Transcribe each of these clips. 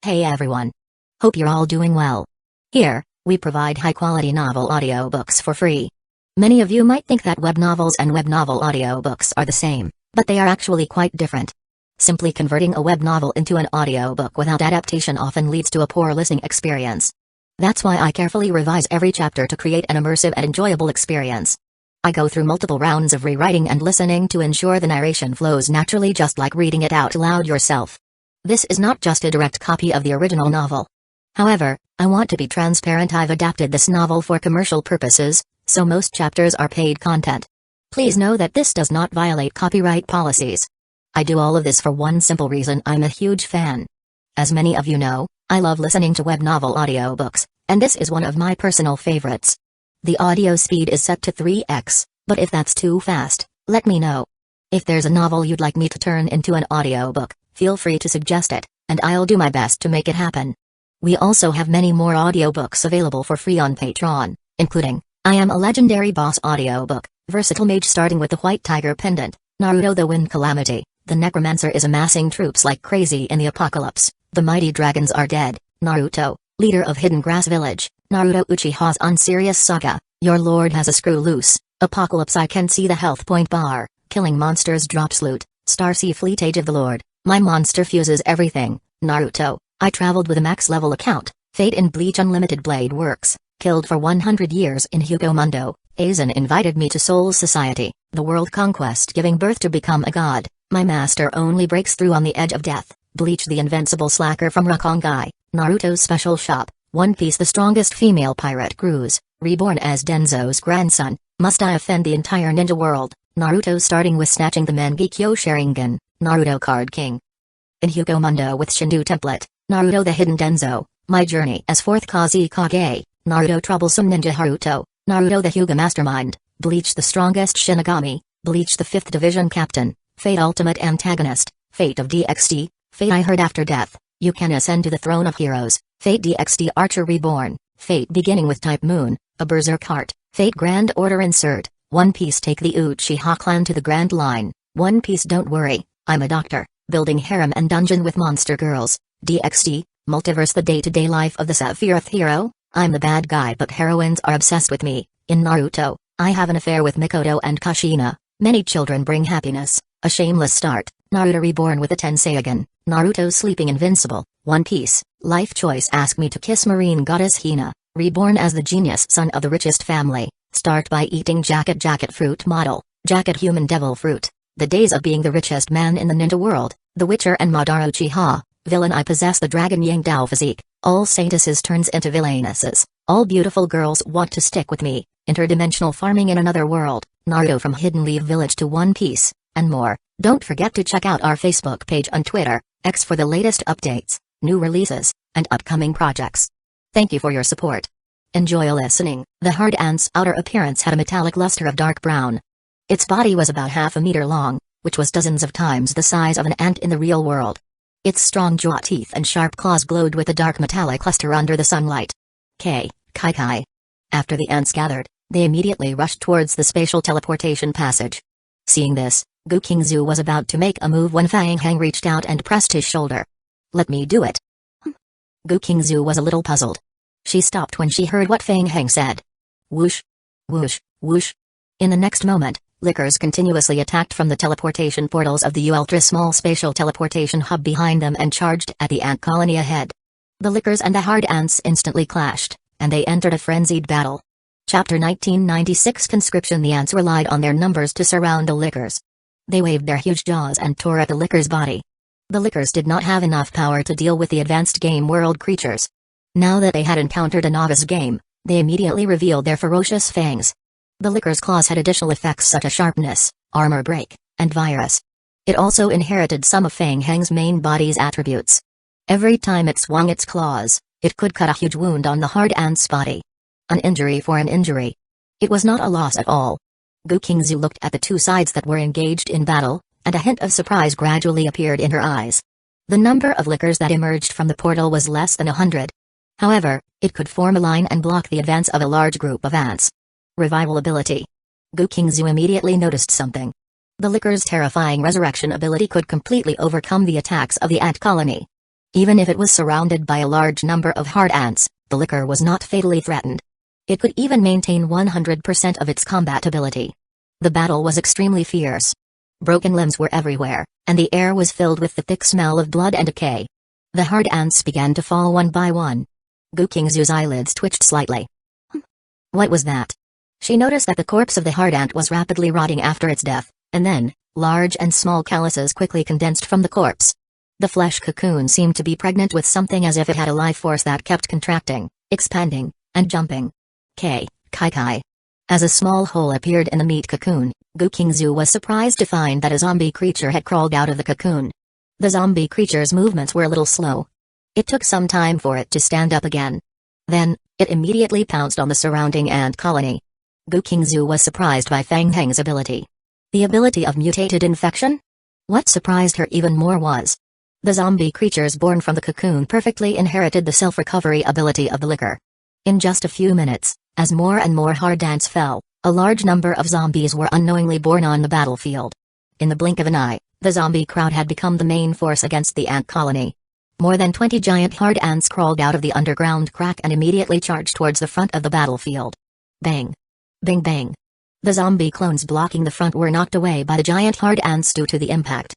Hey everyone. Hope you're all doing well. Here, we provide high-quality novel audiobooks for free. Many of you might think that web novels and web novel audiobooks are the same, but they are actually quite different. Simply converting a web novel into an audiobook without adaptation often leads to a poor listening experience. That's why I carefully revise every chapter to create an immersive and enjoyable experience. I go through multiple rounds of rewriting and listening to ensure the narration flows naturally, just like reading it out loud yourself. This is not just a direct copy of the original novel. However, I want to be transparent. I've adapted this novel for commercial purposes, so most chapters are paid content. Please know that this does not violate copyright policies. I do all of this for one simple reason: I'm a huge fan. As many of you know, I love listening to web novel audiobooks, and this is one of my personal favorites. The audio speed is set to 3x, but if that's too fast, let me know. If there's a novel you'd like me to turn into an audiobook, feel free to suggest it, and I'll do my best to make it happen. We also have many more audiobooks available for free on Patreon, including I Am a Legendary Boss audiobook, Versatile Mage starting with the White Tiger Pendant, Naruto the Wind Calamity, the Necromancer is amassing troops like crazy in the apocalypse, the mighty dragons are dead, Naruto, leader of Hidden Grass Village, Naruto Uchiha's Unserious Saga, your lord has a screw loose, Apocalypse I can see the health point bar, killing monsters drops loot, Starsea Fleet Age of the Lord, my monster fuses everything, Naruto, I traveled with a max level account, Fate in Bleach Unlimited Blade Works, killed for 100 years in Hueco Mundo, Aizen invited me to Soul Society, the world Conquest giving birth to become a god, my master only breaks through on the edge of death, Bleach the Invincible Slacker from Rukongai, Naruto's Special Shop, One Piece the strongest female pirate cruise, Reborn as Danzō's grandson, must I offend the entire ninja world, Naruto starting with snatching the Mangekyo Sharingan, Naruto Card King. In Hueco Mundo with Shindu Template, Naruto the Hidden Danzō, my journey as 4th Kusagakure, Naruto Troublesome Ninja Haruto, Naruto the Hyuga Mastermind, Bleach the strongest Shinigami, Bleach the 5th Division Captain, Fate Ultimate Antagonist, Fate of DXD, Fate I Heard After Death, you can ascend to the throne of heroes, Fate DXD Archer Reborn, Fate beginning with Type Moon, a Berserk Heart, Fate Grand Order Insert, One Piece take the Uchiha clan to the Grand Line, One Piece don't worry, I'm a doctor, building harem and dungeon with monster girls, DXD, Multiverse the day-to-day life of the Sephiroth hero, I'm the bad guy but heroines are obsessed with me, in Naruto, I have an affair with Mikoto and Kushina, many children bring happiness, a shameless start, Naruto Reborn with a Tenseigan, Naruto sleeping Invincible, One Piece, life choice ask me to kiss marine goddess Hina, reborn as the genius son of the richest family, start by eating jacket fruit model, jacket human devil fruit, the days of being the richest man in the ninja world, the Witcher and Madara Uchiha, villain I possess the dragon Yang Dao physique, all saintesses turns into villainesses, all beautiful girls want to stick with me, interdimensional farming in another world, Naruto from Hidden Leaf Village to One Piece, and more. Don't forget to check out our Facebook page on Twitter, X for the latest updates, new releases, and upcoming projects. Thank you for your support. Enjoy listening. The hard ant's outer appearance had a metallic luster of dark brown. Its body was about half a meter long, which was dozens of times the size of an ant in the real world. Its strong jaw teeth and sharp claws glowed with a dark metallic luster under the sunlight. Kai. After the ants gathered, they immediately rushed towards the spatial teleportation passage. Seeing this, Gukingzu was about to make a move when Fang Hang reached out and pressed his shoulder. Let me do it. Gukingzu was a little puzzled. She stopped when she heard what Fang Hang said. Whoosh. Whoosh, whoosh. In the next moment, lickers continuously attacked from the teleportation portals of the ultra-small spatial teleportation hub behind them and charged at the ant colony ahead. The lickers and the hard ants instantly clashed, and they entered a frenzied battle. Chapter 1996 Conscription. The ants relied on their numbers to surround the lickers. They waved their huge jaws and tore at the licker's body. The lickers did not have enough power to deal with the advanced game world creatures. Now that they had encountered a novice game, they immediately revealed their ferocious fangs. The licker's claws had additional effects such as sharpness, armor break, and virus. It also inherited some of Fang Hang's main body's attributes. Every time it swung its claws, it could cut a huge wound on the hard ant's body. An injury for an injury. It was not a loss at all. Gukingzu looked at the two sides that were engaged in battle, and a hint of surprise gradually appeared in her eyes. The number of lickers that emerged from the portal was less than 100. However, it could form a line and block the advance of a large group of ants. Revival ability. Gukingzu immediately noticed something. The licker's terrifying resurrection ability could completely overcome the attacks of the ant colony. Even if it was surrounded by a large number of hard ants, the liquor was not fatally threatened. It could even maintain 100% of its combat ability. The battle was extremely fierce. Broken limbs were everywhere, and the air was filled with the thick smell of blood and decay. The hard ants began to fall one by one. Gu Qingzu's eyelids twitched slightly. What was that? She noticed that the corpse of the hard ant was rapidly rotting after its death, and then, large and small calluses quickly condensed from the corpse. The flesh cocoon seemed to be pregnant with something, as if it had a life force that kept contracting, expanding, and jumping. Kai. As a small hole appeared in the meat cocoon, Gu Qingzu was surprised to find that a zombie creature had crawled out of the cocoon. The zombie creature's movements were a little slow. It took some time for it to stand up again. Then, it immediately pounced on the surrounding ant colony. Gu Qingzu was surprised by Fang Heng's ability. The ability of mutated infection? What surprised her even more was the zombie creatures born from the cocoon perfectly inherited the self-recovery ability of the liquor. In just a few minutes, as more and more hard ants fell, a large number of zombies were unknowingly born on the battlefield. In the blink of an eye, the zombie crowd had become the main force against the ant colony. More than 20 giant hard ants crawled out of the underground crack and immediately charged towards the front of the battlefield. Bang! Bing bang! The zombie clones blocking the front were knocked away by the giant hard ants due to the impact.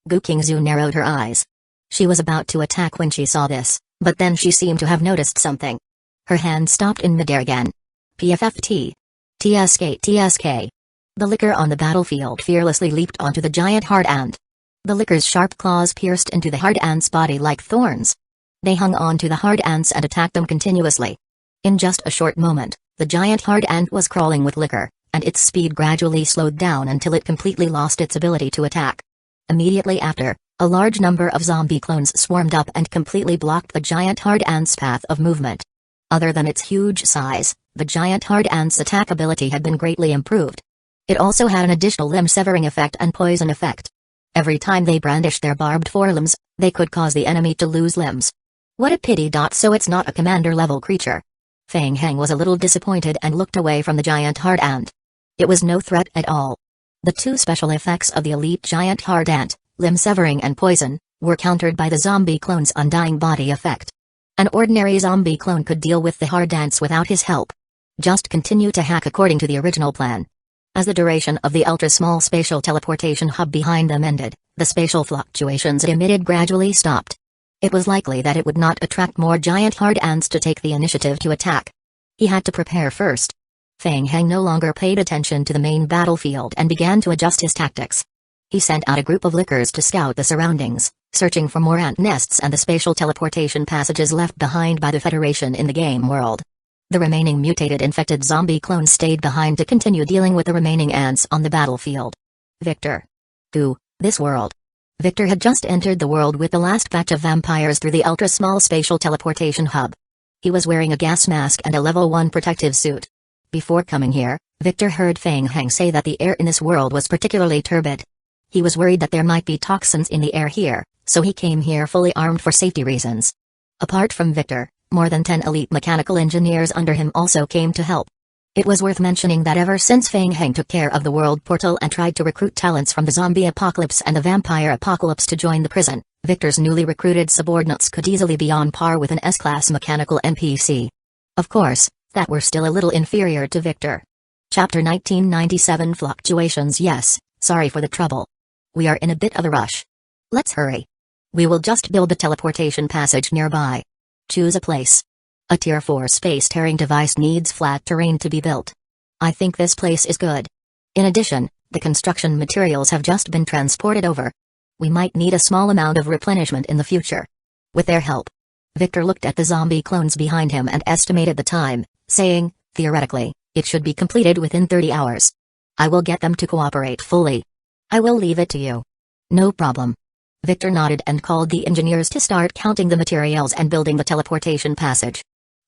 Gu Qingzu narrowed her eyes. She was about to attack when she saw this, but then she seemed to have noticed something. Her hand stopped in midair again. PFFT. TSK. The liquor on the battlefield fearlessly leaped onto the giant hard ant. The liquor's sharp claws pierced into the hard ant's body like thorns. They hung on to the hard ants and attacked them continuously. In just a short moment, the giant hard ant was crawling with liquor, and its speed gradually slowed down until it completely lost its ability to attack. Immediately after, a large number of zombie clones swarmed up and completely blocked the giant hard ant's path of movement. Other than its huge size, the giant hard ant's attack ability had been greatly improved. It also had an additional limb-severing effect and poison effect. Every time they brandished their barbed forelimbs, they could cause the enemy to lose limbs. What a pity. So it's not a commander-level creature. Fang Heng was a little disappointed and looked away from the giant hard ant. It was no threat at all. The two special effects of the elite giant hard ant, limb-severing and poison, were countered by the zombie clone's undying body effect. An ordinary zombie clone could deal with the hard ants without his help. Just continue to hack according to the original plan. As the duration of the ultra-small spatial teleportation hub behind them ended, the spatial fluctuations it emitted gradually stopped. It was likely that it would not attract more giant hard ants to take the initiative to attack. He had to prepare first. Fang Heng no longer paid attention to the main battlefield and began to adjust his tactics. He sent out a group of lickers to scout the surroundings, searching for more ant nests and the spatial teleportation passages left behind by the Federation in the game world. The remaining mutated infected zombie clones stayed behind to continue dealing with the remaining ants on the battlefield. Victor. This world. Victor had just entered the world with the last batch of vampires through the ultra-small spatial teleportation hub. He was wearing a gas mask and a level 1 protective suit. Before coming here, Victor heard Fang Heng say that the air in this world was particularly turbid. He was worried that there might be toxins in the air here, so he came here fully armed for safety reasons. Apart from Victor, more than 10 elite mechanical engineers under him also came to help. It was worth mentioning that ever since Fang Heng took care of the world portal and tried to recruit talents from the zombie apocalypse and the vampire apocalypse to join the prison, Victor's newly recruited subordinates could easily be on par with an S-class mechanical NPC. Of course, that were still a little inferior to Victor. Chapter 1997 Fluctuations. Yes, sorry for the trouble. We are in a bit of a rush. Let's hurry. We will just build the teleportation passage nearby. Choose a place. A Tier 4 space-tearing device needs flat terrain to be built. I think this place is good. In addition, the construction materials have just been transported over. We might need a small amount of replenishment in the future. With their help. Victor looked at the zombie clones behind him and estimated the time, saying, theoretically, it should be completed within 30 hours. I will get them to cooperate fully. I will leave it to you. No problem. Victor nodded and called the engineers to start counting the materials and building the teleportation passage.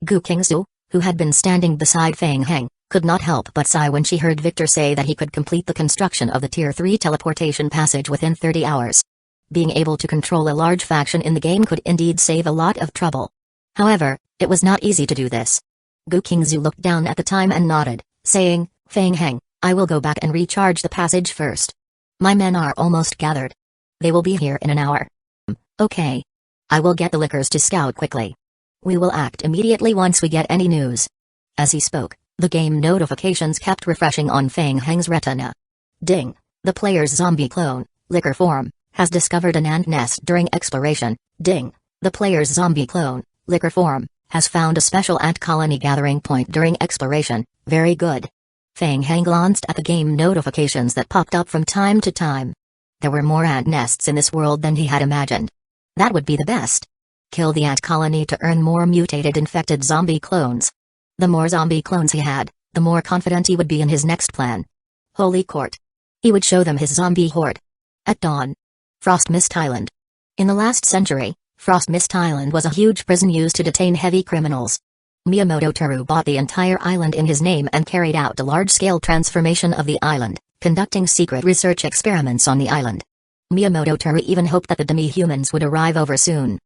Gu Qingzu, who had been standing beside Fang Heng, could not help but sigh when she heard Victor say that he could complete the construction of the Tier 3 teleportation passage within 30 hours. Being able to control a large faction in the game could indeed save a lot of trouble. However, it was not easy to do this. Gu Qingzu looked down at the time and nodded, saying, Fang Heng, I will go back and recharge the passage first. My men are almost gathered. They will be here in an hour. Okay. I will get the lickers to scout quickly. We will act immediately once we get any news." As he spoke, the game notifications kept refreshing on Fang Heng's retina. Ding! The player's zombie clone, liquor form, has discovered an ant nest during exploration. Ding! The player's zombie clone, liquor form, has found a special ant colony gathering point during exploration. Very good. Fang Heng glanced at the game notifications that popped up from time to time. There were more ant nests in this world than he had imagined. That would be the best. Kill the ant colony to earn more mutated infected zombie clones. The more zombie clones he had, the more confident he would be in his next plan. Holy Court. He would show them his zombie horde. At dawn. Frost Mist Island. In the last century, Frost Mist Island was a huge prison used to detain heavy criminals. Miyamoto Teru bought the entire island in his name and carried out a large-scale transformation of the island, conducting secret research experiments on the island. Miyamoto Teru even hoped that the demi-humans would arrive over soon.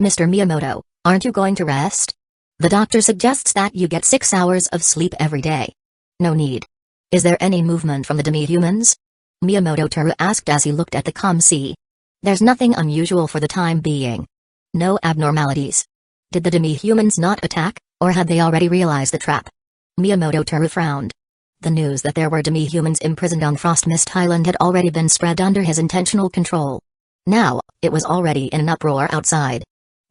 "Mr. Miyamoto, aren't you going to rest? The doctor suggests that you get 6 hours of sleep every day." "No need. Is there any movement from the demi-humans?" Miyamoto Teru asked as he looked at the COM-C. "There's nothing unusual for the time being. No abnormalities. Did the demi-humans not attack, or had they already realized the trap?" Miyamoto Teru frowned. The news that there were demi-humans imprisoned on Frost Mist Island had already been spread under his intentional control. Now, it was already in an uproar outside.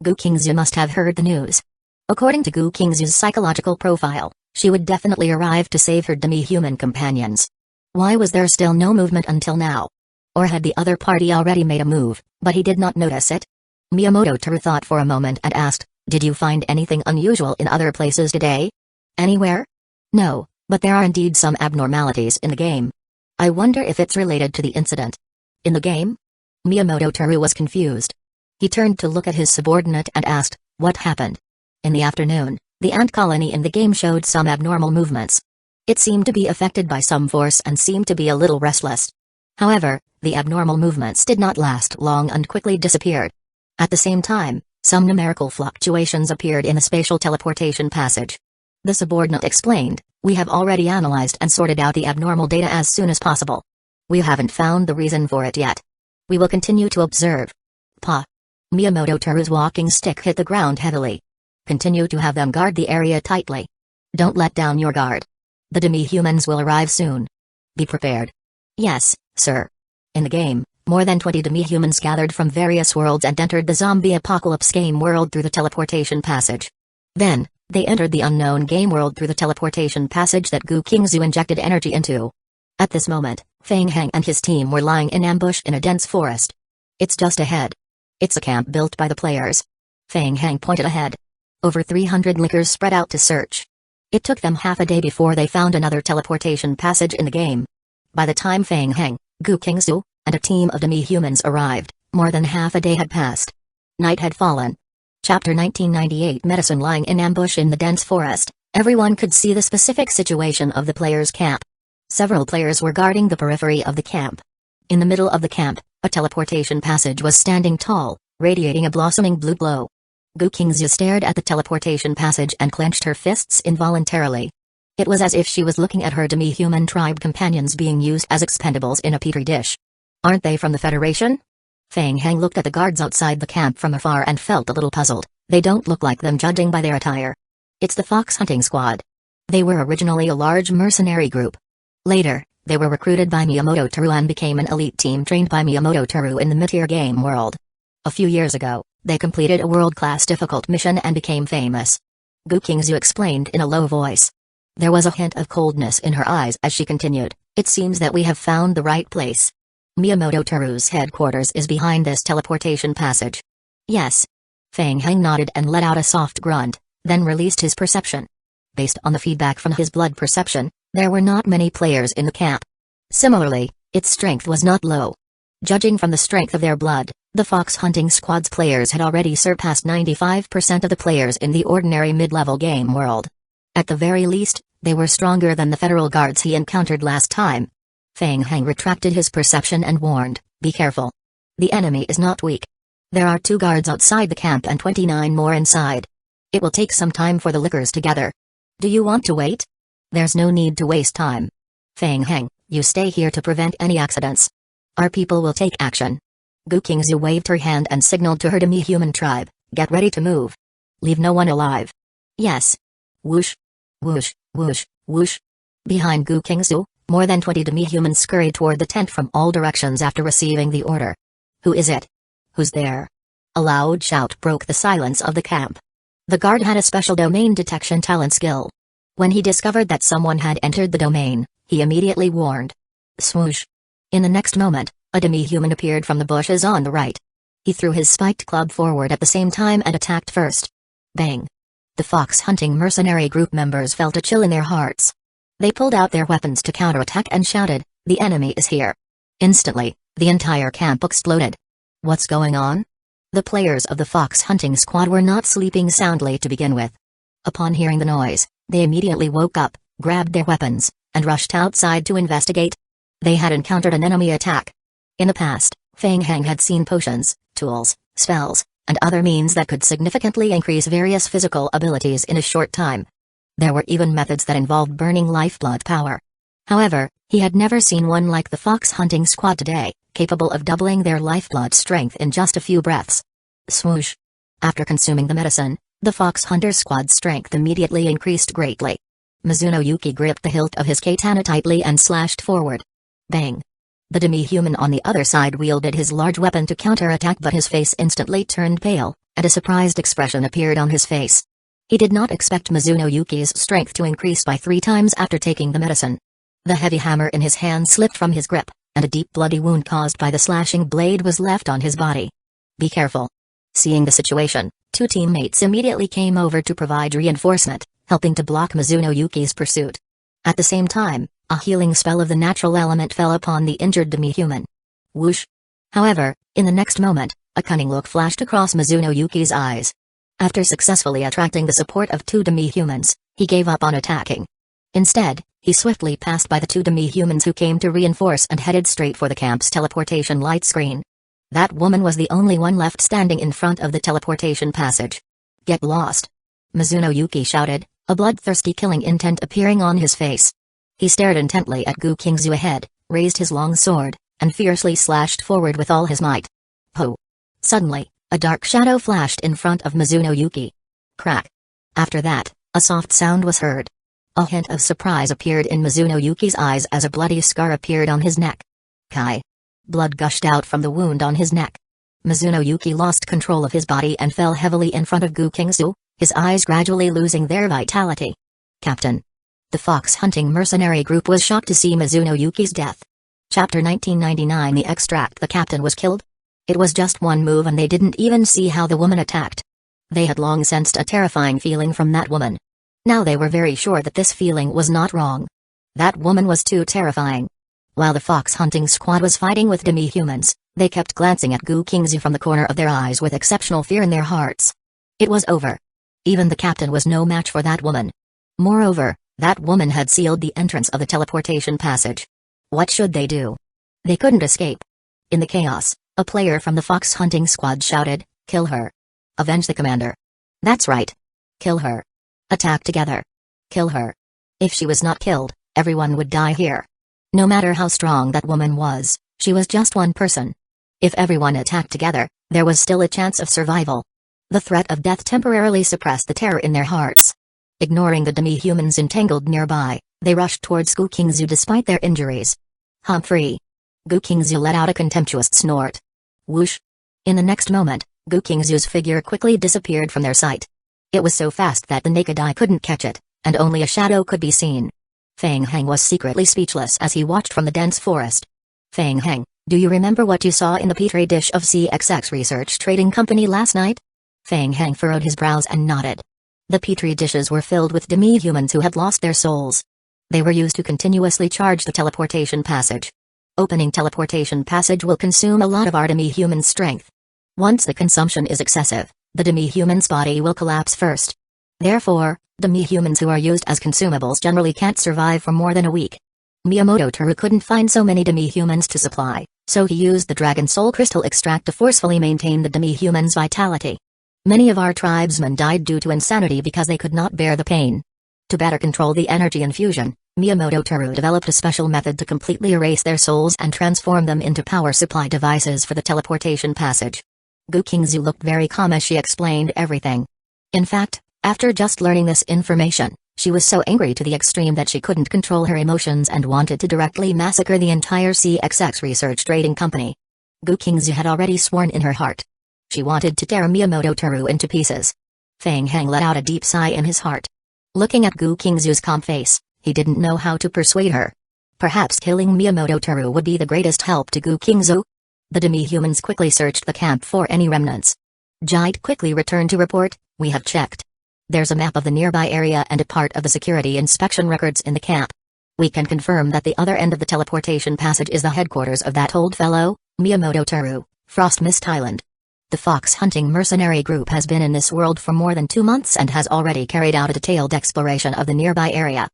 Gu Qingzu must have heard the news. According to Gu Qingzu's psychological profile, she would definitely arrive to save her demi-human companions. Why was there still no movement until now? Or had the other party already made a move, but he did not notice it? Miyamoto Teru thought for a moment and asked, "Did you find anything unusual in other places today?" "Anywhere? No, but there are indeed some abnormalities in the game. I wonder if it's related to the incident." "In the game?" Miyamoto Teru was confused. He turned to look at his subordinate and asked, "What happened?" In the afternoon, the ant colony in the game showed some abnormal movements. It seemed to be affected by some force and seemed to be a little restless. However, the abnormal movements did not last long and quickly disappeared. At the same time, some numerical fluctuations appeared in the spatial teleportation passage. The subordinate explained, "We have already analyzed and sorted out the abnormal data as soon as possible. We haven't found the reason for it yet. We will continue to observe." Pa. Miyamoto Teru's walking stick hit the ground heavily. "Continue to have them guard the area tightly. Don't let down your guard. The demi-humans will arrive soon. Be prepared." "Yes, sir." In the game, more than 20 demi-humans gathered from various worlds and entered the zombie apocalypse game world through the teleportation passage. Then, they entered the unknown game world through the teleportation passage that Gu Qingzu injected energy into. At this moment, Fang Heng and his team were lying in ambush in a dense forest. "It's just ahead. It's a camp built by the players." Fang Heng pointed ahead. Over 300 lickers spread out to search. It took them half a day before they found another teleportation passage in the game. By the time Fang Heng, Gu Qingzu, and a team of demi-humans arrived, more than half a day had passed. Night had fallen. Chapter 1998. Medicine. Lying in ambush in the dense forest, everyone could see the specific situation of the players' camp. Several players were guarding the periphery of the camp. In the middle of the camp, a teleportation passage was standing tall, radiating a blossoming blue glow. Gu Qingzu stared at the teleportation passage and clenched her fists involuntarily. It was as if she was looking at her demi-human tribe companions being used as expendables in a petri dish. "Aren't they from the Federation?" Fang Heng looked at the guards outside the camp from afar and felt a little puzzled. They don't look like them judging by their attire. "It's the fox hunting squad. They were originally a large mercenary group. Later, they were recruited by Miyamoto Teru and became an elite team trained by Miyamoto Teru in the mid-tier game world. A few years ago, they completed a world-class difficult mission and became famous." Gu Qingzu explained in a low voice. There was a hint of coldness in her eyes as she continued, "It seems that we have found the right place. Miyamoto Teru's headquarters is behind this teleportation passage." "Yes." Fang Heng nodded and let out a soft grunt, then released his perception. Based on the feedback from his blood perception, there were not many players in the camp. Similarly, its strength was not low. Judging from the strength of their blood, the fox hunting squad's players had already surpassed 95% of the players in the ordinary mid-level game world. At the very least, they were stronger than the federal guards he encountered last time. Fang Heng retracted his perception and warned, "Be careful. The enemy is not weak. There are 2 guards outside the camp and 29 more inside. It will take some time for the lickers to gather. Do you want to wait?" "There's no need to waste time. Fang Heng, you stay here to prevent any accidents. Our people will take action." Gukingzu waved her hand and signaled to her demi-human tribe, "Get ready to move. Leave no one alive." "Yes." Whoosh. Whoosh, whoosh, whoosh. Behind Gukingzu, more than 20 demi-humans scurried toward the tent from all directions after receiving the order. "Who is it? Who's there?" A loud shout broke the silence of the camp. The guard had a special domain detection talent skill. When he discovered that someone had entered the domain, he immediately warned. Swoosh. In the next moment, a demi-human appeared from the bushes on the right. He threw his spiked club forward at the same time and attacked first. Bang. The fox-hunting mercenary group members felt a chill in their hearts. They pulled out their weapons to counterattack and shouted, "The enemy is here." Instantly, the entire camp exploded. What's going on? The players of the fox-hunting squad were not sleeping soundly to begin with. Upon hearing the noise, they immediately woke up, grabbed their weapons, and rushed outside to investigate. They had encountered an enemy attack. In the past, Feng Heng had seen potions, tools, spells, and other means that could significantly increase various physical abilities in a short time. There were even methods that involved burning lifeblood power. However, he had never seen one like the fox-hunting squad today, capable of doubling their lifeblood strength in just a few breaths. Swoosh. After consuming the medicine, the fox hunter squad's strength immediately increased greatly. Mizuno Yuki gripped the hilt of his katana tightly and slashed forward. Bang. The demi-human on the other side wielded his large weapon to counterattack, but his face instantly turned pale, and a surprised expression appeared on his face. He did not expect Mizuno Yuki's strength to increase by 3 times after taking the medicine. The heavy hammer in his hand slipped from his grip, and a deep bloody wound caused by the slashing blade was left on his body. "Be careful." Seeing the situation, 2 teammates immediately came over to provide reinforcement, helping to block Mizuno Yuki's pursuit. At the same time, a healing spell of the natural element fell upon the injured demi-human. Whoosh. However, in the next moment, a cunning look flashed across Mizuno Yuki's eyes. After successfully attracting the support of 2 demi-humans, he gave up on attacking. Instead, he swiftly passed by the 2 demi-humans who came to reinforce and headed straight for the camp's teleportation light screen. That woman was the only one left standing in front of the teleportation passage. "Get lost!" Mizuno Yuki shouted, a bloodthirsty killing intent appearing on his face. He stared intently at Gukingzu ahead, raised his long sword, and fiercely slashed forward with all his might. Ho! Suddenly, a dark shadow flashed in front of Mizuno Yuki. Crack! After that, a soft sound was heard. A hint of surprise appeared in Mizuno Yuki's eyes as a bloody scar appeared on his neck. Kai! Blood gushed out from the wound on his neck. Mizuno Yuki lost control of his body and fell heavily in front of Gukingzu, his eyes gradually losing their vitality. "Captain." The fox-hunting mercenary group was shocked to see Mizuno Yuki's death. Chapter 1999. The extract. The captain was killed? It was just one move and they didn't even see how the woman attacked. They had long sensed a terrifying feeling from that woman. Now they were very sure that this feeling was not wrong. That woman was too terrifying. While the fox-hunting squad was fighting with demi-humans, they kept glancing at Gukingzu from the corner of their eyes with exceptional fear in their hearts. It was over. Even the captain was no match for that woman. Moreover, that woman had sealed the entrance of the teleportation passage. What should they do? They couldn't escape. In the chaos, a player from the fox-hunting squad shouted, "Kill her. Avenge the commander." That's right. Kill her. Attack together. Kill her. If she was not killed, everyone would die here. No matter how strong that woman was, she was just one person. If everyone attacked together, there was still a chance of survival. The threat of death temporarily suppressed the terror in their hearts. Ignoring the demi-humans entangled nearby, they rushed towards Gukingzu despite their injuries. "Humphrey!" Gukingzu let out a contemptuous snort. Whoosh! In the next moment, Gukingzu's figure quickly disappeared from their sight. It was so fast that the naked eye couldn't catch it, and only a shadow could be seen. Feng Heng was secretly speechless as he watched from the dense forest. "Feng Heng, do you remember what you saw in the petri dish of CXX Research Trading Company last night?" Feng Heng furrowed his brows and nodded. The petri dishes were filled with demi-humans who had lost their souls. They were used to continuously charge the teleportation passage. Opening teleportation passage will consume a lot of our demi-human strength. Once the consumption is excessive, the demi-human's body will collapse first. Therefore, demi-humans who are used as consumables generally can't survive for more than a week. Miyamoto Toru couldn't find so many demi-humans to supply, so he used the Dragon Soul Crystal extract to forcefully maintain the demi-human's vitality. Many of our tribesmen died due to insanity because they could not bear the pain. To better control the energy infusion, Miyamoto Toru developed a special method to completely erase their souls and transform them into power supply devices for the teleportation passage. Gukingzu looked very calm as she explained everything. In fact, after just learning this information, she was so angry to the extreme that she couldn't control her emotions and wanted to directly massacre the entire CXX Research Trading Company. Gukingzu had already sworn in her heart. She wanted to tear Miyamoto Toru into pieces. Feng Heng let out a deep sigh in his heart. Looking at Gukingzu's calm face, he didn't know how to persuade her. Perhaps killing Miyamoto Toru would be the greatest help to Gukingzu? The demi-humans quickly searched the camp for any remnants. Jide quickly returned to report, "We have checked. There's a map of the nearby area and a part of the security inspection records in the camp. We can confirm that the other end of the teleportation passage is the headquarters of that old fellow, Miyamoto Toru, Frost Mist Island. The fox hunting mercenary group has been in this world for more than 2 months and has already carried out a detailed exploration of the nearby area."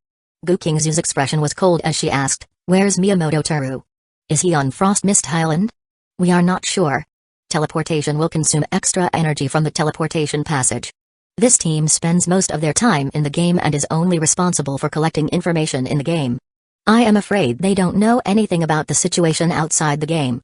Gukingzu's expression was cold as she asked, "Where's Miyamoto Toru? Is he on Frost Mist Island?" "We are not sure. Teleportation will consume extra energy from the teleportation passage. This team spends most of their time in the game and is only responsible for collecting information in the game. I am afraid they don't know anything about the situation outside the game."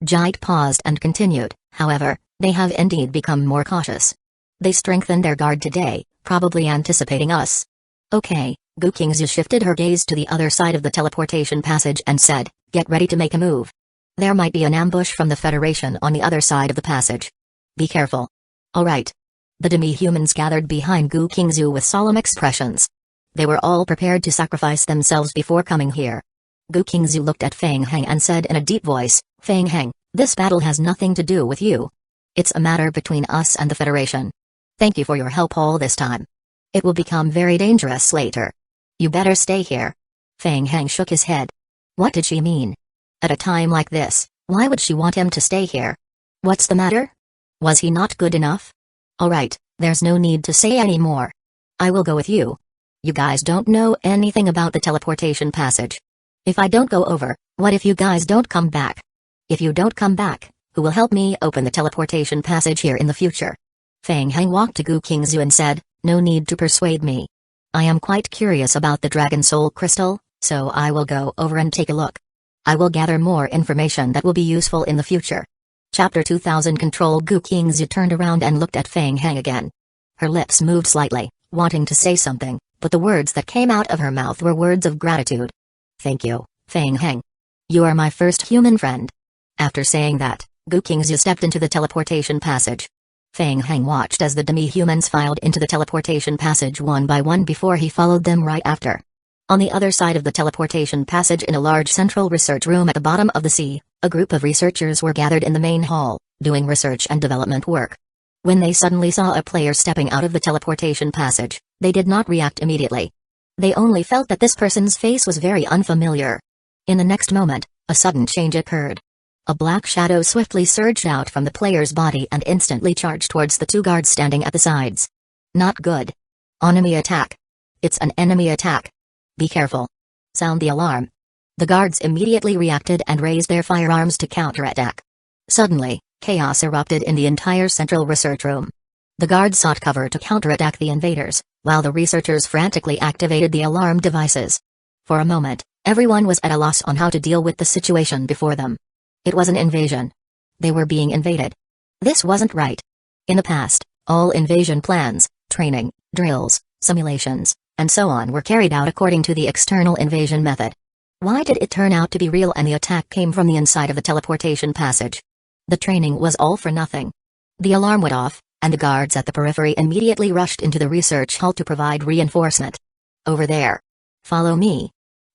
Jide paused and continued, "However, they have indeed become more cautious. They strengthened their guard today, probably anticipating us." "Okay." Gukingzu shifted her gaze to the other side of the teleportation passage and said, "Get ready to make a move. There might be an ambush from the Federation on the other side of the passage. Be careful." "All right." The demi-humans gathered behind Gukingzu with solemn expressions. They were all prepared to sacrifice themselves before coming here. Gukingzu looked at Feng Heng and said in a deep voice, "Feng Heng, this battle has nothing to do with you. It's a matter between us and the Federation. Thank you for your help all this time. It will become very dangerous later. You better stay here." Feng Heng shook his head. What did she mean? At a time like this, why would she want him to stay here? What's the matter? Was he not good enough? "All right, there's no need to say any more. I will go with you. You guys don't know anything about the teleportation passage. If I don't go over, what if you guys don't come back? If you don't come back, who will help me open the teleportation passage here in the future?" Feng Heng walked to Gukingzu and said, "No need to persuade me. I am quite curious about the Dragon Soul Crystal, so I will go over and take a look. I will gather more information that will be useful in the future." Chapter 2000 Control. Gukingzu turned around and looked at Feng Heng again. Her lips moved slightly, wanting to say something, but the words that came out of her mouth were words of gratitude. "Thank you, Feng Heng. You are my first human friend." After saying that, Gukingzu stepped into the teleportation passage. Feng Heng watched as the demi-humans filed into the teleportation passage one by one before he followed them right after. On the other side of the teleportation passage in a large central research room at the bottom of the sea, a group of researchers were gathered in the main hall, doing research and development work. When they suddenly saw a player stepping out of the teleportation passage, they did not react immediately. They only felt that this person's face was very unfamiliar. In the next moment, a sudden change occurred. A black shadow swiftly surged out from the player's body and instantly charged towards the 2 guards standing at the sides. Not good. Enemy attack. It's an enemy attack. Be careful. Sound the alarm. The guards immediately reacted and raised their firearms to counterattack. Suddenly, chaos erupted in the entire central research room. The guards sought cover to counterattack the invaders, while the researchers frantically activated the alarm devices. For a moment, everyone was at a loss on how to deal with the situation before them. It was an invasion. They were being invaded. This wasn't right. In the past, all invasion plans, training, drills, simulations, and so on were carried out according to the external invasion method. Why did it turn out to be real and the attack came from the inside of the teleportation passage? The training was all for nothing. The alarm went off, and the guards at the periphery immediately rushed into the research hall to provide reinforcement. "Over there. Follow me."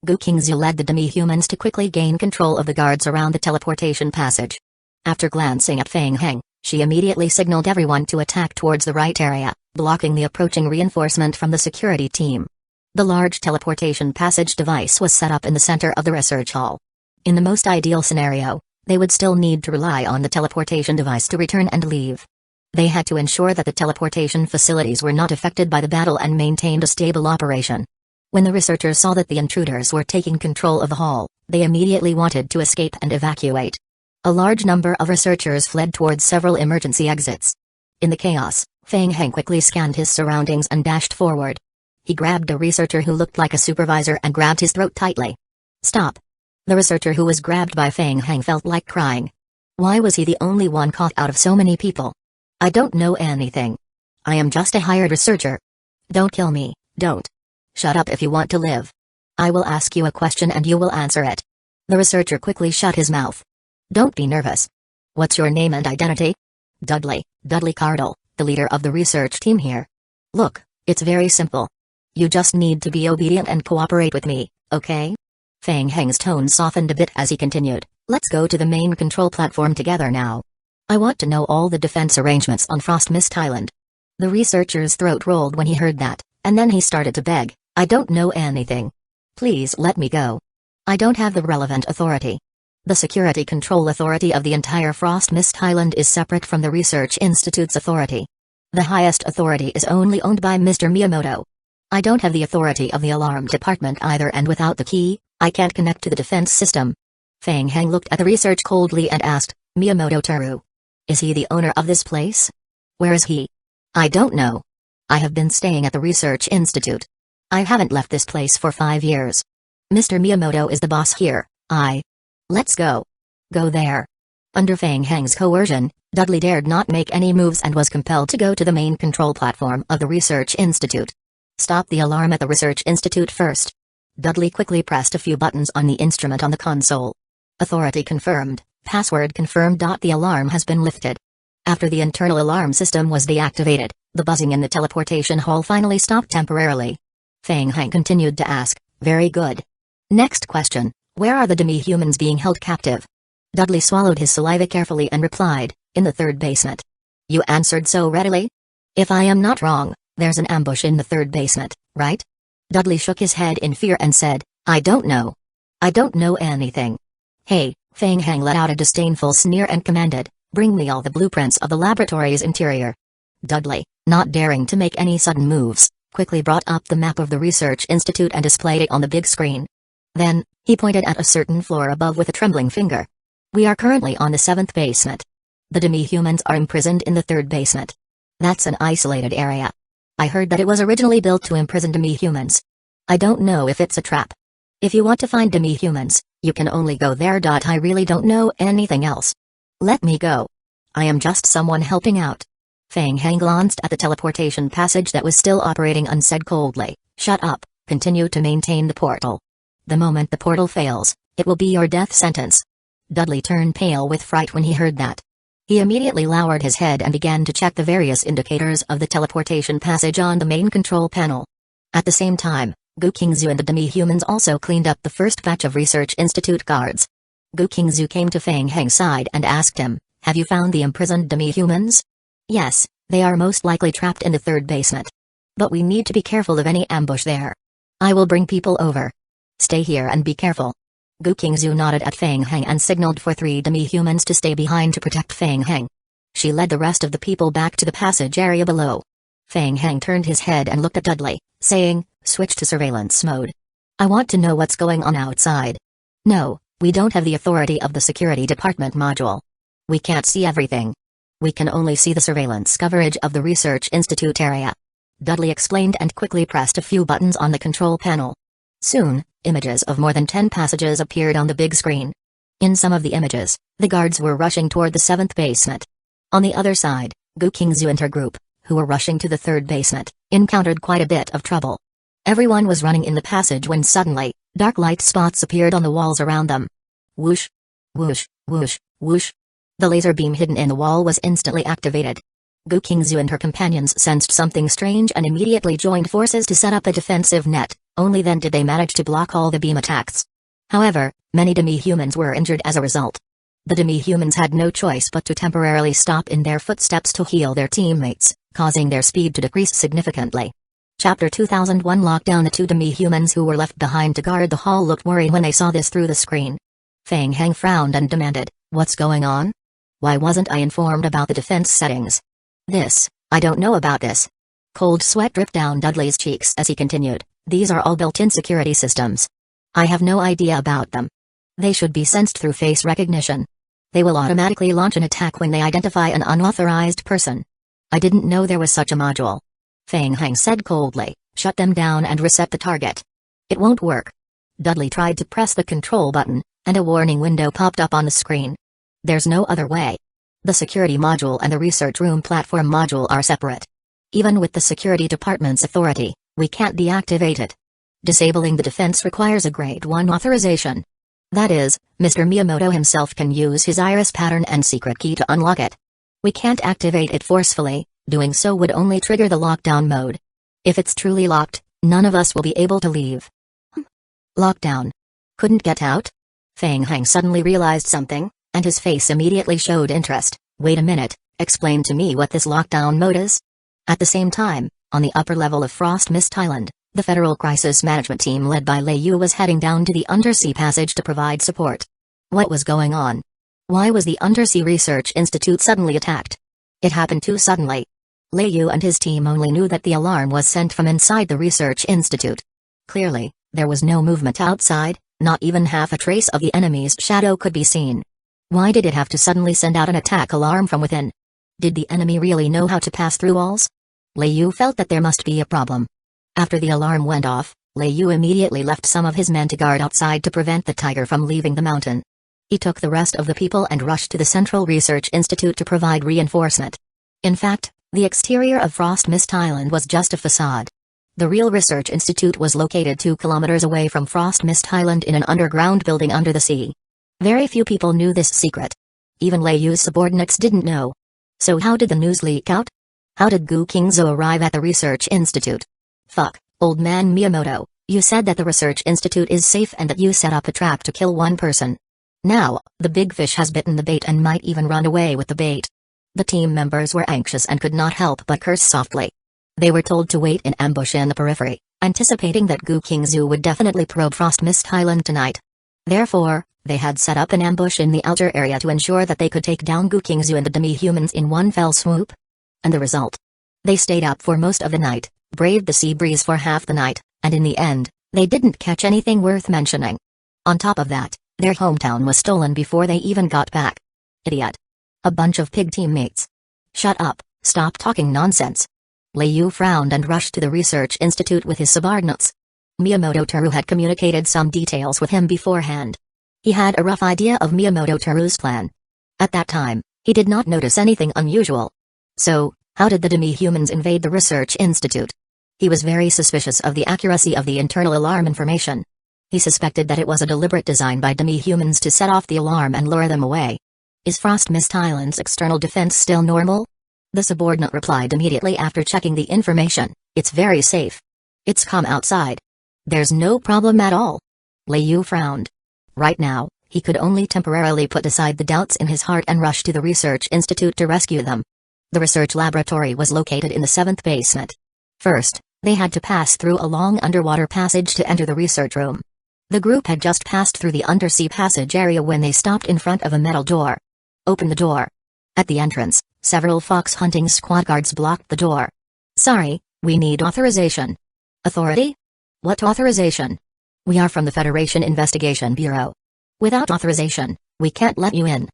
Gukingzu led the demi-humans to quickly gain control of the guards around the teleportation passage. After glancing at Feng Heng, she immediately signaled everyone to attack towards the right area, blocking the approaching reinforcement from the security team. The large teleportation passage device was set up in the center of the research hall. In the most ideal scenario, they would still need to rely on the teleportation device to return and leave. They had to ensure that the teleportation facilities were not affected by the battle and maintained a stable operation. When the researchers saw that the intruders were taking control of the hall, they immediately wanted to escape and evacuate. A large number of researchers fled towards several emergency exits. In the chaos, Feng Heng quickly scanned his surroundings and dashed forward. He grabbed a researcher who looked like a supervisor and grabbed his throat tightly. Stop. The researcher who was grabbed by Feng Heng felt like crying. Why was he the only one caught out of so many people? I don't know anything. I am just a hired researcher. Don't kill me, don't. Shut up if you want to live. I will ask you a question and you will answer it. The researcher quickly shut his mouth. Don't be nervous. What's your name and identity? Dudley Cardle, the leader of the research team here. Look, it's very simple. You just need to be obedient and cooperate with me, okay? Feng Heng's tone softened a bit as he continued, let's go to the main control platform together now. I want to know all the defense arrangements on Frost Mist Island. The researcher's throat rolled when he heard that, and then he started to beg, I don't know anything. Please let me go. I don't have the relevant authority. The Security Control Authority of the entire Frost Mist Island is separate from the Research Institute's authority. The highest authority is only owned by Mr. Miyamoto. I don't have the authority of the alarm department either, and without the key, I can't connect to the defense system. Feng Heng looked at the research coldly and asked, Miyamoto Teru. Is he the owner of this place? Where is he? I don't know. I have been staying at the Research Institute. I haven't left this place for 5 years. Mr. Miyamoto is the boss here. Let's go. Go there. Under Feng Heng's coercion, Dudley dared not make any moves and was compelled to go to the main control platform of the Research Institute. Stop the alarm at the Research Institute first. Dudley quickly pressed a few buttons on the instrument on the console. Authority confirmed, password confirmed. The alarm has been lifted. After the internal alarm system was deactivated, the buzzing in the teleportation hall finally stopped temporarily. Feng Heng continued to ask, very good. Next question, where are the demi-humans being held captive? Dudley swallowed his saliva carefully and replied, in the third basement. You answered so readily? If I am not wrong, there's an ambush in the third basement, right? Dudley shook his head in fear and said, I don't know. I don't know anything. Hey, Feng Heng let out a disdainful sneer and commanded, bring me all the blueprints of the laboratory's interior. Dudley, not daring to make any sudden moves, quickly brought up the map of the Research Institute and displayed it on the big screen. Then, he pointed at a certain floor above with a trembling finger. We are currently on the 7th basement. The demi-humans are imprisoned in the 3rd basement. That's an isolated area. I heard that it was originally built to imprison demi-humans. I don't know if it's a trap. If you want to find demi-humans, you can only go there. I really don't know anything else. Let me go. I am just someone helping out. Feng Heng glanced at the teleportation passage that was still operating and said coldly, shut up, continue to maintain the portal. The moment the portal fails, it will be your death sentence. Dudley turned pale with fright when he heard that. He immediately lowered his head and began to check the various indicators of the teleportation passage on the main control panel. At the same time, Gu Qingzu and the demi-humans also cleaned up the first batch of Research Institute guards. Gu Qingzu came to Feng Heng's side and asked him, have you found the imprisoned demi-humans? Yes, they are most likely trapped in the 3rd basement. But we need to be careful of any ambush there. I will bring people over. Stay here and be careful. Gu Qingzu nodded at Feng Heng and signaled for 3 demi-humans to stay behind to protect Feng Heng. She led the rest of the people back to the passage area below. Feng Heng turned his head and looked at Dudley, saying, switch to surveillance mode. I want to know what's going on outside. No, we don't have the authority of the security department module. We can't see everything. We can only see the surveillance coverage of the Research Institute area. Dudley explained and quickly pressed a few buttons on the control panel. Soon, images of more than 10 passages appeared on the big screen. In some of the images, the guards were rushing toward the 7th basement. On the other side, Gu Qingzu and her group, who were rushing to the 3rd basement, encountered quite a bit of trouble. Everyone was running in the passage when suddenly, dark light spots appeared on the walls around them. Whoosh! Whoosh! Whoosh! Whoosh! The laser beam hidden in the wall was instantly activated. Gu Qingzu and her companions sensed something strange and immediately joined forces to set up a defensive net. Only then did they manage to block all the beam attacks. However, many demi-humans were injured as a result. The demi-humans had no choice but to temporarily stop in their footsteps to heal their teammates, causing their speed to decrease significantly. Chapter 2001 Lockdown. The 2 demi-humans who were left behind to guard the hall looked worried when they saw this through the screen. Feng Heng frowned and demanded, what's going on? Why wasn't I informed about the defense settings? I don't know about this. Cold sweat dripped down Dudley's cheeks as he continued. These are all built-in security systems. I have no idea about them. They should be sensed through face recognition. They will automatically launch an attack when they identify an unauthorized person. I didn't know there was such a module. Feng Heng said coldly, Shut them down and reset the target. It won't work. Dudley tried to press the control button, and a warning window popped up on the screen. There's no other way. The security module and the research room platform module are separate. Even with the security department's authority, we can't deactivate it. Disabling the defense requires a Grade 1 authorization. That is, Mr. Miyamoto himself can use his iris pattern and secret key to unlock it. We can't activate it forcefully, doing so would only trigger the lockdown mode. If it's truly locked, none of us will be able to leave. Lockdown. Couldn't get out? Fang Hang suddenly realized something, and his face immediately showed interest. Wait a minute, explain to me what this lockdown mode is? At the same time, on the upper level of Frost Mist Island, the Federal Crisis Management Team led by Lei Yu was heading down to the undersea passage to provide support. What was going on? Why was the Undersea Research Institute suddenly attacked? It happened too suddenly. Lei Yu and his team only knew that the alarm was sent from inside the Research Institute. Clearly, there was no movement outside, not even half a trace of the enemy's shadow could be seen. Why did it have to suddenly send out an attack alarm from within? Did the enemy really know how to pass through walls? Lei Yu felt that there must be a problem. After the alarm went off, Lei Yu immediately left some of his men to guard outside to prevent the tiger from leaving the mountain. He took the rest of the people and rushed to the Central Research Institute to provide reinforcement. In fact, the exterior of Frost Mist Island was just a facade. The real research institute was located 2 kilometers away from Frost Mist Island in an underground building under the sea. Very few people knew this secret. Even Lei Yu's subordinates didn't know. So how did the news leak out? How did Gu Kingzo arrive at the research institute? Fuck, old man Miyamoto, you said that the research institute is safe and that you set up a trap to kill one person. Now, the big fish has bitten the bait and might even run away with the bait. The team members were anxious and could not help but curse softly. They were told to wait in ambush in the periphery, anticipating that Gu Kingzu would definitely probe Frost Mist Island tonight. Therefore, they had set up an ambush in the outer area to ensure that they could take down Gu Kingzu and the demi-humans in one fell swoop. And the result? They stayed up for most of the night, braved the sea breeze for half the night, and in the end, they didn't catch anything worth mentioning. On top of that, their hometown was stolen before they even got back. Idiot. A bunch of pig teammates. Shut up, stop talking nonsense. Lei Yu frowned and rushed to the research institute with his subordinates. Miyamoto Teru had communicated some details with him beforehand. He had a rough idea of Miyamoto Teru's plan. At that time, he did not notice anything unusual. So, how did the demi-humans invade the research institute? He was very suspicious of the accuracy of the internal alarm information. He suspected that it was a deliberate design by demi-humans to set off the alarm and lure them away. Is Frost Mist Island's external defense still normal? The subordinate replied immediately after checking the information. It's very safe. It's calm outside. There's no problem at all. Lei Yu frowned. Right now, he could only temporarily put aside the doubts in his heart and rush to the research institute to rescue them. The research laboratory was located in the 7th basement. First, they had to pass through a long underwater passage to enter the research room. The group had just passed through the undersea passage area when they stopped in front of a metal door. Open the door. At the entrance, several fox hunting squad guards blocked the door. Sorry, we need authorization. Authority? What authorization? We are from the Federation Investigation Bureau. Without authorization, we can't let you in.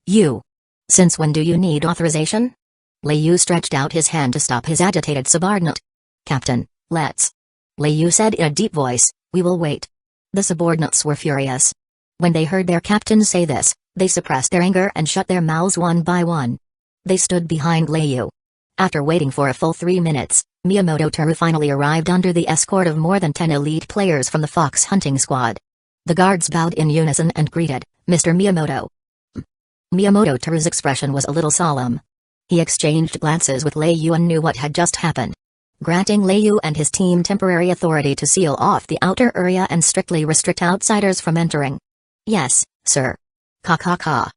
You. Since when do you need authorization? Lei Yu stretched out his hand to stop his agitated subordinate. Captain, let's. Lei Yu said in a deep voice, we will wait. The subordinates were furious. When they heard their captain say this, they suppressed their anger and shut their mouths one by one. They stood behind Lei Yu. After waiting for a full 3 minutes, Miyamoto Teru finally arrived under the escort of more than 10 elite players from the fox hunting squad. The guards bowed in unison and greeted, Mr. Miyamoto. Miyamoto Teru's expression was a little solemn. He exchanged glances with Lei Yu and knew what had just happened. Granting Lei Yu and his team temporary authority to seal off the outer area and strictly restrict outsiders from entering. Yes, sir. Ka.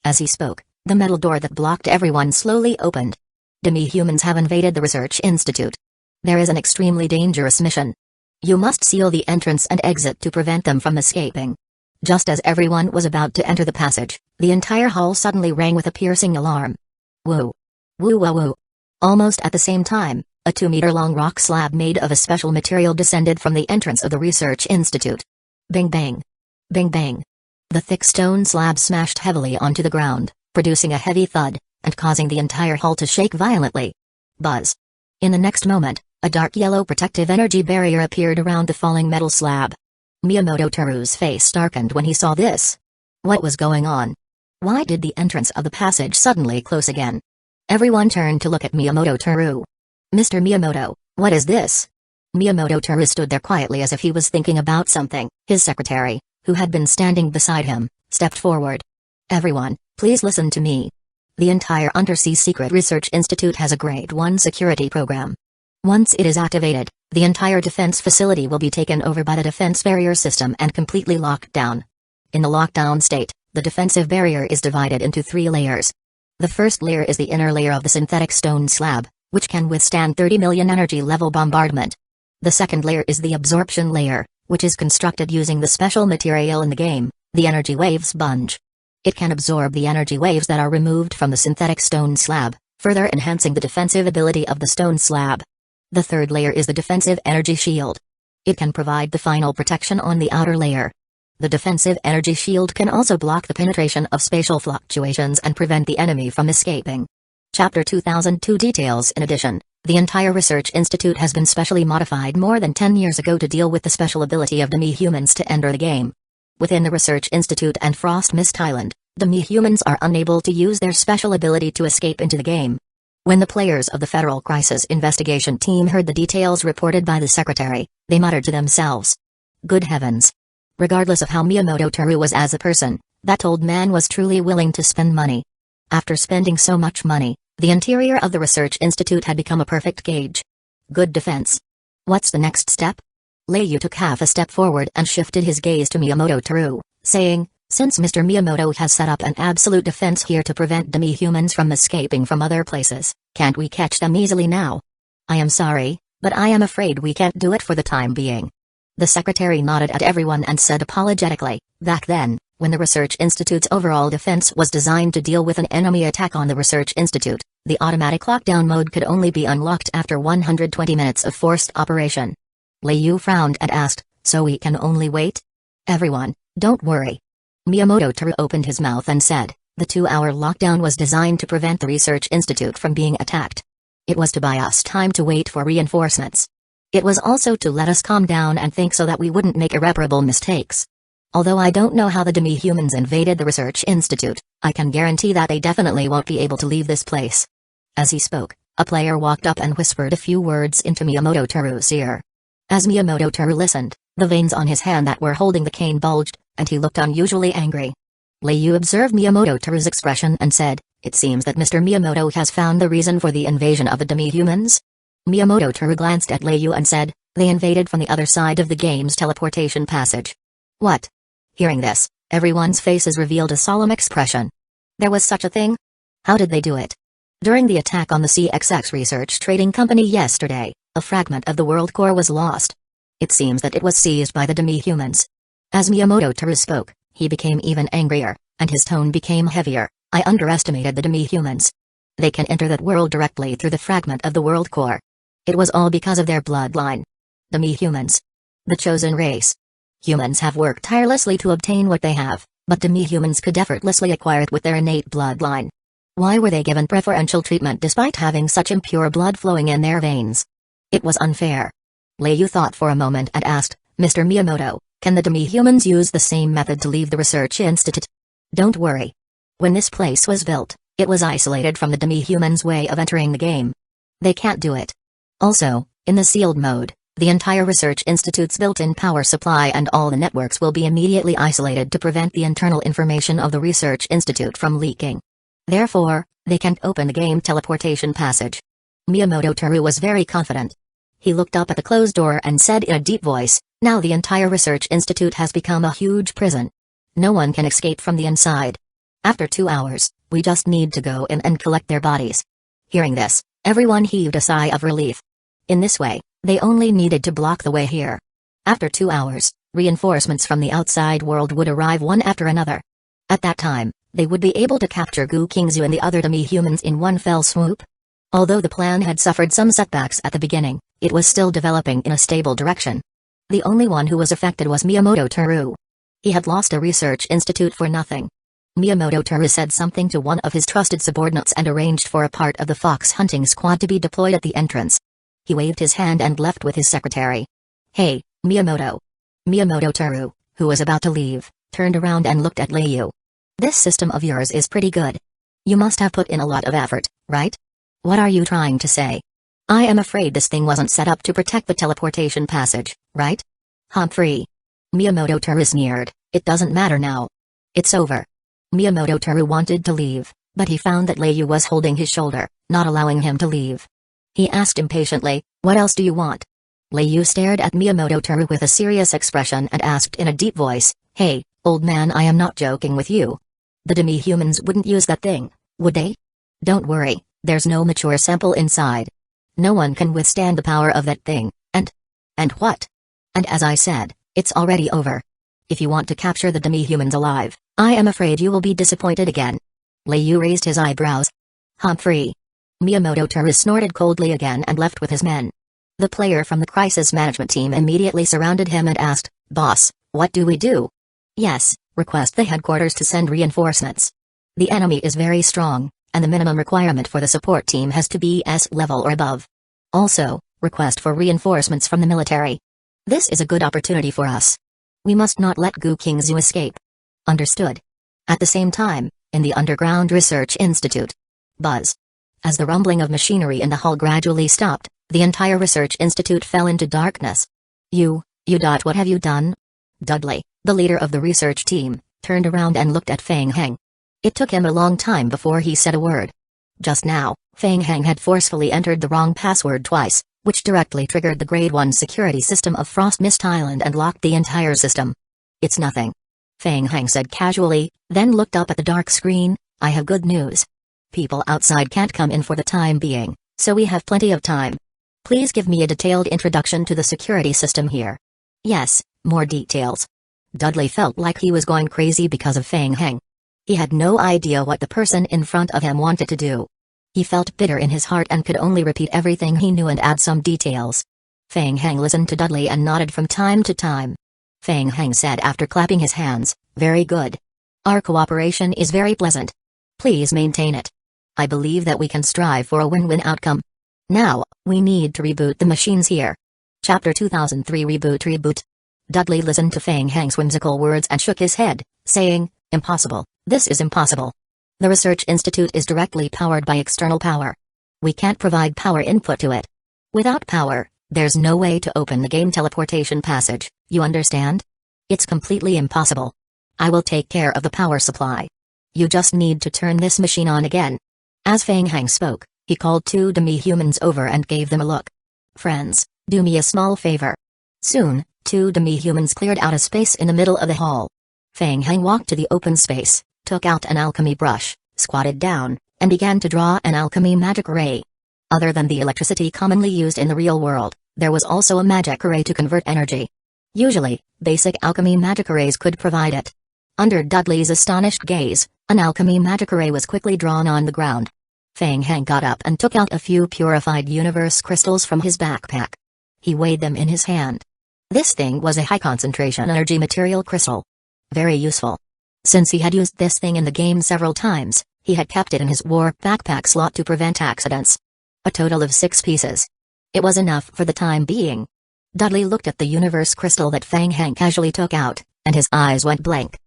As he spoke, the metal door that blocked everyone slowly opened. Demi-humans have invaded the research institute. There is an extremely dangerous mission. You must seal the entrance and exit to prevent them from escaping. Just as everyone was about to enter the passage, the entire hall suddenly rang with a piercing alarm. Woo. Woo woo woo. Almost at the same time, a 2-meter-long rock slab made of a special material descended from the entrance of the research institute. Bing bang. Bing bang. The thick stone slab smashed heavily onto the ground, producing a heavy thud, and causing the entire hall to shake violently. Buzz. In the next moment, A dark yellow protective energy barrier appeared around the falling metal slab. Miyamoto Teru's face darkened when he saw this. What was going on? Why did the entrance of the passage suddenly close again? Everyone turned to look at Miyamoto Teru. Mr. Miyamoto, what is this? Miyamoto Teru stood there quietly as if he was thinking about something. His secretary, who had been standing beside him, stepped forward. Everyone, please listen to me. The entire Undersea Secret Research Institute has a Grade 1 security program. Once it is activated, the entire defense facility will be taken over by the defense barrier system and completely locked down. In the lockdown state, the defensive barrier is divided into 3 layers. The first layer is the inner layer of the synthetic stone slab, which can withstand 30 million energy level bombardment. The second layer is the absorption layer, which is constructed using the special material in the game, the energy wave sponge. It can absorb the energy waves that are removed from the synthetic stone slab, further enhancing the defensive ability of the stone slab. The third layer is the defensive energy shield. It can provide the final protection on the outer layer. The defensive energy shield can also block the penetration of spatial fluctuations and prevent the enemy from escaping. Chapter 2002 details. In addition, the entire research institute has been specially modified more than 10 years ago to deal with the special ability of demi-humans to enter the game. Within the research institute and Frost Mist Island, demi-humans are unable to use their special ability to escape into the game. When the players of the Federal Crisis Investigation Team heard the details reported by the secretary, they muttered to themselves. Good heavens! Regardless of how Miyamoto Teru was as a person, that old man was truly willing to spend money. After spending so much money, the interior of the research institute had become a perfect gauge. Good defense. What's the next step? Leiyu took half a step forward and shifted his gaze to Miyamoto Teru, saying, since Mr. Miyamoto has set up an absolute defense here to prevent demi-humans from escaping from other places, can't we catch them easily now? I am sorry, but I am afraid we can't do it for the time being. The secretary nodded at everyone and said apologetically, back then, when the Research Institute's overall defense was designed to deal with an enemy attack on the Research Institute, the automatic lockdown mode could only be unlocked after 120 minutes of forced operation. Leiyu frowned and asked, so we can only wait? Everyone, don't worry. Miyamoto Teru opened his mouth and said, the 2-hour lockdown was designed to prevent the Research Institute from being attacked. It was to buy us time to wait for reinforcements. It was also to let us calm down and think so that we wouldn't make irreparable mistakes. Although I don't know how the demi-humans invaded the Research Institute, I can guarantee that they definitely won't be able to leave this place. As he spoke, a player walked up and whispered a few words into Miyamoto Teru's ear. As Miyamoto Teru listened, the veins on his hand that were holding the cane bulged, and he looked unusually angry. Leiyu observed Miyamoto Teru's expression and said, it seems that Mr. Miyamoto has found the reason for the invasion of the demi-humans? Miyamoto Teru glanced at Leiyu and said, they invaded from the other side of the game's teleportation passage. What? Hearing this, everyone's faces revealed a solemn expression. There was such a thing? How did they do it? During the attack on the CXX Research Trading Company yesterday, a fragment of the world core was lost. It seems that it was seized by the demi-humans. As Miyamoto Teru spoke, he became even angrier, and his tone became heavier. I underestimated the demi-humans. They can enter that world directly through the fragment of the world core. It was all because of their bloodline. Demi-humans. The chosen race. Humans have worked tirelessly to obtain what they have, but demi-humans could effortlessly acquire it with their innate bloodline. Why were they given preferential treatment despite having such impure blood flowing in their veins? It was unfair. Leiyu thought for a moment and asked, Mr. Miyamoto, can the demi-humans use the same method to leave the research institute? Don't worry. When this place was built, it was isolated from the demi-humans' way of entering the game. They can't do it. Also, in the sealed mode, the entire research institute's built-in power supply and all the networks will be immediately isolated to prevent the internal information of the research institute from leaking. Therefore, they can't open the game teleportation passage. Miyamoto Teru was very confident. He looked up at the closed door and said in a deep voice, now the entire research institute has become a huge prison. No one can escape from the inside. After 2 hours, we just need to go in and collect their bodies. Hearing this, everyone heaved a sigh of relief. In this way, they only needed to block the way here. After 2 hours, reinforcements from the outside world would arrive one after another. At that time, they would be able to capture Gu Kingzu and the other demi-humans in one fell swoop. Although the plan had suffered some setbacks at the beginning, it was still developing in a stable direction. The only one who was affected was Miyamoto Teru. He had lost a research institute for nothing. Miyamoto Teru said something to one of his trusted subordinates and arranged for a part of the fox hunting squad to be deployed at the entrance. He waved his hand and left with his secretary. Hey, Miyamoto. Miyamoto Toru, who was about to leave, turned around and looked at Leiyu. This system of yours is pretty good. You must have put in a lot of effort, right? What are you trying to say? I am afraid this thing wasn't set up to protect the teleportation passage, right? Humphrey. Miyamoto Toru sneered, it doesn't matter now. It's over. Miyamoto Toru wanted to leave, but he found that Leiyu was holding his shoulder, not allowing him to leave. He asked impatiently, what else do you want? Leiyu stared at Miyamoto Toru with a serious expression and asked in a deep voice, hey, old man, I am not joking with you. The demi-humans wouldn't use that thing, would they? Don't worry, there's no mature sample inside. No one can withstand the power of that thing, and what? And as I said, it's already over. If you want to capture the demi-humans alive, I am afraid you will be disappointed again. Leiyu raised his eyebrows. Humphrey. Miyamoto Toru snorted coldly again and left with his men. The player from the crisis management team immediately surrounded him and asked, Boss, what do we do? Yes, request the headquarters to send reinforcements. The enemy is very strong, and the minimum requirement for the support team has to be S level or above. Also, request for reinforcements from the military. This is a good opportunity for us. We must not let Gu Kingzu escape. Understood. At the same time, in the Underground Research Institute. Buzz. As the rumbling of machinery in the hall gradually stopped, the entire research institute fell into darkness. What have you done? Dudley, the leader of the research team, turned around and looked at Fang Heng. It took him a long time before he said a word. Just now, Fang Heng had forcefully entered the wrong password twice, which directly triggered the Grade 1 security system of Frost Mist Island and locked the entire system. It's nothing. Fang Heng said casually, then looked up at the dark screen. I have good news. People outside can't come in for the time being, so we have plenty of time. Please give me a detailed introduction to the security system here. Yes, more details. Dudley felt like he was going crazy because of Fang Heng. He had no idea what the person in front of him wanted to do. He felt bitter in his heart and could only repeat everything he knew and add some details. Fang Heng listened to Dudley and nodded from time to time. Fang Heng said after clapping his hands, very good. Our cooperation is very pleasant. Please maintain it. I believe that we can strive for a win-win outcome. Now, we need to reboot the machines here. Chapter 2003 Reboot. Dudley listened to Fang Heng's whimsical words and shook his head, saying, impossible, this is impossible. The research institute is directly powered by external power. We can't provide power input to it. Without power, there's no way to open the game teleportation passage, you understand? It's completely impossible. I will take care of the power supply. You just need to turn this machine on again. As Fang Heng spoke, he called two demi-humans over and gave them a look. Friends, do me a small favor. Soon, two demi-humans cleared out a space in the middle of the hall. Fang Heng walked to the open space, took out an alchemy brush, squatted down, and began to draw an alchemy magic ray. Other than the electricity commonly used in the real world, there was also a magic array to convert energy. Usually, basic alchemy magic arrays could provide it. Under Dudley's astonished gaze, an alchemy magic array was quickly drawn on the ground. Fang Heng got up and took out a few purified universe crystals from his backpack. He weighed them in his hand. This thing was a high-concentration energy material crystal. Very useful. Since he had used this thing in the game several times, he had kept it in his warp backpack slot to prevent accidents. A total of 6 pieces. It was enough for the time being. Dudley looked at the universe crystal that Fang Heng casually took out, and his eyes went blank.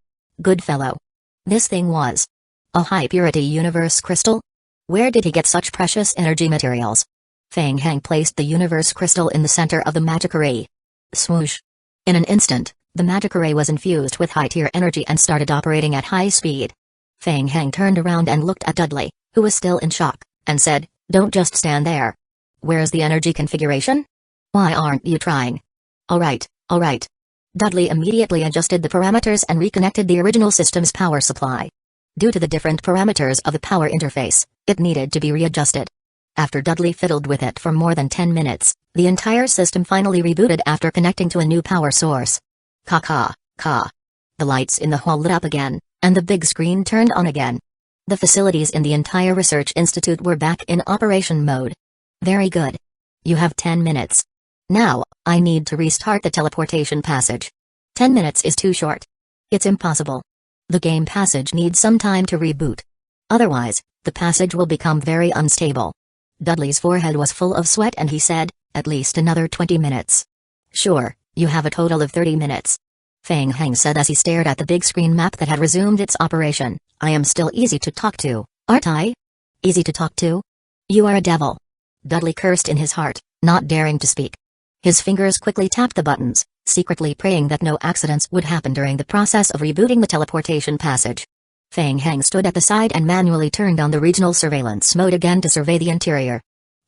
Good fellow. This thing was a high-purity universe crystal? Where did he get such precious energy materials? Fang Heng placed the universe crystal in the center of the magic array. Swoosh. In an instant, the magic array was infused with high-tier energy and started operating at high speed. Fang Heng turned around and looked at Dudley, who was still in shock, and said, don't just stand there. Where's the energy configuration? Why aren't you trying? Alright. Dudley immediately adjusted the parameters and reconnected the original system's power supply. Due to the different parameters of the power interface, it needed to be readjusted. After Dudley fiddled with it for more than 10 minutes, the entire system finally rebooted after connecting to a new power source. Ka. The lights in the hall lit up again, and the big screen turned on again. The facilities in the entire research institute were back in operation mode. Very good. You have 10 minutes. Now, I need to restart the teleportation passage. 10 minutes is too short. It's impossible. The game passage needs some time to reboot. Otherwise, the passage will become very unstable. Dudley's forehead was full of sweat and he said, At least another 20 minutes. Sure, you have a total of 30 minutes. Fang Heng said as he stared at the big screen map that had resumed its operation. I am still easy to talk to, aren't I? Easy to talk to? You are a devil. Dudley cursed in his heart, not daring to speak. His fingers quickly tapped the buttons, secretly praying that no accidents would happen during the process of rebooting the teleportation passage. Fang Heng stood at the side and manually turned on the regional surveillance mode again to survey the interior.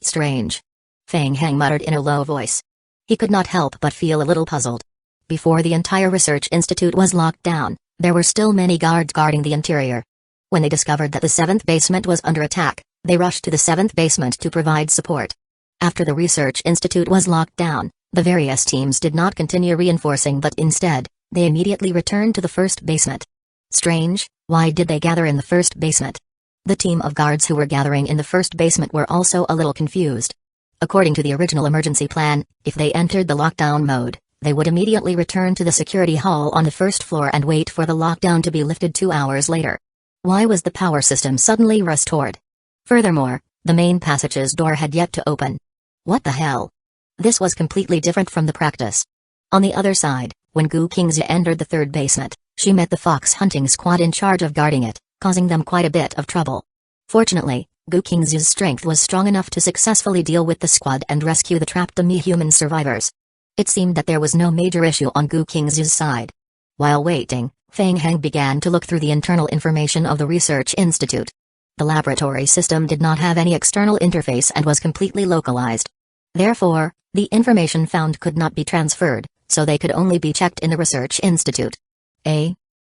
Strange. Fang Heng muttered in a low voice. He could not help but feel a little puzzled. Before the entire research institute was locked down, there were still many guards guarding the interior. When they discovered that the 7th basement was under attack, they rushed to the 7th basement to provide support. After the research institute was locked down, the various teams did not continue reinforcing but instead, they immediately returned to the 1st basement. Strange, why did they gather in the 1st basement? The team of guards who were gathering in the 1st basement were also a little confused. According to the original emergency plan, if they entered the lockdown mode, they would immediately return to the security hall on the 1st floor and wait for the lockdown to be lifted 2 hours later. Why was the power system suddenly restored? Furthermore, the main passage's door had yet to open. What the hell? This was completely different from the practice. On the other side, when Gu Qingzi entered the 3rd basement, she met the fox hunting squad in charge of guarding it, causing them quite a bit of trouble. Fortunately, Gu Qingzi's strength was strong enough to successfully deal with the squad and rescue the trapped demi-human survivors. It seemed that there was no major issue on Gu Qingzi's side. While waiting, Fang Heng began to look through the internal information of the research institute. The laboratory system did not have any external interface and was completely localized. Therefore, the information found could not be transferred, so they could only be checked in the research institute.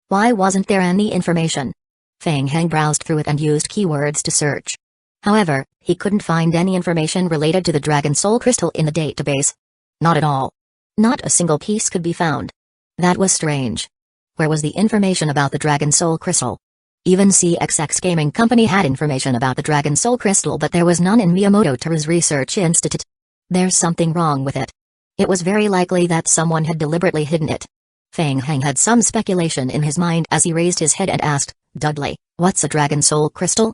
Why wasn't there any information? Fang Heng browsed through it and used keywords to search. However, he couldn't find any information related to the Dragon Soul Crystal in the database. Not at all. Not a single piece could be found. That was strange. Where was the information about the Dragon Soul Crystal? Even CXX Gaming Company had information about the Dragon Soul Crystal, but there was none in Miyamoto Teru's research institute. There's something wrong with it. It was very likely that someone had deliberately hidden it. Fang Heng had some speculation in his mind as he raised his head and asked, Dudley, what's a Dragon Soul Crystal?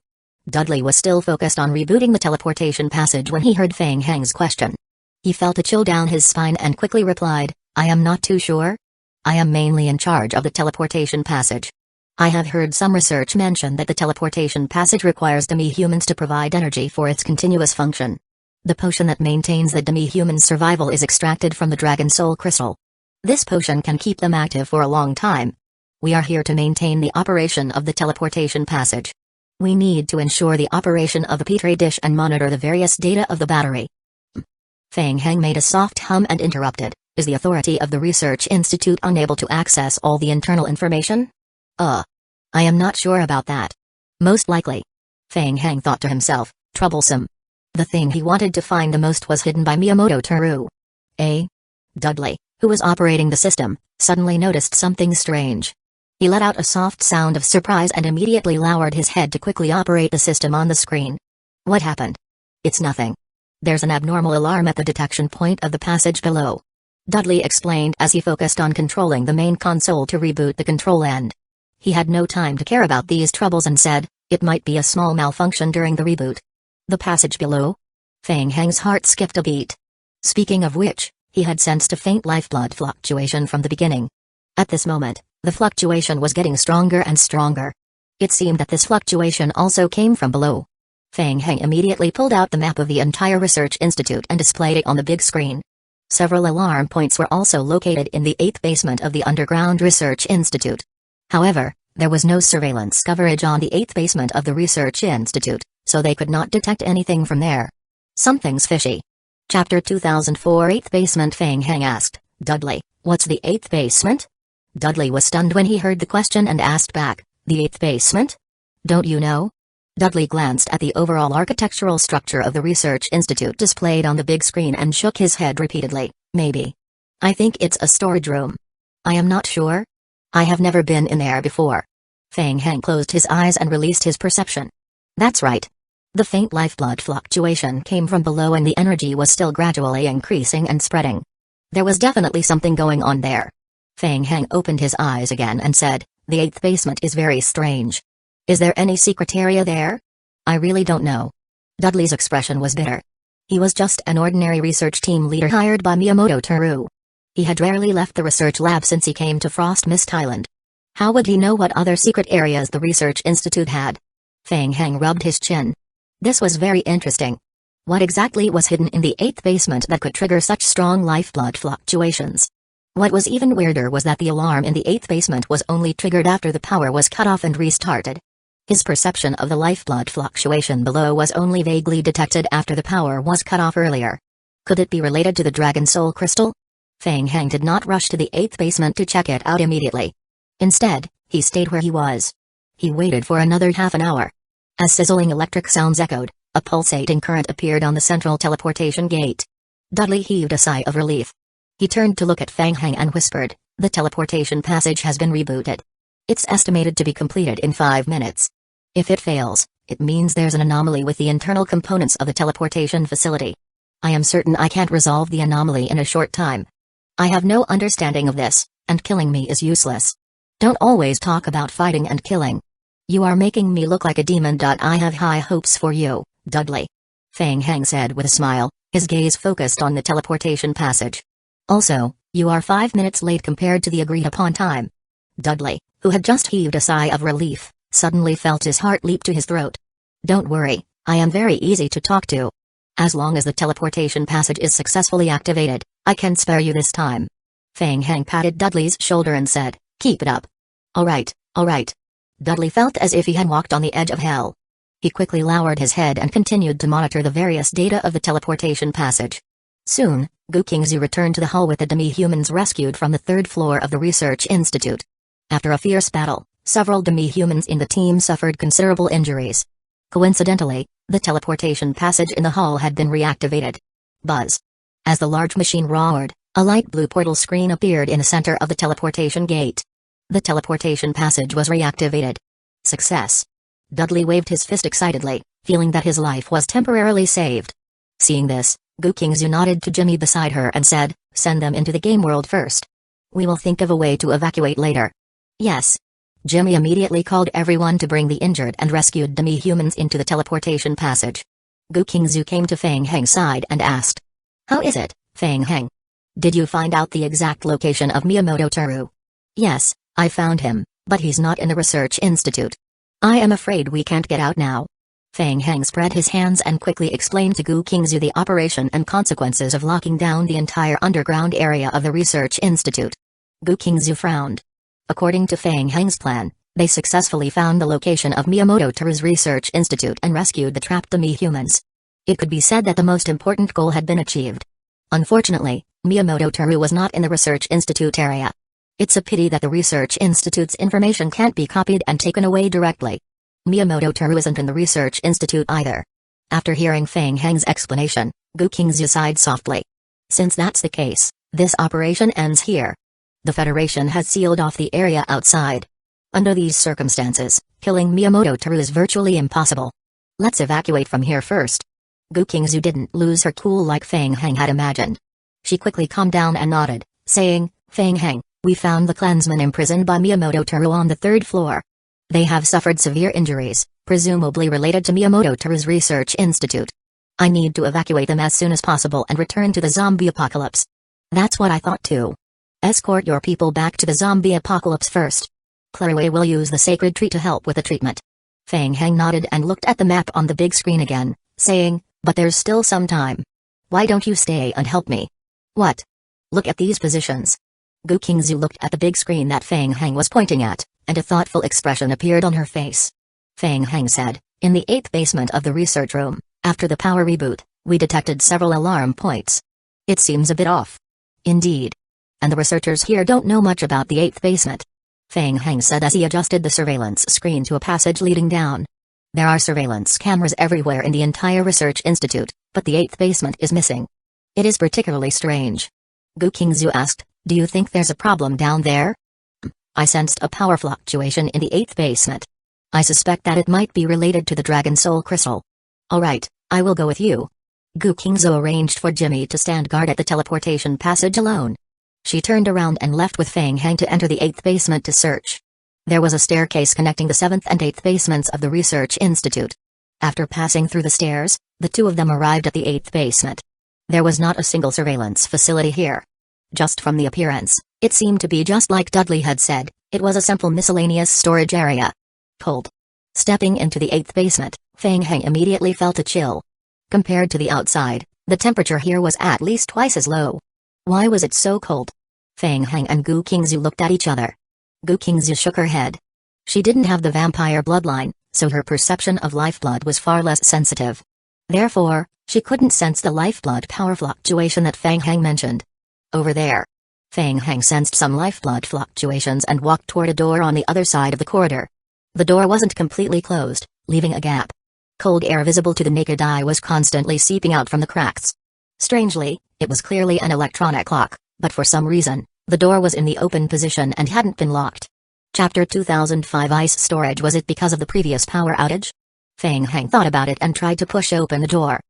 Dudley was still focused on rebooting the teleportation passage when he heard Fang Heng's question. He felt a chill down his spine and quickly replied, I am not too sure. I am mainly in charge of the teleportation passage. I have heard some research mention that the teleportation passage requires demi-humans to provide energy for its continuous function. The potion that maintains the demi-human's survival is extracted from the Dragon Soul Crystal. This potion can keep them active for a long time. We are here to maintain the operation of the teleportation passage. We need to ensure the operation of the Petri dish and monitor the various data of the battery. Fang Heng made a soft hum and interrupted. Is the authority of the research institute unable to access all the internal information? I am not sure about that. Most likely. Fang Heng thought to himself, troublesome. The thing he wanted to find the most was hidden by Miyamoto Teru. Dudley, who was operating the system, suddenly noticed something strange. He let out a soft sound of surprise and immediately lowered his head to quickly operate the system on the screen. What happened? It's nothing. There's an abnormal alarm at the detection point of the passage below. Dudley explained as he focused on controlling the main console to reboot the control end. He had no time to care about these troubles and said, it might be a small malfunction during the reboot. The passage below? Fang Heng's heart skipped a beat. Speaking of which, he had sensed a faint lifeblood fluctuation from the beginning. At this moment, the fluctuation was getting stronger and stronger. It seemed that this fluctuation also came from below. Fang Heng immediately pulled out the map of the entire research institute and displayed it on the big screen. Several alarm points were also located in the 8th basement of the underground research institute. However, there was no surveillance coverage on the 8th basement of the research institute, so they could not detect anything from there. Something's fishy. Chapter 2004 8th basement. Fang Heng asked, Dudley, what's the 8th basement? Dudley was stunned when he heard the question and asked back, the 8th basement? Don't you know? Dudley glanced at the overall architectural structure of the research institute displayed on the big screen and shook his head repeatedly. Maybe. I think it's a storage room. I am not sure. I have never been in there before. Fang Heng closed his eyes and released his perception. That's right. The faint lifeblood fluctuation came from below and the energy was still gradually increasing and spreading. There was definitely something going on there. Fang Heng opened his eyes again and said, the 8th basement is very strange. Is there any secret area there? I really don't know. Dudley's expression was bitter. He was just an ordinary research team leader hired by Miyamoto Teru. He had rarely left the research lab since he came to Frost Mist Island. How would he know what other secret areas the research institute had? Feng Heng rubbed his chin. This was very interesting. What exactly was hidden in the 8th basement that could trigger such strong lifeblood fluctuations? What was even weirder was that the alarm in the 8th basement was only triggered after the power was cut off and restarted. His perception of the lifeblood fluctuation below was only vaguely detected after the power was cut off earlier. Could it be related to the Dragon Soul Crystal? Feng Heng did not rush to the 8th basement to check it out immediately. Instead, he stayed where he was. He waited for another half an hour. As sizzling electric sounds echoed, a pulsating current appeared on the central teleportation gate. Dudley heaved a sigh of relief. He turned to look at Feng Heng and whispered, "The teleportation passage has been rebooted. It's estimated to be completed in 5 minutes. If it fails, it means there's an anomaly with the internal components of the teleportation facility. I am certain I can't resolve the anomaly in a short time. I have no understanding of this, and killing me is useless. Don't always talk about fighting and killing. You are making me look like a demon. I have high hopes for you, Dudley," Feng Heng said with a smile, his gaze focused on the teleportation passage. "Also, you are 5 minutes late compared to the agreed-upon time." Dudley, who had just heaved a sigh of relief, suddenly felt his heart leap to his throat. "Don't worry, I am very easy to talk to. As long as the teleportation passage is successfully activated, I can spare you this time." Feng Heng patted Dudley's shoulder and said, "Keep it up." All right. Dudley felt as if he had walked on the edge of hell. He quickly lowered his head and continued to monitor the various data of the teleportation passage. Soon, Gukingzu returned to the hall with the demi-humans rescued from the 3rd floor of the research institute. After a fierce battle, several demi-humans in the team suffered considerable injuries. Coincidentally, the teleportation passage in the hall had been reactivated. Buzz. As the large machine roared, a light blue portal screen appeared in the center of the teleportation gate. The teleportation passage was reactivated. Success. Dudley waved his fist excitedly, feeling that his life was temporarily saved. Seeing this, Gukingzu nodded to Jimmy beside her and said, "Send them into the game world first. We will think of a way to evacuate later." "Yes." Jimmy immediately called everyone to bring the injured and rescued demi-humans into the teleportation passage. Gukingzu came to Feng Heng's side and asked, "How is it, Feng Heng? Did you find out the exact location of Miyamoto Teru?" "Yes, I found him, but he's not in the research institute. I am afraid we can't get out now." Feng Heng spread his hands and quickly explained to Gukingzu the operation and consequences of locking down the entire underground area of the research institute. Gukingzu frowned. According to Feng Heng's plan, they successfully found the location of Miyamoto Teru's research institute and rescued the trapped demi-humans. It could be said that the most important goal had been achieved. Unfortunately, Miyamoto Teru was not in the research institute area. It's a pity that the research institute's information can't be copied and taken away directly. Miyamoto Teru isn't in the research institute either. After hearing Feng Heng's explanation, Gukingzu sighed softly. Since that's the case, this operation ends here. The Federation has sealed off the area outside. Under these circumstances, killing Miyamoto Teru is virtually impossible. Let's evacuate from here first. Gukingzu didn't lose her cool like Feng Heng had imagined. She quickly calmed down and nodded, saying, "Feng Heng, we found the clansmen imprisoned by Miyamoto Teru on the 3rd floor. They have suffered severe injuries, presumably related to Miyamoto Teru's research institute. I need to evacuate them as soon as possible and return to the zombie apocalypse." "That's what I thought too. Escort your people back to the zombie apocalypse first. Claraway will use the sacred tree to help with the treatment." Feng Heng nodded and looked at the map on the big screen again, saying, "But there's still some time. Why don't you stay and help me?" "What? Look at these positions." Gukingzu looked at the big screen that Feng Heng was pointing at, and a thoughtful expression appeared on her face. Feng Heng said, "In the 8th basement of the research room, after the power reboot, we detected several alarm points. It seems a bit off." "Indeed. And the researchers here don't know much about the 8th basement," Feng Heng said as he adjusted the surveillance screen to a passage leading down. "There are surveillance cameras everywhere in the entire research institute, but the 8th basement is missing. It is particularly strange." Gukingzu asked, "Do you think there's a problem down there?" "I sensed a power fluctuation in the 8th basement. I suspect that it might be related to the Dragon Soul Crystal." "All right, I will go with you." Gukingzu arranged for Jimmy to stand guard at the teleportation passage alone. She turned around and left with Feng Heng to enter the 8th basement to search. There was a staircase connecting the 7th and 8th basements of the research institute. After passing through the stairs, the two of them arrived at the 8th basement. There was not a single surveillance facility here. Just from the appearance, it seemed to be just like Dudley had said, it was a simple miscellaneous storage area. Cold. Stepping into the 8th basement, Fang Heng immediately felt a chill. Compared to the outside, the temperature here was at least twice as low. Why was it so cold? Fang Heng and Gu Qingzu looked at each other. Gu Qingzu shook her head. She didn't have the vampire bloodline, so her perception of lifeblood was far less sensitive. Therefore, she couldn't sense the lifeblood power fluctuation that Fang Heng mentioned. Over there. Fang Heng sensed some lifeblood fluctuations and walked toward a door on the other side of the corridor. The door wasn't completely closed, leaving a gap. Cold air visible to the naked eye was constantly seeping out from the cracks. Strangely, it was clearly an electronic lock, but for some reason, the door was in the open position and hadn't been locked. Chapter 2005 Ice Storage. Was it because of the previous power outage? Fang Heng thought about it and tried to push open the door.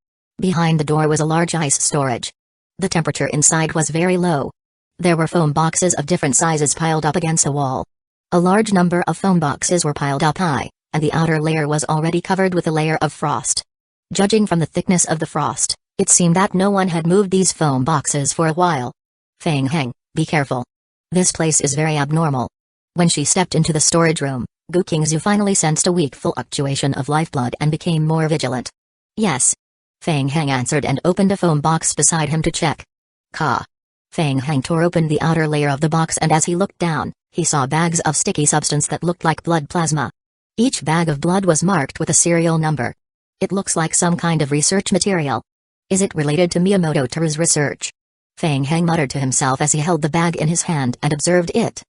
Behind the door was a large ice storage. The temperature inside was very low. There were foam boxes of different sizes piled up against the wall. A large number of foam boxes were piled up high, and the outer layer was already covered with a layer of frost. Judging from the thickness of the frost, it seemed that no one had moved these foam boxes for a while. Fang Heng, be careful. This place is very abnormal. When she stepped into the storage room, Gu Qingzu finally sensed a weak fluctuation of lifeblood and became more vigilant. Yes. Fang Heng answered and opened a foam box beside him to check. Ka. Fang Heng tore open the outer layer of the box, and as he looked down, he saw bags of sticky substance that looked like blood plasma. Each bag of blood was marked with a serial number. It looks like some kind of research material. Is it related to Miyamoto Teru's research? Fang Heng muttered to himself as he held the bag in his hand and observed it.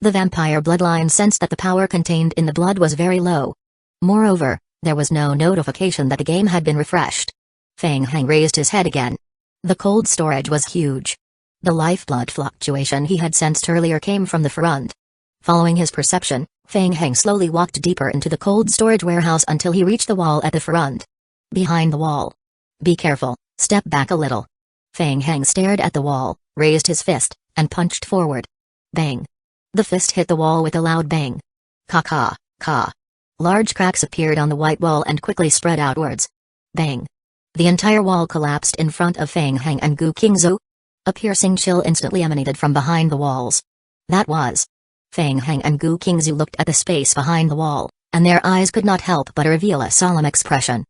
The vampire bloodline sensed that the power contained in the blood was very low. Moreover, there was no notification that the game had been refreshed. Fang Heng raised his head again. The cold storage was huge. The lifeblood fluctuation he had sensed earlier came from the front. Following his perception, Fang Heng slowly walked deeper into the cold storage warehouse until he reached the wall at the front. Behind the wall. Be careful, step back a little. Fang Heng stared at the wall, raised his fist, and punched forward. Bang. The fist hit the wall with a loud bang. Ka. Large cracks appeared on the white wall and quickly spread outwards. Bang. The entire wall collapsed in front of Fang Heng and Gu Qingzu. A piercing chill instantly emanated from behind the walls. That was. Fang Heng and Gu Qingzu looked at the space behind the wall, and their eyes could not help but reveal a solemn expression.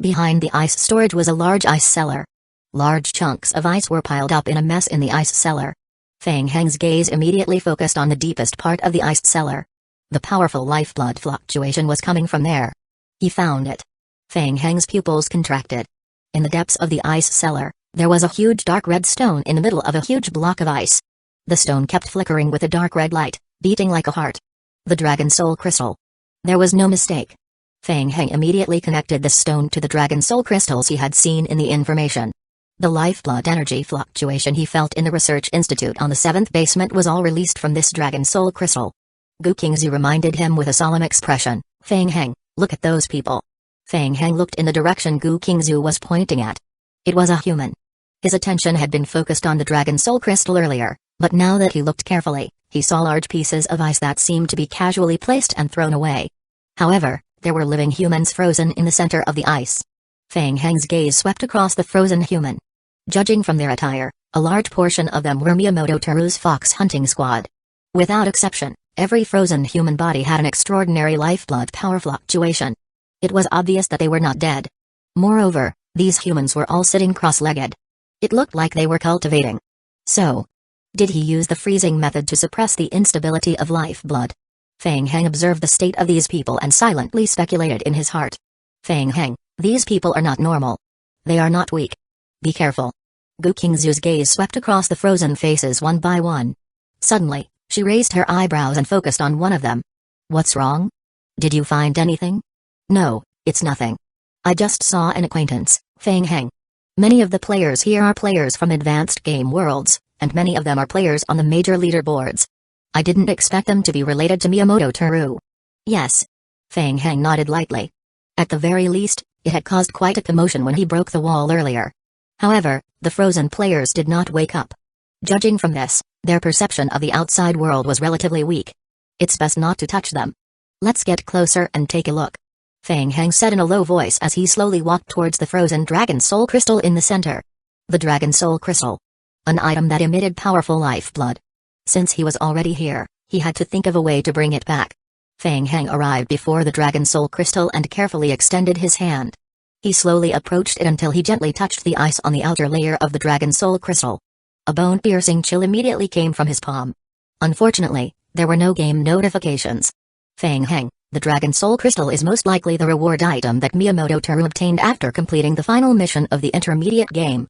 Behind the ice storage was a large ice cellar. Large chunks of ice were piled up in a mess in the ice cellar. Fang Heng's gaze immediately focused on the deepest part of the ice cellar. The powerful lifeblood fluctuation was coming from there. He found it. Fang Heng's pupils contracted. In the depths of the ice cellar, there was a huge dark red stone in the middle of a huge block of ice. The stone kept flickering with a dark red light, beating like a heart. The Dragon Soul Crystal. There was no mistake. Fang Heng immediately connected the stone to the Dragon Soul Crystals he had seen in the information. The lifeblood energy fluctuation he felt in the research institute on the 7th basement was all released from this Dragon Soul Crystal. Gu Qingzu reminded him with a solemn expression, Fang Heng, look at those people. Fang Heng looked in the direction Gu Qingzu was pointing at. It was a human. His attention had been focused on the Dragon Soul Crystal earlier, but now that he looked carefully, he saw large pieces of ice that seemed to be casually placed and thrown away. However, there were living humans frozen in the center of the ice. Fang Heng's gaze swept across the frozen human. Judging from their attire, a large portion of them were Miyamoto Teru's fox hunting squad. Without exception, every frozen human body had an extraordinary lifeblood power fluctuation. It was obvious that they were not dead. Moreover, these humans were all sitting cross-legged. It looked like they were cultivating. So, did he use the freezing method to suppress the instability of lifeblood? Fang Heng observed the state of these people and silently speculated in his heart. Fang Heng, these people are not normal. They are not weak. Be careful. Gu Qingzu's gaze swept across the frozen faces one by one. Suddenly, she raised her eyebrows and focused on one of them. What's wrong? Did you find anything? No, it's nothing. I just saw an acquaintance, Fang Heng. Many of the players here are players from advanced game worlds, and many of them are players on the major leaderboards. I didn't expect them to be related to Miyamoto Teru. Yes. Fang Heng nodded lightly. At the very least, it had caused quite a commotion when he broke the wall earlier. However, the frozen players did not wake up. Judging from this, their perception of the outside world was relatively weak. It's best not to touch them. Let's get closer and take a look. Fang Heng said in a low voice as he slowly walked towards the frozen Dragon Soul Crystal in the center. The Dragon Soul Crystal. An item that emitted powerful lifeblood. Since he was already here, he had to think of a way to bring it back. Fang Heng arrived before the Dragon Soul Crystal and carefully extended his hand. He slowly approached it until he gently touched the ice on the outer layer of the Dragon Soul Crystal. A bone-piercing chill immediately came from his palm. Unfortunately, there were no game notifications. Fang Heng, the Dragon Soul Crystal is most likely the reward item that Miyamoto Teru obtained after completing the final mission of the intermediate game.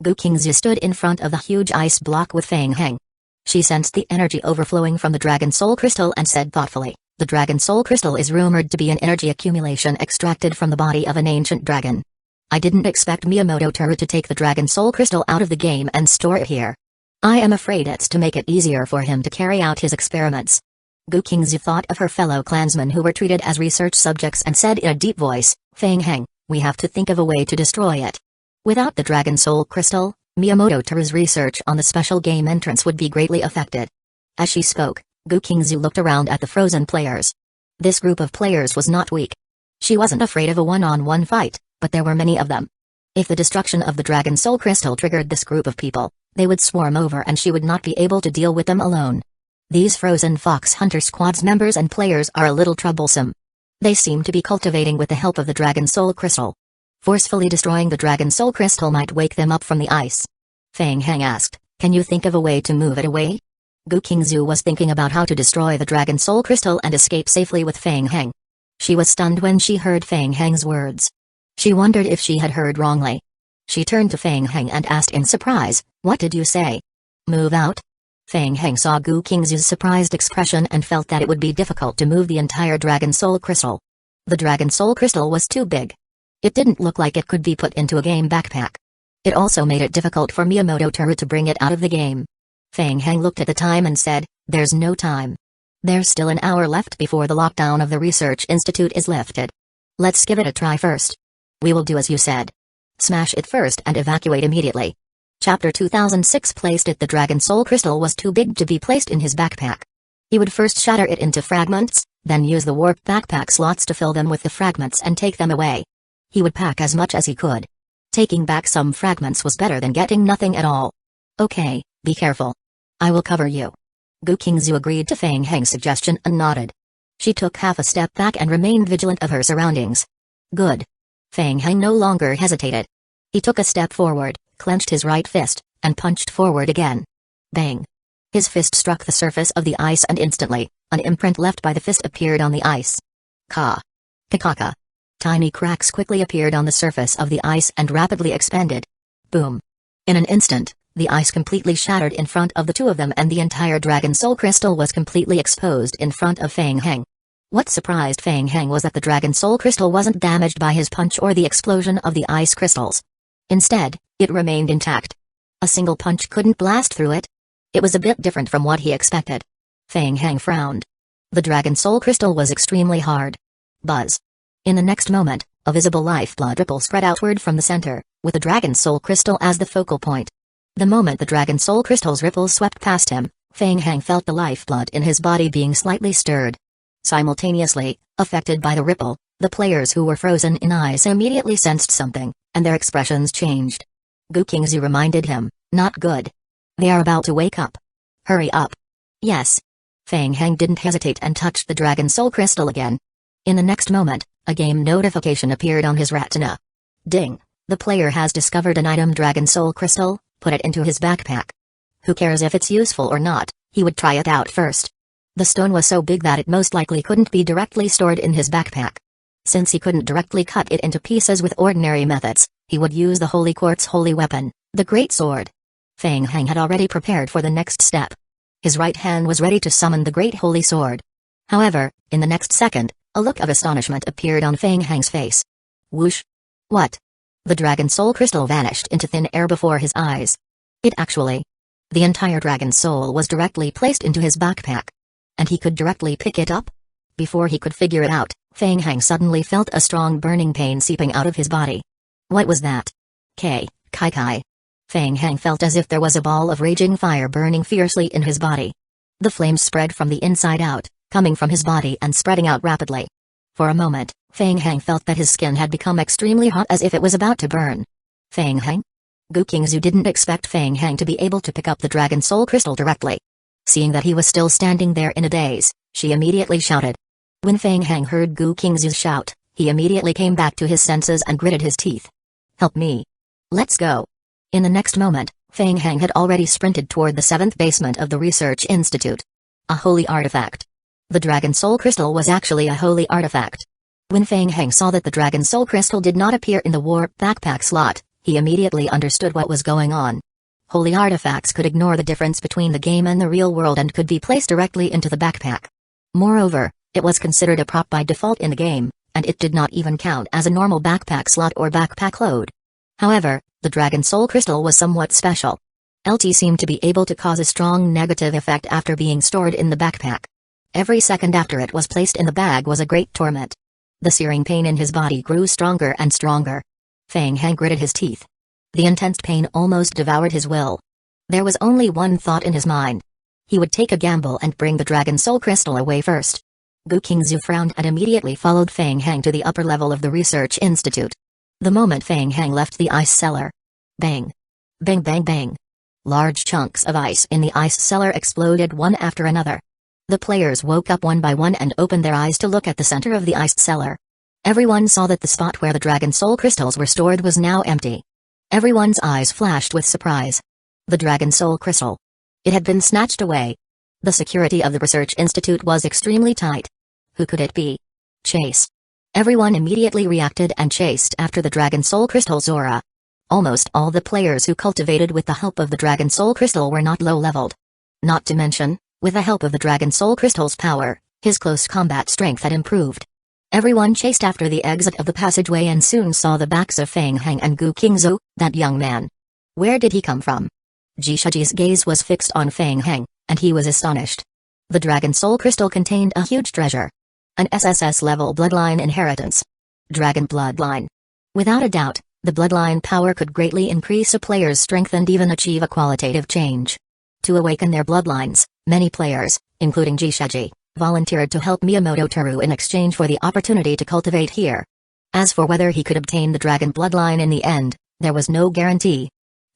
Gu Qingzi stood in front of the huge ice block with Fang Heng. She sensed the energy overflowing from the Dragon Soul Crystal and said thoughtfully, "The Dragon Soul Crystal is rumored to be an energy accumulation extracted from the body of an ancient dragon. I didn't expect Miyamoto Teru to take the Dragon Soul Crystal out of the game and store it here. I am afraid it's to make it easier for him to carry out his experiments." Gu Qingzi thought of her fellow clansmen who were treated as research subjects and said in a deep voice, "Fang Heng, we have to think of a way to destroy it. Without the Dragon Soul Crystal, Miyamoto Teru's research on the special game entrance would be greatly affected." As she spoke, Gu Qingzi looked around at the frozen players. This group of players was not weak. She wasn't afraid of a one-on-one fight, but there were many of them. If the destruction of the Dragon Soul Crystal triggered this group of people, they would swarm over and she would not be able to deal with them alone. These Frozen Fox Hunter Squad's members and players are a little troublesome. They seem to be cultivating with the help of the Dragon Soul Crystal. Forcefully destroying the Dragon Soul Crystal might wake them up from the ice. Fang Heng asked, "Can you think of a way to move it away?" Gu Qingzi was thinking about how to destroy the Dragon Soul Crystal and escape safely with Fang Heng. She was stunned when she heard Fang Heng's words. She wondered if she had heard wrongly. She turned to Fang Heng and asked in surprise, "What did you say? Move out?" Fang Heng saw Gu Qingzi's surprised expression and felt that it would be difficult to move the entire Dragon Soul Crystal. The Dragon Soul Crystal was too big. It didn't look like it could be put into a game backpack. It also made it difficult for Miyamoto Teru to bring it out of the game. Fang Heng looked at the time and said, "There's no time. There's still an hour left before the lockdown of the research institute is lifted. Let's give it a try first. We will do as you said. Smash it first and evacuate immediately." Chapter 2006 placed it. The Dragon Soul Crystal was too big to be placed in his backpack. He would first shatter it into fragments, then use the warp backpack slots to fill them with the fragments and take them away. He would pack as much as he could. Taking back some fragments was better than getting nothing at all. "Okay, be careful. I will cover you." Gu Qingzi agreed to Fang Heng's suggestion and nodded. She took half a step back and remained vigilant of her surroundings. Good. Fang Heng no longer hesitated. He took a step forward, clenched his right fist, and punched forward again. Bang! His fist struck the surface of the ice and instantly, an imprint left by the fist appeared on the ice. Ka! Kakaka! Tiny cracks quickly appeared on the surface of the ice and rapidly expanded. Boom! In an instant, the ice completely shattered in front of the two of them and the entire Dragon Soul Crystal was completely exposed in front of Fang Heng. What surprised Fang Heng was that the Dragon Soul Crystal wasn't damaged by his punch or the explosion of the ice crystals. Instead, it remained intact. A single punch couldn't blast through it. It was a bit different from what he expected. Fang Heng frowned. The Dragon Soul Crystal was extremely hard. Buzz. In the next moment, a visible lifeblood ripple spread outward from the center, with the Dragon Soul Crystal as the focal point. The moment the Dragon Soul Crystal's ripples swept past him, Fang Heng felt the lifeblood in his body being slightly stirred. Simultaneously, affected by the ripple, the players who were frozen in ice immediately sensed something, and their expressions changed. Gu Qingzi reminded him, "Not good. They are about to wake up. Hurry up." "Yes." Fang Heng didn't hesitate and touched the Dragon Soul Crystal again. In the next moment, a game notification appeared on his retina. Ding! The player has discovered an item Dragon Soul Crystal, put it into his backpack. Who cares if it's useful or not, he would try it out first. The stone was so big that it most likely couldn't be directly stored in his backpack. Since he couldn't directly cut it into pieces with ordinary methods, he would use the Holy Quartz holy weapon, the Great Sword. Fang Heng had already prepared for the next step. His right hand was ready to summon the Great Holy Sword. However, in the next second, a look of astonishment appeared on Fang Heng's face. Whoosh! What? The Dragon Soul Crystal vanished into thin air before his eyes. The entire Dragon Soul was directly placed into his backpack. And he could directly pick it up? Before he could figure it out, Fang Heng suddenly felt a strong burning pain seeping out of his body. What was that? Kai. Fang Heng felt as if there was a ball of raging fire burning fiercely in his body. The flames spread from the inside out, coming from his body and spreading out rapidly. For a moment, Feng Hang felt that his skin had become extremely hot as if it was about to burn. Feng Hang? Gu Qingzu didn't expect Feng Hang to be able to pick up the Dragon Soul Crystal directly. Seeing that he was still standing there in a daze, she immediately shouted. When Feng Hang heard Gu Qingzu's shout, he immediately came back to his senses and gritted his teeth. Help me. Let's go. In the next moment, Feng Hang had already sprinted toward the 7th basement of the research institute. A holy artifact. The Dragon Soul Crystal was actually a holy artifact. When Feng Hang saw that the Dragon Soul Crystal did not appear in the warp backpack slot, he immediately understood what was going on. Holy artifacts could ignore the difference between the game and the real world and could be placed directly into the backpack. Moreover, it was considered a prop by default in the game, and it did not even count as a normal backpack slot or backpack load. However, the Dragon Soul Crystal was somewhat special. LT seemed to be able to cause a strong negative effect after being stored in the backpack. Every second after it was placed in the bag was a great torment. The searing pain in his body grew stronger and stronger. Feng Hang gritted his teeth. The intense pain almost devoured his will. There was only one thought in his mind. He would take a gamble and bring the Dragon Soul Crystal away first. Gu Qingzu frowned and immediately followed Feng Hang to the upper level of the research institute. The moment Feng Hang left the ice cellar. Bang! Bang bang bang! Large chunks of ice in the ice cellar exploded one after another. The players woke up one by one and opened their eyes to look at the center of the ice cellar. Everyone saw that the spot where the Dragon Soul Crystals were stored was now empty. Everyone's eyes flashed with surprise. The Dragon Soul Crystal. It had been snatched away. The security of the research institute was extremely tight. Who could it be? Chase. Everyone immediately reacted and chased after the Dragon Soul Crystal Zora. Almost all the players who cultivated with the help of the Dragon Soul Crystal were not low-leveled. Not to mention, with the help of the Dragon Soul Crystal's power, his close combat strength had improved. Everyone chased after the exit of the passageway and soon saw the backs of Feng Hang and Gu Qingzu, that young man. Where did he come from? Jishaji's gaze was fixed on Feng Hang, and he was astonished. The Dragon Soul Crystal contained a huge treasure. An SSS-level bloodline inheritance. Dragon bloodline. Without a doubt, the bloodline power could greatly increase a player's strength and even achieve a qualitative change. To awaken their bloodlines, many players, including Jishaji, volunteered to help Miyamoto Toru in exchange for the opportunity to cultivate here. As for whether he could obtain the dragon bloodline in the end, there was no guarantee.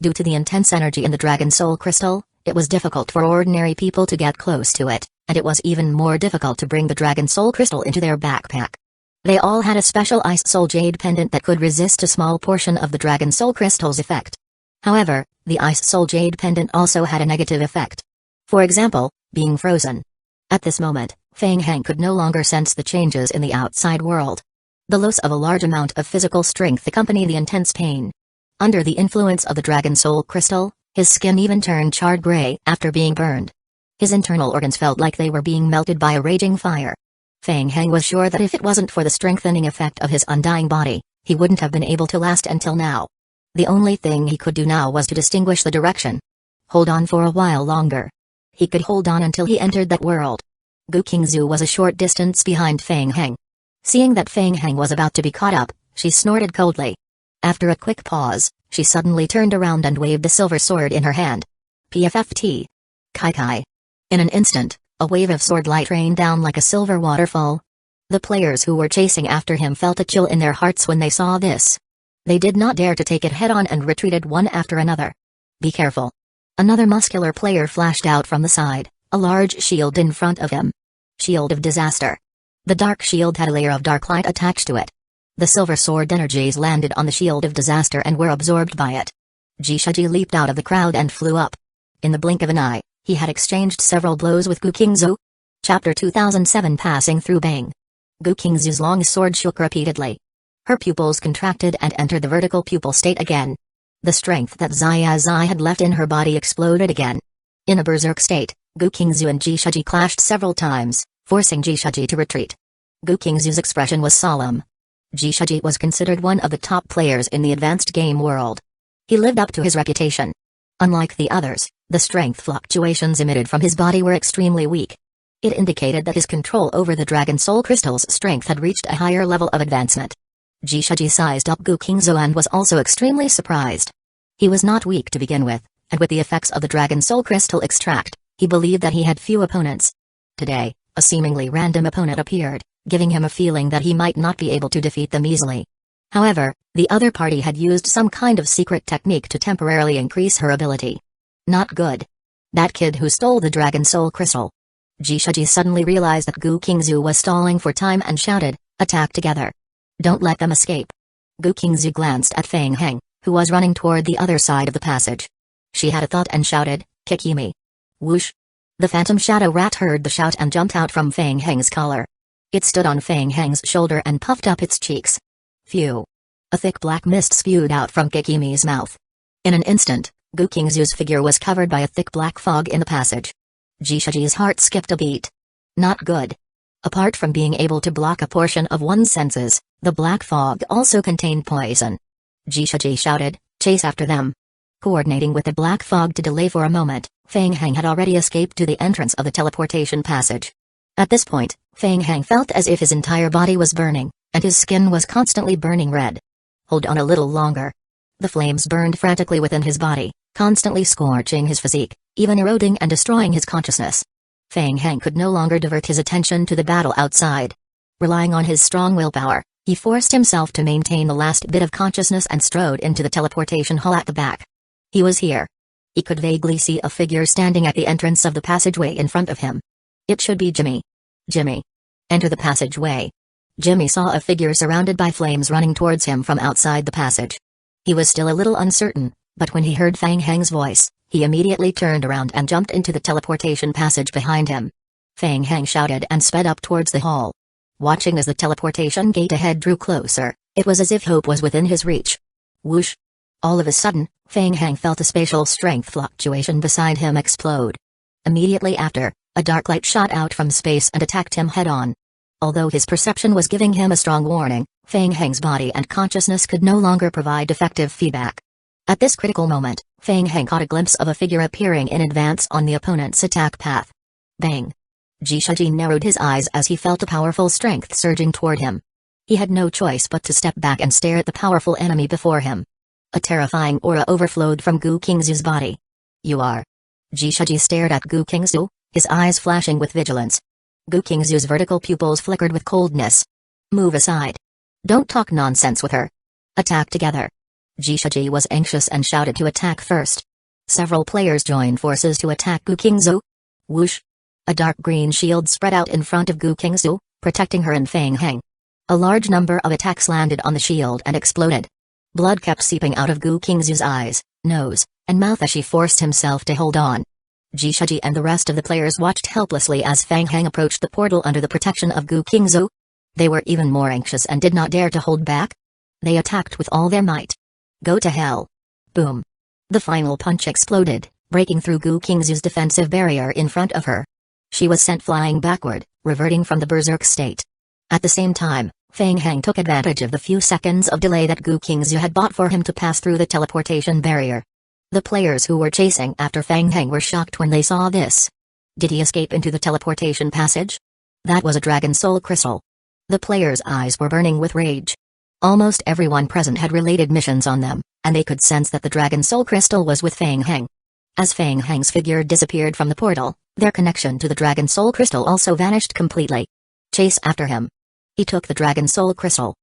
Due to the intense energy in the Dragon Soul Crystal, it was difficult for ordinary people to get close to it, and it was even more difficult to bring the Dragon Soul Crystal into their backpack. They all had a special Ice Soul Jade pendant that could resist a small portion of the Dragon Soul Crystal's effect. However, the Ice Soul Jade pendant also had a negative effect. For example, being frozen. At this moment, Feng Hang could no longer sense the changes in the outside world. The loss of a large amount of physical strength accompanied the intense pain. Under the influence of the Dragon Soul Crystal, his skin even turned charred gray after being burned. His internal organs felt like they were being melted by a raging fire. Feng Hang was sure that if it wasn't for the strengthening effect of his undying body, he wouldn't have been able to last until now. The only thing he could do now was to distinguish the direction. Hold on for a while longer. He could hold on until he entered that world. Gu Qingzu was a short distance behind Feng Hang. Seeing that Feng Hang was about to be caught up, she snorted coldly. After a quick pause, she suddenly turned around and waved the silver sword in her hand. PFFT. Kai Kai. In an instant, a wave of sword light rained down like a silver waterfall. The players who were chasing after him felt a chill in their hearts when they saw this. They did not dare to take it head-on and retreated one after another. Be careful. Another muscular player flashed out from the side, a large shield in front of him. Shield of Disaster. The dark shield had a layer of dark light attached to it. The silver sword energies landed on the Shield of Disaster and were absorbed by it. Jishaji leaped out of the crowd and flew up. In the blink of an eye, he had exchanged several blows with Gu Qingzu. Chapter 2007 Passing Through Bang. Gu Qingzu's long sword shook repeatedly. Her pupils contracted and entered the vertical pupil state again. The strength that Zai had left in her body exploded again. In a berserk state, Gu Qingzu and Jishaji clashed several times, forcing Jishaji to retreat. Gu Qingzu's expression was solemn. Jishaji was considered one of the top players in the advanced game world. He lived up to his reputation. Unlike the others, the strength fluctuations emitted from his body were extremely weak. It indicated that his control over the Dragon Soul Crystal's strength had reached a higher level of advancement. Jishaji sized up Gu Qingzu and was also extremely surprised. He was not weak to begin with, and with the effects of the Dragon Soul Crystal extract, he believed that he had few opponents. Today, a seemingly random opponent appeared, giving him a feeling that he might not be able to defeat them easily. However, the other party had used some kind of secret technique to temporarily increase her ability. Not good. That kid who stole the Dragon Soul Crystal. Jishaji suddenly realized that Gu Kingzu was stalling for time and shouted, "Attack together. Don't let them escape." Gu Kingzu glanced at Fang Heng, who was running toward the other side of the passage. She had a thought and shouted, "Kikimi." Whoosh! The phantom shadow rat heard the shout and jumped out from Fang Heng's collar. It stood on Fang Heng's shoulder and puffed up its cheeks. Phew! A thick black mist spewed out from Kikimi's mouth. In an instant, Gu Kingzu's figure was covered by a thick black fog in the passage. Jishaji's heart skipped a beat. Not good. Apart from being able to block a portion of one's senses, the black fog also contained poison. Jishaji shouted, "Chase after them." Coordinating with the black fog to delay for a moment, Fang Heng had already escaped to the entrance of the teleportation passage. At this point, Fang Heng felt as if his entire body was burning, and his skin was constantly burning red. Hold on a little longer. The flames burned frantically within his body, constantly scorching his physique, even eroding and destroying his consciousness. Fang Heng could no longer divert his attention to the battle outside. Relying on his strong willpower, he forced himself to maintain the last bit of consciousness and strode into the teleportation hall at the back. He was here. He could vaguely see a figure standing at the entrance of the passageway in front of him. It should be Jimmy. Jimmy. Enter the passageway. Jimmy saw a figure surrounded by flames running towards him from outside the passage. He was still a little uncertain, but when he heard Fang Heng's voice, he immediately turned around and jumped into the teleportation passage behind him. Fang Heng shouted and sped up towards the hall. Watching as the teleportation gate ahead drew closer, it was as if hope was within his reach. Whoosh! All of a sudden, Fang Heng felt a spatial strength fluctuation beside him explode. Immediately after, a dark light shot out from space and attacked him head-on. Although his perception was giving him a strong warning, Fang Heng's body and consciousness could no longer provide effective feedback. At this critical moment, Fang Heng caught a glimpse of a figure appearing in advance on the opponent's attack path. Bang! Jishaji narrowed his eyes as he felt a powerful strength surging toward him. He had no choice but to step back and stare at the powerful enemy before him. A terrifying aura overflowed from Gu Kingzu's body. "You are." Jishaji stared at Gu Kingzu, his eyes flashing with vigilance. Gu Kingzu's vertical pupils flickered with coldness. "Move aside. Don't talk nonsense with her. Attack together." Jishaji was anxious and shouted to attack first. Several players joined forces to attack Gu Kingzu. Whoosh! A dark green shield spread out in front of Gu Kingzu, protecting her and Fang Heng. A large number of attacks landed on the shield and exploded. Blood kept seeping out of Gu Kingzu's eyes, nose, and mouth as she forced himself to hold on. Jishaji and the rest of the players watched helplessly as Fang Heng approached the portal under the protection of Gu Kingzu. They were even more anxious and did not dare to hold back. They attacked with all their might. Go to hell. Boom. The final punch exploded, breaking through Gu Kingzu's defensive barrier in front of her. She was sent flying backward, reverting from the berserk state. At the same time, Fang Heng took advantage of the few seconds of delay that Gu Kingzu had bought for him to pass through the teleportation barrier. The players who were chasing after Fang Heng were shocked when they saw this. Did he escape into the teleportation passage? That was a Dragon Soul Crystal. The players' eyes were burning with rage. Almost everyone present had related missions on them, and they could sense that the Dragon Soul Crystal was with Fang Heng. As Fang Heng's figure disappeared from the portal, their connection to the Dragon Soul Crystal also vanished completely. Chase after him. He took the Dragon Soul Crystal.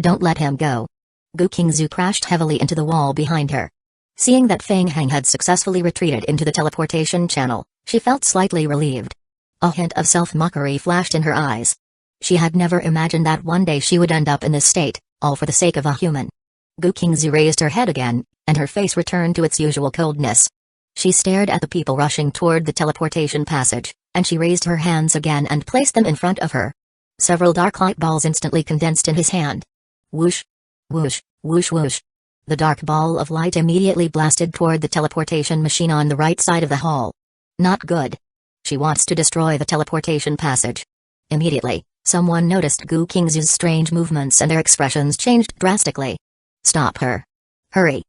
Don't let him go. Gu Kingzu crashed heavily into the wall behind her. Seeing that Fang Heng had successfully retreated into the teleportation channel, she felt slightly relieved. A hint of self-mockery flashed in her eyes. She had never imagined that one day she would end up in this state, all for the sake of a human. Gu Kingzu raised her head again, and her face returned to its usual coldness. She stared at the people rushing toward the teleportation passage, and she raised her hands again and placed them in front of her. Several dark light balls instantly condensed in his hand. Whoosh! Whoosh! Whoosh! Whoosh! The dark ball of light immediately blasted toward the teleportation machine on the right side of the hall. Not good. She wants to destroy the teleportation passage. Immediately, someone noticed Gu Kingzu's strange movements and their expressions changed drastically. Stop her. Hurry.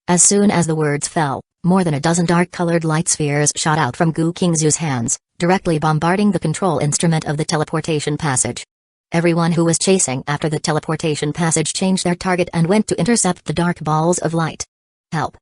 As soon as the words fell, more than a dozen dark-colored light spheres shot out from Gu Kingzu's hands, directly bombarding the control instrument of the teleportation passage. Everyone who was chasing after the teleportation passage changed their target and went to intercept the dark balls of light. Help.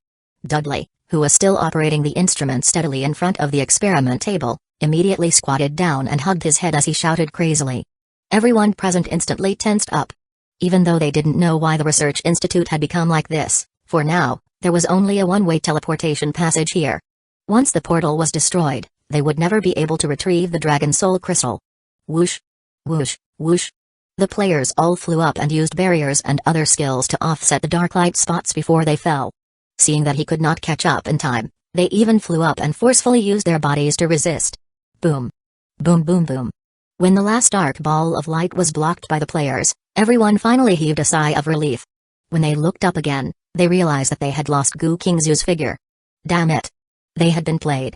Dudley, who was still operating the instrument steadily in front of the experiment table, immediately squatted down and hugged his head as he shouted crazily. Everyone present instantly tensed up. Even though they didn't know why the research institute had become like this, for now, there was only a one-way teleportation passage here. Once the portal was destroyed, they would never be able to retrieve the Dragon Soul Crystal. Whoosh! Whoosh! Whoosh! The players all flew up and used barriers and other skills to offset the dark light spots before they fell. Seeing that he could not catch up in time, they even flew up and forcefully used their bodies to resist. Boom! Boom boom boom. When the last dark ball of light was blocked by the players, everyone finally heaved a sigh of relief. When they looked up again, they realized that they had lost Gu Qingzu's figure. Damn it! They had been played.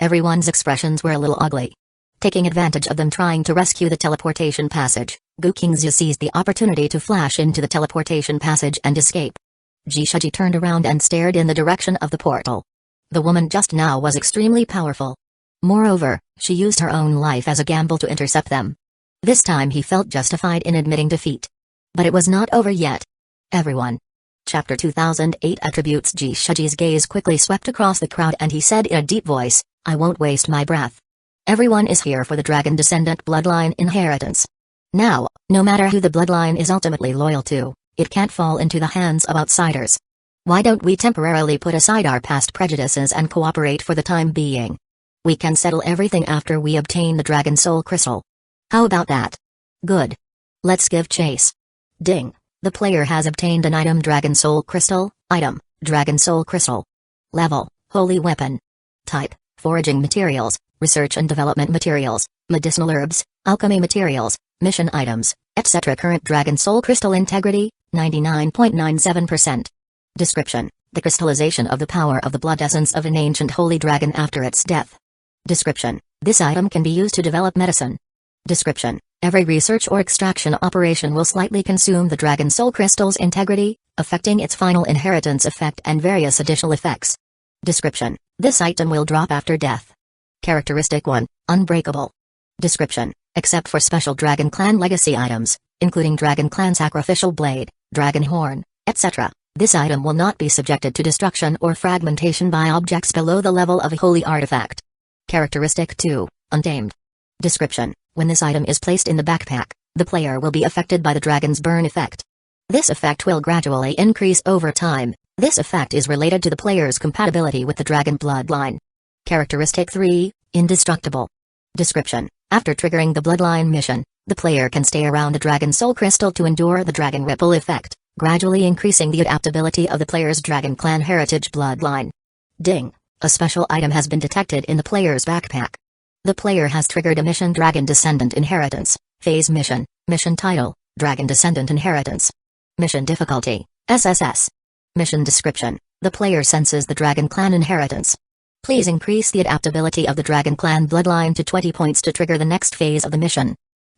Everyone's expressions were a little ugly. Taking advantage of them trying to rescue the teleportation passage, Gu Qingzu seized the opportunity to flash into the teleportation passage and escape. Jishaji turned around and stared in the direction of the portal. The woman just now was extremely powerful. Moreover, she used her own life as a gamble to intercept them. This time he felt justified in admitting defeat. But it was not over yet. Everyone. Chapter 2008 Attributes. Jishaji's gaze quickly swept across the crowd and he said in a deep voice, "I won't waste my breath. Everyone is here for the dragon descendant bloodline inheritance. Now, no matter who the bloodline is ultimately loyal to, it can't fall into the hands of outsiders. Why don't we temporarily put aside our past prejudices and cooperate for the time being? We can settle everything after we obtain the Dragon Soul Crystal. How about that? Good. Let's give chase." Ding. The player has obtained an item. Dragon Soul Crystal. Item, Dragon Soul Crystal. Level, Holy Weapon. Type, Foraging Materials, Research and Development Materials, Medicinal Herbs, Alchemy Materials, Mission Items, etc. Current Dragon Soul Crystal Integrity, 99.97%. Description: the crystallization of the power of the blood essence of an ancient holy dragon after its death. Description: this item can be used to develop medicine. Description: every research or extraction operation will slightly consume the Dragon Soul Crystal's integrity, affecting its final inheritance effect and various additional effects. Description: this item will drop after death. Characteristic 1, Unbreakable. Description: except for special Dragon Clan legacy items, including Dragon Clan Sacrificial Blade, Dragon Horn, etc., this item will not be subjected to destruction or fragmentation by objects below the level of a holy artifact. Characteristic 2, Untamed. Description: when this item is placed in the backpack, the player will be affected by the Dragon's Burn effect. This effect will gradually increase over time. This effect is related to the player's compatibility with the Dragon bloodline. Characteristic 3, Indestructible. Description: after triggering the bloodline mission, the player can stay around the Dragon Soul Crystal to endure the Dragon Ripple effect, gradually increasing the adaptability of the player's Dragon Clan heritage bloodline. Ding. A special item has been detected in the player's backpack. The player has triggered a mission. Dragon Descendant Inheritance, Phase Mission, Mission Title, Dragon Descendant Inheritance. Mission Difficulty, SSS. Mission Description: the player senses the Dragon Clan inheritance. Please increase the adaptability of the Dragon Clan bloodline to 20 points to trigger the next phase of the mission.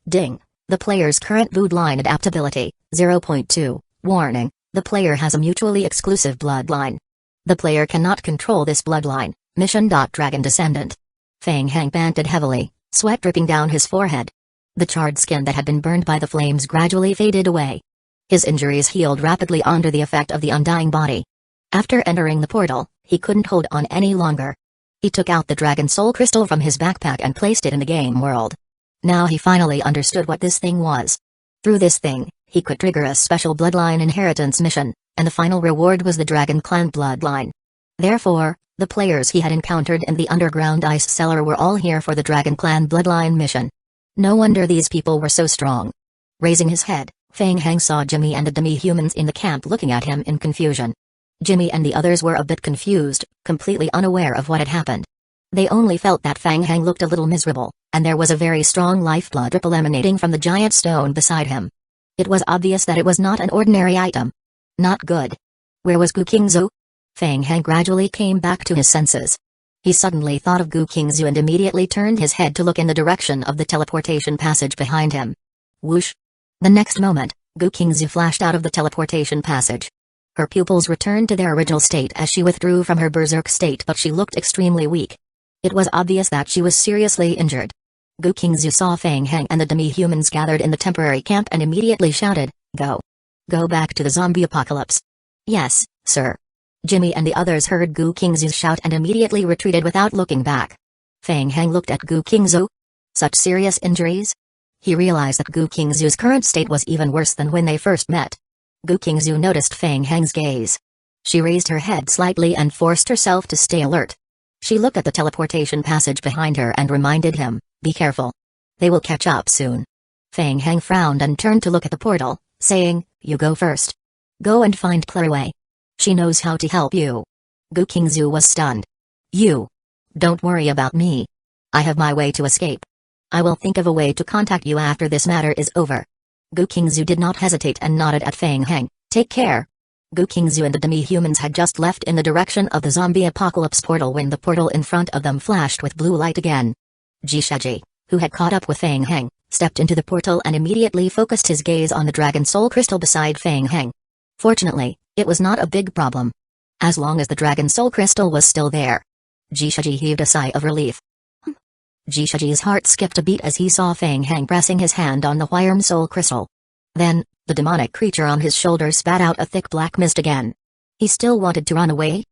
Ding. The player's current bloodline adaptability, 0.2. Warning, the player has a mutually exclusive bloodline. The player cannot control this bloodline. Mission. Dragon Descendant. Fang Hang panted heavily, sweat dripping down his forehead. The charred skin that had been burned by the flames gradually faded away. His injuries healed rapidly under the effect of the undying body. After entering the portal, he couldn't hold on any longer. He took out the Dragon Soul Crystal from his backpack and placed it in the game world. Now he finally understood what this thing was. Through this thing, he could trigger a special bloodline inheritance mission, and the final reward was the Dragon Clan bloodline. Therefore, the players he had encountered in the underground ice cellar were all here for the Dragon Clan bloodline mission. No wonder these people were so strong. Raising his head, Fang Hang saw Jimmy and the demi-humans in the camp looking at him in confusion. Jimmy and the others were a bit confused, completely unaware of what had happened. They only felt that Fang Hang looked a little miserable, and there was a very strong lifeblood ripple emanating from the giant stone beside him. It was obvious that it was not an ordinary item. Not good. Where was Gu Qingzu? Fang Hang gradually came back to his senses. He suddenly thought of Gu Qingzu and immediately turned his head to look in the direction of the teleportation passage behind him. Whoosh! The next moment, Gu Qingzu flashed out of the teleportation passage. Her pupils returned to their original state as she withdrew from her berserk state, but she looked extremely weak. It was obvious that she was seriously injured. Gu Qingzu saw Fang Hang and the demi-humans gathered in the temporary camp and immediately shouted, "Go! Go back to the zombie apocalypse." "Yes, sir." Jimmy and the others heard Gu Qingzu's shout and immediately retreated without looking back. Fang Hang looked at Gu Qingzu. Such serious injuries? He realized that Gu Qingzu's current state was even worse than when they first met. Gu Qingzu noticed Feng Heng's gaze. She raised her head slightly and forced herself to stay alert. She looked at the teleportation passage behind her and reminded him, "Be careful. They will catch up soon." Feng Heng frowned and turned to look at the portal, saying, "You go first. Go and find Claraway. She knows how to help you." Gu Qingzu was stunned. "You? Don't worry about me. I have my way to escape. I will think of a way to contact you after this matter is over." Gu Qingzu did not hesitate and nodded at Feng Heng. "Take care." Gu Qingzu and the demi-humans had just left in the direction of the zombie apocalypse portal when the portal in front of them flashed with blue light again. Jishaji, who had caught up with Feng Heng, stepped into the portal and immediately focused his gaze on the Dragon Soul Crystal beside Feng Heng. Fortunately, it was not a big problem. As long as the Dragon Soul Crystal was still there. Jishaji heaved a sigh of relief. Jishaji's heart skipped a beat as he saw Feng Heng pressing his hand on the Wyrm Soul Crystal. Then, the demonic creature on his shoulder spat out a thick black mist again. He still wanted to run away?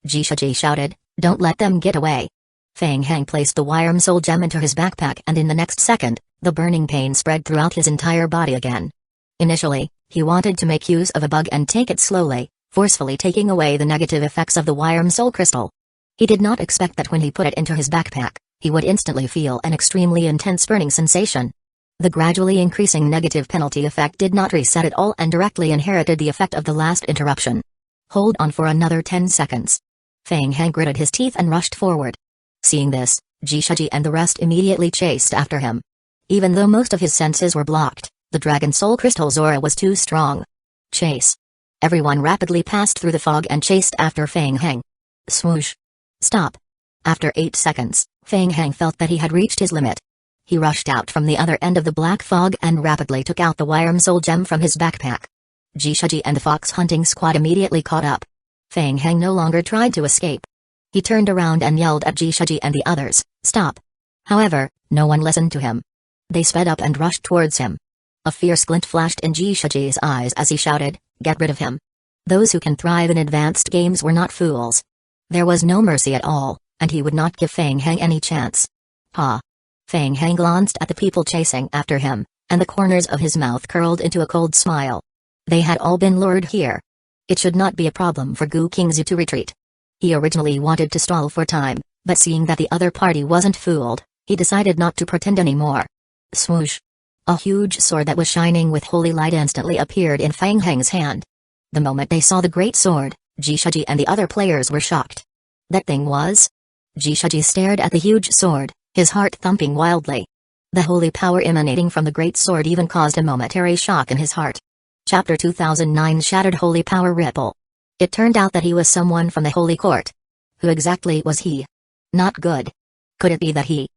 Jishaji shouted, "Don't let them get away." Feng Heng placed the Wyrm Soul Gem into his backpack and in the next second, the burning pain spread throughout his entire body again. Initially, he wanted to make use of a bug and take it slowly, forcefully taking away the negative effects of the Wyrm Soul Crystal. He did not expect that when he put it into his backpack, he would instantly feel an extremely intense burning sensation. The gradually increasing negative penalty effect did not reset at all and directly inherited the effect of the last interruption. "Hold on for another 10 seconds. Feng Heng gritted his teeth and rushed forward. Seeing this, Jishaji and the rest immediately chased after him. Even though most of his senses were blocked, the Dragon Soul Crystal's aura was too strong. Chase. Everyone rapidly passed through the fog and chased after Feng Heng. Swoosh. Stop. After 8 seconds, Feng Heng felt that he had reached his limit. He rushed out from the other end of the black fog and rapidly took out the Wyrm Soul Gem from his backpack. Jishaji and the fox hunting squad immediately caught up. Feng Heng no longer tried to escape. He turned around and yelled at Jishaji and the others, "Stop!" However, no one listened to him. They sped up and rushed towards him. A fierce glint flashed in Jishaji's eyes as he shouted, "Get rid of him." Those who can thrive in advanced games were not fools. There was no mercy at all, and he would not give Feng Heng any chance. Ha! Feng Heng glanced at the people chasing after him, and the corners of his mouth curled into a cold smile. They had all been lured here. It should not be a problem for Gu Qingzu to retreat. He originally wanted to stall for time, but seeing that the other party wasn't fooled, he decided not to pretend anymore. Swoosh! A huge sword that was shining with holy light instantly appeared in Feng Heng's hand. The moment they saw the great sword, Jishaji and the other players were shocked. That thing was? Jishaji stared at the huge sword, his heart thumping wildly. The holy power emanating from the great sword even caused a momentary shock in his heart. Chapter 2009 Shattered Holy Power Ripple. It turned out that he was someone from the Holy Court. Who exactly was he? Not good. Could it be that he?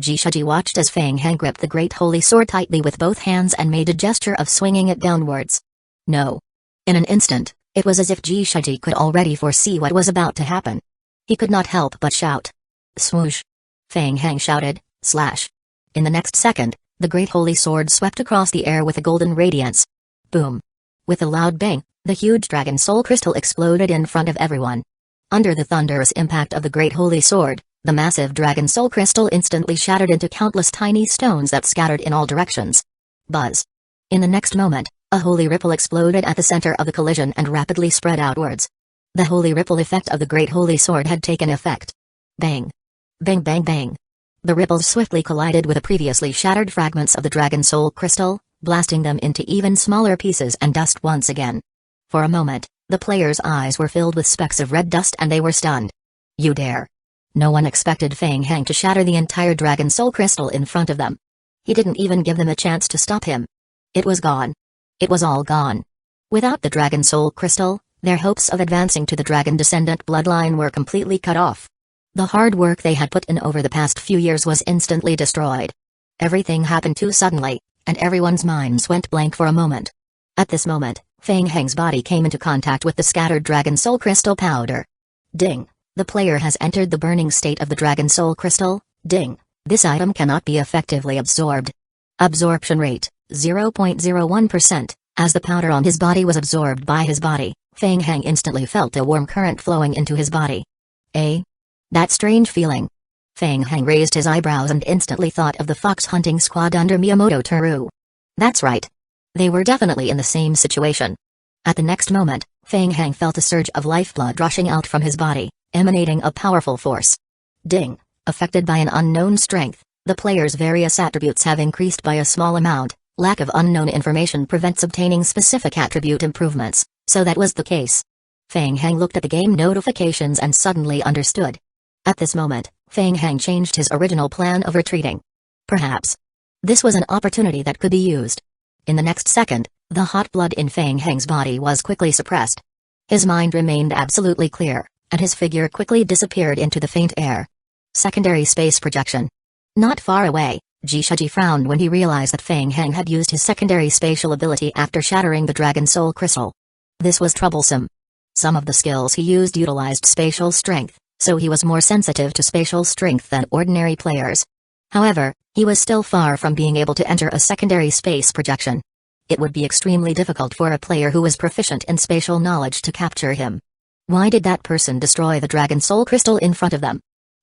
Jishaji watched as Feng Heng gripped the great holy sword tightly with both hands and made a gesture of swinging it downwards. No. In an instant, it was as if Jishaji could already foresee what was about to happen. He could not help but shout. Swoosh! Feng Heng shouted, slash. In the next second, the great holy sword swept across the air with a golden radiance. Boom! With a loud bang, the huge Dragon Soul Crystal exploded in front of everyone. Under the thunderous impact of the great holy sword, the massive Dragon Soul Crystal instantly shattered into countless tiny stones that scattered in all directions. Buzz! In the next moment, a holy ripple exploded at the center of the collision and rapidly spread outwards. The holy ripple effect of the great holy sword had taken effect. Bang! Bang bang bang! The ripples swiftly collided with the previously shattered fragments of the Dragon Soul Crystal, blasting them into even smaller pieces and dust once again. For a moment, the players' eyes were filled with specks of red dust and they were stunned. You dare! No one expected Feng Heng to shatter the entire Dragon Soul Crystal in front of them. He didn't even give them a chance to stop him. It was gone. It was all gone. Without the Dragon Soul Crystal, their hopes of advancing to the Dragon Descendant bloodline were completely cut off. The hard work they had put in over the past few years was instantly destroyed. Everything happened too suddenly, and everyone's minds went blank for a moment. At this moment, Feng Heng's body came into contact with the scattered Dragon Soul Crystal powder. Ding! The player has entered the burning state of the Dragon Soul Crystal. Ding! This item cannot be effectively absorbed. Absorption rate, 0.01%. As the powder on his body was absorbed by his body, Feng Heng instantly felt a warm current flowing into his body. That strange feeling. Feng Heng raised his eyebrows and instantly thought of the fox hunting squad under Miyamoto Teru. That's right. They were definitely in the same situation. At the next moment, Feng Heng felt a surge of lifeblood rushing out from his body, emanating a powerful force. Ding! Affected by an unknown strength, the player's various attributes have increased by a small amount. Lack of unknown information prevents obtaining specific attribute improvements, so that was the case. Feng Heng looked at the game notifications and suddenly understood. At this moment, Feng Heng changed his original plan of retreating. Perhaps this was an opportunity that could be used. In the next second, the hot blood in Feng Heng's body was quickly suppressed. His mind remained absolutely clear, and his figure quickly disappeared into the faint air. Secondary space projection. Not far away, Jishaji frowned when he realized that Feng Heng had used his secondary spatial ability after shattering the Dragon Soul Crystal. This was troublesome. Some of the skills he used utilized spatial strength, so he was more sensitive to spatial strength than ordinary players. However, he was still far from being able to enter a secondary space projection. It would be extremely difficult for a player who was proficient in spatial knowledge to capture him. Why did that person destroy the Dragon Soul Crystal in front of them?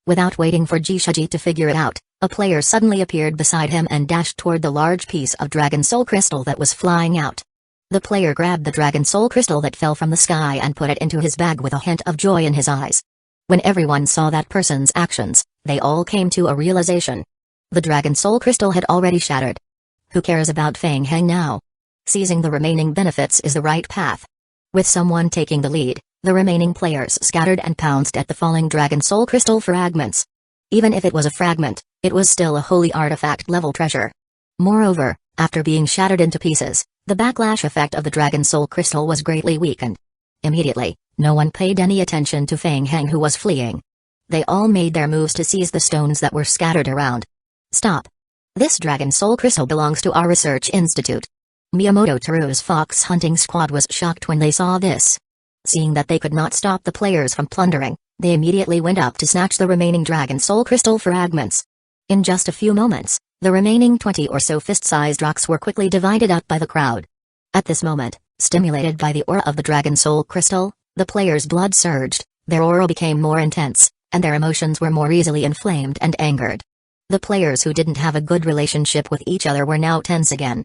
Without waiting for Jishaji to figure it out, a player suddenly appeared beside him and dashed toward the large piece of Dragon Soul Crystal that was flying out. The player grabbed the Dragon Soul Crystal that fell from the sky and put it into his bag with a hint of joy in his eyes. When everyone saw that person's actions, they all came to a realization. The Dragon Soul Crystal had already shattered. Who cares about Feng Heng now? Seizing the remaining benefits is the right path. With someone taking the lead, the remaining players scattered and pounced at the falling Dragon Soul Crystal fragments. Even if it was a fragment, it was still a holy artifact-level treasure. Moreover, after being shattered into pieces, the backlash effect of the Dragon Soul Crystal was greatly weakened. Immediately, no one paid any attention to Feng Heng who was fleeing. They all made their moves to seize the stones that were scattered around. Stop! This Dragon Soul Crystal belongs to our research institute. Miyamoto Teru's fox hunting squad was shocked when they saw this. Seeing that they could not stop the players from plundering, they immediately went up to snatch the remaining Dragon Soul Crystal fragments. In just a few moments, the remaining 20 or so fist-sized rocks were quickly divided up by the crowd. At this moment, stimulated by the aura of the Dragon Soul Crystal, the players' blood surged, their aura became more intense, and their emotions were more easily inflamed and angered. The players who didn't have a good relationship with each other were now tense again.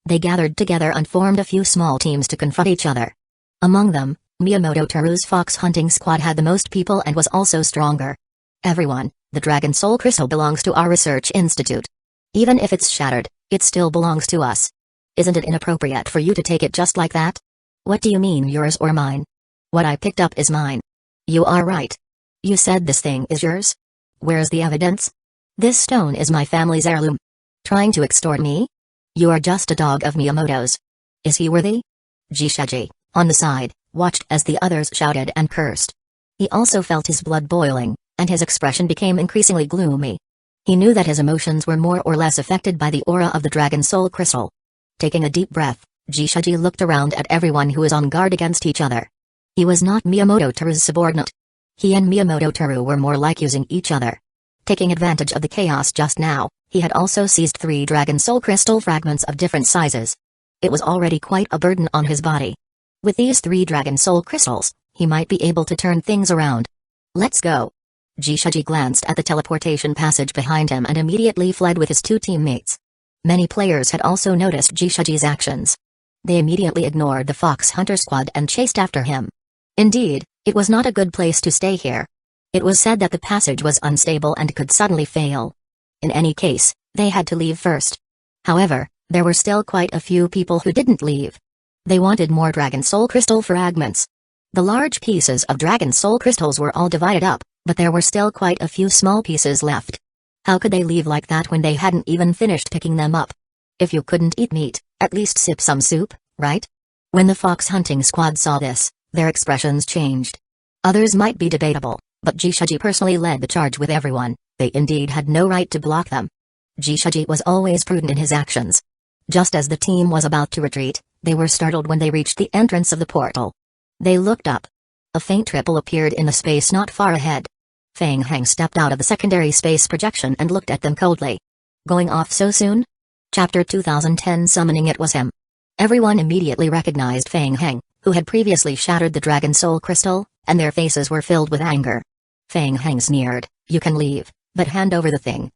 They gathered together and formed a few small teams to confront each other. Among them, Miyamoto Teru's fox hunting squad had the most people and was also stronger. Everyone, the Dragon Soul Crystal belongs to our research institute. Even if it's shattered, it still belongs to us. Isn't it inappropriate for you to take it just like that? What do you mean yours or mine? What I picked up is mine. You are right. You said this thing is yours? Where's the evidence? This stone is my family's heirloom. Trying to extort me? You are just a dog of Miyamoto's. Is he worthy? Jishaji, on the side, watched as the others shouted and cursed. He also felt his blood boiling, and his expression became increasingly gloomy. He knew that his emotions were more or less affected by the aura of the Dragon Soul Crystal. Taking a deep breath, Jishaji looked around at everyone who was on guard against each other. He was not Miyamoto Teru's subordinate. He and Miyamoto Teru were more like using each other. Taking advantage of the chaos just now, he had also seized 3 Dragon Soul Crystal fragments of different sizes. It was already quite a burden on his body. With these 3 Dragon Soul Crystals, he might be able to turn things around. Let's go. Jishaji glanced at the teleportation passage behind him and immediately fled with his 2 teammates. Many players had also noticed Jishaji's actions. They immediately ignored the Fox Hunter squad and chased after him. Indeed, it was not a good place to stay here. It was said that the passage was unstable and could suddenly fail. In any case, they had to leave first. However, there were still quite a few people who didn't leave. They wanted more Dragon Soul Crystal fragments. The large pieces of Dragon Soul Crystals were all divided up, but there were still quite a few small pieces left. How could they leave like that when they hadn't even finished picking them up? If you couldn't eat meat, at least sip some soup, right? When the fox hunting squad saw this, their expressions changed. Others might be debatable, but Jishaji personally led the charge with everyone. They indeed had no right to block them. Jishaji was always prudent in his actions. Just as the team was about to retreat, they were startled when they reached the entrance of the portal. They looked up. A faint ripple appeared in the space not far ahead. Feng Heng stepped out of the secondary space projection and looked at them coldly. Going off so soon? Chapter 2010 Summoning It was him. Everyone immediately recognized Feng Heng, who had previously shattered the Dragon Soul Crystal, and their faces were filled with anger. Feng Heng sneered, "You can leave. But hand over the thing.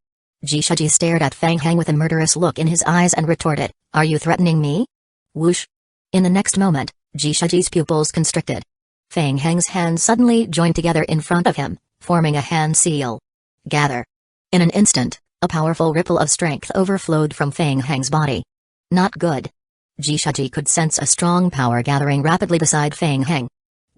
Jishaji stared at Fang Heng with a murderous look in his eyes and retorted, "Are you threatening me?" Whoosh. In the next moment, Jishaji's pupils constricted. Fang Heng's hands suddenly joined together in front of him, forming a hand seal. Gather. In an instant, a powerful ripple of strength overflowed from Fang Heng's body. Not good. Jishaji could sense a strong power gathering rapidly beside Fang Heng.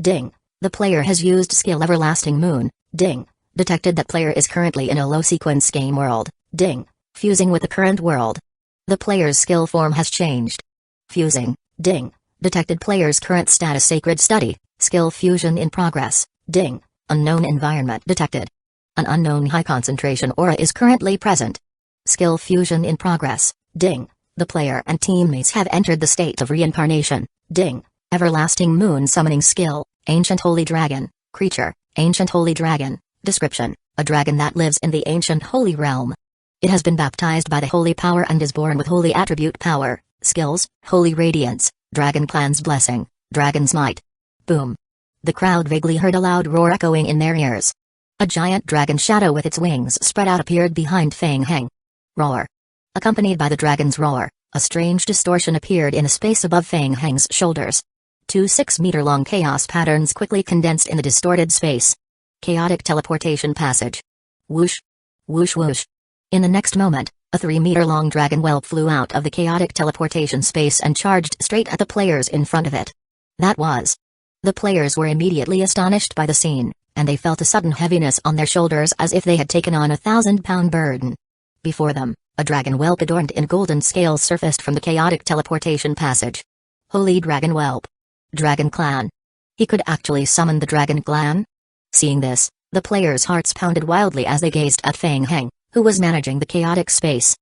Ding. The player has used skill Everlasting Moon. Ding. Detected that player is currently in a low-sequence game world. Ding. Fusing with the current world. The player's skill form has changed. Fusing. Ding. Detected player's current status Sacred Study. Skill fusion in progress. Ding. Unknown environment detected. An unknown high concentration aura is currently present. Skill fusion in progress. Ding. The player and teammates have entered the state of reincarnation. Ding. Everlasting Moon summoning skill. Ancient Holy Dragon. Creature. Ancient Holy Dragon. Description: a dragon that lives in the ancient holy realm. It has been baptized by the holy power and is born with holy attribute power. Skills: Holy Radiance, Dragon Clan's Blessing, Dragon's Might. Boom. The crowd vaguely heard a loud roar echoing in their ears. A giant dragon shadow with its wings spread out appeared behind Fang Heng. Roar. Accompanied by the dragon's roar, a strange distortion appeared in the space above Fang Heng's shoulders. Two 6-meter-long chaos patterns quickly condensed in the distorted space. Chaotic teleportation passage. Whoosh. Whoosh whoosh. In the next moment, a 3-meter-long dragon whelp flew out of the chaotic teleportation space and charged straight at the players in front of it. That was. The players were immediately astonished by the scene, and they felt a sudden heaviness on their shoulders as if they had taken on a 1,000-pound burden. Before them, a dragon whelp adorned in golden scales surfaced from the chaotic teleportation passage. Holy Dragon Whelp. Dragon Clan. He could actually summon the Dragon Clan? Seeing this, the players' hearts pounded wildly as they gazed at Fang Heng, who was managing the chaotic space.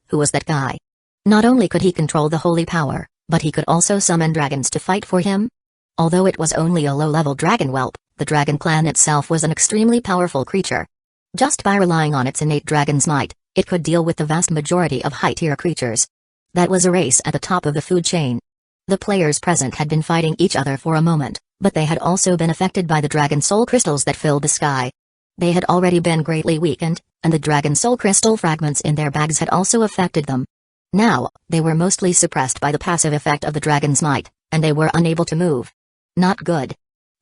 Who was that guy? Not only could he control the holy power, but he could also summon dragons to fight for him? Although it was only a low-level dragon whelp, the Dragon Clan itself was an extremely powerful creature. Just by relying on its innate dragon's might, it could deal with the vast majority of high-tier creatures. That was a race at the top of the food chain. The players present had been fighting each other for a moment, but they had also been affected by the dragon soul crystals that filled the sky. They had already been greatly weakened, and the dragon soul crystal fragments in their bags had also affected them. Now, they were mostly suppressed by the passive effect of the dragon's might, and they were unable to move. Not good.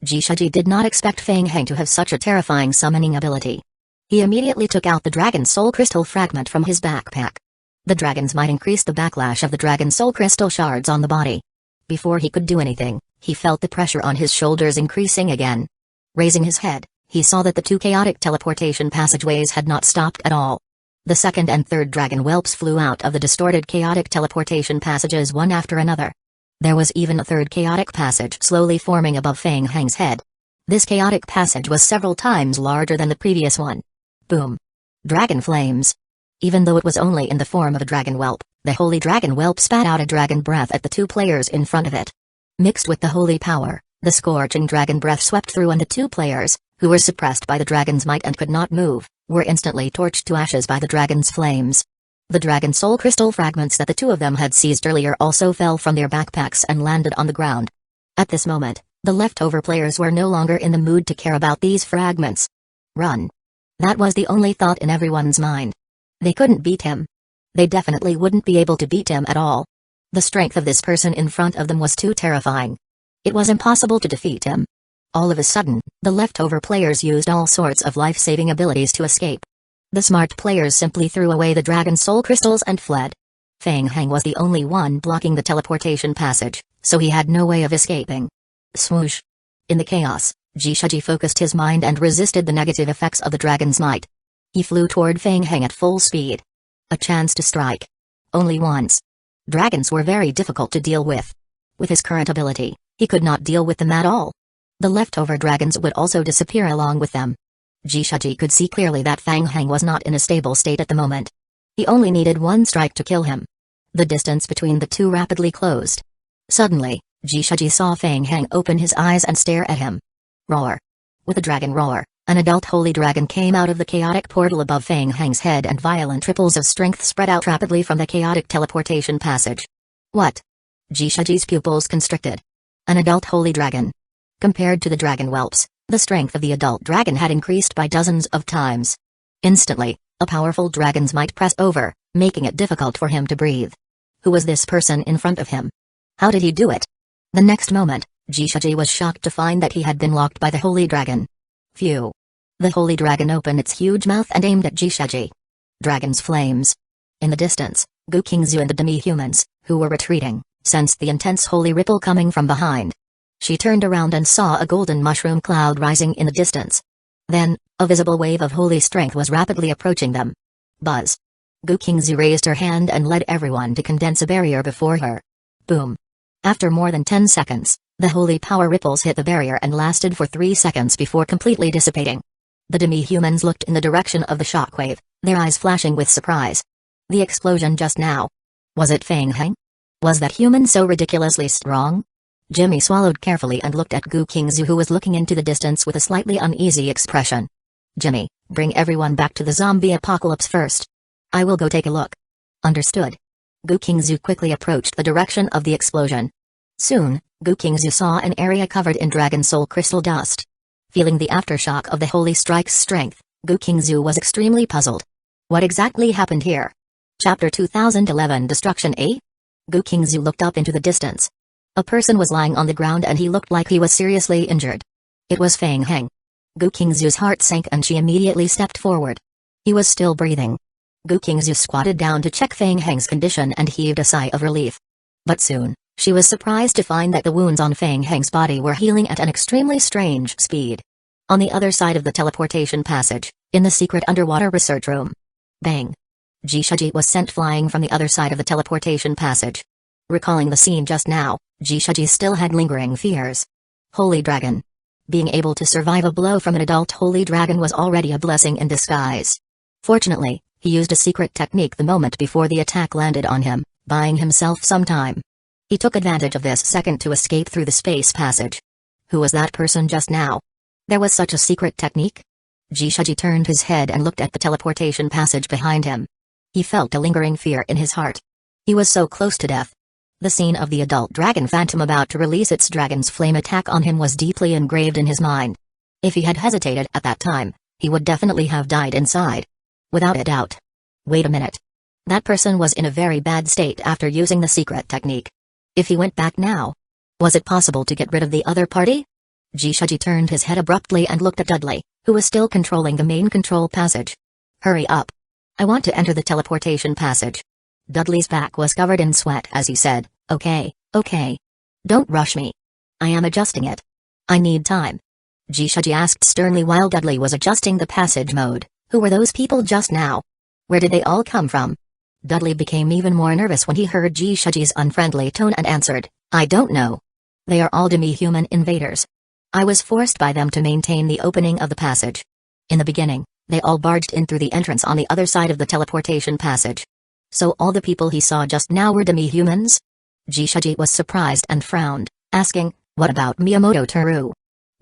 Jishaji did not expect Fang Heng to have such a terrifying summoning ability. He immediately took out the dragon soul crystal fragment from his backpack. The dragon's might increased the backlash of the dragon soul crystal shards on the body. Before he could do anything, he felt the pressure on his shoulders increasing again. Raising his head, he saw that the two chaotic teleportation passageways had not stopped at all. The second and third dragon whelps flew out of the distorted chaotic teleportation passages one after another. There was even a third chaotic passage slowly forming above Fang Heng's head. This chaotic passage was several times larger than the previous one. Boom. Dragon flames. Even though it was only in the form of a dragon whelp, the holy dragon whelp spat out a dragon breath at the two players in front of it. Mixed with the holy power, the scorching dragon breath swept through and the two players, who were suppressed by the dragon's might and could not move, were instantly torched to ashes by the dragon's flames. The dragon soul crystal fragments that the two of them had seized earlier also fell from their backpacks and landed on the ground. At this moment, the leftover players were no longer in the mood to care about these fragments. Run. That was the only thought in everyone's mind. They couldn't beat him. They definitely wouldn't be able to beat him at all. The strength of this person in front of them was too terrifying. It was impossible to defeat him. All of a sudden, the leftover players used all sorts of life-saving abilities to escape. The smart players simply threw away the dragon soul crystals and fled. Fang Heng was the only one blocking the teleportation passage, so he had no way of escaping. Swoosh. In the chaos, Jishaji focused his mind and resisted the negative effects of the dragon's might. He flew toward Fang Heng at full speed. A chance to strike. Only once. Dragons were very difficult to deal with. With his current ability, he could not deal with them at all. The leftover dragons would also disappear along with them. Jishaji could see clearly that Fang Heng was not in a stable state at the moment. He only needed one strike to kill him. The distance between the two rapidly closed. Suddenly, Jishaji saw Fang Heng open his eyes and stare at him. Roar. With a dragon roar, an adult holy dragon came out of the chaotic portal above Fang Heng's head and violent ripples of strength spread out rapidly from the chaotic teleportation passage. What? Jishaji's pupils constricted. An adult holy dragon. Compared to the dragon whelps, the strength of the adult dragon had increased by dozens of times. Instantly, a powerful dragon's might pressed over, making it difficult for him to breathe. Who was this person in front of him? How did he do it? The next moment, Jishaji was shocked to find that he had been locked by the holy dragon. Phew. The holy dragon opened its huge mouth and aimed at Jishaji. Dragon's flames. In the distance, Gukingzu and the demi-humans, who were retreating, sensed the intense holy ripple coming from behind. She turned around and saw a golden mushroom cloud rising in the distance. Then, a visible wave of holy strength was rapidly approaching them. Buzz. Gukingzu raised her hand and led everyone to condense a barrier before her. Boom. After more than 10 seconds, the holy power ripples hit the barrier and lasted for 3 seconds before completely dissipating. The demi-humans looked in the direction of the shockwave, their eyes flashing with surprise. The explosion just now. Was it Fang Heng? Was that human so ridiculously strong? Jimmy swallowed carefully and looked at Gukingzu, who was looking into the distance with a slightly uneasy expression. Jimmy, bring everyone back to the zombie apocalypse first. I will go take a look. Understood. Gukingzu quickly approached the direction of the explosion. Soon, Gukingzu saw an area covered in dragon soul crystal dust. Feeling the aftershock of the holy strike's strength, Gukingzu was extremely puzzled. What exactly happened here? Chapter 2011 Destruction A? Gukingzu looked up into the distance. A person was lying on the ground and he looked like he was seriously injured. It was Fang Heng. Gukingzu's heart sank and she immediately stepped forward. He was still breathing. Gukingzu squatted down to check Fang Heng's condition and heaved a sigh of relief. But soon, she was surprised to find that the wounds on Fang Heng's body were healing at an extremely strange speed. On the other side of the teleportation passage, in the secret underwater research room. Bang! Jishaji was sent flying from the other side of the teleportation passage. Recalling the scene just now, Jishaji still had lingering fears. Holy Dragon. Being able to survive a blow from an adult holy dragon was already a blessing in disguise. Fortunately, he used a secret technique the moment before the attack landed on him, buying himself some time. He took advantage of this second to escape through the space passage. Who was that person just now? There was such a secret technique? Jishaji turned his head and looked at the teleportation passage behind him. He felt a lingering fear in his heart. He was so close to death. The scene of the adult dragon phantom about to release its dragon's flame attack on him was deeply engraved in his mind. If he had hesitated at that time, he would definitely have died inside. Without a doubt. Wait a minute. That person was in a very bad state after using the secret technique. If he went back now, was it possible to get rid of the other party? Jishaji turned his head abruptly and looked at Dudley, who was still controlling the main control passage. Hurry up. I want to enter the teleportation passage. Dudley's back was covered in sweat as he said, okay. Don't rush me. I am adjusting it. I need time. Jishaji asked sternly while Dudley was adjusting the passage mode. Who were those people just now? Where did they all come from? Dudley became even more nervous when he heard Jishaji's unfriendly tone and answered, I don't know. They are all demi-human invaders. I was forced by them to maintain the opening of the passage. In the beginning, they all barged in through the entrance on the other side of the teleportation passage. So all the people he saw just now were demi-humans? Jishaji was surprised and frowned, asking, what about Miyamoto Teru?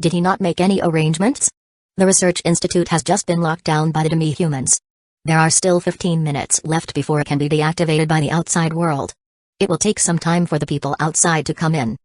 Did he not make any arrangements? The research institute has just been locked down by the demi-humans. There are still 15 minutes left before it can be deactivated by the outside world. It will take some time for the people outside to come in.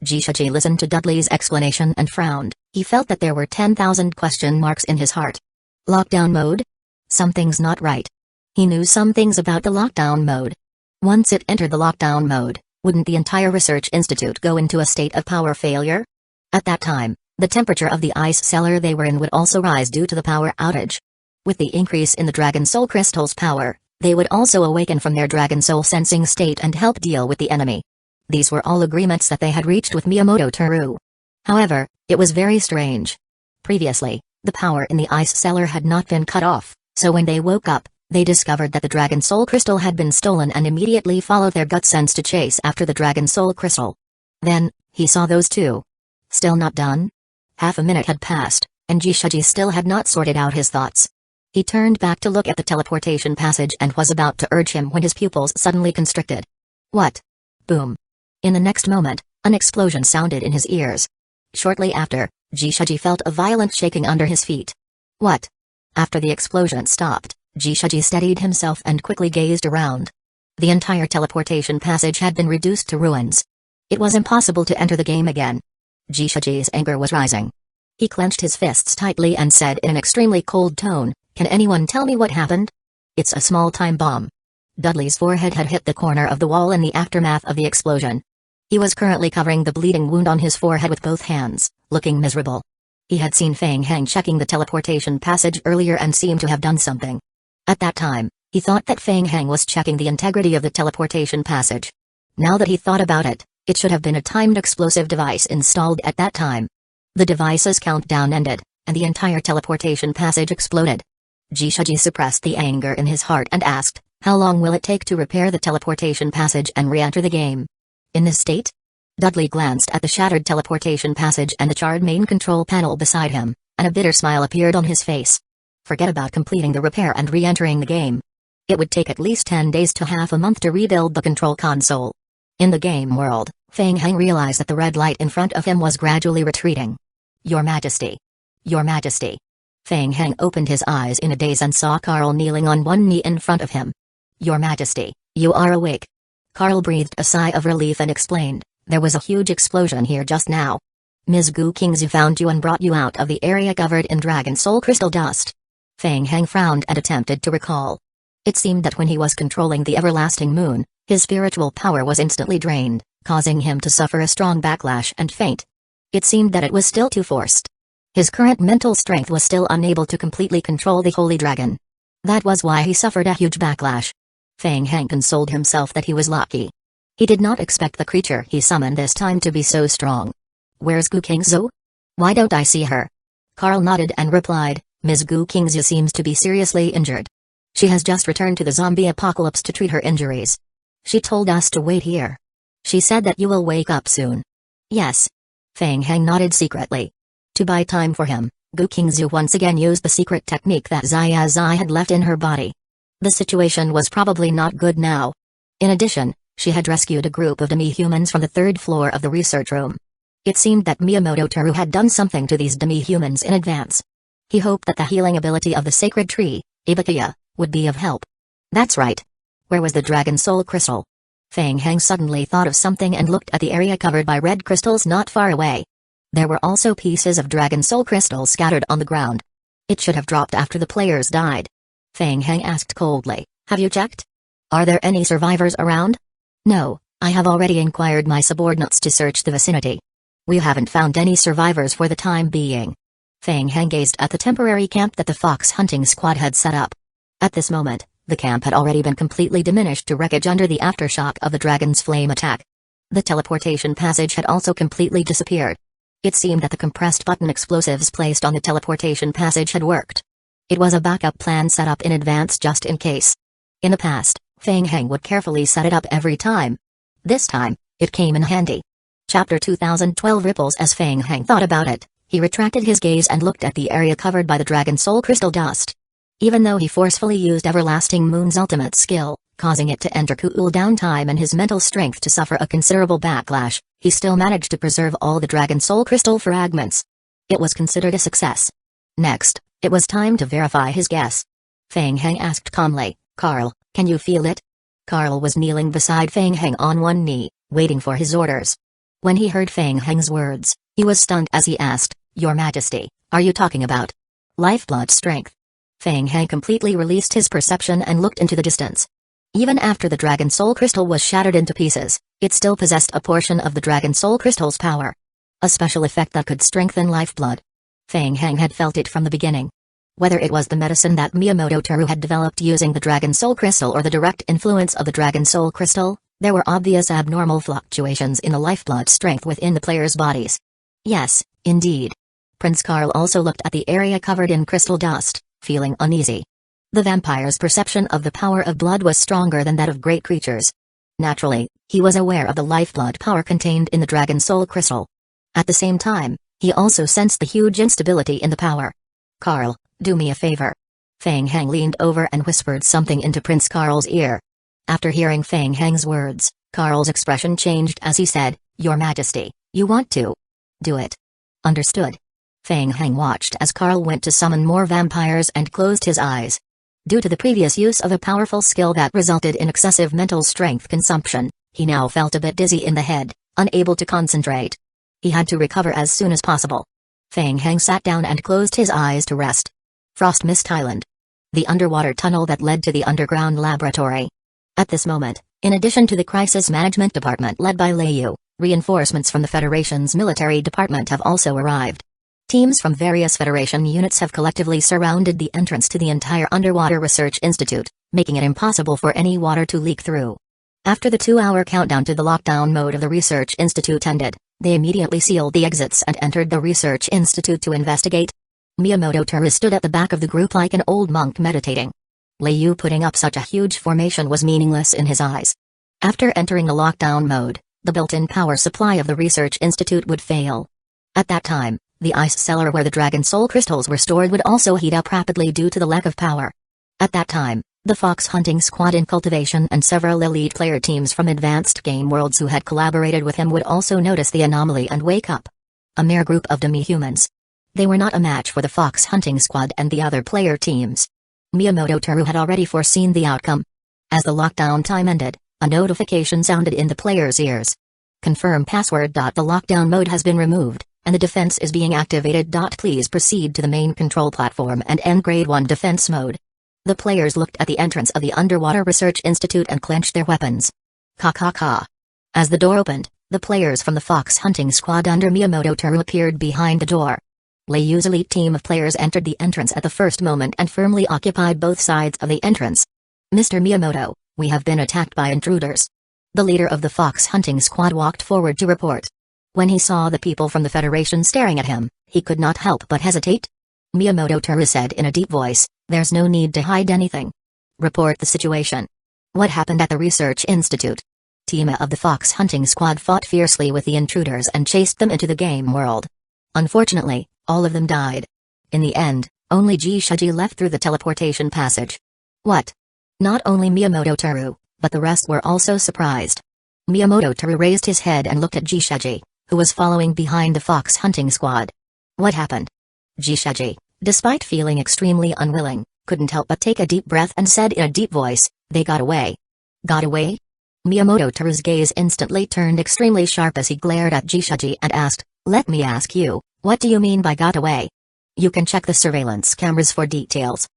Jishaji listened to Dudley's explanation and frowned. He felt that there were 10,000 question marks in his heart. Lockdown mode? Something's not right. He knew some things about the lockdown mode. Once it entered the lockdown mode, wouldn't the entire research institute go into a state of power failure? At that time, the temperature of the ice cellar they were in would also rise due to the power outage. With the increase in the Dragon Soul Crystal's power, they would also awaken from their Dragon Soul sensing state and help deal with the enemy. These were all agreements that they had reached with Miyamoto Teru. However, it was very strange. Previously, the power in the ice cellar had not been cut off, so when they woke up, they discovered that the Dragon Soul Crystal had been stolen and immediately followed their gut sense to chase after the Dragon Soul Crystal. Then, he saw those two. Still not done? Half a minute had passed, and Jishaji still had not sorted out his thoughts. He turned back to look at the teleportation passage and was about to urge him when his pupils suddenly constricted. What? Boom. In the next moment, an explosion sounded in his ears. Shortly after, Jishaji felt a violent shaking under his feet. What? After the explosion stopped, Jishaji steadied himself and quickly gazed around. The entire teleportation passage had been reduced to ruins. It was impossible to enter the game again. Jishaji's anger was rising. He clenched his fists tightly and said in an extremely cold tone, Can anyone tell me what happened? It's a small time bomb. Dudley's forehead had hit the corner of the wall in the aftermath of the explosion. He was currently covering the bleeding wound on his forehead with both hands, looking miserable. He had seen Feng Hang checking the teleportation passage earlier and seemed to have done something. At that time, he thought that Feng Hang was checking the integrity of the teleportation passage. Now that he thought about it, it should have been a timed explosive device installed at that time. The device's countdown ended, and the entire teleportation passage exploded. Jishaji suppressed the anger in his heart and asked, how long will it take to repair the teleportation passage and re-enter the game? In this state? Dudley glanced at the shattered teleportation passage and the charred main control panel beside him, and a bitter smile appeared on his face. Forget about completing the repair and re-entering the game. It would take at least 10 days to half a month to rebuild the control console. In the game world, Feng Hang realized that the red light in front of him was gradually retreating. Your Majesty. Your Majesty. Feng Hang opened his eyes in a daze and saw Carl kneeling on one knee in front of him. Your Majesty, you are awake. Carl breathed a sigh of relief and explained, there was a huge explosion here just now. Ms. Gu Kingzi found you and brought you out of the area covered in dragon soul crystal dust. Feng Hang frowned and attempted to recall. It seemed that when he was controlling the everlasting moon, his spiritual power was instantly drained, causing him to suffer a strong backlash and faint. It seemed that it was still too forced. His current mental strength was still unable to completely control the holy dragon. That was why he suffered a huge backlash. Feng Hang consoled himself that he was lucky. He did not expect the creature he summoned this time to be so strong. Where's Gu Kingzu? Why don't I see her? Carl nodded and replied, Ms. Gu Kingzu seems to be seriously injured. She has just returned to the zombie apocalypse to treat her injuries. She told us to wait here. She said that you will wake up soon. Yes. Feng Hang nodded secretly. To buy time for him, Gu Kingzu once again used the secret technique that Xia Zai had left in her body. The situation was probably not good now. In addition, she had rescued a group of demi-humans from the third floor of the research room. It seemed that Miyamoto Teru had done something to these demi-humans in advance. He hoped that the healing ability of the sacred tree, Ibakiya, would be of help. That's right. Where was the dragon soul crystal? Feng Hang suddenly thought of something and looked at the area covered by red crystals not far away. There were also pieces of dragon soul crystals scattered on the ground. It should have dropped after the players died. Feng Hang asked coldly, have you checked? Are there any survivors around? No, I have already inquired my subordinates to search the vicinity. We haven't found any survivors for the time being. Feng Hang gazed at the temporary camp that the fox hunting squad had set up. At this moment, the camp had already been completely diminished to wreckage under the aftershock of the dragon's flame attack. The teleportation passage had also completely disappeared. It seemed that the compressed button explosives placed on the teleportation passage had worked. It was a backup plan set up in advance just in case. In the past, Feng Hang would carefully set it up every time. This time, it came in handy. Chapter 2012 Ripples. As Feng Hang thought about it, he retracted his gaze and looked at the area covered by the dragon soul crystal dust. Even though he forcefully used Everlasting Moon's ultimate skill, causing it to enter cool down time and his mental strength to suffer a considerable backlash, he still managed to preserve all the dragon soul crystal fragments. It was considered a success. Next, it was time to verify his guess. Feng Hang asked calmly, Carl, can you feel it? Carl was kneeling beside Feng Hang on one knee, waiting for his orders. When he heard Feng Hang's words, he was stunned as he asked, Your Majesty, are you talking about lifeblood strength? Feng Hang completely released his perception and looked into the distance. Even after the dragon soul crystal was shattered into pieces, it still possessed a portion of the dragon soul crystal's power. A special effect that could strengthen lifeblood. Feng Hang had felt it from the beginning. Whether it was the medicine that Miyamoto Teru had developed using the dragon soul crystal or the direct influence of the dragon soul crystal, there were obvious abnormal fluctuations in the lifeblood strength within the players' bodies. Yes, indeed. Prince Carl also looked at the area covered in crystal dust, feeling uneasy. The vampire's perception of the power of blood was stronger than that of great creatures. Naturally, he was aware of the lifeblood power contained in the dragon soul crystal. At the same time, he also sensed the huge instability in the power. Carl, do me a favor. Feng Hang leaned over and whispered something into Prince Carl's ear. After hearing Feng Hang's words, Carl's expression changed as he said, Your Majesty, you want to do it. Understood. Feng Hang watched as Carl went to summon more vampires and closed his eyes. Due to the previous use of a powerful skill that resulted in excessive mental strength consumption, he now felt a bit dizzy in the head, unable to concentrate. He had to recover as soon as possible. Feng Hang sat down and closed his eyes to rest. Frost Mist Island. the underwater tunnel that led to the underground laboratory. At this moment, in addition to the Crisis Management Department led by Liu, reinforcements from the Federation's military department have also arrived. Teams from various Federation units have collectively surrounded the entrance to the entire Underwater Research Institute, making it impossible for any water to leak through. After the 2-hour countdown to the lockdown mode of the Research Institute ended, they immediately sealed the exits and entered the Research Institute to investigate. Miyamoto Teru stood at the back of the group like an old monk meditating. Liu putting up such a huge formation was meaningless in his eyes. After entering the lockdown mode, the built-in power supply of the Research Institute would fail. At that time, the ice cellar where the Dragon Soul crystals were stored would also heat up rapidly due to the lack of power. At that time, the fox hunting squad in cultivation and several elite player teams from advanced game worlds who had collaborated with him would also notice the anomaly and wake up. A mere group of demi-humans. They were not a match for the fox hunting squad and the other player teams. Miyamoto Teru had already foreseen the outcome. As the lockdown time ended, a notification sounded in the player's ears. Confirm password. The lockdown mode has been removed, and the defense is being activated. Please proceed to the main control platform and end Grade 1 defense mode. The players looked at the entrance of the Underwater Research Institute and clenched their weapons. Ka. As the door opened, the players from the fox hunting squad under Miyamoto Teru appeared behind the door. Liu's elite team of players entered the entrance at the first moment and firmly occupied both sides of the entrance. Mr. Miyamoto, we have been attacked by intruders. The leader of the fox hunting squad walked forward to report. When he saw the people from the Federation staring at him, he could not help but hesitate. Miyamoto Teru said in a deep voice, "There's no need to hide anything. Report the situation. What happened at the Research Institute?" Team of the fox hunting squad fought fiercely with the intruders and chased them into the game world. Unfortunately, all of them died. In the end, only Kusagakure left through the teleportation passage. What? Not only Miyamoto Teru, but the rest were also surprised. Miyamoto Teru raised his head and looked at Kusagakure, who was following behind the fox hunting squad. What happened? Kusagakure, despite feeling extremely unwilling, couldn't help but take a deep breath and said in a deep voice, "They got away." Got away? Miyamoto Teru's gaze instantly turned extremely sharp as he glared at Kusagakure and asked, "Let me ask you, what do you mean by got away?" "You can check the surveillance cameras for details."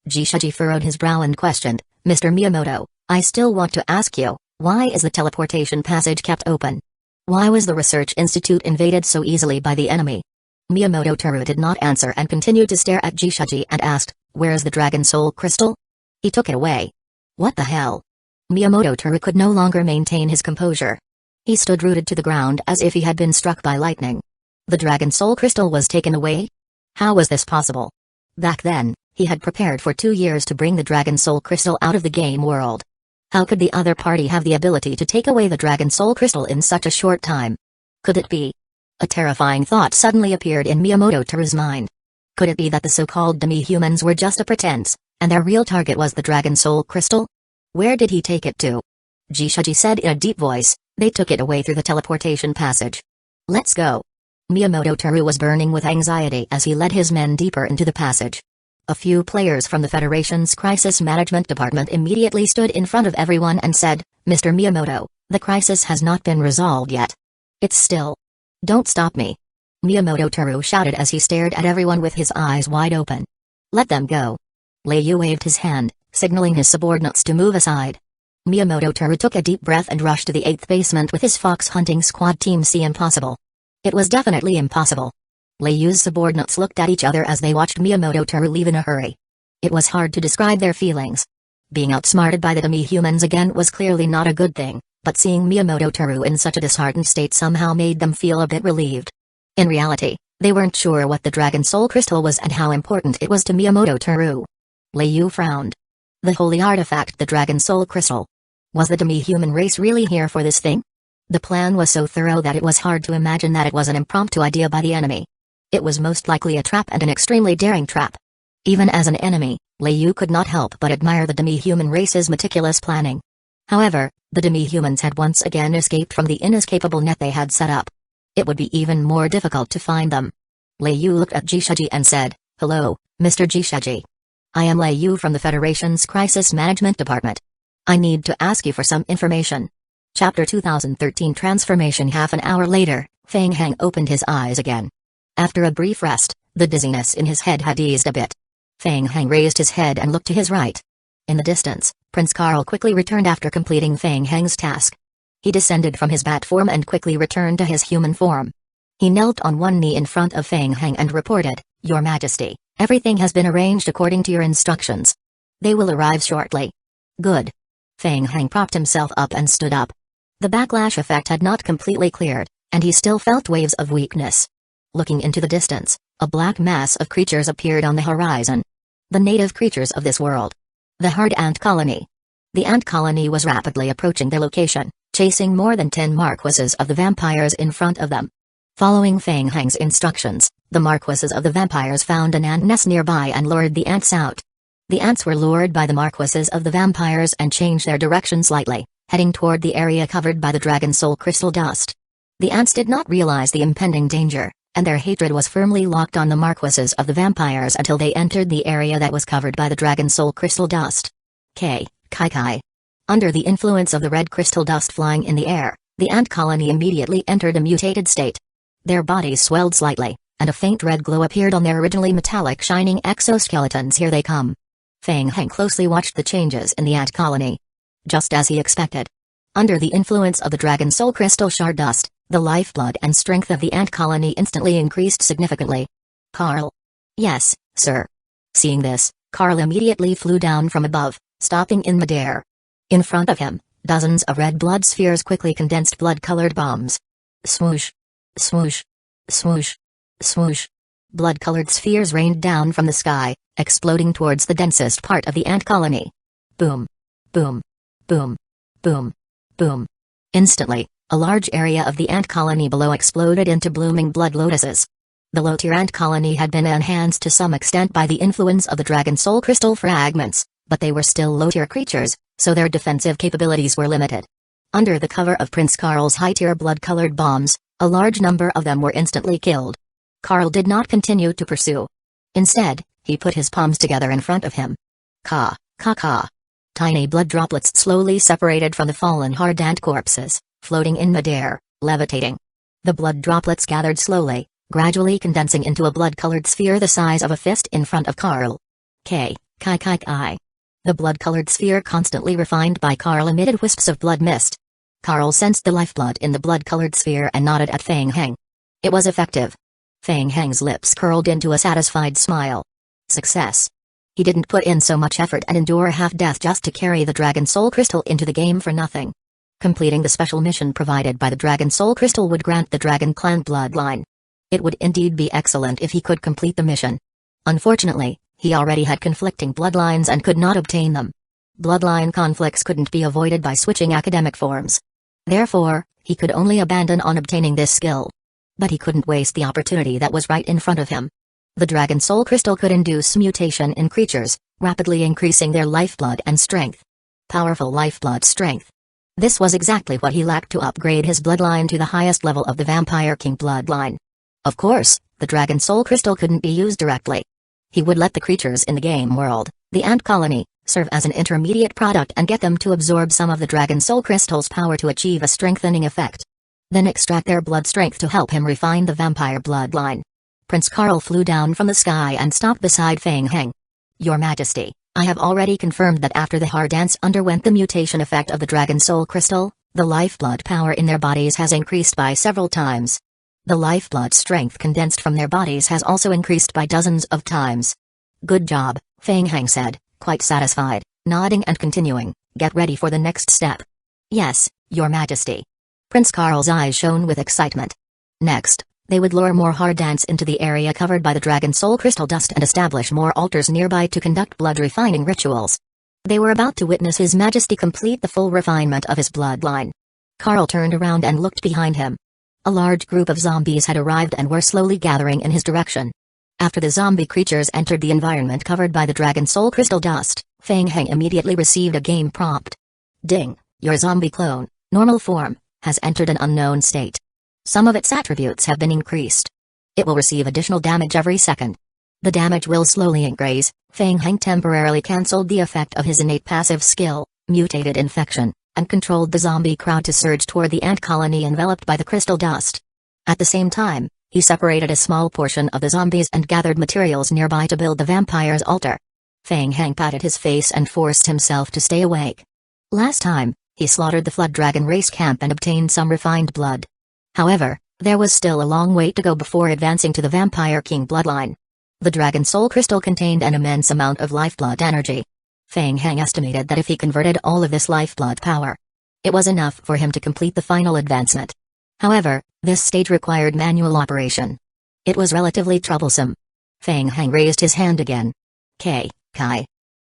Kusagakure furrowed his brow and questioned, "Mr. Miyamoto, I still want to ask you, why is the teleportation passage kept open? Why was the Research Institute invaded so easily by the enemy?" Miyamoto Teru did not answer and continued to stare at Kusagakure and asked, "Where's the Dragon Soul crystal?" "He took it away." "What the hell?" Miyamoto Teru could no longer maintain his composure. He stood rooted to the ground as if he had been struck by lightning. The Dragon Soul crystal was taken away? How was this possible? Back then, he had prepared for 2 years to bring the Dragon Soul crystal out of the game world. How could the other party have the ability to take away the Dragon Soul crystal in such a short time? Could it be? A terrifying thought suddenly appeared in Miyamoto Teru's mind. Could it be that the so-called demi-humans were just a pretense, and their real target was the Dragon Soul crystal? Where did he take it to? Kusagakure said in a deep voice, "They took it away through the teleportation passage. Let's go." Miyamoto Teru was burning with anxiety as he led his men deeper into the passage. A few players from the Federation's Crisis Management Department immediately stood in front of everyone and said, "Mr. Miyamoto, the crisis has not been resolved yet. It's still. Don't stop me." Miyamoto Teru shouted as he stared at everyone with his eyes wide open. "Let them go." Liu waved his hand, signaling his subordinates to move aside. Miyamoto Teru took a deep breath and rushed to the 8th basement with his fox hunting squad team. See, impossible. It was definitely impossible. Liu's subordinates looked at each other as they watched Miyamoto Teru leave in a hurry. It was hard to describe their feelings. Being outsmarted by the demi-humans again was clearly not a good thing, but seeing Miyamoto Teru in such a disheartened state somehow made them feel a bit relieved. In reality, they weren't sure what the Dragon Soul crystal was and how important it was to Miyamoto Teru. Liu frowned. The holy artifact, the Dragon Soul crystal. Was the demi-human race really here for this thing? The plan was so thorough that it was hard to imagine that it was an impromptu idea by the enemy. It was most likely a trap, and an extremely daring trap. Even as an enemy, Liu could not help but admire the demi-human race's meticulous planning. However, the demi-humans had once again escaped from the inescapable net they had set up. It would be even more difficult to find them. Liu looked at Kusagakure and said, "Hello, Mr. Kusagakure. I am Liu from the Federation's Crisis Management Department. I need to ask you for some information." Chapter 2013 Transformation. Half an hour later, Feng Heng opened his eyes again. After a brief rest, the dizziness in his head had eased a bit. Feng Heng raised his head and looked to his right. In the distance, Prince Carl quickly returned after completing Feng Heng's task. He descended from his bat form and quickly returned to his human form. He knelt on one knee in front of Feng Heng and reported, "Your Majesty, everything has been arranged according to your instructions. They will arrive shortly." "Good." Feng Heng propped himself up and stood up. The backlash effect had not completely cleared, and he still felt waves of weakness. Looking into the distance, a black mass of creatures appeared on the horizon. The native creatures of this world. The hard ant colony. The ant colony was rapidly approaching their location, chasing more than 10 marquises of the vampires in front of them. Following Feng Heng's instructions, the marquises of the vampires found an ant nest nearby and lured the ants out. The ants were lured by the marquises of the vampires and changed their direction slightly, heading toward the area covered by the dragon soul crystal dust. The ants did not realize the impending danger, and their hatred was firmly locked on the marquises of the vampires until they entered the area that was covered by the dragon soul crystal dust. Kai. Under the influence of the red crystal dust flying in the air, the ant colony immediately entered a mutated state. Their bodies swelled slightly, and a faint red glow appeared on their originally metallic shining exoskeletons. Here they come. Feng Heng closely watched the changes in the ant colony. Just as he expected. Under the influence of the dragon soul crystal shard dust, the lifeblood and strength of the ant colony instantly increased significantly. "Carl." "Yes, sir." Seeing this, Carl immediately flew down from above, stopping in midair. In front of him, dozens of red blood spheres quickly condensed blood-colored bombs. Swoosh. Swoosh. Swoosh. Swoosh. Blood-colored spheres rained down from the sky, exploding towards the densest part of the ant colony. Boom. Boom. Boom. Boom. Boom. Instantly, a large area of the ant colony below exploded into blooming blood lotuses. The low-tier ant colony had been enhanced to some extent by the influence of the dragon soul crystal fragments, but they were still low-tier creatures, so their defensive capabilities were limited. Under the cover of Prince Carl's high-tier blood-colored bombs, a large number of them were instantly killed. Carl did not continue to pursue. Instead, he put his palms together in front of him. Ka. Tiny blood droplets slowly separated from the fallen hard ant corpses, floating in midair, levitating. The blood droplets gathered slowly, gradually condensing into a blood-colored sphere the size of a fist in front of Carl. Kai. The blood-colored sphere constantly refined by Carl emitted wisps of blood mist. Carl sensed the lifeblood in the blood-colored sphere and nodded at Feng Heng. It was effective. Feng Heng's lips curled into a satisfied smile. Success. He didn't put in so much effort and endure half-death just to carry the Dragon Soul Crystal into the game for nothing. Completing the special mission provided by the Dragon Soul Crystal would grant the Dragon Clan bloodline. It would indeed be excellent if he could complete the mission. Unfortunately, he already had conflicting bloodlines and could not obtain them. Bloodline conflicts couldn't be avoided by switching academic forms. Therefore, he could only abandon on obtaining this skill. But he couldn't waste the opportunity that was right in front of him. The Dragon Soul Crystal could induce mutation in creatures, rapidly increasing their lifeblood and strength. Powerful lifeblood strength. This was exactly what he lacked to upgrade his bloodline to the highest level of the Vampire King bloodline. Of course, the Dragon Soul Crystal couldn't be used directly. He would let the creatures in the game world, the ant colony, serve as an intermediate product and get them to absorb some of the Dragon Soul Crystal's power to achieve a strengthening effect. Then extract their blood strength to help him refine the vampire bloodline. Prince Carl flew down from the sky and stopped beside Feng Heng. Your Majesty, I have already confirmed that after the hard ants underwent the mutation effect of the Dragon Soul Crystal, the lifeblood power in their bodies has increased by several times. The lifeblood strength condensed from their bodies has also increased by dozens of times. Good job, Feng Heng said, quite satisfied, nodding and continuing, get ready for the next step. Yes, Your Majesty. Prince Carl's eyes shone with excitement. Next, they would lure more hard ants into the area covered by the Dragon Soul Crystal dust and establish more altars nearby to conduct blood-refining rituals. They were about to witness His Majesty complete the full refinement of his bloodline. Carl turned around and looked behind him. A large group of zombies had arrived and were slowly gathering in his direction. After the zombie creatures entered the environment covered by the Dragon Soul Crystal dust, Feng Heng immediately received a game prompt. Ding, your zombie clone, normal form, has entered an unknown state. Some of its attributes have been increased. It will receive additional damage every second. The damage will slowly increase. Feng Heng temporarily cancelled the effect of his innate passive skill, mutated infection, and controlled the zombie crowd to surge toward the ant colony enveloped by the crystal dust. At the same time, He separated a small portion of the zombies and gathered materials nearby to build the vampire's altar. Feng Hang patted his face and forced himself to stay awake. Last time, he slaughtered the Flood Dragon race camp and obtained some refined blood. However, there was still a long way to go before advancing to the Vampire King bloodline. The Dragon Soul Crystal contained an immense amount of lifeblood energy. Feng Hang estimated that if he converted all of this lifeblood power, it was enough for him to complete the final advancement. However, this stage required manual operation. It was relatively troublesome. Feng Hang raised his hand again. Kai.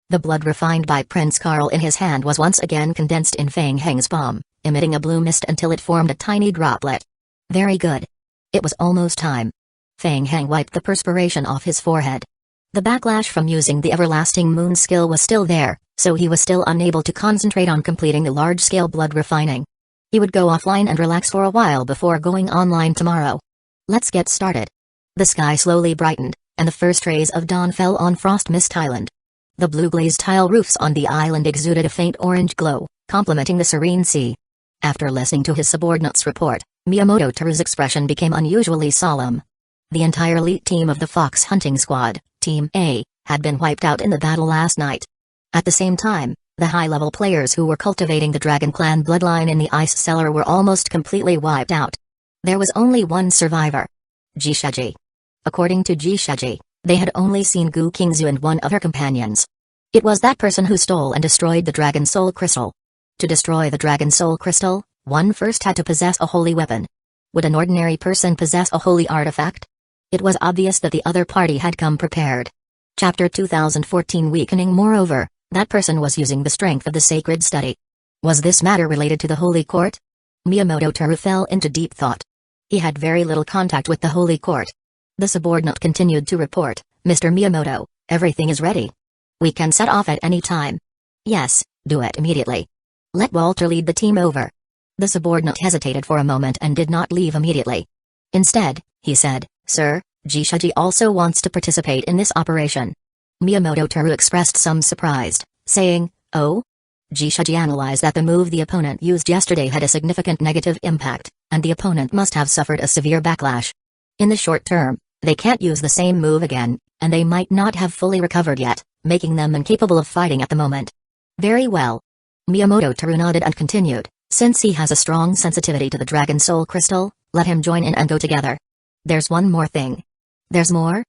The blood refined by Prince Carl in his hand was once again condensed in Feng Hang's palm, emitting a blue mist until it formed a tiny droplet. Very good. It was almost time. Feng Hang wiped the perspiration off his forehead. The backlash from using the Everlasting Moon skill was still there, so he was still unable to concentrate on completing the large-scale blood refining. He would go offline and relax for a while before going online tomorrow. Let's get started. The sky slowly brightened, and the first rays of dawn fell on Frost Mist Island. The blue glazed tile roofs on the island exuded a faint orange glow, complementing the serene sea. After listening to his subordinate's report, Miyamoto Teru's expression became unusually solemn. The entire elite team of the Fox Hunting Squad, Team A, had been wiped out in the battle last night. At the same time, the high-level players who were cultivating the Dragon Clan bloodline in the Ice Cellar were almost completely wiped out. There was only one survivor. Jishaji. According to Jishaji, they had only seen Gu Kingzu and one of her companions. It was that person who stole and destroyed the Dragon Soul Crystal. To destroy the Dragon Soul Crystal, one first had to possess a holy weapon. Would an ordinary person possess a holy artifact? It was obvious that the other party had come prepared. Chapter 2014 Weakening. Moreover, that person was using the strength of the sacred study. Was this matter related to the Holy Court? Miyamoto Teru fell into deep thought. He had very little contact with the Holy Court. The subordinate continued to report, Mr. Miyamoto, everything is ready. We can set off at any time. Yes, do it immediately. Let Walter lead the team over. The subordinate hesitated for a moment and did not leave immediately. Instead, he said, Sir, Jishaji also wants to participate in this operation. Miyamoto Teru expressed some surprise, saying, Oh? Jishaji analyzed that the move the opponent used yesterday had a significant negative impact, and the opponent must have suffered a severe backlash. In the short term, they can't use the same move again, and they might not have fully recovered yet, making them incapable of fighting at the moment. Very well. Miyamoto Teru nodded and continued, since he has a strong sensitivity to the Dragon Soul Crystal, let him join in and go together. There's one more thing. There's more?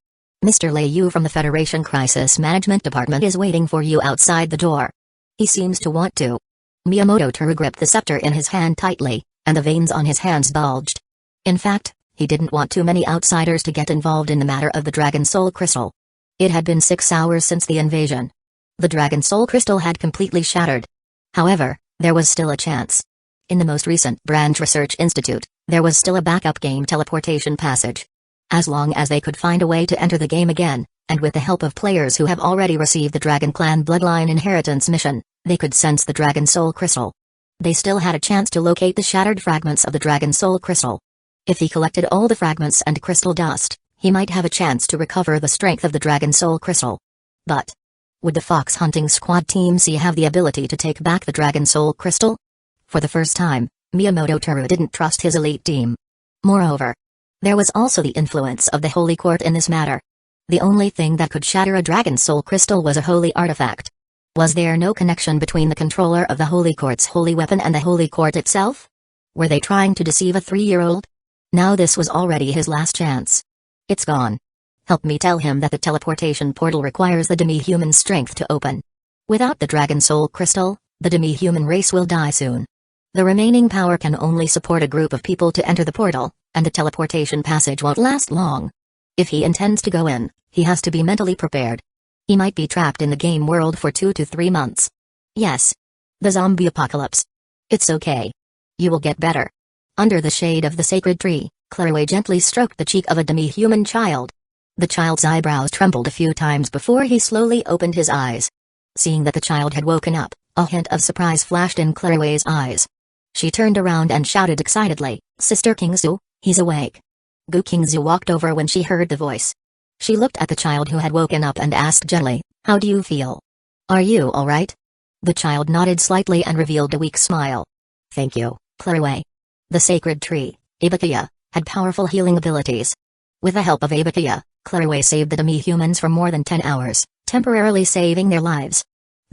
Mr. Lei Yu from the Federation Crisis Management Department is waiting for you outside the door. He seems to want to. Miyamoto Teru gripped the scepter in his hand tightly, and the veins on his hands bulged. In fact, he didn't want too many outsiders to get involved in the matter of the Dragon Soul Crystal. It had been 6 hours since the invasion. The Dragon Soul Crystal had completely shattered. However, there was still a chance. In the most recent Branch Research Institute, there was still a backup game teleportation passage. As long as they could find a way to enter the game again, and with the help of players who have already received the Dragon Clan Bloodline Inheritance mission, they could sense the Dragon Soul Crystal. They still had a chance to locate the shattered fragments of the Dragon Soul Crystal. If he collected all the fragments and crystal dust, he might have a chance to recover the strength of the Dragon Soul Crystal. But would the Fox Hunting Squad Team C have the ability to take back the Dragon Soul Crystal? For the first time, Miyamoto Teru didn't trust his elite team. Moreover, there was also the influence of the Holy Court in this matter. The only thing that could shatter a Dragon Soul Crystal was a holy artifact. Was there no connection between the controller of the Holy Court's holy weapon and the Holy Court itself? Were they trying to deceive a 3-year-old? Now this was already his last chance. It's gone. Help me tell him that the teleportation portal requires the demi-human strength to open. Without the Dragon Soul Crystal, the demi-human race will die soon. The remaining power can only support a group of people to enter the portal, and the teleportation passage won't last long. If he intends to go in, he has to be mentally prepared. He might be trapped in the game world for 2 to 3 months. Yes. The zombie apocalypse. It's okay. You will get better. Under the shade of the sacred tree, Clairway gently stroked the cheek of a demi-human child. The child's eyebrows trembled a few times before he slowly opened his eyes. Seeing that the child had woken up, a hint of surprise flashed in Clairway's eyes. She turned around and shouted excitedly, Sister Kingzu, he's awake. Gu Kingzu walked over when she heard the voice. She looked at the child who had woken up and asked gently, How do you feel? Are you alright? The child nodded slightly and revealed a weak smile. Thank you, Clairway. The sacred tree, Ibakiya, had powerful healing abilities. With the help of Abakia, Clairway saved the demi-humans for more than 10 hours, temporarily saving their lives.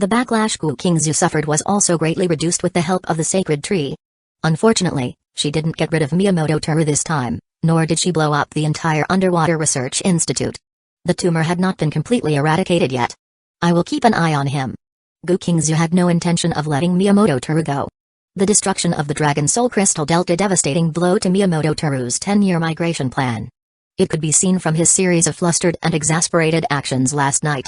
The backlash Gu Qingzu suffered was also greatly reduced with the help of the sacred tree. Unfortunately, she didn't get rid of Miyamoto Toru this time, nor did she blow up the entire underwater research institute. The tumor had not been completely eradicated yet. I will keep an eye on him. Gu Qingzu had no intention of letting Miyamoto Toru go. The destruction of the Dragon Soul Crystal dealt a devastating blow to Miyamoto Toru's 10-year migration plan. It could be seen from his series of flustered and exasperated actions last night.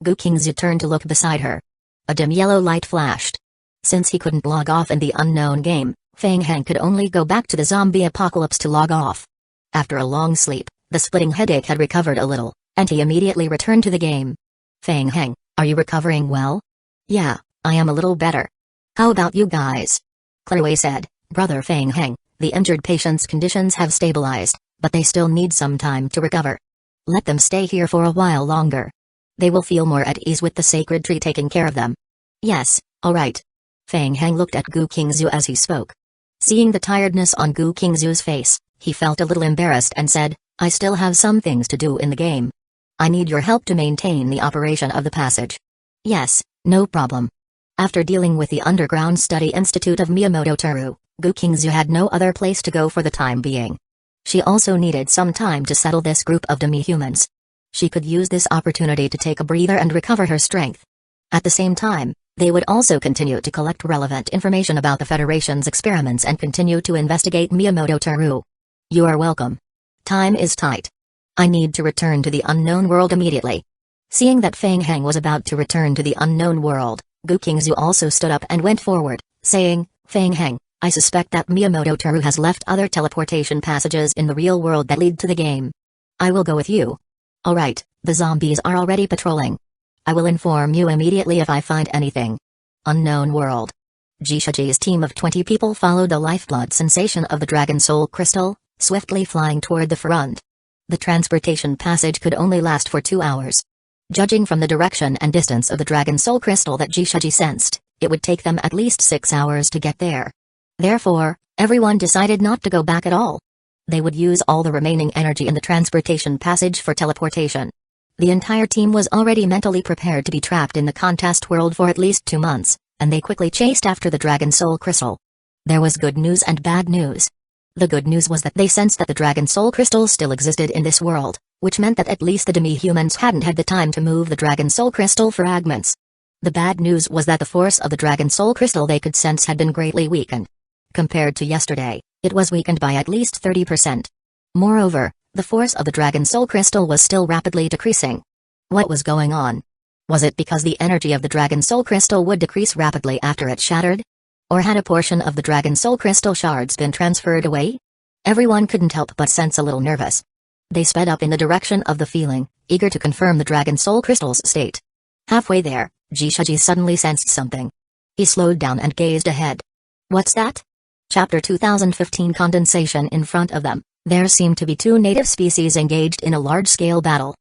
Gu Qingzu turned to look beside her. A dim yellow light flashed. Since he couldn't log off in the unknown game, Feng Heng could only go back to the zombie apocalypse to log off. After a long sleep, the splitting headache had recovered a little, and he immediately returned to the game. Feng Heng, are you recovering well? Yeah, I am a little better. How about you guys? Clairway said, Brother Feng Heng, the injured patient's conditions have stabilized, but they still need some time to recover. Let them stay here for a while longer. They will feel more at ease with the sacred tree taking care of them. Yes, alright. Feng Heng looked at Gu Qingzu as he spoke. Seeing the tiredness on Gu Qingzu's face, he felt a little embarrassed and said, I still have some things to do in the game. I need your help to maintain the operation of the passage. Yes, no problem. After dealing with the Underground Study Institute of Miyamoto Toru, Gu Qingzu had no other place to go for the time being. She also needed some time to settle this group of demi-humans. She could use this opportunity to take a breather and recover her strength. At the same time, they would also continue to collect relevant information about the Federation's experiments and continue to investigate Miyamoto Toru. You are welcome. Time is tight. I need to return to the unknown world immediately. Seeing that Feng Heng was about to return to the unknown world, Gu Qingzu also stood up and went forward, saying, Feng Heng, I suspect that Miyamoto Toru has left other teleportation passages in the real world that lead to the game. I will go with you. Alright, the zombies are already patrolling. I will inform you immediately if I find anything. Unknown world. Jishaji's team of 20 people followed the lifeblood sensation of the Dragon Soul Crystal, swiftly flying toward the front. The transportation passage could only last for 2 hours. Judging from the direction and distance of the Dragon Soul Crystal that Jishaji sensed, it would take them at least 6 hours to get there. Therefore, everyone decided not to go back at all. They would use all the remaining energy in the transportation passage for teleportation. The entire team was already mentally prepared to be trapped in the contest world for at least 2 months, and they quickly chased after the Dragon Soul Crystal. There was good news and bad news. The good news was that they sensed that the Dragon Soul Crystal still existed in this world, which meant that at least the demi-humans hadn't had the time to move the Dragon Soul Crystal fragments. The bad news was that the force of the Dragon Soul Crystal they could sense had been greatly weakened. Compared to yesterday, it was weakened by at least 30%. Moreover, the force of the Dragon Soul Crystal was still rapidly decreasing. What was going on? Was it because the energy of the Dragon Soul Crystal would decrease rapidly after it shattered? Or had a portion of the Dragon Soul Crystal shards been transferred away? Everyone couldn't help but sense a little nervous. They sped up in the direction of the feeling, eager to confirm the Dragon Soul Crystal's state. Halfway there, Jishaji suddenly sensed something. He slowed down and gazed ahead. What's that? Chapter 2015 Condensation. In front of them, there seemed to be 2 native species engaged in a large-scale battle.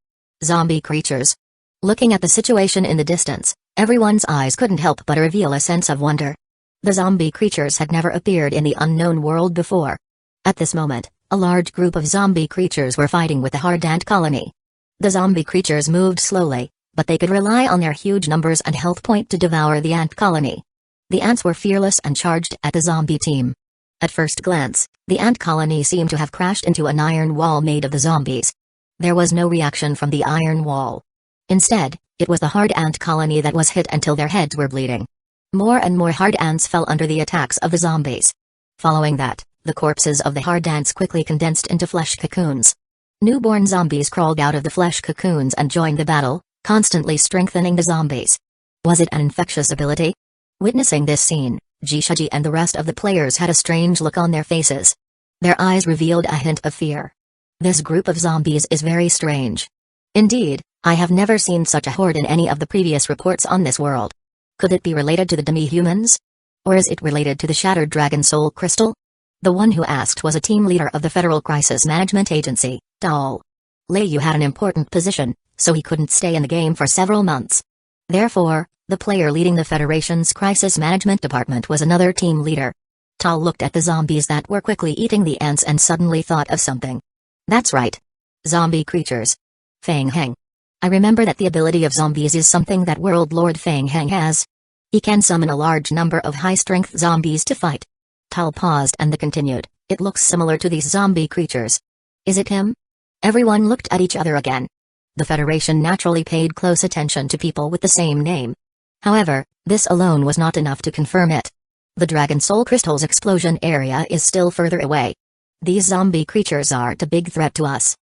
Zombie creatures. Looking at the situation in the distance, everyone's eyes couldn't help but reveal a sense of wonder. The zombie creatures had never appeared in the unknown world before. At this moment, a large group of zombie creatures were fighting with the hard ant colony. The zombie creatures moved slowly, but they could rely on their huge numbers and health point to devour the ant colony. The ants were fearless and charged at the zombie team. At first glance, the ant colony seemed to have crashed into an iron wall made of the zombies. There was no reaction from the iron wall. Instead, it was the hard ant colony that was hit until their heads were bleeding. More and more hard ants fell under the attacks of the zombies. Following that, the corpses of the hard ants quickly condensed into flesh cocoons. Newborn zombies crawled out of the flesh cocoons and joined the battle, constantly strengthening the zombies. Was it an infectious ability? Witnessing this scene, Jishaji and the rest of the players had a strange look on their faces. Their eyes revealed a hint of fear. This group of zombies is very strange. Indeed, I have never seen such a horde in any of the previous reports on this world. Could it be related to the demi-humans? Or is it related to the shattered Dragon Soul Crystal? The one who asked was a team leader of the Federal Crisis Management Agency, Dal. Leiyu had an important position, so he couldn't stay in the game for several months. Therefore, the player leading the Federation's Crisis Management Department was another team leader. Tal looked at the zombies that were quickly eating the ants and suddenly thought of something. That's right. Zombie creatures. Fang Heng. I remember that the ability of zombies is something that World Lord Fang Heng has. He can summon a large number of high-strength zombies to fight. Tal paused and then continued, it looks similar to these zombie creatures. Is it him? Everyone looked at each other again. The Federation naturally paid close attention to people with the same name. However, this alone was not enough to confirm it. The Dragon Soul Crystal's explosion area is still further away. These zombie creatures aren't a big threat to us.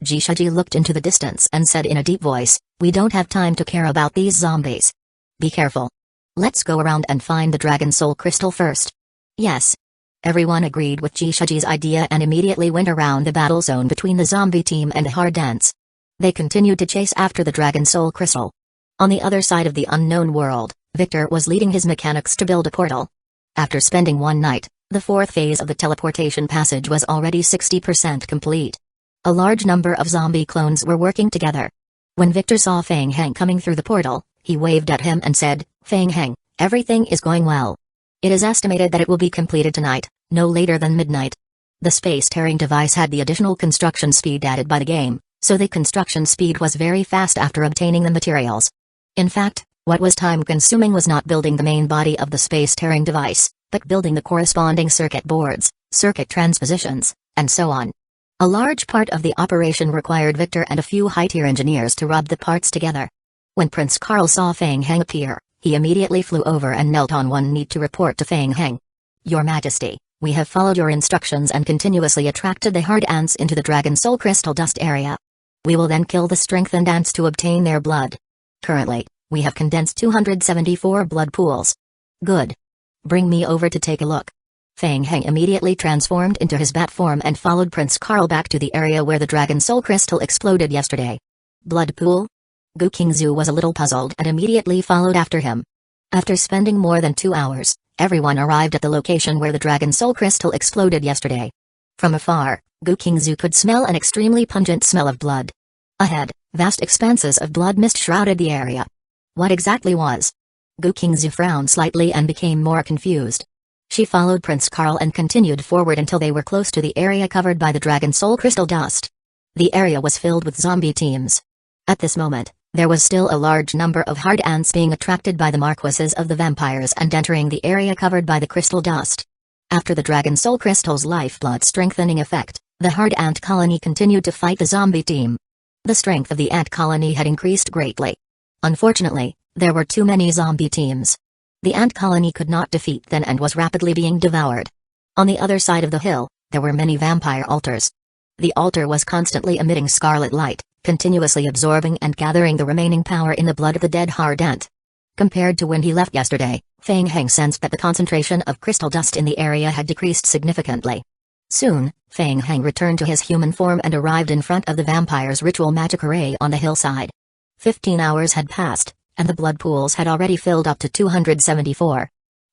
Jishaji looked into the distance and said in a deep voice, we don't have time to care about these zombies. Be careful. Let's go around and find the Dragon Soul Crystal first. Yes. Everyone agreed with Jishaji's idea and immediately went around the battle zone between the zombie team and the hard dance. They continued to chase after the Dragon Soul Crystal. On the other side of the unknown world, Victor was leading his mechanics to build a portal. After spending one night, the fourth phase of the teleportation passage was already 60% complete. A large number of zombie clones were working together. When Victor saw Fang Heng coming through the portal, he waved at him and said, Fang Heng, everything is going well. It is estimated that it will be completed tonight, no later than midnight. The space-tearing device had the additional construction speed added by the game, so the construction speed was very fast after obtaining the materials. In fact, what was time-consuming was not building the main body of the space-tearing device, but building the corresponding circuit boards, circuit transpositions, and so on. A large part of the operation required Victor and a few high-tier engineers to rub the parts together. When Prince Karl saw Fang Heng appear, he immediately flew over and knelt on one knee to report to Fang Heng. Your Majesty, we have followed your instructions and continuously attracted the hard ants into the Dragon Soul Crystal dust area. We will then kill the strengthened ants to obtain their blood. Currently, we have condensed 274 blood pools. Good. Bring me over to take a look. Fang Heng immediately transformed into his bat form and followed Prince Karl back to the area where the Dragon Soul Crystal exploded yesterday. Blood pool? Gu Qingzu was a little puzzled and immediately followed after him. After spending more than 2 hours, everyone arrived at the location where the Dragon Soul Crystal exploded yesterday. From afar, Gu Qingzu could smell an extremely pungent smell of blood. Ahead, vast expanses of blood mist shrouded the area. What exactly was? Gu Qingzu frowned slightly and became more confused. She followed Prince Karl and continued forward until they were close to the area covered by the Dragon Soul Crystal dust. The area was filled with zombie teams. At this moment, there was still a large number of hard ants being attracted by the marquises of the vampires and entering the area covered by the crystal dust. After the Dragon Soul Crystal's lifeblood strengthening effect, the hard ant colony continued to fight the zombie team. The strength of the ant colony had increased greatly. Unfortunately, there were too many zombie teams. The ant colony could not defeat them and was rapidly being devoured. On the other side of the hill, there were many vampire altars. The altar was constantly emitting scarlet light, continuously absorbing and gathering the remaining power in the blood of the dead hard ant. Compared to when he left yesterday, Fang Heng sensed that the concentration of crystal dust in the area had decreased significantly. Soon, Fang Heng returned to his human form and arrived in front of the vampire's ritual magic array on the hillside. 15 hours had passed, and the blood pools had already filled up to 274.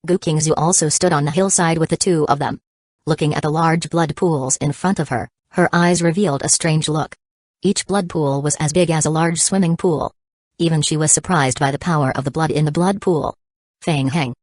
Gu Qingzu also stood on the hillside with the two of them. Looking at the large blood pools in front of her, her eyes revealed a strange look. Each blood pool was as big as a large swimming pool. Even she was surprised by the power of the blood in the blood pool. Fang Heng.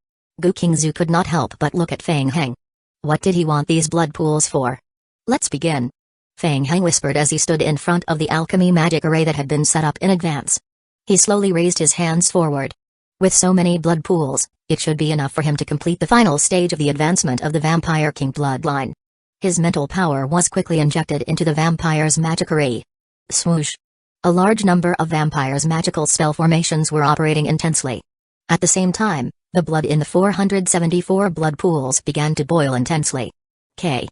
Gu Qingzu could not help but look at Fang Heng. What did he want these blood pools for? Let's begin. Fang Heng whispered as he stood in front of the alchemy magic array that had been set up in advance. He slowly raised his hands forward. With so many blood pools, it should be enough for him to complete the final stage of the advancement of the Vampire King bloodline. His mental power was quickly injected into the vampire's magic array. Swoosh. A large number of vampires' magical spell formations were operating intensely. At the same time, the blood in the 474 blood pools began to boil intensely. Kai.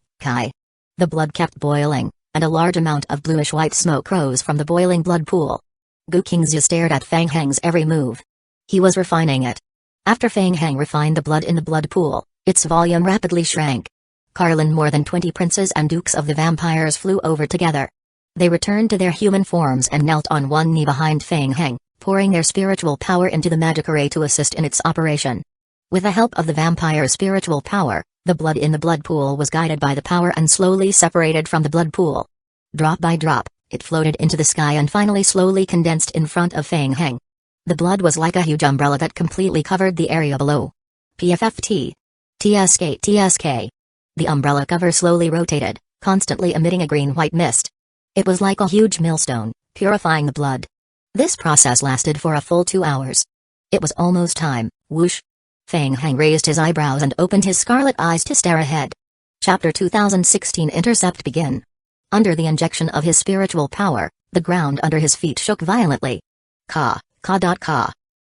The blood kept boiling, and a large amount of bluish-white smoke rose from the boiling blood pool. Gu Qingzu stared at Fang Heng's every move. He was refining it. After Fang Heng refined the blood in the blood pool, its volume rapidly shrank. Carlin, more than 20 princes and dukes of the vampires flew over together. They returned to their human forms and knelt on one knee behind Fang Heng, pouring their spiritual power into the magic array to assist in its operation. With the help of the vampire's spiritual power, the blood in the blood pool was guided by the power and slowly separated from the blood pool. Drop by drop, it floated into the sky and finally slowly condensed in front of Fang Heng. The blood was like a huge umbrella that completely covered the area below. PFFT. TSK. The umbrella cover slowly rotated, constantly emitting a green-white mist. It was like a huge millstone, purifying the blood. This process lasted for a full 2 hours. It was almost time. Whoosh. Feng Heng raised his eyebrows and opened his scarlet eyes to stare ahead. Chapter 2016 Intercept begin. Under the injection of his spiritual power, the ground under his feet shook violently. Ka.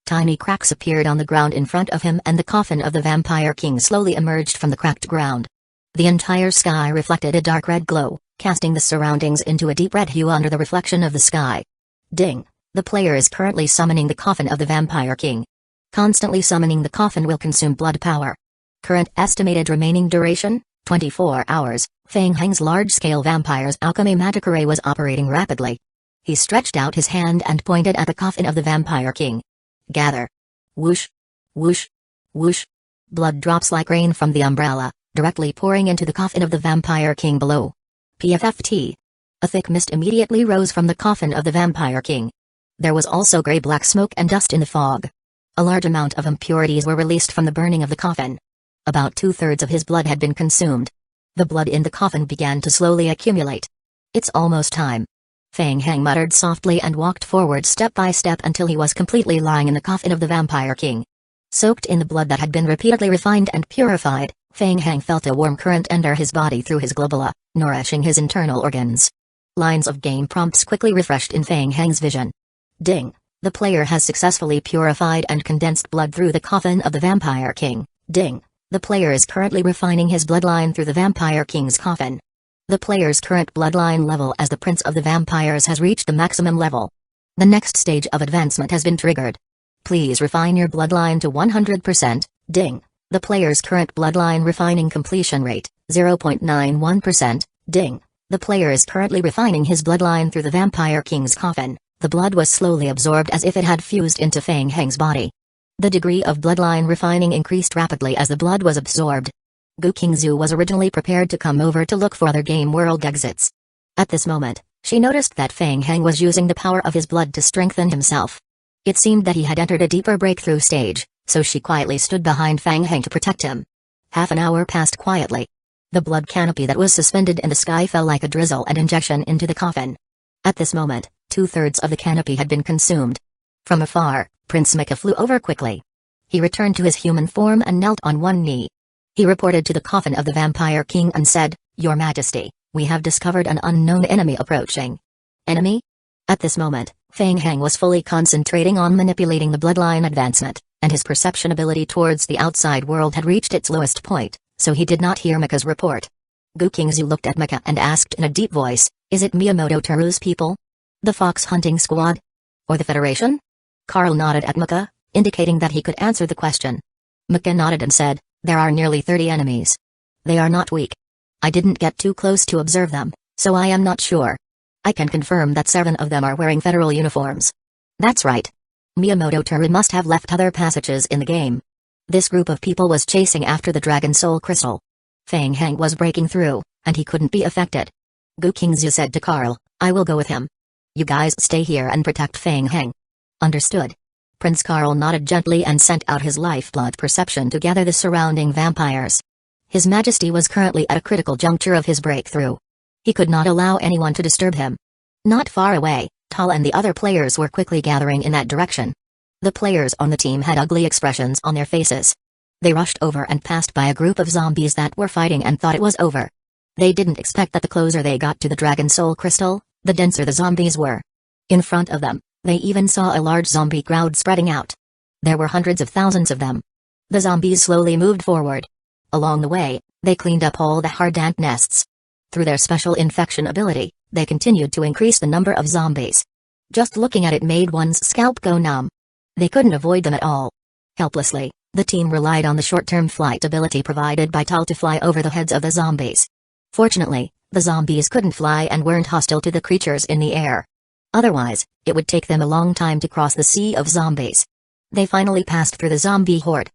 Tiny cracks appeared on the ground in front of him and the coffin of the Vampire King slowly emerged from the cracked ground. The entire sky reflected a dark red glow, casting the surroundings into a deep red hue under the reflection of the sky. Ding. The player is currently summoning the coffin of the Vampire King. Constantly summoning the coffin will consume blood power. Current estimated remaining duration, 24 hours. Feng Heng's large-scale vampire's alchemy magic array was operating rapidly. He stretched out his hand and pointed at the coffin of the Vampire King. Gather. Whoosh. Whoosh. Whoosh. Blood drops like rain from the umbrella, directly pouring into the coffin of the Vampire King below. PFFT. A thick mist immediately rose from the coffin of the Vampire King. There was also gray-black smoke and dust in the fog. A large amount of impurities were released from the burning of the coffin. About 2/3 of his blood had been consumed. The blood in the coffin began to slowly accumulate. It's almost time. Feng Heng muttered softly and walked forward step by step until he was completely lying in the coffin of the Vampire King. Soaked in the blood that had been repeatedly refined and purified, Feng Heng felt a warm current enter his body through his globula, nourishing his internal organs. Lines of game prompts quickly refreshed in Feng Heng's vision. Ding. The player has successfully purified and condensed blood through the coffin of the Vampire King. Ding. The player is currently refining his bloodline through the Vampire King's coffin. The player's current bloodline level as the Prince of the Vampires has reached the maximum level. The next stage of advancement has been triggered. Please refine your bloodline to 100%. Ding. The player's current bloodline refining completion rate, 0.91%. Ding. The player is currently refining his bloodline through the Vampire King's coffin. The blood was slowly absorbed as if it had fused into Feng Heng's body. The degree of bloodline refining increased rapidly as the blood was absorbed. Gu Qingzu was originally prepared to come over to look for other game world exits. At this moment, she noticed that Feng Heng was using the power of his blood to strengthen himself. It seemed that he had entered a deeper breakthrough stage, so she quietly stood behind Feng Heng to protect him. Half an hour passed quietly. The blood canopy that was suspended in the sky fell like a drizzle and injection into the coffin. At this moment, 2/3 of the canopy had been consumed. From afar, Prince Mika flew over quickly. He returned to his human form and knelt on one knee. He reported to the coffin of the Vampire King and said, "Your Majesty, we have discovered an unknown enemy approaching." Enemy? At this moment, Feng Heng was fully concentrating on manipulating the bloodline advancement, and his perception ability towards the outside world had reached its lowest point, so he did not hear Mika's report. Gu Qingzu looked at Mika and asked in a deep voice, "Is it Miyamoto Teru's people? The fox hunting squad? Or the Federation?" Carl nodded at Mika, indicating that he could answer the question. Mika nodded and said, "There are nearly 30 enemies. They are not weak. I didn't get too close to observe them, so I am not sure. I can confirm that 7 of them are wearing federal uniforms." "That's right. Miyamoto Teru must have left other passages in the game. This group of people was chasing after the Dragon Soul Crystal. Feng Heng was breaking through, and he couldn't be affected." Gu Qingzu said to Carl, "I will go with him. You guys stay here and protect Feng Heng." "Understood." Prince Carl nodded gently and sent out his lifeblood perception to gather the surrounding vampires. His Majesty was currently at a critical juncture of his breakthrough. He could not allow anyone to disturb him. Not far away, Tal and the other players were quickly gathering in that direction. The players on the team had ugly expressions on their faces. They rushed over and passed by a group of zombies that were fighting and thought it was over. They didn't expect that the closer they got to the Dragon Soul Crystal, the denser the zombies were. In front of them, they even saw a large zombie crowd spreading out. There were hundreds of thousands of them. The zombies slowly moved forward. Along the way, they cleaned up all the hard ant nests. Through their special infection ability, they continued to increase the number of zombies. Just looking at it made one's scalp go numb. They couldn't avoid them at all. Helplessly, the team relied on the short-term flight ability provided by Tal to fly over the heads of the zombies. Fortunately, the zombies couldn't fly and weren't hostile to the creatures in the air. Otherwise, it would take them a long time to cross the sea of zombies. They finally passed through the zombie horde.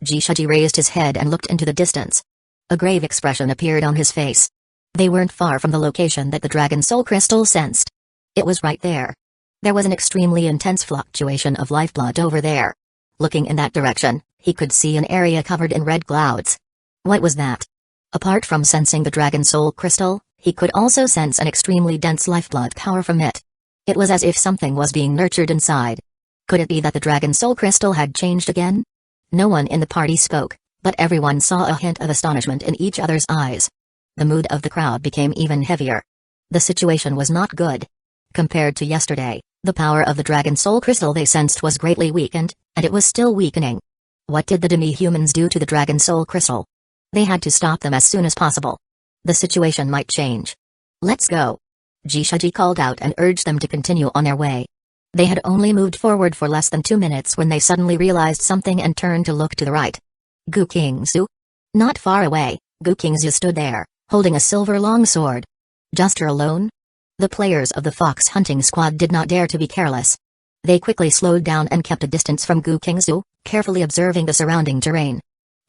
Jishaji raised his head and looked into the distance. A grave expression appeared on his face. They weren't far from the location that the Dragon Soul Crystal sensed. It was right there. There was an extremely intense fluctuation of lifeblood over there. Looking in that direction, he could see an area covered in red clouds. What was that? Apart from sensing the Dragon Soul Crystal, He could also sense an extremely dense lifeblood power from it. It was as if something was being nurtured inside. Could it be that the Dragon Soul Crystal had changed again? No one in the party spoke, but everyone saw a hint of astonishment in each other's eyes. The mood of the crowd became even heavier. The situation was not good. Compared to yesterday, the power of the Dragon Soul Crystal they sensed was greatly weakened, and it was still weakening. What did the demi-humans do to the Dragon Soul Crystal? They had to stop them as soon as possible. The situation might change. Let's go. Jishaji called out and urged them to continue on their way. They had only moved forward for less than 2 minutes when they suddenly realized something and turned to look to the right. Gu Qingzu? Not far away, Gu Qingzu stood there, holding a silver longsword. Just her alone? The players of the fox hunting squad did not dare to be careless. They quickly slowed down and kept a distance from Gu Qingzu, carefully observing the surrounding terrain.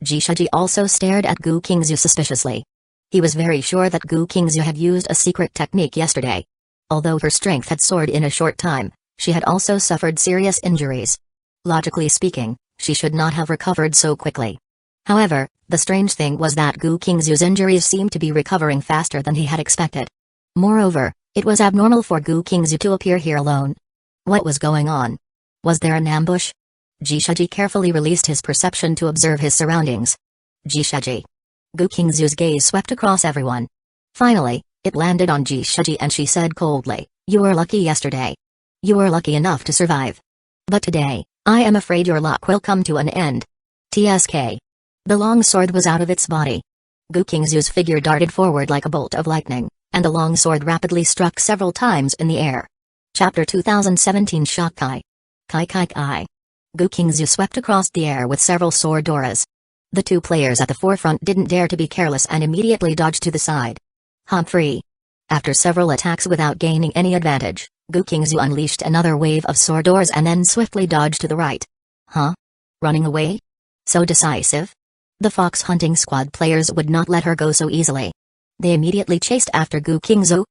Jishaji also stared at Gu Qingzu suspiciously. He was very sure that Gu Qingzu had used a secret technique yesterday. Although her strength had soared in a short time, she had also suffered serious injuries. Logically speaking, she should not have recovered so quickly. However, the strange thing was that Gu Qingzu's injuries seemed to be recovering faster than he had expected. Moreover, it was abnormal for Gu Qingzu to appear here alone. What was going on? Was there an ambush? Jishaji carefully released his perception to observe his surroundings. Jishaji. Gu Qingzu's gaze swept across everyone. Finally, it landed on Jishaji and she said coldly, "You were lucky yesterday. You were lucky enough to survive. But today, I am afraid your luck will come to an end." TSK. The long sword was out of its body. Gu Qingzu's figure darted forward like a bolt of lightning, and the long sword rapidly struck several times in the air. Chapter 2017 Shokai. Kai Kai Kai. Gu Qingzu swept across the air with several sword auras. The two players at the forefront didn't dare to be careless and immediately dodged to the side. Humphrey. After several attacks without gaining any advantage, Gu Qingzu unleashed another wave of sword auras and then swiftly dodged to the right. Huh? Running away? So decisive? The fox hunting squad players would not let her go so easily. They immediately chased after Gu Qingzu.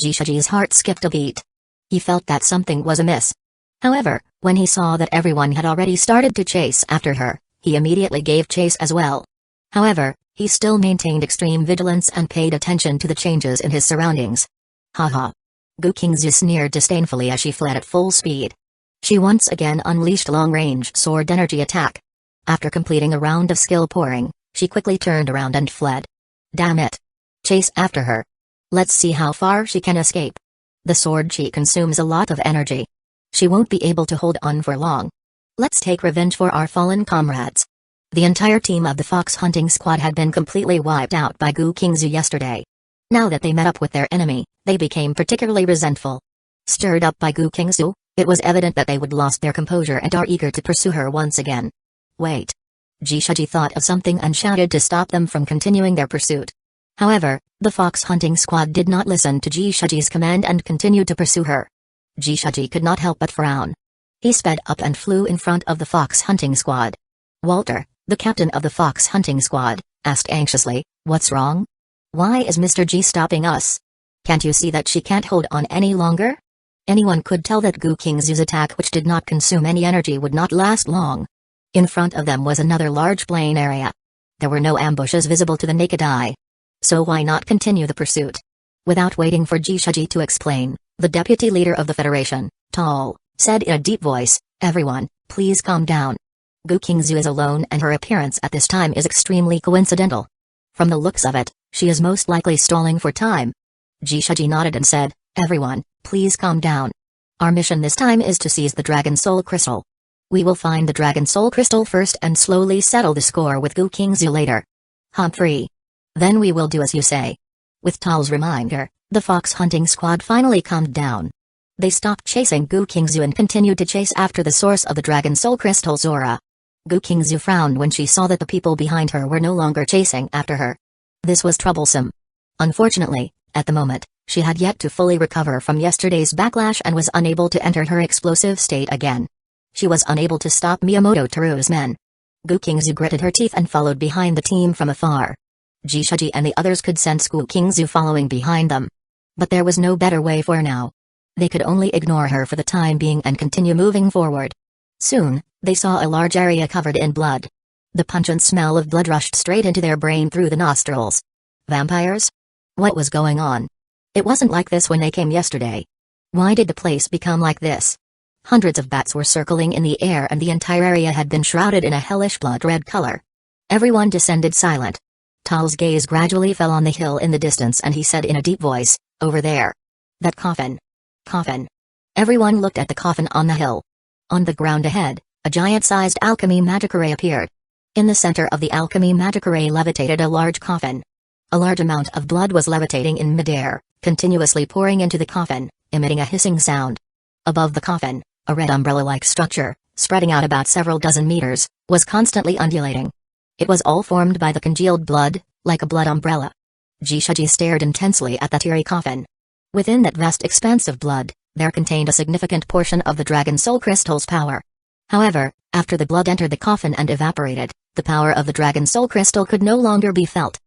Jishaji's heart skipped a beat. He felt that something was amiss. However, when he saw that everyone had already started to chase after her, he immediately gave chase as well. However, he still maintained extreme vigilance and paid attention to the changes in his surroundings. Haha. Gu Qingzu sneered disdainfully as she fled at full speed. She once again unleashed long-range sword energy attack. After completing a round of skill pouring, she quickly turned around and fled. Damn it. Chase after her. Let's see how far she can escape. The sword chi consumes a lot of energy. She won't be able to hold on for long. Let's take revenge for our fallen comrades. The entire team of the fox hunting squad had been completely wiped out by Gu Qingzu yesterday. Now that they met up with their enemy, they became particularly resentful. Stirred up by Gu Qingzu, it was evident that they would lost their composure and are eager to pursue her once again. Wait. Jishaji thought of something and shouted to stop them from continuing their pursuit. However, the fox hunting squad did not listen to Jishaji's command and continued to pursue her. Jishaji could not help but frown. He sped up and flew in front of the fox hunting squad. Walter, the captain of the fox hunting squad, asked anxiously, "What's wrong? Why is Mr. G stopping us? Can't you see that she can't hold on any longer?" Anyone could tell that Gu Qingzu's attack, which did not consume any energy, would not last long. In front of them was another large plain area. There were no ambushes visible to the naked eye. So why not continue the pursuit? Without waiting for Jishaji to explain, the deputy leader of the Federation, Tall, said in a deep voice, "Everyone, please calm down. Gu Qingzu is alone and her appearance at this time is extremely coincidental. From the looks of it, she is most likely stalling for time." Jishaji nodded and said, "Everyone, please calm down. Our mission this time is to seize the Dragon Soul Crystal. We will find the Dragon Soul Crystal first and slowly settle the score with Gu Qingzu later. Humphrey. Then we will do as you say." With Tall's reminder, the fox hunting squad finally calmed down. They stopped chasing Gu Qingzu and continued to chase after the source of the Dragon Soul Crystal's aura. Gu Qingzu frowned when she saw that the people behind her were no longer chasing after her. This was troublesome. Unfortunately, at the moment, she had yet to fully recover from yesterday's backlash and was unable to enter her explosive state again. She was unable to stop Miyamoto Teru's men. Gu Qingzu gritted her teeth and followed behind the team from afar. Jishaji and the others could sense Gu Qingzu following behind them. But there was no better way for now. They could only ignore her for the time being and continue moving forward. Soon, they saw a large area covered in blood. The pungent smell of blood rushed straight into their brain through the nostrils. Vampires? What was going on? It wasn't like this when they came yesterday. Why did the place become like this? Hundreds of bats were circling in the air and the entire area had been shrouded in a hellish blood-red color. Everyone descended silent. Tal's gaze gradually fell on the hill in the distance and he said in a deep voice, "Over there. That coffin. Coffin." Everyone looked at the coffin on the hill. On the ground ahead, a giant-sized alchemy magic array appeared. In the center of the alchemy magic array levitated a large coffin. A large amount of blood was levitating in midair, continuously pouring into the coffin, emitting a hissing sound. Above the coffin, a red umbrella-like structure, spreading out about several dozen meters, was constantly undulating. It was all formed by the congealed blood, like a blood umbrella. Jishaji stared intensely at that eerie coffin. Within that vast expanse of blood, there contained a significant portion of the Dragon Soul Crystal's power. However, after the blood entered the coffin and evaporated, the power of the Dragon Soul Crystal could no longer be felt.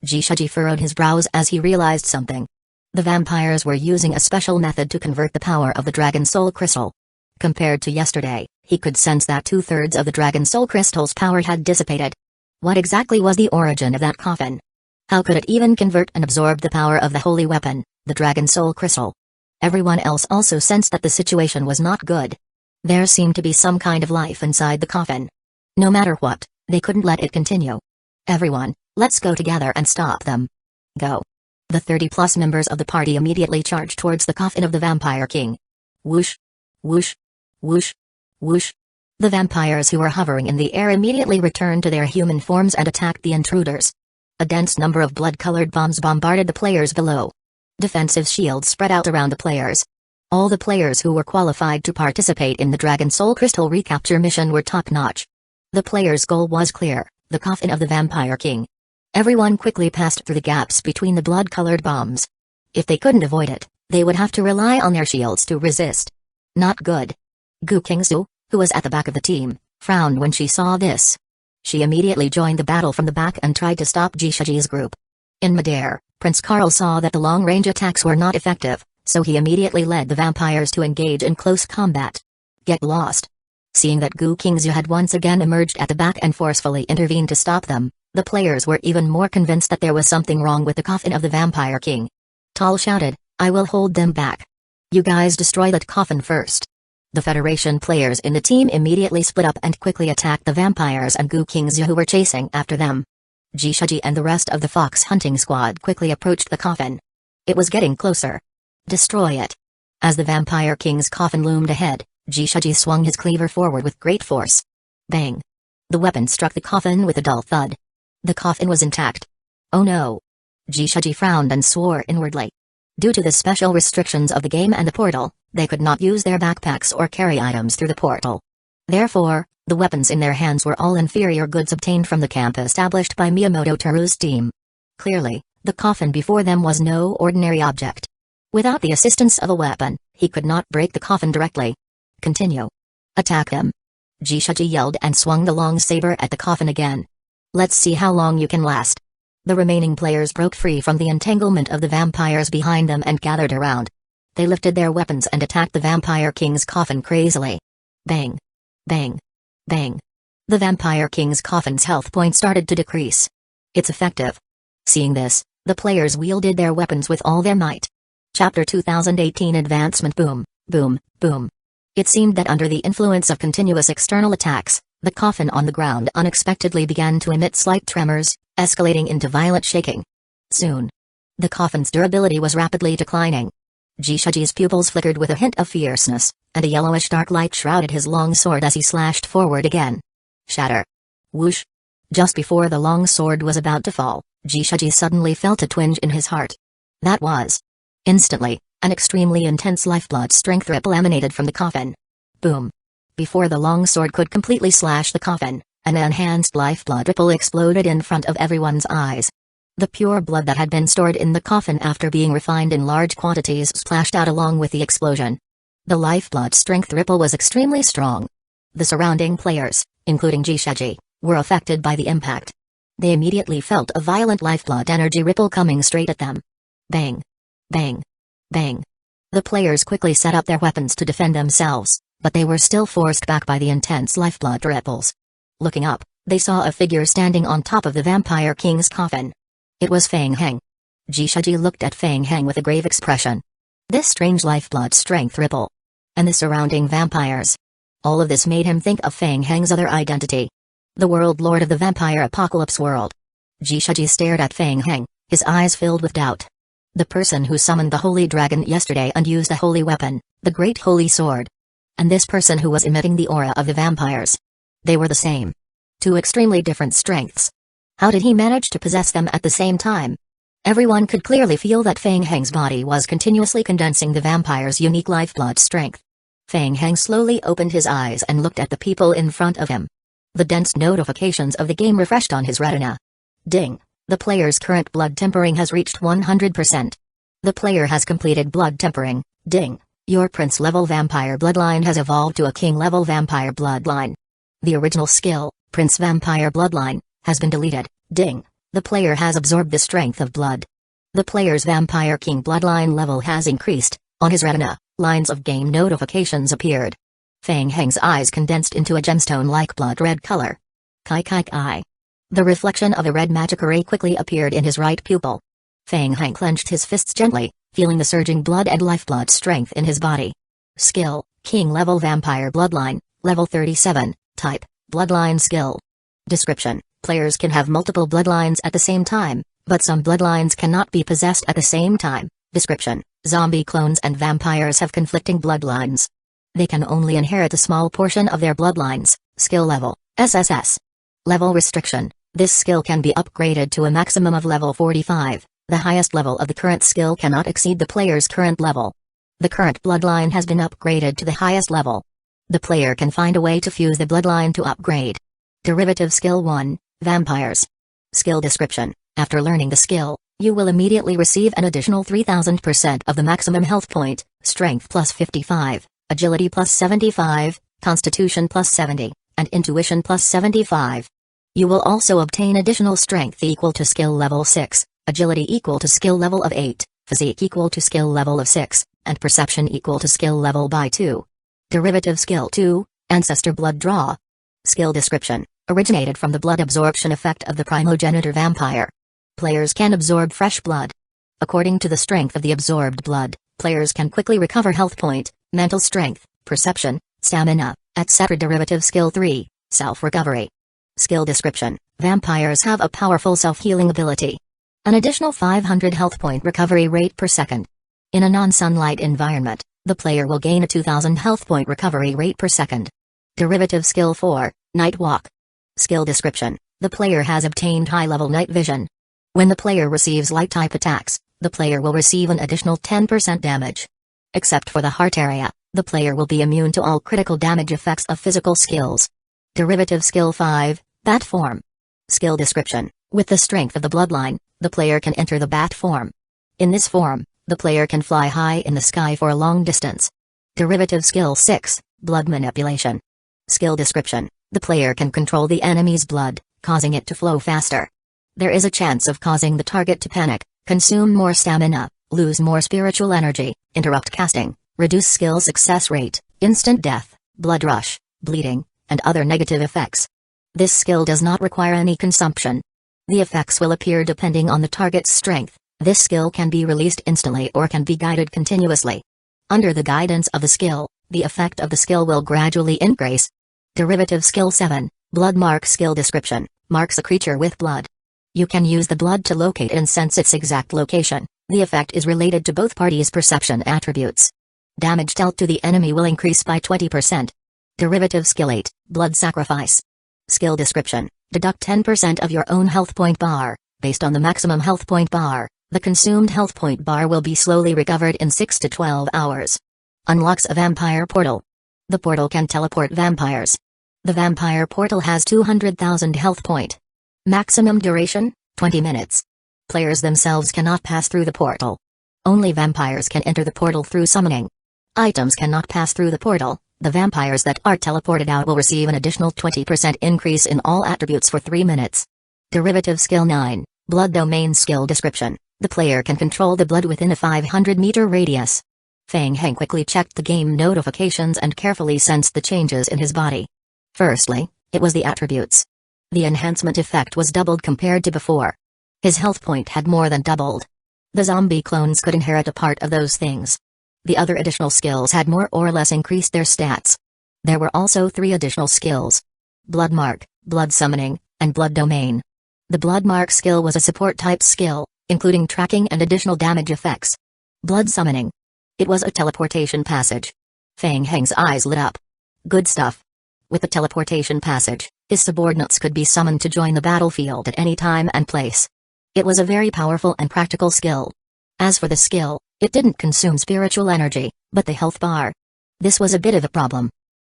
Jishaji furrowed his brows as he realized something. The vampires were using a special method to convert the power of the Dragon Soul Crystal. Compared to yesterday, he could sense that 2/3 of the Dragon Soul Crystal's power had dissipated. What exactly was the origin of that coffin? How could it even convert and absorb the power of the holy weapon, the Dragon Soul Crystal? Everyone else also sensed that the situation was not good. There seemed to be some kind of life inside the coffin. No matter what, they couldn't let it continue. "Everyone, let's go together and stop them." "Go." The 30-plus members of the party immediately charged towards the coffin of the Vampire King. Whoosh! Whoosh! Whoosh! Whoosh! The vampires who were hovering in the air immediately returned to their human forms and attacked the intruders. A dense number of blood-colored bombs bombarded the players below. Defensive shields spread out around the players. All the players who were qualified to participate in the Dragon Soul Crystal recapture mission were top-notch. The players' goal was clear, the coffin of the Vampire King. Everyone quickly passed through the gaps between the blood-colored bombs. If they couldn't avoid it, they would have to rely on their shields to resist. Not good. Gu Qingzu, who was at the back of the team, frowned when she saw this. She immediately joined the battle from the back and tried to stop Jishaji's group. In midair, Prince Karl saw that the long-range attacks were not effective, so he immediately led the vampires to engage in close combat. Get lost. Seeing that Gu Qingzu had once again emerged at the back and forcefully intervened to stop them, the players were even more convinced that there was something wrong with the coffin of the Vampire King. Tal shouted, "I will hold them back. You guys destroy that coffin first." The Federation players in the team immediately split up and quickly attacked the vampires and Gu Qingzu who were chasing after them. Jishaji and the rest of the fox hunting squad quickly approached the coffin. It was getting closer. Destroy it. As the Vampire King's coffin loomed ahead, Jishaji swung his cleaver forward with great force. Bang! The weapon struck the coffin with a dull thud. The coffin was intact. Oh no! Jishaji frowned and swore inwardly. Due to the special restrictions of the game and the portal, they could not use their backpacks or carry items through the portal. Therefore, the weapons in their hands were all inferior goods obtained from the camp established by Miyamoto Teru's team. Clearly, the coffin before them was no ordinary object. Without the assistance of a weapon, he could not break the coffin directly. Continue. Attack him. Jishaji yelled and swung the long saber at the coffin again. Let's see how long you can last. The remaining players broke free from the entanglement of the vampires behind them and gathered around. They lifted their weapons and attacked the Vampire King's coffin crazily. Bang! Bang! Bang! The Vampire King's coffin's health point started to decrease. It's effective. Seeing this, the players wielded their weapons with all their might. Chapter 2018 Advancement. Boom, boom, boom. It seemed that under the influence of continuous external attacks, the coffin on the ground unexpectedly began to emit slight tremors, escalating into violent shaking. Soon, the coffin's durability was rapidly declining. Jishaji's pupils flickered with a hint of fierceness, and a yellowish dark light shrouded his long sword as he slashed forward again. Shatter. Whoosh. Just before the long sword was about to fall, Jishaji suddenly felt a twinge in his heart. That was. Instantly, an extremely intense lifeblood strength ripple emanated from the coffin. Boom. Before the long sword could completely slash the coffin, an enhanced lifeblood ripple exploded in front of everyone's eyes. The pure blood that had been stored in the coffin after being refined in large quantities splashed out along with the explosion. The lifeblood strength ripple was extremely strong. The surrounding players, including Jishaji, were affected by the impact. They immediately felt a violent lifeblood energy ripple coming straight at them. Bang! Bang! Bang! The players quickly set up their weapons to defend themselves, but they were still forced back by the intense lifeblood ripples. Looking up, they saw a figure standing on top of the Vampire King's coffin. It was Fang Heng. Jishaji looked at Feng Heng with a grave expression. This strange lifeblood strength ripple. And the surrounding vampires. All of this made him think of Feng Heng's other identity. The world lord of the vampire apocalypse world. Jishaji stared at Feng Heng, his eyes filled with doubt. The person who summoned the holy dragon yesterday and used a holy weapon, the great holy sword. And this person who was emitting the aura of the vampires. They were the same. Two extremely different strengths. How did he manage to possess them at the same time? Everyone could clearly feel that Feng Heng's body was continuously condensing the vampire's unique lifeblood strength. Feng Heng slowly opened his eyes and looked at the people in front of him. The dense notifications of the game refreshed on his retina. Ding! The player's current blood tempering has reached 100%. The player has completed blood tempering. Ding! Your prince-level vampire bloodline has evolved to a king-level vampire bloodline. The original skill, Prince Vampire Bloodline, has been deleted. Ding! The player has absorbed the strength of blood. The player's Vampire King bloodline level has increased. On his retina, lines of game notifications appeared. Feng Heng's eyes condensed into a gemstone-like blood-red color. Kai Kai Kai. The reflection of a red magic ray quickly appeared in his right pupil. Feng Heng clenched his fists gently, feeling the surging blood and lifeblood strength in his body. Skill, King-level Vampire Bloodline, level 37, type, Bloodline Skill. Description: players can have multiple bloodlines at the same time, but some bloodlines cannot be possessed at the same time. Description: zombie clones and vampires have conflicting bloodlines. They can only inherit a small portion of their bloodlines. Skill level, SSS. Level restriction: this skill can be upgraded to a maximum of level 45. The highest level of the current skill cannot exceed the player's current level. The current bloodline has been upgraded to the highest level. The player can find a way to fuse the bloodline to upgrade. Derivative Skill 1, Vampires. Skill description: after learning the skill, you will immediately receive an additional 3000% of the maximum health point, strength plus 55, agility plus 75, constitution plus 70, and intuition plus 75. You will also obtain additional strength equal to skill level 6, agility equal to skill level of 8, physique equal to skill level of 6, and perception equal to skill level by 2. Derivative Skill 2, Ancestor Blood Draw. Skill description: originated from the blood absorption effect of the primogenitor vampire. Players can absorb fresh blood. According to the strength of the absorbed blood, players can quickly recover health point, mental strength, perception, stamina, etc. Derivative Skill 3, Self-Recovery. Skill description: vampires have a powerful self-healing ability. An additional 500 health point recovery rate per second. In a non-sunlight environment, the player will gain a 2000 health point recovery rate per second. Derivative Skill 4, Night Walk. Skill description: the player has obtained high-level night vision. When the player receives light-type attacks, the player will receive an additional 10% damage. Except for the heart area, the player will be immune to all critical damage effects of physical skills. Derivative Skill 5, Bat Form. Skill description: with the strength of the bloodline, the player can enter the bat form. In this form, the player can fly high in the sky for a long distance. Derivative Skill 6, Blood Manipulation. Skill description: the player can control the enemy's blood, causing it to flow faster. There is a chance of causing the target to panic, consume more stamina, lose more spiritual energy, interrupt casting, reduce skill success rate, instant death, blood rush, bleeding, and other negative effects. This skill does not require any consumption. The effects will appear depending on the target's strength. This skill can be released instantly or can be guided continuously. Under the guidance of the skill, the effect of the skill will gradually increase. Derivative Skill 7, Blood Mark. Skill description: marks a creature with blood. You can use the blood to locate and sense its exact location. The effect is related to both parties' perception attributes. Damage dealt to the enemy will increase by 20%. Derivative Skill 8, Blood Sacrifice. Skill description: deduct 10% of your own health point bar. Based on the maximum health point bar, the consumed health point bar will be slowly recovered in 6 to 12 hours. Unlocks a vampire portal. The portal can teleport vampires. The vampire portal has 200,000 health point. Maximum duration, 20 minutes. Players themselves cannot pass through the portal. Only vampires can enter the portal through summoning. Items cannot pass through the portal. The vampires that are teleported out will receive an additional 20% increase in all attributes for 3 minutes. Derivative Skill 9, Blood Domain. Skill description: the player can control the blood within a 500-meter radius. Feng Heng quickly checked the game notifications and carefully sensed the changes in his body. Firstly, it was the attributes. The enhancement effect was doubled compared to before. His health point had more than doubled. The zombie clones could inherit a part of those things. The other additional skills had more or less increased their stats. There were also 3 additional skills: Blood Mark, Blood Summoning, and Blood Domain. The Blood Mark skill was a support-type skill, including tracking and additional damage effects. Blood Summoning. It was a teleportation passage. Fang Heng's eyes lit up. Good stuff. With the teleportation passage, his subordinates could be summoned to join the battlefield at any time and place. It was a very powerful and practical skill. As for the skill, it didn't consume spiritual energy, but the health bar. This was a bit of a problem.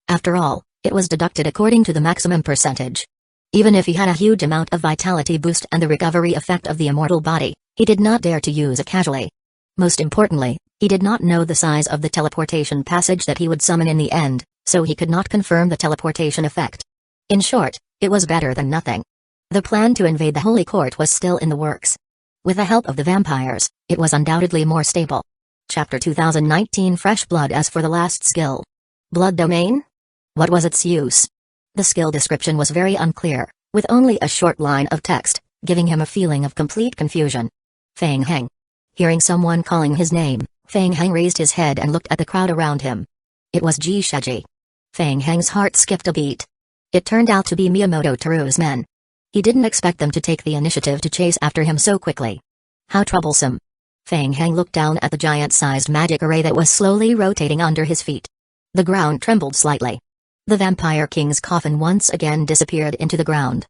After all, it was deducted according to the maximum percentage. Even if he had a huge amount of vitality boost and the recovery effect of the immortal body, he did not dare to use it casually. Most importantly, he did not know the size of the teleportation passage that he would summon in the end, so he could not confirm the teleportation effect. In short, it was better than nothing. The plan to invade the Holy Court was still in the works. With the help of the vampires, it was undoubtedly more stable. Chapter 2019 Fresh Blood. As for the last skill, Blood Domain? What was its use? The skill description was very unclear, with only a short line of text, giving him a feeling of complete confusion. Fang Heng. Hearing someone calling his name, Fang Heng raised his head and looked at the crowd around him. It was Ji Shaji. Fang Heng's heart skipped a beat. It turned out to be Miyamoto Teru's men. He didn't expect them to take the initiative to chase after him so quickly. How troublesome. Fang Heng looked down at the giant-sized magic array that was slowly rotating under his feet. The ground trembled slightly. The Vampire King's coffin once again disappeared into the ground.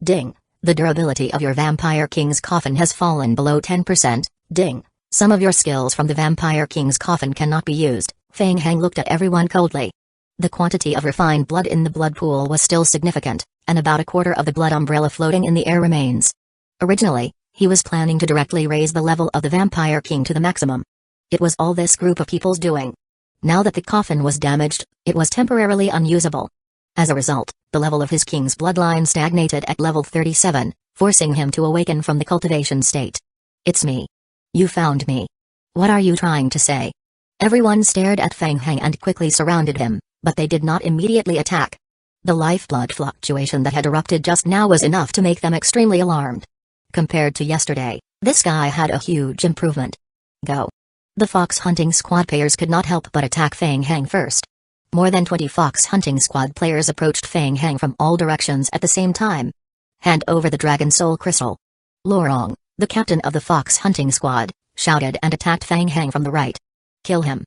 Ding. The durability of your Vampire King's coffin has fallen below 10%. Ding. Some of your skills from the Vampire King's coffin cannot be used. Fang Heng looked at everyone coldly. The quantity of refined blood in the blood pool was still significant, and about a quarter of the blood umbrella floating in the air remains. Originally, he was planning to directly raise the level of the Vampire King to the maximum. It was all this group of people's doing. Now that the coffin was damaged, it was temporarily unusable. As a result, the level of his king's bloodline stagnated at level 37, forcing him to awaken from the cultivation state. It's me. You found me. What are you trying to say? Everyone stared at Fang Heng and quickly surrounded him, but they did not immediately attack. The lifeblood fluctuation that had erupted just now was enough to make them extremely alarmed. Compared to yesterday, this guy had a huge improvement. Go. The fox hunting squad players could not help but attack Fang Heng first. More than 20 fox hunting squad players approached Fang Heng from all directions at the same time. Hand over the dragon soul crystal. Lorong, the captain of the fox hunting squad, shouted and attacked Fang Heng from the right. Kill him.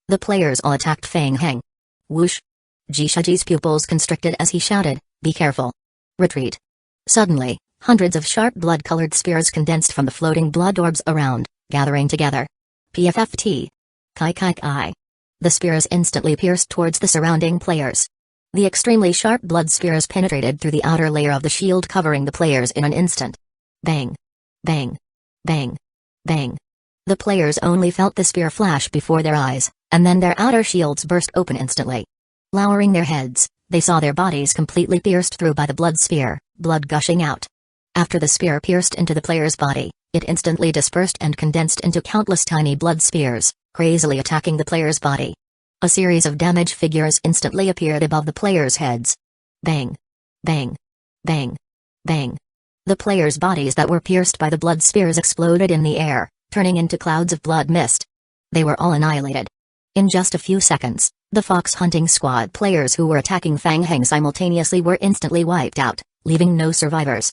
The players all attacked Fang Heng. Whoosh. Jishaji's pupils constricted as he shouted, be careful. Retreat. Suddenly, hundreds of sharp blood-colored spears condensed from the floating blood orbs around, gathering together. PFFT. Kai Kai Kai. The spears instantly pierced towards the surrounding players. The extremely sharp blood spears penetrated through the outer layer of the shield covering the players in an instant. Bang. Bang. Bang. Bang. The players only felt the spear flash before their eyes, and then their outer shields burst open instantly. Lowering their heads, they saw their bodies completely pierced through by the blood spear, blood gushing out. After the spear pierced into the player's body, it instantly dispersed and condensed into countless tiny blood spears, crazily attacking the player's body. A series of damage figures instantly appeared above the players' heads. Bang. Bang. Bang. Bang. The players' bodies that were pierced by the blood spears exploded in the air, turning into clouds of blood mist. They were all annihilated. In just a few seconds, the fox hunting squad players who were attacking Fang Heng simultaneously were instantly wiped out, leaving no survivors.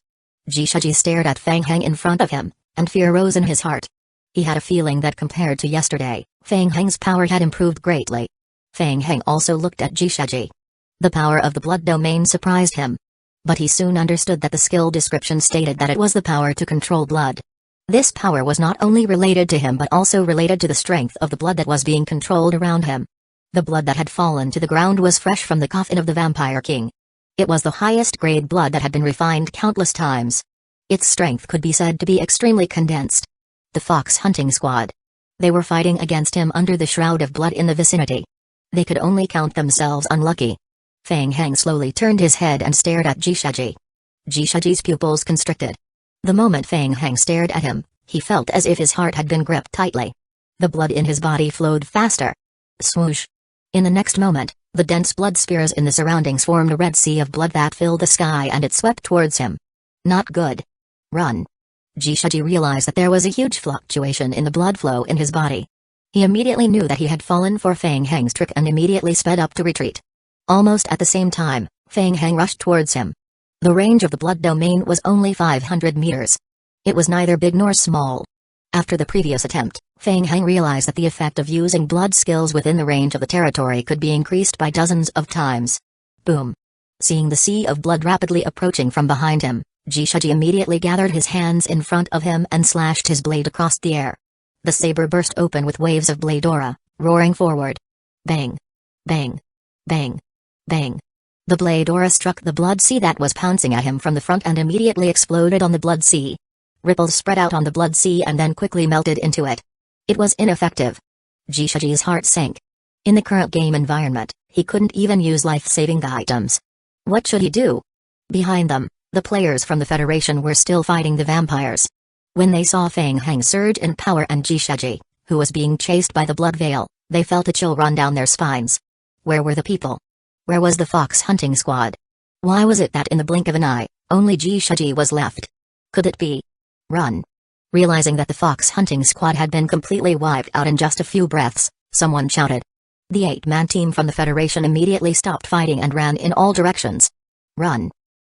Jishaji stared at Fang Heng in front of him, and fear rose in his heart. He had a feeling that compared to yesterday, Fang Heng's power had improved greatly. Fang Heng also looked at Jishaji. The power of the blood domain surprised him. But he soon understood that the skill description stated that it was the power to control blood. This power was not only related to him but also related to the strength of the blood that was being controlled around him. The blood that had fallen to the ground was fresh from the coffin of the Vampire King. It was the highest grade blood that had been refined countless times. Its strength could be said to be extremely condensed. The fox hunting squad. They were fighting against him under the shroud of blood in the vicinity. They could only count themselves unlucky. Fang Heng slowly turned his head and stared at Jishaji. Jishaji's pupils constricted. The moment Fang Heng stared at him, he felt as if his heart had been gripped tightly. The blood in his body flowed faster. Swoosh. In the next moment, the dense blood spears in the surroundings formed a red sea of blood that filled the sky and it swept towards him. Not good. Run. Jishaji realized that there was a huge fluctuation in the blood flow in his body. He immediately knew that he had fallen for Fang Heng's trick and immediately sped up to retreat. Almost at the same time, Fang Heng rushed towards him. The range of the blood domain was only 500 meters. It was neither big nor small. After the previous attempt, Fang Heng realized that the effect of using blood skills within the range of the territory could be increased by dozens of times. Boom. Seeing the sea of blood rapidly approaching from behind him, Jishaji immediately gathered his hands in front of him and slashed his blade across the air. The saber burst open with waves of blade aura, roaring forward. Bang. Bang. Bang. Bang. The blade aura struck the blood sea that was pouncing at him from the front and immediately exploded on the blood sea. Ripples spread out on the blood sea and then quickly melted into it. It was ineffective. Jishaji's heart sank. In the current game environment, he couldn't even use life-saving items. What should he do? Behind them, the players from the Federation were still fighting the vampires. When they saw Fang Heng surge in power and Jishaji, who was being chased by the blood veil, they felt a chill run down their spines. Where were the people? Where was the fox hunting squad? Why was it that in the blink of an eye, only Jishaji was left? Could it be? Run. Realizing that the fox hunting squad had been completely wiped out in just a few breaths, someone shouted. The 8-man team from the Federation immediately stopped fighting and ran in all directions. Run.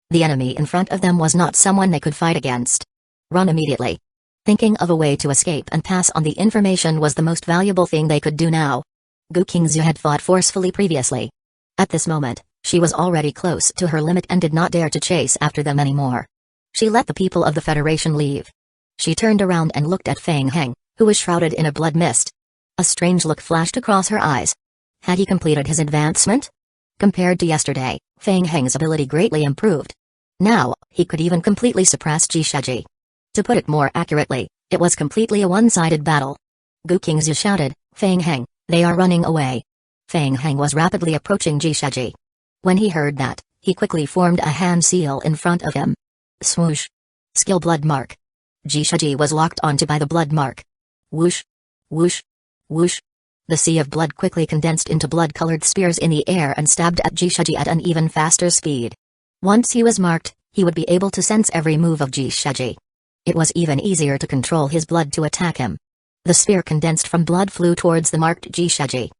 The enemy in front of them was not someone they could fight against. Run immediately. Thinking of a way to escape and pass on the information was the most valuable thing they could do now. Gu Qingzhu had fought forcefully previously. At this moment, she was already close to her limit and did not dare to chase after them anymore. She let the people of the Federation leave. She turned around and looked at Fang Heng, who was shrouded in a blood mist. A strange look flashed across her eyes. Had he completed his advancement? Compared to yesterday, Fang Heng's ability greatly improved. Now, he could even completely suppress Jishaji. To put it more accurately, it was completely a one-sided battle. Gu Qingzhu shouted, Fang Heng, they are running away. Fang Heng was rapidly approaching Jishaji. When he heard that, he quickly formed a hand seal in front of him. Swoosh. Skill blood mark. Jishaji was locked onto by the blood mark. Whoosh. Whoosh. Whoosh. The sea of blood quickly condensed into blood-colored spears in the air and stabbed at Jishaji at an even faster speed. Once he was marked, he would be able to sense every move of Jishaji. It was even easier to control his blood to attack him. The spear condensed from blood flew towards the marked Jishaji.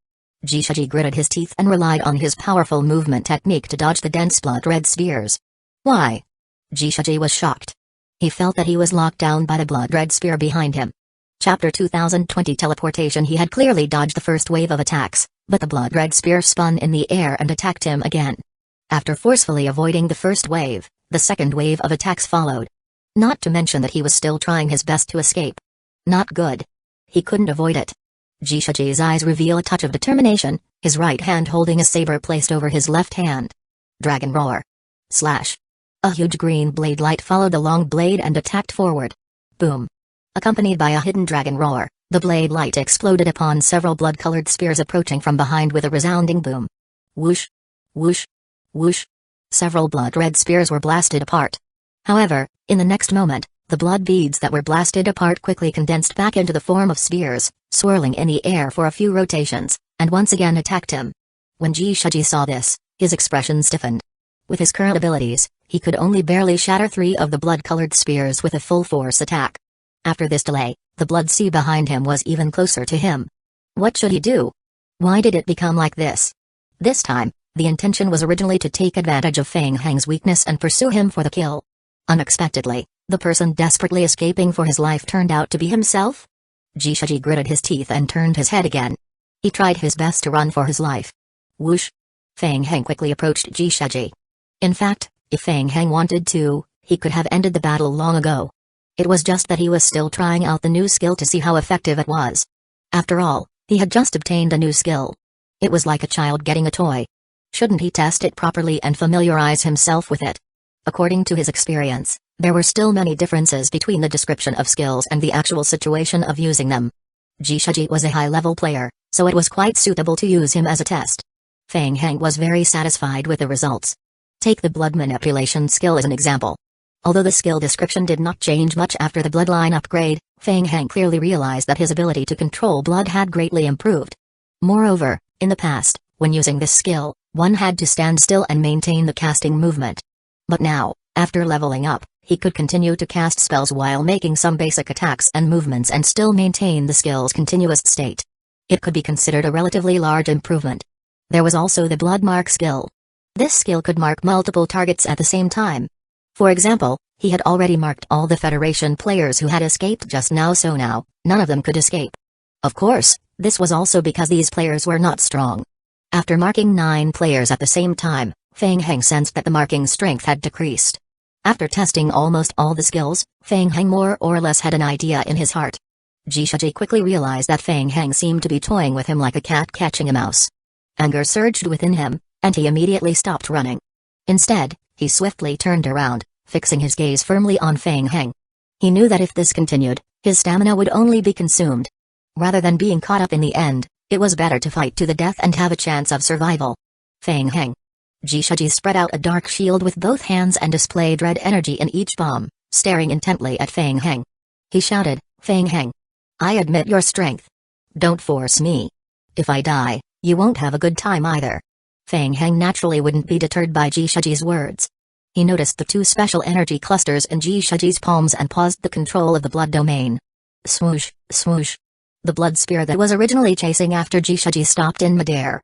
Jishaji gritted his teeth and relied on his powerful movement technique to dodge the dense blood-red spears. Why? Jishaji was shocked. He felt that he was locked down by the blood-red spear behind him. Chapter 2020 Teleportation. He had clearly dodged the first wave of attacks, but the blood-red spear spun in the air and attacked him again. After forcefully avoiding the first wave, the second wave of attacks followed. Not to mention that he was still trying his best to escape. Not good. He couldn't avoid it. Jishaji's eyes reveal a touch of determination, his right hand holding a saber placed over his left hand. Dragon roar. Slash. A huge green blade light followed the long blade and attacked forward. Boom. Accompanied by a hidden dragon roar, the blade light exploded upon several blood-colored spears approaching from behind with a resounding boom. Whoosh. Whoosh. Whoosh. Several blood-red spears were blasted apart. However, in the next moment, the blood beads that were blasted apart quickly condensed back into the form of spears, swirling in the air for a few rotations, and once again attacked him. When Jishaji saw this, his expression stiffened. With his current abilities, he could only barely shatter 3 of the blood-colored spears with a full-force attack. After this delay, the blood sea behind him was even closer to him. What should he do? Why did it become like this? This time, the intention was originally to take advantage of Fang Heng's weakness and pursue him for the kill. Unexpectedly, the person desperately escaping for his life turned out to be himself? Jishaji gritted his teeth and turned his head again. He tried his best to run for his life. Whoosh! Fang Heng quickly approached Jishaji. In fact, if Fang Heng wanted to, he could have ended the battle long ago. It was just that he was still trying out the new skill to see how effective it was. After all, he had just obtained a new skill. It was like a child getting a toy. Shouldn't he test it properly and familiarize himself with it? According to his experience, there were still many differences between the description of skills and the actual situation of using them. Jishaji was a high-level player, so it was quite suitable to use him as a test. Fang Heng was very satisfied with the results. Take the blood manipulation skill as an example. Although the skill description did not change much after the bloodline upgrade, Fang Heng clearly realized that his ability to control blood had greatly improved. Moreover, in the past, when using this skill, one had to stand still and maintain the casting movement. But now, after leveling up, he could continue to cast spells while making some basic attacks and movements and still maintain the skill's continuous state. It could be considered a relatively large improvement. There was also the Blood Mark skill. This skill could mark multiple targets at the same time. For example, he had already marked all the Federation players who had escaped just now, so now, none of them could escape. Of course, this was also because these players were not strong. After marking 9 players at the same time, Feng Heng sensed that the marking strength had decreased. After testing almost all the skills, Feng Heng more or less had an idea in his heart. Jishaji quickly realized that Feng Heng seemed to be toying with him like a cat catching a mouse. Anger surged within him, and he immediately stopped running. Instead, he swiftly turned around, fixing his gaze firmly on Feng Heng. He knew that if this continued, his stamina would only be consumed. Rather than being caught up in the end, it was better to fight to the death and have a chance of survival. Feng Heng. Jishaji spread out a dark shield with both hands and displayed red energy in each palm, staring intently at Feng Heng. He shouted, "Feng Heng, I admit your strength. Don't force me. If I die, you won't have a good time either." Feng Heng naturally wouldn't be deterred by Jishaji's words. He noticed the 2 special energy clusters in Jishaji's palms and paused the control of the blood domain. Swoosh, swoosh. The blood spear that was originally chasing after Jishaji stopped in midair.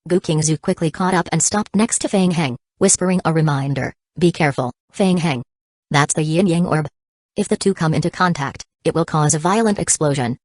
Gukingzu quickly caught up and stopped next to Feng Heng, whispering a reminder, "Be careful, Feng Heng. That's the yin-yang orb. If the two come into contact, it will cause a violent explosion.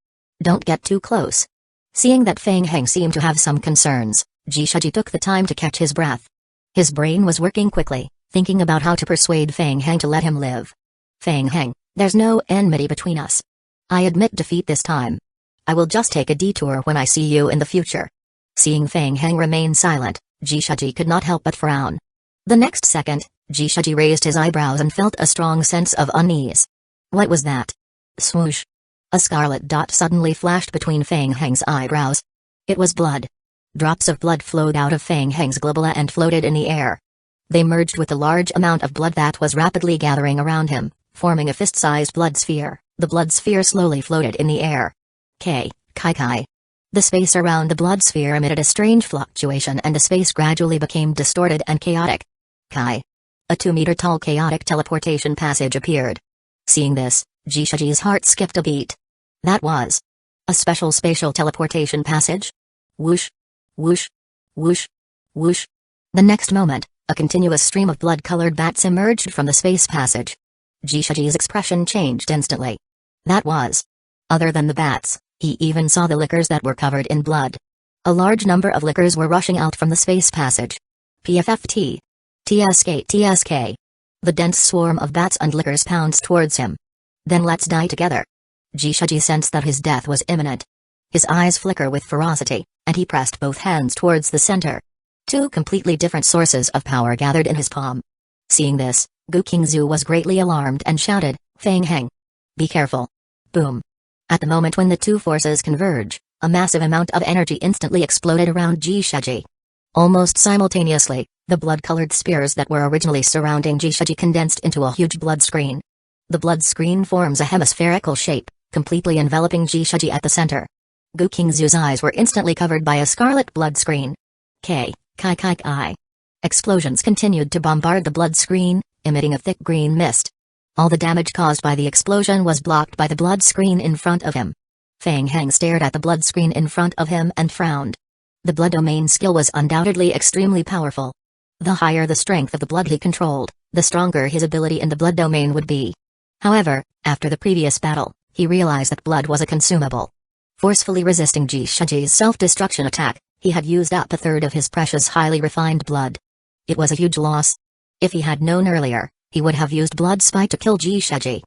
Don't get too close." Seeing that Feng Heng seemed to have some concerns, Jishaji took the time to catch his breath. His brain was working quickly, thinking about how to persuade Feng Heng to let him live. "Feng Heng, there's no enmity between us. I admit defeat this time. I will just take a detour when I see you in the future." Seeing Feng Heng remain silent, Jishaji could not help but frown. The next second, Jishaji raised his eyebrows and felt a strong sense of unease. What was that? Swoosh. A scarlet dot suddenly flashed between Feng Heng's eyebrows. It was blood. Drops of blood flowed out of Feng Heng's glabella and floated in the air. They merged with the large amount of blood that was rapidly gathering around him, forming a fist-sized blood sphere. The blood sphere slowly floated in the air. Kai. The space around the blood sphere emitted a strange fluctuation and the space gradually became distorted and chaotic. Kai. A 2-meter-tall chaotic teleportation passage appeared. Seeing this, Jishaji's heart skipped a beat. That was a special spatial teleportation passage? Whoosh. Whoosh. Whoosh. Whoosh. The next moment, a continuous stream of blood-colored bats emerged from the space passage. Jishaji's expression changed instantly. That was. Other than the bats, he even saw the lickers that were covered in blood. A large number of lickers were rushing out from the space passage. PFFT. TSK. The dense swarm of bats and lickers pounced towards him. Then let's die together. Jishaji sensed that his death was imminent. His eyes flicker with ferocity, and he pressed both hands towards the center. 2 completely different sources of power gathered in his palm. Seeing this, Gukingzu was greatly alarmed and shouted, "Feng Heng, be careful." Boom. At the moment when the 2 forces converge, a massive amount of energy instantly exploded around Jishaji. Almost simultaneously, the blood-colored spears that were originally surrounding Jishaji condensed into a huge blood screen. The blood screen forms a hemispherical shape, completely enveloping Jishaji at the center. Gukingzu's eyes were instantly covered by a scarlet blood screen. Kai. Explosions continued to bombard the blood screen, emitting a thick green mist. All the damage caused by the explosion was blocked by the blood screen in front of him. Feng Heng stared at the blood screen in front of him and frowned. The blood domain skill was undoubtedly extremely powerful. The higher the strength of the blood he controlled, the stronger his ability in the blood domain would be. However, after the previous battle, he realized that blood was a consumable. Forcefully resisting Jishaji's self-destruction attack, he had used up a third of his precious highly refined blood. It was a huge loss. If he had known earlier, he would have used blood spy to kill Jishaji.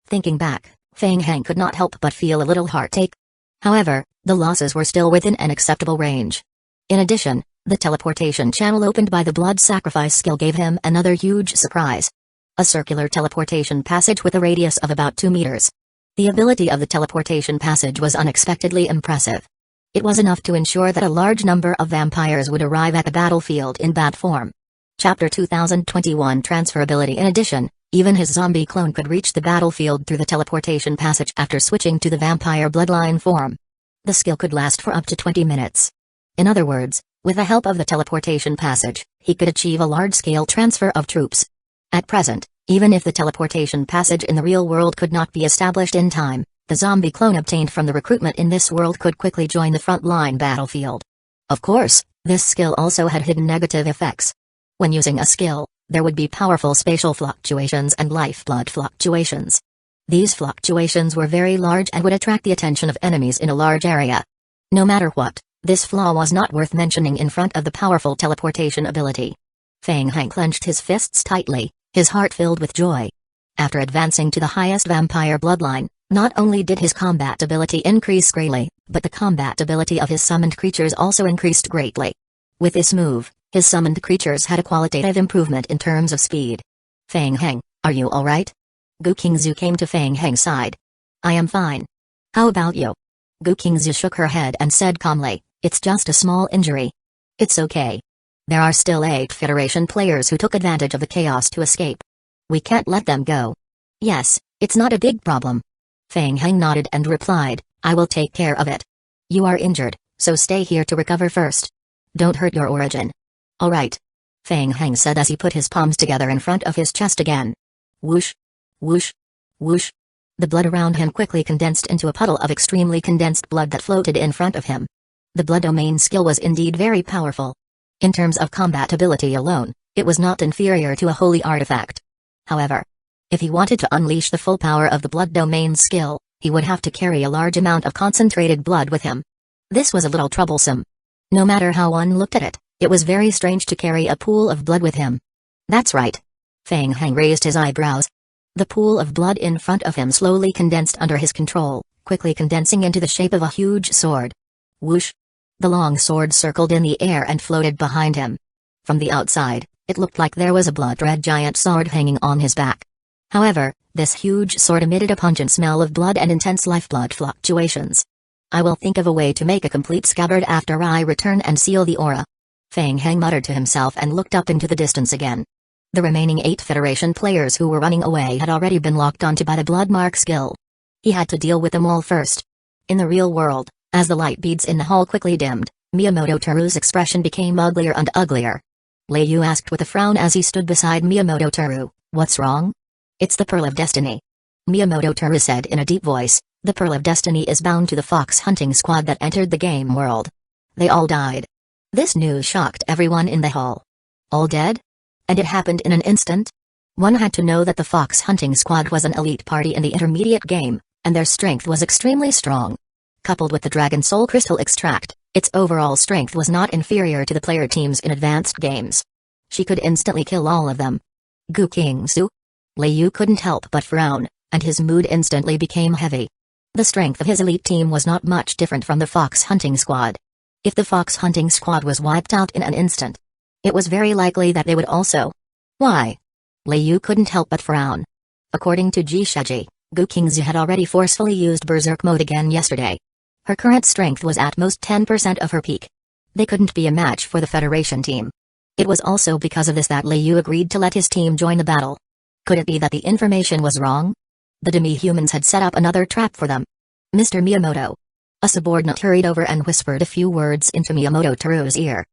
Thinking back, Feng Heng could not help but feel a little heartache. However, the losses were still within an acceptable range. In addition, the teleportation channel opened by the blood sacrifice skill gave him another huge surprise. A circular teleportation passage with a radius of about 2 meters. The ability of the teleportation passage was unexpectedly impressive. It was enough to ensure that a large number of vampires would arrive at the battlefield in bat form. Chapter 2021 Transferability. In addition, even his zombie clone could reach the battlefield through the teleportation passage after switching to the vampire bloodline form. The skill could last for up to 20 minutes. In other words, with the help of the teleportation passage, he could achieve a large-scale transfer of troops. At present, Even if the teleportation passage in the real world could not be established in time, the zombie clone obtained from the recruitment in this world could quickly join the front-line battlefield. Of course, this skill also had hidden negative effects. When using a skill, there would be powerful spatial fluctuations and lifeblood fluctuations. These fluctuations were very large and would attract the attention of enemies in a large area. No matter what, this flaw was not worth mentioning in front of the powerful teleportation ability. Feng Heng clenched his fists tightly, his heart filled with joy. After advancing to the highest vampire bloodline, not only did his combat ability increase greatly, but the combat ability of his summoned creatures also increased greatly. With this move, his summoned creatures had a qualitative improvement in terms of speed. Feng Heng, are you alright? Gu Qingzu came to Feng Heng's side. I am fine. How about you? Gu Qingzu shook her head and said calmly, it's just a small injury. It's okay. There are still 8 Federation players who took advantage of the chaos to escape. We can't let them go. Yes, it's not a big problem. Feng Heng nodded and replied, I will take care of it. You are injured, so stay here to recover first. Don't hurt your origin. Alright. Feng Heng said as he put his palms together in front of his chest again. Whoosh. Whoosh. Whoosh. The blood around him quickly condensed into a puddle of extremely condensed blood that floated in front of him. The blood domain skill was indeed very powerful. In terms of combat ability alone, it was not inferior to a holy artifact. However, if he wanted to unleash the full power of the blood domain skill, he would have to carry a large amount of concentrated blood with him. This was a little troublesome. No matter how one looked at it, it was very strange to carry a pool of blood with him. That's right. Feng Heng raised his eyebrows. The pool of blood in front of him slowly condensed under his control, quickly condensing into the shape of a huge sword. Whoosh! The long sword circled in the air and floated behind him. From the outside, it looked like there was a blood-red giant sword hanging on his back. However, this huge sword emitted a pungent smell of blood and intense lifeblood fluctuations. I will think of a way to make a complete scabbard after I return and seal the aura. Feng Heng muttered to himself and looked up into the distance again. The remaining 8 Federation players who were running away had already been locked onto by the blood mark skill. He had to deal with them all first. In the real world, as the light beads in the hall quickly dimmed, Miyamoto Teru's expression became uglier and uglier. Lei Yu asked with a frown as he stood beside Miyamoto Teru, what's wrong? It's the Pearl of Destiny. Miyamoto Teru said in a deep voice, the Pearl of Destiny is bound to the fox hunting squad that entered the game world. They all died. This news shocked everyone in the hall. All dead? And it happened in an instant? One had to know that the fox hunting squad was an elite party in the intermediate game, and their strength was extremely strong. Coupled with the Dragon Soul Crystal extract, its overall strength was not inferior to the player teams in advanced games. She could instantly kill all of them. Gu Qingzu? Lei Yu couldn't help but frown, and his mood instantly became heavy. The strength of his elite team was not much different from the fox hunting squad. If the fox hunting squad was wiped out in an instant, it was very likely that they would also. Why? Lei Yu couldn't help but frown. According to Jishaji, Gu Qingzu had already forcefully used Berserk mode again yesterday. Her current strength was at most 10% of her peak. They couldn't be a match for the Federation team. It was also because of this that Lei Yu agreed to let his team join the battle. Could it be that the information was wrong? The demi-humans had set up another trap for them. Mr. Miyamoto. A subordinate hurried over and whispered a few words into Miyamoto Teru's ear.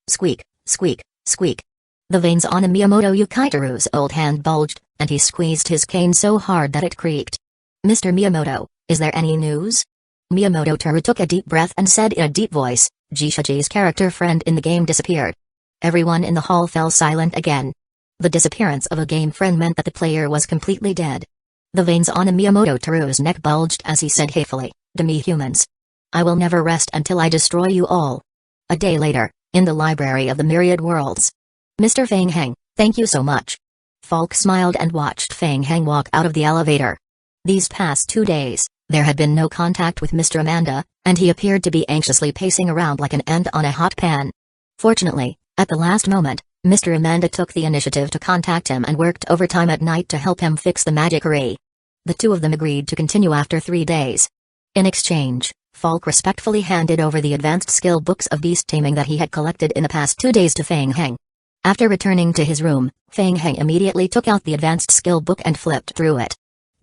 Squeak, squeak, squeak. The veins on Miyamoto Teru's old hand bulged, and he squeezed his cane so hard that it creaked. Mr. Miyamoto, is there any news? Miyamoto Teru took a deep breath and said in a deep voice, Jishaji's character friend in the game disappeared. Everyone in the hall fell silent again. The disappearance of a game friend meant that the player was completely dead. The veins on Miyamoto Teru's neck bulged as he said hatefully, demi-humans. I will never rest until I destroy you all. A day later, in the library of the Myriad Worlds. Mr. Feng Heng, thank you so much. Falk smiled and watched Feng Heng walk out of the elevator. These past 2 days, there had been no contact with Mr. Amanda, and he appeared to be anxiously pacing around like an ant on a hot pan. Fortunately, at the last moment, Mr. Amanda took the initiative to contact him and worked overtime at night to help him fix the magic array. The two of them agreed to continue after 3 days. In exchange, Falk respectfully handed over the advanced skill books of beast taming that he had collected in the past 2 days to Feng Heng. After returning to his room, Feng Heng immediately took out the advanced skill book and flipped through it.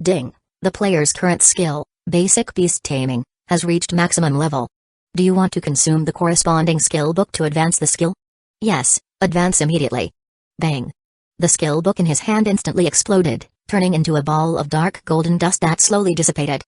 Ding! The player's current skill, Basic Beast Taming, has reached maximum level. Do you want to consume the corresponding skill book to advance the skill? Yes, advance immediately. Bang! The skill book in his hand instantly exploded, turning into a ball of dark golden dust that slowly dissipated.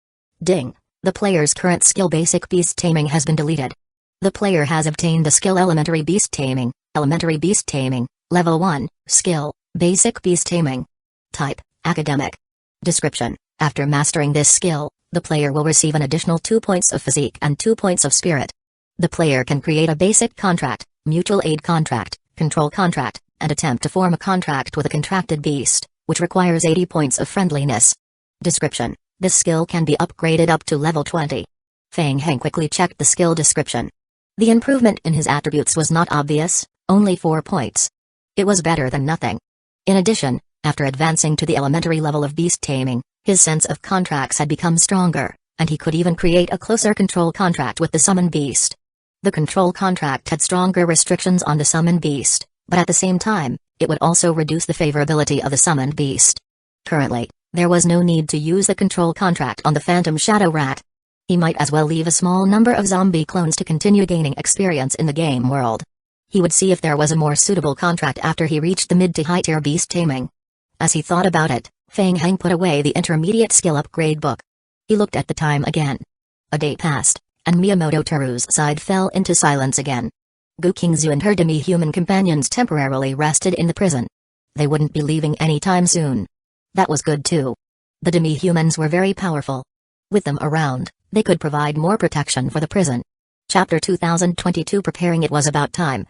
Ding! The player's current skill Basic Beast Taming has been deleted. The player has obtained the skill Elementary Beast Taming. Elementary Beast Taming, Level 1, Skill, Basic Beast Taming. Type, Academic. Description: after mastering this skill, the player will receive an additional 2 points of physique and 2 points of spirit. The player can create a basic contract, mutual aid contract, control contract, and attempt to form a contract with a contracted beast, which requires 80 points of friendliness. Description: this skill can be upgraded up to level 20. Feng Heng quickly checked the skill description. The improvement in his attributes was not obvious, only 4 points. It was better than nothing. In addition, after advancing to the elementary level of beast taming, his sense of contracts had become stronger, and he could even create a closer control contract with the summoned beast. The control contract had stronger restrictions on the summoned beast, but at the same time, it would also reduce the favorability of the summoned beast. Currently, there was no need to use the control contract on the Phantom Shadow Rat. He might as well leave a small number of zombie clones to continue gaining experience in the game world. He would see if there was a more suitable contract after he reached the mid to high tier beast taming. As he thought about it, Feng Heng put away the intermediate skill upgrade book. He looked at the time again. A day passed, and Miyamoto Teru's side fell into silence again. Gu Qingzu and her demi-human companions temporarily rested in the prison. They wouldn't be leaving anytime soon. That was good too. The demi-humans were very powerful. With them around, they could provide more protection for the prison. Chapter 2022 Preparing. It was about time.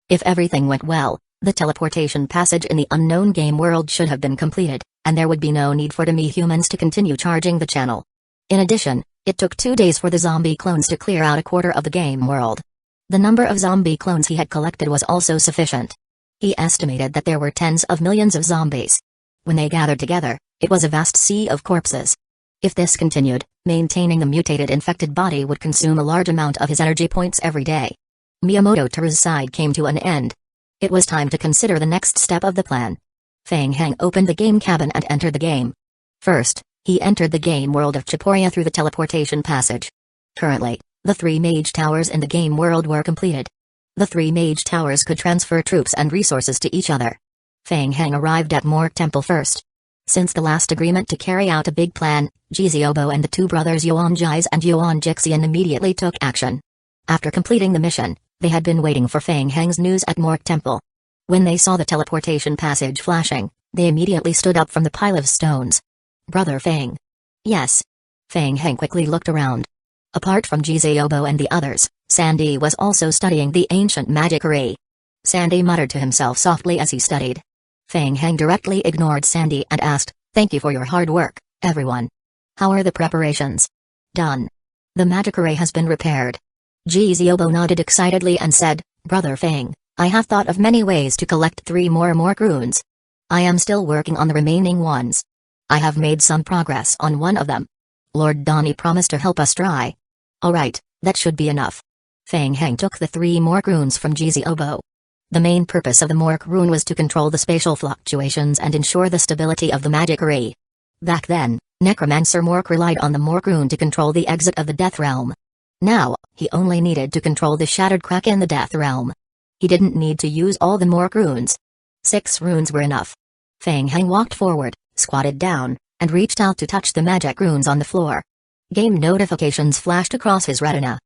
If everything went well, the teleportation passage in the unknown game world should have been completed, and there would be no need for demi-humans to continue charging the channel. In addition, it took 2 days for the zombie clones to clear out a quarter of the game world. The number of zombie clones he had collected was also sufficient. He estimated that there were tens of millions of zombies. When they gathered together, it was a vast sea of corpses. If this continued, maintaining the mutated infected body would consume a large amount of his energy points every day. Miyamoto Teru's side came to an end. It was time to consider the next step of the plan. Feng Heng opened the game cabin and entered the game. First, he entered the game world of Chiporia through the teleportation passage. Currently, the 3 mage towers in the game world were completed. The 3 mage towers could transfer troops and resources to each other. Feng Heng arrived at Mork Temple first. Since the last agreement to carry out a big plan, Jiziobo and the 2 brothers Yuan Jais and Yuan Jixian immediately took action. After completing the mission, they had been waiting for Feng Heng's news at Mork Temple. When they saw the teleportation passage flashing, they immediately stood up from the pile of stones. Brother Feng. Yes. Feng Heng quickly looked around. Apart from Jiziobo and the others, Sandy was also studying the ancient magic array. Sandy muttered to himself softly as he studied. Feng Heng directly ignored Sandy and asked, "Thank you for your hard work, everyone. How are the preparations?" "Done. The magic array has been repaired." Jiziobo nodded excitedly and said, "Brother Feng, I have thought of many ways to collect 3 more Mork runes. I am still working on the remaining ones. I have made some progress on one of them. Lord Donnie promised to help us try." "Alright, that should be enough." Feng Heng took the 3 Mork runes from Jiziobo. The main purpose of the Mork rune was to control the spatial fluctuations and ensure the stability of the magic array. Back then, Necromancer Mork relied on the Mork rune to control the exit of the Death Realm. Now, he only needed to control the shattered crack in the Death Realm. He didn't need to use all the Mork runes. 6 runes were enough. Feng Heng walked forward, squatted down, and reached out to touch the magic runes on the floor. Game notifications flashed across his retina.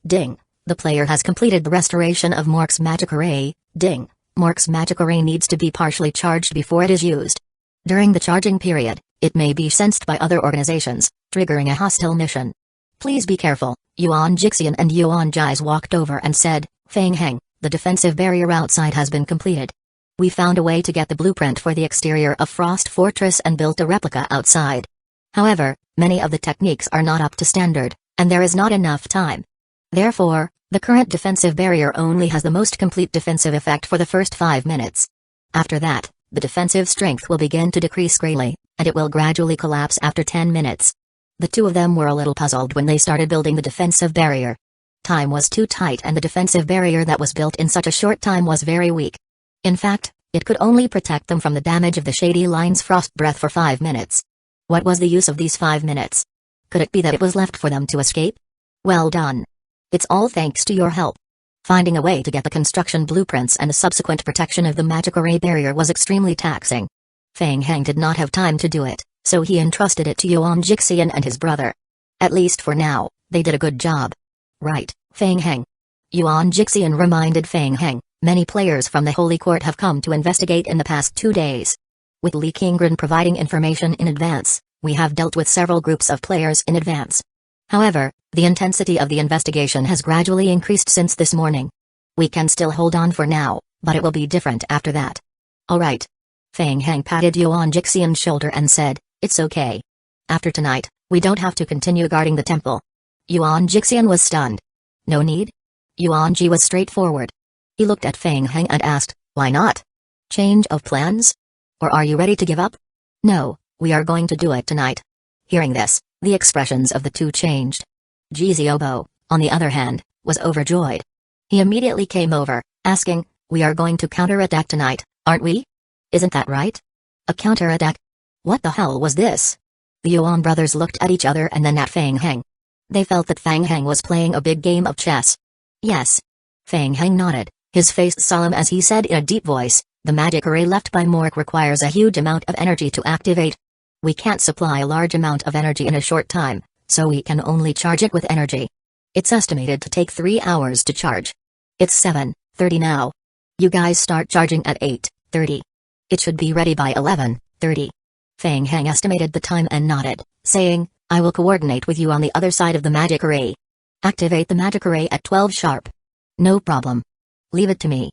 Ding! The player has completed the restoration of Mork's magic array. Ding! Mork's magic array needs to be partially charged before it is used. During the charging period, it may be sensed by other organizations, triggering a hostile mission. Please be careful. Yuan Jixian and Yuan Jais walked over and said, "Feng Heng, the defensive barrier outside has been completed. We found a way to get the blueprint for the exterior of Frost Fortress and built a replica outside. However, many of the techniques are not up to standard, and there is not enough time. Therefore, the current defensive barrier only has the most complete defensive effect for the first 5 minutes. After that, the defensive strength will begin to decrease greatly, and it will gradually collapse after 10 minutes. The 2 of them were a little puzzled when they started building the defensive barrier. Time was too tight and the defensive barrier that was built in such a short time was very weak. In fact, it could only protect them from the damage of the Shady Line's frost breath for 5 minutes. What was the use of these 5 minutes? Could it be that it was left for them to escape? Well done. It's all thanks to your help. Finding a way to get the construction blueprints and the subsequent protection of the magic array barrier was extremely taxing. Feng Heng did not have time to do it, so he entrusted it to Yuan Jixian and his brother. At least for now, they did a good job. Right, Feng Heng. Yuan Jixian reminded Feng Heng, many players from the Holy Court have come to investigate in the past 2 days. With Li Qingren providing information in advance, we have dealt with several groups of players in advance. However, the intensity of the investigation has gradually increased since this morning. We can still hold on for now, but it will be different after that. Alright. Feng Heng patted Yuan Jixian's shoulder and said, "It's okay. After tonight, we don't have to continue guarding the temple." Yuan Jixian was stunned. No need? Yuan Ji was straightforward. He looked at Feng Heng and asked, "Why not? Change of plans? Or are you ready to give up?" "No, we are going to do it tonight." Hearing this, the expressions of the two changed. Ji Ziobo, on the other hand, was overjoyed. He immediately came over, asking, "We are going to counterattack tonight, aren't we? Isn't that right?" A counterattack? What the hell was this? The Yuan brothers looked at each other and then at Feng Heng. They felt that Feng Heng was playing a big game of chess. Yes. Feng Heng nodded, his face solemn as he said in a deep voice, "The magic array left by Mork requires a huge amount of energy to activate. We can't supply a large amount of energy in a short time, so we can only charge it with energy. It's estimated to take 3 hours to charge. It's 7:30 now. You guys start charging at 8:30. It should be ready by 11:30. Feng Heng estimated the time and nodded, saying, "I will coordinate with you on the other side of the magic array. Activate the magic array at 12 sharp. No problem. Leave it to me."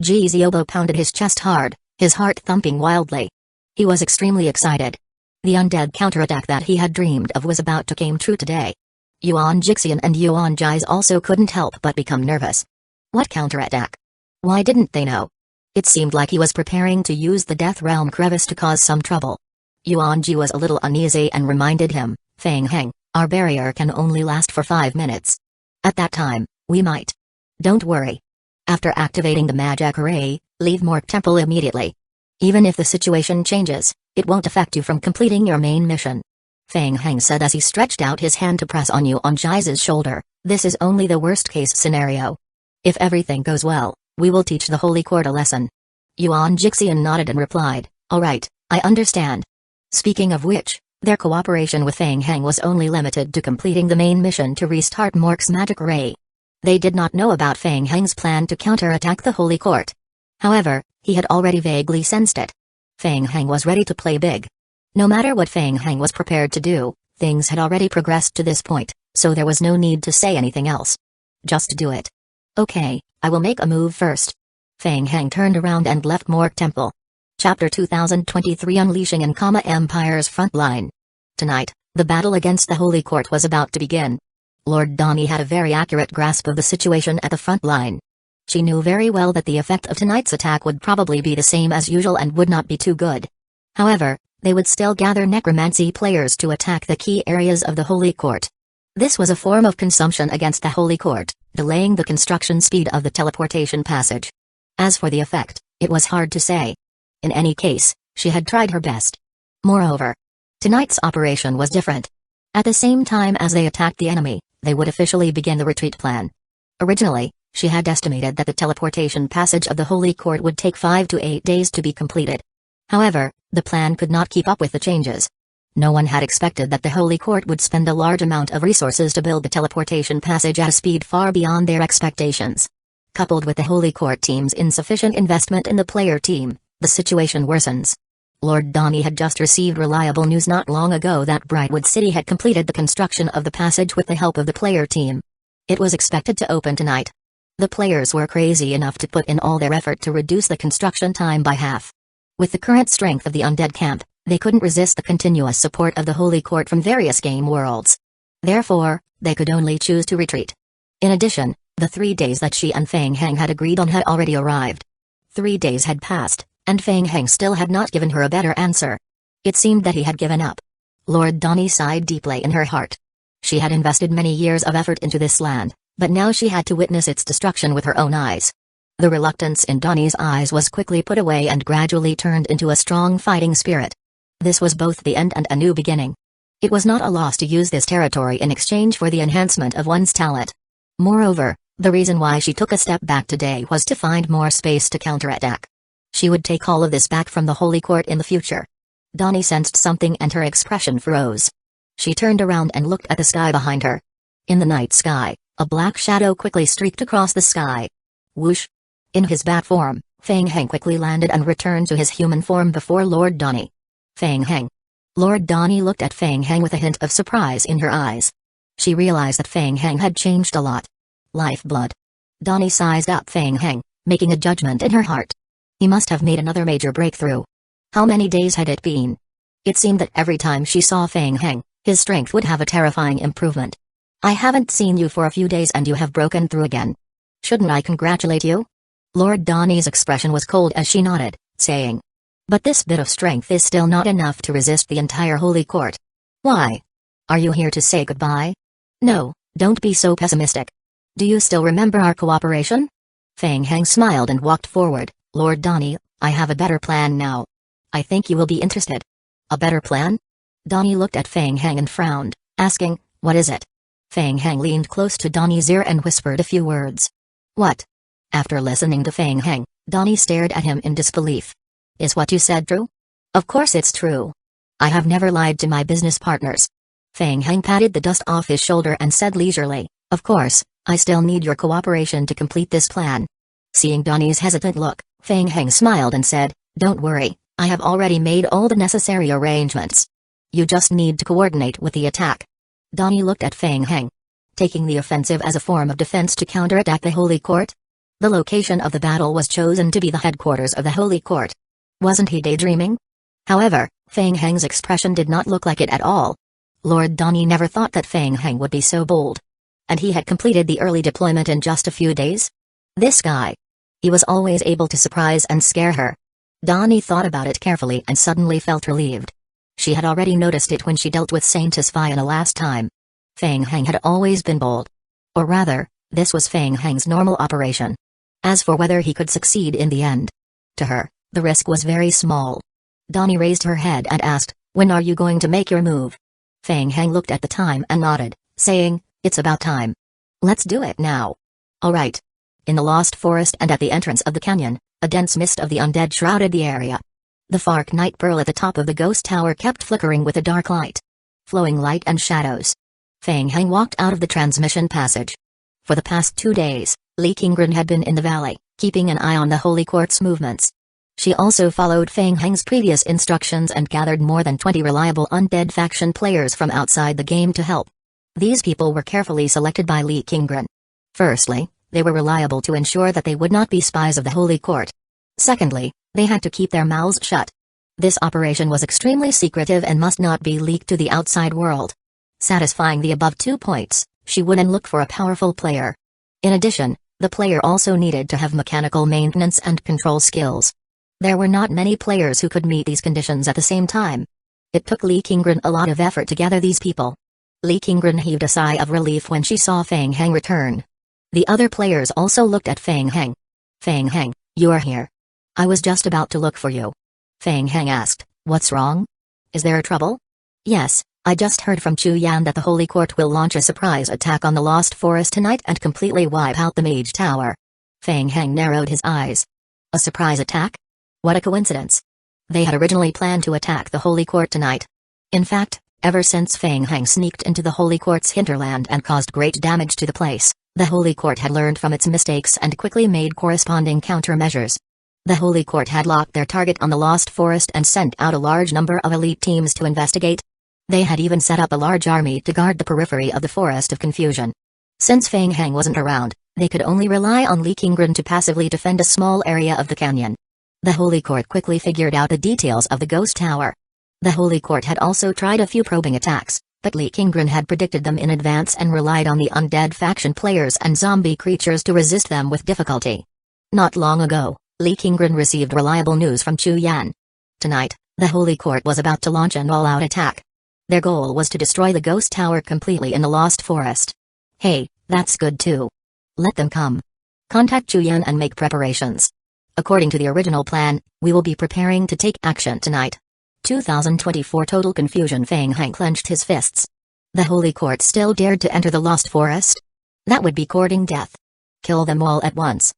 Ji Ziobo pounded his chest hard, his heart thumping wildly. He was extremely excited. The undead counterattack that he had dreamed of was about to come true today. Yuan Jixian and Yuan Jais also couldn't help but become nervous. What counterattack? Why didn't they know? It seemed like he was preparing to use the Death Realm crevice to cause some trouble. Yuan Ji was a little uneasy and reminded him, "Feng Heng, our barrier can only last for 5 minutes. At that time, we might. Don't worry. After activating the magic array, leave Mork Temple immediately. Even if the situation changes, it won't affect you from completing your main mission." Feng Heng said as he stretched out his hand to press on Yuan Ji's shoulder, "This is only the worst-case scenario. If everything goes well, we will teach the Holy Court a lesson." Yuan Jixian nodded and replied, "Alright, I understand." Speaking of which, their cooperation with Feng Heng was only limited to completing the main mission to restart Mork's magic array. They did not know about Feng Heng's plan to counterattack the Holy Court. However, he had already vaguely sensed it. Feng Heng was ready to play big. No matter what Feng Heng was prepared to do, things had already progressed to this point, so there was no need to say anything else. Just do it. Okay, I will make a move first. Feng Heng turned around and left Mork Temple. Chapter 2023 Unleashing Nkama Empire's Frontline. Tonight, the battle against the Holy Court was about to begin. Lord Donnie had a very accurate grasp of the situation at the front line. She knew very well that the effect of tonight's attack would probably be the same as usual and would not be too good. However, they would still gather necromancy players to attack the key areas of the Holy Court. This was a form of consumption against the Holy Court, delaying the construction speed of the teleportation passage. As for the effect, it was hard to say. In any case, she had tried her best. Moreover, tonight's operation was different. At the same time as they attacked the enemy, they would officially begin the retreat plan. Originally, she had estimated that the teleportation passage of the Holy Court would take 5 to 8 days to be completed. However, the plan could not keep up with the changes. No one had expected that the Holy Court would spend a large amount of resources to build the teleportation passage at a speed far beyond their expectations. Coupled with the Holy Court team's insufficient investment in the player team, the situation worsens. Lord Donnie had just received reliable news not long ago that Brightwood City had completed the construction of the passage with the help of the player team. It was expected to open tonight. The players were crazy enough to put in all their effort to reduce the construction time by half. With the current strength of the undead camp, they couldn't resist the continuous support of the Holy Court from various game worlds. Therefore, they could only choose to retreat. In addition, the 3 days that she and Feng Heng had agreed on had already arrived. 3 days had passed, and Feng Heng still had not given her a better answer. It seemed that he had given up. Lord Donnie sighed deeply in her heart. She had invested many years of effort into this land, but now she had to witness its destruction with her own eyes. The reluctance in Donnie's eyes was quickly put away and gradually turned into a strong fighting spirit. This was both the end and a new beginning. It was not a loss to use this territory in exchange for the enhancement of one's talent. Moreover, The reason why she took a step back today was to find more space to counterattack. She would take all of this back from the Holy Court in the future. Donnie sensed something and her expression froze. She turned around and looked at the sky behind her. In the night sky, a black shadow quickly streaked across the sky. Whoosh! In his bat form, Feng Heng quickly landed and returned to his human form before Lord Donnie. Feng Heng. Lord Donnie looked at Feng Heng with a hint of surprise in her eyes. She realized that Feng Heng had changed a lot. Lifeblood. Donnie sized up Feng Heng, making a judgment in her heart. He must have made another major breakthrough. How many days had it been? It seemed that every time she saw Feng Heng, his strength would have a terrifying improvement. I haven't seen you for a few days and you have broken through again. Shouldn't I congratulate you? Lord Donnie's expression was cold as she nodded, saying. But this bit of strength is still not enough to resist the entire Holy Court. Why? Are you here to say goodbye? No, don't be so pessimistic. Do you still remember our cooperation? Feng Heng smiled and walked forward. Lord Donnie, I have a better plan now. I think you will be interested. A better plan? Donnie looked at Feng Heng and frowned, asking, what is it? Feng Heng leaned close to Donnie's ear and whispered a few words. What? After listening to Feng Heng, Donnie stared at him in disbelief. Is what you said true? Of course it's true. I have never lied to my business partners. Feng Heng patted the dust off his shoulder and said leisurely, of course, I still need your cooperation to complete this plan. Seeing Donnie's hesitant look, Feng Heng smiled and said, don't worry, I have already made all the necessary arrangements. You just need to coordinate with the attack. Donnie looked at Feng Heng. Taking the offensive as a form of defense to counterattack the Holy Court? The location of the battle was chosen to be the headquarters of the Holy Court. Wasn't he daydreaming? However, Feng Heng's expression did not look like it at all. Lord Donnie never thought that Feng Heng would be so bold. And he had completed the early deployment in just a few days? This guy. He was always able to surprise and scare her. Donnie thought about it carefully and suddenly felt relieved. She had already noticed it when she dealt with Saintess Fiona last time. Feng Heng had always been bold. Or rather, this was Feng Heng's normal operation. As for whether he could succeed in the end, to her, the risk was very small. Donnie raised her head and asked, when are you going to make your move? Feng Heng looked at the time and nodded, saying, it's about time. Let's do it now. All right. In the Lost Forest and at the entrance of the canyon, a dense mist of the undead shrouded the area. The Fark Night Pearl at the top of the ghost tower kept flickering with a dark light. Flowing light and shadows. Feng Heng walked out of the transmission passage. For the past 2 days, Li Qinggren had been in the valley, keeping an eye on the Holy Court's movements. She also followed Feng Heng's previous instructions and gathered more than 20 reliable undead faction players from outside the game to help. These people were carefully selected by Li Qinggren. Firstly, they were reliable to ensure that they would not be spies of the Holy Court. Secondly, they had to keep their mouths shut. This operation was extremely secretive and must not be leaked to the outside world. Satisfying the above 2 points, she would then look for a powerful player. In addition, the player also needed to have mechanical maintenance and control skills. There were not many players who could meet these conditions at the same time. It took Li Qinggren a lot of effort to gather these people. Li Qinggren heaved a sigh of relief when she saw Feng Heng return. The other players also looked at Feng Heng. Feng Heng, you are here. I was just about to look for you. Feng Heng asked, what's wrong? Is there trouble? Yes, I just heard from Chu Yan that the Holy Court will launch a surprise attack on the Lost Forest tonight and completely wipe out the Mage Tower. Feng Heng narrowed his eyes. A surprise attack? What a coincidence. They had originally planned to attack the Holy Court tonight. In fact, ever since Feng Heng sneaked into the Holy Court's hinterland and caused great damage to the place, the Holy Court had learned from its mistakes and quickly made corresponding countermeasures. The Holy Court had locked their target on the Lost Forest and sent out a large number of elite teams to investigate. They had even set up a large army to guard the periphery of the Forest of Confusion. Since Feng Heng wasn't around, they could only rely on Li Qinggren to passively defend a small area of the canyon. The Holy Court quickly figured out the details of the ghost tower. The Holy Court had also tried a few probing attacks, but Li Qinggren had predicted them in advance and relied on the undead faction players and zombie creatures to resist them with difficulty. Not long ago, Li Qinggren received reliable news from Chu Yan. Tonight, the Holy Court was about to launch an all-out attack. Their goal was to destroy the ghost tower completely in the Lost Forest. Hey, that's good too. Let them come. Contact Chu Yan and make preparations. According to the original plan, we will be preparing to take action tonight. 2024 Total confusion. Feng Heng clenched his fists. The Holy Court still dared to enter the Lost Forest? That would be courting death. Kill them all at once.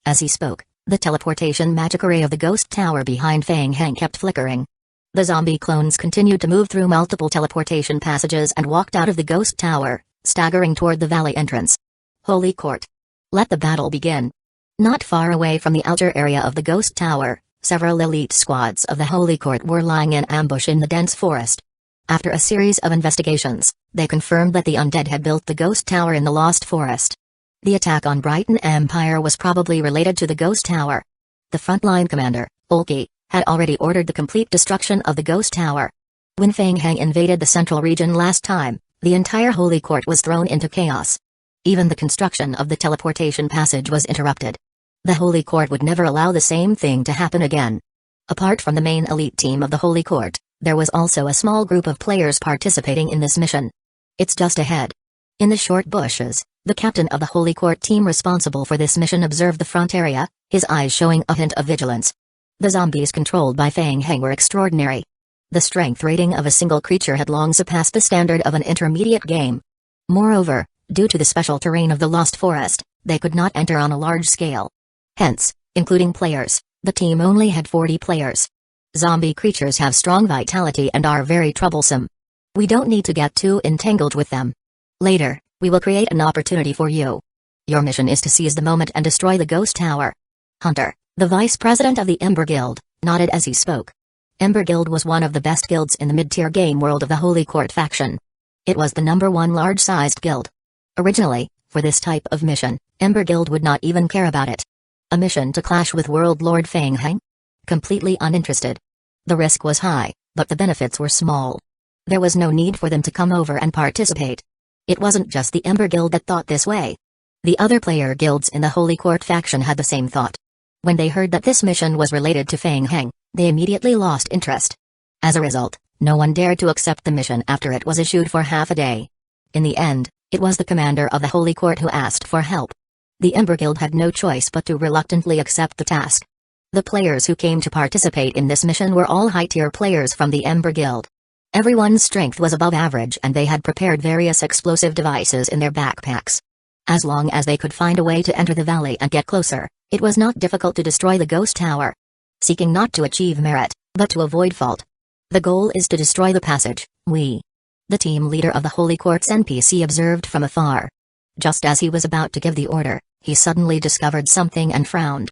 As he spoke, the teleportation magic array of the ghost tower behind Fang Heng kept flickering. The zombie clones continued to move through multiple teleportation passages and walked out of the ghost tower, staggering toward the valley entrance. Holy Court. Let the battle begin. Not far away from the outer area of the ghost tower, several elite squads of the Holy Court were lying in ambush in the dense forest. After a series of investigations, they confirmed that the undead had built the ghost tower in the Lost Forest. The attack on Brighton Empire was probably related to the ghost tower. The frontline commander, Olki, had already ordered the complete destruction of the ghost tower. When Fang Heng invaded the central region last time, the entire Holy Court was thrown into chaos. Even the construction of the teleportation passage was interrupted. The Holy Court would never allow the same thing to happen again. Apart from the main elite team of the Holy Court, there was also a small group of players participating in this mission. It's just ahead. In the short bushes, the captain of the Holy Court team responsible for this mission observed the front area, his eyes showing a hint of vigilance. The zombies controlled by Fang Heng were extraordinary. The strength rating of a single creature had long surpassed the standard of an intermediate game. Moreover, due to the special terrain of the Lost Forest, they could not enter on a large scale. Hence, including players, the team only had 40 players. Zombie creatures have strong vitality and are very troublesome. We don't need to get too entangled with them. Later, we will create an opportunity for you. Your mission is to seize the moment and destroy the ghost tower. Hunter, the vice president of the Ember Guild, nodded as he spoke. Ember Guild was one of the best guilds in the mid-tier game world of the Holy Court faction. It was the #1 large-sized guild. Originally, for this type of mission, Ember Guild would not even care about it. A mission to clash with World Lord Fang Heng? Completely uninterested. The risk was high, but the benefits were small. There was no need for them to come over and participate. It wasn't just the Ember Guild that thought this way. The other player guilds in the Holy Court faction had the same thought. When they heard that this mission was related to Fang Heng, they immediately lost interest. As a result, no one dared to accept the mission after it was issued for half a day. In the end, it was the commander of the Holy Court who asked for help. The Ember Guild had no choice but to reluctantly accept the task. The players who came to participate in this mission were all high-tier players from the Ember Guild. Everyone's strength was above average and they had prepared various explosive devices in their backpacks. As long as they could find a way to enter the valley and get closer, it was not difficult to destroy the ghost tower. Seeking not to achieve merit, but to avoid fault. The goal is to destroy the passage, the team leader of the Holy Court's NPC observed from afar. Just as he was about to give the order, he suddenly discovered something and frowned.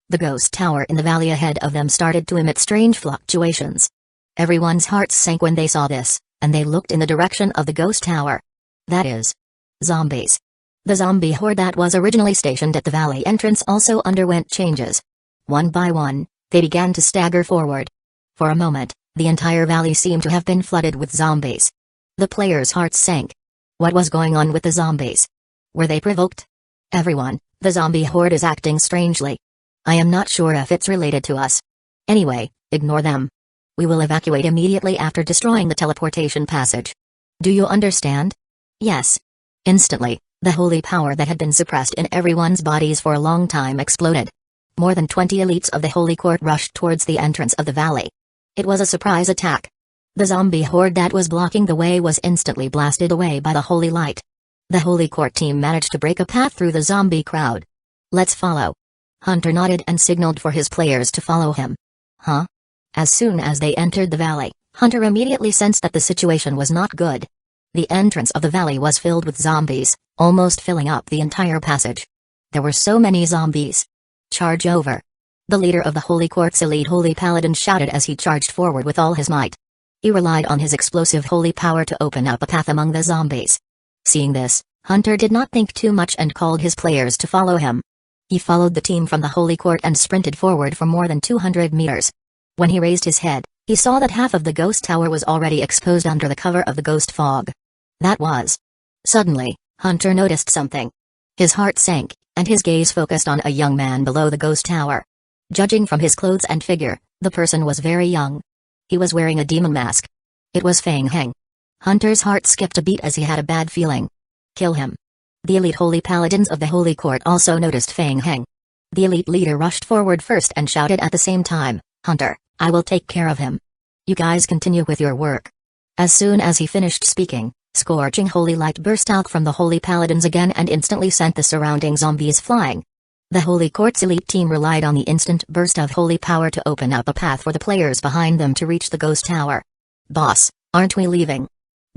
The ghost tower in the valley ahead of them started to emit strange fluctuations. Everyone's hearts sank when they saw this, and they looked in the direction of the ghost tower. That is, zombies. The zombie horde that was originally stationed at the valley entrance also underwent changes. One by one, they began to stagger forward. For a moment, the entire valley seemed to have been flooded with zombies. The players' hearts sank. What was going on with the zombies? Were they provoked? Everyone, the zombie horde is acting strangely. I am not sure if it's related to us. Anyway, ignore them. We will evacuate immediately after destroying the teleportation passage. Do you understand? Yes. Instantly, the holy power that had been suppressed in everyone's bodies for a long time exploded. More than 20 elites of the Holy Court rushed towards the entrance of the valley. It was a surprise attack. The zombie horde that was blocking the way was instantly blasted away by the holy light. The Holy Court team managed to break a path through the zombie crowd. Let's follow. Hunter nodded and signaled for his players to follow him. Huh? As soon as they entered the valley, Hunter immediately sensed that the situation was not good. The entrance of the valley was filled with zombies, almost filling up the entire passage. There were so many zombies. Charge over. The leader of the Holy Court's elite Holy Paladin shouted as he charged forward with all his might. He relied on his explosive holy power to open up a path among the zombies. Seeing this, Hunter did not think too much and called his players to follow him. He followed the team from the Holy Court and sprinted forward for more than 200 meters. When he raised his head, he saw that half of the ghost tower was already exposed under the cover of the ghost fog. That was. Suddenly, Hunter noticed something. His heart sank, and his gaze focused on a young man below the ghost tower. Judging from his clothes and figure, the person was very young. He was wearing a demon mask. It was Fang Heng. Hunter's heart skipped a beat as he had a bad feeling. Kill him. The elite holy paladins of the Holy Court also noticed Fang Heng. The elite leader rushed forward first and shouted at the same time, Hunter, I will take care of him. You guys continue with your work. As soon as he finished speaking, Scorching holy light burst out from the holy paladins again and instantly sent the surrounding zombies flying. The Holy Court's elite team relied on the instant burst of holy power to open up a path for the players behind them to reach the ghost tower. "Boss, aren't we leaving?"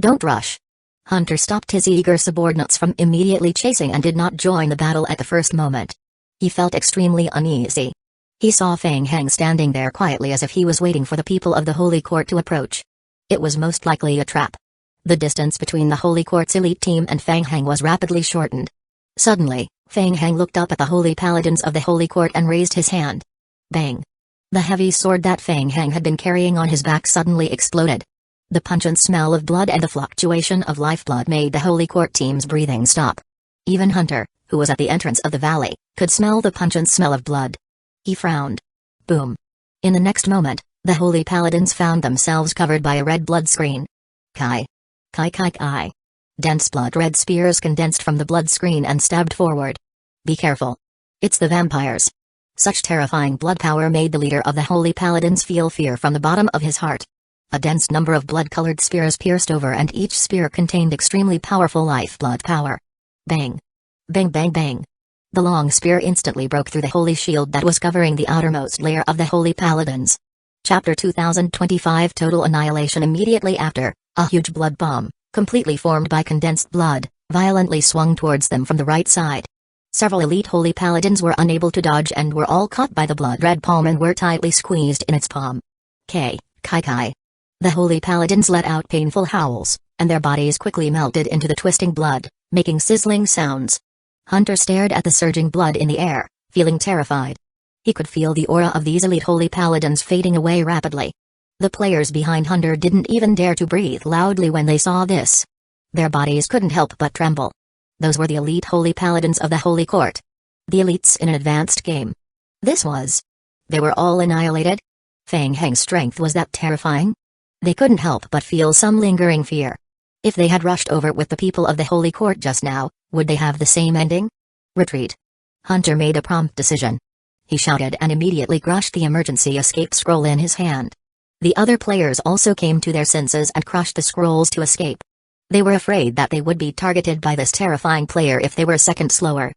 "Don't rush." Hunter stopped his eager subordinates from immediately chasing and did not join the battle at the first moment. He felt extremely uneasy. He saw Feng Heng standing there quietly as if he was waiting for the people of the Holy Court to approach. It was most likely a trap. The distance between the Holy Court's elite team and Feng Heng was rapidly shortened. Suddenly, Feng Heng looked up at the Holy Paladins of the Holy Court and raised his hand. Bang! The heavy sword that Feng Heng had been carrying on his back suddenly exploded. The pungent smell of blood and the fluctuation of lifeblood made the Holy Court team's breathing stop. Even Hunter, who was at the entrance of the valley, could smell the pungent smell of blood. He frowned. Boom! In the next moment, the Holy Paladins found themselves covered by a red blood screen. Kai! Kai kai kai! Dense blood-red spears condensed from the blood screen and stabbed forward. Be careful. It's the vampires. Such terrifying blood power made the leader of the Holy Paladins feel fear from the bottom of his heart. A dense number of blood-colored spears pierced over and each spear contained extremely powerful lifeblood power. Bang! Bang bang bang! The long spear instantly broke through the holy shield that was covering the outermost layer of the Holy Paladins. Chapter 2025 Total Annihilation. Immediately after, a huge blood bomb, completely formed by condensed blood, violently swung towards them from the right side. Several elite Holy Paladins were unable to dodge and were all caught by the blood-red palm and were tightly squeezed in its palm. Kai kai! The Holy Paladins let out painful howls, and their bodies quickly melted into the twisting blood, making sizzling sounds. Hunter stared at the surging blood in the air, feeling terrified. He could feel the aura of these elite Holy Paladins fading away rapidly. The players behind Hunter didn't even dare to breathe loudly when they saw this. Their bodies couldn't help but tremble. Those were the elite Holy Paladins of the Holy Court. The elites in an advanced game. This was. They were all annihilated? Feng Heng's strength was that terrifying? They couldn't help but feel some lingering fear. If they had rushed over with the people of the Holy Court just now, would they have the same ending? Retreat. Hunter made a prompt decision. He shouted and immediately crushed the emergency escape scroll in his hand. The other players also came to their senses and crushed the scrolls to escape. They were afraid that they would be targeted by this terrifying player if they were a second slower.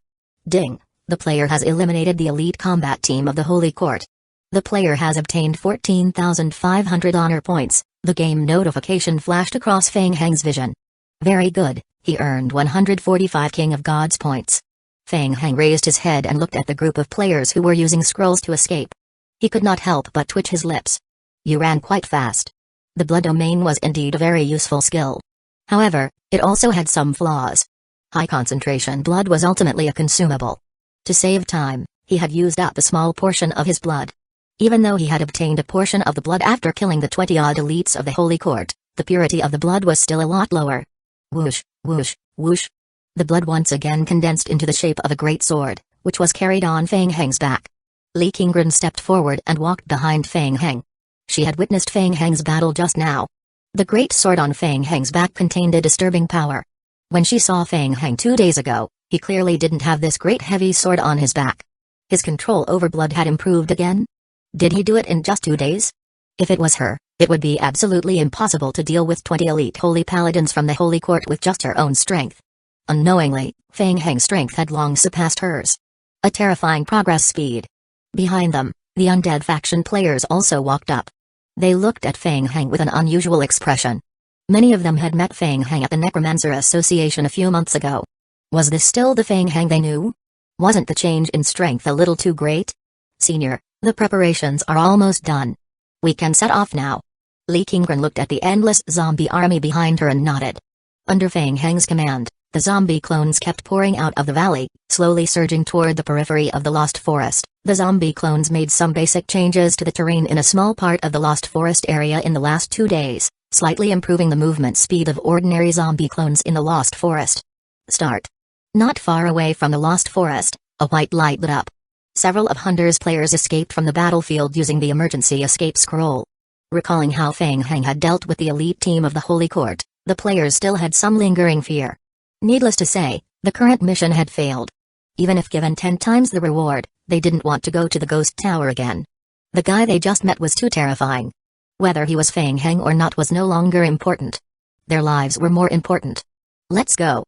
Ding! The player has eliminated the elite combat team of the Holy Court. The player has obtained 14,500 honor points. The game notification flashed across Feng Heng's vision. Very good, he earned 145 King of Gods points. Feng Heng raised his head and looked at the group of players who were using scrolls to escape. He could not help but twitch his lips. You ran quite fast. The blood domain was indeed a very useful skill. However, it also had some flaws. High concentration blood was ultimately a consumable. To save time, he had used up a small portion of his blood. Even though he had obtained a portion of the blood after killing the 20-odd elites of the Holy Court, the purity of the blood was still a lot lower. Whoosh, whoosh, whoosh. The blood once again condensed into the shape of a great sword, which was carried on Feng Heng's back. Li Qingren stepped forward and walked behind Feng Heng. She had witnessed Feng Heng's battle just now. The great sword on Feng Heng's back contained a disturbing power. When she saw Feng Heng 2 days ago, he clearly didn't have this great heavy sword on his back. His control over blood had improved again? Did he do it in just 2 days? If it was her, it would be absolutely impossible to deal with 20 elite Holy Paladins from the Holy Court with just her own strength. Unknowingly, Feng Heng's strength had long surpassed hers. A terrifying progress speed. Behind them, the undead faction players also walked up. They looked at Feng Heng with an unusual expression. Many of them had met Feng Heng at the Necromancer Association a few months ago. Was this still the Feng Heng they knew? Wasn't the change in strength a little too great? Senior, the preparations are almost done. We can set off now. Li Qingren looked at the endless zombie army behind her and nodded. Under Feng Heng's command, the zombie clones kept pouring out of the valley, slowly surging toward the periphery of the Lost Forest. The zombie clones made some basic changes to the terrain in a small part of the Lost Forest area in the last 2 days, slightly improving the movement speed of ordinary zombie clones in the Lost Forest. Start. Not far away from the Lost Forest, a white light lit up. Several of Hunter's players escaped from the battlefield using the emergency escape scroll. Recalling how Feng Heng had dealt with the elite team of the Holy Court, the players still had some lingering fear. Needless to say, the current mission had failed. Even if given 10 times the reward, they didn't want to go to the ghost tower again. The guy they just met was too terrifying. Whether he was Feng Heng or not was no longer important. Their lives were more important. Let's go.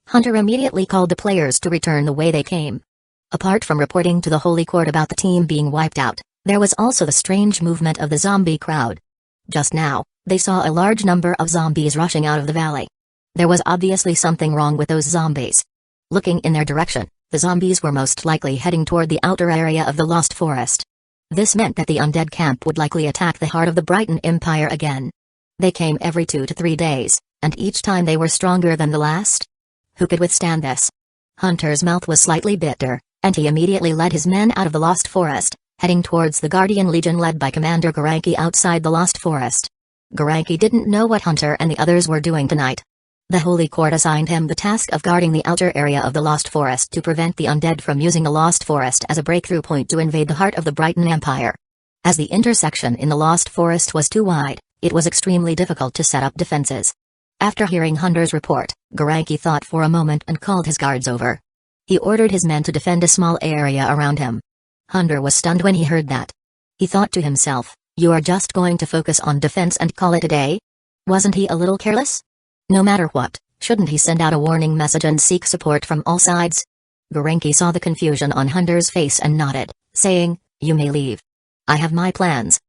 Hunter immediately called the players to return the way they came. Apart from reporting to the Holy Court about the team being wiped out, there was also the strange movement of the zombie crowd. Just now, they saw a large number of zombies rushing out of the valley. There was obviously something wrong with those zombies. Looking in their direction, the zombies were most likely heading toward the outer area of the Lost Forest. This meant that the undead camp would likely attack the heart of the Brighton Empire again. They came every 2 to 3 days, and each time they were stronger than the last. Who could withstand this? Hunter's mouth was slightly bitter, and he immediately led his men out of the Lost Forest, heading towards the Guardian Legion led by Commander Garanki outside the Lost Forest. Garanki didn't know what Hunter and the others were doing tonight. The Holy Court assigned him the task of guarding the outer area of the Lost Forest to prevent the undead from using the Lost Forest as a breakthrough point to invade the heart of the Brighton Empire. As the intersection in the Lost Forest was too wide, it was extremely difficult to set up defenses. After hearing Hunter's report, Garanki thought for a moment and called his guards over. He ordered his men to defend a small area around him. Hunter was stunned when he heard that. He thought to himself, "You are just going to focus on defense and call it a day?" Wasn't he a little careless? No matter what, shouldn't he send out a warning message and seek support from all sides? Garanki saw the confusion on Hunter's face and nodded, saying, "You may leave. I have my plans."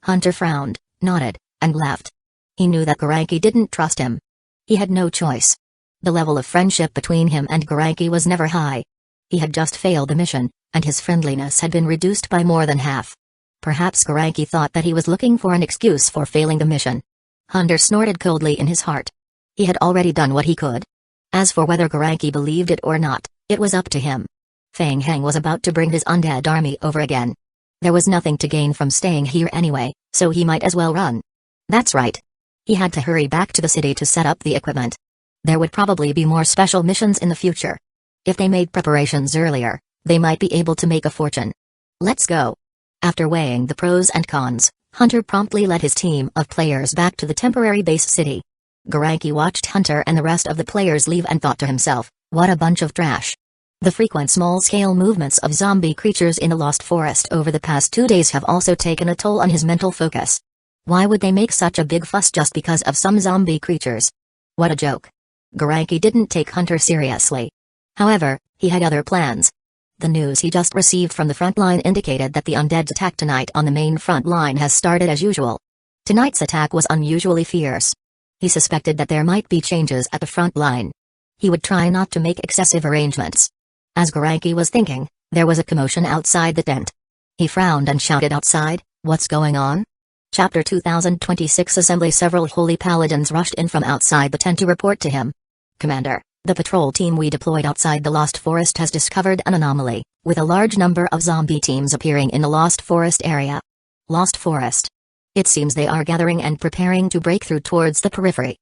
Hunter frowned, nodded, and left. He knew that Garanki didn't trust him. He had no choice. The level of friendship between him and Garanki was never high. He had just failed the mission, and his friendliness had been reduced by more than half. Perhaps Garanki thought that he was looking for an excuse for failing the mission. Hunter snorted coldly in his heart. He had already done what he could. As for whether Garanki believed it or not, it was up to him. Fang Heng was about to bring his undead army over again. There was nothing to gain from staying here anyway, so he might as well run. That's right. He had to hurry back to the city to set up the equipment. There would probably be more special missions in the future. If they made preparations earlier, they might be able to make a fortune. Let's go. After weighing the pros and cons, Hunter promptly led his team of players back to the temporary base city. Garanki watched Hunter and the rest of the players leave and thought to himself, what a bunch of trash. The frequent small-scale movements of zombie creatures in the Lost Forest over the past 2 days have also taken a toll on his mental focus. Why would they make such a big fuss just because of some zombie creatures? What a joke. Garanki didn't take Hunter seriously. However, he had other plans. The news he just received from the front line indicated that the undead attack tonight on the main front line has started as usual. Tonight's attack was unusually fierce. He suspected that there might be changes at the front line. He would try not to make excessive arrangements. As Garanki was thinking, there was a commotion outside the tent. He frowned and shouted outside, "What's going on?" Chapter 2026 Assembly. Several holy paladins rushed in from outside the tent to report to him. "Commander, the patrol team we deployed outside the Lost Forest has discovered an anomaly, with a large number of zombie teams appearing in the Lost Forest area." Lost Forest. It seems they are gathering and preparing to break through towards the periphery.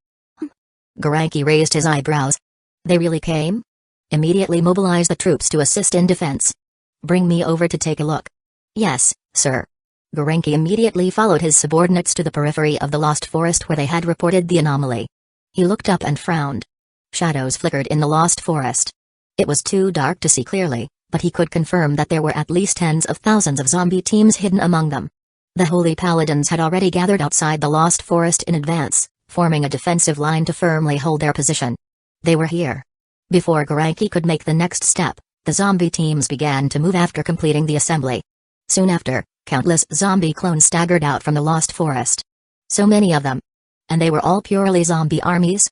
Garanki raised his eyebrows. They really came? Immediately mobilize the troops to assist in defense. Bring me over to take a look. Yes, sir. Garanki immediately followed his subordinates to the periphery of the Lost Forest where they had reported the anomaly. He looked up and frowned. Shadows flickered in the Lost Forest. It was too dark to see clearly, but he could confirm that there were at least tens of thousands of zombie teams hidden among them. The Holy Paladins had already gathered outside the Lost Forest in advance, forming a defensive line to firmly hold their position. They were here. Before Garanki could make the next step, the zombie teams began to move after completing the assembly. Soon after, countless zombie clones staggered out from the Lost Forest. So many of them. And they were all purely zombie armies?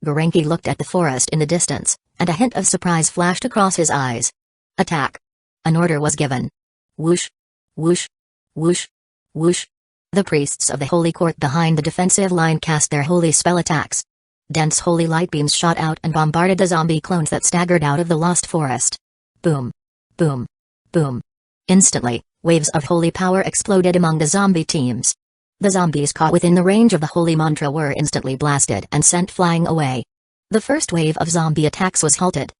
Garanki looked at the forest in the distance, and a hint of surprise flashed across his eyes. Attack. An order was given. Whoosh. Whoosh. Whoosh. Whoosh. The priests of the Holy Court behind the defensive line cast their holy spell attacks. Dense holy light beams shot out and bombarded the zombie clones that staggered out of the Lost Forest. Boom. Boom. Boom. Instantly, waves of holy power exploded among the zombie teams. The zombies caught within the range of the holy mantra were instantly blasted and sent flying away. The first wave of zombie attacks was halted.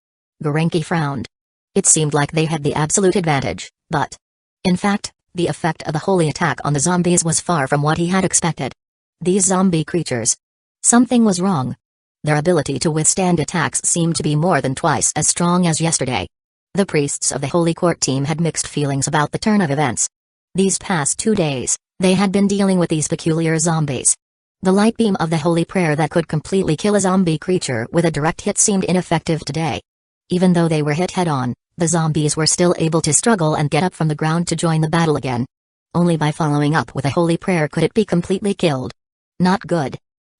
Garanki frowned. It seemed like they had the absolute advantage, but in fact, the effect of the holy attack on the zombies was far from what he had expected. These zombie creatures. Something was wrong. Their ability to withstand attacks seemed to be more than twice as strong as yesterday. The priests of the Holy Court team had mixed feelings about the turn of events. These past 2 days, they had been dealing with these peculiar zombies. The light beam of the holy prayer that could completely kill a zombie creature with a direct hit seemed ineffective today. Even though they were hit head-on, the zombies were still able to struggle and get up from the ground to join the battle again. Only by following up with a holy prayer could it be completely killed. Not good.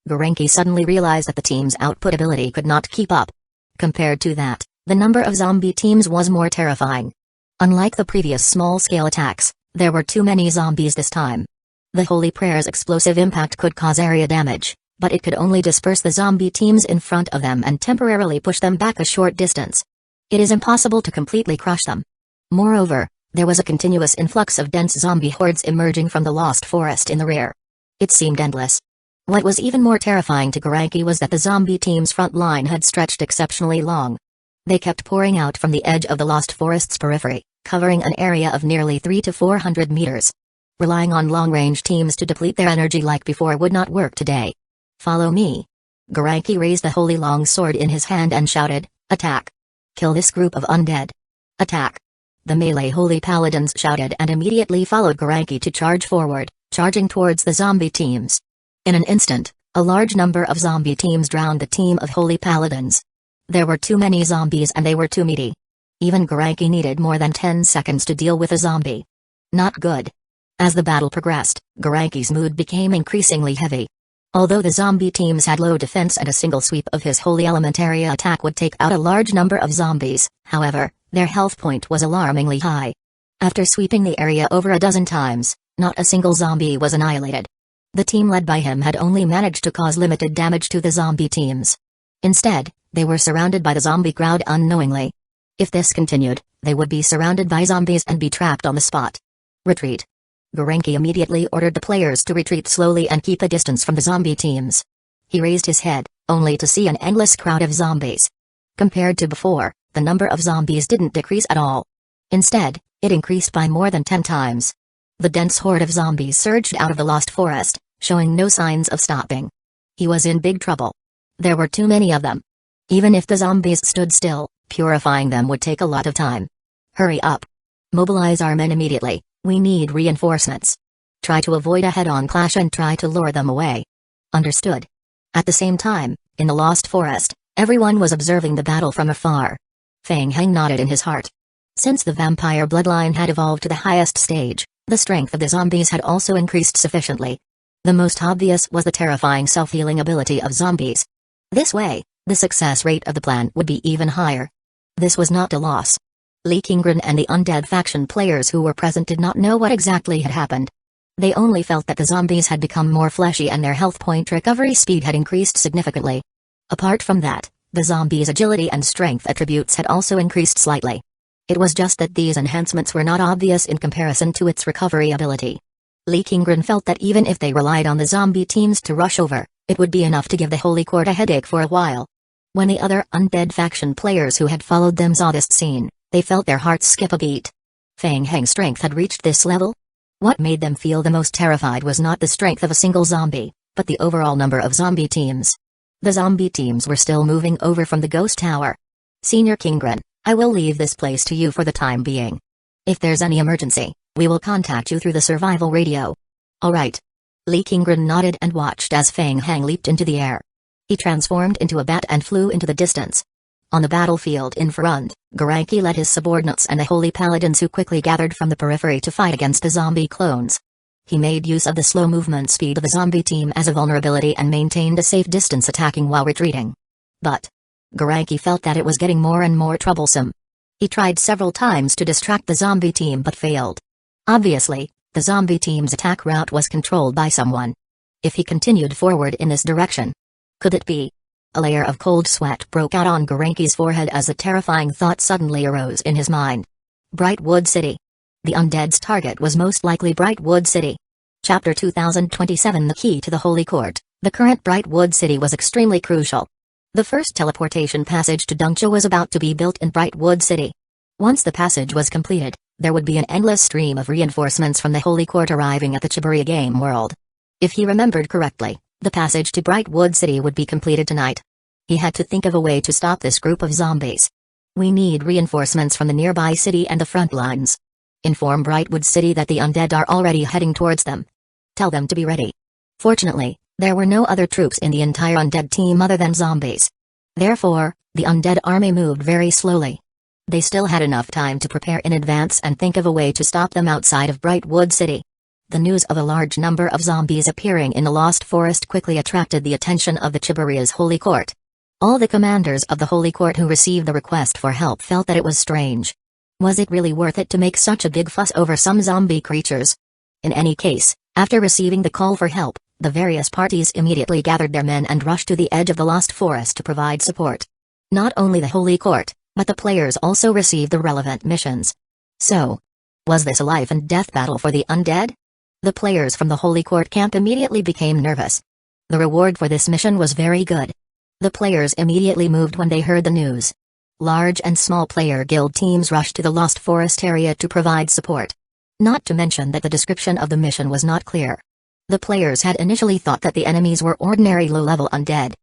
Gurenki suddenly realized that the team's output ability could not keep up. Compared to that, the number of zombie teams was more terrifying. Unlike the previous small-scale attacks, there were too many zombies this time. The holy prayer's explosive impact could cause area damage, but it could only disperse the zombie teams in front of them and temporarily push them back a short distance. It is impossible to completely crush them. Moreover, there was a continuous influx of dense zombie hordes emerging from the lost forest in the rear. It seemed endless. What was even more terrifying to Gurenki was that the zombie team's front line had stretched exceptionally long. They kept pouring out from the edge of the lost forest's periphery, covering an area of nearly 300 to 400 meters. Relying on long-range teams to deplete their energy like before would not work today. Follow me. Gurenki raised the holy long sword in his hand and shouted, "Attack! Kill this group of undead! Attack!" The melee holy paladins shouted and immediately followed Gurenki to charge forward, charging towards the zombie teams. In an instant, a large number of zombie teams drowned the team of holy paladins. There were too many zombies and they were too meaty. Even Gurenki needed more than 10 seconds to deal with a zombie. Not good. As the battle progressed, Gurenki's mood became increasingly heavy. Although the zombie teams had low defense and a single sweep of his holy elementary attack would take out a large number of zombies, however, their health point was alarmingly high. After sweeping the area over a dozen times, not a single zombie was annihilated. The team led by him had only managed to cause limited damage to the zombie teams. Instead, they were surrounded by the zombie crowd unknowingly. If this continued, they would be surrounded by zombies and be trapped on the spot. Retreat. Gurenki immediately ordered the players to retreat slowly and keep a distance from the zombie teams. He raised his head, only to see an endless crowd of zombies. Compared to before, the number of zombies didn't decrease at all. Instead, it increased by more than 10 times. The dense horde of zombies surged out of the lost forest, showing no signs of stopping. He was in big trouble. There were too many of them. Even if the zombies stood still, purifying them would take a lot of time. Hurry up. Mobilize our men immediately, we need reinforcements. Try to avoid a head-on clash and try to lure them away. Understood. At the same time, in the lost forest, everyone was observing the battle from afar. Feng Heng nodded in his heart. Since the vampire bloodline had evolved to the highest stage, the strength of the zombies had also increased sufficiently. The most obvious was the terrifying self-healing ability of zombies. This way, the success rate of the plan would be even higher. This was not a loss. Li Qingren and the undead faction players who were present did not know what exactly had happened. They only felt that the zombies had become more fleshy and their health point recovery speed had increased significantly. Apart from that, the zombies' agility and strength attributes had also increased slightly. It was just that these enhancements were not obvious in comparison to its recovery ability. Li Qingren felt that even if they relied on the zombie teams to rush over, it would be enough to give the Holy Court a headache for a while. When the other undead faction players who had followed them saw this scene, they felt their hearts skip a beat. Feng Heng's strength had reached this level? What made them feel the most terrified was not the strength of a single zombie, but the overall number of zombie teams. The zombie teams were still moving over from the ghost tower. Senior Qingren, I will leave this place to you for the time being. If there's any emergency, we will contact you through the survival radio. Alright. Li Qingren nodded and watched as Feng Heng leaped into the air. He transformed into a bat and flew into the distance. On the battlefield in front, Gurenki led his subordinates and the holy paladins who quickly gathered from the periphery to fight against the zombie clones. He made use of the slow movement speed of the zombie team as a vulnerability and maintained a safe distance attacking while retreating. But Gurenki felt that it was getting more and more troublesome. He tried several times to distract the zombie team but failed. Obviously, the zombie team's attack route was controlled by someone. If he continued forward in this direction, could it be? A layer of cold sweat broke out on Gurenki's forehead as a terrifying thought suddenly arose in his mind. Brightwood City. The undead's target was most likely Brightwood City. Chapter 2027 The Key to the Holy Court. The current Brightwood City was extremely crucial. The first teleportation passage to Danzō was about to be built in Brightwood City. Once the passage was completed, there would be an endless stream of reinforcements from the Holy Court arriving at the Chiburia game world. If he remembered correctly, the passage to Brightwood City would be completed tonight. He had to think of a way to stop this group of zombies. We need reinforcements from the nearby city and the front lines. Inform Brightwood City that the undead are already heading towards them. Tell them to be ready. Fortunately, There were no other troops in the entire undead team other than zombies. Therefore, the undead army moved very slowly. They still had enough time to prepare in advance and think of a way to stop them outside of Brightwood City. The news of a large number of zombies appearing in the Lost Forest quickly attracted the attention of the Chiburia's Holy Court. All the commanders of the Holy Court who received the request for help felt that it was strange. Was it really worth it to make such a big fuss over some zombie creatures? In any case, after receiving the call for help, the various parties immediately gathered their men and rushed to the edge of the Lost Forest to provide support. Not only the Holy Court, but the players also received the relevant missions. So, was this a life and death battle for the undead? The players from the Holy Court camp immediately became nervous. The reward for this mission was very good. The players immediately moved when they heard the news. Large and small player guild teams rushed to the Lost Forest area to provide support. Not to mention that the description of the mission was not clear. The players had initially thought that the enemies were ordinary low-level undead.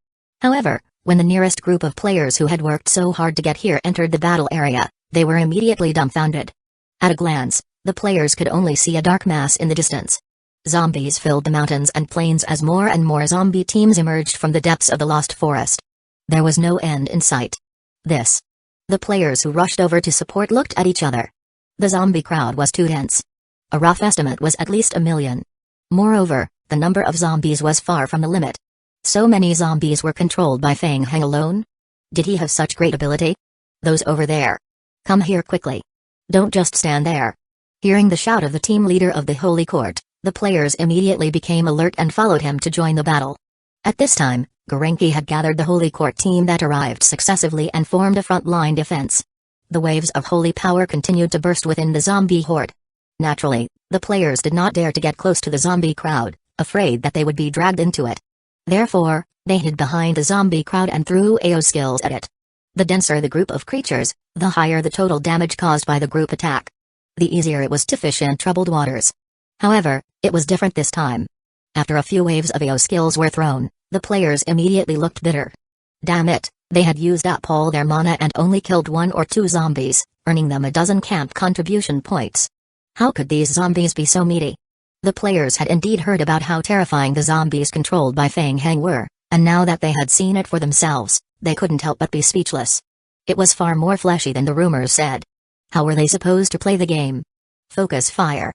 However, when the nearest group of players who had worked so hard to get here entered the battle area, they were immediately dumbfounded. At a glance, the players could only see a dark mass in the distance. Zombies filled the mountains and plains as more and more zombie teams emerged from the depths of the Lost Forest. There was no end in sight. The players who rushed over to support looked at each other. The zombie crowd was too dense. A rough estimate was at least 1 million. Moreover, the number of zombies was far from the limit. So many zombies were controlled by Feng Heng alone? Did he have such great ability? Those over there. Come here quickly. Don't just stand there. Hearing the shout of the team leader of the Holy Court, the players immediately became alert and followed him to join the battle. At this time, Garanki had gathered the Holy Court team that arrived successively and formed a front-line defense. The waves of holy power continued to burst within the zombie horde. Naturally, the players did not dare to get close to the zombie crowd, afraid that they would be dragged into it. Therefore, they hid behind the zombie crowd and threw AO skills at it. The denser the group of creatures, the higher the total damage caused by the group attack. The easier it was to fish in troubled waters. However, it was different this time. After a few waves of AO skills were thrown, the players immediately looked bitter. Damn it, they had used up all their mana and only killed 1 or 2 zombies, earning them a dozen camp contribution points. How could these zombies be so meaty? The players had indeed heard about how terrifying the zombies controlled by Feng Heng were, and now that they had seen it for themselves, they couldn't help but be speechless. It was far more fleshy than the rumors said. How were they supposed to play the game? Focus fire.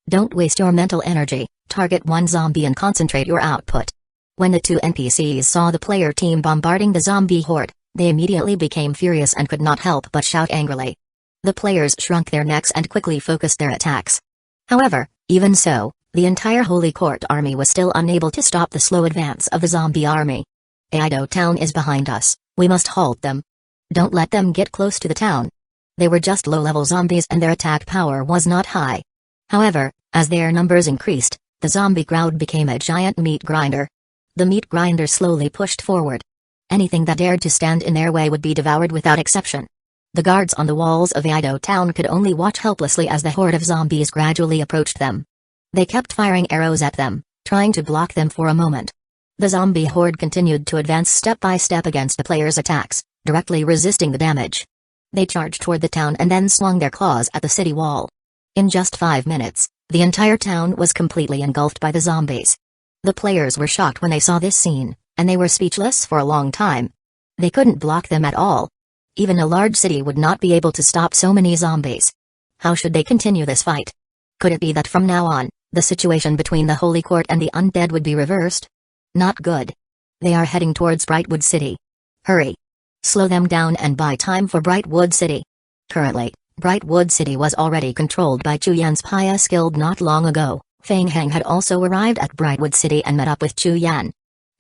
Don't waste your mental energy, target one zombie and concentrate your output. When the 2 NPCs saw the player team bombarding the zombie horde, they immediately became furious and could not help but shout angrily. The players shrunk their necks and quickly focused their attacks. However, even so, the entire Holy Court army was still unable to stop the slow advance of the zombie army. Aido town is behind us, we must halt them. Don't let them get close to the town. They were just low-level zombies and their attack power was not high. However, as their numbers increased, the zombie crowd became a giant meat grinder. The meat grinder slowly pushed forward. Anything that dared to stand in their way would be devoured without exception. The guards on the walls of Aido town could only watch helplessly as the horde of zombies gradually approached them. They kept firing arrows at them, trying to block them for a moment. The zombie horde continued to advance step by step against the players' attacks, directly resisting the damage. They charged toward the town and then swung their claws at the city wall. In just 5 minutes, the entire town was completely engulfed by the zombies. The players were shocked when they saw this scene, and they were speechless for a long time. They couldn't block them at all. Even a large city would not be able to stop so many zombies. How should they continue this fight? Could it be that from now on, the situation between the Holy Court and the undead would be reversed? Not good. They are heading towards Brightwood City. Hurry. Slow them down and buy time for Brightwood City. Currently, Brightwood City was already controlled by Chu Yan's pious guild not long ago. Feng Heng had also arrived at Brightwood City and met up with Chu Yan.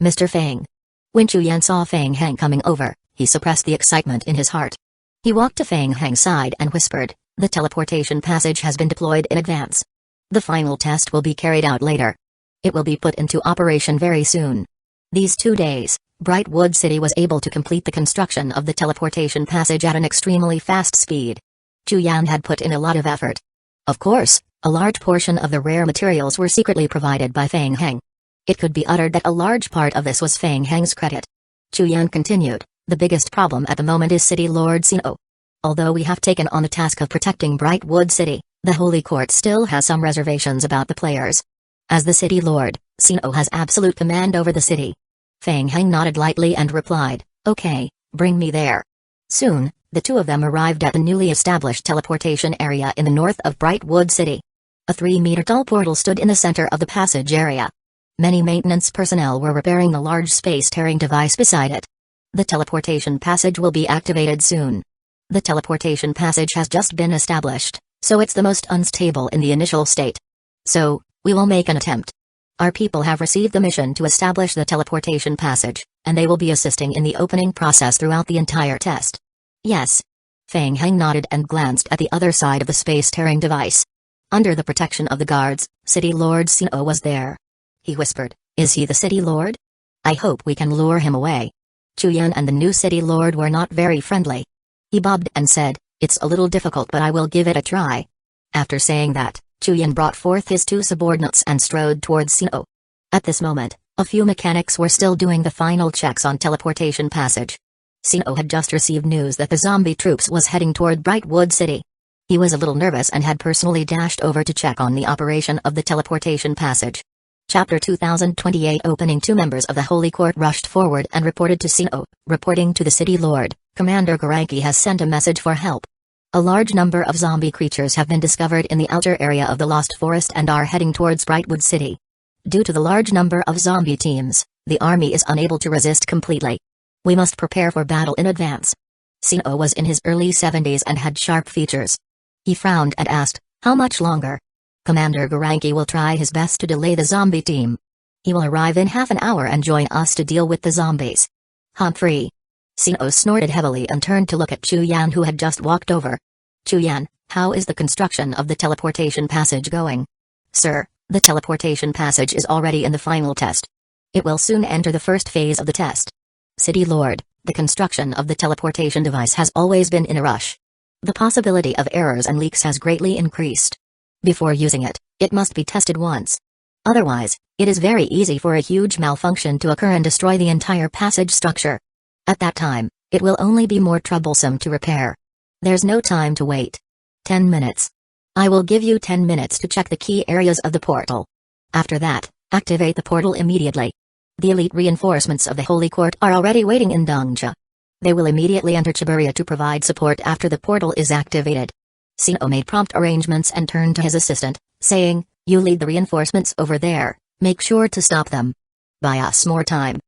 Mr. Feng. When Chu Yan saw Feng Heng coming over, he suppressed the excitement in his heart. He walked to Feng Heng's side and whispered, "The teleportation passage has been deployed in advance. The final test will be carried out later. It will be put into operation very soon." These 2 days, Brightwood City was able to complete the construction of the teleportation passage at an extremely fast speed. Chu Yan had put in a lot of effort. Of course, a large portion of the rare materials were secretly provided by Feng Heng. It could be uttered that a large part of this was Feng Heng's credit. Chu Yan continued, "The biggest problem at the moment is City Lord Sino. Although we have taken on the task of protecting Brightwood City, the Holy Court still has some reservations about the players. As the City Lord, Sino has absolute command over the city. Fang Heng nodded lightly and replied, "Okay, bring me there." Soon, the two of them arrived at the newly established teleportation area in the north of Brightwood City. A 3-meter-tall portal stood in the center of the passage area. Many maintenance personnel were repairing the large space-tearing device beside it. The teleportation passage will be activated soon. The teleportation passage has just been established, so it's the most unstable in the initial state. So, we will make an attempt. Our people have received the mission to establish the teleportation passage, and they will be assisting in the opening process throughout the entire test. Yes. Fang Heng nodded and glanced at the other side of the space-tearing device. Under the protection of the guards, City Lord Sino was there. He whispered, "Is he the City Lord? I hope we can lure him away." Chuyan and the new City Lord were not very friendly. He bobbed and said, "It's a little difficult but I will give it a try." After saying that, Chuyan brought forth his two subordinates and strode towards Sino. At this moment, a few mechanics were still doing the final checks on teleportation passage. Sino had just received news that the zombie troops was heading toward Brightwood City. He was a little nervous and had personally dashed over to check on the operation of the teleportation passage. Chapter 2028 Opening. Two members of the Holy Court rushed forward and reported to Sino, reporting to the City Lord, "Commander Garanki has sent a message for help. A large number of zombie creatures have been discovered in the outer area of the Lost Forest and are heading towards Brightwood City. Due to the large number of zombie teams, the army is unable to resist completely. We must prepare for battle in advance." Sino was in his early 70s and had sharp features. He frowned and asked, "How much longer?" "Commander Garanki will try his best to delay the zombie team. He will arrive in half an hour and join us to deal with the zombies." "Humphrey." Sino snorted heavily and turned to look at Chu Yan, who had just walked over. "Chu Yan, how is the construction of the teleportation passage going?" "Sir, the teleportation passage is already in the final test. It will soon enter the first phase of the test." "City Lord, the construction of the teleportation device has always been in a rush. The possibility of errors and leaks has greatly increased. Before using it, it must be tested once. Otherwise, it is very easy for a huge malfunction to occur and destroy the entire passage structure. At that time, it will only be more troublesome to repair. There's no time to wait. 10 minutes. I will give you 10 minutes to check the key areas of the portal. After that, activate the portal immediately. The elite reinforcements of the Holy Court are already waiting in Dongja. They will immediately enter Chiburia to provide support after the portal is activated." Sino made prompt arrangements and turned to his assistant, saying, "You lead the reinforcements over there, make sure to stop them. Buy us more time."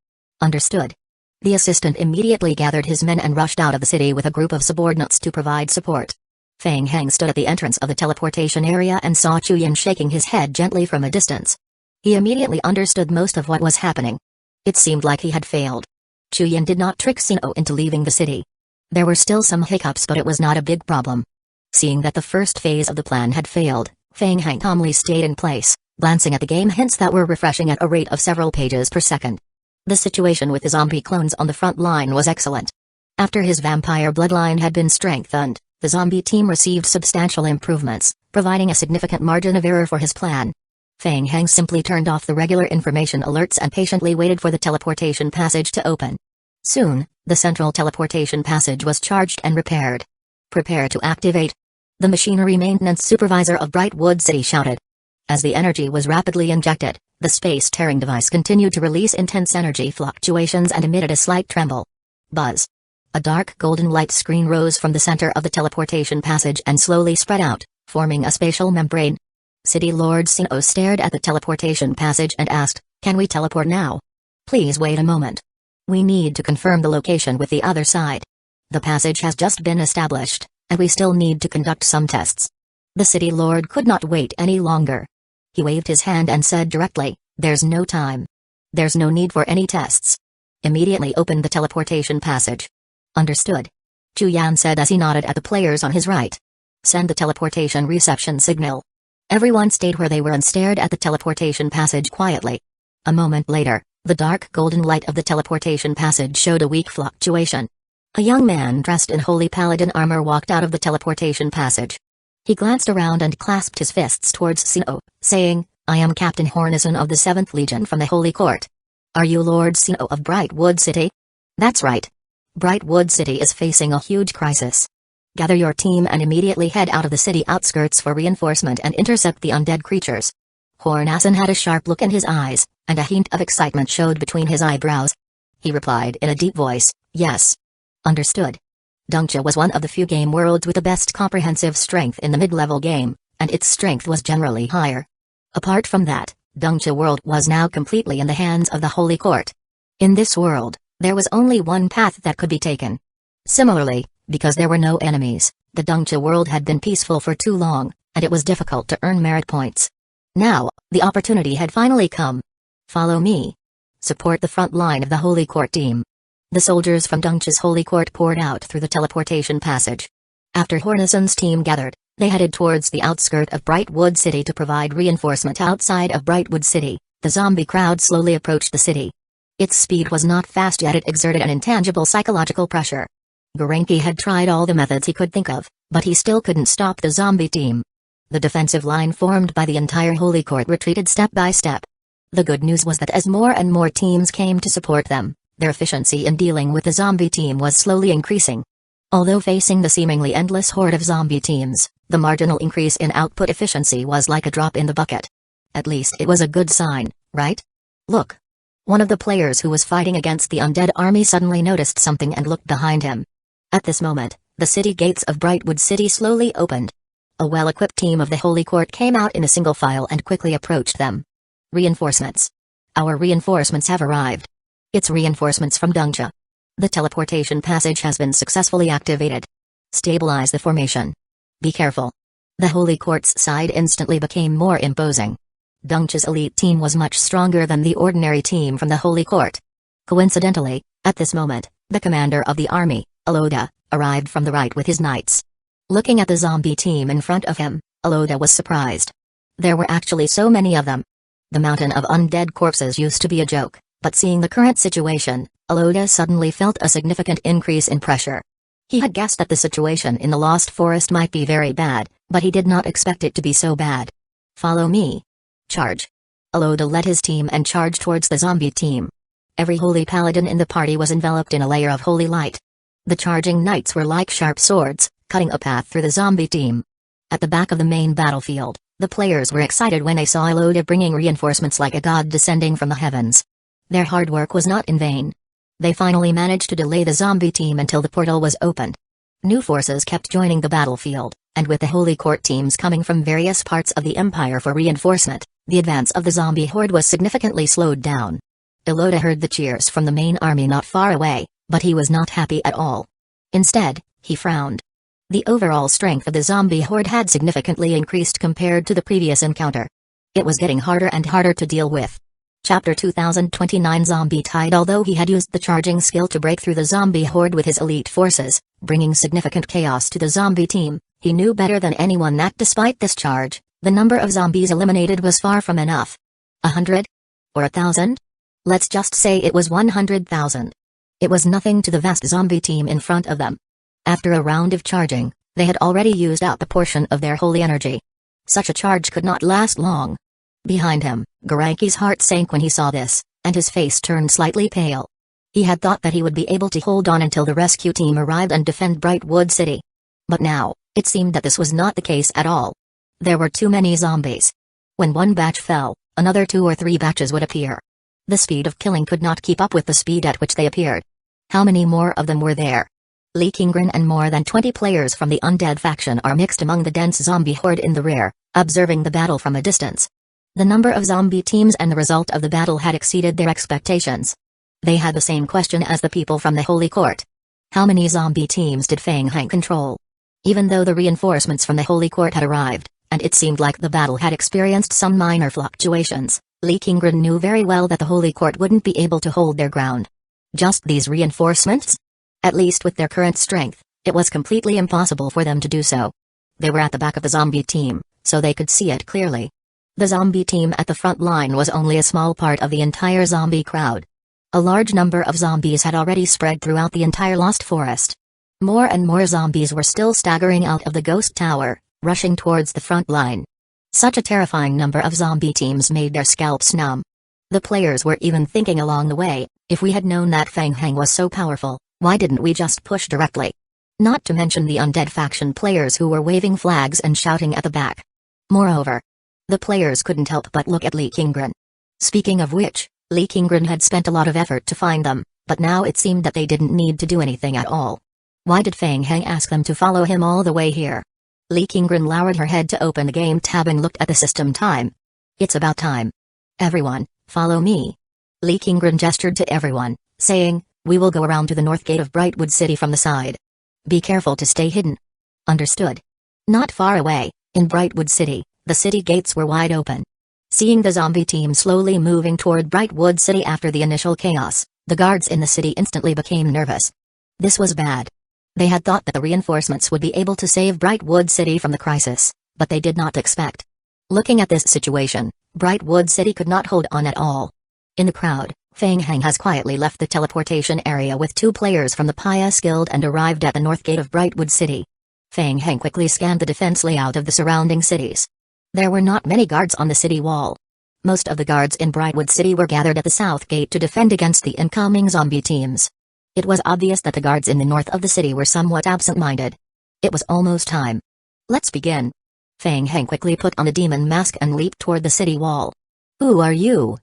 "Understood." The assistant immediately gathered his men and rushed out of the city with a group of subordinates to provide support. Fang Heng stood at the entrance of the teleportation area and saw Chuyan shaking his head gently from a distance. He immediately understood most of what was happening. It seemed like he had failed. Chuyan did not trick Sino into leaving the city. There were still some hiccups, but it was not a big problem. Seeing that the first phase of the plan had failed, Fang Heng calmly stayed in place, glancing at the game hints that were refreshing at a rate of several pages per second. The situation with the zombie clones on the front line was excellent. After his vampire bloodline had been strengthened, the zombie team received substantial improvements, providing a significant margin of error for his plan. Fang Heng simply turned off the regular information alerts and patiently waited for the teleportation passage to open. Soon, the central teleportation passage was charged and repaired. "Prepare to activate." The machinery maintenance supervisor of Brightwood City shouted. As the energy was rapidly injected, the space-tearing device continued to release intense energy fluctuations and emitted a slight tremble. Buzz. A dark golden light screen rose from the center of the teleportation passage and slowly spread out, forming a spatial membrane. City Lord Sino stared at the teleportation passage and asked, "Can we teleport now?" "Please wait a moment. We need to confirm the location with the other side. The passage has just been established, and we still need to conduct some tests." The City Lord could not wait any longer. He waved his hand and said directly, "There's no time. There's no need for any tests. Immediately open the teleportation passage." "Understood." Chu Yan said as he nodded at the players on his right. "Send the teleportation reception signal." Everyone stayed where they were and stared at the teleportation passage quietly. A moment later, the dark golden light of the teleportation passage showed a weak fluctuation. A young man dressed in holy paladin armor walked out of the teleportation passage. He glanced around and clasped his fists towards Sino, saying, "I am Captain Hornison of the 7th Legion from the Holy Court. Are you Lord Sino of Brightwood City?" "That's right. Brightwood City is facing a huge crisis. Gather your team and immediately head out of the city outskirts for reinforcement and intercept the undead creatures." Hornason had a sharp look in his eyes, and a hint of excitement showed between his eyebrows. He replied in a deep voice, "Yes." Understood. Danzō was one of the few game worlds with the best comprehensive strength in the mid-level game, and its strength was generally higher. Apart from that, Danzō world was now completely in the hands of the Holy Court. In this world, there was only one path that could be taken. Similarly, because there were no enemies, the Danzō world had been peaceful for too long, and it was difficult to earn merit points. Now, the opportunity had finally come. Follow me. Support the front line of the Holy Court team. The soldiers from Danzō's Holy Court poured out through the teleportation passage. After Hornason's team gathered, they headed towards the outskirt of Brightwood City to provide reinforcement outside of Brightwood City. The zombie crowd slowly approached the city. Its speed was not fast, yet it exerted an intangible psychological pressure. Gurenki had tried all the methods he could think of, but he still couldn't stop the zombie team. The defensive line formed by the entire Holy Court retreated step by step. The good news was that as more and more teams came to support them, their efficiency in dealing with the zombie team was slowly increasing. Although facing the seemingly endless horde of zombie teams, the marginal increase in output efficiency was like a drop in the bucket. At least it was a good sign, right? Look. One of the players who was fighting against the undead army suddenly noticed something and looked behind him. At this moment, the city gates of Brightwood City slowly opened. A well-equipped team of the Holy Court came out in a single file and quickly approached them. Reinforcements. Our reinforcements have arrived. It's reinforcements from Danzō. The teleportation passage has been successfully activated. Stabilize the formation. Be careful. The Holy Court's side instantly became more imposing. Danzō's elite team was much stronger than the ordinary team from the Holy Court. Coincidentally, at this moment, the commander of the army, Aloda, arrived from the right with his knights. Looking at the zombie team in front of him, Aloda was surprised. There were actually so many of them. The mountain of undead corpses used to be a joke, but seeing the current situation, Aloda suddenly felt a significant increase in pressure. He had guessed that the situation in the Lost Forest might be very bad, but he did not expect it to be so bad. Follow me. Charge. Aloda led his team and charged towards the zombie team. Every holy paladin in the party was enveloped in a layer of holy light. The charging knights were like sharp swords, cutting a path through the zombie team. At the back of the main battlefield, the players were excited when they saw Aloda bringing reinforcements like a god descending from the heavens. Their hard work was not in vain. They finally managed to delay the zombie team until the portal was opened. New forces kept joining the battlefield, and with the Holy Court teams coming from various parts of the Empire for reinforcement, the advance of the zombie horde was significantly slowed down. Aloda heard the cheers from the main army not far away, but he was not happy at all. Instead, he frowned. The overall strength of the zombie horde had significantly increased compared to the previous encounter. It was getting harder and harder to deal with. Chapter 2029 Zombie Tide. Although he had used the charging skill to break through the zombie horde with his elite forces, bringing significant chaos to the zombie team, he knew better than anyone that despite this charge, the number of zombies eliminated was far from enough. 100? Or 1,000? Let's just say it was 100,000. It was nothing to the vast zombie team in front of them. After a round of charging, they had already used up a portion of their holy energy. Such a charge could not last long. Behind him, Gurenki's heart sank when he saw this, and his face turned slightly pale. He had thought that he would be able to hold on until the rescue team arrived and defend Brightwood City. But now, it seemed that this was not the case at all. There were too many zombies. When one batch fell, another 2 or 3 batches would appear. The speed of killing could not keep up with the speed at which they appeared. How many more of them were there? Lee Kingren and more than 20 players from the undead faction are mixed among the dense zombie horde in the rear, observing the battle from a distance. The number of zombie teams and the result of the battle had exceeded their expectations. They had the same question as the people from the Holy Court. How many zombie teams did Feng Hang control? Even though the reinforcements from the Holy Court had arrived, and it seemed like the battle had experienced some minor fluctuations, Lee Kingren knew very well that the Holy Court wouldn't be able to hold their ground. Just these reinforcements? At least with their current strength, it was completely impossible for them to do so. They were at the back of the zombie team, so they could see it clearly. The zombie team at the front line was only a small part of the entire zombie crowd. A large number of zombies had already spread throughout the entire Lost Forest. More and more zombies were still staggering out of the ghost tower, rushing towards the front line. Such a terrifying number of zombie teams made their scalps numb. The players were even thinking along the way, if we had known that Feng Hang was so powerful, why didn't we just push directly? Not to mention the undead faction players who were waving flags and shouting at the back. Moreover, The players couldn't help but look at Lee Kingren. Speaking of which, Lee Kingren had spent a lot of effort to find them, but now it seemed that they didn't need to do anything at all. Why did Fang Heng ask them to follow him all the way here? Lee Kingren lowered her head to open the game tab and looked at the system time. It's about time. Everyone, follow me. Lee Kingren gestured to everyone, saying, we will go around to the north gate of Brightwood City from the side. Be careful to stay hidden. Understood. Not far away, in Brightwood City, the city gates were wide open. Seeing the zombie team slowly moving toward Brightwood City after the initial chaos, the guards in the city instantly became nervous. This was bad. They had thought that the reinforcements would be able to save Brightwood City from the crisis, but they did not expect. Looking at this situation, Brightwood City could not hold on at all. In the crowd, Fang Heng has quietly left the teleportation area with 2 players from the Pious Guild and arrived at the north gate of Brightwood City. Fang Heng quickly scanned the defense layout of the surrounding cities. There were not many guards on the city wall. Most of the guards in Brightwood City were gathered at the south gate to defend against the incoming zombie teams. It was obvious that the guards in the north of the city were somewhat absent-minded. It was almost time. Let's begin. Fang Heng quickly put on the demon mask and leaped toward the city wall. Who are you?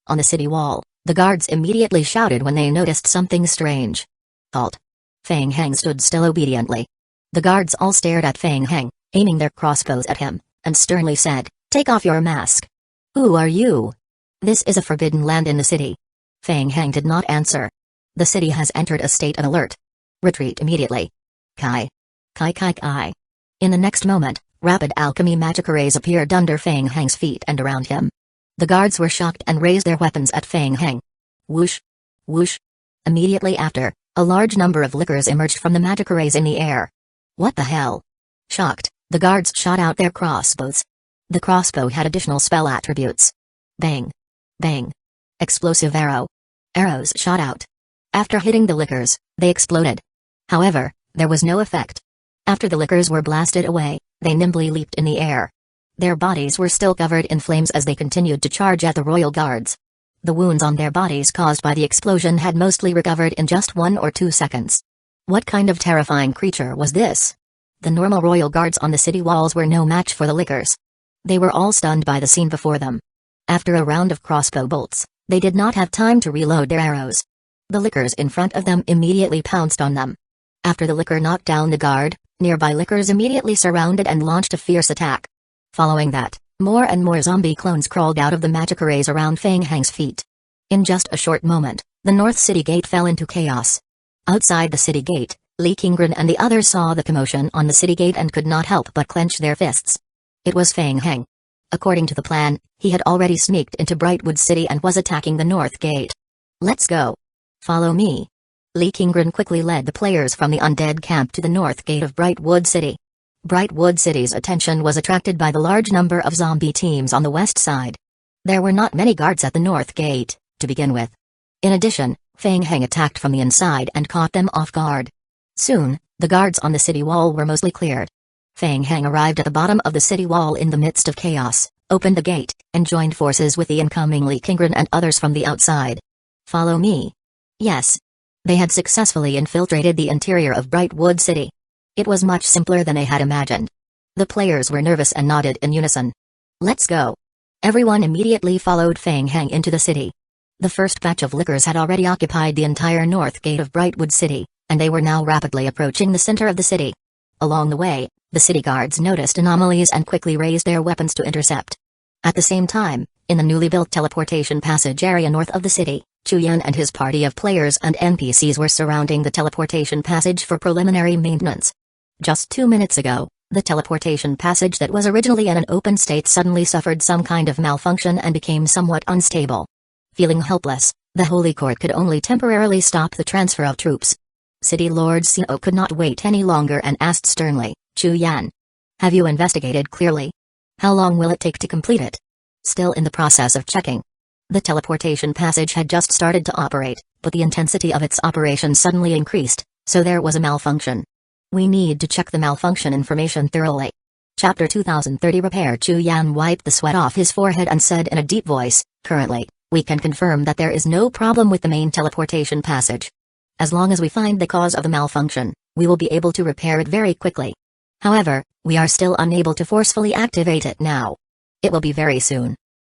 On the city wall, the guards immediately shouted when they noticed something strange. Halt. Fang Heng stood still obediently. The guards all stared at Fang Heng, aiming their crossbows at him, and sternly said, take off your mask. Who are you? This is a forbidden land in the city. Fang Heng did not answer. The city has entered a state of alert. Retreat immediately. Kai. Kai kai kai. In the next moment, rapid alchemy magic arrays appeared under Fang Heng's feet and around him. The guards were shocked and raised their weapons at Fang Heng. Whoosh. Whoosh. Immediately after, a large number of lickers emerged from the magic arrays in the air. What the hell? Shocked, the guards shot out their crossbows. The crossbow had additional spell attributes. Bang. Bang. Explosive arrow. Arrows shot out. After hitting the lickers, they exploded. However, there was no effect. After the lickers were blasted away, they nimbly leaped in the air. Their bodies were still covered in flames as they continued to charge at the royal guards. The wounds on their bodies caused by the explosion had mostly recovered in just 1 or 2 seconds. What kind of terrifying creature was this? The normal royal guards on the city walls were no match for the lickers. They were all stunned by the scene before them. After a round of crossbow bolts, they did not have time to reload their arrows. The lickers in front of them immediately pounced on them. After the licker knocked down the guard, nearby lickers immediately surrounded and launched a fierce attack. Following that, more and more zombie clones crawled out of the magic arrays around Fang Heng's feet. In just a short moment, the north city gate fell into chaos. Outside the city gate, Lee Kingren and the others saw the commotion on the city gate and could not help but clench their fists. It was Fang Heng. According to the plan, he had already sneaked into Brightwood City and was attacking the north gate. Let's go. Follow me. Lee Kingren quickly led the players from the undead camp to the north gate of Brightwood City. Brightwood City's attention was attracted by the large number of zombie teams on the west side. There were not many guards at the north gate, to begin with. In addition, Fang Heng attacked from the inside and caught them off guard. Soon, the guards on the city wall were mostly cleared. Fang Heng arrived at the bottom of the city wall in the midst of chaos, opened the gate, and joined forces with the incoming Lee Kingren and others from the outside. Follow me. Yes. They had successfully infiltrated the interior of Brightwood City. It was much simpler than they had imagined. The players were nervous and nodded in unison. Let's go. Everyone immediately followed Fang Heng into the city. The first batch of lickers had already occupied the entire north gate of Brightwood City, and they were now rapidly approaching the center of the city. Along the way, the city guards noticed anomalies and quickly raised their weapons to intercept. At the same time, in the newly built teleportation passage area north of the city, Chuyan and his party of players and NPCs were surrounding the teleportation passage for preliminary maintenance. Just 2 minutes ago, the teleportation passage that was originally in an open state suddenly suffered some kind of malfunction and became somewhat unstable. Feeling helpless, the Holy Court could only temporarily stop the transfer of troops. City Lord Seo could not wait any longer and asked sternly, Chuyan. Have you investigated clearly? How long will it take to complete it? Still in the process of checking. The teleportation passage had just started to operate, but the intensity of its operation suddenly increased, so there was a malfunction. We need to check the malfunction information thoroughly. Chapter 2030 Repair. Chuyan wiped the sweat off his forehead and said in a deep voice, currently, we can confirm that there is no problem with the main teleportation passage. As long as we find the cause of the malfunction, we will be able to repair it very quickly. However, we are still unable to forcefully activate it now. It will be very soon.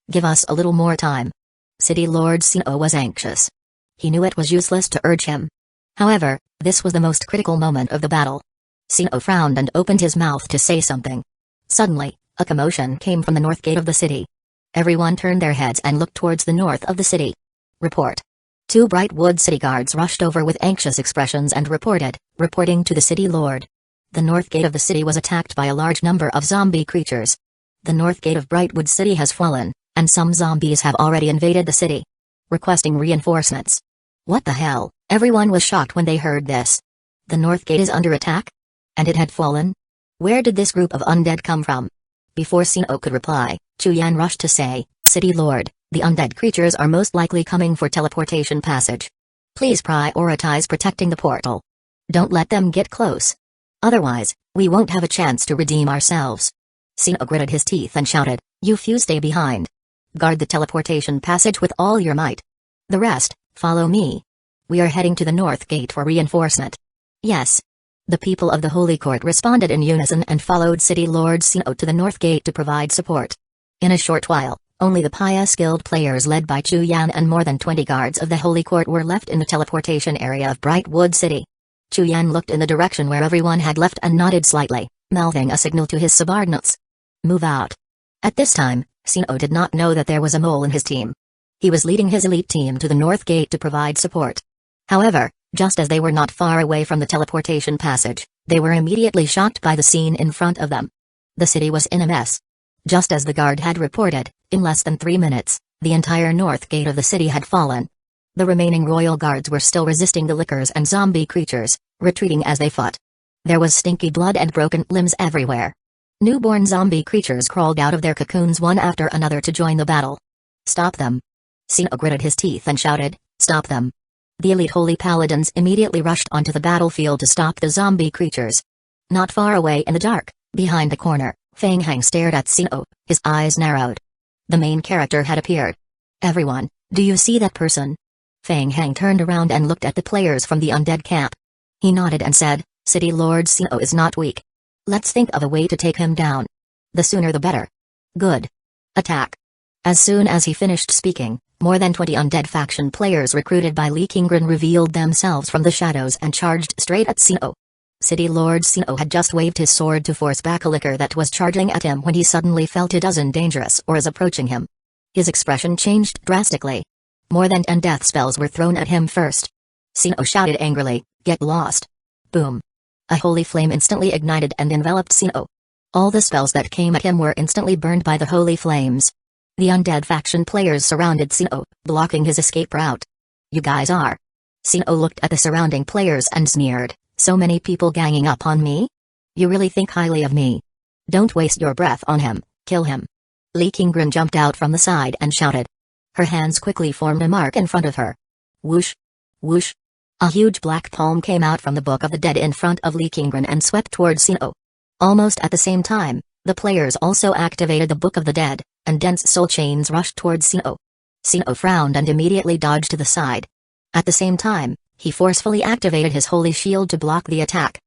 Give us a little more time. City Lord Sinnoh was anxious. He knew it was useless to urge him. However, this was the most critical moment of the battle. Sinnoh frowned and opened his mouth to say something. Suddenly, a commotion came from the north gate of the city. Everyone turned their heads and looked towards the north of the city. Report. 2 Brightwood city guards rushed over with anxious expressions and reporting to the city lord. The north gate of the city was attacked by a large number of zombie creatures. The north gate of Brightwood City has fallen, and some zombies have already invaded the city. Requesting reinforcements. What the hell? Everyone was shocked when they heard this. The north gate is under attack? And it had fallen? Where did this group of undead come from? Before Sinnoh could reply, Chu Yan rushed to say, City Lord, the undead creatures are most likely coming for teleportation passage. Please prioritize protecting the portal. Don't let them get close. Otherwise, we won't have a chance to redeem ourselves. Sinnoh gritted his teeth and shouted, You few stay behind. Guard the teleportation passage with all your might. The rest, follow me. We are heading to the north gate for reinforcement. Yes. The people of the Holy Court responded in unison and followed City Lord Sinnoh to the north gate to provide support. In a short while, only the pious guild players led by Chu Yan and more than 20 guards of the Holy Court were left in the teleportation area of Brightwood City. Chu Yan looked in the direction where everyone had left and nodded slightly, mouthing a signal to his subordinates. Move out. At this time, Sinnoh did not know that there was a mole in his team. He was leading his elite team to the north gate to provide support. However, just as they were not far away from the teleportation passage, they were immediately shocked by the scene in front of them. The city was in a mess. Just as the guard had reported, in less than 3 minutes, the entire north gate of the city had fallen. The remaining royal guards were still resisting the lickers and zombie creatures, retreating as they fought. There was stinky blood and broken limbs everywhere. Newborn zombie creatures crawled out of their cocoons one after another to join the battle. Stop them. Sinnoh gritted his teeth and shouted, Stop them. The elite holy paladins immediately rushed onto the battlefield to stop the zombie creatures. Not far away in the dark, behind the corner, Feng Hang stared at Sinnoh, his eyes narrowed. The main character had appeared. Everyone, do you see that person? Feng Hang turned around and looked at the players from the undead camp. He nodded and said, City Lord Sinnoh is not weak. Let's think of a way to take him down. The sooner the better. Good. Attack. As soon as he finished speaking, more than 20 undead faction players recruited by Li Qingren revealed themselves from the shadows and charged straight at Sinnoh. City Lord Sinnoh had just waved his sword to force back a licker that was charging at him when he suddenly felt a dozen dangerous auras approaching him. His expression changed drastically. More than 10 death spells were thrown at him first. Sinnoh shouted angrily, Get lost. Boom. A holy flame instantly ignited and enveloped Sinnoh. All the spells that came at him were instantly burned by the holy flames. The undead faction players surrounded Sinnoh, blocking his escape route. You guys are. Sinnoh looked at the surrounding players and sneered, So many people ganging up on me? You really think highly of me? Don't waste your breath on him, kill him. Li Qingren jumped out from the side and shouted. Her hands quickly formed a mark in front of her. Whoosh! Whoosh! A huge black palm came out from the Book of the Dead in front of Li Qingren and swept towards Sinnoh. Almost at the same time, the players also activated the Book of the Dead, and dense soul chains rushed towards Sinnoh. Sinnoh frowned and immediately dodged to the side. At the same time, he forcefully activated his holy shield to block the attack.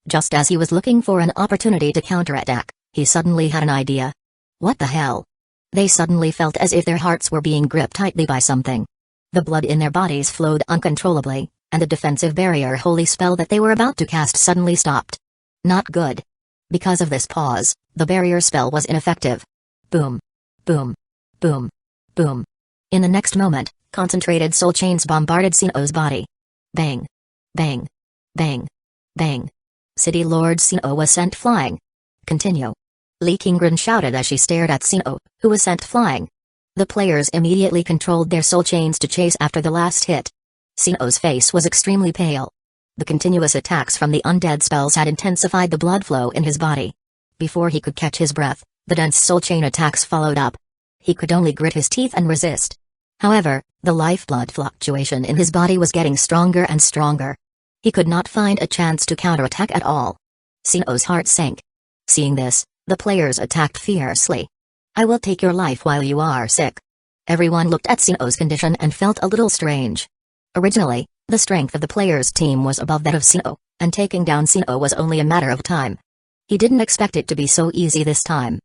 Just as he was looking for an opportunity to counterattack, he suddenly had an idea. What the hell? They suddenly felt as if their hearts were being gripped tightly by something. The blood in their bodies flowed uncontrollably, and the defensive barrier holy spell that they were about to cast suddenly stopped. Not good. Because of this pause, the barrier spell was ineffective. Boom. Boom. Boom. Boom. In the next moment, concentrated soul chains bombarded Sinnoh's body. Bang. Bang. Bang. Bang. City Lord Sinnoh was sent flying. Continue. Li Qingren shouted as she stared at Sinnoh, who was sent flying. The players immediately controlled their soul chains to chase after the last hit. Sinnoh's face was extremely pale. The continuous attacks from the undead spells had intensified the blood flow in his body. Before he could catch his breath, the dense soul chain attacks followed up. He could only grit his teeth and resist. However, the lifeblood fluctuation in his body was getting stronger and stronger. He could not find a chance to counterattack at all. Sinnoh's heart sank. Seeing this, the players attacked fiercely. I will take your life while you are sick. Everyone looked at Sinnoh's condition and felt a little strange. Originally, the strength of the players' team was above that of Sinnoh, and taking down Sinnoh was only a matter of time. He didn't expect it to be so easy this time.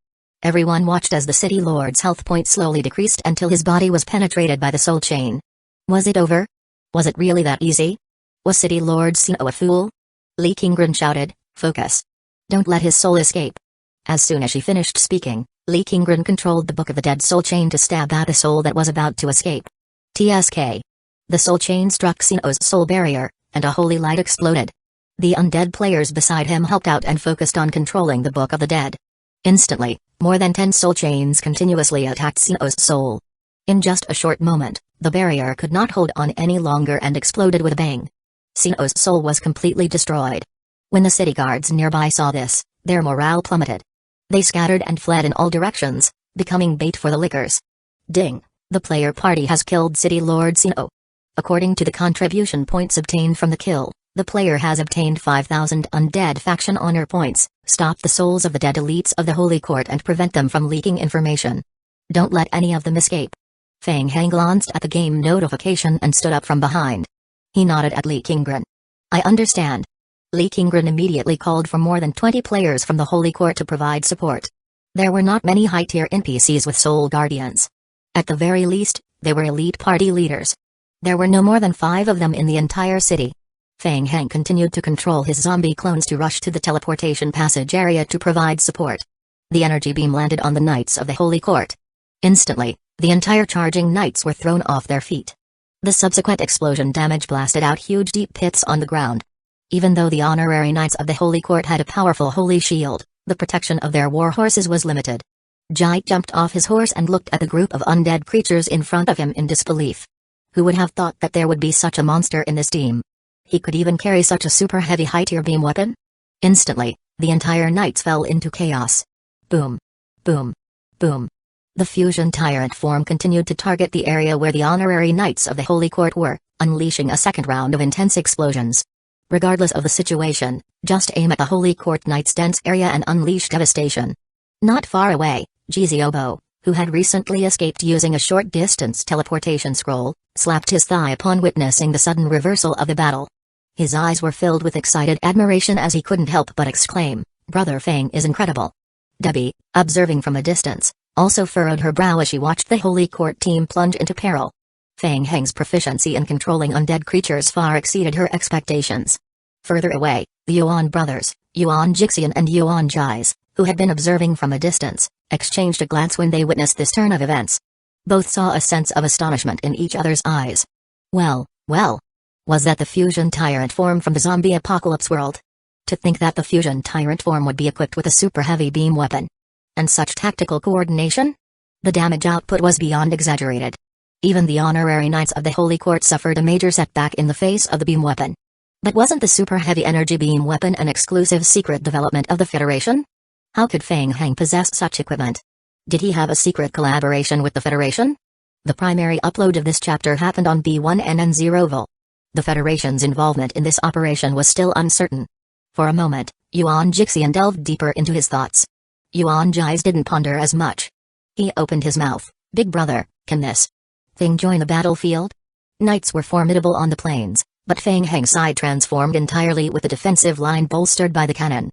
Everyone watched as the city lord's health point slowly decreased until his body was penetrated by the soul chain. Was it over? Was it really that easy? Was City Lord Sinnoh a fool? Lee Kingren shouted, "Focus. Don't let his soul escape." As soon as she finished speaking, Lee Kingren controlled the Book of the Dead soul chain to stab at the soul that was about to escape. TSK. The soul chain struck Sinnoh's soul barrier, and a holy light exploded. The undead players beside him helped out and focused on controlling the Book of the Dead. Instantly, more than 10 soul chains continuously attacked Sinnoh's soul. In just a short moment, the barrier could not hold on any longer and exploded with a bang. Sinnoh's soul was completely destroyed. When the city guards nearby saw this, their morale plummeted. They scattered and fled in all directions, becoming bait for the lickers. Ding! The player party has killed City Lord Sinnoh. According to the contribution points obtained from the kill, the player has obtained 5,000 undead faction honor points, stop the souls of the dead elites of the Holy Court and prevent them from leaking information. Don't let any of them escape. Fang Hang glanced at the game notification and stood up from behind. He nodded at Lee Kingren. I understand. Lee Kingren immediately called for more than 20 players from the Holy Court to provide support. There were not many high-tier NPCs with soul guardians. At the very least, they were elite party leaders. There were no more than 5 of them in the entire city. Fang Hang continued to control his zombie clones to rush to the teleportation passage area to provide support. The energy beam landed on the knights of the Holy Court. Instantly, the entire charging knights were thrown off their feet. The subsequent explosion damage blasted out huge deep pits on the ground. Even though the honorary knights of the Holy Court had a powerful holy shield, the protection of their war horses was limited. Jai jumped off his horse and looked at the group of undead creatures in front of him in disbelief. Who would have thought that there would be such a monster in this team? He could even carry such a super heavy high-tier beam weapon? Instantly, the entire knights fell into chaos. Boom. Boom. Boom. The fusion tyrant form continued to target the area where the honorary knights of the Holy Court were, unleashing a second round of intense explosions. Regardless of the situation, just aim at the Holy Court knights' dense area and unleash devastation. Not far away, Jiziobo, who had recently escaped using a short-distance teleportation scroll, slapped his thigh upon witnessing the sudden reversal of the battle. His eyes were filled with excited admiration as he couldn't help but exclaim, "Brother Fang is incredible." Debbie, observing from a distance, also furrowed her brow as she watched the Holy Court team plunge into peril. Fang Heng's proficiency in controlling undead creatures far exceeded her expectations. Further away, the Yuan brothers, Yuan Jixian and Yuan Jais, who had been observing from a distance, exchanged a glance when they witnessed this turn of events. Both saw a sense of astonishment in each other's eyes. Well. Was that the fusion tyrant form from the zombie apocalypse world? To think that the fusion tyrant form would be equipped with a super heavy beam weapon. And such tactical coordination? The damage output was beyond exaggerated. Even the honorary knights of the Holy Court suffered a major setback in the face of the beam weapon. But wasn't the super heavy energy beam weapon an exclusive secret development of the Federation? How could Fang Hang possess such equipment? Did he have a secret collaboration with the Federation? The primary upload of this chapter happened on B1NN0 Vol. The Federation's involvement in this operation was still uncertain. For a moment, Yuan Jixian delved deeper into his thoughts. Yuan Jais didn't ponder as much. He opened his mouth. Big brother, can this thing join the battlefield? Knights were formidable on the plains, but Fang Heng's side transformed entirely with the defensive line bolstered by the cannon.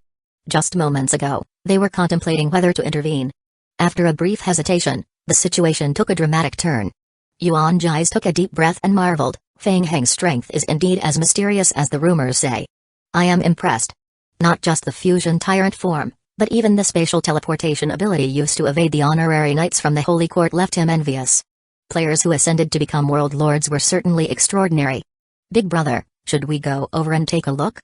Just moments ago, they were contemplating whether to intervene. After a brief hesitation, the situation took a dramatic turn. Yuan Jais took a deep breath and marveled, Fang Heng's strength is indeed as mysterious as the rumors say. I am impressed. Not just the fusion tyrant form, but even the spatial teleportation ability used to evade the honorary knights from the Holy Court left him envious. Players who ascended to become world lords were certainly extraordinary. Big brother, should we go over and take a look?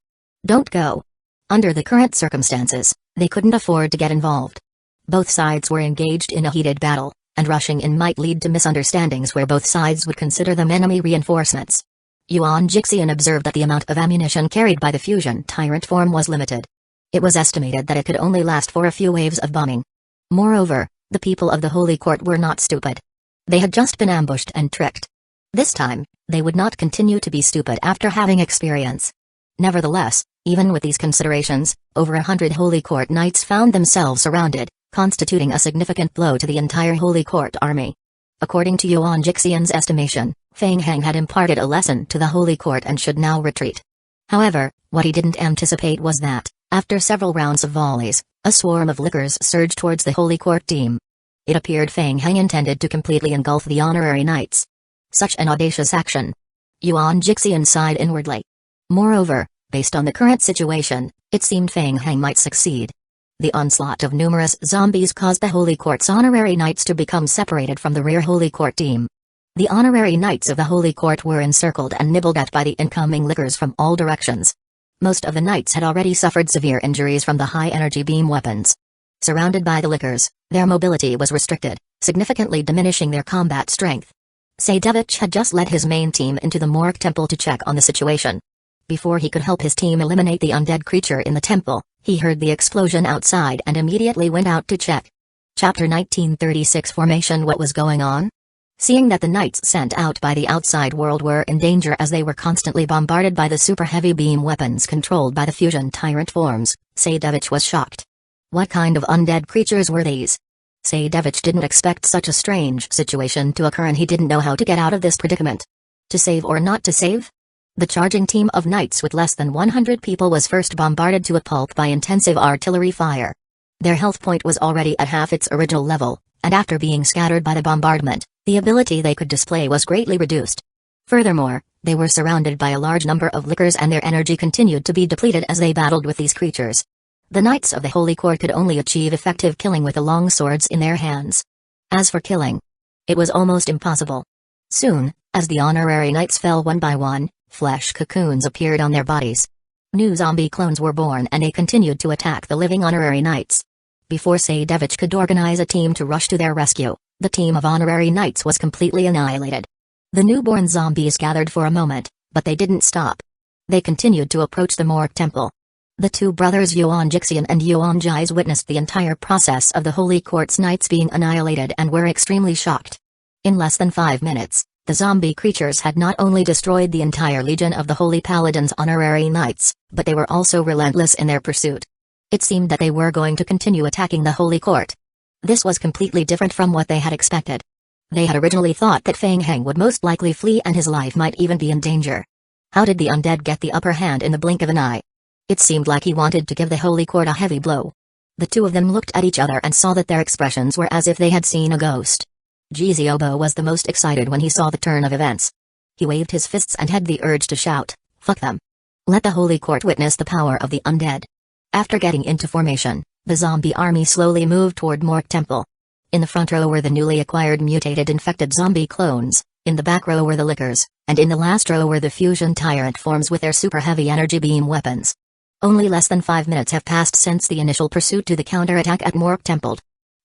Don't go. Under the current circumstances, they couldn't afford to get involved. Both sides were engaged in a heated battle, and rushing in might lead to misunderstandings where both sides would consider them enemy reinforcements. Yuan Jixian observed that the amount of ammunition carried by the fusion tyrant form was limited. It was estimated that it could only last for a few waves of bombing. Moreover, the people of the Holy Court were not stupid. They had just been ambushed and tricked. This time, they would not continue to be stupid after having experience. Nevertheless, even with these considerations, over 100 Holy Court knights found themselves surrounded, constituting a significant blow to the entire Holy Court army. According to Yuan Jixian's estimation, Fang Hang had imparted a lesson to the Holy Court and should now retreat. However, what he didn't anticipate was that, After several rounds of volleys, a swarm of lickers surged towards the Holy Court team. It appeared Fang Heng intended to completely engulf the honorary knights. Such an audacious action. Yuan Jixian sighed inwardly. Moreover, based on the current situation, it seemed Fang Heng might succeed. The onslaught of numerous zombies caused the Holy Court's honorary knights to become separated from the rear Holy Court team. The honorary knights of the Holy Court were encircled and nibbled at by the incoming lickers from all directions. Most of the knights had already suffered severe injuries from the high-energy beam weapons. Surrounded by the lickers, their mobility was restricted, significantly diminishing their combat strength. Saidevich had just led his main team into the Morgue Temple to check on the situation. Before he could help his team eliminate the undead creature in the temple, he heard the explosion outside and immediately went out to check. Chapter 1936 Formation. What was going on? Seeing that the knights sent out by the outside world were in danger as they were constantly bombarded by the super heavy beam weapons controlled by the fusion tyrant forms, Saidevich was shocked. What kind of undead creatures were these? Saidevich didn't expect such a strange situation to occur and he didn't know how to get out of this predicament. To save or not to save? The charging team of knights with less than 100 people was first bombarded to a pulp by intensive artillery fire. Their health point was already at half its original level, and after being scattered by the bombardment, the ability they could display was greatly reduced. Furthermore, they were surrounded by a large number of lickers and their energy continued to be depleted as they battled with these creatures. The knights of the Holy Court could only achieve effective killing with the long swords in their hands. As for killing, it was almost impossible. Soon, as the honorary knights fell one by one, flesh cocoons appeared on their bodies. New zombie clones were born and they continued to attack the living honorary knights. Before Saidevich could organize a team to rush to their rescue, the team of honorary knights was completely annihilated. The newborn zombies gathered for a moment, but they didn't stop. They continued to approach the Morgue Temple. The two brothers Yuan Jixian and Yuan Jais witnessed the entire process of the Holy Court's knights being annihilated and were extremely shocked. In less than 5 minutes, the zombie creatures had not only destroyed the entire legion of the Holy Paladin's honorary knights, but they were also relentless in their pursuit. It seemed that they were going to continue attacking the Holy Court. This was completely different from what they had expected. They had originally thought that Fang Heng would most likely flee and his life might even be in danger. How did the undead get the upper hand in the blink of an eye? It seemed like he wanted to give the Holy Court a heavy blow. The two of them looked at each other and saw that their expressions were as if they had seen a ghost. Jiziobo was the most excited when he saw the turn of events. He waved his fists and had the urge to shout, "Fuck them. Let the Holy Court witness the power of the undead." After getting into formation, the zombie army slowly moved toward Morgue Temple. In the front row were the newly acquired mutated infected zombie clones, in the back row were the lickers, and in the last row were the fusion tyrant forms with their super heavy energy beam weapons. Only less than 5 minutes have passed since the initial pursuit to the counterattack at Morgue Temple.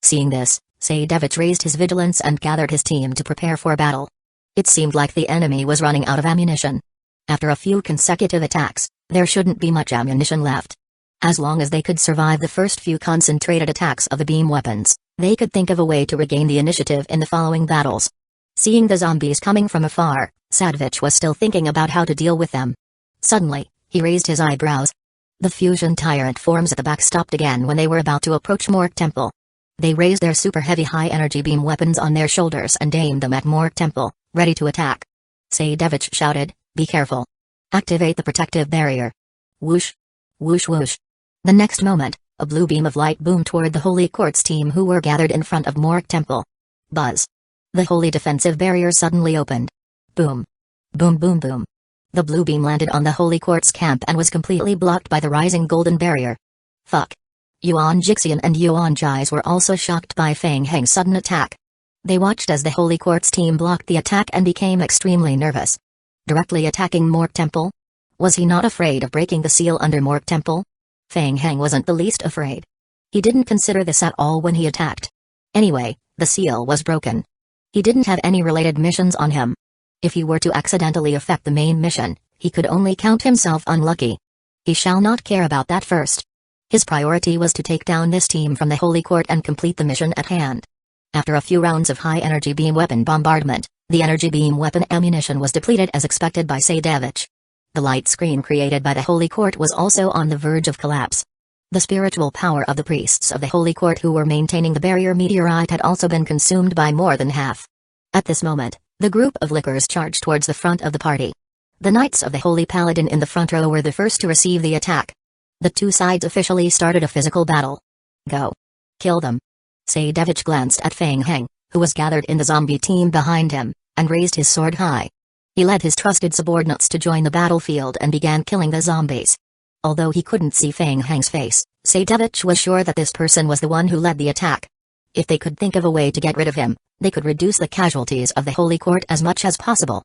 Seeing this, Saidevich raised his vigilance and gathered his team to prepare for battle. It seemed like the enemy was running out of ammunition. After a few consecutive attacks, there shouldn't be much ammunition left. As long as they could survive the first few concentrated attacks of the beam weapons, they could think of a way to regain the initiative in the following battles. Seeing the zombies coming from afar, Saidevich was still thinking about how to deal with them. Suddenly, he raised his eyebrows. The fusion tyrant forms at the back stopped again when they were about to approach Morgue Temple. They raised their super heavy high energy beam weapons on their shoulders and aimed them at Morgue Temple, ready to attack. Saidevich shouted, "Be careful. Activate the protective barrier." Whoosh. Whoosh whoosh. The next moment, a blue beam of light boomed toward the Holy Court's team who were gathered in front of Morgue Temple. Buzz. The holy defensive barrier suddenly opened. Boom. Boom boom boom. The blue beam landed on the Holy Court's camp and was completely blocked by the rising golden barrier. Fuck. Yuan Jixian and Yuan Jais were also shocked by Fang Heng's sudden attack. They watched as the Holy Court's team blocked the attack and became extremely nervous. Directly attacking Morgue Temple? Was he not afraid of breaking the seal under Morgue Temple? Fang Heng wasn't the least afraid. He didn't consider this at all when he attacked. Anyway, the seal was broken. He didn't have any related missions on him. If he were to accidentally affect the main mission, he could only count himself unlucky. He shall not care about that first. His priority was to take down this team from the Holy Court and complete the mission at hand. After a few rounds of high-energy beam weapon bombardment, the energy beam weapon ammunition was depleted as expected by Saidevich. The light screen created by the Holy Court was also on the verge of collapse. The spiritual power of the priests of the Holy Court who were maintaining the barrier meteorite had also been consumed by more than half. At this moment, the group of lickers charged towards the front of the party. The knights of the Holy Paladin in the front row were the first to receive the attack. The two sides officially started a physical battle. Go. Kill them. Saidevich glanced at Feng Heng, who was gathered in the zombie team behind him, and raised his sword high. He led his trusted subordinates to join the battlefield and began killing the zombies. Although he couldn't see Feng Heng's face, Saidevich was sure that this person was the one who led the attack. If they could think of a way to get rid of him, they could reduce the casualties of the Holy Court as much as possible.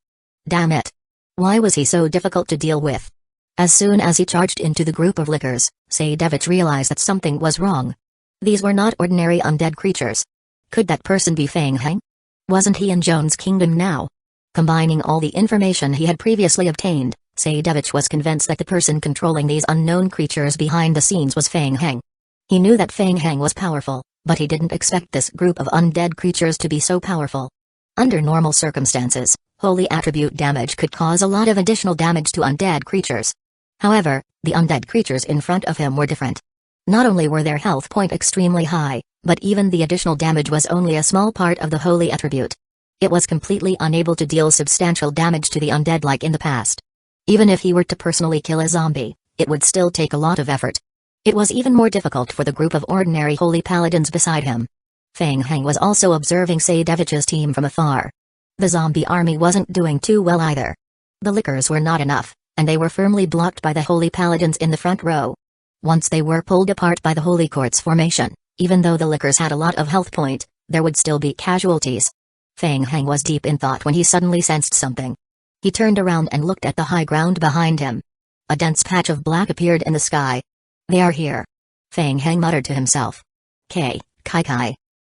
Damn it. Why was he so difficult to deal with? As soon as he charged into the group of lickers, Saidevich realized that something was wrong. These were not ordinary undead creatures. Could that person be Feng Heng? Wasn't he in Joan's kingdom now? Combining all the information he had previously obtained, Saidevich was convinced that the person controlling these unknown creatures behind the scenes was Feng Heng. He knew that Feng Heng was powerful, but he didn't expect this group of undead creatures to be so powerful. Under normal circumstances, holy attribute damage could cause a lot of additional damage to undead creatures. However, the undead creatures in front of him were different. Not only were their health point extremely high, but even the additional damage was only a small part of the holy attribute. It was completely unable to deal substantial damage to the undead like in the past. Even if he were to personally kill a zombie, it would still take a lot of effort. It was even more difficult for the group of ordinary holy paladins beside him. Feng Heng was also observing Saidevich's team from afar. The zombie army wasn't doing too well either. The lickers were not enough, and they were firmly blocked by the holy paladins in the front row. Once they were pulled apart by the Holy Court's formation, even though the lickers had a lot of health point, there would still be casualties. Feng Heng was deep in thought when he suddenly sensed something. He turned around and looked at the high ground behind him. A dense patch of black appeared in the sky. They are here. Feng Heng muttered to himself. Kai.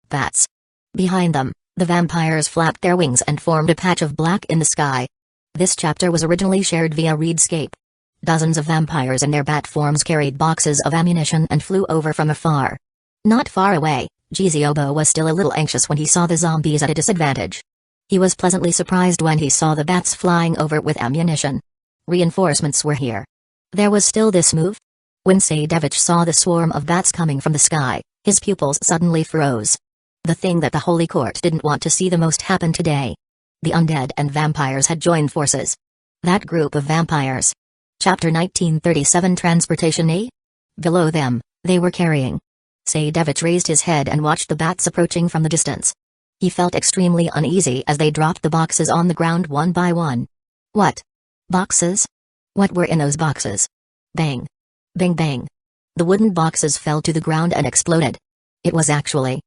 Bats. Behind them, the vampires flapped their wings and formed a patch of black in the sky. This chapter was originally shared via Readscape. Dozens of vampires in their bat forms carried boxes of ammunition and flew over from afar. Not far away, Jiziobo was still a little anxious when he saw the zombies at a disadvantage. He was pleasantly surprised when he saw the bats flying over with ammunition. Reinforcements were here. There was still this move? When Saidevich saw the swarm of bats coming from the sky, his pupils suddenly froze. The thing that the Holy Court didn't want to see the most happened today. The undead and vampires had joined forces. That group of vampires. Chapter 1937 Transportation A? Below them, they were carrying. Saidevich raised his head and watched the bats approaching from the distance. He felt extremely uneasy as they dropped the boxes on the ground one by one. What? Boxes? What were in those boxes? Bang. Bang bang. The wooden boxes fell to the ground and exploded. It was actually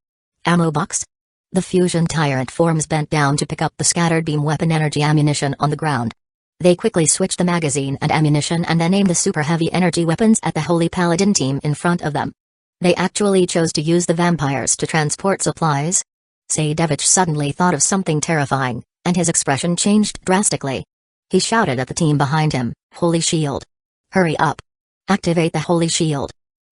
ammo box? The fusion tyrant forms bent down to pick up the scattered beam weapon energy ammunition on the ground. They quickly switched the magazine and ammunition and then aimed the super heavy energy weapons at the Holy Paladin team in front of them. They actually chose to use the vampires to transport supplies? Saidevich suddenly thought of something terrifying, and his expression changed drastically. He shouted at the team behind him, Holy Shield. Hurry up. Activate the Holy Shield.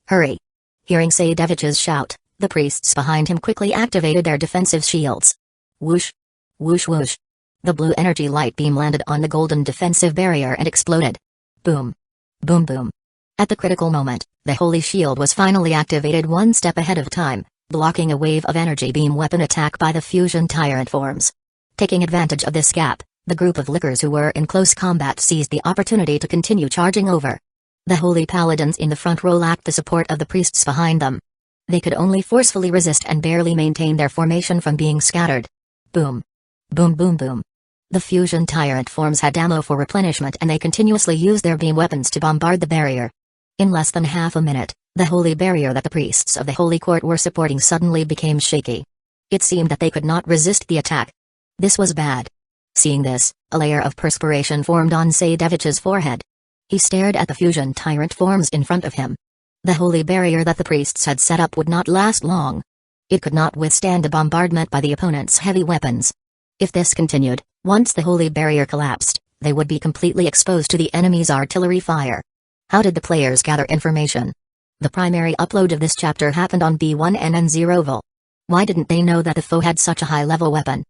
Hurry. Hearing Saidevich's shout, the priests behind him quickly activated their defensive shields. Whoosh. Whoosh whoosh. The blue energy light beam landed on the golden defensive barrier and exploded. Boom. Boom boom. At the critical moment, the Holy Shield was finally activated one step ahead of time, blocking a wave of energy beam weapon attack by the fusion tyrant forms. Taking advantage of this gap, the group of lickers who were in close combat seized the opportunity to continue charging over. The Holy Paladins in the front row lacked the support of the priests behind them. They could only forcefully resist and barely maintain their formation from being scattered. Boom. Boom boom boom. The fusion tyrant forms had ammo for replenishment and they continuously used their beam weapons to bombard the barrier. In less than half a minute, the holy barrier that the priests of the Holy Court were supporting suddenly became shaky. It seemed that they could not resist the attack. This was bad. Seeing this, a layer of perspiration formed on Saidevich's forehead. He stared at the fusion tyrant forms in front of him. The holy barrier that the priests had set up would not last long. It could not withstand the bombardment by the opponent's heavy weapons. If this continued, once the holy barrier collapsed, they would be completely exposed to the enemy's artillery fire. How did the players gather information? The primary upload of this chapter happened on B1NN0 Vol. Why didn't they know that the foe had such a high-level weapon?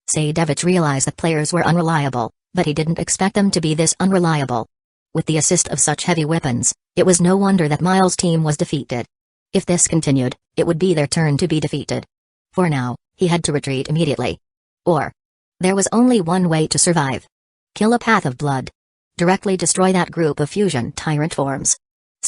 Saidevich realized that players were unreliable, but he didn't expect them to be this unreliable. With the assist of such heavy weapons, it was no wonder that Miles' team was defeated. If this continued, it would be their turn to be defeated. For now, he had to retreat immediately. Or, there was only one way to survive. Kill a path of blood. Directly destroy that group of fusion tyrant forms.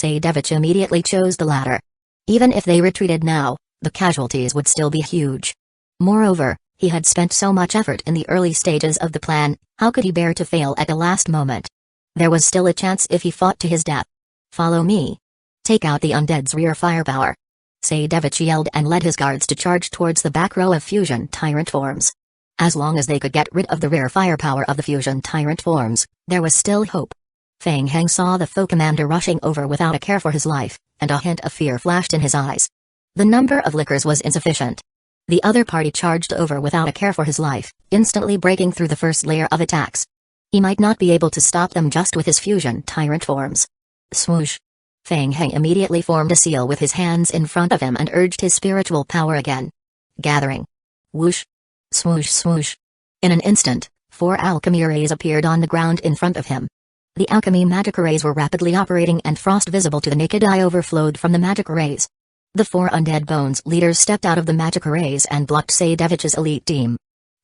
Saidevich immediately chose the latter. Even if they retreated now, the casualties would still be huge. Moreover, he had spent so much effort in the early stages of the plan, how could he bear to fail at the last moment? There was still a chance if he fought to his death. Follow me. Take out the undead's rear firepower. Saidevich yelled and led his guards to charge towards the back row of fusion tyrant forms. As long as they could get rid of the rear firepower of the fusion tyrant forms, there was still hope. Feng Heng saw the foe commander rushing over without a care for his life, and a hint of fear flashed in his eyes. The number of lickers was insufficient. The other party charged over without a care for his life, instantly breaking through the first layer of attacks. He might not be able to stop them just with his fusion tyrant forms. Swoosh! Feng Heng immediately formed a seal with his hands in front of him and urged his spiritual power again. Gathering. Whoosh! Swoosh swoosh! In an instant, 4 alchemy rays appeared on the ground in front of him. The alchemy magic rays were rapidly operating and frost visible to the naked eye overflowed from the magic rays. The 4 undead bones leaders stepped out of the magic rays and blocked Saidevich's elite team.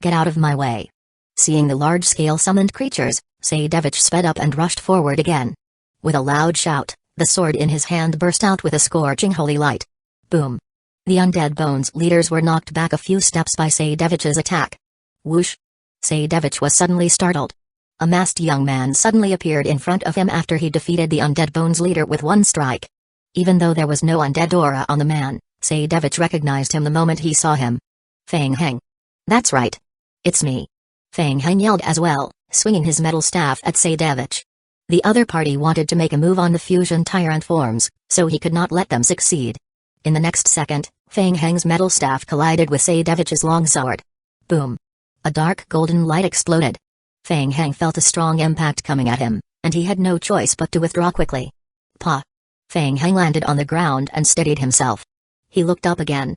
Get out of my way. Seeing the large-scale summoned creatures, Saidevich sped up and rushed forward again. With a loud shout, the sword in his hand burst out with a scorching holy light. Boom! The undead bones leaders were knocked back a few steps by Saidevich's attack. Whoosh! Saidevich was suddenly startled. A masked young man suddenly appeared in front of him after he defeated the undead bones leader with one strike. Even though there was no undead aura on the man, Saidevich recognized him the moment he saw him. Feng Heng. That's right. It's me. Feng Heng yelled as well, swinging his metal staff at Saidevich. The other party wanted to make a move on the fusion tyrant forms, so he could not let them succeed. In the next second, Feng Heng's metal staff collided with Saidevich's longsword. Boom! A dark golden light exploded. Feng Heng felt a strong impact coming at him, and he had no choice but to withdraw quickly. Pa! Feng Heng landed on the ground and steadied himself. He looked up again.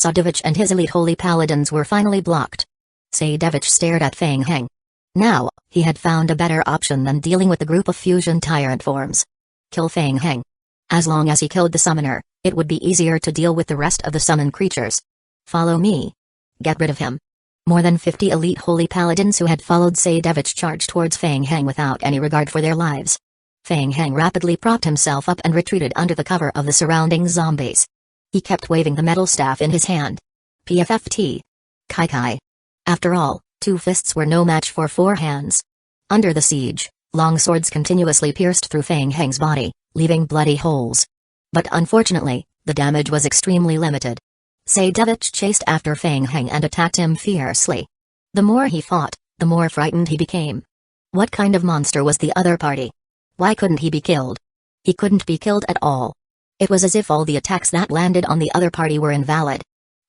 Saidevich and his elite holy paladins were finally blocked. Saidevich stared at Feng Heng. Now, he had found a better option than dealing with the group of fusion tyrant forms. Kill Feng Heng. As long as he killed the summoner, it would be easier to deal with the rest of the summoned creatures. Follow me. Get rid of him. More than 50 elite holy paladins who had followed Saidevich charged towards Feng Heng without any regard for their lives. Feng Heng rapidly propped himself up and retreated under the cover of the surrounding zombies. He kept waving the metal staff in his hand. PFFT. Kai Kai. After all, 2 fists were no match for 4 hands. Under the siege, long swords continuously pierced through Feng Heng's body, leaving bloody holes. But unfortunately, the damage was extremely limited. Saidevich chased after Feng Heng and attacked him fiercely. The more he fought, the more frightened he became. What kind of monster was the other party? Why couldn't he be killed? He couldn't be killed at all. It was as if all the attacks that landed on the other party were invalid.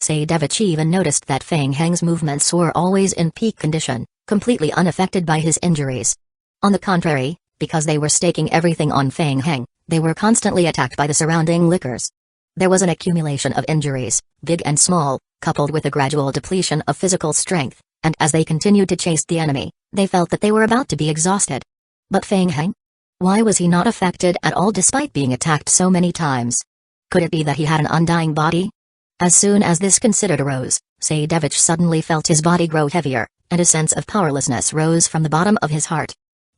Saidevich even noticed that Feng Heng's movements were always in peak condition, completely unaffected by his injuries. On the contrary, because they were staking everything on Feng Heng, they were constantly attacked by the surrounding lickers. There was an accumulation of injuries, big and small, coupled with a gradual depletion of physical strength, and as they continued to chase the enemy, they felt that they were about to be exhausted. But Feng Heng? Why was he not affected at all despite being attacked so many times? Could it be that he had an undying body? As soon as this considered arose, Saidevich suddenly felt his body grow heavier, and a sense of powerlessness rose from the bottom of his heart.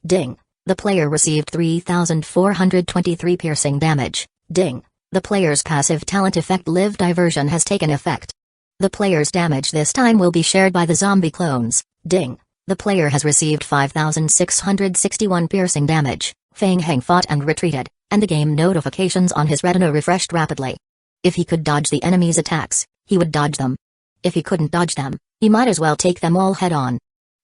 Ding! The player received 3,423 piercing damage. Ding! The player's passive talent effect Live Diversion has taken effect. The player's damage this time will be shared by the zombie clones. Ding! The player has received 5,661 piercing damage. Feng Heng fought and retreated, and the game notifications on his retina refreshed rapidly. If he could dodge the enemy's attacks, he would dodge them. If he couldn't dodge them, he might as well take them all head-on.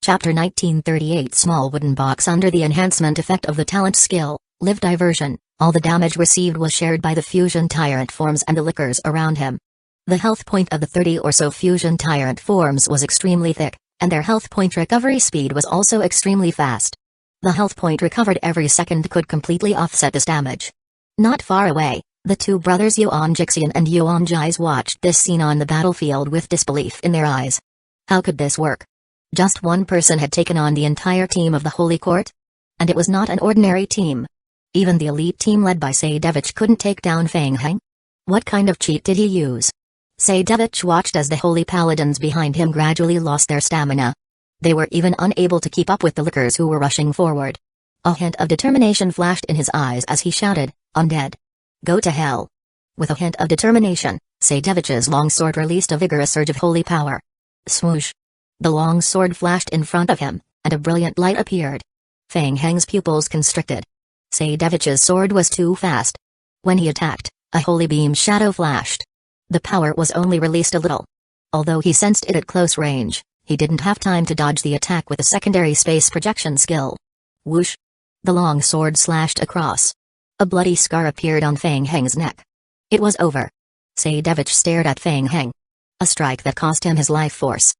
Chapter 1938 Small wooden box. Under the enhancement effect of the talent skill, Live Diversion, all the damage received was shared by the fusion tyrant forms and the lickers around him. The health point of the 30 or so fusion tyrant forms was extremely thick, and their health point recovery speed was also extremely fast. The health point recovered every second could completely offset this damage. Not far away, the 2 brothers Yuan Jixian and Yuan Jais watched this scene on the battlefield with disbelief in their eyes. How could this work? Just one person had taken on the entire team of the Holy Court? And it was not an ordinary team. Even the elite team led by Saidevich couldn't take down Feng Heng? What kind of cheat did he use? Saidevich watched as the holy paladins behind him gradually lost their stamina. They were even unable to keep up with the lickers who were rushing forward. A hint of determination flashed in his eyes as he shouted, "Undead! Go to hell. With a hint of determination, Seidevich's longsword released a vigorous surge of holy power. Swoosh. The long sword flashed in front of him, and a brilliant light appeared. Fang Heng's pupils constricted. Seidevich's sword was too fast. When he attacked, a holy beam shadow flashed. The power was only released a little. Although he sensed it at close range, he didn't have time to dodge the attack with a secondary space projection skill. Whoosh! The long sword slashed across. A bloody scar appeared on Fang Heng's neck. It was over. Seidevich stared at Fang Heng. A strike that cost him his life force.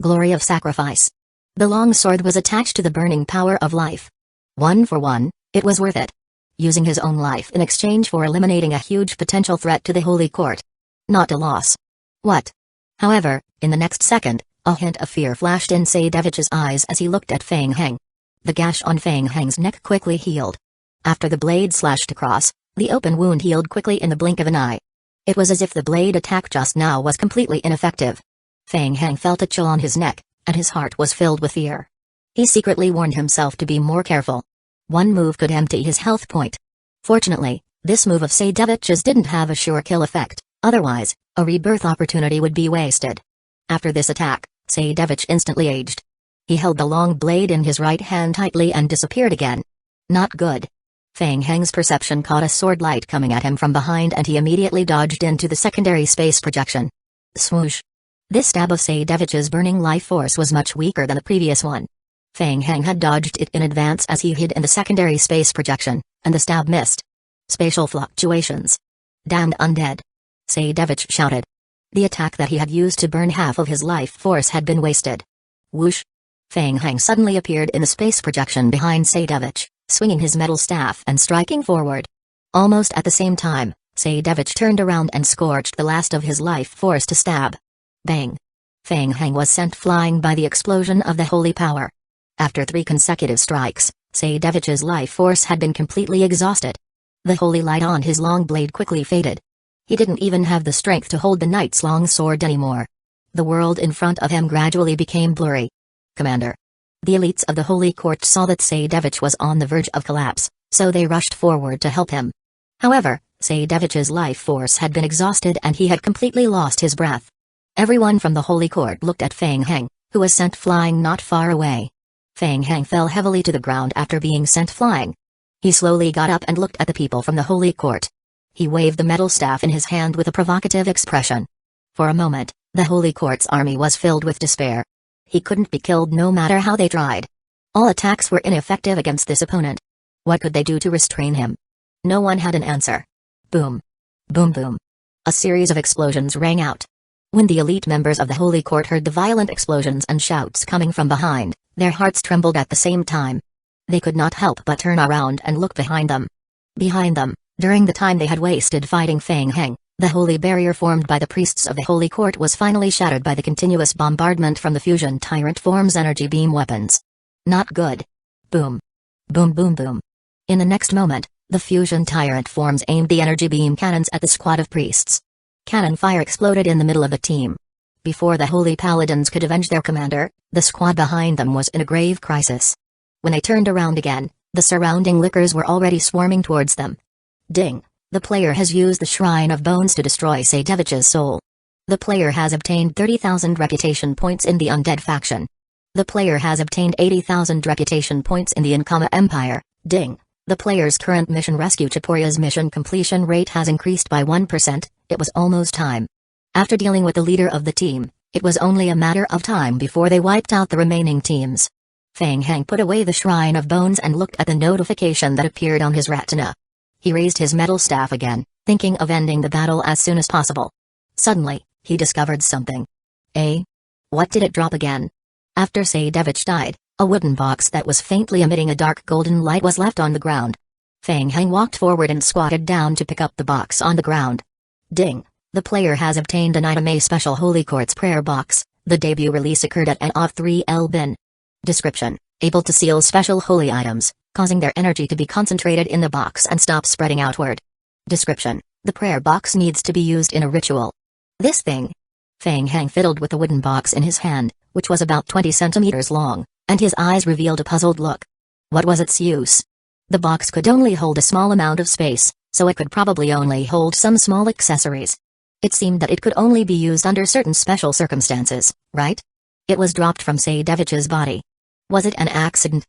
Glory of sacrifice. The long sword was attached to the burning power of life. 1 for 1, it was worth it. Using his own life in exchange for eliminating a huge potential threat to the Holy Court. Not a loss. What? However, in the next second, a hint of fear flashed in Seidevich's eyes as he looked at Fang Heng. The gash on Fang Heng's neck quickly healed. After the blade slashed across, the open wound healed quickly in the blink of an eye. It was as if the blade attack just now was completely ineffective. Fang Heng felt a chill on his neck, and his heart was filled with fear. He secretly warned himself to be more careful. One move could empty his health point. Fortunately, this move of Seidevich's didn't have a sure kill effect, otherwise, a rebirth opportunity would be wasted. After this attack, Seidevich instantly aged. He held the long blade in his right hand tightly and disappeared again. Not good. Fang Heng's perception caught a sword light coming at him from behind and he immediately dodged into the secondary space projection. Swoosh. This stab of Seidevich's burning life force was much weaker than the previous one. Fang Heng had dodged it in advance as he hid in the secondary space projection, and the stab missed. Spatial fluctuations. Damned undead. Seidevich shouted. The attack that he had used to burn half of his life force had been wasted. Whoosh. Fang Heng suddenly appeared in the space projection behind Seidevich, swinging his metal staff and striking forward. Almost at the same time, Seidevich turned around and scorched the last of his life force to stab. Bang! Fang Heng was sent flying by the explosion of the holy power. After 3 consecutive strikes, Seidevich's life force had been completely exhausted. The holy light on his long blade quickly faded. He didn't even have the strength to hold the knight's long sword anymore. The world in front of him gradually became blurry. Commander. The elites of the Holy Court saw that Seidevich was on the verge of collapse, so they rushed forward to help him. However, Seidevich's life force had been exhausted and he had completely lost his breath. Everyone from the Holy Court looked at Fang Heng, who was sent flying not far away. Fang Heng fell heavily to the ground after being sent flying. He slowly got up and looked at the people from the Holy Court. He waved the metal staff in his hand with a provocative expression. For a moment, the Holy Court's army was filled with despair. He couldn't be killed no matter how they tried. All attacks were ineffective against this opponent. What could they do to restrain him? No one had an answer. Boom. Boom boom. A series of explosions rang out. When the elite members of the Holy Court heard the violent explosions and shouts coming from behind, their hearts trembled at the same time. They could not help but turn around and look behind them. Behind them, during the time they had wasted fighting Fang Heng, the holy barrier formed by the priests of the Holy Court was finally shattered by the continuous bombardment from the fusion tyrant form's energy beam weapons. Not good. Boom. Boom boom boom. In the next moment, the fusion tyrant forms aimed the energy beam cannons at the squad of priests. Cannon fire exploded in the middle of the team. Before the holy paladins could avenge their commander, the squad behind them was in a grave crisis. When they turned around again, the surrounding lickers were already swarming towards them. Ding! The player has used the Shrine of Bones to destroy Seidevich's soul. The player has obtained 30,000 reputation points in the undead faction. The player has obtained 80,000 reputation points in the Inkama Empire. Ding! The player's current mission Rescue Chiporia's mission completion rate has increased by 1%, it was almost time. After dealing with the leader of the team, it was only a matter of time before they wiped out the remaining teams. Fang Heng put away the Shrine of Bones and looked at the notification that appeared on his retina. He raised his metal staff again, thinking of ending the battle as soon as possible. Suddenly, he discovered something. What did it drop again? After Seidevich died, a wooden box that was faintly emitting a dark golden light was left on the ground. Fang Heng walked forward and squatted down to pick up the box on the ground. Ding! The player has obtained an item A Special Holy Court's Prayer Box. The debut release occurred at an OV3L bin. Description: able to seal special holy items, causing their energy to be concentrated in the box and stop spreading outward. Description: the prayer box needs to be used in a ritual. This thing. Fang Heng fiddled with the wooden box in his hand, which was about 20 centimeters long, and his eyes revealed a puzzled look. What was its use? The box could only hold a small amount of space, so it could probably only hold some small accessories. It seemed that it could only be used under certain special circumstances, right? It was dropped from Seidevich's body. Was it an accident?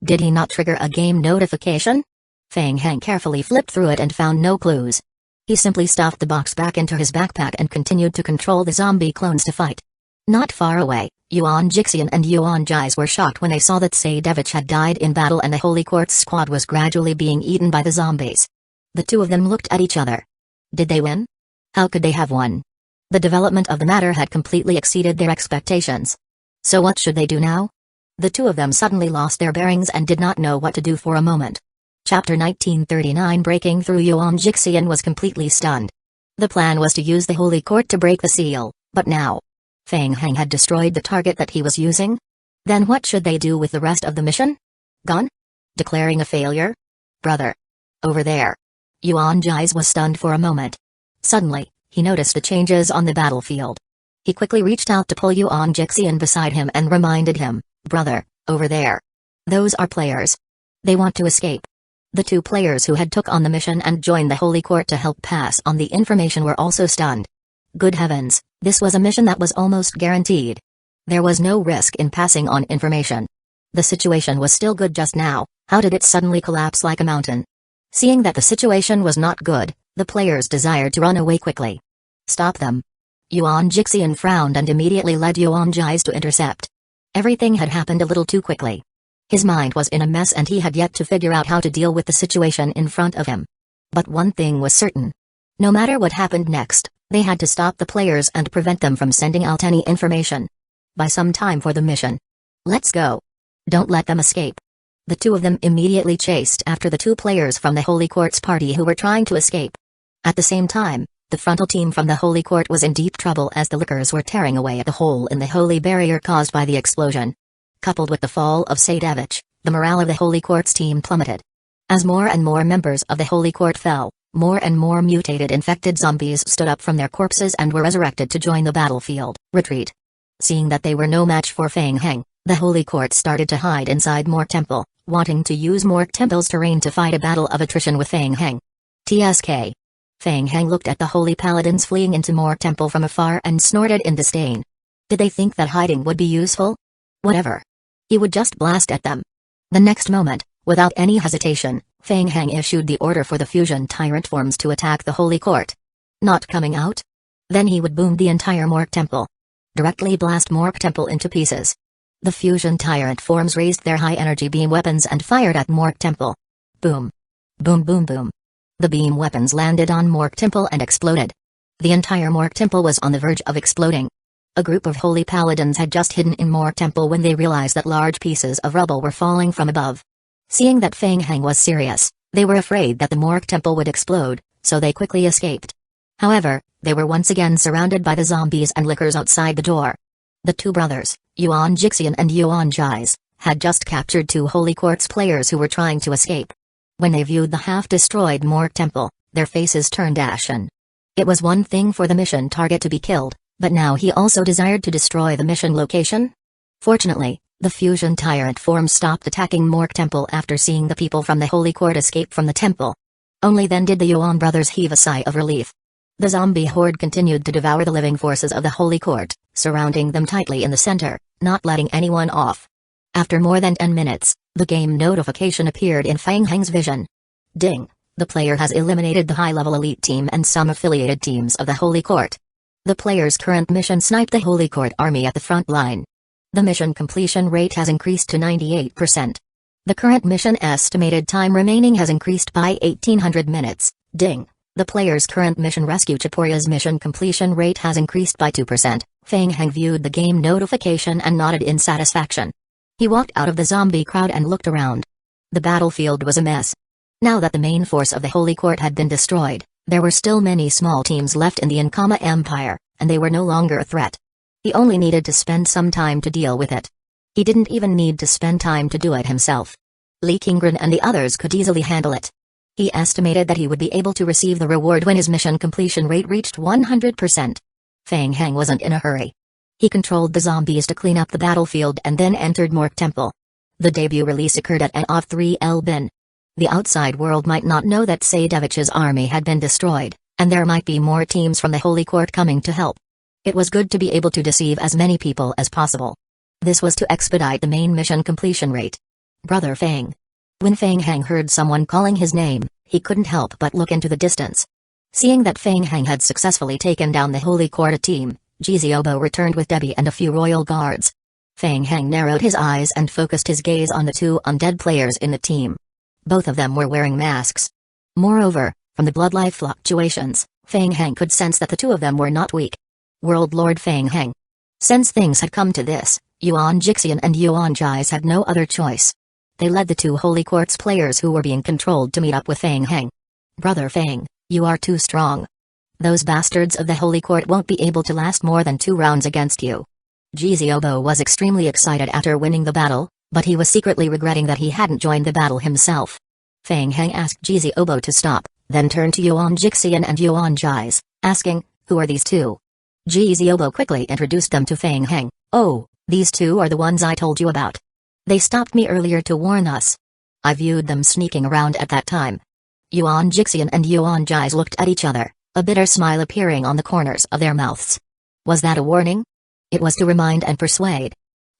Did he not trigger a game notification? Feng Heng carefully flipped through it and found no clues. He simply stuffed the box back into his backpack and continued to control the zombie clones to fight. Not far away, Yuan Jixian and Yuan Jais were shocked when they saw that Seidevich had died in battle and the Holy Quartz squad was gradually being eaten by the zombies. The two of them looked at each other. Did they win? How could they have won? The development of the matter had completely exceeded their expectations. So what should they do now? The two of them suddenly lost their bearings and did not know what to do for a moment. Chapter 1939. Breaking through. Yuan Jixian was completely stunned. The plan was to use the Holy Court to break the seal, but now Feng Heng had destroyed the target that he was using? Then what should they do with the rest of the mission? Gone? Declaring a failure? Brother. Over there. Yuan Jais was stunned for a moment. Suddenly, he noticed the changes on the battlefield. He quickly reached out to pull Yuan Jixian beside him and reminded him, brother, over there. Those are players. They want to escape. The two players who had took on the mission and joined the Holy Court to help pass on the information were also stunned. Good heavens, this was a mission that was almost guaranteed. There was no risk in passing on information. The situation was still good just now, how did it suddenly collapse like a mountain? Seeing that the situation was not good, the players desired to run away quickly. Stop them. Yuan Jixian frowned and immediately led Yuan Jais to intercept. Everything had happened a little too quickly. His mind was in a mess and he had yet to figure out how to deal with the situation in front of him. But one thing was certain. No matter what happened next, they had to stop the players and prevent them from sending out any information. Buy some time for the mission. Let's go. Don't let them escape. The two of them immediately chased after the two players from the Holy Court's party who were trying to escape. At the same time, the frontal team from the Holy Court was in deep trouble as the lickers were tearing away at the hole in the holy barrier caused by the explosion. Coupled with the fall of Seidevich, the morale of the Holy Court's team plummeted. As more and more members of the Holy Court fell, more and more mutated infected zombies stood up from their corpses and were resurrected to join the battlefield. Retreat. Seeing that they were no match for Feng Heng, the Holy Court started to hide inside Mork Temple, wanting to use Mork Temple's terrain to fight a battle of attrition with Feng Heng. TSK. Feng Heng looked at the Holy Paladins fleeing into Mork Temple from afar and snorted in disdain. Did they think that hiding would be useful? Whatever. He would just blast at them. The next moment, without any hesitation, Feng Heng issued the order for the fusion tyrant forms to attack the Holy Court. Not coming out? Then he would boom the entire Mork Temple. Directly blast Mork Temple into pieces. The fusion tyrant forms raised their high-energy beam weapons and fired at Mork Temple. Boom. Boom boom boom. The beam weapons landed on Mork Temple and exploded. The entire Mork Temple was on the verge of exploding. A group of holy paladins had just hidden in Mork Temple when they realized that large pieces of rubble were falling from above. Seeing that Feng Heng was serious, they were afraid that the Mork Temple would explode, so they quickly escaped. However, they were once again surrounded by the zombies and lickers outside the door. The two brothers, Yuan Jixian and Yuan Jais, had just captured two Holy Quartz players who were trying to escape. When they viewed the half-destroyed Mork Temple, their faces turned ashen. It was one thing for the mission target to be killed, but now he also desired to destroy the mission location? Fortunately, the fusion tyrant form stopped attacking Mork Temple after seeing the people from the Holy Court escape from the temple. Only then did the Yuan brothers heave a sigh of relief. The zombie horde continued to devour the living forces of the Holy Court, surrounding them tightly in the center, not letting anyone off. After more than 10 minutes, the game notification appeared in Feng Heng's vision. Ding! The player has eliminated the high-level elite team and some affiliated teams of the Holy Court. The player's current mission sniped the Holy Court army at the front line. The mission completion rate has increased to 98%. The current mission estimated time remaining has increased by 1800 minutes. Ding! The player's current mission Rescue Chiporia's mission completion rate has increased by 2%. Feng Heng viewed the game notification and nodded in satisfaction. He walked out of the zombie crowd and looked around. The battlefield was a mess. Now that the main force of the Holy Court had been destroyed, there were still many small teams left in the Ankama Empire, and they were no longer a threat. He only needed to spend some time to deal with it. He didn't even need to spend time to do it himself. Li Qingren and the others could easily handle it. He estimated that he would be able to receive the reward when his mission completion rate reached 100%. Feng Heng wasn't in a hurry. He controlled the zombies to clean up the battlefield and then entered Mork Temple. The debut release occurred at N of 3 L Bin. The outside world might not know that Sadevich's army had been destroyed, and there might be more teams from the Holy Court coming to help. It was good to be able to deceive as many people as possible. This was to expedite the main mission completion rate. Brother Fang. When Fang Hang heard someone calling his name, he couldn't help but look into the distance. Seeing that Fang Hang had successfully taken down the Holy Court team, Jiziobo returned with Debbie and a few royal guards. Fang Hang narrowed his eyes and focused his gaze on the two undead players in the team. Both of them were wearing masks. Moreover, from the blood life fluctuations, Fang Hang could sense that the two of them were not weak. World Lord Fang Hang. Since things had come to this, Yuan Jixian and Yuan Jais had no other choice. They led the two Holy Courts players who were being controlled to meet up with Fang Hang. Brother Fang, you are too strong. Those bastards of the Holy Court won't be able to last more than 2 rounds against you. Jiziobo was extremely excited after winning the battle, but he was secretly regretting that he hadn't joined the battle himself. Fang Hang asked Jiziobo to stop, then turned to Yuan Jixian and Yuan Jais, asking, who are these two? Jiziobo quickly introduced them to Fang Hang. Oh, these two are the ones I told you about. They stopped me earlier to warn us. I viewed them sneaking around at that time. Yuan Jixian and Yuan Jais looked at each other, a bitter smile appearing on the corners of their mouths. Was that a warning? It was to remind and persuade.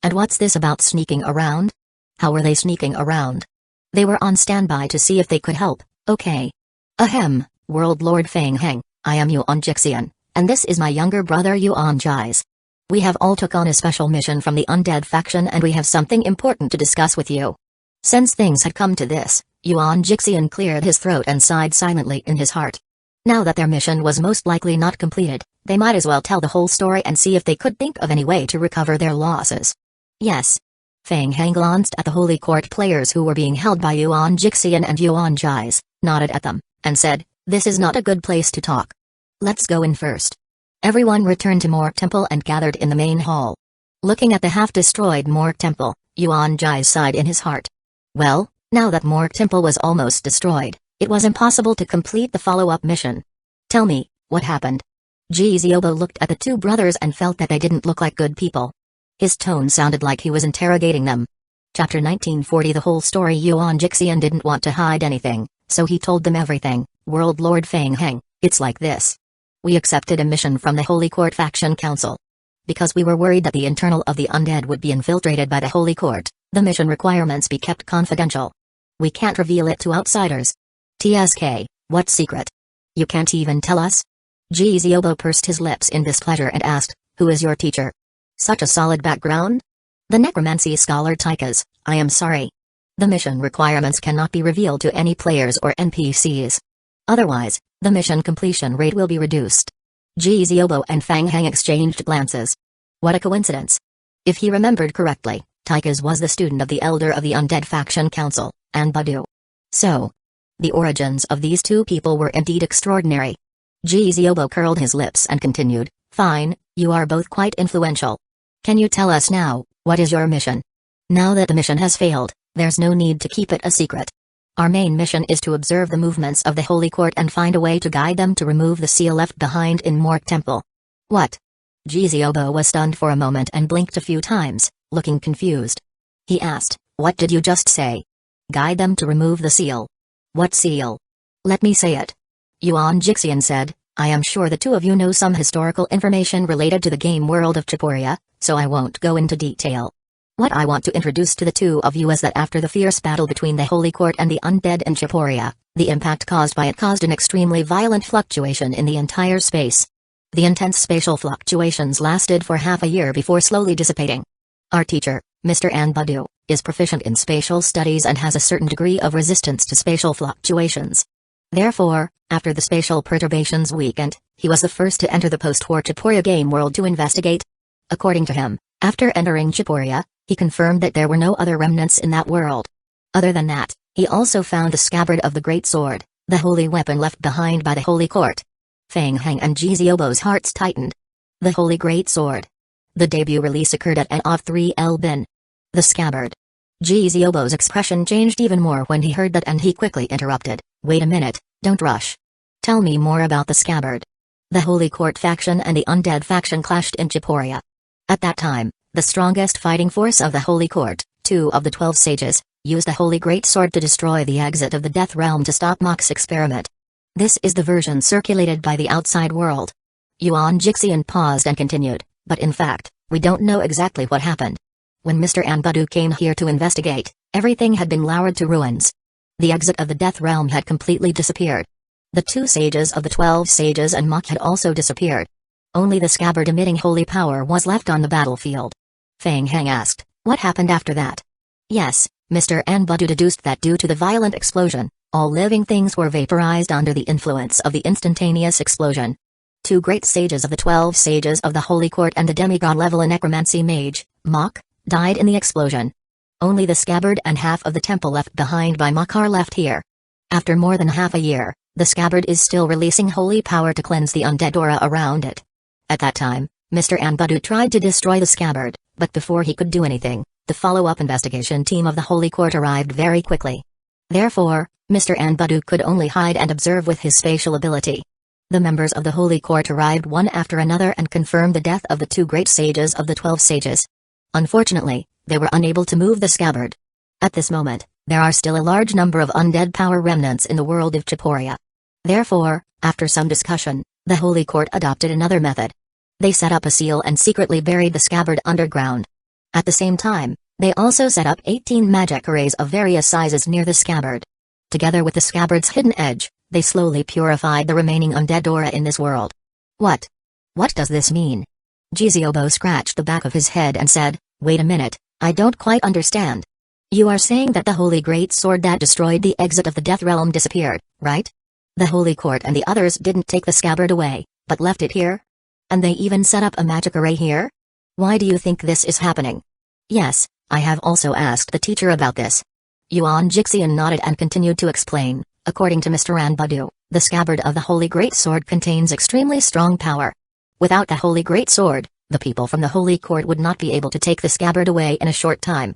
And what's this about sneaking around? How were they sneaking around? They were on standby to see if they could help, okay. Ahem, World Lord Fang Hang, I am Yuan Jixian, and this is my younger brother Yuan Jais. We have all took on a special mission from the undead faction and we have something important to discuss with you. Since things had come to this, Yuan Jixian cleared his throat and sighed silently in his heart. Now that their mission was most likely not completed, they might as well tell the whole story and see if they could think of any way to recover their losses. Yes. Fang Hang glanced at the Holy Court players who were being held by Yuan Jixian and Yuan Jais, nodded at them, and said, this is not a good place to talk. Let's go in first. Everyone returned to Mork Temple and gathered in the main hall. Looking at the half-destroyed Mork Temple, Yuan Jais sighed in his heart. Well, now that Mork Temple was almost destroyed, it was impossible to complete the follow-up mission. Tell me, what happened? Jiziobo looked at the two brothers and felt that they didn't look like good people. His tone sounded like he was interrogating them. Chapter 1940. The whole story. Yuan Jixian didn't want to hide anything, so he told them everything. World Lord Fang Hang, it's like this. We accepted a mission from the Holy Court Faction Council. Because we were worried that the internal of the undead would be infiltrated by the Holy Court, the mission requirements be kept confidential. We can't reveal it to outsiders. TSK, what secret? You can't even tell us? Jiziobo pursed his lips in displeasure and asked, who is your teacher? Such a solid background? The necromancy scholar Tychus, I am sorry. The mission requirements cannot be revealed to any players or NPCs. Otherwise, the mission completion rate will be reduced. Jiziobo and Fang Hang exchanged glances. What a coincidence. If he remembered correctly, Tychus was the student of the Elder of the Undead Faction Council, and Badu. So, the origins of these two people were indeed extraordinary. Jiziobo curled his lips and continued, fine, you are both quite influential. Can you tell us now, what is your mission? Now that the mission has failed, there's no need to keep it a secret. Our main mission is to observe the movements of the Holy Court and find a way to guide them to remove the seal left behind in Mork Temple. What? Jiziobo was stunned for a moment and blinked a few times, looking confused. He asked, what did you just say? Guide them to remove the seal. What seal? Let me say it. Yuan Jixian said, I am sure the two of you know some historical information related to the game world of Chiporia, so I won't go into detail. What I want to introduce to the two of you is that after the fierce battle between the Holy Court and the undead in Chiporia, the impact caused by it caused an extremely violent fluctuation in the entire space. The intense spatial fluctuations lasted for half a year before slowly dissipating. Our teacher, Mr. Anbadu, is proficient in spatial studies and has a certain degree of resistance to spatial fluctuations. Therefore, after the spatial perturbations weakened, he was the first to enter the post-war Chiporia game world to investigate. According to him, after entering Chiporia, he confirmed that there were no other remnants in that world. Other than that, he also found the scabbard of the Great Sword, the holy weapon left behind by the Holy Court. Fang Hang and Jiziobo's hearts tightened. The Holy Great Sword. The debut release occurred at NOV3 Bin. The scabbard. Jiziobo's expression changed even more when he heard that and he quickly interrupted, wait a minute, don't rush. Tell me more about the scabbard. The Holy Court faction and the Undead faction clashed in Chiporia. At that time, the strongest fighting force of the Holy Court, 2 of the 12 sages, Use the Holy Great Sword to destroy the exit of the Death Realm to stop Mok's experiment. This is the version circulated by the outside world. Yuan Jixian paused and continued, but in fact, we don't know exactly what happened. When Mr. Anbudu came here to investigate, everything had been lowered to ruins. The exit of the Death Realm had completely disappeared. The 2 sages of the 12 sages and Mok had also disappeared. Only the scabbard emitting holy power was left on the battlefield. Feng Heng asked, what happened after that? Yes, Mr. Anbudu deduced that due to the violent explosion, all living things were vaporized under the influence of the instantaneous explosion. 2 great sages of the 12 sages of the Holy Court and the demigod level necromancy mage, Mok, died in the explosion. Only the scabbard and half of the temple left behind by Mok are left here. After more than half a year, the scabbard is still releasing holy power to cleanse the undead aura around it. At that time, Mr. Anbudu tried to destroy the scabbard, but before he could do anything, the follow-up investigation team of the Holy Court arrived very quickly. Therefore, Mr. Anbudu could only hide and observe with his spatial ability. The members of the Holy Court arrived one after another and confirmed the death of the 2 great sages of the 12 sages. Unfortunately, they were unable to move the scabbard. At this moment, there are still a large number of undead power remnants in the world of Chiporia. Therefore, after some discussion, the Holy Court adopted another method. They set up a seal and secretly buried the scabbard underground. At the same time, they also set up 18 magic arrays of various sizes near the scabbard. Together with the scabbard's hidden edge, they slowly purified the remaining undead aura in this world. What? What does this mean? Jiziobo scratched the back of his head and said, wait a minute, I don't quite understand. You are saying that the Holy Great Sword that destroyed the exit of the Death Realm disappeared, right? The Holy Court and the others didn't take the scabbard away, but left it here? And they even set up a magic array here? Why do you think this is happening? Yes, I have also asked the teacher about this. Yuan Jixian nodded and continued to explain, according to Mr. Anbudu, the scabbard of the Holy Great Sword contains extremely strong power. Without the Holy Great Sword, the people from the Holy Court would not be able to take the scabbard away in a short time.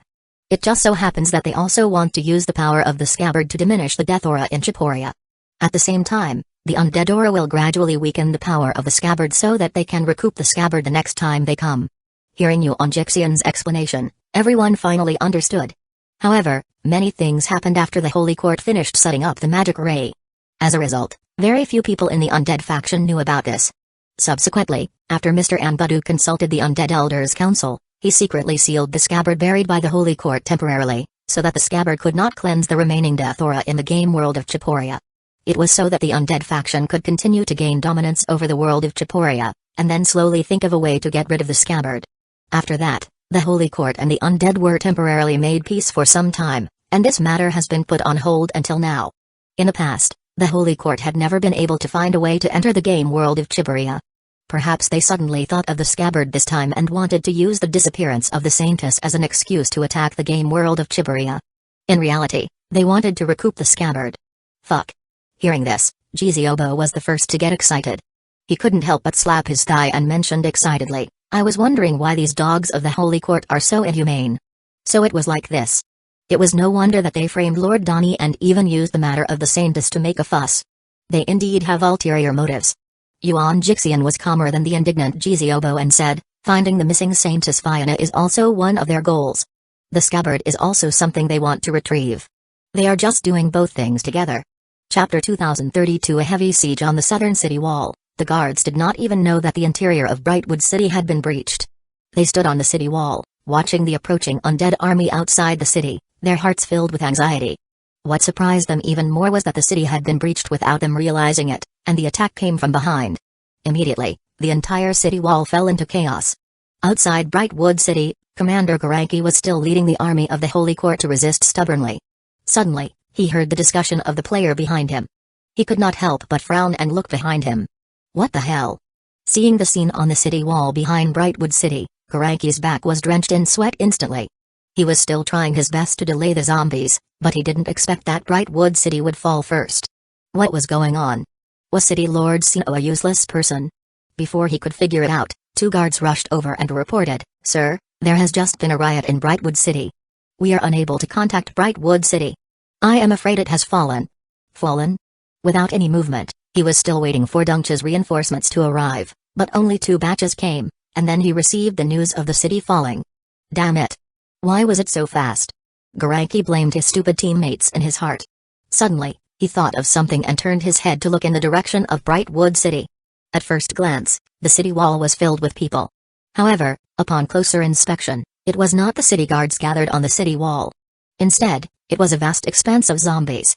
It just so happens that they also want to use the power of the scabbard to diminish the death aura in Chiporia. At the same time, the undead aura will gradually weaken the power of the scabbard so that they can recoup the scabbard the next time they come. Hearing Yuan Jixian's explanation, everyone finally understood. However, many things happened after the Holy Court finished setting up the magic array. As a result, very few people in the undead faction knew about this. Subsequently, after Mr. Anbudu consulted the Undead Elders Council, he secretly sealed the scabbard buried by the Holy Court temporarily, so that the scabbard could not cleanse the remaining death aura in the game world of Chiporia. It was so that the undead faction could continue to gain dominance over the world of Chiporia, and then slowly think of a way to get rid of the scabbard. After that, the Holy Court and the undead were temporarily made peace for some time, and this matter has been put on hold until now. In the past, the Holy Court had never been able to find a way to enter the game world of Chiporia. Perhaps they suddenly thought of the scabbard this time and wanted to use the disappearance of the Saintess as an excuse to attack the game world of Chiporia. In reality, they wanted to recoup the scabbard. Fuck. Hearing this, Jiziobo was the first to get excited. He couldn't help but slap his thigh and mentioned excitedly, I was wondering why these dogs of the Holy Court are so inhumane. So it was like this. It was no wonder that they framed Lord Donnie and even used the matter of the Saintess to make a fuss. They indeed have ulterior motives. Yuan Jixian was calmer than the indignant Jiziobo and said, finding the missing Saintess Fiona is also one of their goals. The scabbard is also something they want to retrieve. They are just doing both things together. Chapter 2032 A heavy siege on the southern city wall. The guards did not even know that the interior of Brightwood City had been breached. They stood on the city wall, watching the approaching undead army outside the city, their hearts filled with anxiety. What surprised them even more was that the city had been breached without them realizing it, and the attack came from behind. Immediately, the entire city wall fell into chaos. Outside Brightwood City, Commander Garanki was still leading the army of the Holy Court to resist stubbornly. Suddenly, he heard the discussion of the player behind him. He could not help but frown and look behind him. What the hell? Seeing the scene on the city wall behind Brightwood City, Garanki's back was drenched in sweat instantly. He was still trying his best to delay the zombies, but he didn't expect that Brightwood City would fall first. What was going on? Was City Lord Sino a useless person? Before he could figure it out, 2 guards rushed over and reported, Sir, there has just been a riot in Brightwood City. We are unable to contact Brightwood City. I am afraid it has fallen. Fallen? Without any movement, he was still waiting for Dunch's reinforcements to arrive, but only 2 batches came, and then he received the news of the city falling. Damn it. Why was it so fast? Garanki blamed his stupid teammates in his heart. Suddenly, he thought of something and turned his head to look in the direction of Brightwood City. At first glance, the city wall was filled with people. However, upon closer inspection, it was not the city guards gathered on the city wall. Instead, it was a vast expanse of zombies.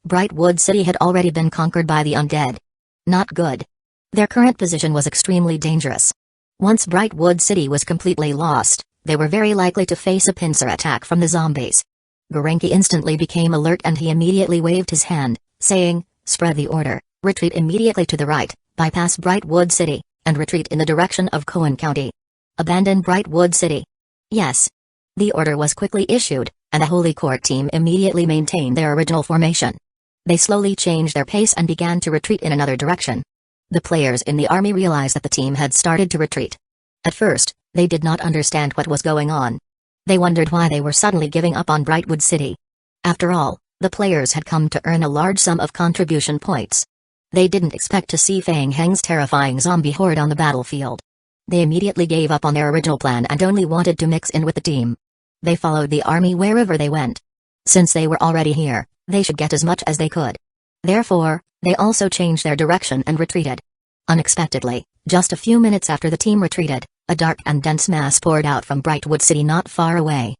Brightwood City had already been conquered by the undead. Not good. Their current position was extremely dangerous. Once Brightwood City was completely lost, they were very likely to face a pincer attack from the zombies. Garanki instantly became alert and he immediately waved his hand, saying, "Spread the order, retreat immediately to the right, bypass Brightwood City, and retreat in the direction of Koen County. Abandon Brightwood City." Yes. The order was quickly issued, and the Holy Court team immediately maintained their original formation. They slowly changed their pace and began to retreat in another direction. The players in the army realized that the team had started to retreat. At first, they did not understand what was going on. They wondered why they were suddenly giving up on Brightwood City. After all, the players had come to earn a large sum of contribution points. They didn't expect to see Fang Heng's terrifying zombie horde on the battlefield. They immediately gave up on their original plan and only wanted to mix in with the team. They followed the army wherever they went. Since they were already here, they should get as much as they could. Therefore, they also changed their direction and retreated. Unexpectedly, just a few minutes after the team retreated, a dark and dense mass poured out from Brightwood City not far away.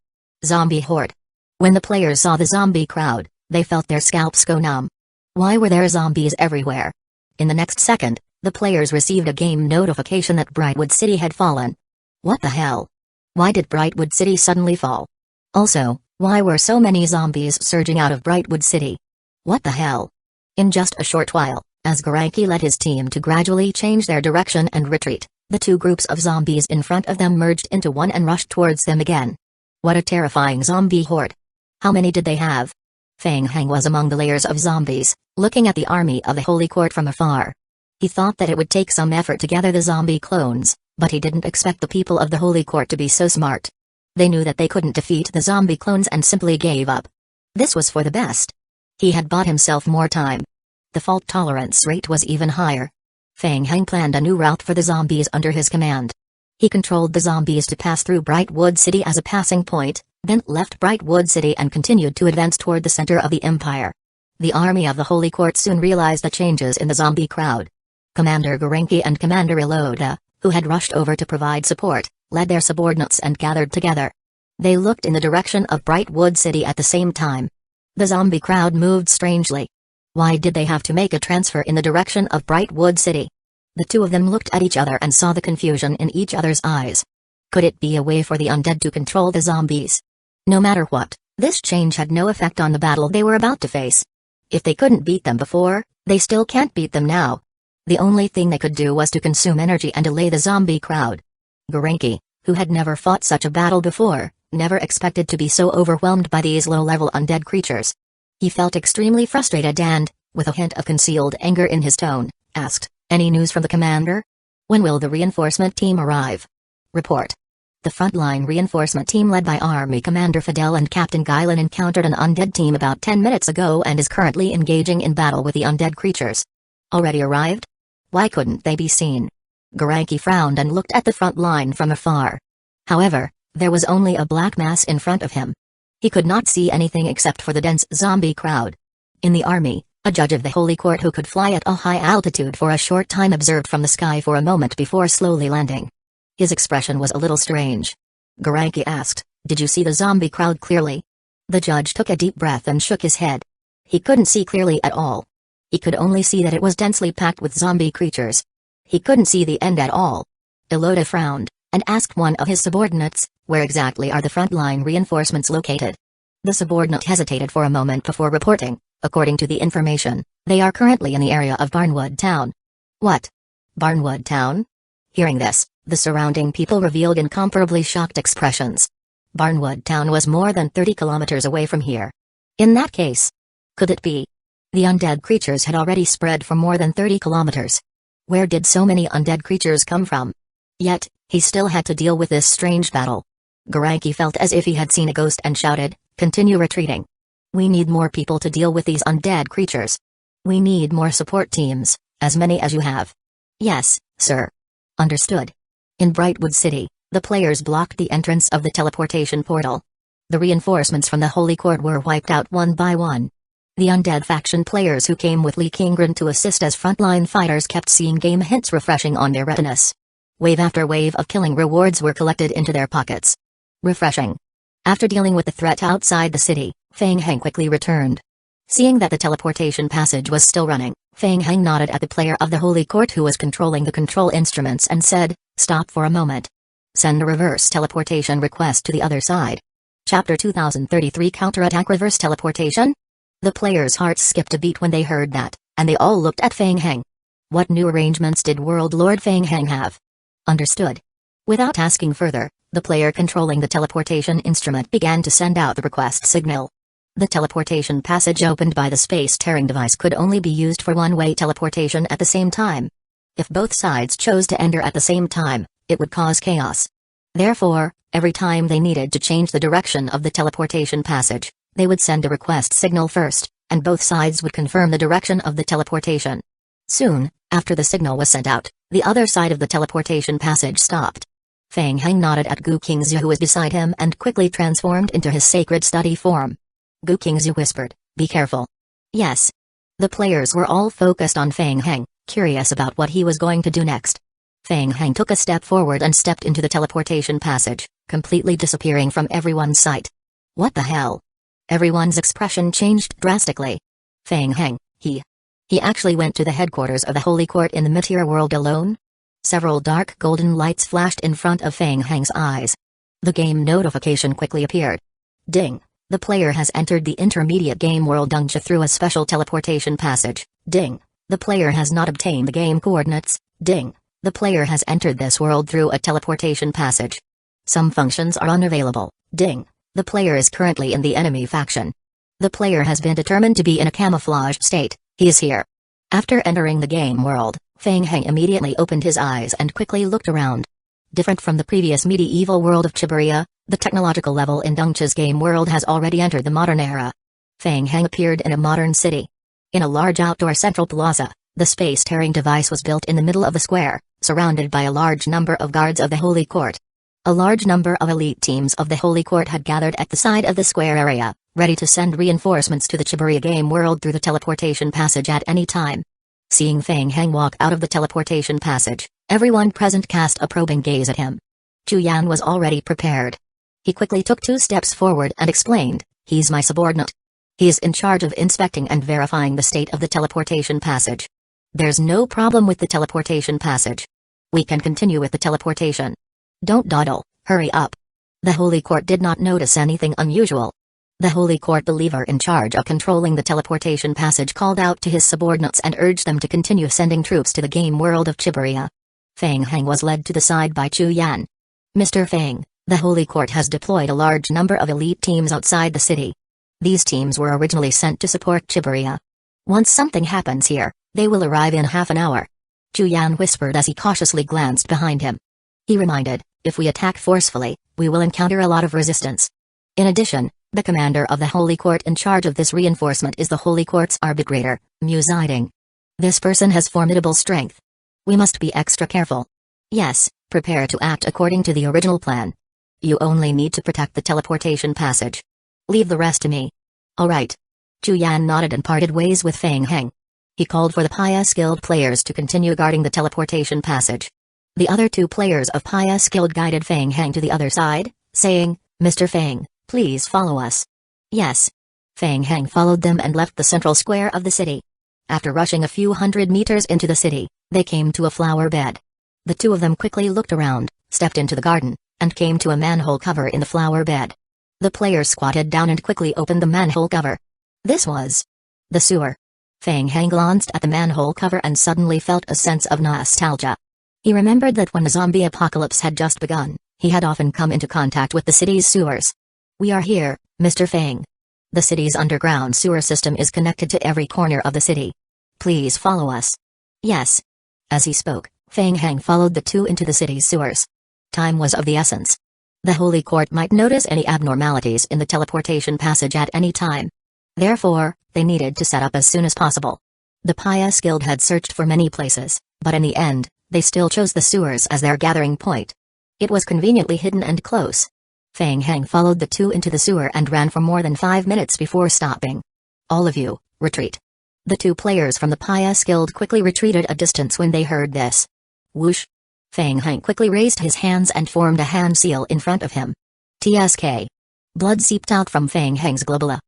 Zombie horde. When the players saw the zombie crowd, they felt their scalps go numb. Why were there zombies everywhere? In the next second, the players received a game notification that Brightwood City had fallen. What the hell? Why did Brightwood City suddenly fall? Also, why were so many zombies surging out of Brightwood City? What the hell? In just a short while, as Garanki led his team to gradually change their direction and retreat, the two groups of zombies in front of them merged into one and rushed towards them again. What a terrifying zombie horde. How many did they have? Fang Heng was among the layers of zombies, looking at the army of the Holy Court from afar. He thought that it would take some effort to gather the zombie clones, but he didn't expect the people of the Holy Court to be so smart. They knew that they couldn't defeat the zombie clones and simply gave up. This was for the best. He had bought himself more time. The fault tolerance rate was even higher. Fang Heng planned a new route for the zombies under his command. He controlled the zombies to pass through Brightwood City as a passing point, then left Brightwood City and continued to advance toward the center of the empire. The army of the Holy Court soon realized the changes in the zombie crowd. Commander Garanki and Commander Iloda, who had rushed over to provide support, led their subordinates and gathered together. They looked in the direction of Brightwood City at the same time. The zombie crowd moved strangely. Why did they have to make a transfer in the direction of Brightwood City? The two of them looked at each other and saw the confusion in each other's eyes. Could it be a way for the undead to control the zombies? No matter what, this change had no effect on the battle they were about to face. If they couldn't beat them before, they still can't beat them now. The only thing they could do was to consume energy and delay the zombie crowd. Garanki, who had never fought such a battle before, never expected to be so overwhelmed by these low-level undead creatures. He felt extremely frustrated and, with a hint of concealed anger in his tone, asked, "Any news from the commander? When will the reinforcement team arrive?" Report. The frontline reinforcement team led by Army Commander Fidel and Captain Guylan encountered an undead team about 10 minutes ago and is currently engaging in battle with the undead creatures. Already arrived? Why couldn't they be seen? Garanki frowned and looked at the front line from afar. However, there was only a black mass in front of him. He could not see anything except for the dense zombie crowd. In the army, a judge of the Holy Court who could fly at a high altitude for a short time observed from the sky for a moment before slowly landing. His expression was a little strange. Garanki asked, "Did you see the zombie crowd clearly?" The judge took a deep breath and shook his head. He couldn't see clearly at all. He could only see that it was densely packed with zombie creatures. He couldn't see the end at all. Iloda frowned, and asked one of his subordinates, "Where exactly are the frontline reinforcements located?" The subordinate hesitated for a moment before reporting, "According to the information, they are currently in the area of Barnwood Town." "What? Barnwood Town?" Hearing this, the surrounding people revealed incomparably shocked expressions. Barnwood Town was more than 30 kilometers away from here. In that case, could it be? The undead creatures had already spread for more than 30 kilometers. Where did so many undead creatures come from? Yet, he still had to deal with this strange battle. Garanki felt as if he had seen a ghost and shouted, "Continue retreating. We need more people to deal with these undead creatures. We need more support teams, as many as you have." "Yes, sir." "Understood." In Brightwood City, the players blocked the entrance of the teleportation portal. The reinforcements from the Holy Court were wiped out one by one. The undead faction players who came with Lee Kingren to assist as frontline fighters kept seeing game hints refreshing on their retinas. Wave after wave of killing rewards were collected into their pockets. Refreshing. After dealing with the threat outside the city, Feng Heng quickly returned. Seeing that the teleportation passage was still running, Feng Heng nodded at the player of the Holy Court who was controlling the control instruments and said, "Stop for a moment. Send a reverse teleportation request to the other side." Chapter 2033 Counterattack Reverse Teleportation? The players' hearts skipped a beat when they heard that, and they all looked at Feng Heng. What new arrangements did World Lord Feng Heng have? Understood. Without asking further, the player controlling the teleportation instrument began to send out the request signal. The teleportation passage opened by the space-tearing device could only be used for one-way teleportation at the same time. If both sides chose to enter at the same time, it would cause chaos. Therefore, every time they needed to change the direction of the teleportation passage, they would send a request signal first, and both sides would confirm the direction of the teleportation. Soon, after the signal was sent out, the other side of the teleportation passage stopped. Feng Heng nodded at Gu Qingzhu who was beside him and quickly transformed into his sacred study form. Gu Qingzhu whispered, "Be careful." Yes. The players were all focused on Feng Heng, curious about what he was going to do next. Feng Heng took a step forward and stepped into the teleportation passage, completely disappearing from everyone's sight. What the hell? Everyone's expression changed drastically. Feng Heng, he actually went to the headquarters of the Holy Court in the Meteor World alone? Several dark golden lights flashed in front of Feng Heng's eyes. The game notification quickly appeared. Ding. The player has entered the intermediate game world Dungja through a special teleportation passage. Ding. The player has not obtained the game coordinates. Ding. The player has entered this world through a teleportation passage. Some functions are unavailable. Ding. The player is currently in the enemy faction. The player has been determined to be in a camouflaged state. He is here. After entering the game world, Feng Heng immediately opened his eyes and quickly looked around. Different from the previous medieval world of Chiburia, the technological level in Dungcha's game world has already entered the modern era. Feng Heng appeared in a modern city. In a large outdoor central plaza, the space-tearing device was built in the middle of the square, surrounded by a large number of guards of the Holy Court. A large number of elite teams of the Holy Court had gathered at the side of the square area, ready to send reinforcements to the Chiburia game world through the teleportation passage at any time. Seeing Feng Heng walk out of the teleportation passage, everyone present cast a probing gaze at him. Chu Yan was already prepared. He quickly took 2 steps forward and explained, "He's my subordinate. He is in charge of inspecting and verifying the state of the teleportation passage. There's no problem with the teleportation passage. We can continue with the teleportation. Don't dawdle, hurry up." The Holy Court did not notice anything unusual. The Holy Court believer in charge of controlling the teleportation passage called out to his subordinates and urged them to continue sending troops to the game world of Chiburia. Feng Heng was led to the side by Chu Yan. "Mr. Feng, the Holy Court has deployed a large number of elite teams outside the city. These teams were originally sent to support Chiburia. Once something happens here, they will arrive in half an hour." Chu Yan whispered as he cautiously glanced behind him. He reminded, "If we attack forcefully, we will encounter a lot of resistance. In addition, the commander of the Holy Court in charge of this reinforcement is the Holy Court's arbitrator, Musiding. This person has formidable strength. We must be extra careful. Yes, prepare to act according to the original plan. You only need to protect the teleportation passage. Leave the rest to me." "All right." Chu Yan nodded and parted ways with Feng Heng. He called for the Pious Guild players to continue guarding the teleportation passage. The other 2 players of Pious Guild guided Feng Heng to the other side, saying, "Mr. Feng, please follow us." "Yes." Feng Heng followed them and left the central square of the city. After rushing a few hundred meters into the city, they came to a flower bed. The 2 of them quickly looked around, stepped into the garden, and came to a manhole cover in the flower bed. The players squatted down and quickly opened the manhole cover. This was the sewer. Feng Heng glanced at the manhole cover and suddenly felt a sense of nostalgia. He remembered that when the zombie apocalypse had just begun, he had often come into contact with the city's sewers. "We are here, Mr. Feng. The city's underground sewer system is connected to every corner of the city. Please follow us." "Yes." As he spoke, Feng Heng followed the 2 into the city's sewers. Time was of the essence. The Holy Court might notice any abnormalities in the teleportation passage at any time. Therefore, they needed to set up as soon as possible. The Pious Guild had searched for many places, but in the end, they still chose the sewers as their gathering point. It was conveniently hidden and close. Fang Heng followed the two into the sewer and ran for more than 5 minutes before stopping. All of you, retreat. The two players from the Pious Guild quickly retreated a distance when they heard this. Whoosh! Fang Heng quickly raised his hands and formed a hand seal in front of him. TSK. Blood seeped out from Fang Heng's globula.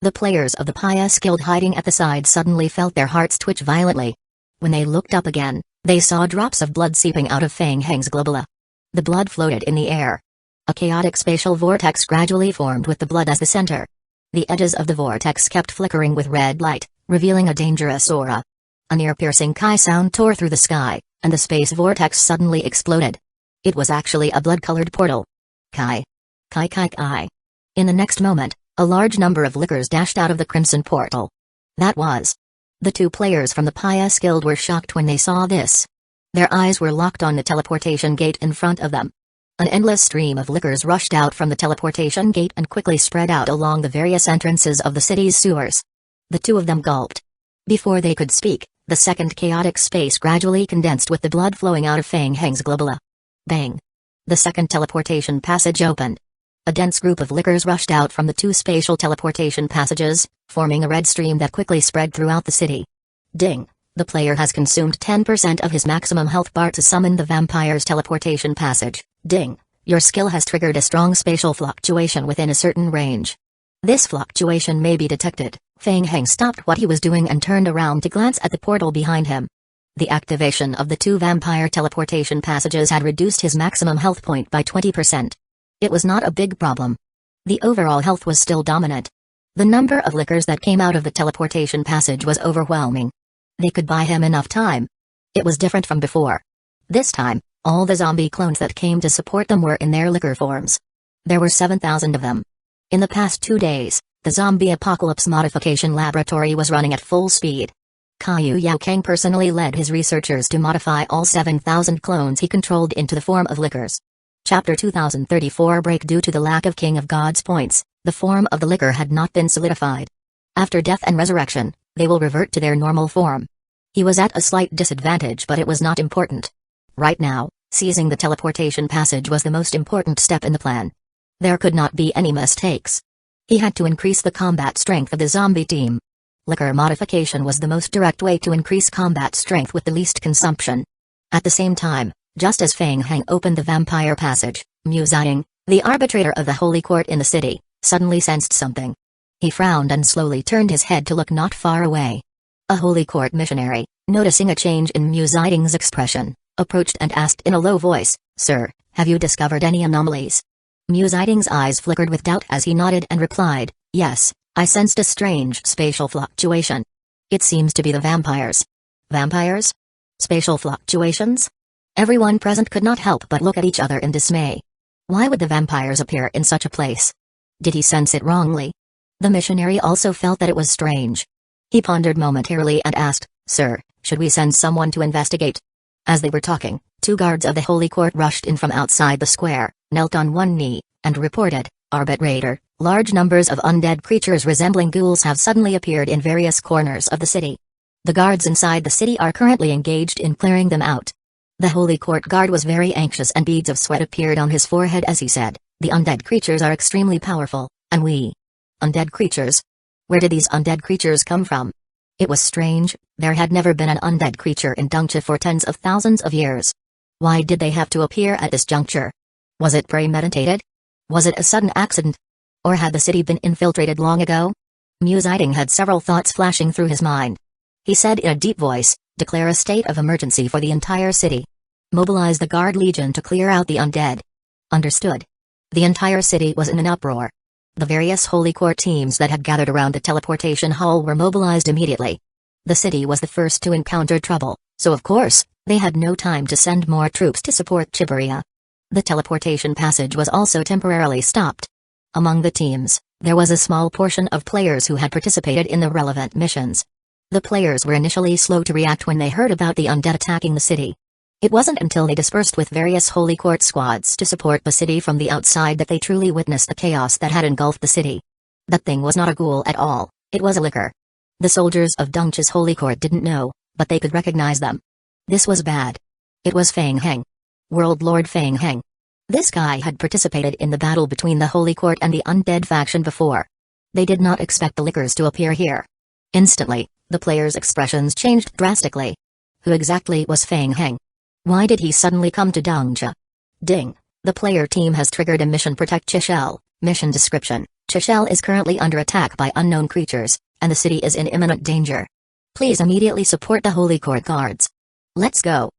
The players of the Pious Guild hiding at the side suddenly felt their hearts twitch violently. When they looked up again, they saw drops of blood seeping out of Fang Heng's globula. The blood floated in the air. A chaotic spatial vortex gradually formed with the blood as the center. The edges of the vortex kept flickering with red light, revealing a dangerous aura. A near-piercing Kai sound tore through the sky, and the space vortex suddenly exploded. It was actually a blood-colored portal. Kai. Kai Kai Kai. In the next moment, a large number of lickers dashed out of the crimson portal. That was. The two players from the Pious Guild were shocked when they saw this. Their eyes were locked on the teleportation gate in front of them. An endless stream of lickers rushed out from the teleportation gate and quickly spread out along the various entrances of the city's sewers. The two of them gulped. Before they could speak, the second chaotic space gradually condensed with the blood flowing out of Fang Heng's globula. Bang! The second teleportation passage opened. A dense group of lickers rushed out from the two spatial teleportation passages, forming a red stream that quickly spread throughout the city. Ding! The player has consumed 10% of his maximum health bar to summon the vampire's teleportation passage. Ding! Your skill has triggered a strong spatial fluctuation within a certain range. This fluctuation may be detected. Fang Heng stopped what he was doing and turned around to glance at the portal behind him. The activation of the two vampire teleportation passages had reduced his maximum health point by 20%. It was not a big problem. The overall health was still dominant. The number of lickers that came out of the teleportation passage was overwhelming. They could buy him enough time. It was different from before. This time, all the zombie clones that came to support them were in their licker forms. There were 7,000 of them. In the past 2 days, the zombie apocalypse modification laboratory was running at full speed. Kaiyu Yaokang personally led his researchers to modify all 7,000 clones he controlled into the form of lickers. Chapter 2034 Break. Due to the lack of King of Gods points, the form of the licker had not been solidified. After death and resurrection, they will revert to their normal form. He was at a slight disadvantage, but it was not important. Right now, seizing the teleportation passage was the most important step in the plan. There could not be any mistakes. He had to increase the combat strength of the zombie team. Licker modification was the most direct way to increase combat strength with the least consumption. At the same time, just as Fang Heng opened the vampire passage, Mu Ziying, the arbitrator of the holy court in the city, suddenly sensed something. He frowned and slowly turned his head to look not far away. A holy court missionary, noticing a change in Mu Ziying's expression, approached and asked in a low voice, "Sir, have you discovered any anomalies?" Mu Ziying's eyes flickered with doubt as he nodded and replied, "Yes, I sensed a strange spatial fluctuation. It seems to be the vampires." Vampires? Spatial fluctuations? Everyone present could not help but look at each other in dismay. Why would the vampires appear in such a place? Did he sense it wrongly? The missionary also felt that it was strange. He pondered momentarily and asked, "Sir, should we send someone to investigate?" As they were talking, 2 guards of the holy court rushed in from outside the square, knelt on one knee, and reported, "Arbitrator, large numbers of undead creatures resembling ghouls have suddenly appeared in various corners of the city. The guards inside the city are currently engaged in clearing them out." The holy court guard was very anxious and beads of sweat appeared on his forehead as he said, "The undead creatures are extremely powerful, and we..." Undead creatures? Where did these undead creatures come from? It was strange, there had never been an undead creature in Dongcha for tens of thousands of years. Why did they have to appear at this juncture? Was it premeditated? Was it a sudden accident? Or had the city been infiltrated long ago? Mu Ziying had several thoughts flashing through his mind. He said in a deep voice, "Declare a state of emergency for the entire city. Mobilize the guard legion to clear out the undead." Understood. The entire city was in an uproar. The various holy court teams that had gathered around the teleportation hall were mobilized immediately. The city was the first to encounter trouble, so of course, they had no time to send more troops to support Chiburia. The teleportation passage was also temporarily stopped. Among the teams, there was a small portion of players who had participated in the relevant missions. The players were initially slow to react when they heard about the undead attacking the city. It wasn't until they dispersed with various holy court squads to support the city from the outside that they truly witnessed the chaos that had engulfed the city. That thing was not a ghoul at all, it was a licker. The soldiers of Dongcha's holy court didn't know, but they could recognize them. This was bad. It was Fang Heng. World Lord Fang Heng. This guy had participated in the battle between the Holy Court and the undead faction before. They did not expect the lickers to appear here. Instantly, the players' expressions changed drastically. Who exactly was Fang Heng? Why did he suddenly come to Danzō? Ding. The player team has triggered a mission: Protect Chichel. Mission description: Chichel is currently under attack by unknown creatures, and the city is in imminent danger. Please immediately support the Holy Court guards. Let's go.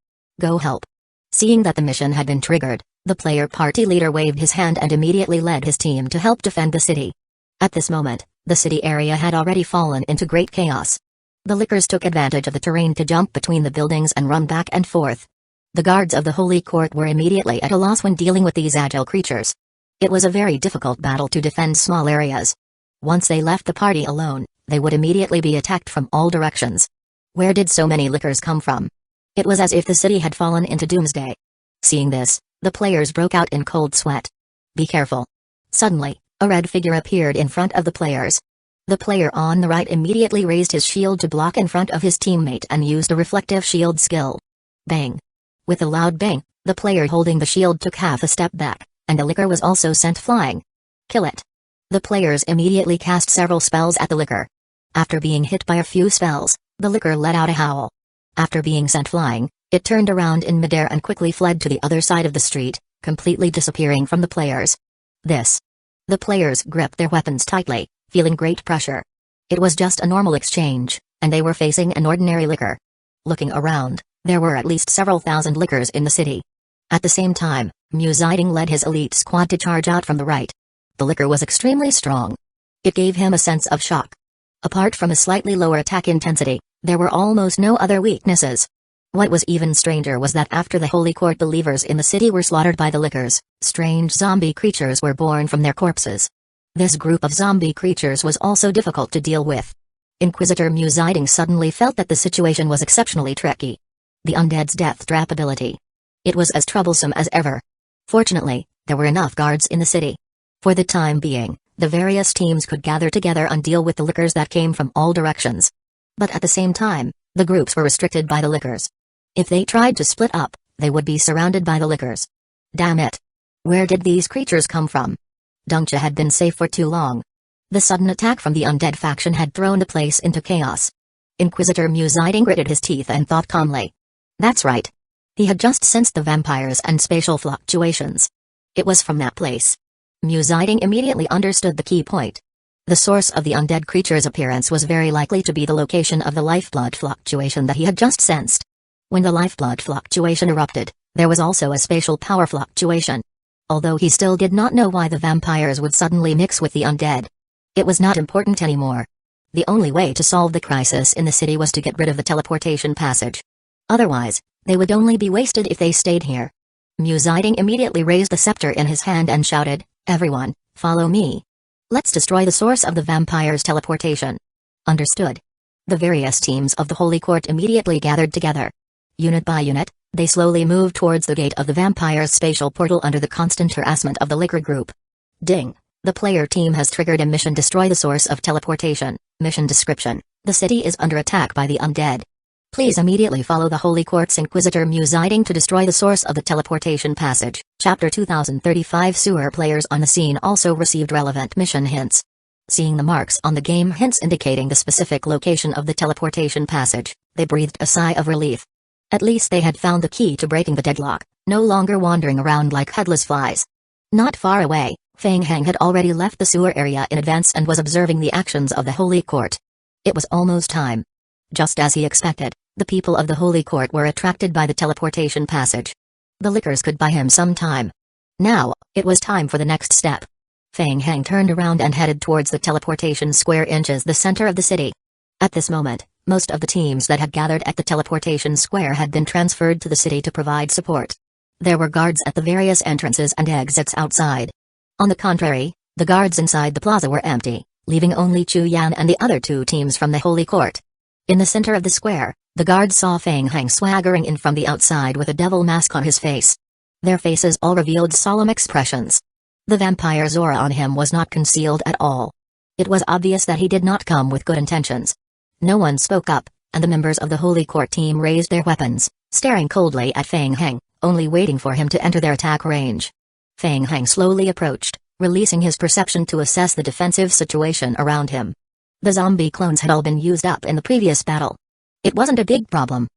Go help. Seeing that the mission had been triggered, the player party leader waved his hand and immediately led his team to help defend the city. At this moment, the city area had already fallen into great chaos. The lickers took advantage of the terrain to jump between the buildings and run back and forth. The guards of the Holy Court were immediately at a loss when dealing with these agile creatures. It was a very difficult battle to defend small areas. Once they left the party alone, they would immediately be attacked from all directions. Where did so many lickers come from? It was as if the city had fallen into doomsday. Seeing this, the players broke out in cold sweat. Be careful. Suddenly, a red figure appeared in front of the players. The player on the right immediately raised his shield to block in front of his teammate and used a reflective shield skill. Bang! With a loud bang, the player holding the shield took half a step back, and the licker was also sent flying. Kill it. The players immediately cast several spells at the licker. After being hit by a few spells, the licker let out a howl. After being sent flying, it turned around in midair and quickly fled to the other side of the street, completely disappearing from the players. The players gripped their weapons tightly, feeling great pressure. It was just a normal exchange, and they were facing an ordinary licker. Looking around, there were at least several thousand lickers in the city. At the same time, Musiding led his elite squad to charge out from the right. The licker was extremely strong. It gave him a sense of shock. Apart from a slightly lower attack intensity, there were almost no other weaknesses. What was even stranger was that after the Holy Court believers in the city were slaughtered by the lickers, strange zombie creatures were born from their corpses. This group of zombie creatures was also difficult to deal with. Inquisitor Musiding suddenly felt that the situation was exceptionally tricky. The undead's death trap ability. It was as troublesome as ever. Fortunately, there were enough guards in the city. For the time being, the various teams could gather together and deal with the lickers that came from all directions. But at the same time, the groups were restricted by the lickers. If they tried to split up, they would be surrounded by the lickers. Damn it! Where did these creatures come from? Danzō had been safe for too long. The sudden attack from the undead faction had thrown the place into chaos. Inquisitor Musiding gritted his teeth and thought calmly. That's right. He had just sensed the vampires and spatial fluctuations. It was from that place. Musiding immediately understood the key point. The source of the undead creature's appearance was very likely to be the location of the lifeblood fluctuation that he had just sensed. When the lifeblood fluctuation erupted, there was also a spatial power fluctuation. Although he still did not know why the vampires would suddenly mix with the undead. It was not important anymore. The only way to solve the crisis in the city was to get rid of the teleportation passage. Otherwise, they would only be wasted if they stayed here. Musiding immediately raised the scepter in his hand and shouted, "Everyone, follow me. Let's destroy the source of the vampire's teleportation." Understood. The various teams of the Holy Court immediately gathered together. Unit by unit, they slowly moved towards the gate of the vampire's spatial portal under the constant harassment of the licker group. Ding! The player team has triggered a mission: Destroy the source of teleportation. Mission description: The city is under attack by the undead. Please immediately follow the Holy Court's Inquisitor Musiding to destroy the source of the teleportation passage. Chapter 2035. Sewer players on the scene also received relevant mission hints. Seeing the marks on the game hints indicating the specific location of the teleportation passage, they breathed a sigh of relief. At least they had found the key to breaking the deadlock, no longer wandering around like headless flies. Not far away, Fang Heng had already left the sewer area in advance and was observing the actions of the Holy Court. It was almost time. Just as he expected, the people of the Holy Court were attracted by the teleportation passage. The lickers could buy him some time. Now, it was time for the next step. Fang Heng turned around and headed towards the teleportation square inches, the center of the city. At this moment, most of the teams that had gathered at the teleportation square had been transferred to the city to provide support. There were guards at the various entrances and exits outside. On the contrary, the guards inside the plaza were empty, leaving only Chu Yan and the other two teams from the Holy Court. In the center of the square, the guards saw Fang Heng swaggering in from the outside with a devil mask on his face. Their faces all revealed solemn expressions. The vampire's aura on him was not concealed at all. It was obvious that he did not come with good intentions. No one spoke up, and the members of the Holy Court team raised their weapons, staring coldly at Fang Heng, only waiting for him to enter their attack range. Feng Heng slowly approached, releasing his perception to assess the defensive situation around him. The zombie clones had all been used up in the previous battle. It wasn't a big problem.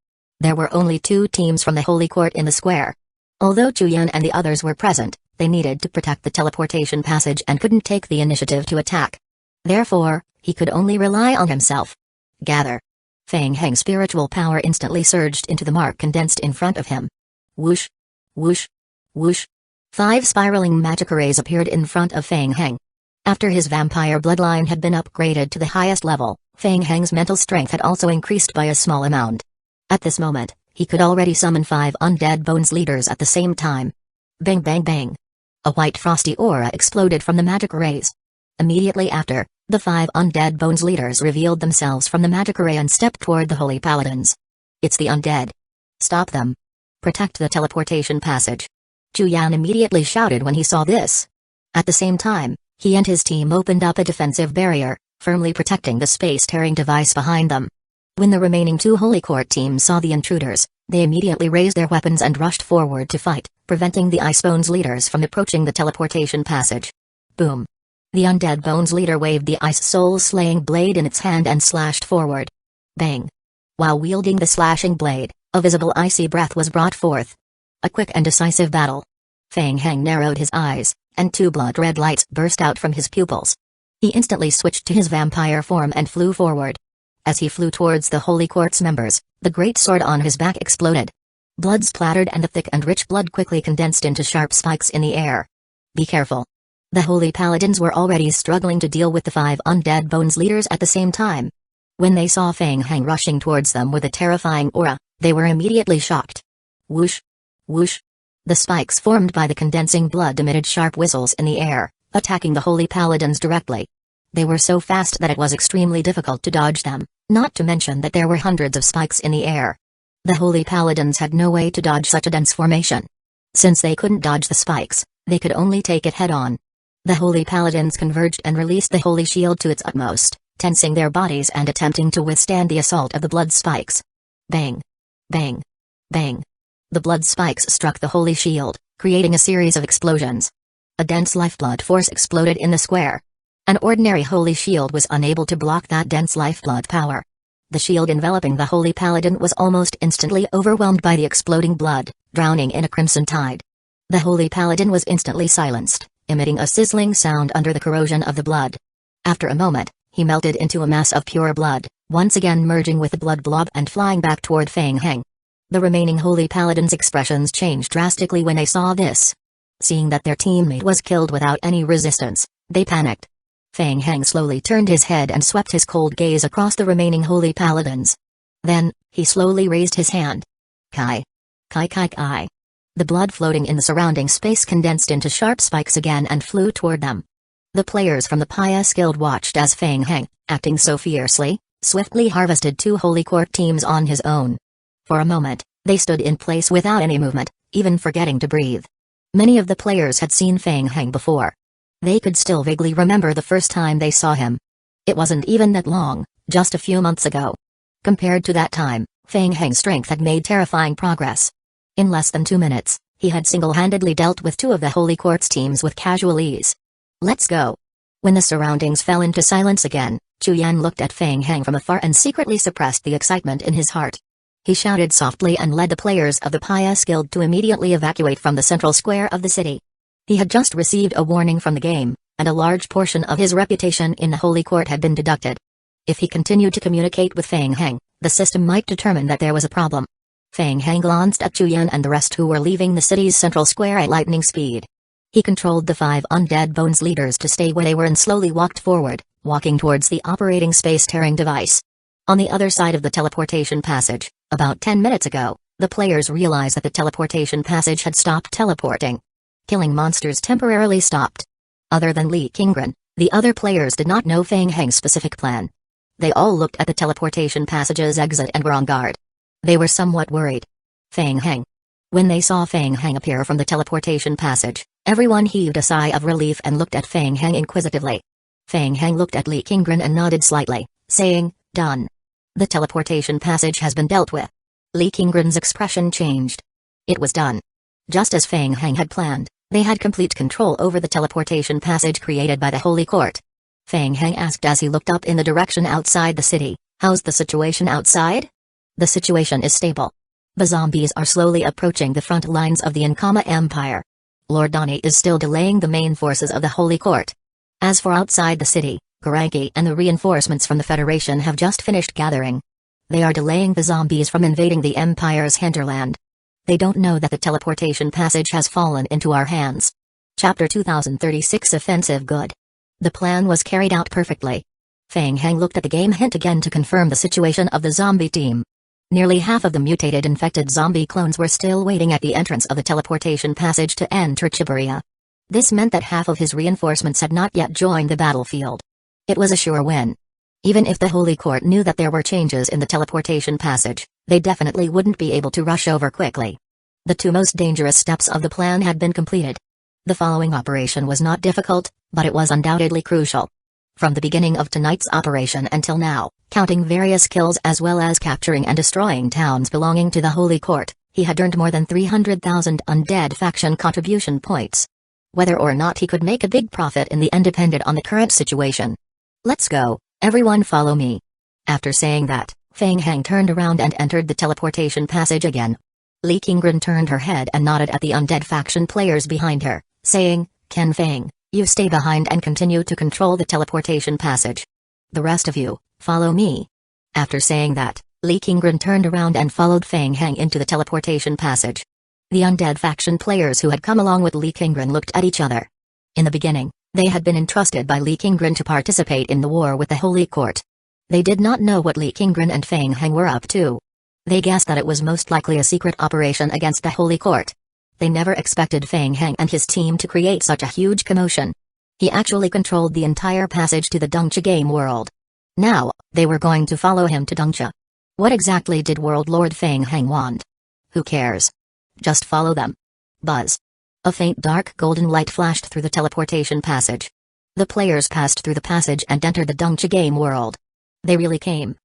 There were only 2 teams from the Holy Court in the square. Although Chu Yan and the others were present, they needed to protect the teleportation passage and couldn't take the initiative to attack. Therefore, he could only rely on himself. Gather. Feng Heng's spiritual power instantly surged into the mark condensed in front of him. Whoosh! Whoosh! Whoosh! 5 spiraling magic rays appeared in front of Feng Heng. After his vampire bloodline had been upgraded to the highest level, Feng Heng's mental strength had also increased by a small amount. At this moment, he could already summon 5 undead bones leaders at the same time. Bang bang bang. A white frosty aura exploded from the magic rays. Immediately after, the 5 undead bones leaders revealed themselves from the magic array and stepped toward the holy paladins. It's the undead. Stop them. Protect the teleportation passage. Chu Yan immediately shouted when he saw this. At the same time, he and his team opened up a defensive barrier, firmly protecting the space-tearing device behind them. When the remaining 2 Holy Court teams saw the intruders, they immediately raised their weapons and rushed forward to fight, preventing the Ice Bones leaders from approaching the teleportation passage. Boom. The Undead Bones leader waved the Ice Soul-slaying blade in its hand and slashed forward. Bang. While wielding the slashing blade, a visible icy breath was brought forth. A quick and decisive battle. Feng Heng narrowed his eyes, and 2 blood-red lights burst out from his pupils. He instantly switched to his vampire form and flew forward. As he flew towards the Holy Court's members, the great sword on his back exploded. Blood splattered and the thick and rich blood quickly condensed into sharp spikes in the air. Be careful. The Holy Paladins were already struggling to deal with the 5 undead bones leaders at the same time. When they saw Feng Heng rushing towards them with a terrifying aura, they were immediately shocked. Whoosh! Whoosh! The spikes formed by the condensing blood emitted sharp whistles in the air, attacking the Holy Paladins directly. They were so fast that it was extremely difficult to dodge them, not to mention that there were hundreds of spikes in the air. The Holy Paladins had no way to dodge such a dense formation. Since they couldn't dodge the spikes, they could only take it head-on. The Holy Paladins converged and released the Holy Shield to its utmost, tensing their bodies and attempting to withstand the assault of the blood spikes. Bang! Bang! Bang! The blood spikes struck the Holy Shield, creating a series of explosions. A dense lifeblood force exploded in the square. An ordinary Holy Shield was unable to block that dense lifeblood power. The shield enveloping the Holy Paladin was almost instantly overwhelmed by the exploding blood, drowning in a crimson tide. The Holy Paladin was instantly silenced, emitting a sizzling sound under the corrosion of the blood. After a moment, he melted into a mass of pure blood, once again merging with the blood blob and flying back toward Feng Heng. The remaining Holy Paladins' expressions changed drastically when they saw this. Seeing that their teammate was killed without any resistance, they panicked. Feng Heng slowly turned his head and swept his cold gaze across the remaining Holy Paladins. Then, he slowly raised his hand. Kai. Kai kai kai. The blood floating in the surrounding space condensed into sharp spikes again and flew toward them. The players from the Pious Guild watched as Feng Heng, acting so fiercely, swiftly harvested 2 Holy Court teams on his own. For a moment, they stood in place without any movement, even forgetting to breathe. Many of the players had seen Feng Heng before. They could still vaguely remember the first time they saw him. It wasn't even that long, just a few months ago. Compared to that time, Feng Heng's strength had made terrifying progress. In less than 2 minutes, he had single-handedly dealt with 2 of the Holy Court's teams with casual ease. Let's go. When the surroundings fell into silence again, Chu Yan looked at Feng Heng from afar and secretly suppressed the excitement in his heart. He shouted softly and led the players of the Pious Guild to immediately evacuate from the central square of the city. He had just received a warning from the game, and a large portion of his reputation in the Holy Court had been deducted. If he continued to communicate with Feng Heng, the system might determine that there was a problem. Feng Heng glanced at Chu Yan and the rest who were leaving the city's central square at lightning speed. He controlled the 5 undead bones leaders to stay where they were and slowly walked forward, walking towards the operating space-tearing device. On the other side of the teleportation passage, about 10 minutes ago, the players realized that the teleportation passage had stopped teleporting. Killing monsters temporarily stopped. Other than Li Qingren, the other players did not know Feng Heng's specific plan. They all looked at the teleportation passage's exit and were on guard. They were somewhat worried. Feng Heng. When they saw Feng Heng appear from the teleportation passage, everyone heaved a sigh of relief and looked at Feng Heng inquisitively. Feng Heng looked at Li Qingren and nodded slightly, saying, "Done. The teleportation passage has been dealt with." Li Qingren's expression changed. It was done. Just as Feng Heng had planned, They had complete control over the teleportation passage created by the Holy Court. Fang Heng asked as he looked up in the direction outside the city, "How's the situation outside?" "The situation is stable. The zombies are slowly approaching the front lines of the Ankama Empire. Lord Donnie is still delaying the main forces of the Holy Court. As for outside the city, Garanki and the reinforcements from the Federation have just finished gathering. They are delaying the zombies from invading the Empire's hinterland. They don't know that the teleportation passage has fallen into our hands." Chapter 2036 Offensive Good. The plan was carried out perfectly. Fang Heng looked at the game hint again to confirm the situation of the zombie team. Nearly half of the mutated infected zombie clones were still waiting at the entrance of the teleportation passage to enter Chiburia. This meant that half of his reinforcements had not yet joined the battlefield. It was a sure win. Even if the Holy Court knew that there were changes in the teleportation passage, they definitely wouldn't be able to rush over quickly. The two most dangerous steps of the plan had been completed. The following operation was not difficult, but it was undoubtedly crucial. From the beginning of tonight's operation until now, counting various kills as well as capturing and destroying towns belonging to the Holy Court, he had earned more than 300,000 undead faction contribution points. Whether or not he could make a big profit in the end depended on the current situation. "Let's go, everyone follow me." After saying that, Fang Heng turned around and entered the teleportation passage again. Li Qingren turned her head and nodded at the undead faction players behind her, saying, "Ken Fang, you stay behind and continue to control the teleportation passage. The rest of you, follow me." After saying that, Li Qingren turned around and followed Fang Heng into the teleportation passage. The undead faction players who had come along with Li Qingren looked at each other. In the beginning, they had been entrusted by Li Qingren to participate in the war with the Holy Court. They did not know what Li Qingren and Fang Heng were up to. They guessed that it was most likely a secret operation against the Holy Court. They never expected Fang Heng and his team to create such a huge commotion. He actually controlled the entire passage to the Dongcha game world. Now, they were going to follow him to Dongcha. What exactly did World Lord Fang Heng want? Who cares? Just follow them. Buzz. A faint dark golden light flashed through the teleportation passage. The players passed through the passage and entered the Dongcha game world. They really came.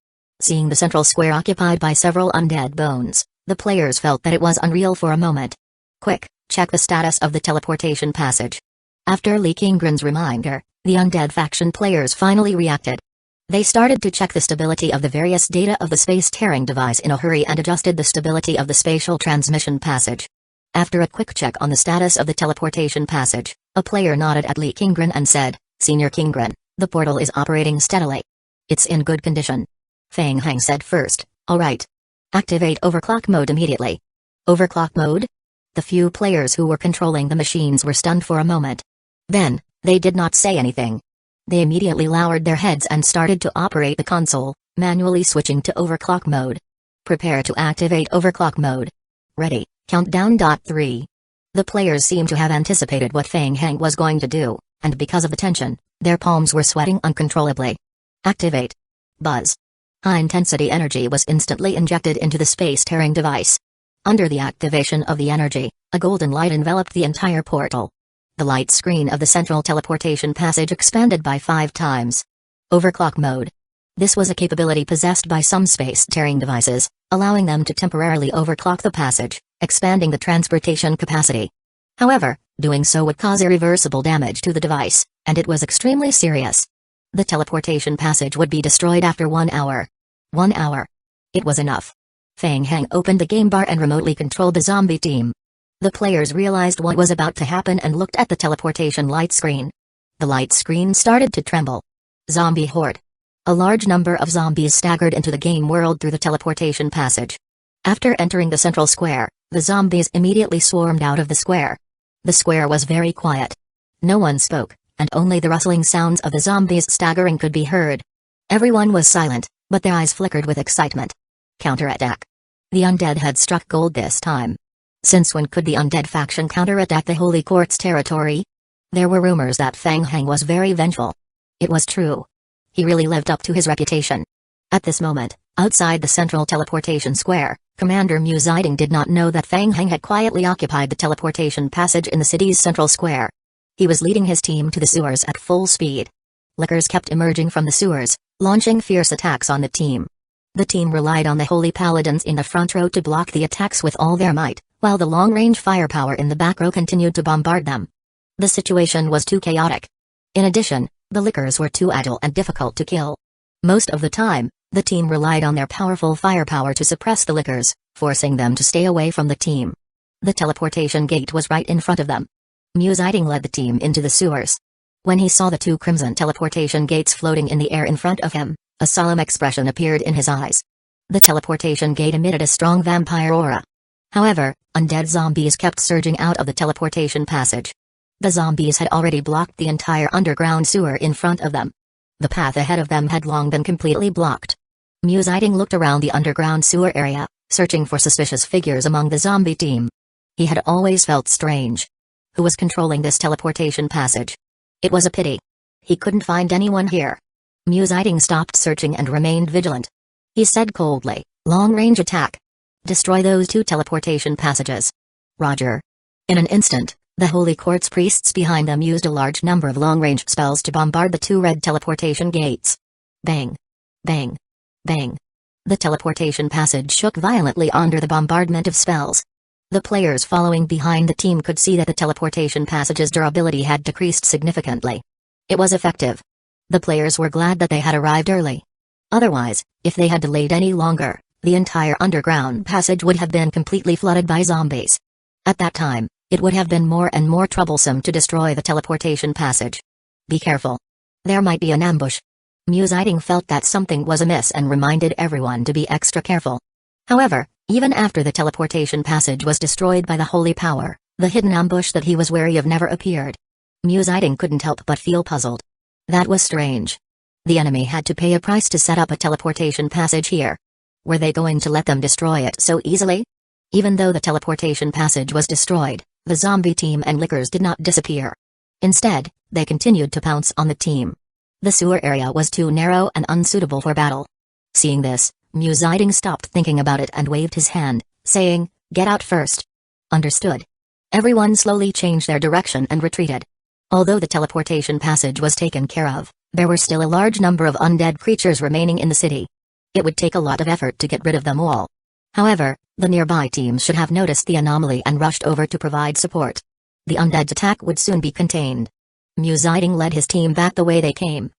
Seeing the central square occupied by several undead bones, the players felt that it was unreal for a moment. "Quick, check the status of the teleportation passage." After Li Qingren's reminder, the undead faction players finally reacted. They started to check the stability of the various data of the space-tearing device in a hurry and adjusted the stability of the spatial transmission passage. After a quick check on the status of the teleportation passage, a player nodded at Li Qingren and said, "Senior Qingren, the portal is operating steadily. It's in good condition." Fang Heng said first, "All right. Activate overclock mode immediately." Overclock mode? The few players who were controlling the machines were stunned for a moment. Then, they did not say anything. They immediately lowered their heads and started to operate the console, manually switching to overclock mode. Prepare to activate overclock mode. Ready, countdown. 3. The players seemed to have anticipated what Fang Heng was going to do, and because of the tension, their palms were sweating uncontrollably. Activate. Buzz. High-intensity energy was instantly injected into the space-tearing device. Under the activation of the energy, a golden light enveloped the entire portal. The light screen of the central teleportation passage expanded by 5 times. Overclock mode. This was a capability possessed by some space-tearing devices, allowing them to temporarily overclock the passage, expanding the transportation capacity. However, doing so would cause irreversible damage to the device, and it was extremely serious. The teleportation passage would be destroyed after 1 hour. 1 hour. It was enough. Fang Heng opened the game bar and remotely controlled the zombie team. The players realized what was about to happen and looked at the teleportation light screen. The light screen started to tremble. Zombie horde. A large number of zombies staggered into the game world through the teleportation passage. After entering the central square, the zombies immediately swarmed out of the square. The square was very quiet. No one spoke, and only the rustling sounds of the zombies staggering could be heard. Everyone was silent, but their eyes flickered with excitement. Counterattack. The undead had struck gold this time. Since when could the undead faction counterattack the Holy Court's territory? There were rumors that Fang Heng was very vengeful. It was true. He really lived up to his reputation. At this moment, outside the central teleportation square, Commander Mu Ziding did not know that Fang Heng had quietly occupied the teleportation passage in the city's central square. He was leading his team to the sewers at full speed. Lickers kept emerging from the sewers, launching fierce attacks on the team. The team relied on the Holy Paladins in the front row to block the attacks with all their might, while the long-range firepower in the back row continued to bombard them. The situation was too chaotic. In addition, the lickers were too agile and difficult to kill. Most of the time, the team relied on their powerful firepower to suppress the lickers, forcing them to stay away from the team. The teleportation gate was right in front of them. Aizen led the team into the sewers. When he saw the two crimson teleportation gates floating in the air in front of him, a solemn expression appeared in his eyes. The teleportation gate emitted a strong vampire aura. However, undead zombies kept surging out of the teleportation passage. The zombies had already blocked the entire underground sewer in front of them. The path ahead of them had long been completely blocked. Aizen looked around the underground sewer area, searching for suspicious figures among the zombie team. He had always felt strange. Who was controlling this teleportation passage? It was a pity. He couldn't find anyone here. Aizen stopped searching and remained vigilant. He said coldly, "Long-range attack. Destroy those two teleportation passages." Roger. In an instant, the Holy Quartz priests behind them used a large number of long-range spells to bombard the two red teleportation gates. Bang. Bang. Bang. The teleportation passage shook violently under the bombardment of spells. The players following behind the team could see that the teleportation passage's durability had decreased significantly. It was effective. The players were glad that they had arrived early. Otherwise, if they had delayed any longer, the entire underground passage would have been completely flooded by zombies. At that time, it would have been more and more troublesome to destroy the teleportation passage. Be careful. There might be an ambush. Aizen felt that something was amiss and reminded everyone to be extra careful. However, even after the teleportation passage was destroyed by the holy power, the hidden ambush that he was wary of never appeared. Aizen couldn't help but feel puzzled. That was strange. The enemy had to pay a price to set up a teleportation passage here. Were they going to let them destroy it so easily? Even though the teleportation passage was destroyed, the zombie team and lickers did not disappear. Instead, they continued to pounce on the team. The sewer area was too narrow and unsuitable for battle. Seeing this, Aizen stopped thinking about it and waved his hand, saying, "Get out first." Understood. Everyone slowly changed their direction and retreated. Although the teleportation passage was taken care of, there were still a large number of undead creatures remaining in the city. It would take a lot of effort to get rid of them all. However, the nearby teams should have noticed the anomaly and rushed over to provide support. The undead's attack would soon be contained. Aizen led his team back the way they came.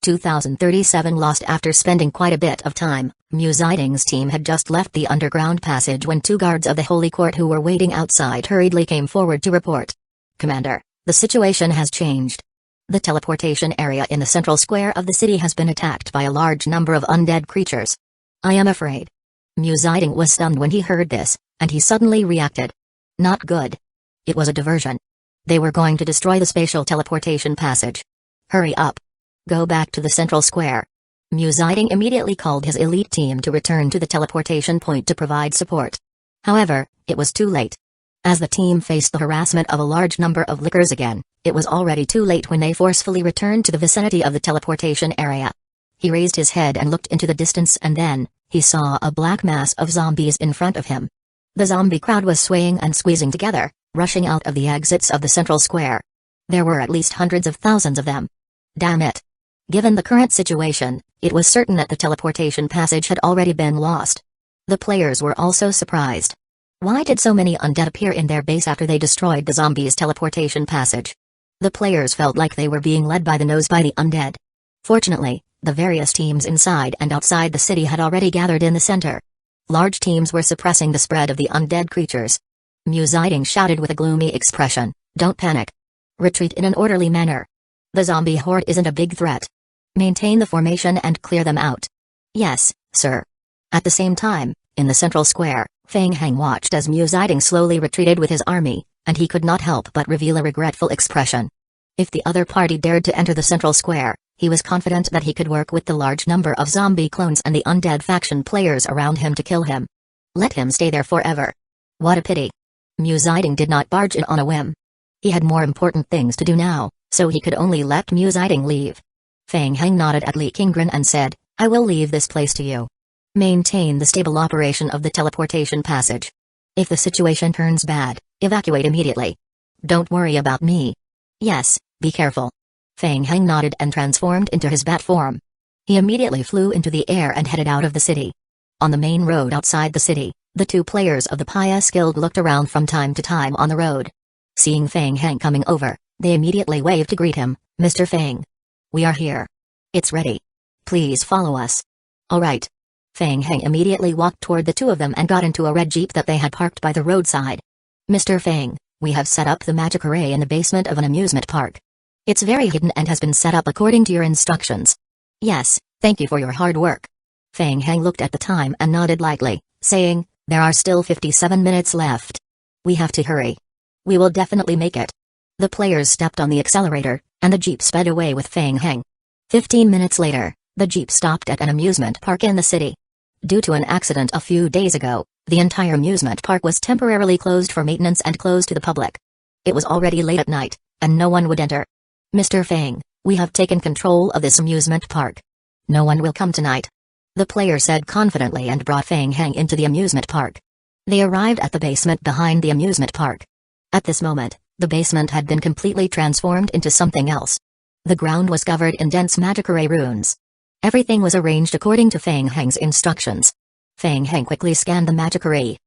2037 lost. After spending quite a bit of time, Aizen's team had just left the underground passage when two guards of the Holy Court who were waiting outside hurriedly came forward to report. "Commander, the situation has changed. The teleportation area in the central square of the city has been attacked by a large number of undead creatures. I am afraid." Aizen was stunned when he heard this, and he suddenly reacted. Not good. It was a diversion. They were going to destroy the spatial teleportation passage. Hurry up. Go back to the central square. Aizen immediately called his elite team to return to the teleportation point to provide support. However, it was too late. As the team faced the harassment of a large number of lickers again, it was already too late when they forcefully returned to the vicinity of the teleportation area. He raised his head and looked into the distance, and then he saw a black mass of zombies in front of him. The zombie crowd was swaying and squeezing together, rushing out of the exits of the central square. There were at least hundreds of thousands of them. Damn it. Given the current situation, it was certain that the teleportation passage had already been lost. The players were also surprised. Why did so many undead appear in their base after they destroyed the zombies' teleportation passage? The players felt like they were being led by the nose by the undead. Fortunately, the various teams inside and outside the city had already gathered in the center. Large teams were suppressing the spread of the undead creatures. Aizen shouted with a gloomy expression, "Don't panic. Retreat in an orderly manner. The zombie horde isn't a big threat. Maintain the formation and clear them out." "Yes, sir." At the same time, in the central square, Feng Hang watched as Aizen slowly retreated with his army, and he could not help but reveal a regretful expression. If the other party dared to enter the central square, he was confident that he could work with the large number of zombie clones and the undead faction players around him to kill him. Let him stay there forever. What a pity. Aizen did not barge in on a whim. He had more important things to do now, so he could only let Aizen leave. Feng Hang nodded at Li Qinggren and said, "I will leave this place to you. Maintain the stable operation of the teleportation passage. If the situation turns bad, evacuate immediately. Don't worry about me." "Yes, be careful." Feng Hang nodded and transformed into his bat form. He immediately flew into the air and headed out of the city. On the main road outside the city, The two players of the Pious Guild looked around from time to time on the road. Seeing Fang Heng coming over, they immediately waved to greet him. "Mr. Fang. We are here. It's ready. Please follow us." "Alright." Fang Heng immediately walked toward the two of them and got into a red jeep that they had parked by the roadside. "Mr. Fang, we have set up the magic array in the basement of an amusement park. It's very hidden and has been set up according to your instructions." "Yes, thank you for your hard work." Fang Heng looked at the time and nodded lightly, saying, "There are still 57 minutes left. We have to hurry. We will definitely make it." The players stepped on the accelerator, and the jeep sped away with Fang Heng. 15 minutes later, the jeep stopped at an amusement park in the city. Due to an accident a few days ago, the entire amusement park was temporarily closed for maintenance and closed to the public. It was already late at night, and no one would enter. "Mr. Fang, we have taken control of this amusement park. No one will come tonight," the player said confidently and brought Fang Heng into the amusement park. They arrived at the basement behind the amusement park. At this moment, the basement had been completely transformed into something else. The ground was covered in dense magic array runes. Everything was arranged according to Fang Heng's instructions. Fang Heng quickly scanned the magic array.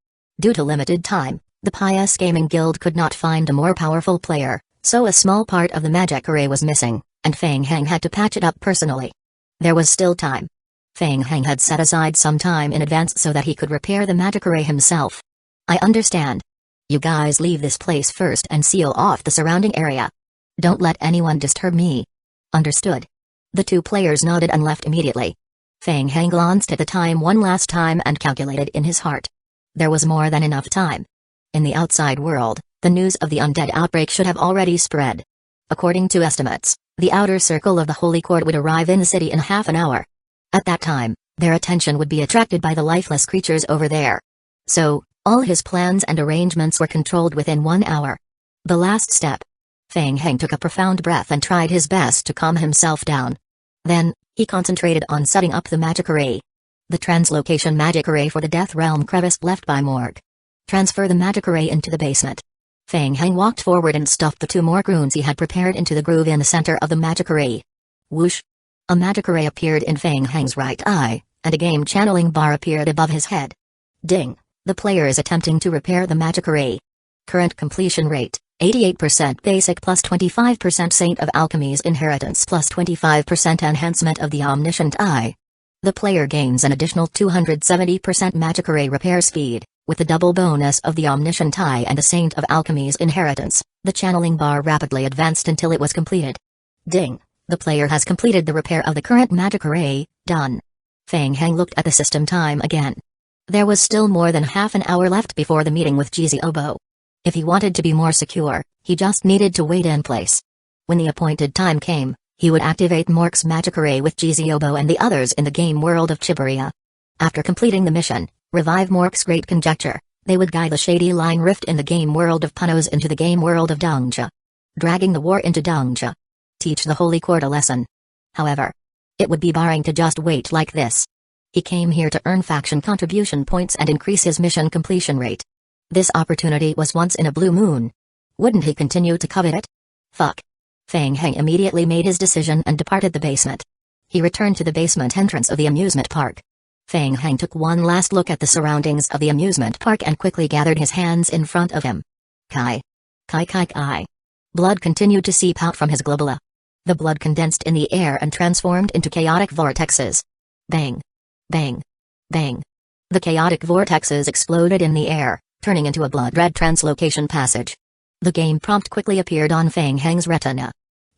Due to limited time, the Pious Gaming Guild could not find a more powerful player, so a small part of the magic array was missing, and Fang Heng had to patch it up personally. There was still time. Fang Heng had set aside some time in advance so that he could repair the magic array himself. "I understand. You guys leave this place first and seal off the surrounding area. Don't let anyone disturb me." "Understood." The two players nodded and left immediately. Fang Heng glanced at the time one last time and calculated in his heart. There was more than enough time. In the outside world, the news of the undead outbreak should have already spread. According to estimates, the outer circle of the Holy Court would arrive in the city in half an hour. At that time, their attention would be attracted by the lifeless creatures over there. So, all his plans and arrangements were controlled within 1 hour. The last step. Fang Heng took a profound breath and tried his best to calm himself down. Then, he concentrated on setting up the magic array. The translocation magic array for the Death Realm crevice left by Morg. Transfer the magic array into the basement. Fang Heng walked forward and stuffed the two more runes he had prepared into the groove in the center of the magic array. Whoosh! A magic array appeared in Fang Heng's right eye, and a game channeling bar appeared above his head. Ding! The player is attempting to repair the magic array. Current completion rate, 88% basic plus 25% Saint of Alchemy's Inheritance plus 25% enhancement of the Omniscient Eye. The player gains an additional 270% magic array repair speed, with the double bonus of the Omniscient Eye and a Saint of Alchemy's Inheritance. The channeling bar rapidly advanced until it was completed. Ding! The player has completed the repair of the current magic array. Done. Fang Heng looked at the system time again. There was still more than half an hour left before the meeting with Jiziobo. If he wanted to be more secure, he just needed to wait in place. When the appointed time came, he would activate Mork's magic array with Jiziobo and the others in the game world of Chiburia. After completing the mission, revive Mork's great conjecture, they would guide the shady line rift in the game world of Punos into the game world of Dongja. Dragging the war into Dongja. Teach the Holy Court a lesson. However, it would be boring to just wait like this. He came here to earn faction contribution points and increase his mission completion rate. This opportunity was once in a blue moon. Wouldn't he continue to covet it? Fuck. Fang Heng immediately made his decision and departed the basement. He returned to the basement entrance of the amusement park. Fang Heng took one last look at the surroundings of the amusement park and quickly gathered his hands in front of him. Kai. Kai kai kai. Blood continued to seep out from his globula. The blood condensed in the air and transformed into chaotic vortexes. Bang. Bang. Bang. The chaotic vortexes exploded in the air, turning into a blood-red translocation passage. The game prompt quickly appeared on Fang Heng's retina.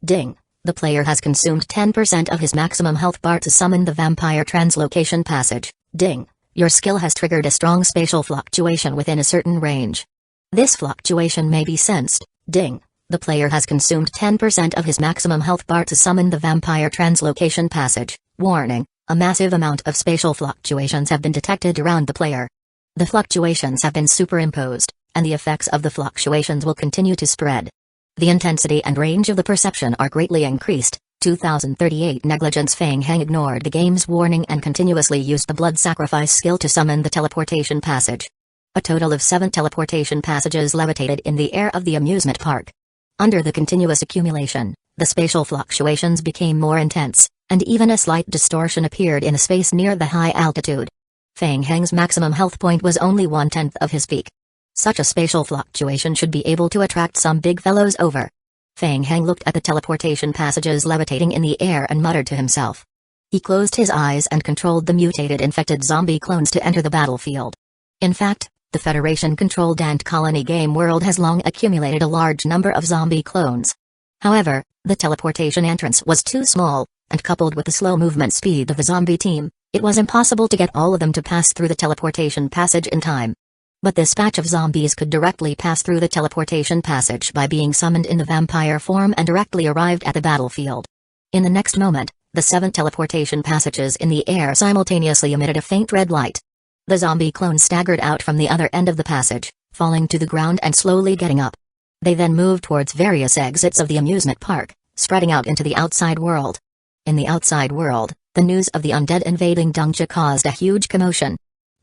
Ding! The player has consumed 10% of his maximum health bar to summon the vampire translocation passage. Ding! Your skill has triggered a strong spatial fluctuation within a certain range. This fluctuation may be sensed. Ding! The player has consumed 10% of his maximum health bar to summon the vampire translocation passage. Warning! A massive amount of spatial fluctuations have been detected around the player. The fluctuations have been superimposed, and the effects of the fluctuations will continue to spread. The intensity and range of the perception are greatly increased. 2038 Negligence. Fang Heng ignored the game's warning and continuously used the blood sacrifice skill to summon the teleportation passage. A total of 7 teleportation passages levitated in the air of the amusement park. Under the continuous accumulation, the spatial fluctuations became more intense, and even a slight distortion appeared in the space near the high altitude. Fang Heng's maximum health point was only 1/10 of his peak. Such a spatial fluctuation should be able to attract some big fellows over. Fang Heng looked at the teleportation passages levitating in the air and muttered to himself. He closed his eyes and controlled the mutated infected zombie clones to enter the battlefield. In fact, the Federation-controlled ant colony game world has long accumulated a large number of zombie clones. However, the teleportation entrance was too small, and coupled with the slow movement speed of the zombie team, it was impossible to get all of them to pass through the teleportation passage in time. But this batch of zombies could directly pass through the teleportation passage by being summoned in the vampire form and directly arrived at the battlefield. In the next moment, the 7 teleportation passages in the air simultaneously emitted a faint red light. The zombie clones staggered out from the other end of the passage, falling to the ground and slowly getting up. They then moved towards various exits of the amusement park, spreading out into the outside world. In the outside world, the news of the undead invading Dongcha caused a huge commotion.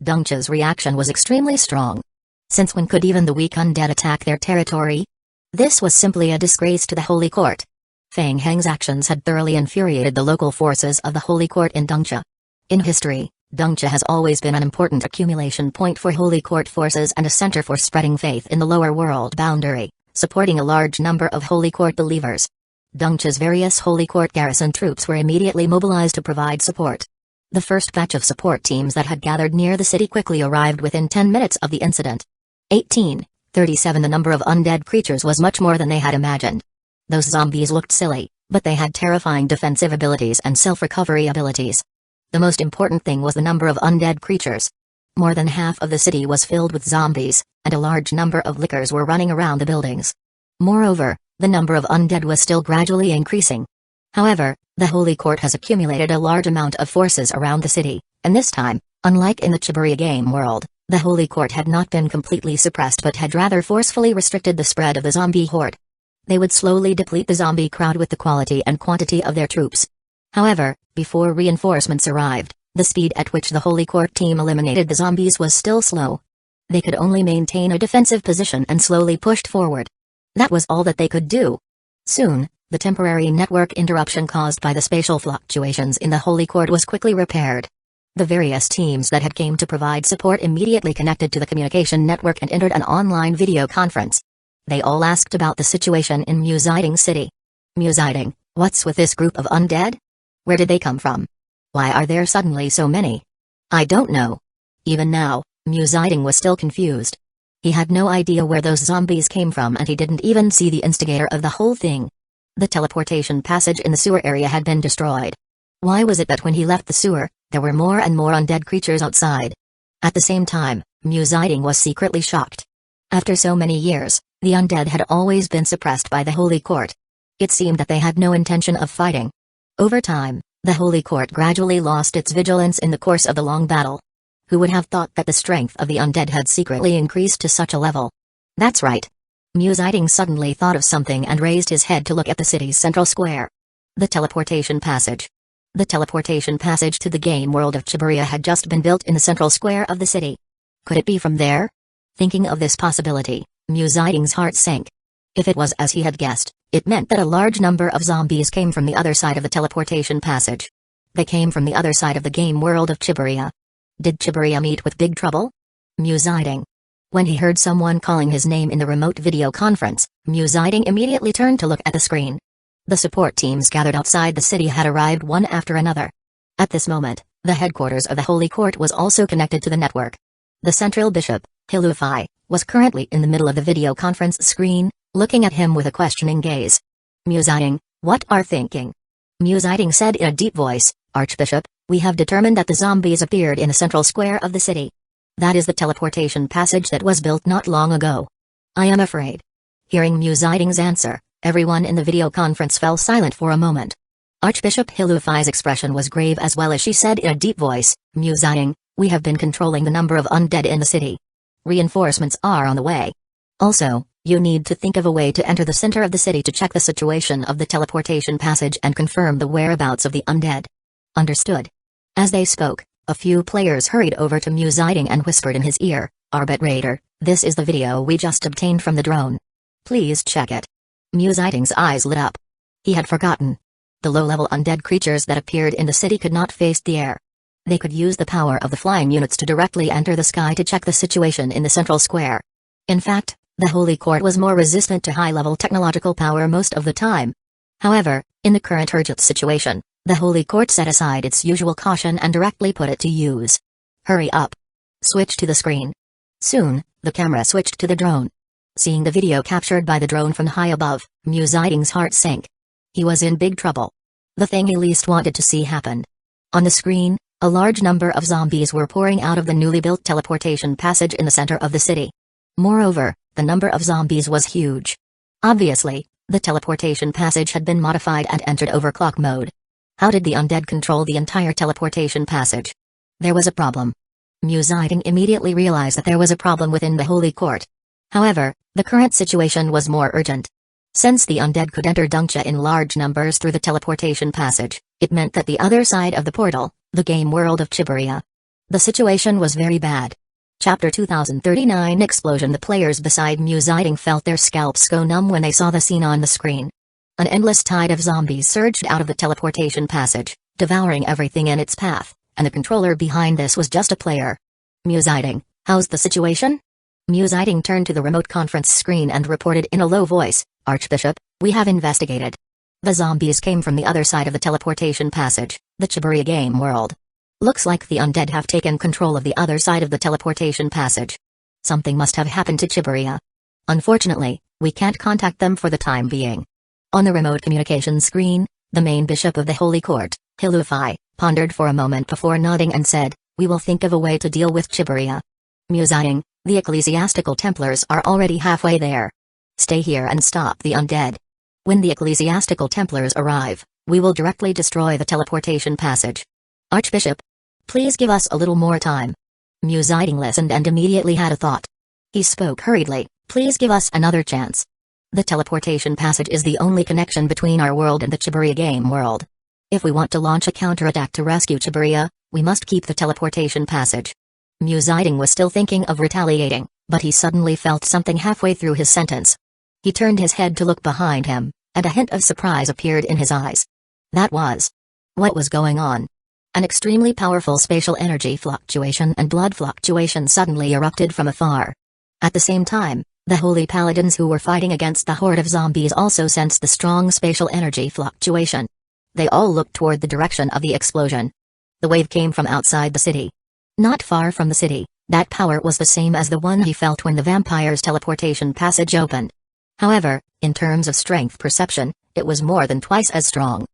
Dongcha's reaction was extremely strong. Since when could even the weak undead attack their territory? This was simply a disgrace to the Holy Court. Fang Heng's actions had thoroughly infuriated the local forces of the Holy Court in Dongcha. In history, Dongcha has always been an important accumulation point for Holy Court forces and a center for spreading faith in the lower world boundary, supporting a large number of Holy Court believers. Dongcha's various Holy Court garrison troops were immediately mobilized to provide support. The first batch of support teams that had gathered near the city quickly arrived within 10 minutes of the incident. 37 The number of undead creatures was much more than they had imagined. Those zombies looked silly, but they had terrifying defensive abilities and self-recovery abilities. The most important thing was the number of undead creatures. More than half of the city was filled with zombies, and a large number of lickers were running around the buildings. Moreover, the number of undead was still gradually increasing. However, the Holy Court has accumulated a large amount of forces around the city, and this time, unlike in the Chiburia game world, the Holy Court had not been completely suppressed but had rather forcefully restricted the spread of the zombie horde. They would slowly deplete the zombie crowd with the quality and quantity of their troops. However, before reinforcements arrived, the speed at which the Holy Court team eliminated the zombies was still slow. They could only maintain a defensive position and slowly pushed forward. That was all that they could do. Soon, the temporary network interruption caused by the spatial fluctuations in the Holy Court was quickly repaired. The various teams that had came to provide support immediately connected to the communication network and entered an online video conference. They all asked about the situation in Musiding City. Musiding, what's with this group of undead? Where did they come from? Why are there suddenly so many? I don't know. Even now, Musiding was still confused. He had no idea where those zombies came from and he didn't even see the instigator of the whole thing. The teleportation passage in the sewer area had been destroyed. Why was it that when he left the sewer, there were more and more undead creatures outside? At the same time, Musiding was secretly shocked. After so many years, the undead had always been suppressed by the Holy Court. It seemed that they had no intention of fighting. Over time, the Holy Court gradually lost its vigilance in the course of the long battle. Who would have thought that the strength of the undead had secretly increased to such a level? That's right. Musiding suddenly thought of something and raised his head to look at the city's central square. The teleportation passage. The teleportation passage to the game world of Chiburia had just been built in the central square of the city. Could it be from there? Thinking of this possibility, Musiding's heart sank. If it was as he had guessed, it meant that a large number of zombies came from the other side of the teleportation passage. They came from the other side of the game world of Chiburia. Did Chiburia meet with big trouble? Musiding. When he heard someone calling his name in the remote video conference, Musiding immediately turned to look at the screen. The support teams gathered outside the city had arrived one after another. At this moment, the headquarters of the Holy Court was also connected to the network. The central bishop, Hilufai, was currently in the middle of the video conference screen, looking at him with a questioning gaze. Musiding, what are thinking? Musiding said in a deep voice, Archbishop, we have determined that the zombies appeared in the central square of the city. That is the teleportation passage that was built not long ago. I am afraid. Hearing Musiding's answer, everyone in the video conference fell silent for a moment. Archbishop Hilufai's expression was grave as well as she said in a deep voice, Musiding, we have been controlling the number of undead in the city. Reinforcements are on the way. Also, you need to think of a way to enter the center of the city to check the situation of the teleportation passage and confirm the whereabouts of the undead. Understood. As they spoke, a few players hurried over to Musiding and whispered in his ear, Arbitrator, this is the video we just obtained from the drone. Please check it. Musiding's eyes lit up. He had forgotten. The low-level undead creatures that appeared in the city could not face the air. They could use the power of the flying units to directly enter the sky to check the situation in the central square. In fact, the Holy Court was more resistant to high-level technological power most of the time. However, in the current urgent situation, the Holy Court set aside its usual caution and directly put it to use. Hurry up. Switch to the screen. Soon, the camera switched to the drone. Seeing the video captured by the drone from high above, Musiding's heart sank. He was in big trouble. The thing he least wanted to see happened. On the screen, a large number of zombies were pouring out of the newly built teleportation passage in the center of the city. Moreover, the number of zombies was huge. Obviously, the teleportation passage had been modified and entered overclock mode. How did the undead control the entire teleportation passage? There was a problem. Musiding immediately realized that there was a problem within the Holy Court. However, the current situation was more urgent. Since the undead could enter Dongcha in large numbers through the teleportation passage, it meant that the other side of the portal, the game world of Chiburia. The situation was very bad. Chapter 2039 Explosion. The players beside Musiding felt their scalps go numb when they saw the scene on the screen. An endless tide of zombies surged out of the teleportation passage, devouring everything in its path, and the controller behind this was just a player. Musiding, how's the situation? Musiding turned to the remote conference screen and reported in a low voice, Archbishop, we have investigated. The zombies came from the other side of the teleportation passage, the Chiburia game world. Looks like the undead have taken control of the other side of the teleportation passage. Something must have happened to Chiburia. Unfortunately, we can't contact them for the time being. On the remote communication screen, the main bishop of the Holy Court, Hilufai, pondered for a moment before nodding and said, we will think of a way to deal with Chiburia. Musiding, the ecclesiastical Templars are already halfway there. Stay here and stop the undead. When the ecclesiastical Templars arrive, we will directly destroy the teleportation passage. Archbishop, please give us a little more time. Musiding listened and immediately had a thought. He spoke hurriedly, please give us another chance. The teleportation passage is the only connection between our world and the Chiburia game world. If we want to launch a counterattack to rescue Chiburia, we must keep the teleportation passage. Musiding was still thinking of retaliating, but he suddenly felt something halfway through his sentence. He turned his head to look behind him, and a hint of surprise appeared in his eyes. That was what was going on. An extremely powerful spatial energy fluctuation and blood fluctuation suddenly erupted from afar. At the same time, the holy paladins who were fighting against the horde of zombies also sensed the strong spatial energy fluctuation. They all looked toward the direction of the explosion. The wave came from outside the city. Not far from the city, that power was the same as the one he felt when the vampire's teleportation passage opened. However, in terms of strength perception, it was more than twice as strong.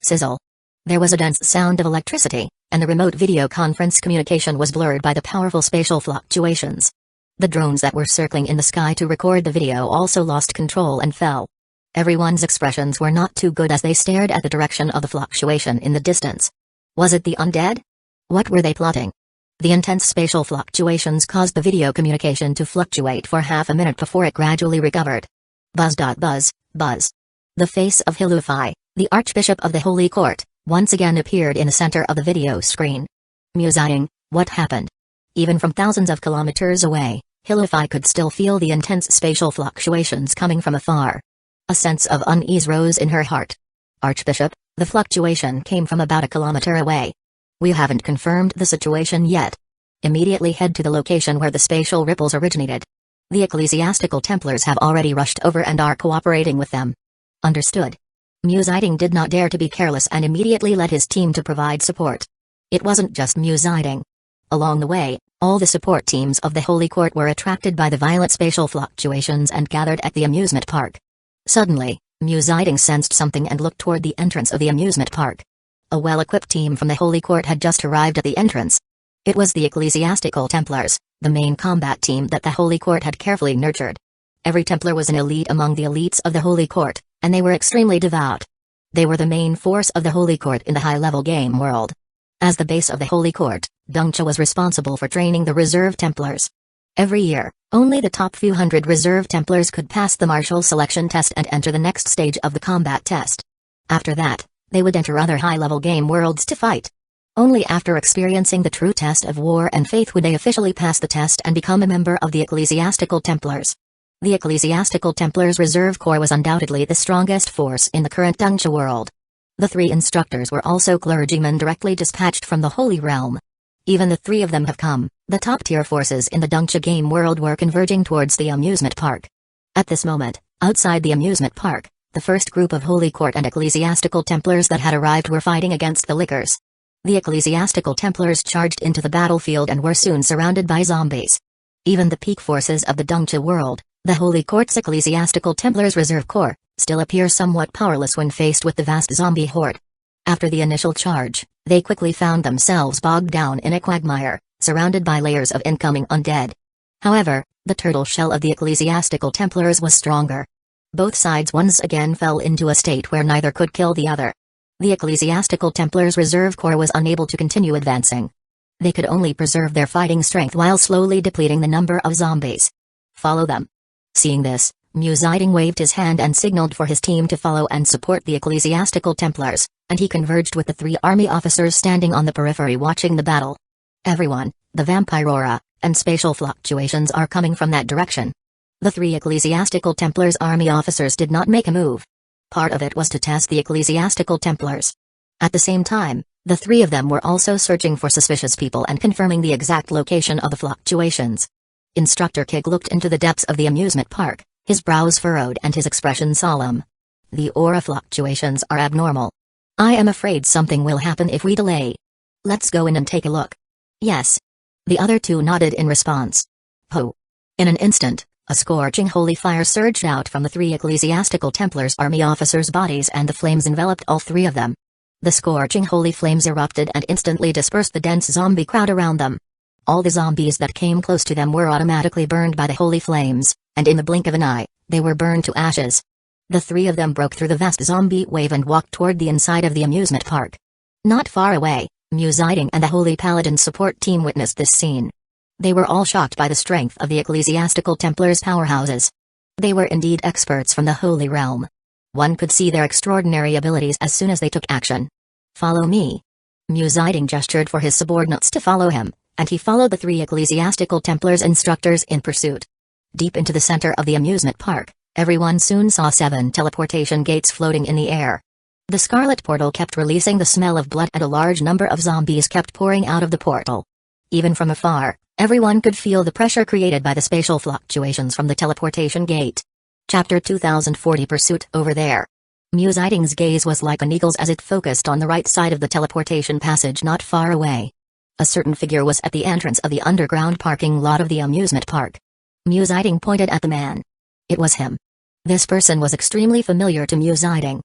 Sizzle. There was a dense sound of electricity, and the remote video conference communication was blurred by the powerful spatial fluctuations. The drones that were circling in the sky to record the video also lost control and fell. Everyone's expressions were not too good as they stared at the direction of the fluctuation in the distance. Was it the undead? What were they plotting? The intense spatial fluctuations caused the video communication to fluctuate for half a minute before it gradually recovered. Buzz. Buzz, buzz. The face of Hilufai, the Archbishop of the Holy Court, once again appeared in the center of the video screen. Musiding, what happened? Even from thousands of kilometers away, Hilufai could still feel the intense spatial fluctuations coming from afar. A sense of unease rose in her heart. Archbishop, the fluctuation came from about a kilometer away. We haven't confirmed the situation yet. Immediately head to the location where the spatial ripples originated. The ecclesiastical Templars have already rushed over and are cooperating with them. Understood. Musiding did not dare to be careless and immediately led his team to provide support. It wasn't just Musiding. Along the way, all the support teams of the Holy Court were attracted by the violent spatial fluctuations and gathered at the amusement park. Suddenly, Musiding sensed something and looked toward the entrance of the amusement park. A well-equipped team from the Holy Court had just arrived at the entrance. It was the ecclesiastical Templars, the main combat team that the Holy Court had carefully nurtured. Every Templar was an elite among the elites of the Holy Court, and they were extremely devout. They were the main force of the Holy Court in the high-level game world. As the base of the Holy Court, Dongcha was responsible for training the reserve Templars. Every year, only the top few hundred reserve Templars could pass the martial selection test and enter the next stage of the combat test. After that, they would enter other high-level game worlds to fight. Only after experiencing the true test of war and faith would they officially pass the test and become a member of the ecclesiastical Templars. The ecclesiastical Templars Reserve Corps was undoubtedly the strongest force in the current Dongcha world. The 3 instructors were also clergymen directly dispatched from the Holy Realm. Even the 3 of them have come. The top-tier forces in the Dongcha game world were converging towards the amusement park. At this moment, outside the amusement park, the first group of Holy Court and Ecclesiastical Templars that had arrived were fighting against the Lickers. The Ecclesiastical Templars charged into the battlefield and were soon surrounded by zombies. Even the peak forces of the Dongcha world, the Holy Court's Ecclesiastical Templars Reserve Corps, still appear somewhat powerless when faced with the vast zombie horde. After the initial charge, they quickly found themselves bogged down in a quagmire, surrounded by layers of incoming undead. However, the turtle shell of the Ecclesiastical Templars was stronger. Both sides once again fell into a state where neither could kill the other. The Ecclesiastical Templars Reserve Corps was unable to continue advancing. They could only preserve their fighting strength while slowly depleting the number of zombies. Follow them. Seeing this, Musiding waved his hand and signaled for his team to follow and support the Ecclesiastical Templars, and he converged with the 3 army officers standing on the periphery watching the battle. Everyone, the Vampirora, and spatial fluctuations are coming from that direction. The 3 Ecclesiastical Templars army officers did not make a move. Part of it was to test the Ecclesiastical Templars. At the same time, the 3 of them were also searching for suspicious people and confirming the exact location of the fluctuations. Instructor Kig looked into the depths of the amusement park, his brows furrowed and his expression solemn. The aura fluctuations are abnormal. I am afraid something will happen if we delay. Let's go in and take a look. Yes. The other 2 nodded in response. Ho! In an instant, a scorching holy fire surged out from the 3 Ecclesiastical Templars army officers' bodies and the flames enveloped all 3 of them. The scorching holy flames erupted and instantly dispersed the dense zombie crowd around them. All the zombies that came close to them were automatically burned by the holy flames, and in the blink of an eye, they were burned to ashes. The 3 of them broke through the vast zombie wave and walked toward the inside of the amusement park. Not far away, Musiding and the Holy Paladin support team witnessed this scene. They were all shocked by the strength of the Ecclesiastical Templars' powerhouses. They were indeed experts from the Holy Realm. One could see their extraordinary abilities as soon as they took action. Follow me. Musiding gestured for his subordinates to follow him, and he followed the 3 Ecclesiastical Templars instructors in pursuit. Deep into the center of the amusement park, everyone soon saw 7 teleportation gates floating in the air. The scarlet portal kept releasing the smell of blood and a large number of zombies kept pouring out of the portal. Even from afar, everyone could feel the pressure created by the spatial fluctuations from the teleportation gate. Chapter 2040 Pursuit over there. Musiding's gaze was like an eagle's as it focused on the right side of the teleportation passage not far away. A certain figure was at the entrance of the underground parking lot of the amusement park. Musiding pointed at the man. It was him. This person was extremely familiar to Musiding.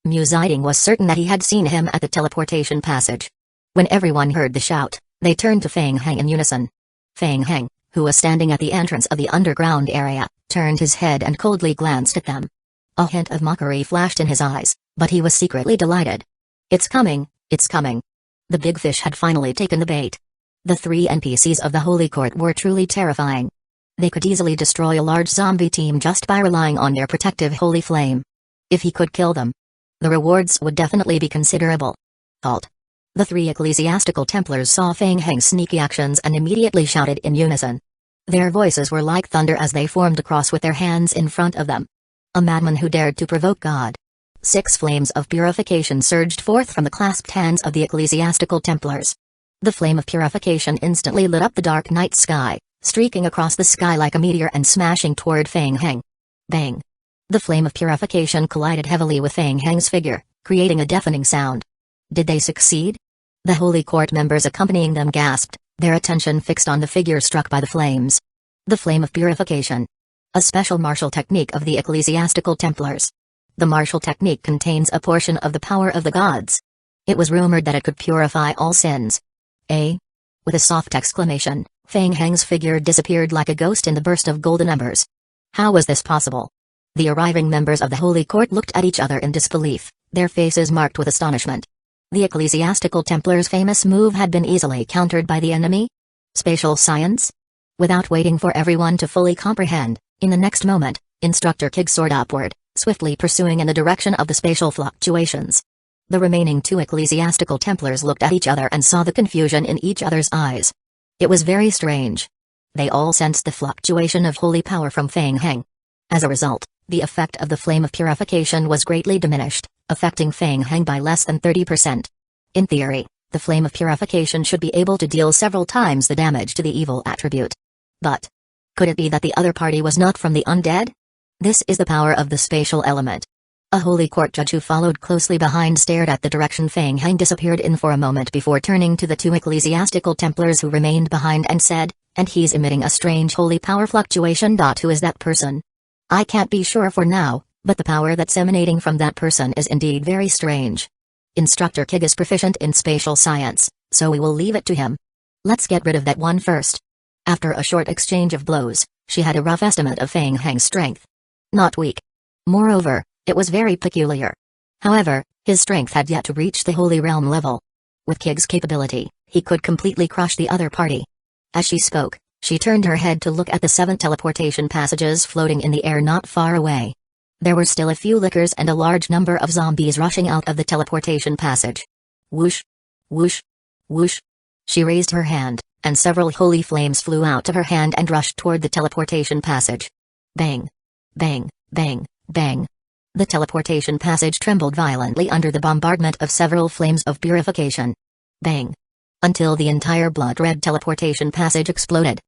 Musiding was certain that he had seen him at the teleportation passage. When everyone heard the shout, they turned to Feng Heng in unison. Feng Heng, who was standing at the entrance of the underground area, turned his head and coldly glanced at them. A hint of mockery flashed in his eyes, but he was secretly delighted. It's coming, it's coming. The big fish had finally taken the bait. The 3 NPCs of the Holy Court were truly terrifying. They could easily destroy a large zombie team just by relying on their protective holy flame. If he could kill them, the rewards would definitely be considerable. Halt. The 3 Ecclesiastical Templars saw Feng Heng's sneaky actions and immediately shouted in unison. Their voices were like thunder as they formed a cross with their hands in front of them. A madman who dared to provoke God. 6 flames of purification surged forth from the clasped hands of the Ecclesiastical Templars. The flame of purification instantly lit up the dark night sky, streaking across the sky like a meteor and smashing toward Feng Heng. Bang! The flame of purification collided heavily with Feng Heng's figure, creating a deafening sound. Did they succeed? The Holy Court members accompanying them gasped, their attention fixed on the figure struck by the flames. The flame of purification. A special martial technique of the Ecclesiastical Templars. The martial technique contains a portion of the power of the gods. It was rumored that it could purify all sins. With a soft exclamation, Feng Heng's figure disappeared like a ghost in the burst of golden embers. How was this possible? The arriving members of the Holy Court looked at each other in disbelief, their faces marked with astonishment. The Ecclesiastical Templars' famous move had been easily countered by the enemy? Spatial science? Without waiting for everyone to fully comprehend, in the next moment, Instructor Kig soared upward, swiftly pursuing in the direction of the spatial fluctuations. The remaining 2 Ecclesiastical Templars looked at each other and saw the confusion in each other's eyes. It was very strange. They all sensed the fluctuation of holy power from Feng Heng. As a result, the effect of the flame of purification was greatly diminished. affecting Fang Heng by less than 30%. In theory, the flame of purification should be able to deal several times the damage to the evil attribute. But could it be that the other party was not from the undead? This is the power of the spatial element. A holy court judge who followed closely behind stared at the direction Fang Heng disappeared in for a moment before turning to the two ecclesiastical Templars who remained behind and said, "And he's emitting a strange holy power fluctuation. Who is that person? I can't be sure for now, but the power that's emanating from that person is indeed very strange. Instructor Kig is proficient in spatial science, so we will leave it to him. Let's get rid of that one first." After a short exchange of blows, she had a rough estimate of Fang Heng's strength. Not weak. Moreover, it was very peculiar. However, his strength had yet to reach the Holy Realm level. With Kig's capability, he could completely crush the other party. As she spoke, she turned her head to look at the 7 teleportation passages floating in the air not far away. There were still a few lickers and a large number of zombies rushing out of the teleportation passage. Whoosh! Whoosh! Whoosh! She raised her hand, and several holy flames flew out of her hand and rushed toward the teleportation passage. Bang! Bang! Bang! Bang! The teleportation passage trembled violently under the bombardment of several flames of purification. Bang! Until the entire blood-red teleportation passage exploded.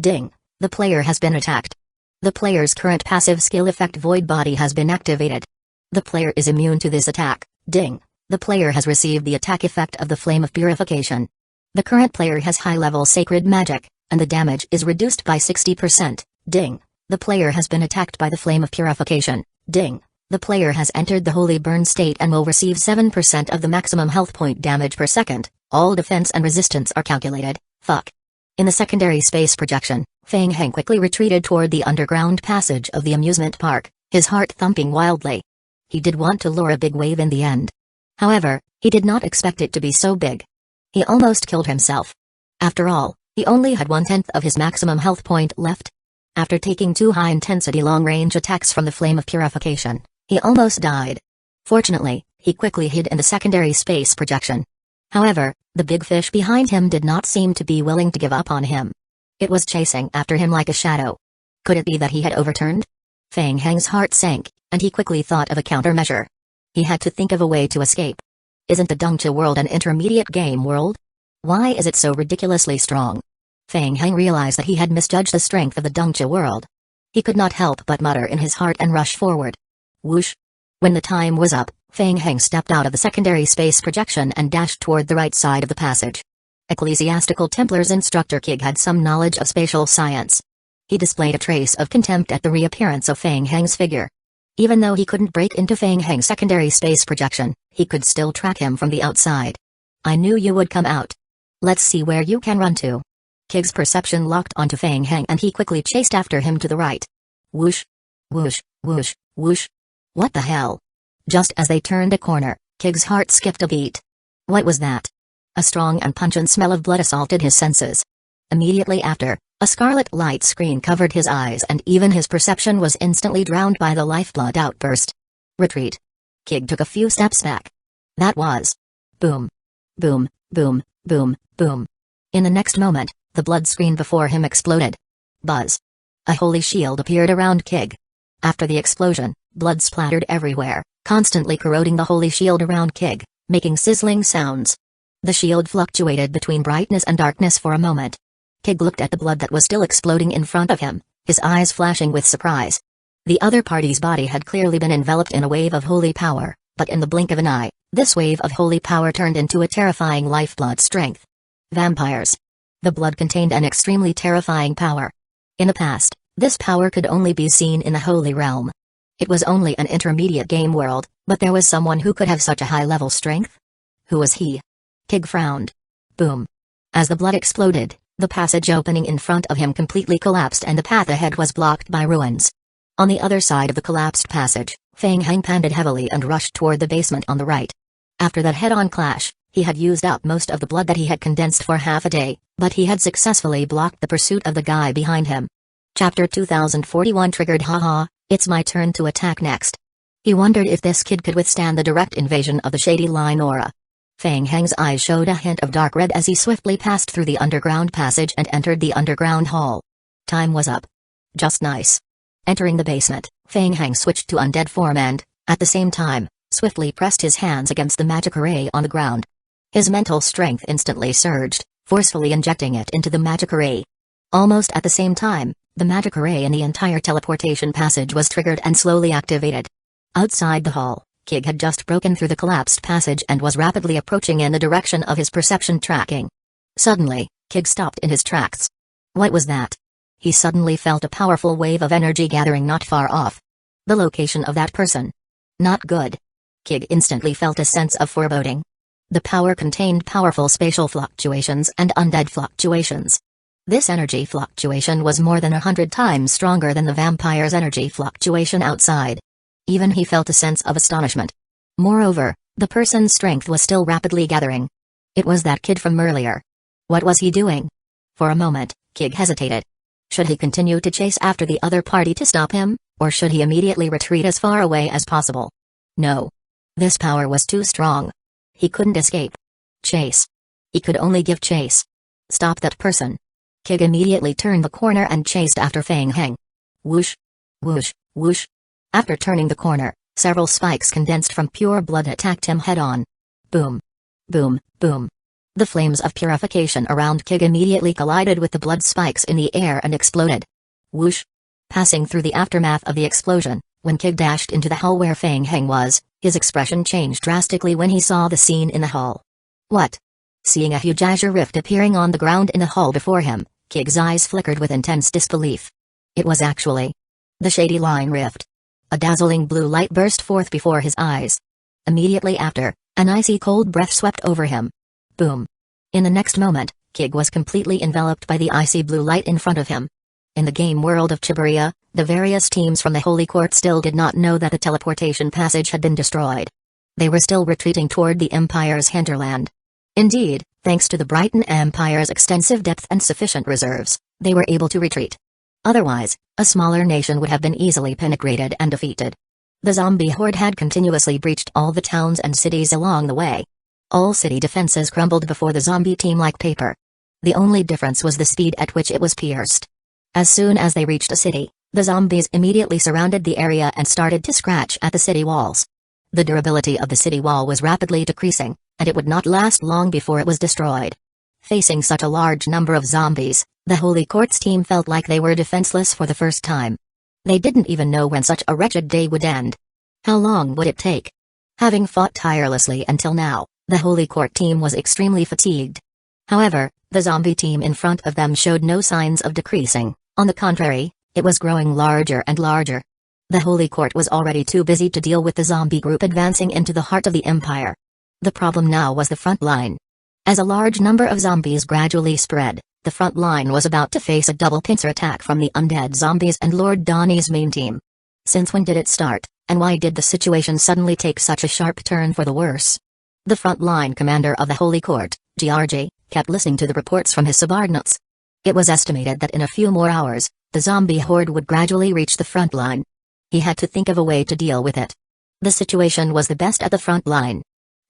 Ding! The player has been attacked. The player's current passive skill effect Void Body has been activated. The player is immune to this attack. Ding! The player has received the attack effect of the Flame of Purification. The current player has high-level Sacred Magic, and the damage is reduced by 60%. Ding! The player has been attacked by the Flame of Purification. Ding! The player has entered the Holy Burn state and will receive 7% of the maximum health point damage per second. All defense and resistance are calculated. Fuck. In the secondary space projection, Fang Heng quickly retreated toward the underground passage of the amusement park, his heart thumping wildly. He did want to lure a big wave in the end. However, he did not expect it to be so big. He almost killed himself. After all, he only had 1/10 of his maximum health point left. After taking 2 high-intensity long-range attacks from the Flame of Purification, he almost died. Fortunately, he quickly hid in the secondary space projection. However, the big fish behind him did not seem to be willing to give up on him. It was chasing after him like a shadow. Could it be that he had overturned? Fang Heng's heart sank, and he quickly thought of a countermeasure. He had to think of a way to escape. Isn't the Dongcha world an intermediate game world? Why is it so ridiculously strong? Fang Heng realized that he had misjudged the strength of the Dongcha world. He could not help but mutter in his heart and rush forward. Whoosh! When the time was up, Fang Heng stepped out of the secondary space projection and dashed toward the right side of the passage. Ecclesiastical Templar's instructor Kig had some knowledge of spatial science. He displayed a trace of contempt at the reappearance of Fang Heng's figure. Even though he couldn't break into Fang Heng's secondary space projection, he could still track him from the outside. "I knew you would come out. Let's see where you can run to." Kig's perception locked onto Fang Heng and he quickly chased after him to the right. Whoosh! Whoosh! Whoosh! Whoosh! What the hell? Just as they turned a corner, Kig's heart skipped a beat. What was that? A strong and pungent smell of blood assaulted his senses. Immediately after, a scarlet light screen covered his eyes and even his perception was instantly drowned by the lifeblood outburst. Retreat. Kig took a few steps back. That was... boom. Boom, boom, boom, boom. In the next moment, the blood screen before him exploded. Buzz. A holy shield appeared around Kig. After the explosion, blood splattered everywhere, constantly corroding the holy shield around Kig, making sizzling sounds. The shield fluctuated between brightness and darkness for a moment. Kig looked at the blood that was still exploding in front of him, his eyes flashing with surprise. The other party's body had clearly been enveloped in a wave of holy power, but in the blink of an eye, this wave of holy power turned into a terrifying lifeblood strength. Vampires. The blood contained an extremely terrifying power. In the past, this power could only be seen in the Holy Realm. It was only an intermediate game world, but there was someone who could have such a high-level strength? Who was he? Kig frowned. Boom. As the blood exploded, the passage opening in front of him completely collapsed and the path ahead was blocked by ruins. On the other side of the collapsed passage, Fang Heng panted heavily and rushed toward the basement on the right. After that head-on clash, he had used up most of the blood that he had condensed for half a day, but he had successfully blocked the pursuit of the guy behind him. Chapter 2041 triggered. Haha, it's my turn to attack next. He wondered if this kid could withstand the direct invasion of the shady line aura. Fang Heng's eyes showed a hint of dark red as he swiftly passed through the underground passage and entered the underground hall. Time was up. Just nice. Entering the basement, Fang Heng switched to undead form and, at the same time, swiftly pressed his hands against the magic array on the ground. His mental strength instantly surged, forcefully injecting it into the magic array. Almost at the same time, the magic array in the entire teleportation passage was triggered and slowly activated. Outside the hall, Kig had just broken through the collapsed passage and was rapidly approaching in the direction of his perception tracking. Suddenly, Kig stopped in his tracks. What was that? He suddenly felt a powerful wave of energy gathering not far off. The location of that person. Not good. Kig instantly felt a sense of foreboding. The power contained powerful spatial fluctuations and undead fluctuations. This energy fluctuation was more than 100 times stronger than the vampire's energy fluctuation outside. Even he felt a sense of astonishment. Moreover, the person's strength was still rapidly gathering. It was that kid from earlier. What was he doing? For a moment, Kig hesitated. Should he continue to chase after the other party to stop him, or should he immediately retreat as far away as possible? No. This power was too strong. He couldn't escape. Chase. He could only give chase. Stop that person. Kig immediately turned the corner and chased after Fang Heng. Whoosh. Whoosh. Whoosh. After turning the corner, several spikes condensed from pure blood attacked him head-on. Boom. Boom, boom. The flames of purification around Kig immediately collided with the blood spikes in the air and exploded. Whoosh. Passing through the aftermath of the explosion, when Kig dashed into the hall where Fang Heng was, his expression changed drastically when he saw the scene in the hall. What? Seeing a huge azure rift appearing on the ground in the hall before him, Kig's eyes flickered with intense disbelief. It was actually the Shady Line Rift. A dazzling blue light burst forth before his eyes. Immediately after, an icy cold breath swept over him. Boom. In the next moment, Kig was completely enveloped by the icy blue light in front of him. In the game world of Chiburia, the various teams from the Holy Court still did not know that the teleportation passage had been destroyed. They were still retreating toward the Empire's hinterland. Indeed, thanks to the Brighton Empire's extensive depth and sufficient reserves, they were able to retreat. Otherwise, a smaller nation would have been easily penetrated and defeated. The zombie horde had continuously breached all the towns and cities along the way. All city defenses crumbled before the zombie team like paper. The only difference was the speed at which it was pierced. As soon as they reached a city, the zombies immediately surrounded the area and started to scratch at the city walls. The durability of the city wall was rapidly decreasing, and it would not last long before it was destroyed. Facing such a large number of zombies, the Holy Court's team felt like they were defenseless for the first time. They didn't even know when such a wretched day would end. How long would it take? Having fought tirelessly until now, the Holy Court team was extremely fatigued. However, the zombie team in front of them showed no signs of decreasing. On the contrary, it was growing larger and larger. The Holy Court was already too busy to deal with the zombie group advancing into the heart of the Empire. The problem now was the front line. As a large number of zombies gradually spread, the front line was about to face a double pincer attack from the undead zombies and Lord Donnie's main team. Since when did it start, and why did the situation suddenly take such a sharp turn for the worse? The front line commander of the Holy Court, GRG, kept listening to the reports from his subordinates. It was estimated that in a few more hours, the zombie horde would gradually reach the front line. He had to think of a way to deal with it. The situation was the best at the front line.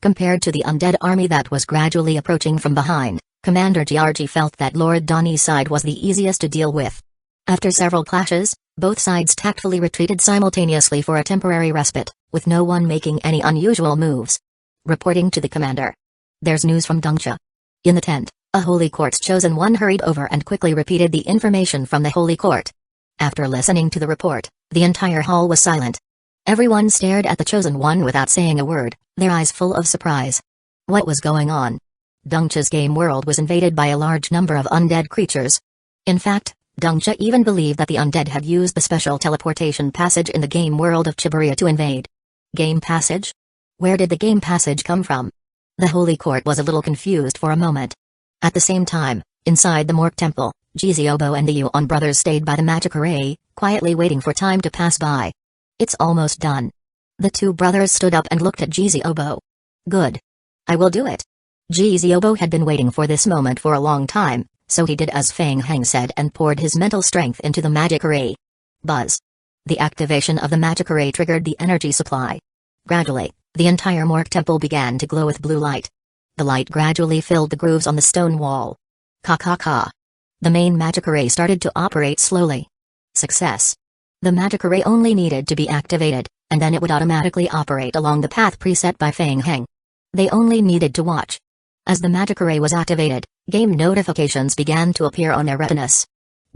Compared to the undead army that was gradually approaching from behind, Commander GRG felt that Lord Donnie's side was the easiest to deal with. After several clashes, both sides tactfully retreated simultaneously for a temporary respite, with no one making any unusual moves. Reporting to the commander. There's news from Dongcha. In the tent, a Holy Court's chosen one hurried over and quickly repeated the information from the Holy Court. After listening to the report, the entire hall was silent. Everyone stared at the chosen one without saying a word, their eyes full of surprise. What was going on? Dongcha's game world was invaded by a large number of undead creatures. In fact, Dongcha even believed that the undead had used the special teleportation passage in the game world of Chiburia to invade. Game passage? Where did the game passage come from? The Holy Court was a little confused for a moment. At the same time, inside the Mork Temple, Jiziobo and the Yuon brothers stayed by the magic array, quietly waiting for time to pass by. It's almost done. The two brothers stood up and looked at Jiziobo. Good. I will do it. Jiziobo had been waiting for this moment for a long time, so he did as Fang Heng said and poured his mental strength into the magic array. Buzz. The activation of the magic array triggered the energy supply. Gradually, the entire Mork Temple began to glow with blue light. The light gradually filled the grooves on the stone wall. Ka. The main magic array started to operate slowly. Success. The magic array only needed to be activated, and then it would automatically operate along the path preset by Fang Heng. They only needed to watch. As the magic array was activated, game notifications began to appear on their retinas.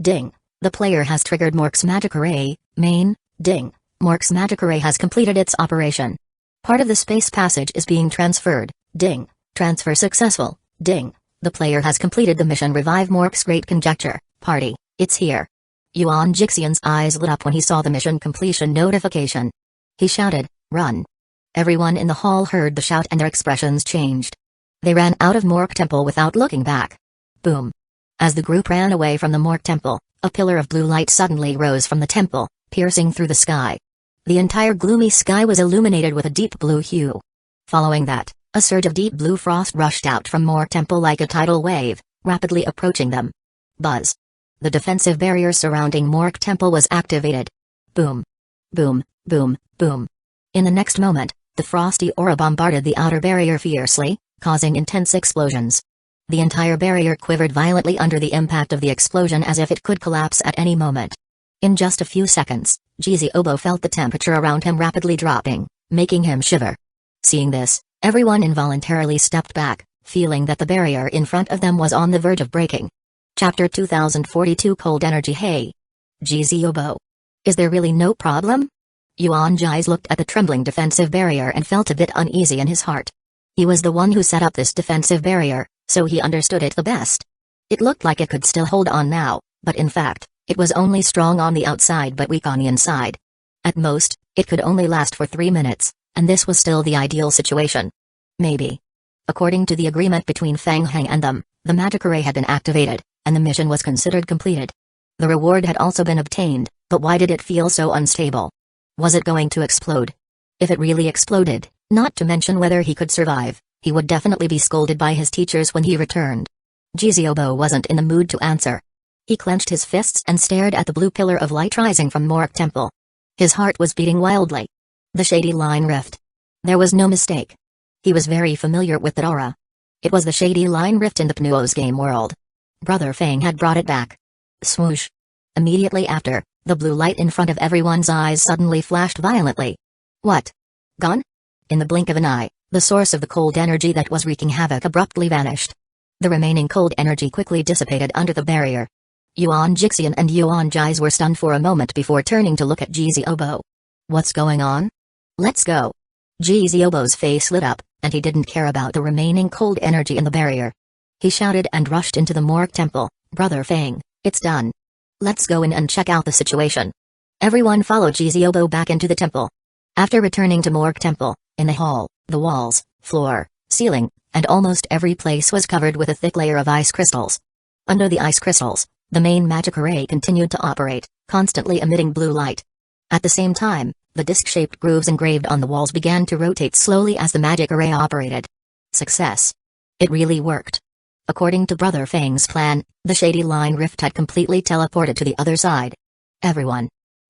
Ding. The player has triggered Mork's magic array, main, ding. Mork's magic array has completed its operation. Part of the space passage is being transferred, ding. Transfer successful, ding. The player has completed the mission Revive Mork's Great Conjecture, party, it's here. Yuan Jixian's eyes lit up when he saw the mission completion notification. He shouted, run. Everyone in the hall heard the shout and their expressions changed. They ran out of Mork Temple without looking back. Boom. As the group ran away from the Mork Temple, a pillar of blue light suddenly rose from the temple, piercing through the sky. The entire gloomy sky was illuminated with a deep blue hue. Following that, a surge of deep blue frost rushed out from Mork Temple like a tidal wave, rapidly approaching them. Buzz. The defensive barrier surrounding Mork Temple was activated. Boom. Boom, boom, boom. In the next moment, the frosty aura bombarded the outer barrier fiercely, causing intense explosions. The entire barrier quivered violently under the impact of the explosion as if it could collapse at any moment. In just a few seconds, Jiziobo felt the temperature around him rapidly dropping, making him shiver. Seeing this, everyone involuntarily stepped back, feeling that the barrier in front of them was on the verge of breaking. Chapter 2042 Cold Energy. Hey! Jiziobo. Is there really no problem? Yuan Ji's looked at the trembling defensive barrier and felt a bit uneasy in his heart. He was the one who set up this defensive barrier, so he understood it the best. It looked like it could still hold on now, but in fact, it was only strong on the outside but weak on the inside. At most, it could only last for 3 minutes, and this was still the ideal situation. Maybe. According to the agreement between Fang Heng and them, the magic array had been activated, and the mission was considered completed. The reward had also been obtained, but why did it feel so unstable? Was it going to explode? If it really exploded, not to mention whether he could survive, he would definitely be scolded by his teachers when he returned. Jiziobo wasn't in the mood to answer. He clenched his fists and stared at the blue pillar of light rising from Mork Temple. His heart was beating wildly. The Shady Line Rift. There was no mistake. He was very familiar with that aura. It was the Shady Line Rift in the Pnuo's game world. Brother Fang had brought it back. Swoosh. Immediately after, the blue light in front of everyone's eyes suddenly flashed violently. What? Gone? In the blink of an eye, the source of the cold energy that was wreaking havoc abruptly vanished. The remaining cold energy quickly dissipated under the barrier. Yuan Jixian and Yuan Ji's were stunned for a moment before turning to look at Jiziobo. What's going on? Let's go. Jiziobo's face lit up, and he didn't care about the remaining cold energy in the barrier. He shouted and rushed into the Mork Temple. Brother Fang, it's done. Let's go in and check out the situation. Everyone followed Jiziobo back into the temple. After returning to Mork Temple, in the hall, the walls, floor, ceiling, and almost every place was covered with a thick layer of ice crystals. Under the ice crystals, the main magic array continued to operate, constantly emitting blue light. At the same time, the disc-shaped grooves engraved on the walls began to rotate slowly as the magic array operated. Success. It really worked. According to Brother Fang's plan, the Shady Line Rift had completely teleported to the other side. Everyone.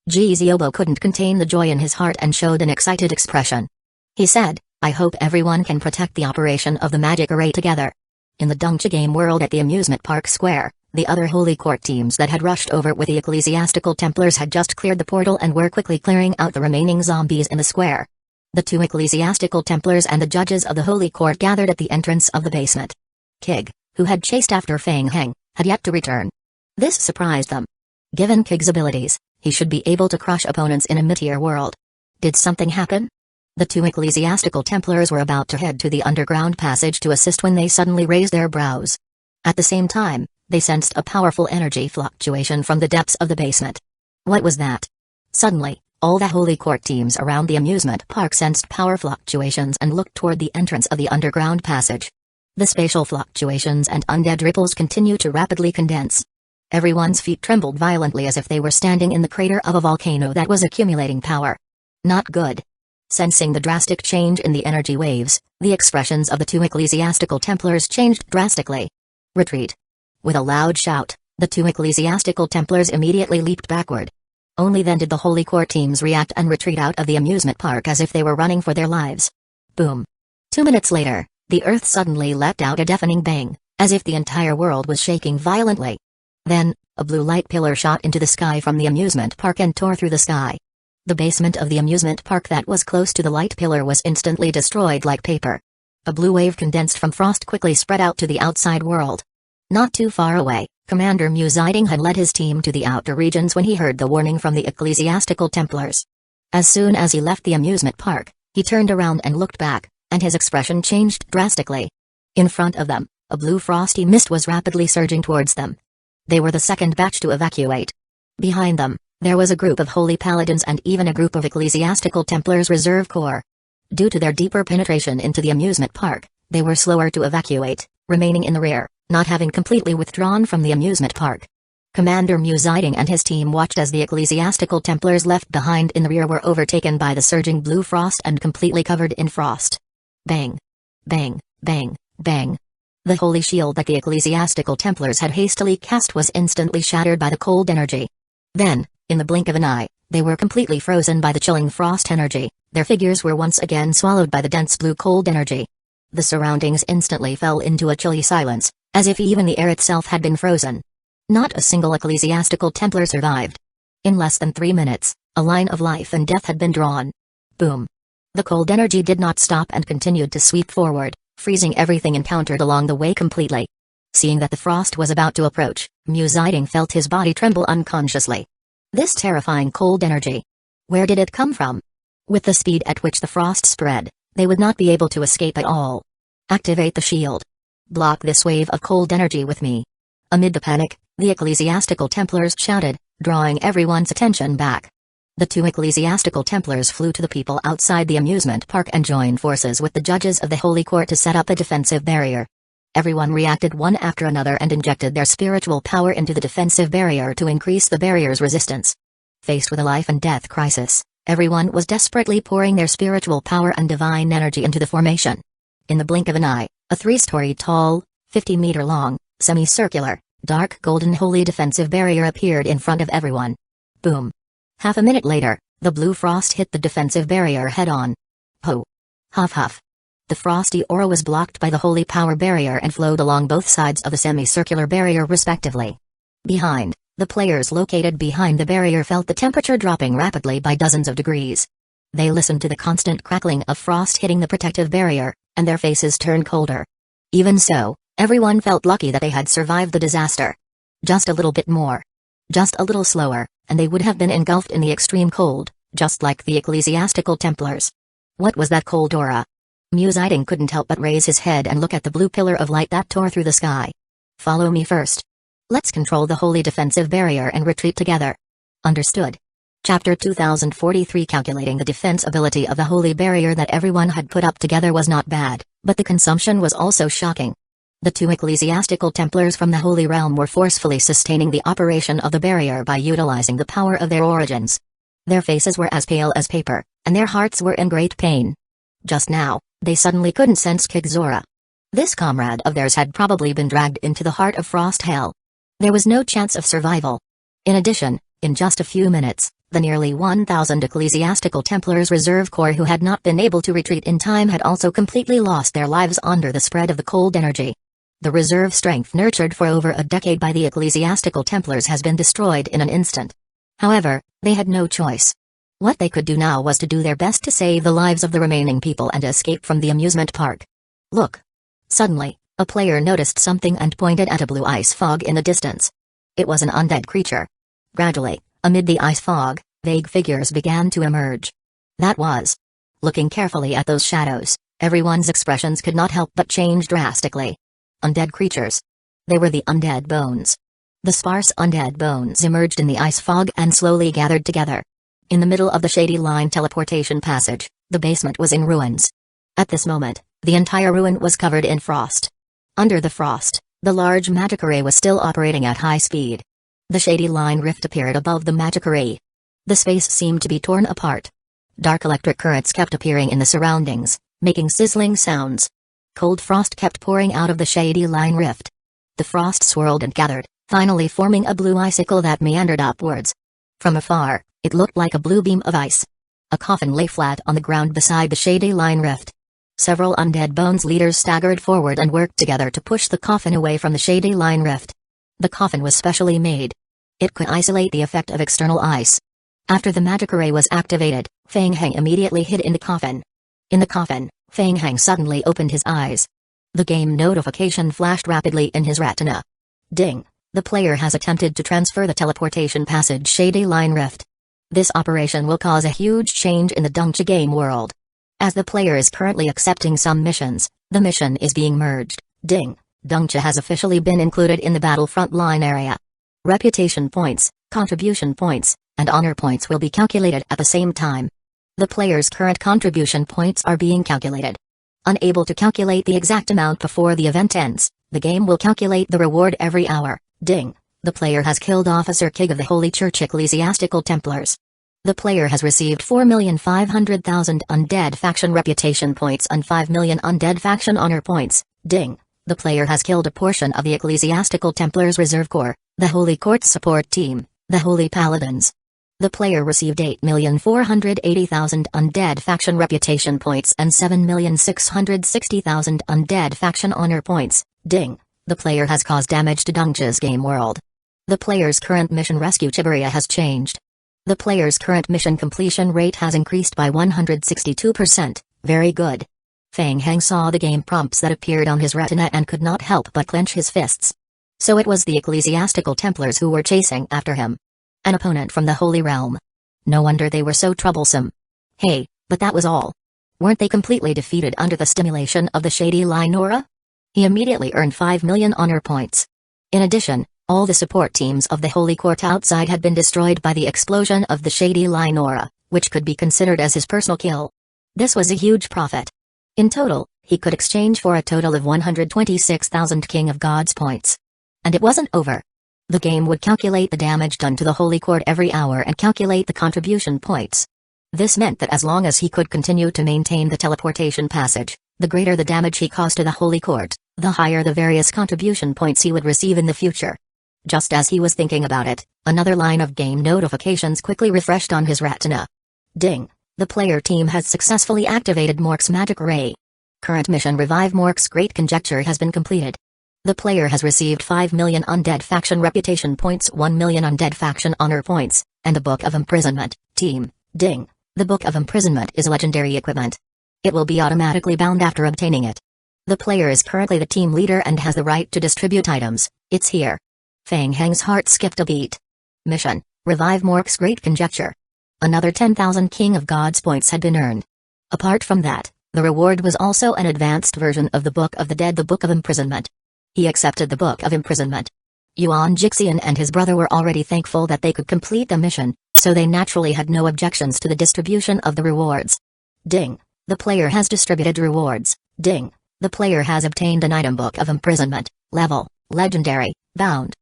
Jiziobo couldn't contain the joy in his heart and showed an excited expression. He said, I hope everyone can protect the operation of the magic array together. In the Dongcha game world at the amusement park square, the other Holy Court teams that had rushed over with the Ecclesiastical Templars had just cleared the portal and were quickly clearing out the remaining zombies in the square. The 2 Ecclesiastical Templars and the judges of the Holy Court gathered at the entrance of the basement. Kig, who had chased after Fang Heng, had yet to return. This surprised them. Given Kig's abilities, he should be able to crush opponents in a mid-tier world. Did something happen? The 2 Ecclesiastical Templars were about to head to the underground passage to assist when they suddenly raised their brows. At the same time, they sensed a powerful energy fluctuation from the depths of the basement. What was that? Suddenly, all the Holy Court teams around the amusement park sensed power fluctuations and looked toward the entrance of the underground passage. The spatial fluctuations and undead ripples continue to rapidly condense. Everyone's feet trembled violently as if they were standing in the crater of a volcano that was accumulating power. Not good. Sensing the drastic change in the energy waves, the expressions of the 2 Ecclesiastical Templars changed drastically. Retreat. With a loud shout, the 2 Ecclesiastical Templars immediately leaped backward. Only then did the Holy Court teams react and retreat out of the amusement park as if they were running for their lives. Boom. 2 minutes later, the earth suddenly let out a deafening bang, as if the entire world was shaking violently. Then, a blue light pillar shot into the sky from the amusement park and tore through the sky. The basement of the amusement park that was close to the light pillar was instantly destroyed like paper. A blue wave condensed from frost quickly spread out to the outside world. Not too far away, Commander Musiding had led his team to the outer regions when he heard the warning from the ecclesiastical Templars. As soon as he left the amusement park, he turned around and looked back, and his expression changed drastically. In front of them, a blue frosty mist was rapidly surging towards them. They were the second batch to evacuate. Behind them, there was a group of holy paladins and even a group of ecclesiastical Templars Reserve Corps. Due to their deeper penetration into the amusement park, they were slower to evacuate, remaining in the rear, not having completely withdrawn from the amusement park. Commander Musiding and his team watched as the ecclesiastical Templars left behind in the rear were overtaken by the surging blue frost and completely covered in frost. Bang! Bang! Bang! Bang! The holy shield that the ecclesiastical Templars had hastily cast was instantly shattered by the cold energy. Then, in the blink of an eye, they were completely frozen by the chilling frost energy. Their figures were once again swallowed by the dense blue cold energy. The surroundings instantly fell into a chilly silence, as if even the air itself had been frozen. Not a single ecclesiastical Templar survived. In less than 3 minutes, a line of life and death had been drawn. Boom. The cold energy did not stop and continued to sweep forward, freezing everything encountered along the way completely. Seeing that the frost was about to approach, Musiding felt his body tremble unconsciously. This terrifying cold energy. Where did it come from? With the speed at which the frost spread, they would not be able to escape at all. Activate the shield. Block this wave of cold energy with me. Amid the panic, the ecclesiastical Templars shouted, drawing everyone's attention back. The 2 ecclesiastical Templars flew to the people outside the amusement park and joined forces with the judges of the Holy Court to set up a defensive barrier. Everyone reacted one after another and injected their spiritual power into the defensive barrier to increase the barrier's resistance. Faced with a life and death crisis, everyone was desperately pouring their spiritual power and divine energy into the formation. In the blink of an eye, a 3-story tall, 50-meter-long, semicircular, dark golden holy defensive barrier appeared in front of everyone. Boom. Half a minute later, the blue frost hit the defensive barrier head-on. Ho! Huff huff. The frosty aura was blocked by the holy power barrier and flowed along both sides of the semicircular barrier respectively. Behind, the players located behind the barrier felt the temperature dropping rapidly by dozens of degrees. They listened to the constant crackling of frost hitting the protective barrier, and their faces turned colder. Even so, everyone felt lucky that they had survived the disaster. Just a little bit more. Just a little slower, and they would have been engulfed in the extreme cold, just like the ecclesiastical Templars. What was that cold aura? Musiding couldn't help but raise his head and look at the blue pillar of light that tore through the sky. Follow me first. Let's control the holy defensive barrier and retreat together. Understood. Chapter 2043. Calculating the defense ability of the holy barrier that everyone had put up together was not bad, but the consumption was also shocking. The 2 ecclesiastical Templars from the Holy Realm were forcefully sustaining the operation of the barrier by utilizing the power of their origins. Their faces were as pale as paper, and their hearts were in great pain. Just now, they suddenly couldn't sense Kigzora. This comrade of theirs had probably been dragged into the heart of frost hell. There was no chance of survival. In addition, in just a few minutes, the nearly 1,000 ecclesiastical Templars Reserve Corps who had not been able to retreat in time had also completely lost their lives under the spread of the cold energy. The reserve strength nurtured for over a decade by the ecclesiastical Templars has been destroyed in an instant. However, they had no choice. What they could do now was to do their best to save the lives of the remaining people and escape from the amusement park. Look! Suddenly, a player noticed something and pointed at a blue ice fog in the distance. It was an undead creature. Gradually, amid the ice fog, vague figures began to emerge. That was. Looking carefully at those shadows, everyone's expressions could not help but change drastically. Undead creatures. They were the undead bones. The sparse undead bones emerged in the ice fog and slowly gathered together. In the middle of the shady line teleportation passage, the basement was in ruins. At this moment, the entire ruin was covered in frost. Under the frost, the large magic array was still operating at high speed. The shady line rift appeared above the magic array. The space seemed to be torn apart. Dark electric currents kept appearing in the surroundings, making sizzling sounds. Cold frost kept pouring out of the shady line rift. The frost swirled and gathered, finally forming a blue icicle that meandered upwards. From afar, it looked like a blue beam of ice. A coffin lay flat on the ground beside the shady line rift. Several undead bones leaders staggered forward and worked together to push the coffin away from the shady line rift. The coffin was specially made. It could isolate the effect of external ice. After the magic array was activated, Feng Heng immediately hid in the coffin. In the coffin, Feng Heng suddenly opened his eyes. The game notification flashed rapidly in his retina. Ding! The player has attempted to transfer the teleportation passage Shady Line Rift. This operation will cause a huge change in the Dongcha game world. As the player is currently accepting some missions, the mission is being merged. Ding! Dongcha has officially been included in the battlefront line area. Reputation points, contribution points, and honor points will be calculated at the same time. The player's current contribution points are being calculated. Unable to calculate the exact amount before the event ends, the game will calculate the reward every hour. Ding! The player has killed Officer King of the Holy Church Ecclesiastical Templars. The player has received 4,500,000 undead faction reputation points and 5 million undead faction honor points. Ding! The player has killed a portion of the Ecclesiastical Templars Reserve Corps, the Holy Court Support Team, the Holy Paladins. The player received 8,480,000 undead faction reputation points and 7,660,000 undead faction honor points. Ding! The player has caused damage to Dongcha's game world. The player's current mission Rescue Chiburia has changed. The player's current mission completion rate has increased by 162%, very good. Feng Heng saw the game prompts that appeared on his retina and could not help but clench his fists. So it was the Ecclesiastical Templars who were chasing after him. An opponent from the Holy Realm. No wonder they were so troublesome. Hey, but that was all. Weren't they completely defeated under the stimulation of the Shady Line aura? He immediately earned 5 million honor points. In addition, all the support teams of the Holy Court outside had been destroyed by the explosion of the Shady Line aura, which could be considered as his personal kill. This was a huge profit. In total, he could exchange for a total of 126,000 King of Gods points. And it wasn't over. The game would calculate the damage done to the Holy Court every hour and calculate the contribution points. This meant that as long as he could continue to maintain the teleportation passage, the greater the damage he caused to the Holy Court, the higher the various contribution points he would receive in the future. Just as he was thinking about it, another line of game notifications quickly refreshed on his retina. Ding! The player team has successfully activated Mork's magic array. Current mission Revive Mork's Great Conjecture has been completed. The player has received 5 million undead faction reputation points, 1 million undead faction honor points, and the Book of Imprisonment. Team, ding! The Book of Imprisonment is legendary equipment. It will be automatically bound after obtaining it. The player is currently the team leader and has the right to distribute items. It's here. Feng Heng's heart skipped a beat. Mission, Revive Mork's Great Conjecture. Another 10,000 King of Gods points had been earned. Apart from that, the reward was also an advanced version of the Book of the Dead, the Book of Imprisonment. He accepted the Book of Imprisonment. Yuan Jixian and his brother were already thankful that they could complete the mission, so they naturally had no objections to the distribution of the rewards. Ding! The player has distributed rewards. Ding! The player has obtained an item Book of Imprisonment, level, legendary, bound.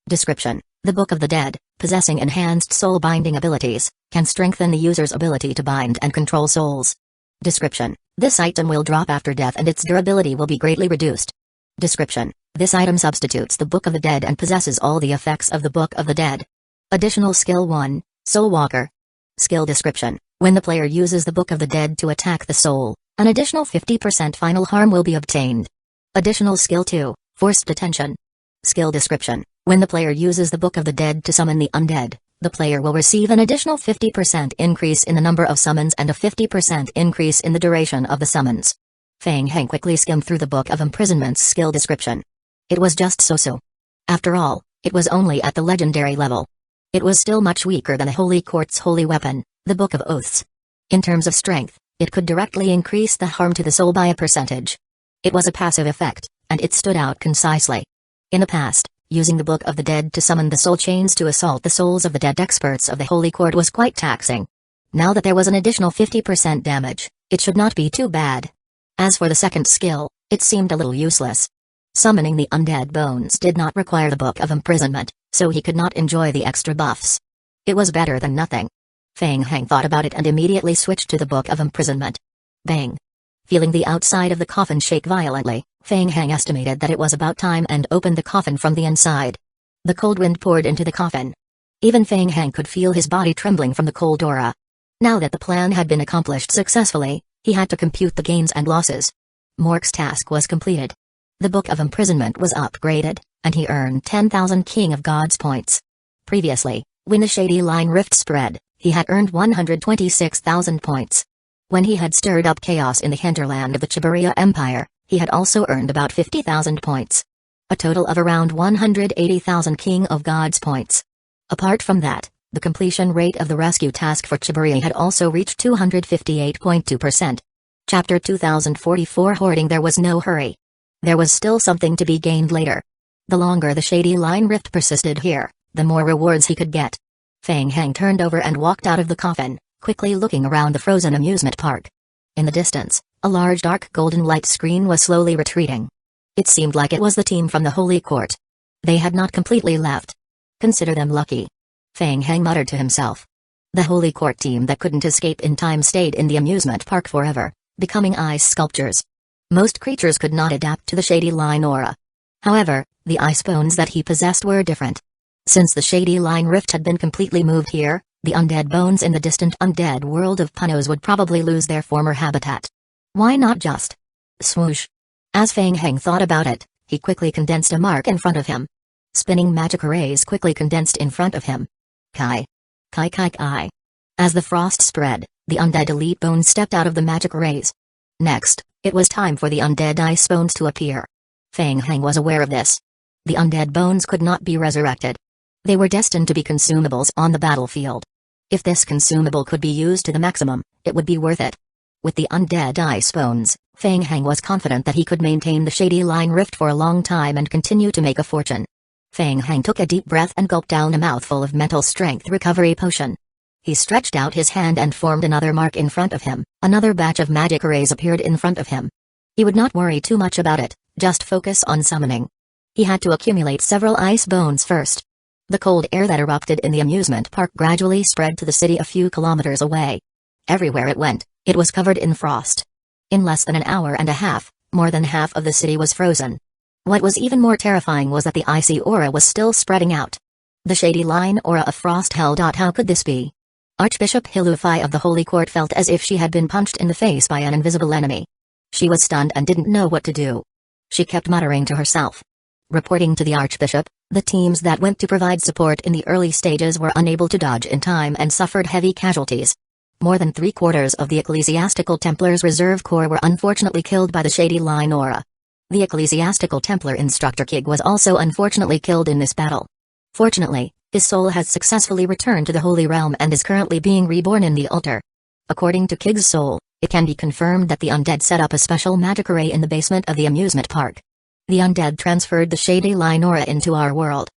Description: the Book of the Dead, possessing enhanced soul binding abilities, can strengthen the user's ability to bind and control souls. Description: this item will drop after death and its durability will be greatly reduced. Description: this item substitutes the Book of the Dead and possesses all the effects of the Book of the Dead. Additional Skill 1, Soul Walker. Skill description: when the player uses the Book of the Dead to attack the soul, an additional 50% final harm will be obtained. Additional Skill 2, Forced Detention. Skill description: when the player uses the Book of the Dead to summon the undead, the player will receive an additional 50% increase in the number of summons and a 50% increase in the duration of the summons. Feng Heng quickly skimmed through the Book of Imprisonment's skill description. It was just so-so. After all, it was only at the legendary level. It was still much weaker than the Holy Court's holy weapon, the Book of Oaths. In terms of strength, it could directly increase the harm to the soul by a percentage. It was a passive effect, and it stood out concisely. In the past, using the Book of the Dead to summon the soul chains to assault the souls of the dead experts of the Holy Court was quite taxing. Now that there was an additional 50% damage, it should not be too bad. As for the second skill, it seemed a little useless. Summoning the undead bones did not require the Book of Imprisonment, so he could not enjoy the extra buffs. It was better than nothing. Feng Heng thought about it and immediately switched to the Book of Imprisonment. Bang! Feeling the outside of the coffin shake violently, Feng Heng estimated that it was about time and opened the coffin from the inside. The cold wind poured into the coffin. Even Feng Heng could feel his body trembling from the cold aura. Now that the plan had been accomplished successfully, he had to compute the gains and losses. Mork's task was completed. The Book of Imprisonment was upgraded, and he earned 10,000 King of Gods points. Previously, when the Shady Line Rift spread, He had earned 126,000 points. When he had stirred up chaos in the hinterland of the Chiburia Empire, he had also earned about 50,000 points. A total of around 180,000 King of Gods points. Apart from that, the completion rate of the rescue task for Chiburia had also reached 258.2%. Chapter 2044 Hoarding. There was no hurry. There was still something to be gained later. The longer the shady line rift persisted here, the more rewards he could get. Feng Heng turned over and walked out of the coffin, quickly looking around the frozen amusement park. In the distance, a large dark golden light screen was slowly retreating. It seemed like it was the team from the Holy Court. They had not completely left. Consider them lucky. Feng Heng muttered to himself. The Holy Court team that couldn't escape in time stayed in the amusement park forever, becoming ice sculptures. Most creatures could not adapt to the shady line aura. However, the ice bones that he possessed were different. Since the shady line rift had been completely moved here, the undead bones in the distant undead world of Panos would probably lose their former habitat. Why not just swoosh? As Feng Heng thought about it, he quickly condensed a mark in front of him. Spinning magic arrays quickly condensed in front of him. Kai. Kai kai kai. As the frost spread, the undead elite bones stepped out of the magic arrays. Next, it was time for the undead ice bones to appear. Feng Heng was aware of this. The undead bones could not be resurrected. They were destined to be consumables on the battlefield. If this consumable could be used to the maximum, it would be worth it. With the undead ice bones, Feng Heng was confident that he could maintain the shady line rift for a long time and continue to make a fortune. Feng Heng took a deep breath and gulped down a mouthful of mental strength recovery potion. He stretched out his hand and formed another mark in front of him. Another batch of magic arrays appeared in front of him. He would not worry too much about it, just focus on summoning. He had to accumulate several ice bones first. The cold air that erupted in the amusement park gradually spread to the city a few kilometers away. Everywhere it went, it was covered in frost. In less than an hour and a half, more than half of the city was frozen. What was even more terrifying was that the icy aura was still spreading out. The shady line aura of frost held out. How could this be? Archbishop Hilufai of the Holy Court felt as if she had been punched in the face by an invisible enemy. She was stunned and didn't know what to do. She kept muttering to herself. Reporting to the Archbishop, the teams that went to provide support in the early stages were unable to dodge in time and suffered heavy casualties. More than 3/4 of the Ecclesiastical Templars Reserve Corps were unfortunately killed by the shady line aura. The Ecclesiastical Templar instructor Kig was also unfortunately killed in this battle. Fortunately, his soul has successfully returned to the Holy Realm and is currently being reborn in the altar. According to Kig's soul, it can be confirmed that the undead set up a special magic array in the basement of the amusement park. The undead transferred the shady line aura into our world.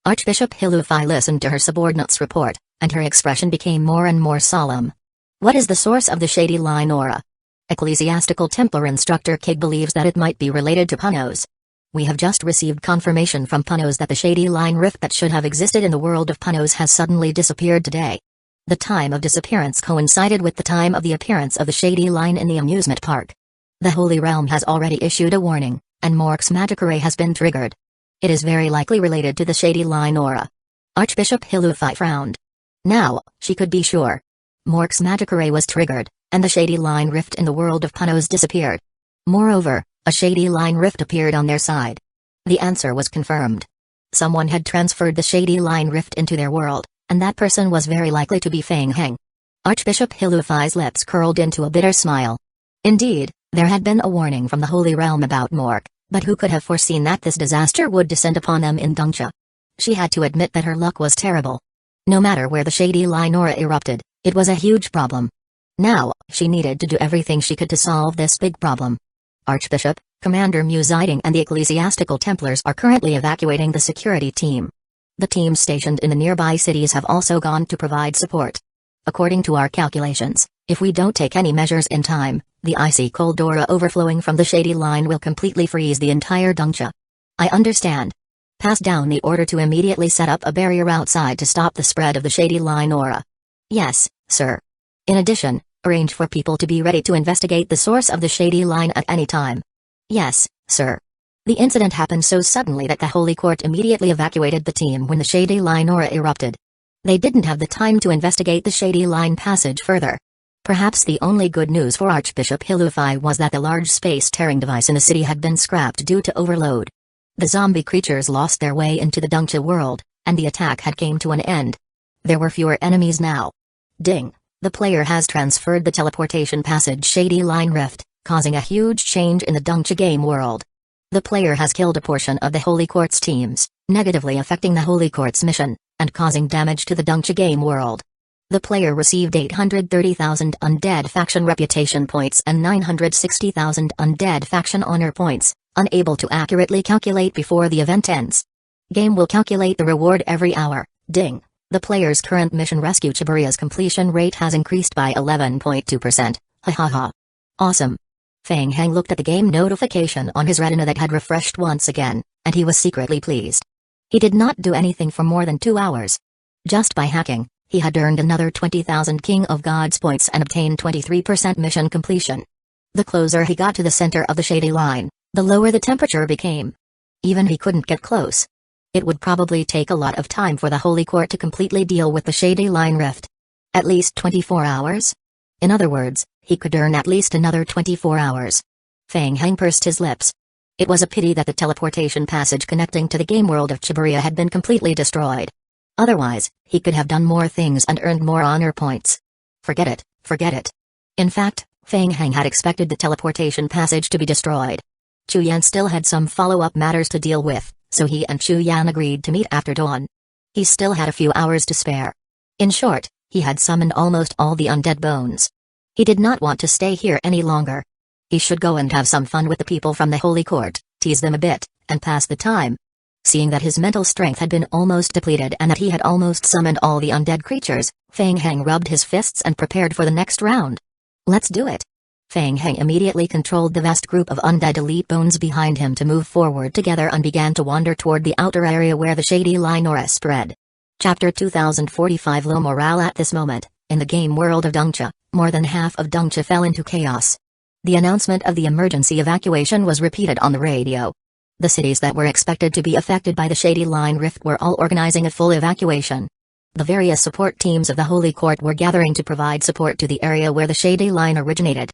Archbishop Hilufai listened to her subordinate's report, and her expression became more and more solemn. What is the source of the shady line aura? Ecclesiastical Templar instructor Kig believes that it might be related to Panos. We have just received confirmation from Panos that the shady line rift that should have existed in the world of Panos has suddenly disappeared today. The time of disappearance coincided with the time of the appearance of the shady line in the amusement park. The Holy Realm has already issued a warning, and Mork's magic array has been triggered. It is very likely related to the shady line aura. Archbishop Hilufai frowned. Now, she could be sure. Mork's magic array was triggered, and the shady line rift in the world of Panos disappeared. Moreover, a shady line rift appeared on their side. The answer was confirmed. Someone had transferred the shady line rift into their world, and that person was very likely to be Feng Heng. Archbishop Hilufai's lips curled into a bitter smile. Indeed, there had been a warning from the Holy Realm about Mork, but who could have foreseen that this disaster would descend upon them in Dongcha? She had to admit that her luck was terrible. No matter where the shady line aura erupted, it was a huge problem. Now, she needed to do everything she could to solve this big problem. Archbishop, Commander Muziding and the Ecclesiastical Templars are currently evacuating the security team. The teams stationed in the nearby cities have also gone to provide support. According to our calculations, if we don't take any measures in time, the icy cold aura overflowing from the shady line will completely freeze the entire Dongcha. I understand. Pass down the order to immediately set up a barrier outside to stop the spread of the shady line aura. Yes, sir. In addition, arrange for people to be ready to investigate the source of the shady line at any time. Yes, sir. The incident happened so suddenly that the Holy Court immediately evacuated the team when the shady line aura erupted. They didn't have the time to investigate the shady line passage further. Perhaps the only good news for Archbishop Hilufai was that the large space-tearing device in the city had been scrapped due to overload. The zombie creatures lost their way into the Dongcha world, and the attack had came to an end. There were fewer enemies now. Ding. The player has transferred the teleportation passage Shady Line Rift, causing a huge change in the Dongcha game world. The player has killed a portion of the Holy Court's teams, negatively affecting the Holy Court's mission, and causing damage to the Dongcha game world. The player received 830,000 undead faction reputation points and 960,000 undead faction honor points, unable to accurately calculate before the event ends. Game will calculate the reward every hour. Ding. The player's current mission rescue Chiburia's completion rate has increased by 11.2%. Ha ha ha. Awesome. Feng Heng looked at the game notification on his retina that had refreshed once again, and he was secretly pleased. He did not do anything for more than 2 hours. Just by hacking, he had earned another 20,000 King of Gods points and obtained 23% mission completion. The closer he got to the center of the shady line, the lower the temperature became. Even he couldn't get close. It would probably take a lot of time for the Holy Court to completely deal with the Shady Line Rift. At least 24 hours? In other words, he could earn at least another 24 hours. Feng Heng pursed his lips. It was a pity that the teleportation passage connecting to the game world of Chiburia had been completely destroyed. Otherwise, he could have done more things and earned more honor points. Forget it, forget it. In fact, Feng Heng had expected the teleportation passage to be destroyed. Chu Yan still had some follow-up matters to deal with, so he and Chu Yan agreed to meet after dawn. He still had a few hours to spare. In short, he had summoned almost all the undead bones. He did not want to stay here any longer. He should go and have some fun with the people from the Holy Court, tease them a bit, and pass the time. Seeing that his mental strength had been almost depleted and that he had almost summoned all the undead creatures, Feng Heng rubbed his fists and prepared for the next round. Let's do it. Feng Heng immediately controlled the vast group of undead elite bones behind him to move forward together and began to wander toward the outer area where the shady line aura spread. Chapter 2045 Low morale at this moment. In the game world of Dongcha, more than half of Dongcha fell into chaos. The announcement of the emergency evacuation was repeated on the radio. The cities that were expected to be affected by the Shady Line Rift were all organizing a full evacuation. The various support teams of the Holy Court were gathering to provide support to the area where the Shady Line originated.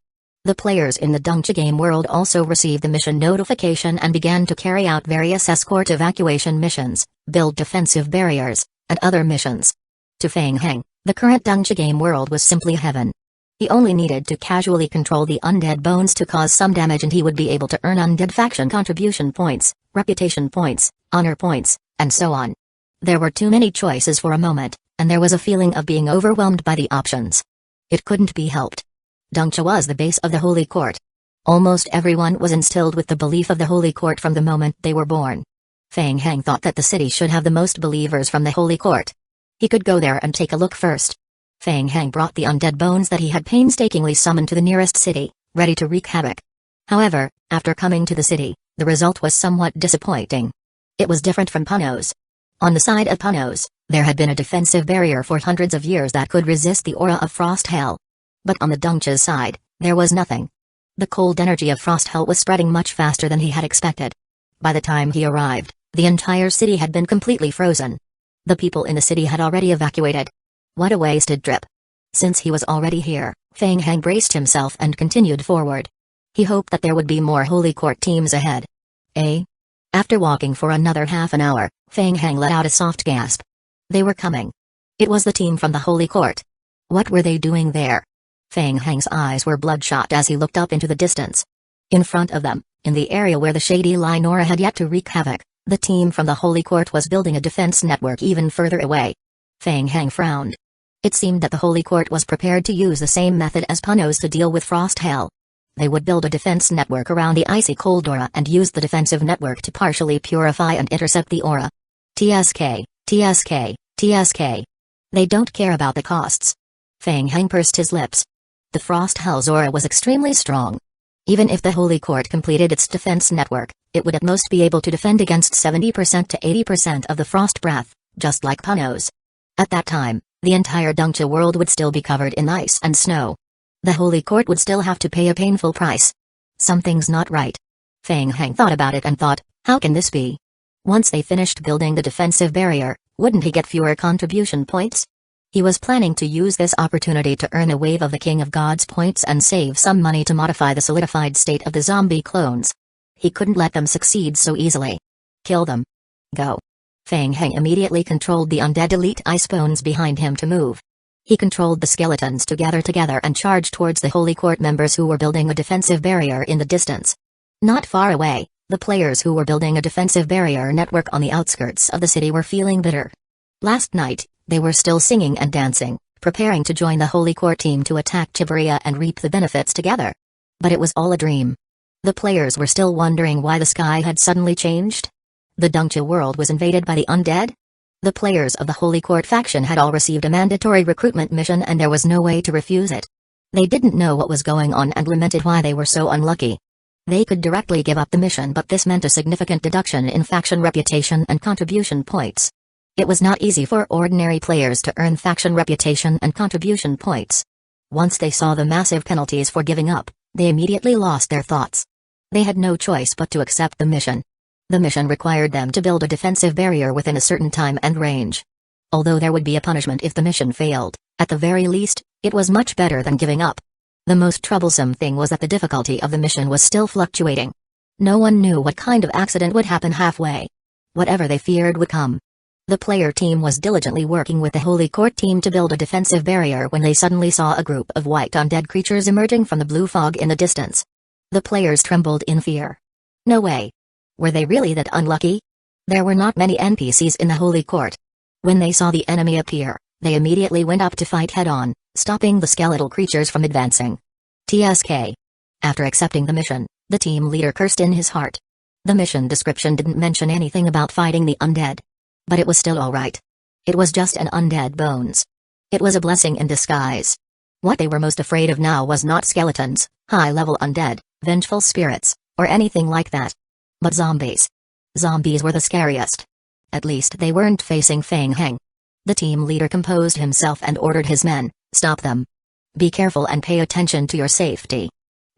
The players in the Dongcha game world also received the mission notification and began to carry out various escort evacuation missions, build defensive barriers, and other missions. To Feng Heng, the current Dongcha game world was simply heaven. He only needed to casually control the undead bones to cause some damage and he would be able to earn undead faction contribution points, reputation points, honor points, and so on. There were too many choices for a moment, and there was a feeling of being overwhelmed by the options. It couldn't be helped. Dongcha was the base of the Holy Court. Almost everyone was instilled with the belief of the Holy Court from the moment they were born. Feng Heng thought that the city should have the most believers from the Holy Court. He could go there and take a look first. Feng Heng brought the undead bones that he had painstakingly summoned to the nearest city, ready to wreak havoc. However, after coming to the city, the result was somewhat disappointing. It was different from Puno's. On the side of Puno's, there had been a defensive barrier for hundreds of years that could resist the aura of Frost Hell. But on the Dongcha's side, there was nothing. The cold energy of Frost Hell was spreading much faster than he had expected. By the time he arrived, the entire city had been completely frozen. The people in the city had already evacuated. What a wasted trip. Since he was already here, Feng Heng braced himself and continued forward. He hoped that there would be more Holy Court teams ahead. After walking for another half an hour, Feng Heng let out a soft gasp. They were coming. It was the team from the Holy Court. What were they doing there? Feng Heng's eyes were bloodshot as he looked up into the distance. In front of them, in the area where the Shady Line aura had yet to wreak havoc, the team from the Holy Court was building a defense network even further away. Feng Heng frowned. It seemed that the Holy Court was prepared to use the same method as Puno's to deal with Frost Hell. They would build a defense network around the icy cold aura and use the defensive network to partially purify and intercept the aura. TSK, TSK, TSK. They don't care about the costs. Feng Heng pursed his lips. The Frost Hell's aura was extremely strong. Even if the Holy Court completed its defense network, it would at most be able to defend against 70% to 80% of the Frost Breath, just like Puno's. At that time, the entire Dongcha world would still be covered in ice and snow. The Holy Court would still have to pay a painful price. Something's not right. Feng Heng thought about it and thought, how can this be? Once they finished building the defensive barrier, wouldn't he get fewer contribution points? He was planning to use this opportunity to earn a wave of the King of Gods points and save some money to modify the solidified state of the zombie clones. He couldn't let them succeed so easily. Kill them. Go. Feng Heng immediately controlled the undead elite ice bones behind him to move. He controlled the skeletons to gather together and charge towards the Holy Court members who were building a defensive barrier in the distance. Not far away, the players who were building a defensive barrier network on the outskirts of the city were feeling bitter. Last night, they were still singing and dancing, preparing to join the Holy Court team to attack Chiburia and reap the benefits together. But it was all a dream. The players were still wondering why the sky had suddenly changed. The Dongcha world was invaded by the undead? The players of the Holy Court faction had all received a mandatory recruitment mission and there was no way to refuse it. They didn't know what was going on and lamented why they were so unlucky. They could directly give up the mission, but this meant a significant deduction in faction reputation and contribution points. It was not easy for ordinary players to earn faction reputation and contribution points. Once they saw the massive penalties for giving up, they immediately lost their thoughts. They had no choice but to accept the mission. The mission required them to build a defensive barrier within a certain time and range. Although there would be a punishment if the mission failed, at the very least, it was much better than giving up. The most troublesome thing was that the difficulty of the mission was still fluctuating. No one knew what kind of accident would happen halfway. Whatever they feared would come. The player team was diligently working with the Holy Court team to build a defensive barrier when they suddenly saw a group of white undead creatures emerging from the blue fog in the distance. The players trembled in fear. No way. Were they really that unlucky? There were not many NPCs in the Holy Court. When they saw the enemy appear, they immediately went up to fight head-on, stopping the skeletal creatures from advancing. TSK. After accepting the mission, the team leader cursed in his heart. The mission description didn't mention anything about fighting the undead. But it was still alright. It was just an undead bones. It was a blessing in disguise. What they were most afraid of now was not skeletons, high-level undead, vengeful spirits, or anything like that. But zombies. Zombies were the scariest. At least they weren't facing Feng Heng. The team leader composed himself and ordered his men, "Stop them. Be careful and pay attention to your safety.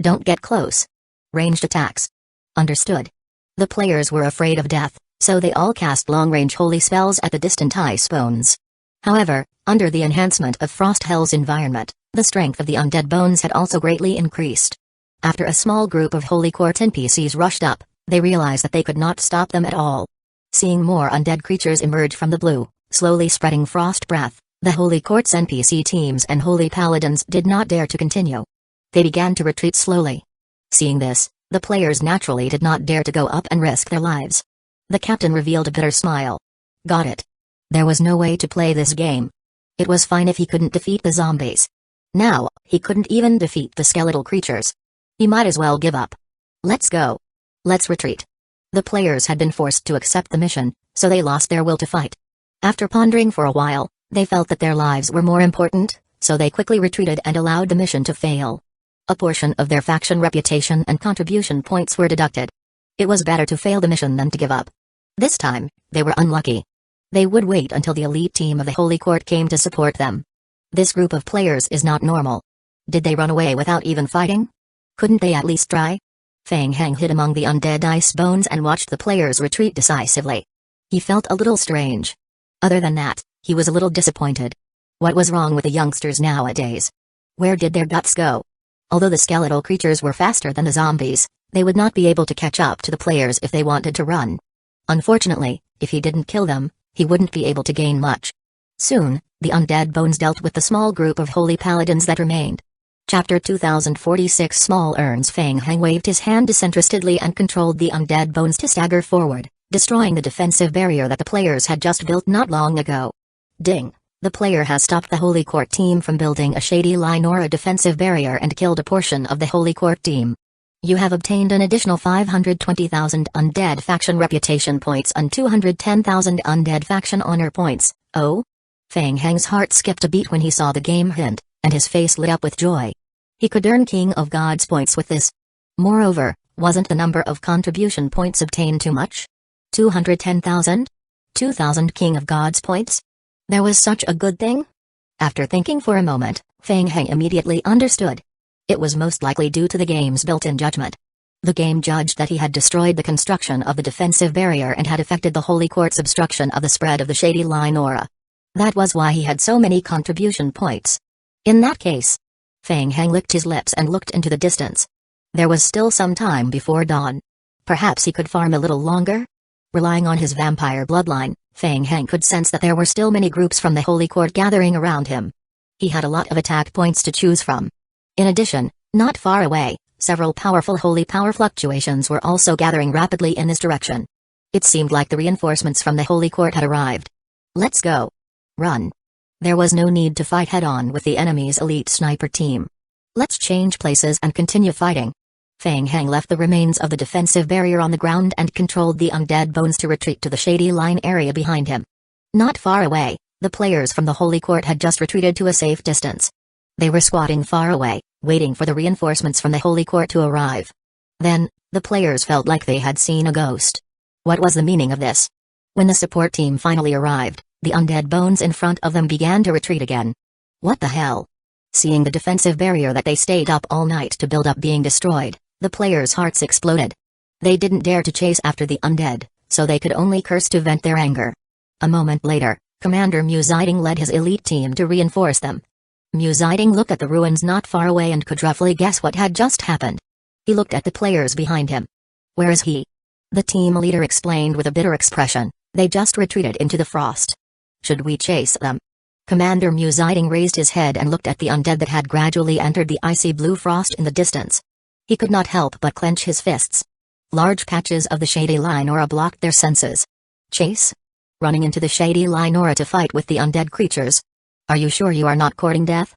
Don't get close. Ranged attacks." Understood. The players were afraid of death, so they all cast long-range holy spells at the distant ice bones. However, under the enhancement of Frost Hell's environment, the strength of the undead bones had also greatly increased. After a small group of Holy Court NPCs rushed up, they realized that they could not stop them at all. Seeing more undead creatures emerge from the blue, slowly spreading frost breath, the Holy Court's NPC teams and Holy Paladins did not dare to continue. They began to retreat slowly. Seeing this, the players naturally did not dare to go up and risk their lives. The captain revealed a bitter smile. Got it. There was no way to play this game. It was fine if he couldn't defeat the zombies. Now, he couldn't even defeat the skeletal creatures. He might as well give up. Let's go. Let's retreat. The players had been forced to accept the mission, so they lost their will to fight. After pondering for a while, they felt that their lives were more important, so they quickly retreated and allowed the mission to fail. A portion of their faction reputation and contribution points were deducted. It was better to fail the mission than to give up. This time, they were unlucky. They would wait until the elite team of the Holy Court came to support them. This group of players is not normal. Did they run away without even fighting? Couldn't they at least try? Feng Heng hid among the undead ice bones and watched the players retreat decisively. He felt a little strange. Other than that, he was a little disappointed. What was wrong with the youngsters nowadays? Where did their guts go? Although the skeletal creatures were faster than the zombies, they would not be able to catch up to the players if they wanted to run. Unfortunately, if he didn't kill them, he wouldn't be able to gain much. Soon, the undead bones dealt with the small group of holy paladins that remained. Chapter 2046 Small Urns. Feng Heng waved his hand disinterestedly and controlled the undead bones to stagger forward, destroying the defensive barrier that the players had just built not long ago. Ding! The player has stopped the Holy Court team from building a shady line or a defensive barrier and killed a portion of the Holy Court team. You have obtained an additional 520,000 undead faction reputation points and 210,000 undead faction honor points. Oh? Feng Heng's heart skipped a beat when he saw the game hint, and his face lit up with joy. He could earn King of Gods points with this. Moreover, wasn't the number of contribution points obtained too much? 210,000? 2,000 King of Gods points? There was such a good thing? After thinking for a moment, Feng Heng immediately understood. It was most likely due to the game's built-in judgment. The game judged that he had destroyed the construction of the defensive barrier and had affected the Holy Court's obstruction of the spread of the shady line aura. That was why he had so many contribution points. In that case, Feng Heng licked his lips and looked into the distance. There was still some time before dawn. Perhaps he could farm a little longer? Relying on his vampire bloodline, Feng Heng could sense that there were still many groups from the Holy Court gathering around him. He had a lot of attack points to choose from. In addition, not far away, several powerful holy power fluctuations were also gathering rapidly in this direction. It seemed like the reinforcements from the Holy Court had arrived. Let's go. Run. There was no need to fight head-on with the enemy's elite sniper team. Let's change places and continue fighting. Feng Heng left the remains of the defensive barrier on the ground and controlled the undead bones to retreat to the shady line area behind him. Not far away, the players from the Holy Court had just retreated to a safe distance. They were squatting far away, waiting for the reinforcements from the Holy Court to arrive. Then, the players felt like they had seen a ghost. What was the meaning of this? When the support team finally arrived, the undead bones in front of them began to retreat again. What the hell? Seeing the defensive barrier that they stayed up all night to build up being destroyed, the players' hearts exploded. They didn't dare to chase after the undead, so they could only curse to vent their anger. A moment later, Commander Muziding led his elite team to reinforce them. Muziding looked at the ruins not far away and could roughly guess what had just happened. He looked at the players behind him. Where is he? The team leader explained with a bitter expression, they just retreated into the frost. Should we chase them? Commander Muziding raised his head and looked at the undead that had gradually entered the icy blue frost in the distance. He could not help but clench his fists. Large patches of the shady line aura blocked their senses. Chase? Running into the shady line aura to fight with the undead creatures? Are you sure you are not courting death?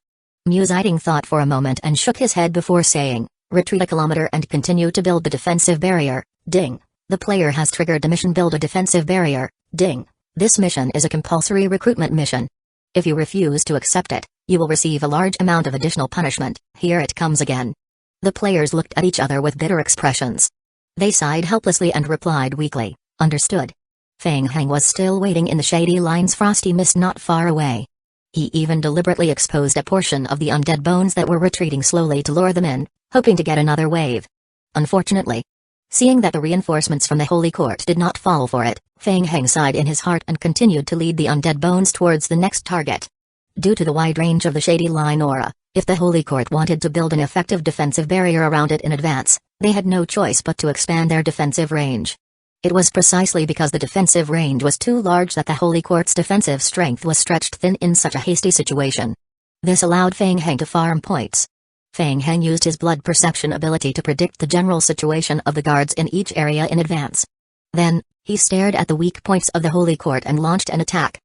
Muziding thought for a moment and shook his head before saying, retreat a kilometer and continue to build the defensive barrier. Ding. The player has triggered the mission build a defensive barrier. Ding. This mission is a compulsory recruitment mission. If you refuse to accept it, you will receive a large amount of additional punishment. Here it comes again. The players looked at each other with bitter expressions. They sighed helplessly and replied weakly, understood. Feng Heng was still waiting in the shady line's frosty mist not far away. He even deliberately exposed a portion of the undead bones that were retreating slowly to lure them in, hoping to get another wave. Unfortunately, seeing that the reinforcements from the Holy Court did not fall for it, Feng Heng sighed in his heart and continued to lead the undead bones towards the next target. Due to the wide range of the shady line aura, if the Holy Court wanted to build an effective defensive barrier around it in advance, they had no choice but to expand their defensive range. It was precisely because the defensive range was too large that the Holy Court's defensive strength was stretched thin in such a hasty situation. This allowed Feng Heng to farm points. Feng Heng used his blood perception ability to predict the general situation of the guards in each area in advance. Then, he stared at the weak points of the Holy Court and launched an attack.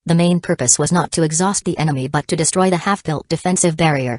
The main purpose was not to exhaust the enemy but to destroy the half-built defensive barrier.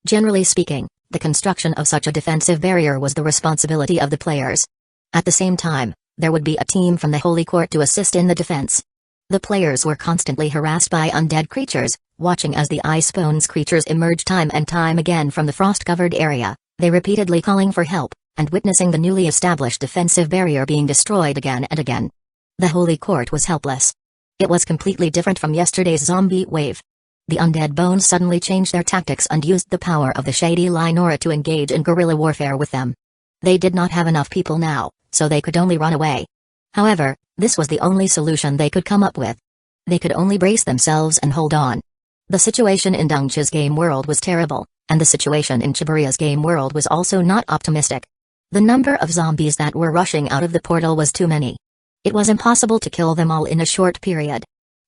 Generally speaking, the construction of such a defensive barrier was the responsibility of the players. At the same time, there would be a team from the Holy Court to assist in the defense. The players were constantly harassed by undead creatures, watching as the Icebones creatures emerged time and time again from the frost-covered area, they repeatedly calling for help, and witnessing the newly established defensive barrier being destroyed again and again. The Holy Court was helpless. It was completely different from yesterday's zombie wave. The undead bones suddenly changed their tactics and used the power of the shady line aura to engage in guerrilla warfare with them. They did not have enough people now, so they could only run away. However, this was the only solution they could come up with. They could only brace themselves and hold on. The situation in Dongcha's game world was terrible, and the situation in Chiburia's game world was also not optimistic. The number of zombies that were rushing out of the portal was too many. It was impossible to kill them all in a short period.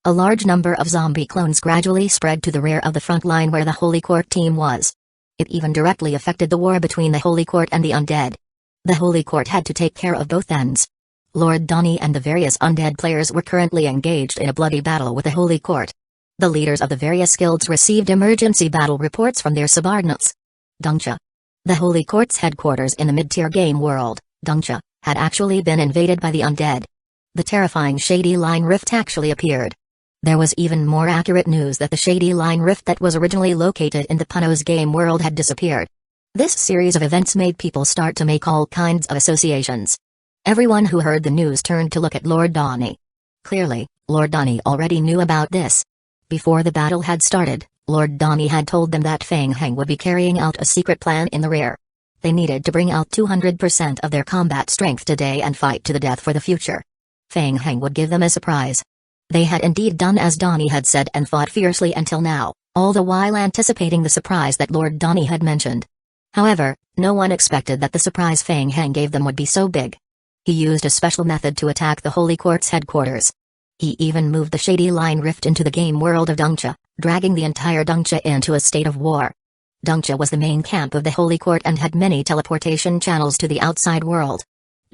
A large number of zombie clones gradually spread to the rear of the front line where the Holy Court team was. It even directly affected the war between the Holy Court and the undead. The Holy Court had to take care of both ends. Lord Donnie and the various undead players were currently engaged in a bloody battle with the Holy Court. The leaders of the various guilds received emergency battle reports from their subordinates. Dongcha. The Holy Court's headquarters in the mid-tier game world, Dongcha, had actually been invaded by the undead. The terrifying Shady Line Rift actually appeared. There was even more accurate news that the Shady Line Rift that was originally located in the Puno's game world had disappeared. This series of events made people start to make all kinds of associations. Everyone who heard the news turned to look at Lord Donnie. Clearly, Lord Donnie already knew about this. Before the battle had started, Lord Donnie had told them that Feng Heng would be carrying out a secret plan in the rear. They needed to bring out 200% of their combat strength today and fight to the death for the future. Feng Heng would give them a surprise. They had indeed done as Donnie had said and fought fiercely until now, all the while anticipating the surprise that Lord Donnie had mentioned. However, no one expected that the surprise Feng Heng gave them would be so big. He used a special method to attack the Holy Court's headquarters. He even moved the Shady Line Rift into the game world of Dongcha, dragging the entire Dongcha into a state of war. Dongcha was the main camp of the Holy Court and had many teleportation channels to the outside world.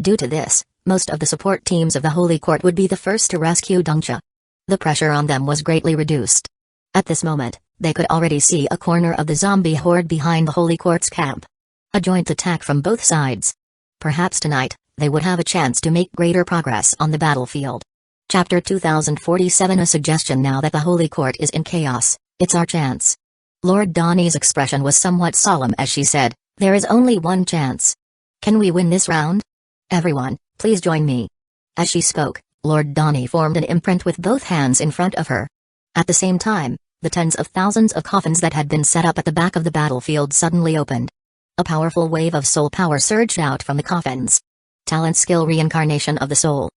Due to this, most of the support teams of the Holy Court would be the first to rescue Dongcha. The pressure on them was greatly reduced. At this moment, they could already see a corner of the zombie horde behind the Holy Court's camp. A joint attack from both sides. Perhaps tonight, they would have a chance to make greater progress on the battlefield. Chapter 2047. A suggestion. Now that the Holy Court is in chaos, it's our chance. Lord Donnie's expression was somewhat solemn as she said, "There is only one chance. Can we win this round? Everyone, please join me." As she spoke, Lord Donnie formed an imprint with both hands in front of her. At the same time, the tens of thousands of coffins that had been set up at the back of the battlefield suddenly opened. A powerful wave of soul power surged out from the coffins. Talent skill reincarnation of the soul.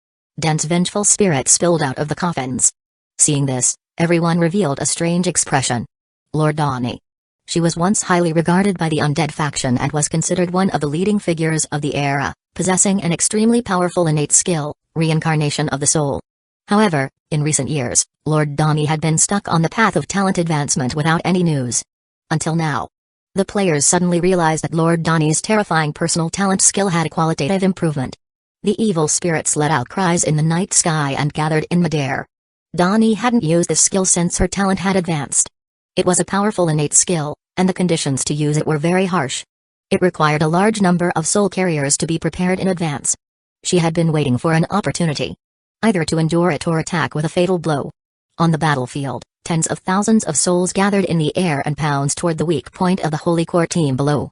Dense vengeful spirit spilled out of the coffins. Seeing this, everyone revealed a strange expression. Lord Donnie. She was once highly regarded by the undead faction and was considered one of the leading figures of the era, possessing an extremely powerful innate skill, reincarnation of the soul. However, in recent years, Lord Donnie had been stuck on the path of talent advancement without any news. Until now. The players suddenly realized that Lord Donnie's terrifying personal talent skill had a qualitative improvement. The evil spirits let out cries in the night sky and gathered in midair. Donnie hadn't used this skill since her talent had advanced. It was a powerful innate skill, and the conditions to use it were very harsh. It required a large number of soul carriers to be prepared in advance. She had been waiting for an opportunity. Either to endure it or attack with a fatal blow. On the battlefield, tens of thousands of souls gathered in the air and pounced toward the weak point of the Holy Court team below.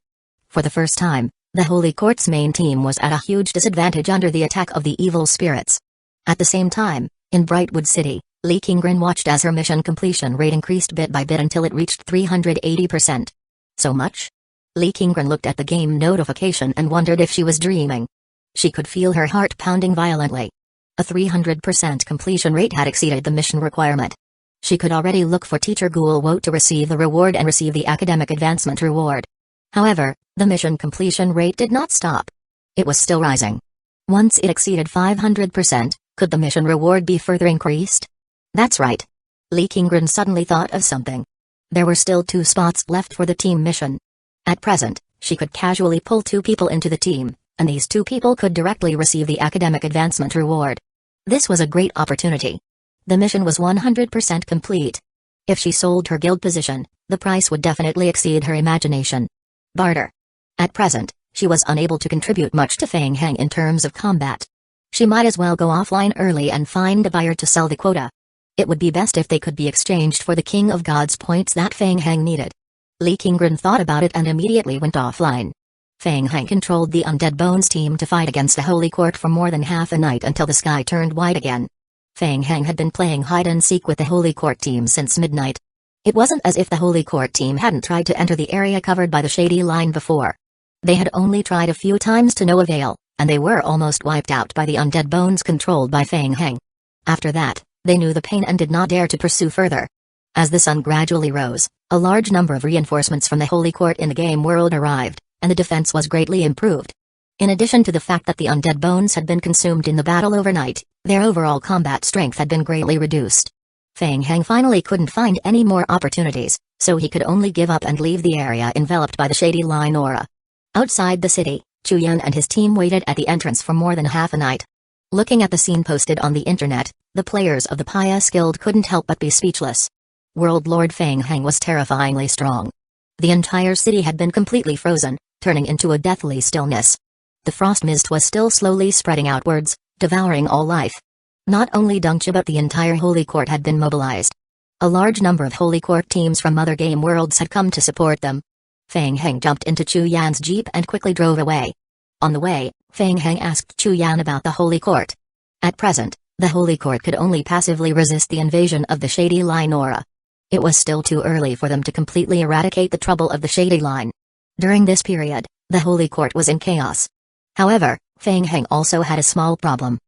For the first time, the Holy Court's main team was at a huge disadvantage under the attack of the evil spirits. At the same time, in Brightwood City, Lee Kingren watched as her mission completion rate increased bit by bit until it reached 380%. So much? Lee Kingren looked at the game notification and wondered if she was dreaming. She could feel her heart pounding violently. A 300% completion rate had exceeded the mission requirement. She could already look for Teacher Ghoul to receive the reward and receive the academic advancement reward. However, the mission completion rate did not stop. It was still rising. Once it exceeded 500%, could the mission reward be further increased? That's right. Lee Kingren suddenly thought of something. There were still 2 spots left for the team mission. At present, she could casually pull 2 people into the team, and these 2 people could directly receive the academic advancement reward. This was a great opportunity. The mission was 100% complete. If she sold her guild position, the price would definitely exceed her imagination. Barter. At present, she was unable to contribute much to Fang Heng in terms of combat. She might as well go offline early and find a buyer to sell the quota. It would be best if they could be exchanged for the King of Gods points that Fang Heng needed. Lee Kingren thought about it and immediately went offline. Fang Heng controlled the Undead Bones team to fight against the Holy Court for more than half a night until the sky turned white again. Fang Heng had been playing hide-and-seek with the Holy Court team since midnight. It wasn't as if the Holy Court team hadn't tried to enter the area covered by the Shady Line before. They had only tried a few times to no avail, and they were almost wiped out by the Undead Bones controlled by Fang Heng. After that, they knew the pain and did not dare to pursue further. As the sun gradually rose, a large number of reinforcements from the Holy Court in the game world arrived, and the defense was greatly improved. In addition to the fact that the Undead Bones had been consumed in the battle overnight, their overall combat strength had been greatly reduced. Fang Heng finally couldn't find any more opportunities, so he could only give up and leave the area enveloped by the Shady Line aura. Outside the city, Chu Yan and his team waited at the entrance for more than half a night. Looking at the scene posted on the internet, the players of the Pious Guild couldn't help but be speechless. World Lord Fang Heng was terrifyingly strong. The entire city had been completely frozen, turning into a deathly stillness. The frost mist was still slowly spreading outwards, devouring all life. Not only Dongcha but the entire Holy Court had been mobilized. A large number of Holy Court teams from other game worlds had come to support them. Fang Heng jumped into Chu Yan's jeep and quickly drove away. On the way, Fang Heng asked Chu Yan about the Holy Court. At present, the Holy Court could only passively resist the invasion of the Shady Line aura. It was still too early for them to completely eradicate the trouble of the Shady Line. During this period, the Holy Court was in chaos. However, Fang Heng also had a small problem.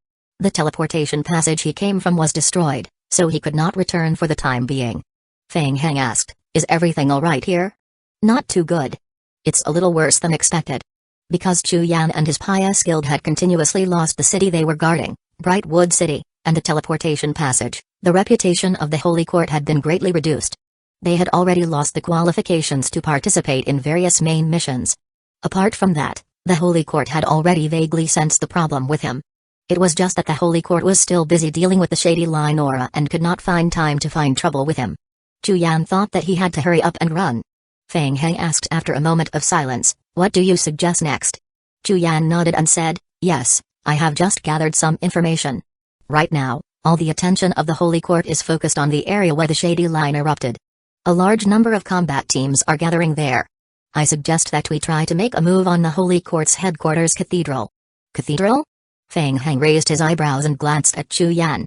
The teleportation passage he came from was destroyed, so he could not return for the time being. Fang Heng asked, "Is everything alright here?" "Not too good. It's a little worse than expected." Because Chu Yan and his Pious Guild had continuously lost the city they were guarding, Brightwood City, and the teleportation passage, the reputation of the Holy Court had been greatly reduced. They had already lost the qualifications to participate in various main missions. Apart from that, the Holy Court had already vaguely sensed the problem with him. It was just that the Holy Court was still busy dealing with the shady line aura and could not find time to find trouble with him. Chu Yan thought that he had to hurry up and run. Feng Heng asked after a moment of silence, "What do you suggest next?" Chu Yan nodded and said, "Yes, I have just gathered some information. Right now, all the attention of the Holy Court is focused on the area where the shady line erupted. A large number of combat teams are gathering there. I suggest that we try to make a move on the Holy Court's headquarters cathedral." "Cathedral?" Feng Heng raised his eyebrows and glanced at Chu Yan.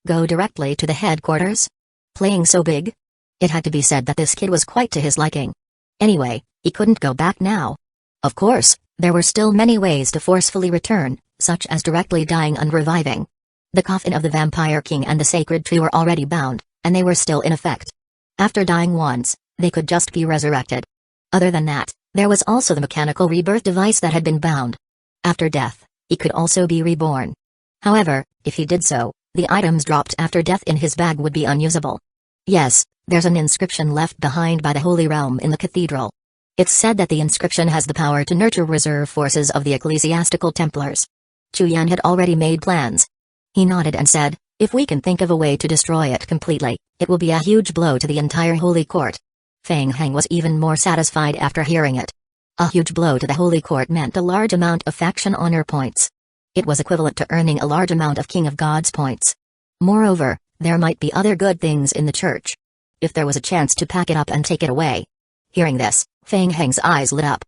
"Go directly to the headquarters? Playing so big?" It had to be said that this kid was quite to his liking. Anyway, he couldn't go back now. Of course, there were still many ways to forcefully return, such as directly dying and reviving. The coffin of the Vampire King and the Sacred Tree were already bound, and they were still in effect. After dying once, they could just be resurrected. Other than that, there was also the mechanical rebirth device that had been bound. After death, he could also be reborn. However, if he did so, the items dropped after death in his bag would be unusable. Yes, there's an inscription left behind by the Holy Realm in the cathedral. It's said that the inscription has the power to nurture reserve forces of the ecclesiastical Templars. Chu Yan had already made plans. He nodded and said, "If we can think of a way to destroy it completely, it will be a huge blow to the entire Holy Court." Feng Heng was even more satisfied after hearing it. A huge blow to the Holy Court meant a large amount of faction honor points. It was equivalent to earning a large amount of King of Gods points. Moreover, there might be other good things in the church. If there was a chance to pack it up and take it away. Hearing this, Feng Heng's eyes lit up.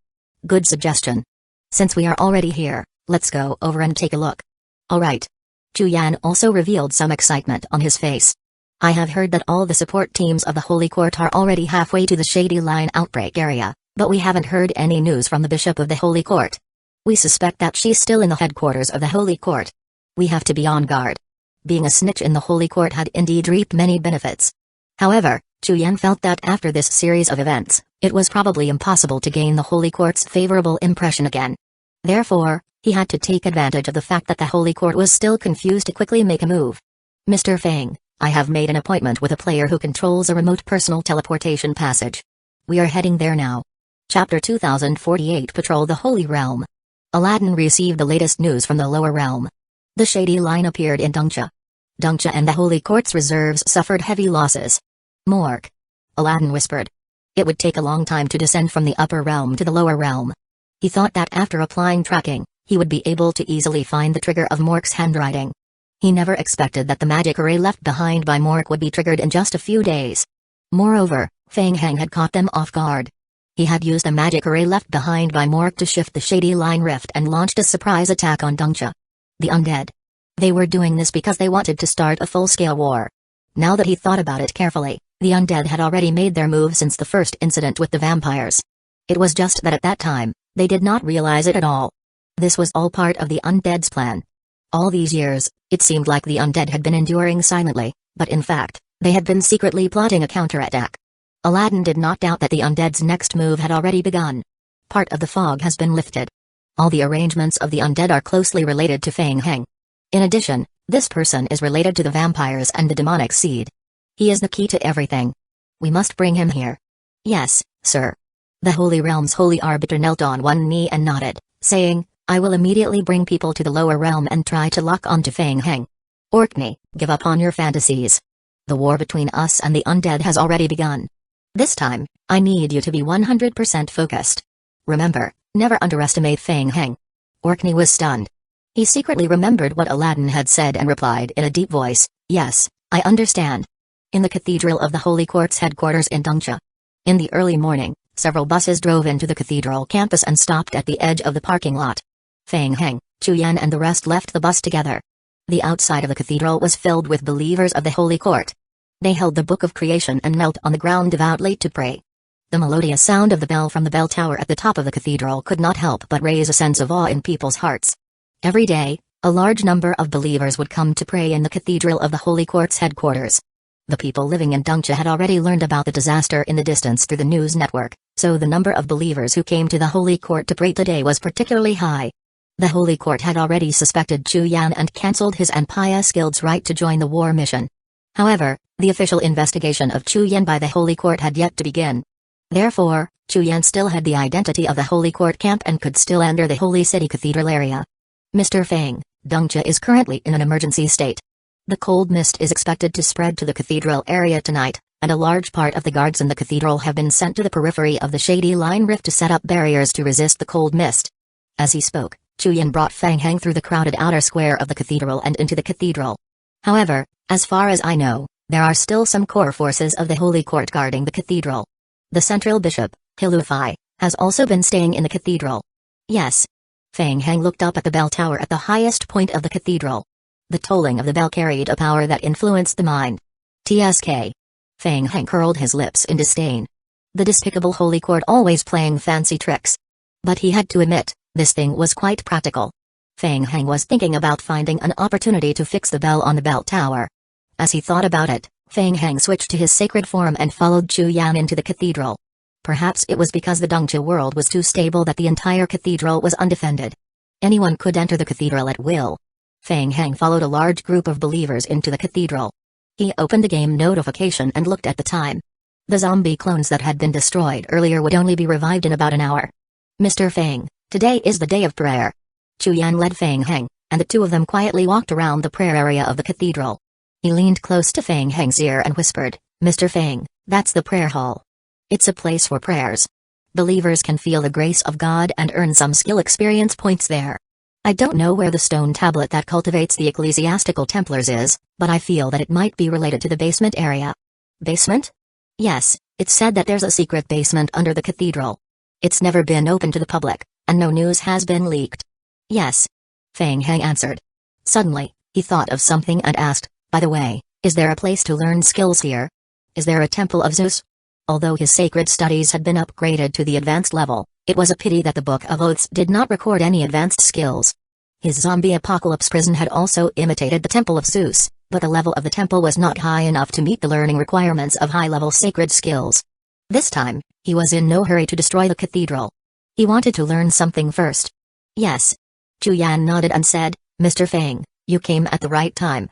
"Good suggestion. Since we are already here, let's go over and take a look." "Alright." Chu Yan also revealed some excitement on his face. "I have heard that all the support teams of the Holy Court are already halfway to the Shady Line outbreak area, but we haven't heard any news from the Bishop of the Holy Court. We suspect that she's still in the headquarters of the Holy Court. We have to be on guard." Being a snitch in the Holy Court had indeed reaped many benefits. However, Chu Yan felt that after this series of events, it was probably impossible to gain the Holy Court's favorable impression again. Therefore, he had to take advantage of the fact that the Holy Court was still confused to quickly make a move. "Mr. Feng, I have made an appointment with a player who controls a remote personal teleportation passage. We are heading there now." Chapter 2048 Patrol the Holy Realm. Aladdin received the latest news from the lower realm. The Shady Line appeared in Dongcha. Dongcha and the Holy Court's reserves suffered heavy losses. "Mork," Aladdin whispered. It would take a long time to descend from the upper realm to the lower realm. He thought that after applying tracking, he would be able to easily find the trigger of Mork's handwriting. He never expected that the magic array left behind by Mork would be triggered in just a few days. Moreover, Feng Heng had caught them off guard. He had used the magic array left behind by Mork to shift the Shady Line rift and launched a surprise attack on Dongcha. The undead. They were doing this because they wanted to start a full-scale war. Now that he thought about it carefully, the undead had already made their move since the first incident with the vampires. It was just that at that time, they did not realize it at all. This was all part of the undead's plan. All these years, it seemed like the undead had been enduring silently, but in fact, they had been secretly plotting a counterattack. Aladdin did not doubt that the undead's next move had already begun. Part of the fog has been lifted. All the arrangements of the undead are closely related to Feng Heng. In addition, this person is related to the vampires and the demonic seed. He is the key to everything. We must bring him here. "Yes, sir." The Holy Realm's Holy Arbiter knelt on one knee and nodded, saying, "I will immediately bring people to the lower realm and try to lock onto Feng Heng. Orkney, give up on your fantasies. The war between us and the undead has already begun. This time, I need you to be 100% focused. Remember, never underestimate Feng Heng." Orkney was stunned. He secretly remembered what Aladdin had said and replied in a deep voice, "Yes, I understand." In the cathedral of the Holy Court's headquarters in Dongcha. In the early morning, several buses drove into the cathedral campus and stopped at the edge of the parking lot. Feng Heng, Chu Yan and the rest left the bus together. The outside of the cathedral was filled with believers of the Holy Court. They held the Book of Creation and knelt on the ground devoutly to pray. The melodious sound of the bell from the bell tower at the top of the cathedral could not help but raise a sense of awe in people's hearts. Every day, a large number of believers would come to pray in the cathedral of the Holy Court's headquarters. The people living in Dongcha had already learned about the disaster in the distance through the news network, so the number of believers who came to the Holy Court to pray today was particularly high. The Holy Court had already suspected Chu Yan and cancelled his and Pious Guild's right to join the war mission. However, the official investigation of Chu Yan by the Holy Court had yet to begin. Therefore, Chu Yan still had the identity of the Holy Court camp and could still enter the Holy City Cathedral area. Mr. Feng, Dongcha is currently in an emergency state. The cold mist is expected to spread to the cathedral area tonight, and a large part of the guards in the cathedral have been sent to the periphery of the Shady Line Rift to set up barriers to resist the cold mist. As he spoke, Chu Yan brought Feng Heng through the crowded outer square of the cathedral and into the cathedral. However, as far as I know, there are still some core forces of the Holy Court guarding the cathedral. The central bishop, Hilufai, has also been staying in the cathedral. Yes. Feng Heng looked up at the bell tower at the highest point of the cathedral. The tolling of the bell carried a power that influenced the mind. TSK. Feng Heng curled his lips in disdain. The despicable Holy Court always playing fancy tricks. But he had to admit, this thing was quite practical. Feng Heng was thinking about finding an opportunity to fix the bell on the bell tower. As he thought about it, Feng Heng switched to his sacred form and followed Chu Yan into the cathedral. Perhaps it was because the Dongcha world was too stable that the entire cathedral was undefended. Anyone could enter the cathedral at will. Feng Heng followed a large group of believers into the cathedral. He opened the game notification and looked at the time. The zombie clones that had been destroyed earlier would only be revived in about an hour. Mr. Feng, today is the day of prayer. Chu Yan led Feng Heng, and the two of them quietly walked around the prayer area of the cathedral. He leaned close to Feng Heng's ear and whispered, Mr. Feng, that's the prayer hall. It's a place for prayers. Believers can feel the grace of God and earn some skill experience points there. I don't know where the stone tablet that cultivates the ecclesiastical Templars is, but I feel that it might be related to the basement area. Basement? Yes, it's said that there's a secret basement under the cathedral. It's never been open to the public, and no news has been leaked. Yes. Feng Heng answered. Suddenly, he thought of something and asked, by the way, is there a place to learn skills here? Is there a Temple of Zeus? Although his sacred studies had been upgraded to the advanced level, it was a pity that the Book of Oaths did not record any advanced skills. His zombie apocalypse prison had also imitated the Temple of Zeus, but the level of the temple was not high enough to meet the learning requirements of high-level sacred skills. This time, he was in no hurry to destroy the cathedral. He wanted to learn something first. Yes. Chu Yan nodded and said, Mr. Feng, you came at the right time.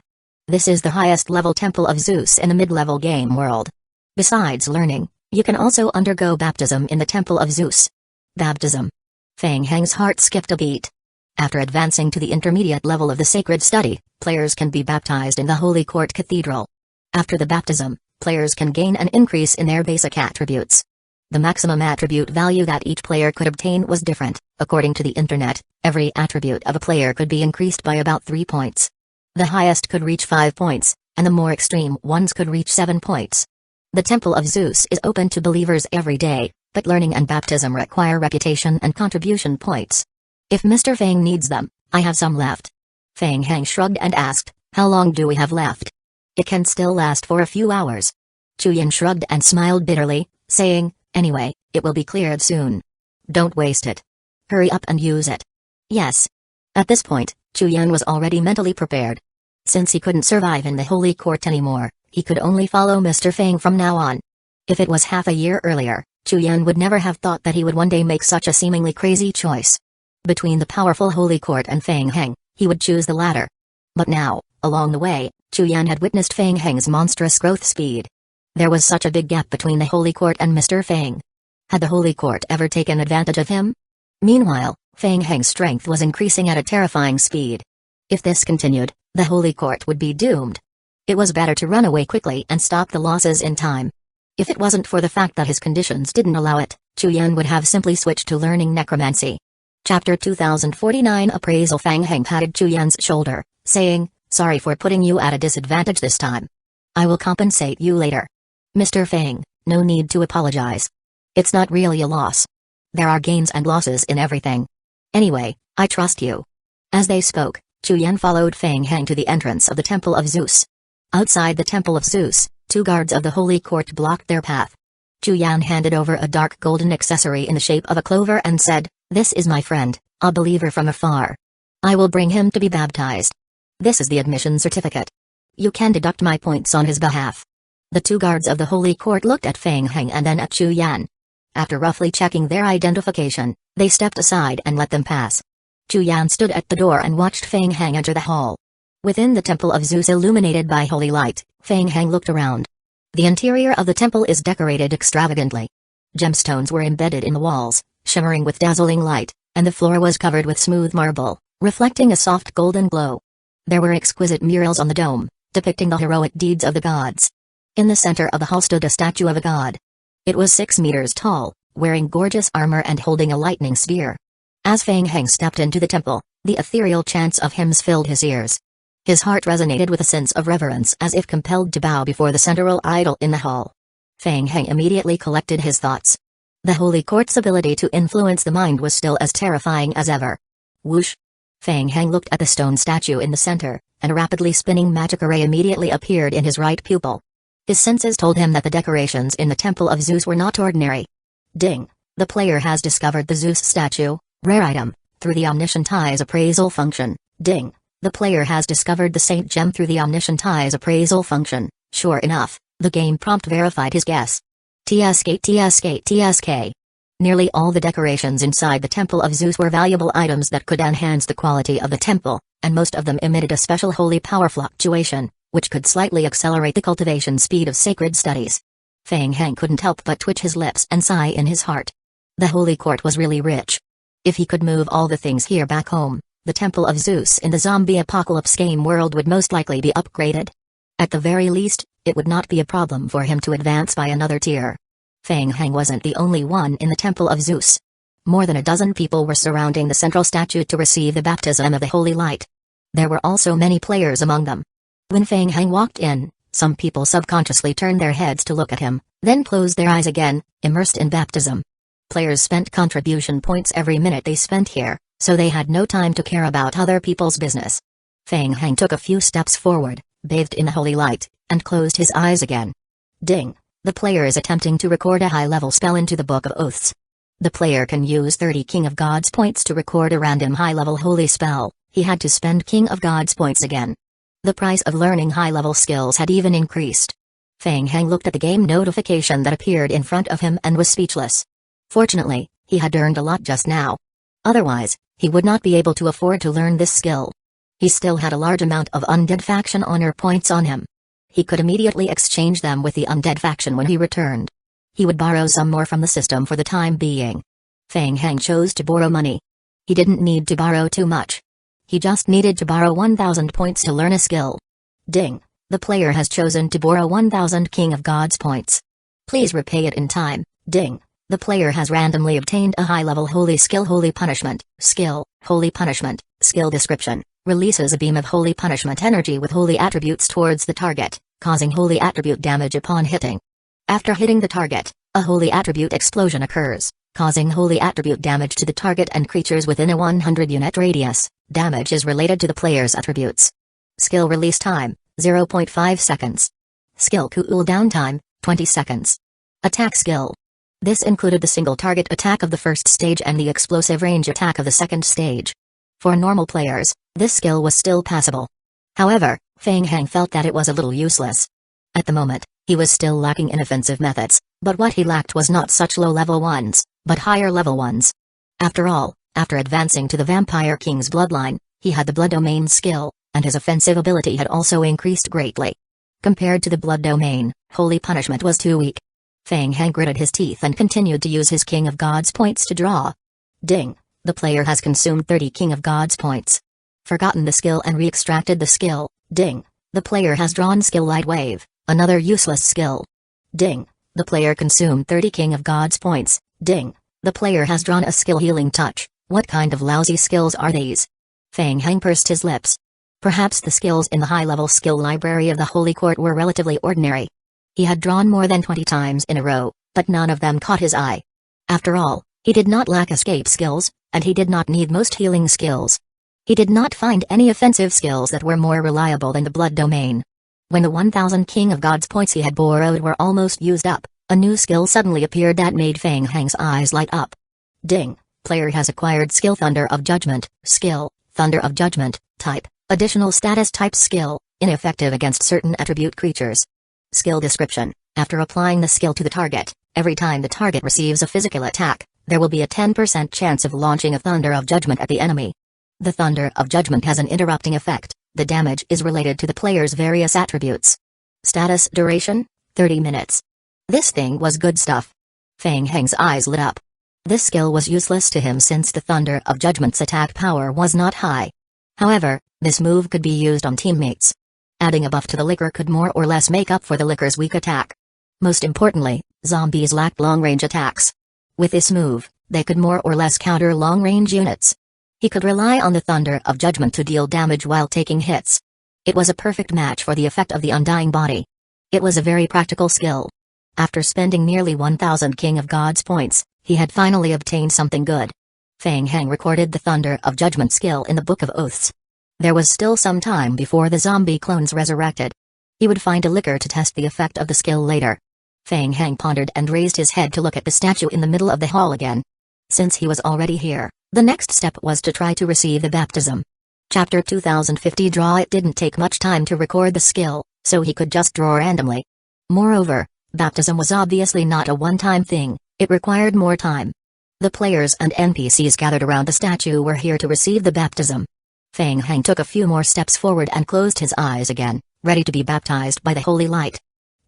This is the highest level Temple of Zeus in the mid-level game world. Besides learning, you can also undergo baptism in the Temple of Zeus. Baptism. Feng Heng's heart skipped a beat. After advancing to the intermediate level of the sacred study, players can be baptized in the Holy Court Cathedral. After the baptism, players can gain an increase in their basic attributes. The maximum attribute value that each player could obtain was different. According to the internet, every attribute of a player could be increased by about 3 points. The highest could reach 5 points, and the more extreme ones could reach 7 points. The Temple of Zeus is open to believers every day, but learning and baptism require reputation and contribution points. If Mr. Feng needs them, I have some left. Feng Heng shrugged and asked, how long do we have left? It can still last for a few hours. Chu Yan shrugged and smiled bitterly, saying, anyway, it will be cleared soon. Don't waste it. Hurry up and use it. Yes. At this point, Chu Yan was already mentally prepared. Since he couldn't survive in the Holy Court anymore, he could only follow Mr. Feng from now on. If it was half a year earlier, Chu Yan would never have thought that he would one day make such a seemingly crazy choice. Between the powerful Holy Court and Feng Heng, he would choose the latter. But now, along the way, Chu Yan had witnessed Feng Heng's monstrous growth speed. There was such a big gap between the Holy Court and Mr. Feng. Had the Holy Court ever taken advantage of him? Meanwhile, Feng Heng's strength was increasing at a terrifying speed. If this continued, the Holy Court would be doomed. It was better to run away quickly and stop the losses in time. If it wasn't for the fact that his conditions didn't allow it, Chu Yan would have simply switched to learning necromancy. Chapter 2049 Appraisal. Feng Heng patted Chu Yan's shoulder, saying, sorry for putting you at a disadvantage this time. I will compensate you later. Mr. Feng, no need to apologize. It's not really a loss. There are gains and losses in everything. Anyway, I trust you. As they spoke, Chu Yan followed Feng Heng to the entrance of the Temple of Zeus. Outside the Temple of Zeus, 2 guards of the Holy Court blocked their path. Chu Yan handed over a dark golden accessory in the shape of a clover and said, this is my friend, a believer from afar. I will bring him to be baptized. This is the admission certificate. You can deduct my points on his behalf. The 2 guards of the Holy Court looked at Feng Heng and then at Chu Yan. After roughly checking their identification, they stepped aside and let them pass. Chu Yan stood at the door and watched Feng Heng enter the hall. Within the Temple of Zeus illuminated by holy light, Feng Heng looked around. The interior of the temple is decorated extravagantly. Gemstones were embedded in the walls, shimmering with dazzling light, and the floor was covered with smooth marble, reflecting a soft golden glow. There were exquisite murals on the dome, depicting the heroic deeds of the gods. In the center of the hall stood a statue of a god. It was 6 meters tall, wearing gorgeous armor and holding a lightning spear. As Feng Heng stepped into the temple, the ethereal chants of hymns filled his ears. His heart resonated with a sense of reverence as if compelled to bow before the central idol in the hall. Feng Heng immediately collected his thoughts. The Holy Court's ability to influence the mind was still as terrifying as ever. Whoosh! Feng Heng looked at the stone statue in the center, and a rapidly spinning magic array immediately appeared in his right pupil. His senses told him that the decorations in the Temple of Zeus were not ordinary. Ding! The player has discovered the Zeus statue, rare item, through the Omniscient Eye's appraisal function. Ding! The player has discovered the Saint Gem through the Omniscient Eye's appraisal function. Sure enough, the game prompt verified his guess. TSK. Nearly all the decorations inside the Temple of Zeus were valuable items that could enhance the quality of the temple, and most of them emitted a special holy power fluctuation, which could slightly accelerate the cultivation speed of sacred studies. Feng Heng couldn't help but twitch his lips and sigh in his heart. The Holy Court was really rich. If he could move all the things here back home, the Temple of Zeus in the zombie apocalypse game world would most likely be upgraded. At the very least, it would not be a problem for him to advance by another tier. Feng Heng wasn't the only one in the Temple of Zeus. More than a dozen people were surrounding the central statue to receive the baptism of the holy light. There were also many players among them. When Feng Heng walked in, some people subconsciously turned their heads to look at him, then closed their eyes again, immersed in baptism. Players spent contribution points every minute they spent here, so they had no time to care about other people's business. Feng Heng took a few steps forward, bathed in the holy light, and closed his eyes again. Ding! The player is attempting to record a high-level spell into the Book of Oaths. The player can use 30 King of Gods points to record a random high-level holy spell. He had to spend King of Gods points again. The price of learning high-level skills had even increased. Feng Heng looked at the game notification that appeared in front of him and was speechless. Fortunately, he had earned a lot just now. Otherwise, he would not be able to afford to learn this skill. He still had a large amount of undead faction honor points on him. He could immediately exchange them with the undead faction when he returned. He would borrow some more from the system for the time being. Feng Heng chose to borrow money. He didn't need to borrow too much. He just needed to borrow 1,000 points to learn a skill. Ding! The player has chosen to borrow 1,000 King of Gods points. Please repay it in time. Ding! The player has randomly obtained a high-level holy skill. Holy Punishment. Skill, Holy Punishment. Skill description. Releases a beam of holy punishment energy with holy attributes towards the target, causing holy attribute damage upon hitting. After hitting the target, a holy attribute explosion occurs, causing holy attribute damage to the target and creatures within a 100-unit radius. Damage is related to the player's attributes. Skill release time, 0.5 seconds. Skill cooldown time, 20 seconds. Attack skill. This included the single target attack of the first stage and the explosive range attack of the second stage. For normal players, this skill was still passable. However, Feng Heng felt that it was a little useless. At the moment, he was still lacking in offensive methods, but what he lacked was not such low-level ones, but higher-level ones. After all, after advancing to the Vampire King's bloodline, he had the Blood Domain skill, and his offensive ability had also increased greatly. Compared to the Blood Domain, Holy Punishment was too weak. Feng Heng gritted his teeth and continued to use his King of Gods points to draw. Ding! The player has consumed 30 King of Gods points. Forgotten the skill and re-extracted the skill. Ding! The player has drawn Skill Light Wave, another useless skill. Ding! The player consumed 30 King of Gods points. Ding! The player has drawn a skill Healing Touch. What kind of lousy skills are these? Feng Heng pursed his lips. Perhaps the skills in the high-level skill library of the Holy Court were relatively ordinary. He had drawn more than 20 times in a row, but none of them caught his eye. After all, he did not lack escape skills, and he did not need most healing skills. He did not find any offensive skills that were more reliable than the Blood Domain. When the 1,000 King of Gods points he had borrowed were almost used up, a new skill suddenly appeared that made Feng Heng's eyes light up. Ding! Player has acquired Skill Thunder of Judgment. Skill, Thunder of Judgment. Type, Additional Status Type Skill, ineffective against certain attribute creatures. Skill description. After applying the skill to the target, every time the target receives a physical attack, there will be a 10% chance of launching a Thunder of Judgment at the enemy. The Thunder of Judgment has an interrupting effect. The damage is related to the player's various attributes. Status duration, 30 minutes. This thing was good stuff. Fang Heng's eyes lit up. This skill was useless to him since the Thunder of Judgment's attack power was not high. However, this move could be used on teammates. Adding a buff to the liquor could more or less make up for the liquor's weak attack. Most importantly, zombies lacked long-range attacks. With this move, they could more or less counter long-range units. He could rely on the Thunder of Judgment to deal damage while taking hits. It was a perfect match for the effect of the Undying Body. It was a very practical skill. After spending nearly 1,000 King of Gods points, he had finally obtained something good. Fang Heng recorded the Thunder of Judgment skill in the Book of Oaths. There was still some time before the zombie clones resurrected. He would find a liquor to test the effect of the skill later. Fang Heng pondered and raised his head to look at the statue in the middle of the hall again. Since he was already here, the next step was to try to receive the baptism. Chapter 2050 Draw. It didn't take much time to record the skill, so he could just draw randomly. Moreover, baptism was obviously not a one-time thing, it required more time. The players and NPCs gathered around the statue were here to receive the baptism. Fang Heng took a few more steps forward and closed his eyes again, ready to be baptized by the holy light.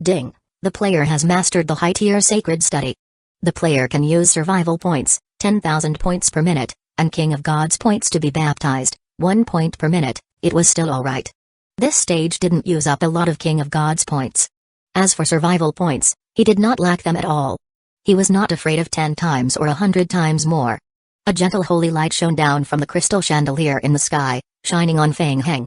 Ding! The player has mastered the high-tier sacred study. The player can use survival points, 10,000 points per minute, and King of Gods points to be baptized, 1 point per minute. It was still alright. This stage didn't use up a lot of King of Gods points. As for survival points, he did not lack them at all. He was not afraid of 10 times or 100 times more. A gentle holy light shone down from the crystal chandelier in the sky, shining on Fang Heng.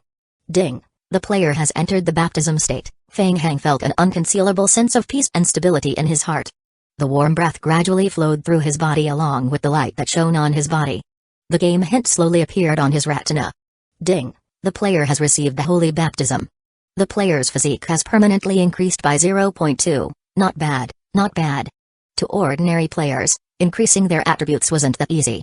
Ding! The player has entered the baptism state. Fang Heng felt an unconcealable sense of peace and stability in his heart. The warm breath gradually flowed through his body along with the light that shone on his body. The game hint slowly appeared on his retina. Ding! The player has received the holy baptism. The player's physique has permanently increased by 0.2, not bad, not bad. To ordinary players, increasing their attributes wasn't that easy.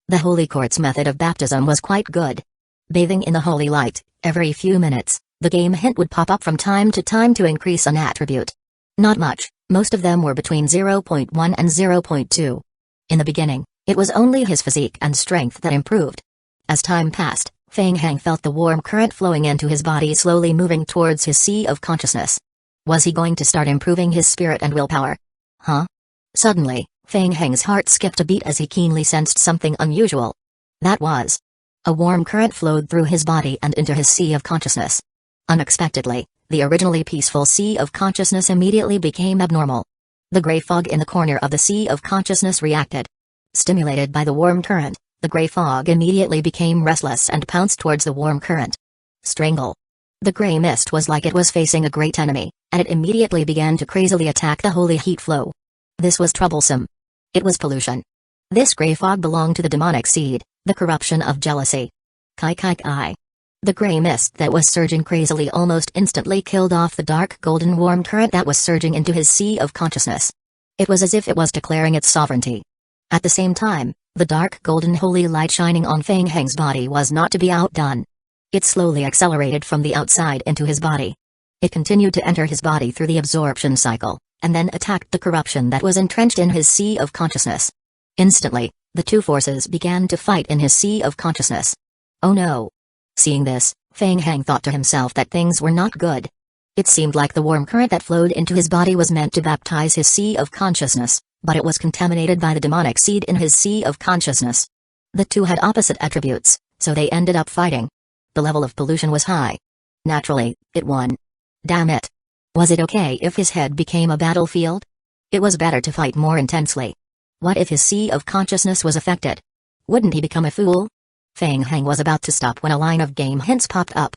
The Holy Court's method of baptism was quite good. Bathing in the holy light, every few minutes, the game hint would pop up from time to time to increase an attribute. Not much, most of them were between 0.1 and 0.2. In the beginning, it was only his physique and strength that improved. As time passed, Fang Heng felt the warm current flowing into his body slowly moving towards his sea of consciousness. Was he going to start improving his spirit and willpower? Huh? Suddenly, Fang Heng's heart skipped a beat as he keenly sensed something unusual. That was. A warm current flowed through his body and into his sea of consciousness. Unexpectedly, the originally peaceful sea of consciousness immediately became abnormal. The gray fog in the corner of the sea of consciousness reacted. Stimulated by the warm current, the gray fog immediately became restless and pounced towards the warm current. Strangle. The gray mist was like it was facing a great enemy, and it immediately began to crazily attack the holy heat flow. This was troublesome. It was pollution. This gray fog belonged to the demonic seed, the corruption of jealousy. Kai. The gray mist that was surging crazily almost instantly killed off the dark golden warm current that was surging into his sea of consciousness. It was as if it was declaring its sovereignty. At the same time, the dark golden holy light shining on Fang Heng's body was not to be outdone. It slowly accelerated from the outside into his body. It continued to enter his body through the absorption cycle, and then attacked the corruption that was entrenched in his sea of consciousness. Instantly, the two forces began to fight in his sea of consciousness. Oh no! Seeing this, Fang Heng thought to himself that things were not good. It seemed like the warm current that flowed into his body was meant to baptize his sea of consciousness, but it was contaminated by the demonic seed in his sea of consciousness. The two had opposite attributes, so they ended up fighting. The level of pollution was high. Naturally, it won. Damn it. Was it okay if his head became a battlefield? It was better to fight more intensely. What if his sea of consciousness was affected? Wouldn't he become a fool? Fang Heng was about to stop when a line of game hints popped up.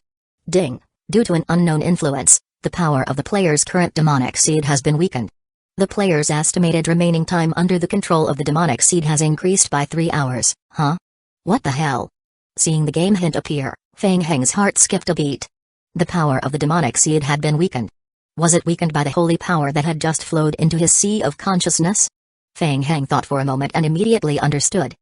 Ding! Due to an unknown influence, the power of the player's current demonic seed has been weakened. The player's estimated remaining time under the control of the demonic seed has increased by 3 hours. Huh? What the hell? Seeing the game hint appear, Fang Heng's heart skipped a beat. The power of the demonic seed had been weakened. Was it weakened by the holy power that had just flowed into his sea of consciousness? Fang Heng thought for a moment and immediately understood.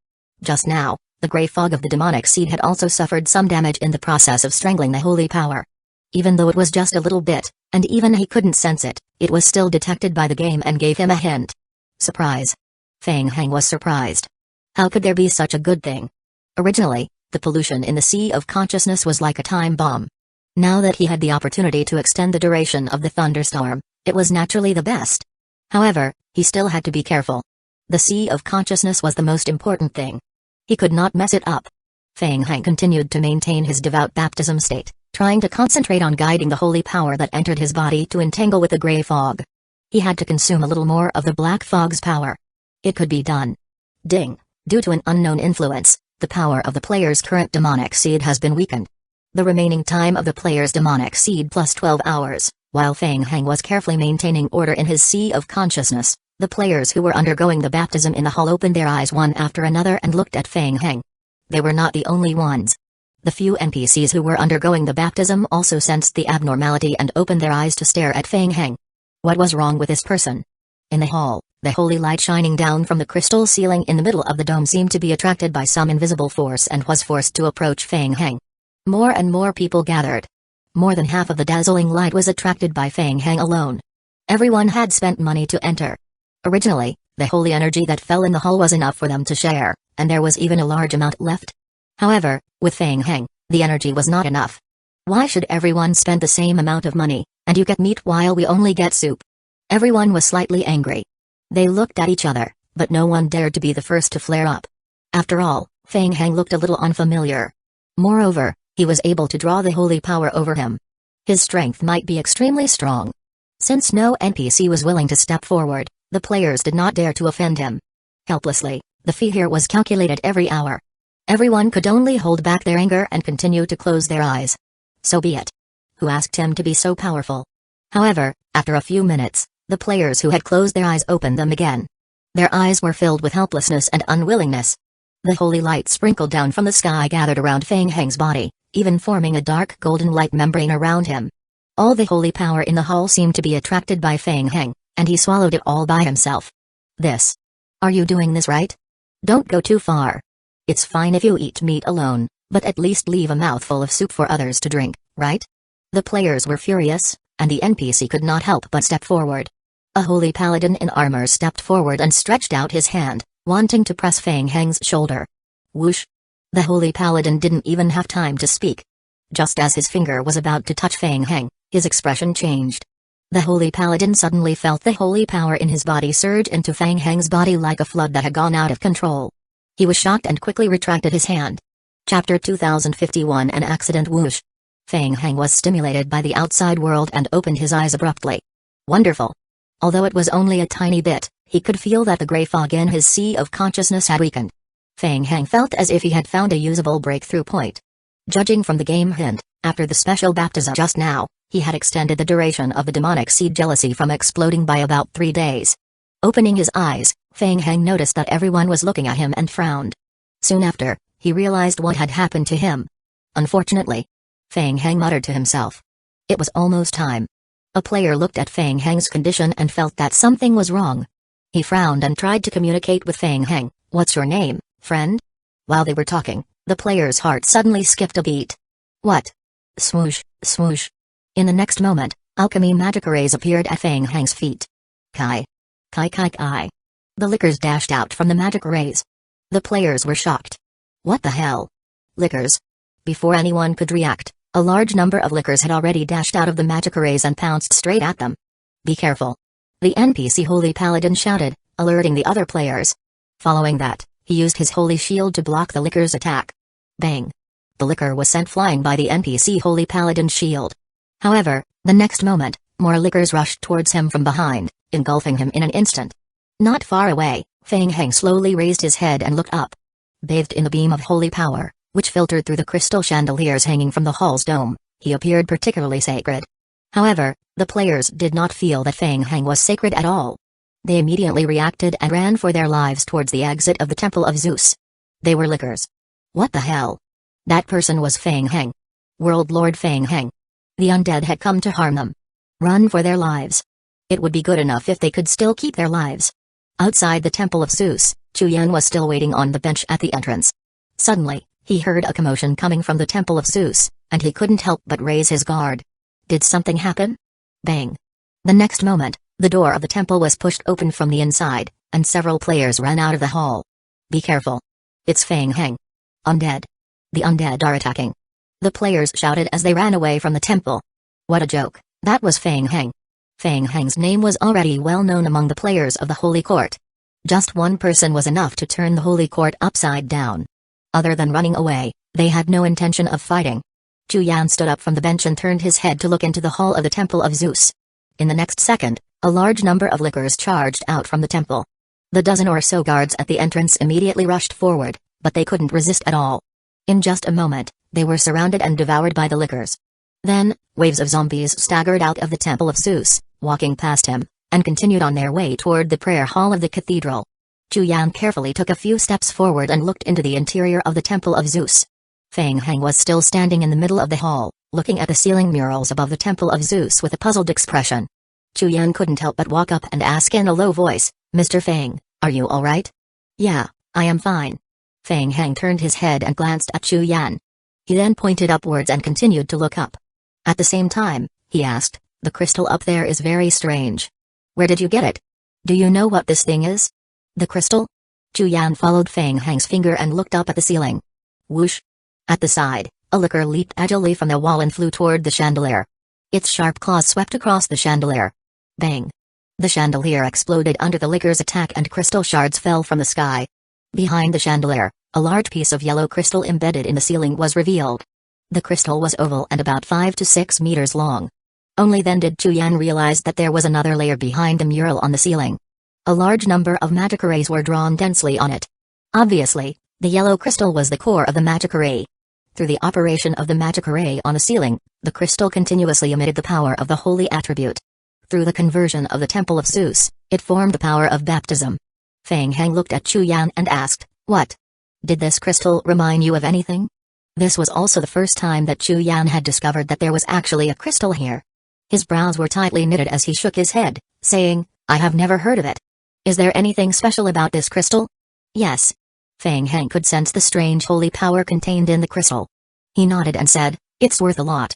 Just now, the gray fog of the demonic seed had also suffered some damage in the process of strangling the holy power. Even though it was just a little bit, and even he couldn't sense it, it was still detected by the game and gave him a hint. Surprise. Fang Heng was surprised. How could there be such a good thing? Originally, the pollution in the sea of consciousness was like a time bomb. Now that he had the opportunity to extend the duration of the thunderstorm, it was naturally the best. However, he still had to be careful. The sea of consciousness was the most important thing. He could not mess it up. Feng Heng continued to maintain his devout baptism state, trying to concentrate on guiding the holy power that entered his body to entangle with the gray fog. He had to consume a little more of the black fog's power. It could be done. Ding. Due to an unknown influence, the power of the player's current demonic seed has been weakened. The remaining time of the player's demonic seed plus 12 hours, while Feng Heng was carefully maintaining order in his sea of consciousness, the players who were undergoing the baptism in the hall opened their eyes one after another and looked at Feng Heng. They were not the only ones. The few NPCs who were undergoing the baptism also sensed the abnormality and opened their eyes to stare at Feng Heng. What was wrong with this person? In the hall, the holy light shining down from the crystal ceiling in the middle of the dome seemed to be attracted by some invisible force and was forced to approach Feng Heng. More and more people gathered. More than half of the dazzling light was attracted by Feng Heng alone. Everyone had spent money to enter. Originally, the holy energy that fell in the hall was enough for them to share, and there was even a large amount left. However, with Feng Heng, the energy was not enough. Why should everyone spend the same amount of money, and you get meat while we only get soup? Everyone was slightly angry. They looked at each other, but no one dared to be the first to flare up. After all, Feng Heng looked a little unfamiliar. Moreover, he was able to draw the holy power over him. His strength might be extremely strong. Since no NPC was willing to step forward, the players did not dare to offend him. Helplessly, the fee here was calculated every hour. Everyone could only hold back their anger and continue to close their eyes. So be it. Who asked him to be so powerful? However, after a few minutes, the players who had closed their eyes opened them again. Their eyes were filled with helplessness and unwillingness. The holy light sprinkled down from the sky gathered around Feng Heng's body, even forming a dark golden light membrane around him. All the holy power in the hall seemed to be attracted by Feng Heng, and he swallowed it all by himself. This. Are you doing this right? Don't go too far. It's fine if you eat meat alone, but at least leave a mouthful of soup for others to drink, right? The players were furious, and the NPC could not help but step forward. A holy paladin in armor stepped forward and stretched out his hand, wanting to press Feng Heng's shoulder. Whoosh! The holy paladin didn't even have time to speak. Just as his finger was about to touch Feng Heng, his expression changed. The holy paladin suddenly felt the holy power in his body surge into Feng Heng's body like a flood that had gone out of control. He was shocked and quickly retracted his hand. Chapter 2051 An Accident. Whoosh! Feng Heng was stimulated by the outside world and opened his eyes abruptly. Wonderful! Although it was only a tiny bit, he could feel that the gray fog in his sea of consciousness had weakened. Feng Heng felt as if he had found a usable breakthrough point. Judging from the game hint, after the special baptism just now, he had extended the duration of the demonic seed jealousy from exploding by about 3 days. Opening his eyes, Feng Heng noticed that everyone was looking at him and frowned. Soon after, he realized what had happened to him. Unfortunately, Feng Heng muttered to himself. It was almost time. A player looked at Feng Heng's condition and felt that something was wrong. He frowned and tried to communicate with Feng Heng. What's your name, friend? While they were talking, the player's heart suddenly skipped a beat. What? Swoosh, swoosh. In the next moment, alchemy magic rays appeared at Feng Heng's feet. Kai. Kai kai kai. The liquors dashed out from the magic rays. The players were shocked. What the hell? Liquors? Before anyone could react, a large number of liquors had already dashed out of the magic rays and pounced straight at them. Be careful. The NPC Holy Paladin shouted, alerting the other players. Following that, he used his holy shield to block the liquor's attack. Bang! The liquor was sent flying by the NPC Holy Paladin's shield. However, the next moment, more liquors rushed towards him from behind, engulfing him in an instant. Not far away, Feng Heng slowly raised his head and looked up. Bathed in the beam of holy power, which filtered through the crystal chandeliers hanging from the hall's dome, he appeared particularly sacred. However, the players did not feel that Feng Heng was sacred at all. They immediately reacted and ran for their lives towards the exit of the Temple of Zeus. They were liquors. What the hell? That person was Feng Heng. World Lord Feng Heng. The undead had come to harm them. Run for their lives. It would be good enough if they could still keep their lives. Outside the Temple of Zeus, Chu Yan was still waiting on the bench at the entrance. Suddenly, he heard a commotion coming from the Temple of Zeus, and he couldn't help but raise his guard. Did something happen? Bang! The next moment, the door of the temple was pushed open from the inside, and several players ran out of the hall. Be careful. It's Feng Heng. Undead. The undead are attacking. The players shouted as they ran away from the temple. What a joke, that was Feng Heng. Feng Heng's name was already well known among the players of the Holy Court. Just one person was enough to turn the Holy Court upside down. Other than running away, they had no intention of fighting. Chu Yan stood up from the bench and turned his head to look into the hall of the Temple of Zeus. In the next second, a large number of lickers charged out from the temple. The dozen or so guards at the entrance immediately rushed forward, but they couldn't resist at all. In just a moment, they were surrounded and devoured by the lickers. Then, waves of zombies staggered out of the Temple of Zeus, walking past him, and continued on their way toward the prayer hall of the cathedral. Chu Yan carefully took a few steps forward and looked into the interior of the Temple of Zeus. Feng Heng was still standing in the middle of the hall, looking at the ceiling murals above the Temple of Zeus with a puzzled expression. Chu Yan couldn't help but walk up and ask in a low voice, "Mr. Feng, are you alright?" "Yeah, I am fine." Feng Heng turned his head and glanced at Chu Yan. He then pointed upwards and continued to look up. At the same time, he asked, "The crystal up there is very strange. Where did you get it? Do you know what this thing is?" "The crystal?" Chu Yan followed Feng Heng's finger and looked up at the ceiling. Whoosh! At the side, a licker leaped agilely from the wall and flew toward the chandelier. Its sharp claws swept across the chandelier. Bang! The chandelier exploded under the licker's attack and crystal shards fell from the sky. Behind the chandelier, a large piece of yellow crystal embedded in the ceiling was revealed. The crystal was oval and about 5 to 6 meters long. Only then did Chu Yan realize that there was another layer behind the mural on the ceiling. A large number of magic arrays were drawn densely on it. Obviously, the yellow crystal was the core of the magic array. Through the operation of the magic array on the ceiling, the crystal continuously emitted the power of the holy attribute. Through the conversion of the Temple of Zeus, it formed the power of baptism. Feng Heng looked at Chu Yan and asked, "What? Did this crystal remind you of anything?" This was also the first time that Chu Yan had discovered that there was actually a crystal here. His brows were tightly knitted as he shook his head, saying, "I have never heard of it. Is there anything special about this crystal?" "Yes." Feng Heng could sense the strange holy power contained in the crystal. He nodded and said, "It's worth a lot."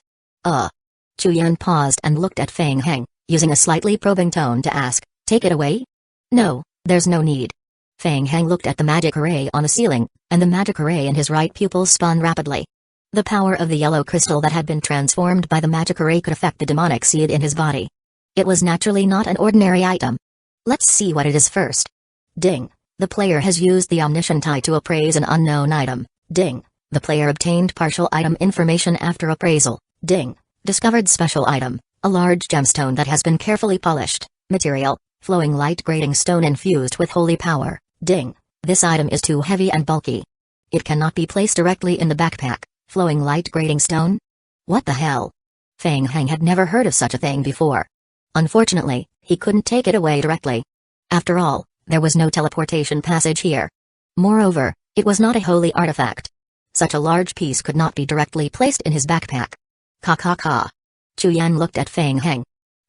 Chu Yan paused and looked at Feng Heng, using a slightly probing tone to ask, "Take it away?" "No, there's no need." Feng Heng looked at the magic array on the ceiling, and the magic array in his right pupil spun rapidly. The power of the yellow crystal that had been transformed by the magic array could affect the demonic seed in his body. It was naturally not an ordinary item. Let's see what it is first. Ding. The player has used the omniscient eye to appraise an unknown item. Ding. The player obtained partial item information after appraisal. Ding. Discovered special item. A large gemstone that has been carefully polished. Material, flowing light grading stone infused with holy power. Ding. This item is too heavy and bulky. It cannot be placed directly in the backpack. Flowing light grading stone? What the hell? Feng Heng had never heard of such a thing before. Unfortunately, he couldn't take it away directly. After all, there was no teleportation passage here. Moreover, it was not a holy artifact. Such a large piece could not be directly placed in his backpack. Ka. Chu Yan looked at Feng Heng.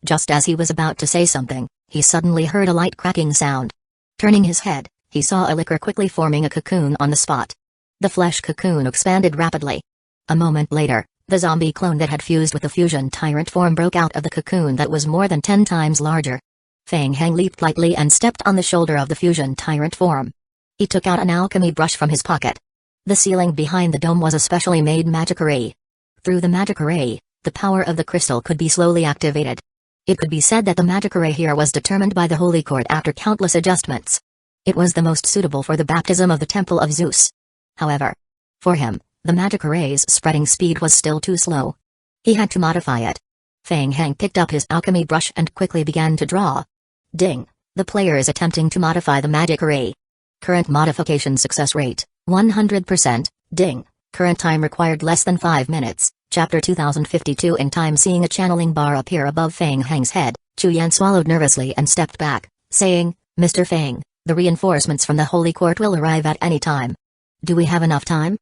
Just as he was about to say something, he suddenly heard a light cracking sound. Turning his head, he saw a licker quickly forming a cocoon on the spot. The flesh cocoon expanded rapidly. A moment later, the zombie clone that had fused with the fusion tyrant form broke out of the cocoon that was more than 10 times larger. Feng Heng leaped lightly and stepped on the shoulder of the fusion tyrant form. He took out an alchemy brush from his pocket. The ceiling behind the dome was a specially made magic array. Through the magic array, the power of the crystal could be slowly activated. It could be said that the magic array here was determined by the Holy Court after countless adjustments. It was the most suitable for the baptism of the Temple of Zeus. However, for him, the magic array's spreading speed was still too slow. He had to modify it. Feng Heng picked up his alchemy brush and quickly began to draw. Ding! The player is attempting to modify the magic array. Current modification success rate, 100%, ding! Current time required less than 5 minutes. Chapter 2052. In time. Seeing a channeling bar appear above Feng Heng's head, Chu Yan swallowed nervously and stepped back, saying, "Mr. Feng, the reinforcements from the Holy Court will arrive at any time. Do we have enough time?"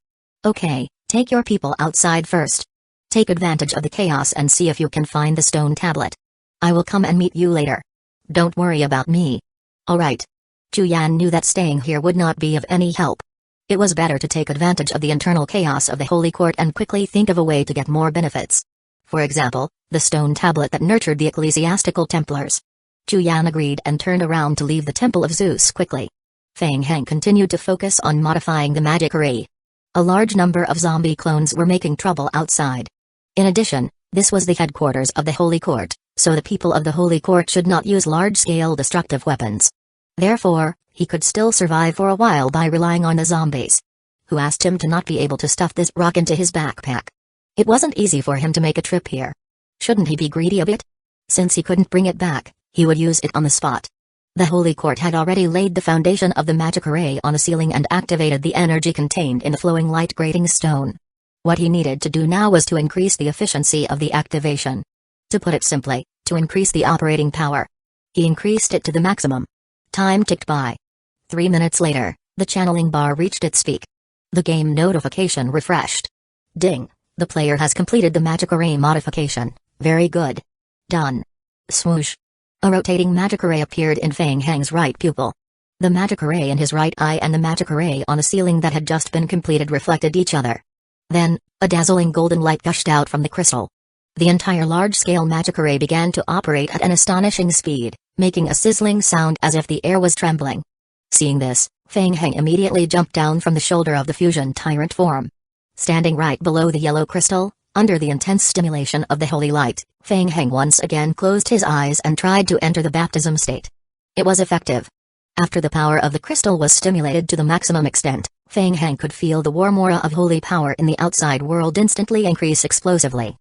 "Okay, take your people outside first. Take advantage of the chaos and see if you can find the stone tablet. I will come and meet you later. Don't worry about me." "Alright." Chu Yan knew that staying here would not be of any help. It was better to take advantage of the internal chaos of the Holy Court and quickly think of a way to get more benefits. For example, the stone tablet that nurtured the ecclesiastical Templars. Chu Yan agreed and turned around to leave the Temple of Zeus quickly. Feng Heng continued to focus on modifying the magic array. A large number of zombie clones were making trouble outside. In addition, this was the headquarters of the Holy Court, so the people of the Holy Court should not use large-scale destructive weapons. Therefore, he could still survive for a while by relying on the zombies, who asked him to not be able to stuff this rock into his backpack. It wasn't easy for him to make a trip here. Shouldn't he be greedy a bit? Since he couldn't bring it back, he would use it on the spot. The Holy Court had already laid the foundation of the magic array on the ceiling and activated the energy contained in the flowing light grating stone. What he needed to do now was to increase the efficiency of the activation. To put it simply, to increase the operating power. He increased it to the maximum. Time ticked by. 3 minutes later, the channeling bar reached its peak. The game notification refreshed. Ding, the player has completed the magic array modification. Very good. Done. Swoosh. A rotating magic array appeared in Feng Heng's right pupil. The magic array in his right eye and the magic array on the ceiling that had just been completed reflected each other. Then, a dazzling golden light gushed out from the crystal. The entire large-scale magic array began to operate at an astonishing speed, making a sizzling sound as if the air was trembling. Seeing this, Feng Heng immediately jumped down from the shoulder of the fusion tyrant form. Standing right below the yellow crystal, under the intense stimulation of the holy light, Feng Heng once again closed his eyes and tried to enter the baptism state. It was effective. After the power of the crystal was stimulated to the maximum extent, Feng Heng could feel the warm aura of holy power in the outside world instantly increase explosively.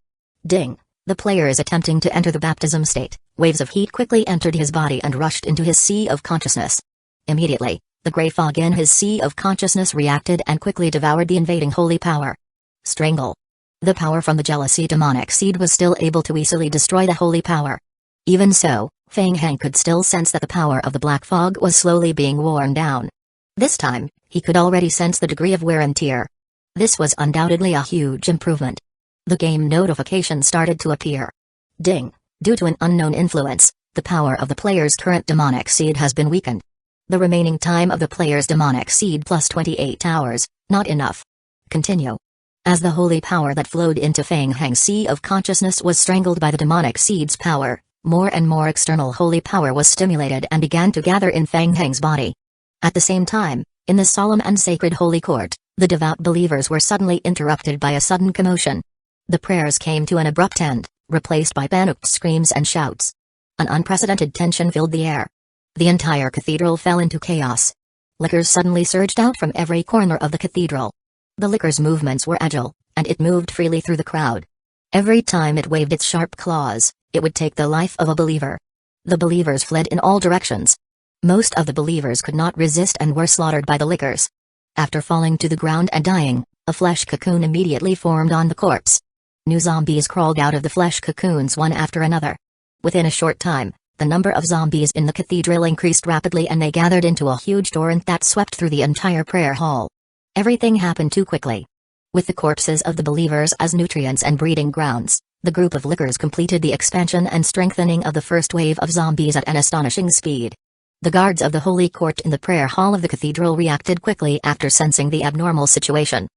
Ding! The player is attempting to enter the baptism state. Waves of heat quickly entered his body and rushed into his sea of consciousness. Immediately, the gray fog in his sea of consciousness reacted and quickly devoured the invading holy power. Strangle. The power from the jealousy demonic seed was still able to easily destroy the holy power. Even so, Feng Heng could still sense that the power of the black fog was slowly being worn down. This time, he could already sense the degree of wear and tear. This was undoubtedly a huge improvement. The game notification started to appear. Ding! Due to an unknown influence, the power of the player's current demonic seed has been weakened. The remaining time of the player's demonic seed plus 28 hours, not enough. Continue. As the holy power that flowed into Feng Heng's sea of consciousness was strangled by the demonic seed's power, more and more external holy power was stimulated and began to gather in Feng Heng's body. At the same time, in the solemn and sacred holy court, the devout believers were suddenly interrupted by a sudden commotion. The prayers came to an abrupt end, replaced by panicked screams and shouts. An unprecedented tension filled the air. The entire cathedral fell into chaos. Lickers suddenly surged out from every corner of the cathedral. The licker's movements were agile, and it moved freely through the crowd. Every time it waved its sharp claws, it would take the life of a believer. The believers fled in all directions. Most of the believers could not resist and were slaughtered by the lickers. After falling to the ground and dying, a flesh cocoon immediately formed on the corpse. New zombies crawled out of the flesh cocoons one after another. Within a short time, the number of zombies in the cathedral increased rapidly and they gathered into a huge torrent that swept through the entire prayer hall. Everything happened too quickly. With the corpses of the believers as nutrients and breeding grounds, the group of lickers completed the expansion and strengthening of the first wave of zombies at an astonishing speed. The guards of the holy court in the prayer hall of the cathedral reacted quickly after sensing the abnormal situation.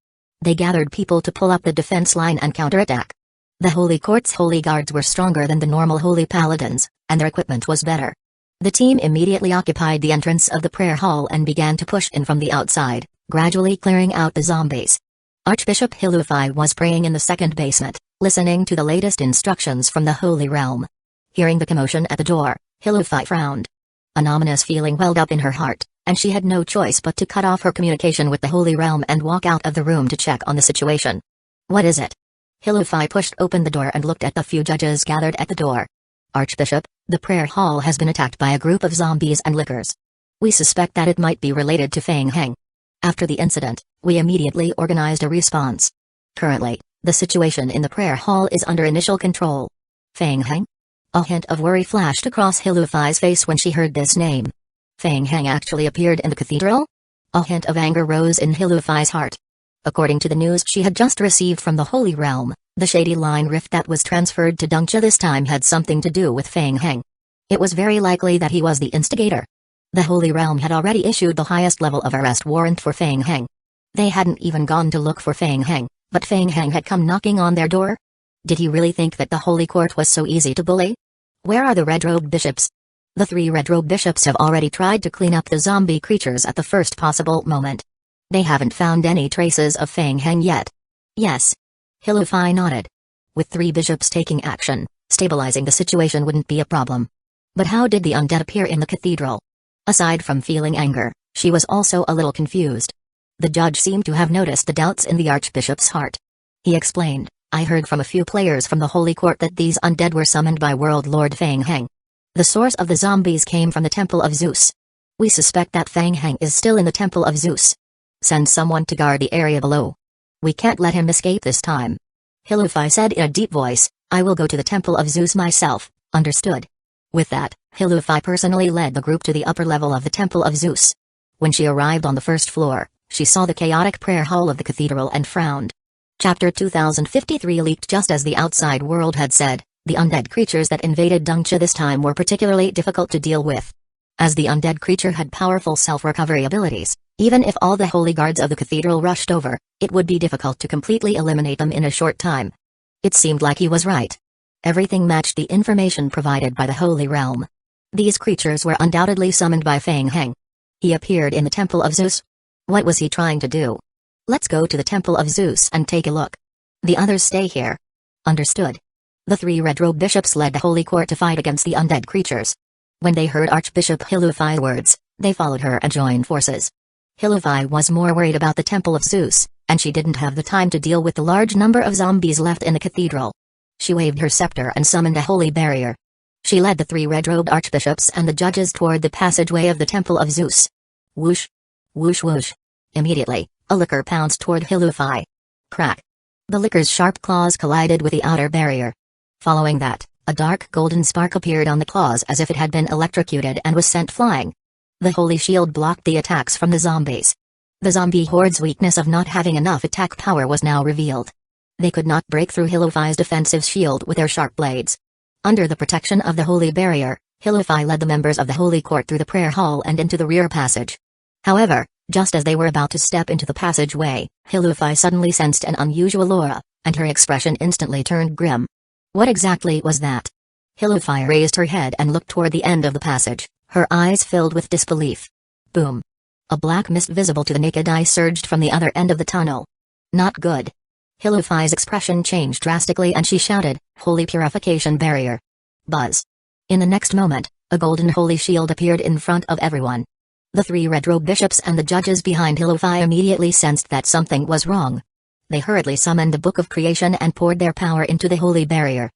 They gathered people to pull up the defense line and counterattack. The holy court's holy guards were stronger than the normal holy paladins, and their equipment was better. The team immediately occupied the entrance of the prayer hall and began to push in from the outside, gradually clearing out the zombies. Archbishop Hilufai was praying in the second basement, listening to the latest instructions from the Holy Realm. Hearing the commotion at the door, Hilufai frowned. An ominous feeling welled up in her heart, and she had no choice but to cut off her communication with the Holy Realm and walk out of the room to check on the situation. What is it? Hilufai pushed open the door and looked at the few judges gathered at the door. Archbishop, the prayer hall has been attacked by a group of zombies and lickers. We suspect that it might be related to Feng Heng. After the incident, we immediately organized a response. Currently, the situation in the prayer hall is under initial control. Feng Heng? A hint of worry flashed across Hilufai's face when she heard this name. Feng Heng actually appeared in the cathedral? A hint of anger rose in Hilufai's heart. According to the news she had just received from the Holy Realm, the shady line rift that was transferred to Dongcha this time had something to do with Feng Heng. It was very likely that he was the instigator. The Holy Realm had already issued the highest level of arrest warrant for Feng Heng. They hadn't even gone to look for Feng Heng, but Feng Heng had come knocking on their door? Did he really think that the Holy Court was so easy to bully? Where are the red-robed bishops? The 3 red-robed bishops have already tried to clean up the zombie creatures at the first possible moment. They haven't found any traces of Fang Heng yet. Yes. Hilufai nodded. With 3 bishops taking action, stabilizing the situation wouldn't be a problem. But how did the undead appear in the cathedral? Aside from feeling anger, she was also a little confused. The judge seemed to have noticed the doubts in the archbishop's heart. He explained, I heard from a few players from the Holy Court that these undead were summoned by World Lord Fang Heng. The source of the zombies came from the Temple of Zeus. We suspect that Fang Heng is still in the Temple of Zeus. Send someone to guard the area below. We can't let him escape this time. Hilufai said in a deep voice, I will go to the Temple of Zeus myself, understood. With that, Hilufai personally led the group to the upper level of the Temple of Zeus. When she arrived on the first floor, she saw the chaotic prayer hall of the cathedral and frowned. Chapter 2053 leaked just as the outside world had said. The undead creatures that invaded Dongcha this time were particularly difficult to deal with. As the undead creature had powerful self-recovery abilities, even if all the holy guards of the cathedral rushed over, it would be difficult to completely eliminate them in a short time. It seemed like he was right. Everything matched the information provided by the Holy Realm. These creatures were undoubtedly summoned by Fang Heng. He appeared in the Temple of Zeus. What was he trying to do? Let's go to the Temple of Zeus and take a look. The others stay here. Understood. The 3 red-robed bishops led the Holy Court to fight against the undead creatures. When they heard Archbishop Hilufai's words, they followed her and joined forces. Hilufai was more worried about the Temple of Zeus, and she didn't have the time to deal with the large number of zombies left in the cathedral. She waved her scepter and summoned a holy barrier. She led the 3 red-robed archbishops and the judges toward the passageway of the Temple of Zeus. Whoosh! Whoosh whoosh! Immediately, a licker pounced toward Hilufai. Crack! The licker's sharp claws collided with the outer barrier. Following that, a dark golden spark appeared on the claws as if it had been electrocuted and was sent flying. The holy shield blocked the attacks from the zombies. The zombie horde's weakness of not having enough attack power was now revealed. They could not break through Hilufai's defensive shield with their sharp blades. Under the protection of the holy barrier, Hilufai led the members of the Holy Court through the prayer hall and into the rear passage. However, just as they were about to step into the passageway, Hilufai suddenly sensed an unusual aura, and her expression instantly turned grim. What exactly was that? Hilufai raised her head and looked toward the end of the passage, her eyes filled with disbelief. Boom! A black mist visible to the naked eye surged from the other end of the tunnel. Not good. Hilufai's expression changed drastically and she shouted, Holy Purification Barrier. Buzz. In the next moment, a golden holy shield appeared in front of everyone. The 3 red-robed bishops and the judges behind Hilufai immediately sensed that something was wrong. They hurriedly summoned the Book of Creation and poured their power into the holy barrier.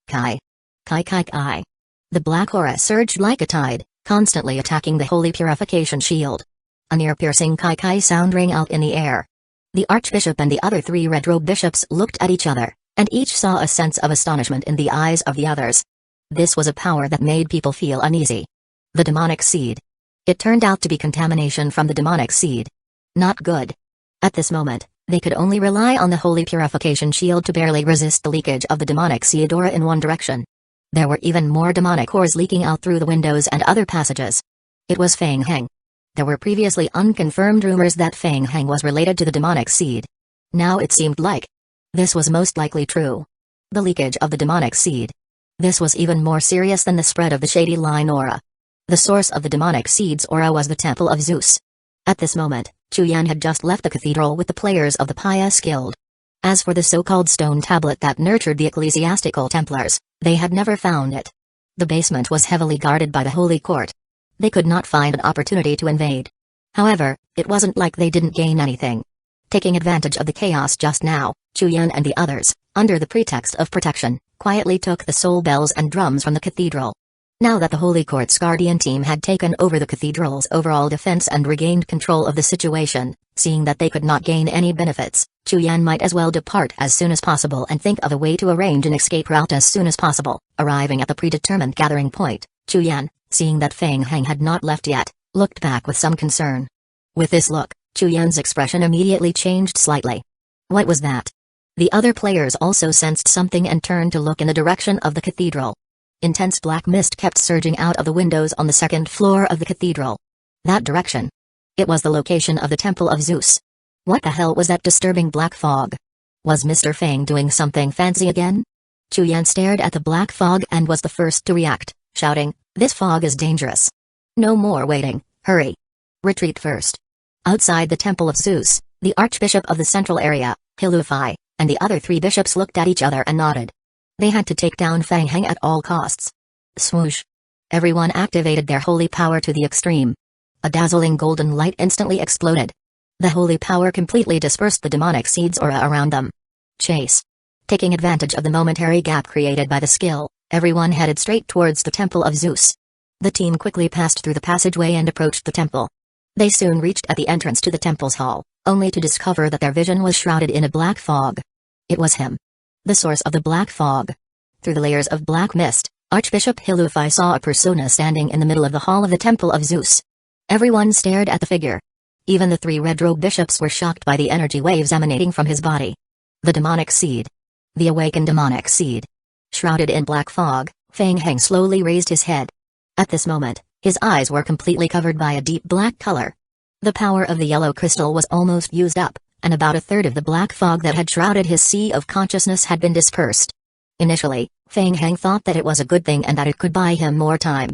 Kai. Kai kai kai. The black aura surged like a tide, constantly attacking the holy purification shield. A near-piercing kai kai sound rang out in the air. The archbishop and the other 3 red-robed bishops looked at each other, and each saw a sense of astonishment in the eyes of the others. This was a power that made people feel uneasy. The demonic seed. It turned out to be contamination from the demonic seed. Not good. At this moment, they could only rely on the holy purification shield to barely resist the leakage of the demonic seed aura in one direction. There were even more demonic ores leaking out through the windows and other passages. It was Fang Heng. There were previously unconfirmed rumors that Fang Heng was related to the demonic seed. Now it seemed like this was most likely true. The leakage of the demonic seed. This was even more serious than the spread of the shady line aura. The source of the demonic seed's aura was the Temple of Zeus. At this moment, Chu Yan had just left the cathedral with the players of the Pious Guild. As for the so-called stone tablet that nurtured the ecclesiastical Templars, they had never found it. The basement was heavily guarded by the Holy Court. They could not find an opportunity to invade. However, it wasn't like they didn't gain anything. Taking advantage of the chaos just now, Chu Yan and the others, under the pretext of protection, quietly took the soul bells and drums from the cathedral. Now that the Holy Court's guardian team had taken over the cathedral's overall defense and regained control of the situation, seeing that they could not gain any benefits, Chu Yan might as well depart as soon as possible and think of a way to arrange an escape route as soon as possible. Arriving at the predetermined gathering point, Chu Yan, seeing that Fang Heng had not left yet, looked back with some concern. With this look, Chu Yan's expression immediately changed slightly. What was that? The other players also sensed something and turned to look in the direction of the cathedral. Intense black mist kept surging out of the windows on the second floor of the cathedral. That direction. It was the location of the Temple of Zeus. What the hell was that disturbing black fog? Was Mr. Fang doing something fancy again? Chu Yan stared at the black fog and was the first to react, shouting, "This fog is dangerous. No more waiting, hurry. Retreat first." Outside the Temple of Zeus, the Archbishop of the central area, Hilufai, and the other 3 bishops looked at each other and nodded. They had to take down Feng Heng at all costs. Swoosh. Everyone activated their holy power to the extreme. A dazzling golden light instantly exploded. The holy power completely dispersed the demonic seed's aura around them. Chase. Taking advantage of the momentary gap created by the skill, everyone headed straight towards the Temple of Zeus. The team quickly passed through the passageway and approached the temple. They soon reached at the entrance to the temple's hall, only to discover that their vision was shrouded in a black fog. It was him. The source of the black fog. Through the layers of black mist, Archbishop Hilufai saw a persona standing in the middle of the hall of the Temple of Zeus. Everyone stared at the figure. Even the 3 red-robed bishops were shocked by the energy waves emanating from his body. The demonic seed. The awakened demonic seed. Shrouded in black fog, Feng Heng slowly raised his head. At this moment, his eyes were completely covered by a deep black color. The power of the yellow crystal was almost used up, and about a third of the black fog that had shrouded his sea of consciousness had been dispersed. Initially, Feng Heng thought that it was a good thing and that it could buy him more time.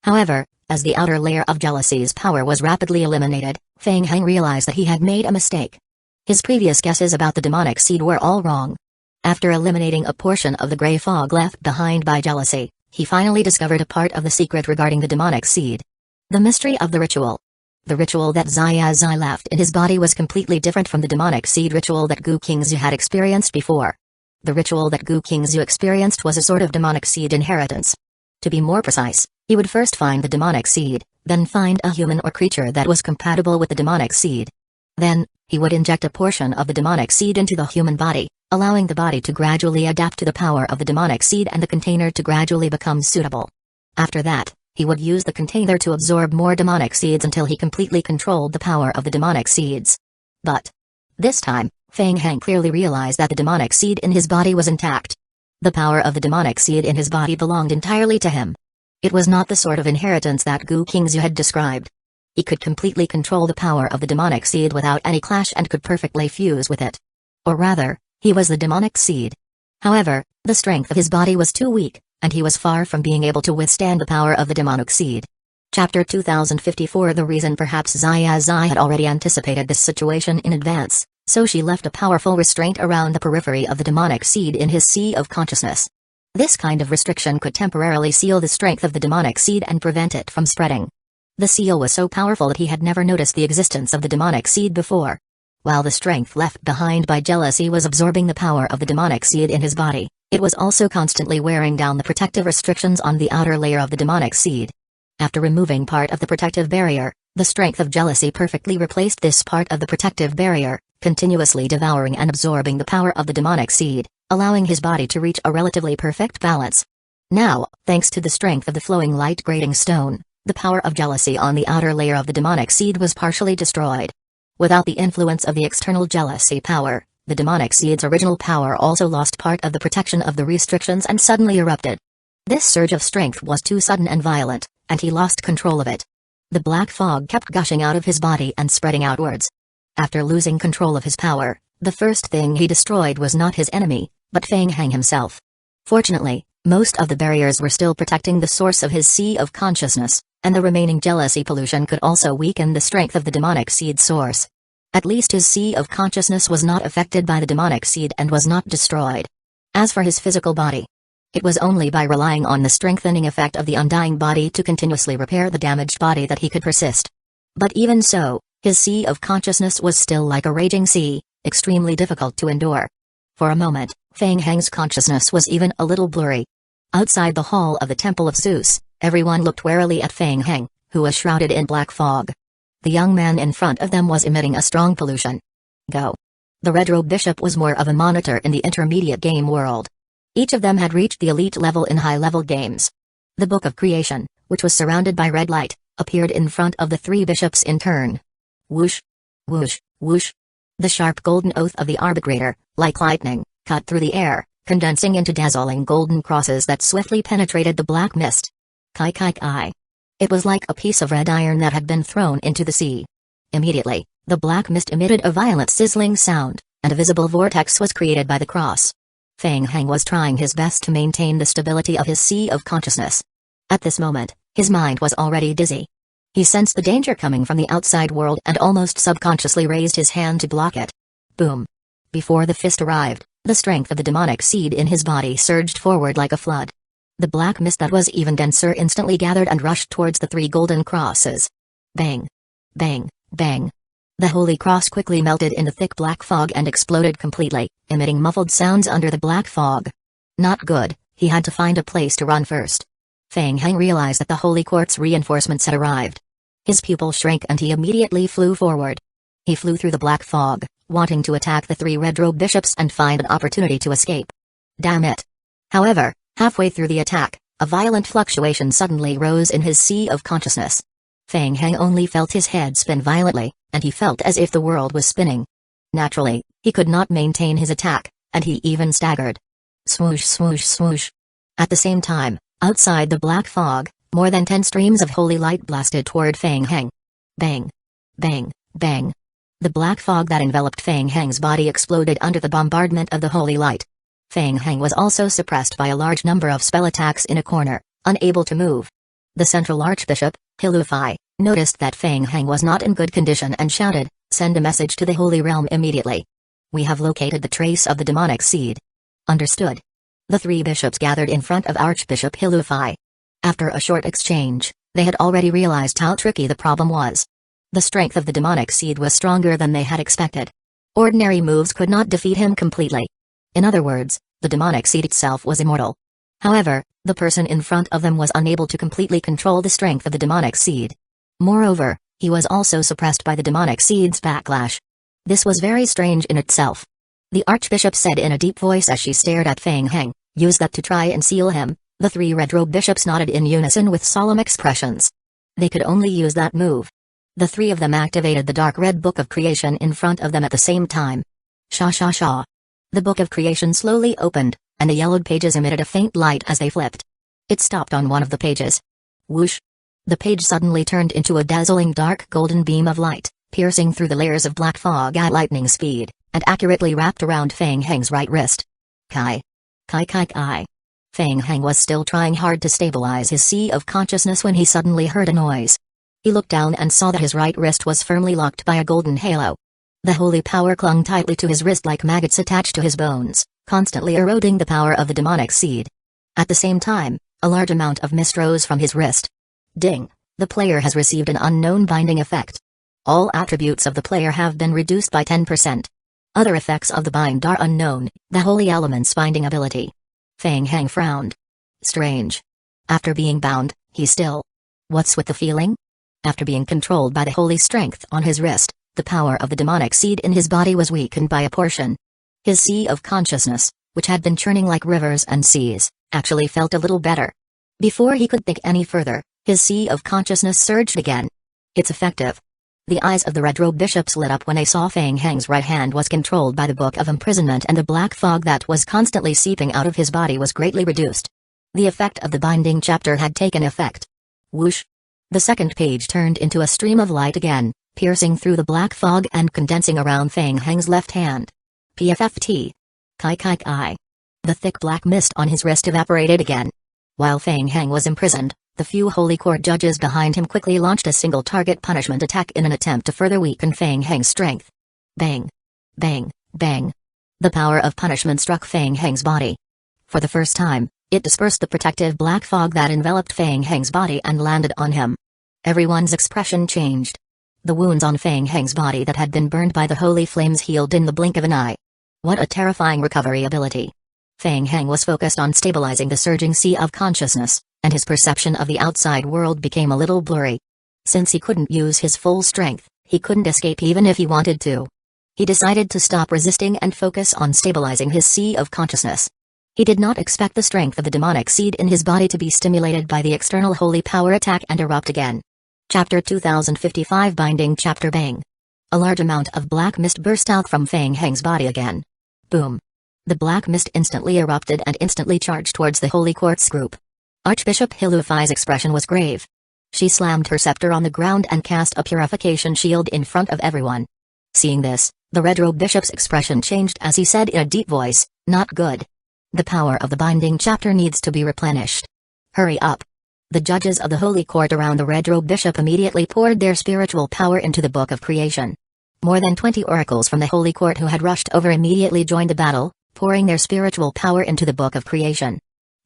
However, as the outer layer of jealousy's power was rapidly eliminated, Feng Heng realized that he had made a mistake. His previous guesses about the demonic seed were all wrong. After eliminating a portion of the gray fog left behind by jealousy, he finally discovered a part of the secret regarding the demonic seed. The mystery of the ritual. The ritual that Zai left in his body was completely different from the demonic seed ritual that Gu Qingzu had experienced before. The ritual that Gu Qingzu experienced was a sort of demonic seed inheritance. To be more precise, he would first find the demonic seed, then find a human or creature that was compatible with the demonic seed. Then, he would inject a portion of the demonic seed into the human body, allowing the body to gradually adapt to the power of the demonic seed and the container to gradually become suitable. After that, he would use the container to absorb more demonic seeds until he completely controlled the power of the demonic seeds. But this time, Feng Heng clearly realized that the demonic seed in his body was intact. The power of the demonic seed in his body belonged entirely to him. It was not the sort of inheritance that Gu Qingzu had described. He could completely control the power of the demonic seed without any clash and could perfectly fuse with it. Or rather, he was the demonic seed. However, the strength of his body was too weak, and he was far from being able to withstand the power of the demonic seed. Chapter 2054. The reason perhaps Zai had already anticipated this situation in advance, so she left a powerful restraint around the periphery of the demonic seed in his sea of consciousness. This kind of restriction could temporarily seal the strength of the demonic seed and prevent it from spreading. The seal was so powerful that he had never noticed the existence of the demonic seed before. While the strength left behind by jealousy was absorbing the power of the demonic seed in his body, it was also constantly wearing down the protective restrictions on the outer layer of the demonic seed. After removing part of the protective barrier, the strength of jealousy perfectly replaced this part of the protective barrier, continuously devouring and absorbing the power of the demonic seed, allowing his body to reach a relatively perfect balance. Now, thanks to the strength of the flowing light grading stone, the power of jealousy on the outer layer of the demonic seed was partially destroyed. Without the influence of the external jealousy power, the demonic seed's original power also lost part of the protection of the restrictions and suddenly erupted. This surge of strength was too sudden and violent, and he lost control of it. The black fog kept gushing out of his body and spreading outwards. After losing control of his power, the first thing he destroyed was not his enemy, but Feng Heng himself. Fortunately, most of the barriers were still protecting the source of his sea of consciousness, and the remaining jealousy pollution could also weaken the strength of the demonic seed source. At least his sea of consciousness was not affected by the demonic seed and was not destroyed. As for his physical body, it was only by relying on the strengthening effect of the undying body to continuously repair the damaged body that he could persist. But even so, his sea of consciousness was still like a raging sea, extremely difficult to endure. For a moment, Feng Heng's consciousness was even a little blurry. Outside the hall of the Temple of Zeus, everyone looked warily at Feng Heng, who was shrouded in black fog. The young man in front of them was emitting a strong pollution. Go. The red-robed bishop was more of a monitor in the intermediate game world. Each of them had reached the elite level in high-level games. The Book of Creation, which was surrounded by red light, appeared in front of the 3 bishops in turn. Whoosh! Whoosh! Whoosh! The sharp golden oath of the arbitrator, like lightning, cut through the air, condensing into dazzling golden crosses that swiftly penetrated the black mist. Kai kai kai. It was like a piece of red iron that had been thrown into the sea. Immediately, the black mist emitted a violent sizzling sound, and a visible vortex was created by the cross. Feng Heng was trying his best to maintain the stability of his sea of consciousness. At this moment, his mind was already dizzy. He sensed the danger coming from the outside world and almost subconsciously raised his hand to block it. Boom. Before the fist arrived, the strength of the demonic seed in his body surged forward like a flood. The black mist that was even denser instantly gathered and rushed towards the 3 golden crosses. Bang. Bang. Bang. The holy cross quickly melted in the thick black fog and exploded completely, emitting muffled sounds under the black fog. Not good, he had to find a place to run first. Feng Heng realized that the holy quartz reinforcements had arrived. His pupil shrank and he immediately flew forward. He flew through the black fog, wanting to attack the 3 red-robed bishops and find an opportunity to escape. Damn it. However, halfway through the attack, a violent fluctuation suddenly rose in his sea of consciousness. Feng Heng only felt his head spin violently, and he felt as if the world was spinning. Naturally, he could not maintain his attack, and he even staggered. Swoosh swoosh swoosh. At the same time, outside the black fog, more than 10 streams of holy light blasted toward Feng Heng. Bang. Bang. Bang. The black fog that enveloped Feng Heng's body exploded under the bombardment of the holy light. Feng Heng was also suppressed by a large number of spell attacks in a corner, unable to move. The central archbishop, Hilufai, noticed that Feng Heng was not in good condition and shouted, "Send a message to the Holy Realm immediately. We have located the trace of the demonic seed." Understood. The 3 bishops gathered in front of Archbishop Hilufai. After a short exchange, they had already realized how tricky the problem was. The strength of the demonic seed was stronger than they had expected. Ordinary moves could not defeat him completely. In other words, the demonic seed itself was immortal. However, the person in front of them was unable to completely control the strength of the demonic seed. Moreover, he was also suppressed by the demonic seed's backlash. This was very strange in itself. The archbishop said in a deep voice as she stared at Feng Heng, "Use that to try and seal him." The 3 red-robed bishops nodded in unison with solemn expressions. They could only use that move. The 3 of them activated the dark red book of creation in front of them at the same time. Sha sha sha. The book of creation slowly opened, and the yellowed pages emitted a faint light as they flipped. It stopped on one of the pages. Whoosh. The page suddenly turned into a dazzling dark golden beam of light, piercing through the layers of black fog at lightning speed, and accurately wrapped around Feng Heng's right wrist. Kai. Kai kai kai. Feng Heng was still trying hard to stabilize his sea of consciousness when he suddenly heard a noise. He looked down and saw that his right wrist was firmly locked by a golden halo. The holy power clung tightly to his wrist like maggots attached to his bones, constantly eroding the power of the demonic seed. At the same time, a large amount of mist rose from his wrist. Ding! The player has received an unknown binding effect. All attributes of the player have been reduced by 10%. Other effects of the bind are unknown, the holy element's binding ability. Feng Heng frowned. Strange. After being bound, he's still. What's with the feeling? After being controlled by the holy strength on his wrist, the power of the demonic seed in his body was weakened by a portion. His sea of consciousness, which had been churning like rivers and seas, actually felt a little better. Before he could think any further, his sea of consciousness surged again. It's effective. The eyes of the red-robed bishops lit up when they saw Feng Heng's right hand was controlled by the book of imprisonment and the black fog that was constantly seeping out of his body was greatly reduced. The effect of the binding chapter had taken effect. Whoosh! The second page turned into a stream of light again, piercing through the black fog and condensing around Feng Heng's left hand. PFFT. Kai kai kai. The thick black mist on his wrist evaporated again. While Feng Heng was imprisoned, the few holy court judges behind him quickly launched a single target punishment attack in an attempt to further weaken Feng Heng's strength. Bang! Bang! Bang! The power of punishment struck Feng Heng's body. For the first time, it dispersed the protective black fog that enveloped Feng Heng's body and landed on him. Everyone's expression changed. The wounds on Feng Heng's body that had been burned by the holy flames healed in the blink of an eye. What a terrifying recovery ability. Feng Heng was focused on stabilizing the surging sea of consciousness, and his perception of the outside world became a little blurry. Since he couldn't use his full strength, he couldn't escape even if he wanted to. He decided to stop resisting and focus on stabilizing his sea of consciousness. He did not expect the strength of the demonic seed in his body to be stimulated by the external holy power attack and erupt again. Chapter 2055 Binding Chapter Bang. A large amount of black mist burst out from Feng Heng's body again. Boom. The black mist instantly erupted and instantly charged towards the holy quartz group. Archbishop Hilufai's expression was grave. She slammed her scepter on the ground and cast a purification shield in front of everyone. Seeing this, the red-robed bishop's expression changed as he said in a deep voice, "Not good. The power of the binding chapter needs to be replenished. Hurry up." The judges of the Holy Court around the Red Robe Bishop immediately poured their spiritual power into the Book of Creation. More than 20 oracles from the Holy Court who had rushed over immediately joined the battle, pouring their spiritual power into the Book of Creation.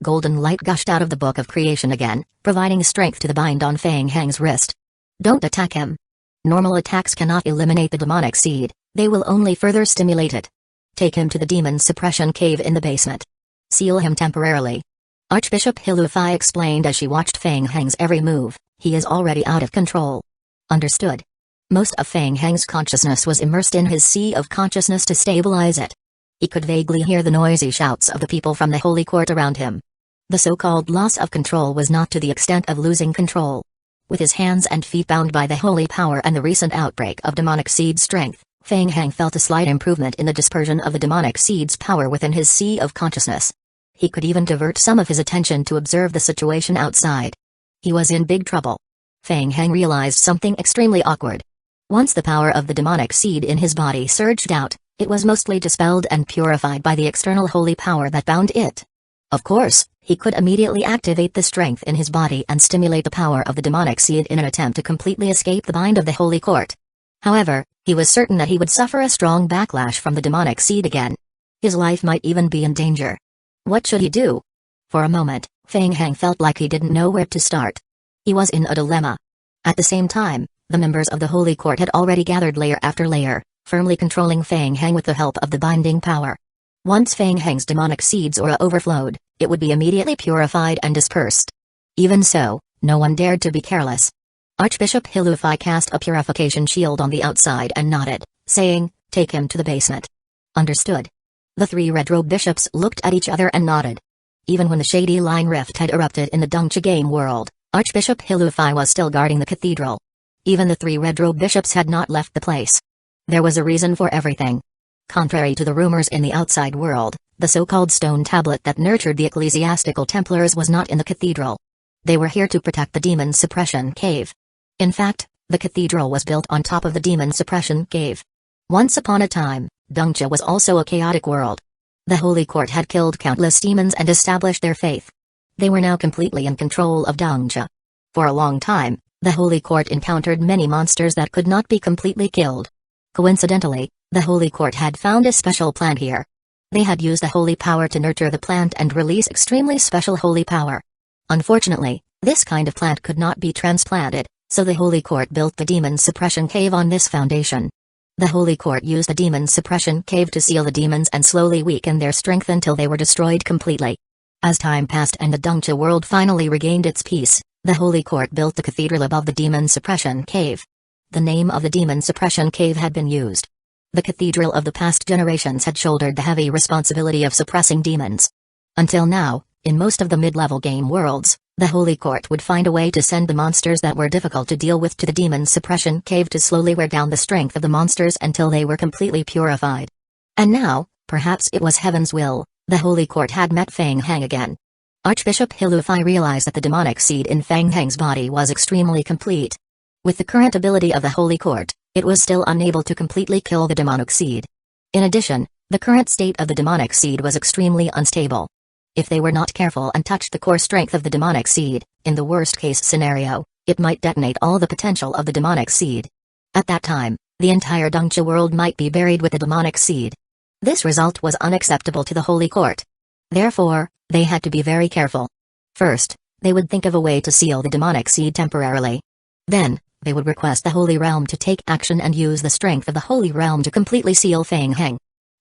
Golden light gushed out of the Book of Creation again, providing strength to the bind on Fang Hang's wrist. Don't attack him. Normal attacks cannot eliminate the demonic seed, they will only further stimulate it. Take him to the demon suppression cave in the basement. Seal him temporarily. Archbishop Hilufai explained as she watched Fang Hang's every move. He is already out of control. Understood. Most of Fang Hang's consciousness was immersed in his sea of consciousness to stabilize it. He could vaguely hear the noisy shouts of the people from the Holy Court around him. The so-called loss of control was not to the extent of losing control. With his hands and feet bound by the holy power and the recent outbreak of demonic seed strength, Fang Hang felt a slight improvement in the dispersion of the demonic seed's power within his sea of consciousness. He could even divert some of his attention to observe the situation outside. He was in big trouble. Fang Hang realized something extremely awkward. Once the power of the demonic seed in his body surged out, it was mostly dispelled and purified by the external holy power that bound it. Of course, he could immediately activate the strength in his body and stimulate the power of the demonic seed in an attempt to completely escape the bind of the Holy Court. However, he was certain that he would suffer a strong backlash from the demonic seed again. His life might even be in danger. What should he do? For a moment, Fang Hang felt like he didn't know where to start. He was in a dilemma. At the same time, the members of the Holy Court had already gathered layer after layer, firmly controlling Fang Hang with the help of the binding power. Once Fang Hang's demonic seed's aura overflowed, it would be immediately purified and dispersed. Even so, no one dared to be careless. Archbishop Hilufai cast a purification shield on the outside and nodded, saying, "Take him to the basement." Understood. The three red-robed bishops looked at each other and nodded. Even when the shady line rift had erupted in the Dongcha game world, Archbishop Hilufai was still guarding the cathedral. Even the three red-robed bishops had not left the place. There was a reason for everything. Contrary to the rumors in the outside world, the so-called stone tablet that nurtured the ecclesiastical Templars was not in the cathedral. They were here to protect the demon suppression cave. In fact, the cathedral was built on top of the demon suppression cave. Once upon a time, Dongcha was also a chaotic world. The Holy Court had killed countless demons and established their faith. They were now completely in control of Dongcha. For a long time, the Holy Court encountered many monsters that could not be completely killed. Coincidentally, the Holy Court had found a special plant here. They had used the holy power to nurture the plant and release extremely special holy power. Unfortunately, this kind of plant could not be transplanted, so the Holy Court built the demon suppression cave on this foundation. The Holy Court used the demon suppression cave to seal the demons and slowly weaken their strength until they were destroyed completely. As time passed and the Dongcha world finally regained its peace, the Holy Court built the cathedral above the demon suppression cave. The name of the demon suppression cave had been used. The cathedral of the past generations had shouldered the heavy responsibility of suppressing demons. Until now, in most of the mid-level game worlds, the Holy Court would find a way to send the monsters that were difficult to deal with to the demon suppression cave to slowly wear down the strength of the monsters until they were completely purified. And now, perhaps it was heaven's will, the Holy Court had met Fang Hang again. Archbishop Hilufai realized that the demonic seed in Fang Hang's body was extremely complete. With the current ability of the Holy Court, it was still unable to completely kill the demonic seed. In addition, the current state of the demonic seed was extremely unstable. If they were not careful and touched the core strength of the demonic seed, in the worst-case scenario, it might detonate all the potential of the demonic seed. At that time, the entire Dongcha world might be buried with the demonic seed. This result was unacceptable to the Holy Court. Therefore, they had to be very careful. First, they would think of a way to seal the demonic seed temporarily. Then, they would request the Holy Realm to take action and use the strength of the Holy Realm to completely seal Fang Hang.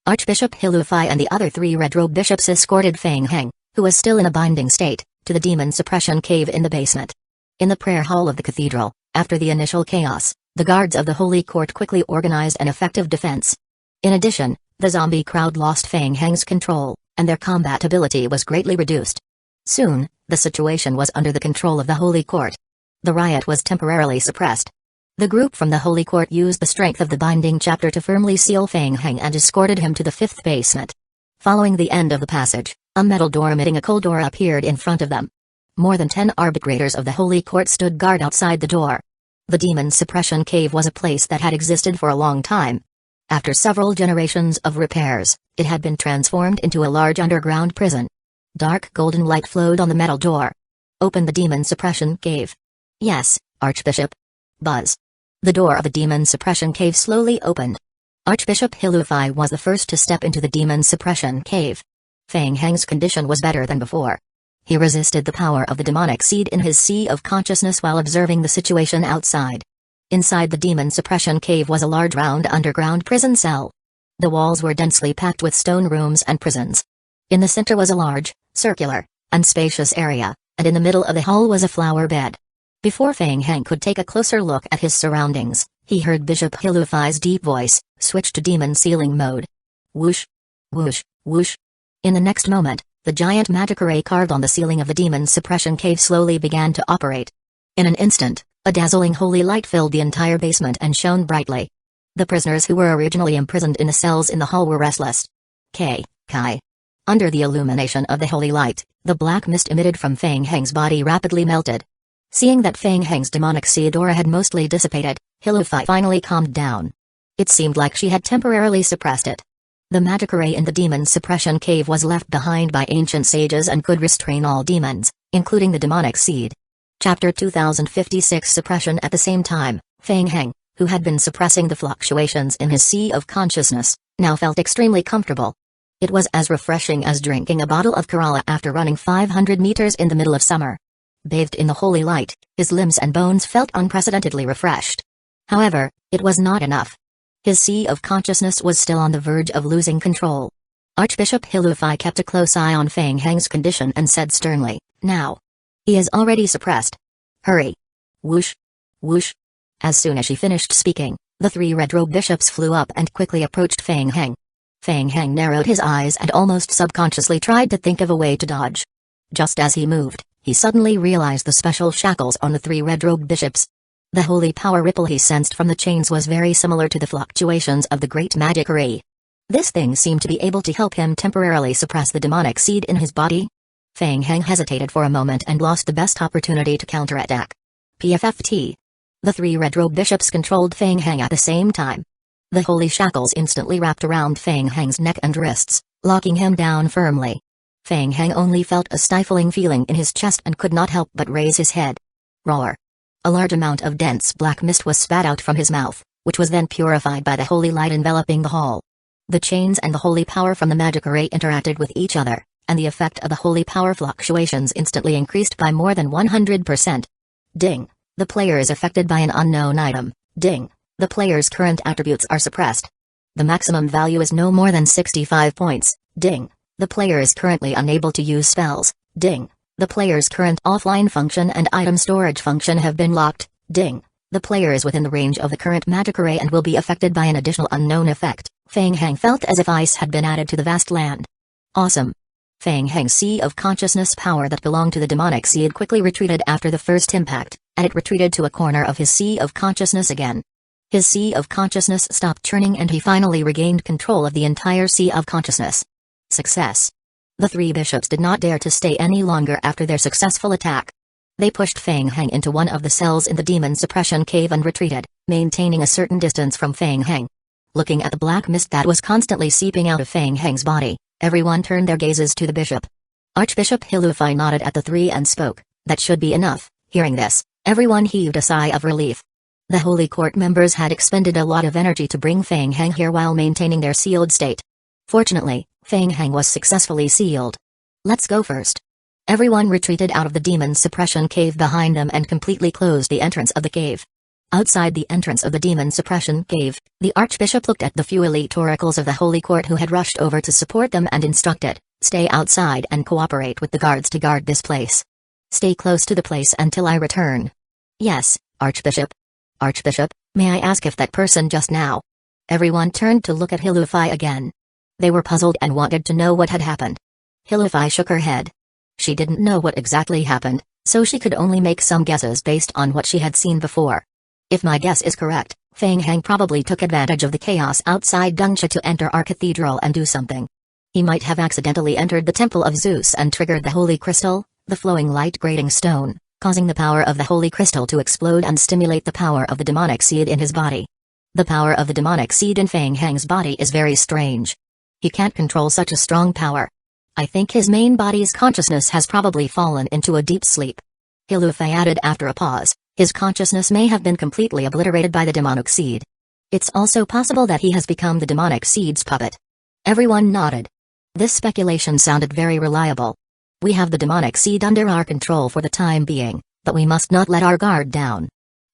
Archbishop Hilufai and the other three red-robed bishops escorted Fang Hang, who was still in a binding state, to the demon suppression cave in the basement. In the prayer hall of the cathedral, after the initial chaos, the guards of the Holy Court quickly organized an effective defense. In addition, the zombie crowd lost Fang Hang's control, and their combat ability was greatly reduced. Soon, the situation was under the control of the Holy Court. The riot was temporarily suppressed. The group from the Holy Court used the strength of the binding chapter to firmly seal Fang Hang and escorted him to the fifth basement. Following the end of the passage, a metal door emitting a cold aura appeared in front of them. More than 10 arbitrators of the Holy Court stood guard outside the door. The demon suppression cave was a place that had existed for a long time. After several generations of repairs, it had been transformed into a large underground prison. Dark golden light flowed on the metal door. Open the demon suppression cave. Yes, Archbishop. Buzz. The door of the demon suppression cave slowly opened. Archbishop Hilufai was the first to step into the demon suppression cave. Feng Heng's condition was better than before. He resisted the power of the demonic seed in his sea of consciousness while observing the situation outside. Inside the demon suppression cave was a large round underground prison cell. The walls were densely packed with stone rooms and prisons. In the center was a large, circular, and spacious area, and in the middle of the hall was a flower bed. Before Feng Heng could take a closer look at his surroundings, he heard Bishop Hilufai's deep voice, switch to demon sealing mode. Whoosh! Whoosh! Whoosh! In the next moment, the giant magic array carved on the ceiling of the demon suppression cave slowly began to operate. In an instant, a dazzling holy light filled the entire basement and shone brightly. The prisoners who were originally imprisoned in the cells in the hall were restless. Kai. Under the illumination of the holy light, the black mist emitted from Feng Heng's body rapidly melted. Seeing that Feng Heng's demonic seed aura had mostly dissipated, Hilufai finally calmed down. It seemed like she had temporarily suppressed it. The magic array in the demon suppression cave was left behind by ancient sages and could restrain all demons, including the demonic seed. Chapter 2056 Suppression. At the same time, Feng Heng, who had been suppressing the fluctuations in his sea of consciousness, now felt extremely comfortable. It was as refreshing as drinking a bottle of Kerala after running 500 meters in the middle of summer. Bathed in the holy light, his limbs and bones felt unprecedentedly refreshed. However, it was not enough. His sea of consciousness was still on the verge of losing control. Archbishop Hilufai kept a close eye on Feng Heng's condition and said sternly, "Now. He is already suppressed. Hurry." Whoosh! Whoosh! As soon as she finished speaking, the three red-robed bishops flew up and quickly approached Feng Heng. Feng Heng narrowed his eyes and almost subconsciously tried to think of a way to dodge. Just as he moved, he suddenly realized the special shackles on the three red-robed bishops. The holy power ripple he sensed from the chains was very similar to the fluctuations of the great magic array. This thing seemed to be able to help him temporarily suppress the demonic seed in his body. Feng Heng hesitated for a moment and lost the best opportunity to counterattack. PFFT. The three red-robed bishops controlled Feng Heng at the same time. The holy shackles instantly wrapped around Feng Heng's neck and wrists, locking him down firmly. Feng Heng only felt a stifling feeling in his chest and could not help but raise his head. Roar! A large amount of dense black mist was spat out from his mouth, which was then purified by the holy light enveloping the hall. The chains and the holy power from the magic array interacted with each other, and the effect of the holy power fluctuations instantly increased by more than 100%. Ding! The player is affected by an unknown item. Ding! The player's current attributes are suppressed. The maximum value is no more than 65 points. Ding! The player is currently unable to use spells. Ding! The player's current offline function and item storage function have been locked. Ding! The player is within the range of the current magic array and will be affected by an additional unknown effect. Feng Heng felt as if ice had been added to the vast land. Awesome! Feng Heng's sea of consciousness power that belonged to the demonic seed quickly retreated after the first impact, and it retreated to a corner of his sea of consciousness again. His sea of consciousness stopped churning and he finally regained control of the entire sea of consciousness. Success. The three bishops did not dare to stay any longer after their successful attack. They pushed Feng Heng into one of the cells in the demon suppression cave and retreated, maintaining a certain distance from Feng Heng. Looking at the black mist that was constantly seeping out of Feng Heng's body, everyone turned their gazes to the bishop. Archbishop Hilufai nodded at the three and spoke, "That should be enough." Hearing this, everyone heaved a sigh of relief. The Holy Court members had expended a lot of energy to bring Feng Heng here while maintaining their sealed state. Fortunately, Feng Heng was successfully sealed. "Let's go first." Everyone retreated out of the demon suppression cave behind them and completely closed the entrance of the cave. Outside the entrance of the demon suppression cave, the Archbishop looked at the few elite oracles of the Holy Court who had rushed over to support them and instructed, "Stay outside and cooperate with the guards to guard this place. Stay close to the place until I return." "Yes, Archbishop." "Archbishop, may I ask if that person just now?" Everyone turned to look at Hilufai again. They were puzzled and wanted to know what had happened. Hilufai shook her head. She didn't know what exactly happened, so she could only make some guesses based on what she had seen before. "If my guess is correct, Feng Heng probably took advantage of the chaos outside Dungsha to enter our cathedral and do something. He might have accidentally entered the Temple of Zeus and triggered the Holy Crystal, the flowing light grating stone, causing the power of the Holy Crystal to explode and stimulate the power of the demonic seed in his body. The power of the demonic seed in Feng Heng's body is very strange. He can't control such a strong power. I think his main body's consciousness has probably fallen into a deep sleep, Hilufei added after a pause, his consciousness may have been completely obliterated by the demonic seed. It's also possible that he has become the demonic seed's puppet. Everyone nodded. This speculation sounded very reliable. We have the demonic seed under our control for the time being, but we must not let our guard down.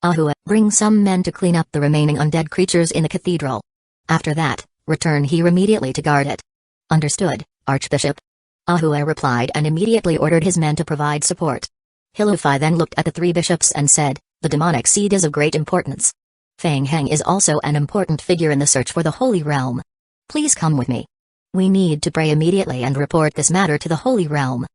Ahua, bring some men to clean up the remaining undead creatures in the cathedral. After that, return here immediately to guard it. Understood, Archbishop. Ahua replied and immediately ordered his men to provide support. Hilufei then looked at the three bishops and said, the demonic seed is of great importance. Fang Heng is also an important figure in the search for the Holy Realm. Please come with me. We need to pray immediately and report this matter to the Holy Realm.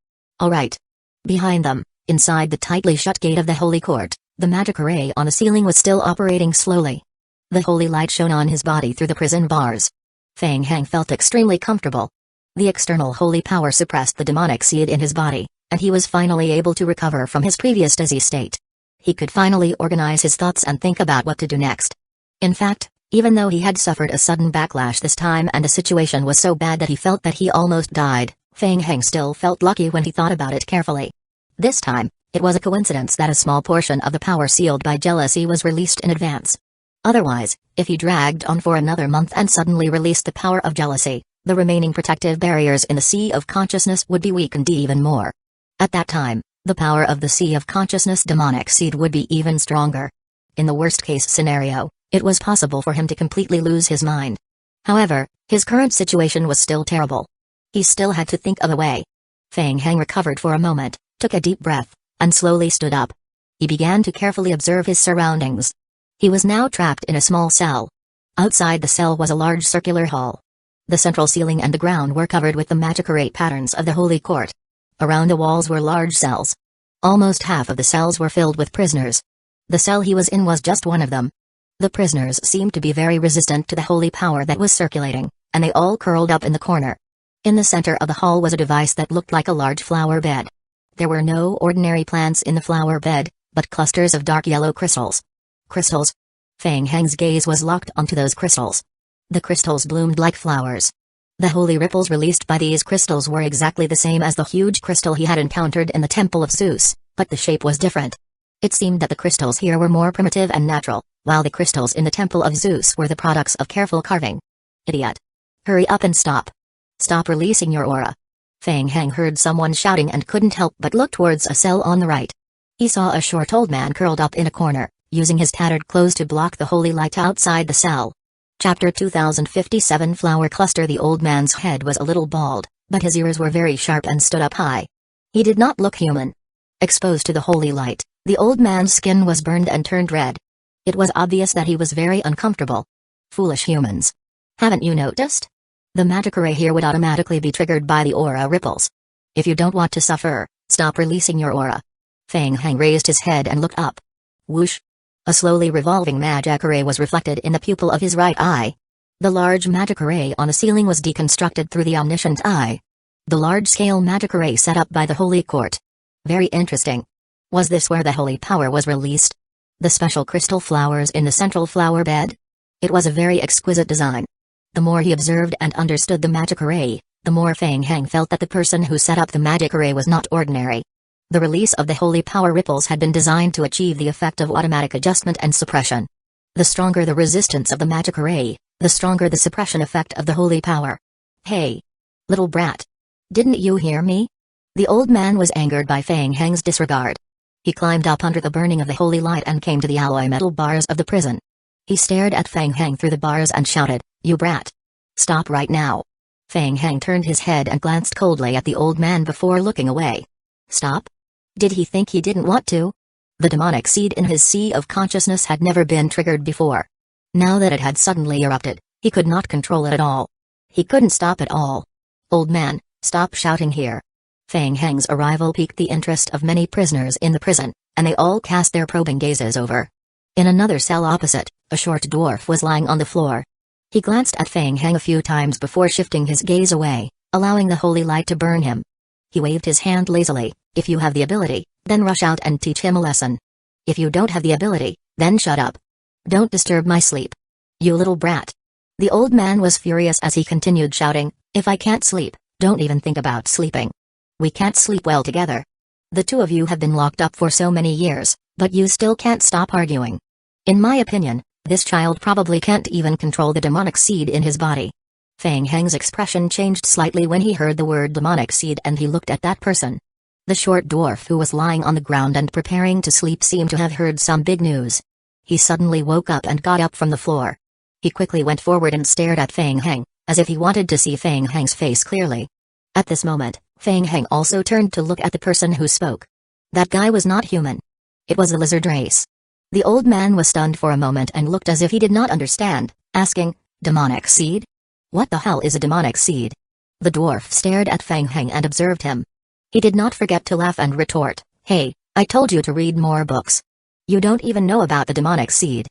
Alright. Behind them, inside the tightly shut gate of the Holy Court, the magic array on the ceiling was still operating slowly. The holy light shone on his body through the prison bars. Fang Heng felt extremely comfortable. The external holy power suppressed the demonic seed in his body, and he was finally able to recover from his previous dizzy state. He could finally organize his thoughts and think about what to do next. In fact, even though he had suffered a sudden backlash this time and the situation was so bad that he felt that he almost died, Fang Heng still felt lucky when he thought about it carefully. This time, it was a coincidence that a small portion of the power sealed by jealousy was released in advance. Otherwise, if he dragged on for another month and suddenly released the power of jealousy, the remaining protective barriers in the Sea of Consciousness would be weakened even more. At that time, the power of the Sea of Consciousness demonic seed would be even stronger. In the worst-case scenario, it was possible for him to completely lose his mind. However, his current situation was still terrible. He still had to think of a way. Fang Heng recovered for a moment, took a deep breath, and slowly stood up. He began to carefully observe his surroundings. He was now trapped in a small cell. Outside the cell was a large circular hall. The central ceiling and the ground were covered with the magic array patterns of the Holy Court. Around the walls were large cells. Almost half of the cells were filled with prisoners. The cell he was in was just one of them. The prisoners seemed to be very resistant to the holy power that was circulating, and they all curled up in the corner. In the center of the hall was a device that looked like a large flower bed. There were no ordinary plants in the flower bed, but clusters of dark yellow crystals. Crystals? Fang Heng's gaze was locked onto those crystals. The crystals bloomed like flowers. The holy ripples released by these crystals were exactly the same as the huge crystal he had encountered in the Temple of Zeus, but the shape was different. It seemed that the crystals here were more primitive and natural, while the crystals in the Temple of Zeus were the products of careful carving. Idiot. Hurry up and stop. Stop releasing your aura. Fang Heng heard someone shouting and couldn't help but look towards a cell on the right. He saw a short old man curled up in a corner, using his tattered clothes to block the holy light outside the cell. Chapter 2057 Flower Cluster. The old man's head was a little bald, but his ears were very sharp and stood up high. He did not look human. Exposed to the holy light, the old man's skin was burned and turned red. It was obvious that he was very uncomfortable. Foolish humans. Haven't you noticed? The magic array here would automatically be triggered by the aura ripples. If you don't want to suffer, stop releasing your aura. Fang Heng raised his head and looked up. Whoosh! A slowly revolving magic array was reflected in the pupil of his right eye. The large magic array on the ceiling was deconstructed through the omniscient eye. The large-scale magic array set up by the Holy Court. Very interesting. Was this where the holy power was released? The special crystal flowers in the central flower bed? It was a very exquisite design. The more he observed and understood the magic array, the more Fang Heng felt that the person who set up the magic array was not ordinary. The release of the holy power ripples had been designed to achieve the effect of automatic adjustment and suppression. The stronger the resistance of the magic array, the stronger the suppression effect of the holy power. Hey! Little brat! Didn't you hear me? The old man was angered by Fang Heng's disregard. He climbed up under the burning of the holy light and came to the alloy metal bars of the prison. He stared at Fang Heng through the bars and shouted, "You brat! Stop right now!" Fang Heng turned his head and glanced coldly at the old man before looking away. Stop? Did he think he didn't want to? The demonic seed in his sea of consciousness had never been triggered before. Now that it had suddenly erupted, he could not control it at all. He couldn't stop at all. Old man, stop shouting here. Fang Heng's arrival piqued the interest of many prisoners in the prison, and they all cast their probing gazes over. In another cell opposite, a short dwarf was lying on the floor. He glanced at Fang Heng a few times before shifting his gaze away, allowing the holy light to burn him. He waved his hand lazily. If you have the ability, then rush out and teach him a lesson. If you don't have the ability, then shut up. Don't disturb my sleep. You little brat. The old man was furious as he continued shouting, "If I can't sleep, don't even think about sleeping. We can't sleep well together." The two of you have been locked up for so many years, but you still can't stop arguing. In my opinion, this child probably can't even control the demonic seed in his body. Fang Heng's expression changed slightly when he heard the word demonic seed and he looked at that person. The short dwarf who was lying on the ground and preparing to sleep seemed to have heard some big news. He suddenly woke up and got up from the floor. He quickly went forward and stared at Fang Heng, as if he wanted to see Fang Heng's face clearly. At this moment, Fang Heng also turned to look at the person who spoke. That guy was not human. It was a lizard race. The old man was stunned for a moment and looked as if he did not understand, asking, "Demonic seed? What the hell is a demonic seed?" The dwarf stared at Fang Heng and observed him. He did not forget to laugh and retort, "Hey, I told you to read more books. You don't even know about the demonic seed.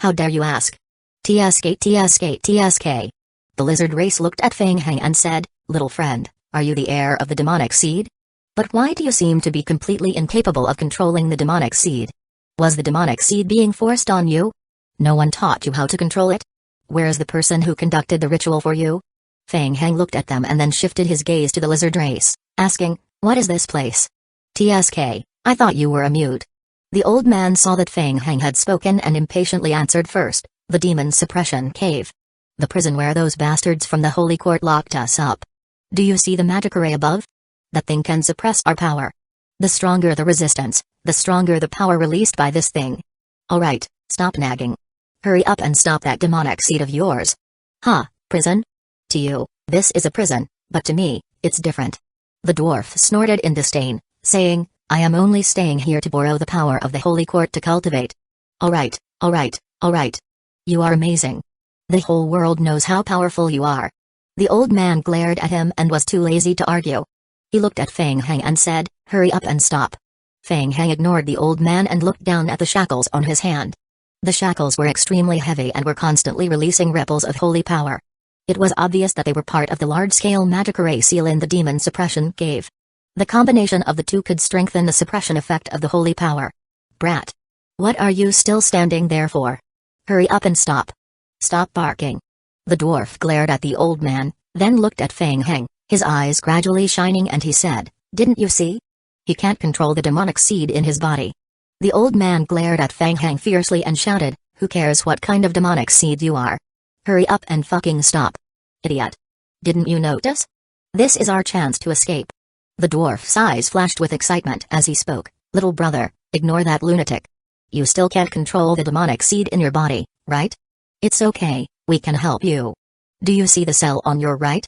How dare you ask?" "TSK TSK TSK." The lizard race looked at Fang Heng and said, "Little friend, are you the heir of the demonic seed? But why do you seem to be completely incapable of controlling the demonic seed? Was the demonic seed being forced on you? No one taught you how to control it? Where is the person who conducted the ritual for you?" Fang Heng looked at them and then shifted his gaze to the lizard race, asking, "What is this place?" "TSK, I thought you were a mute." The old man saw that Fang Heng had spoken and impatiently answered first, "The demon suppression cave. The prison where those bastards from the Holy Court locked us up. Do you see the magic array above? That thing can suppress our power. The stronger the resistance, the stronger the power released by this thing. Alright, stop nagging. Hurry up and stop that demonic seed of yours." "Huh, prison? To you, this is a prison, but to me, it's different." The dwarf snorted in disdain, saying, "I am only staying here to borrow the power of the Holy Court to cultivate." Alright, alright, alright. You are amazing. The whole world knows how powerful you are." The old man glared at him and was too lazy to argue. He looked at Fang Heng and said, "Hurry up and stop." Fang Heng ignored the old man and looked down at the shackles on his hand. The shackles were extremely heavy and were constantly releasing ripples of holy power. It was obvious that they were part of the large-scale magic array seal in the demon suppression cave. The combination of the two could strengthen the suppression effect of the holy power. "Brat. What are you still standing there for? Hurry up and stop. Stop barking." The dwarf glared at the old man, then looked at Fang Heng, his eyes gradually shining, and he said, "Didn't you see? He can't control the demonic seed in his body." The old man glared at Fang Heng fiercely and shouted, "Who cares what kind of demonic seed you are? Hurry up and fucking stop. Idiot. Didn't you notice? This is our chance to escape." The dwarf's eyes flashed with excitement as he spoke, "Little brother, ignore that lunatic. You still can't control the demonic seed in your body, right? It's okay, we can help you. Do you see the cell on your right?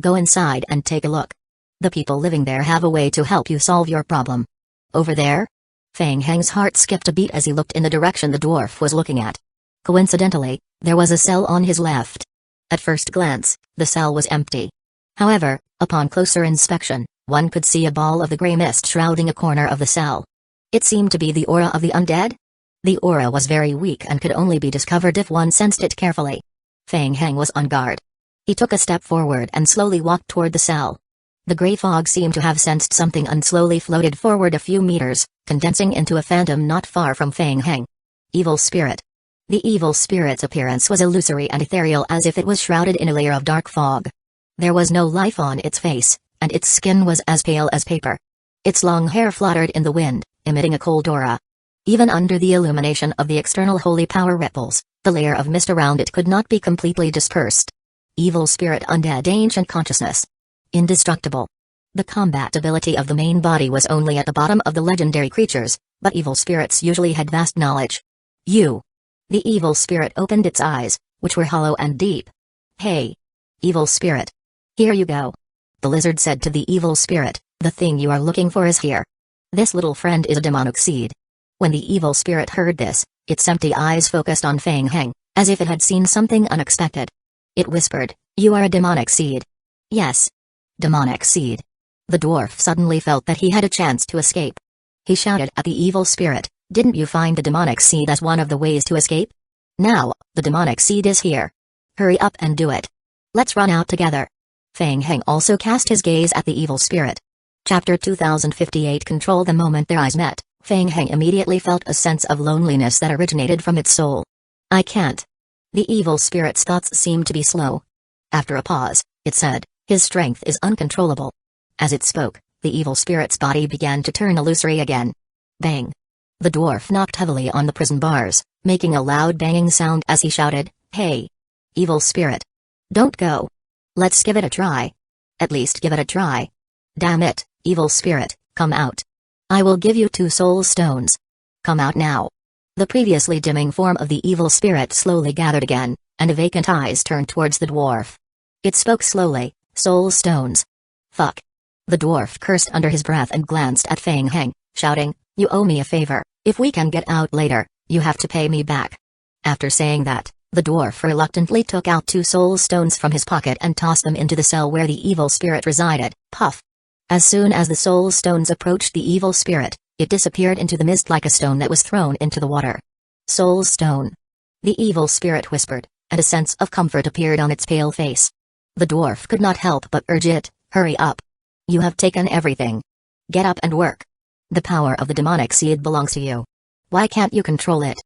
Go inside and take a look. The people living there have a way to help you solve your problem. Over there?" Fang Heng's heart skipped a beat as he looked in the direction the dwarf was looking at. Coincidentally, there was a cell on his left. At first glance, the cell was empty. However, upon closer inspection, one could see a ball of the gray mist shrouding a corner of the cell. It seemed to be the aura of the undead. The aura was very weak and could only be discovered if one sensed it carefully. Fang Heng was on guard. He took a step forward and slowly walked toward the cell. The gray fog seemed to have sensed something and slowly floated forward a few meters, condensing into a phantom not far from Fang Heng. Evil spirit. The evil spirit's appearance was illusory and ethereal, as if it was shrouded in a layer of dark fog. There was no life on its face, and its skin was as pale as paper. Its long hair fluttered in the wind, emitting a cold aura. Even under the illumination of the external holy power ripples, the layer of mist around it could not be completely dispersed. Evil spirit, undead, ancient consciousness. Indestructible. The combat ability of the main body was only at the bottom of the legendary creatures, but evil spirits usually had vast knowledge. "You." The evil spirit opened its eyes, which were hollow and deep. "Hey. Evil spirit. Here you go." The lizard said to the evil spirit, "The thing you are looking for is here. This little friend is a demonic seed." When the evil spirit heard this, its empty eyes focused on Fang Heng, as if it had seen something unexpected. It whispered, "You are a demonic seed." "Yes. Demonic seed." The dwarf suddenly felt that he had a chance to escape. He shouted at the evil spirit, "Didn't you find the demonic seed as one of the ways to escape? Now, the demonic seed is here. Hurry up and do it. Let's run out together." Fang Heng also cast his gaze at the evil spirit. Chapter 2058. Control. The moment their eyes met, Fang Heng immediately felt a sense of loneliness that originated from its soul. "I can't." The evil spirit's thoughts seemed to be slow. After a pause, it said, "His strength is uncontrollable." As it spoke, the evil spirit's body began to turn illusory again. Bang! The dwarf knocked heavily on the prison bars, making a loud banging sound as he shouted, "Hey! Evil spirit! Don't go! Let's give it a try! At least give it a try! Damn it, evil spirit, come out! I will give you 2 soul stones! Come out now!" The previously dimming form of the evil spirit slowly gathered again, and vacant eyes turned towards the dwarf. It spoke slowly, "Soul stones. Fuck." The dwarf cursed under his breath and glanced at Feng Heng, shouting, "You owe me a favor. If we can get out later, you have to pay me back." After saying that, the dwarf reluctantly took out 2 soul stones from his pocket and tossed them into the cell where the evil spirit resided. Puff! As soon as the soul stones approached the evil spirit, it disappeared into the mist like a stone that was thrown into the water. "Soul stone," the evil spirit whispered, and a sense of comfort appeared on its pale face. The dwarf could not help but urge it, "Hurry up. You have taken everything. Get up and work. The power of the demonic seed belongs to you. Why can't you control it?"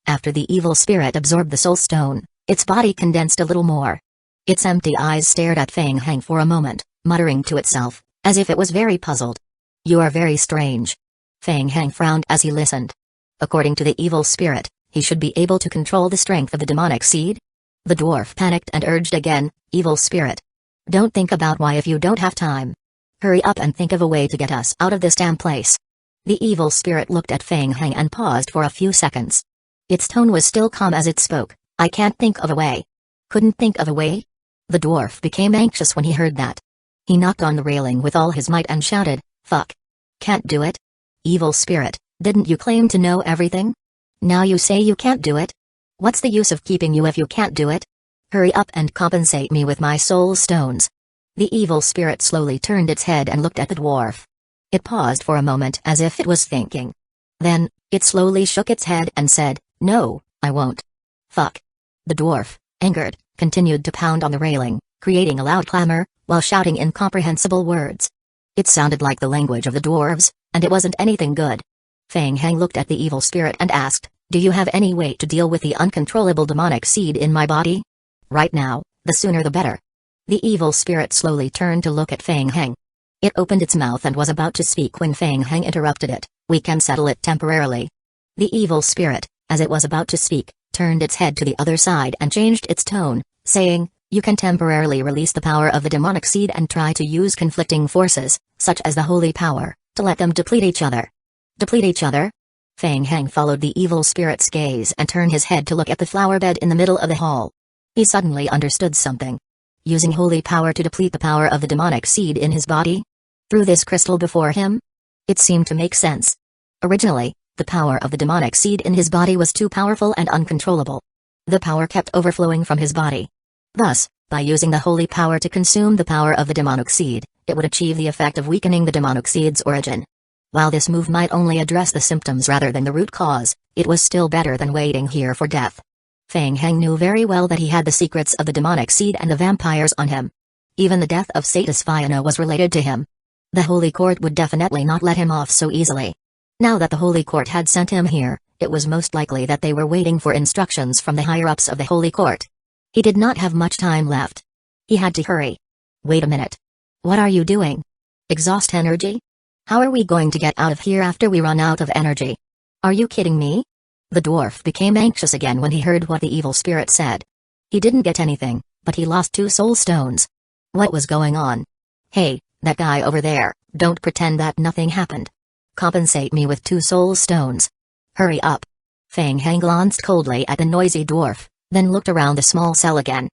After the evil spirit absorbed the soul stone, its body condensed a little more. Its empty eyes stared at Feng Heng for a moment, muttering to itself, as if it was very puzzled. "You are very strange." Feng Heng frowned as he listened. According to the evil spirit, he should be able to control the strength of the demonic seed? The dwarf panicked and urged again, "Evil spirit. Don't think about why if you don't have time. Hurry up and think of a way to get us out of this damn place." The evil spirit looked at Feng Heng and paused for a few seconds. Its tone was still calm as it spoke, "I can't think of a way." Couldn't think of a way? The dwarf became anxious when he heard that. He knocked on the railing with all his might and shouted, "Fuck. Can't do it? Evil spirit, didn't you claim to know everything? Now you say you can't do it? What's the use of keeping you if you can't do it? Hurry up and compensate me with my soul stones." The evil spirit slowly turned its head and looked at the dwarf. It paused for a moment as if it was thinking. Then, it slowly shook its head and said, "No, I won't." "Fuck." The dwarf, angered, continued to pound on the railing, creating a loud clamor, while shouting incomprehensible words. It sounded like the language of the dwarves, and it wasn't anything good. Feng Heng looked at the evil spirit and asked, "Do you have any way to deal with the uncontrollable demonic seed in my body? Right now, the sooner the better." The evil spirit slowly turned to look at Feng Heng. It opened its mouth and was about to speak when Feng Heng interrupted it, "We can settle it temporarily." The evil spirit, as it was about to speak, turned its head to the other side and changed its tone, saying, "You can temporarily release the power of the demonic seed and try to use conflicting forces, such as the holy power, to let them deplete each other." "Deplete each other?" Feng Heng followed the evil spirit's gaze and turned his head to look at the flower bed in the middle of the hall. He suddenly understood something. Using holy power to deplete the power of the demonic seed in his body? Through this crystal before him? It seemed to make sense. Originally, the power of the demonic seed in his body was too powerful and uncontrollable. The power kept overflowing from his body. Thus, by using the holy power to consume the power of the demonic seed, it would achieve the effect of weakening the demonic seed's origin. While this move might only address the symptoms rather than the root cause, it was still better than waiting here for death. Feng Heng knew very well that he had the secrets of the demonic seed and the vampires on him. Even the death of Satisfiana was related to him. The Holy Court would definitely not let him off so easily. Now that the Holy Court had sent him here, it was most likely that they were waiting for instructions from the higher-ups of the Holy Court. He did not have much time left. He had to hurry. "Wait a minute. What are you doing? Exhaust energy? How are we going to get out of here after we run out of energy? Are you kidding me?" The dwarf became anxious again when he heard what the evil spirit said. He didn't get anything, but he lost 2 soul stones. What was going on? "Hey, that guy over there, don't pretend that nothing happened. Compensate me with 2 soul stones. Hurry up." Feng Heng glanced coldly at the noisy dwarf, then looked around the small cell again.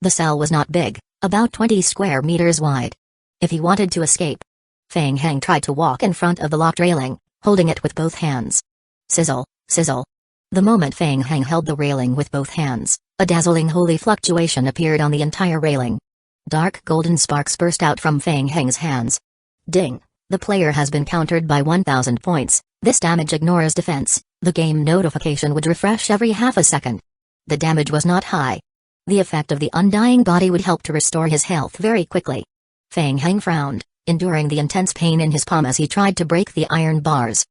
The cell was not big, about 20 square meters wide. If he wanted to escape, Feng Heng tried to walk in front of the locked railing, holding it with both hands. Sizzle, sizzle. The moment Feng Heng held the railing with both hands, a dazzling holy fluctuation appeared on the entire railing. Dark golden sparks burst out from Feng Heng's hands. Ding! The player has been countered by 1000 points. This damage ignores defense. The game notification would refresh every half a second. The damage was not high. The effect of the undying body would help to restore his health very quickly. Feng Heng frowned, enduring the intense pain in his palm as he tried to break the iron bars.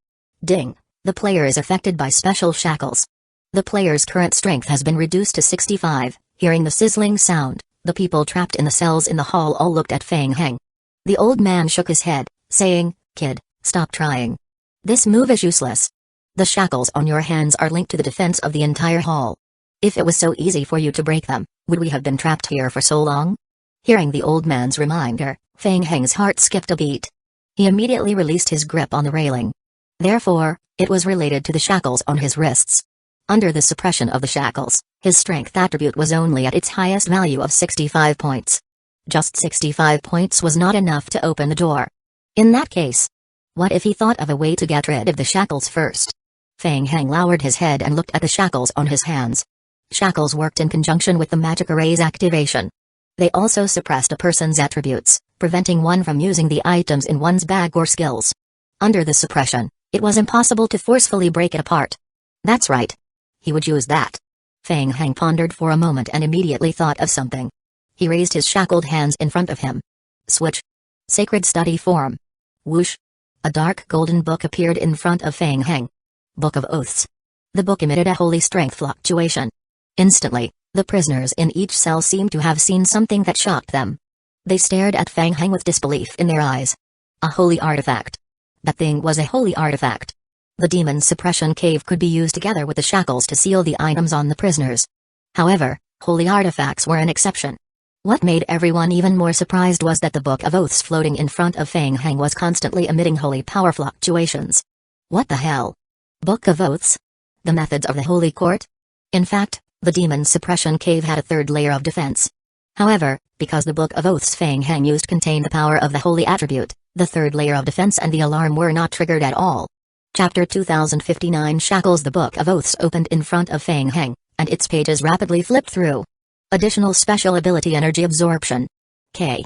Ding! The player is affected by special shackles. The player's current strength has been reduced to 65. Hearing the sizzling sound, the people trapped in the cells in the hall all looked at Feng Heng. The old man shook his head, saying, "Kid, stop trying. This move is useless. The shackles on your hands are linked to the defense of the entire hall. If it was so easy for you to break them, would we have been trapped here for so long?" Hearing the old man's reminder, Fang Heng's heart skipped a beat. He immediately released his grip on the railing. Therefore, it was related to the shackles on his wrists. Under the suppression of the shackles, his strength attribute was only at its highest value of 65 points. Just 65 points was not enough to open the door. In that case, what if he thought of a way to get rid of the shackles first? Fang Heng lowered his head and looked at the shackles on his hands. Shackles worked in conjunction with the magic array's activation. They also suppressed a person's attributes, preventing one from using the items in one's bag or skills. Under the suppression, it was impossible to forcefully break it apart. That's right. He would use that. Fang Heng pondered for a moment and immediately thought of something. He raised his shackled hands in front of him. Switch. Sacred study form. Whoosh. A dark golden book appeared in front of Fang Heng. Book of Oaths. The book emitted a holy strength fluctuation. Instantly, the prisoners in each cell seemed to have seen something that shocked them. They stared at Fang Heng with disbelief in their eyes. A holy artifact. That thing was a holy artifact. The demon suppression cave could be used together with the shackles to seal the items on the prisoners. However, holy artifacts were an exception. What made everyone even more surprised was that the Book of Oaths floating in front of Fang Heng was constantly emitting holy power fluctuations. What the hell? Book of Oaths? The methods of the Holy Court? In fact, the demon suppression cave had a third layer of defense. However, because the Book of Oaths Fang Heng used contained the power of the holy attribute, the third layer of defense and the alarm were not triggered at all. Chapter 2059 Shackles. The Book of Oaths opened in front of Fang Heng, and its pages rapidly flipped through. Additional special ability energy absorption. Kai.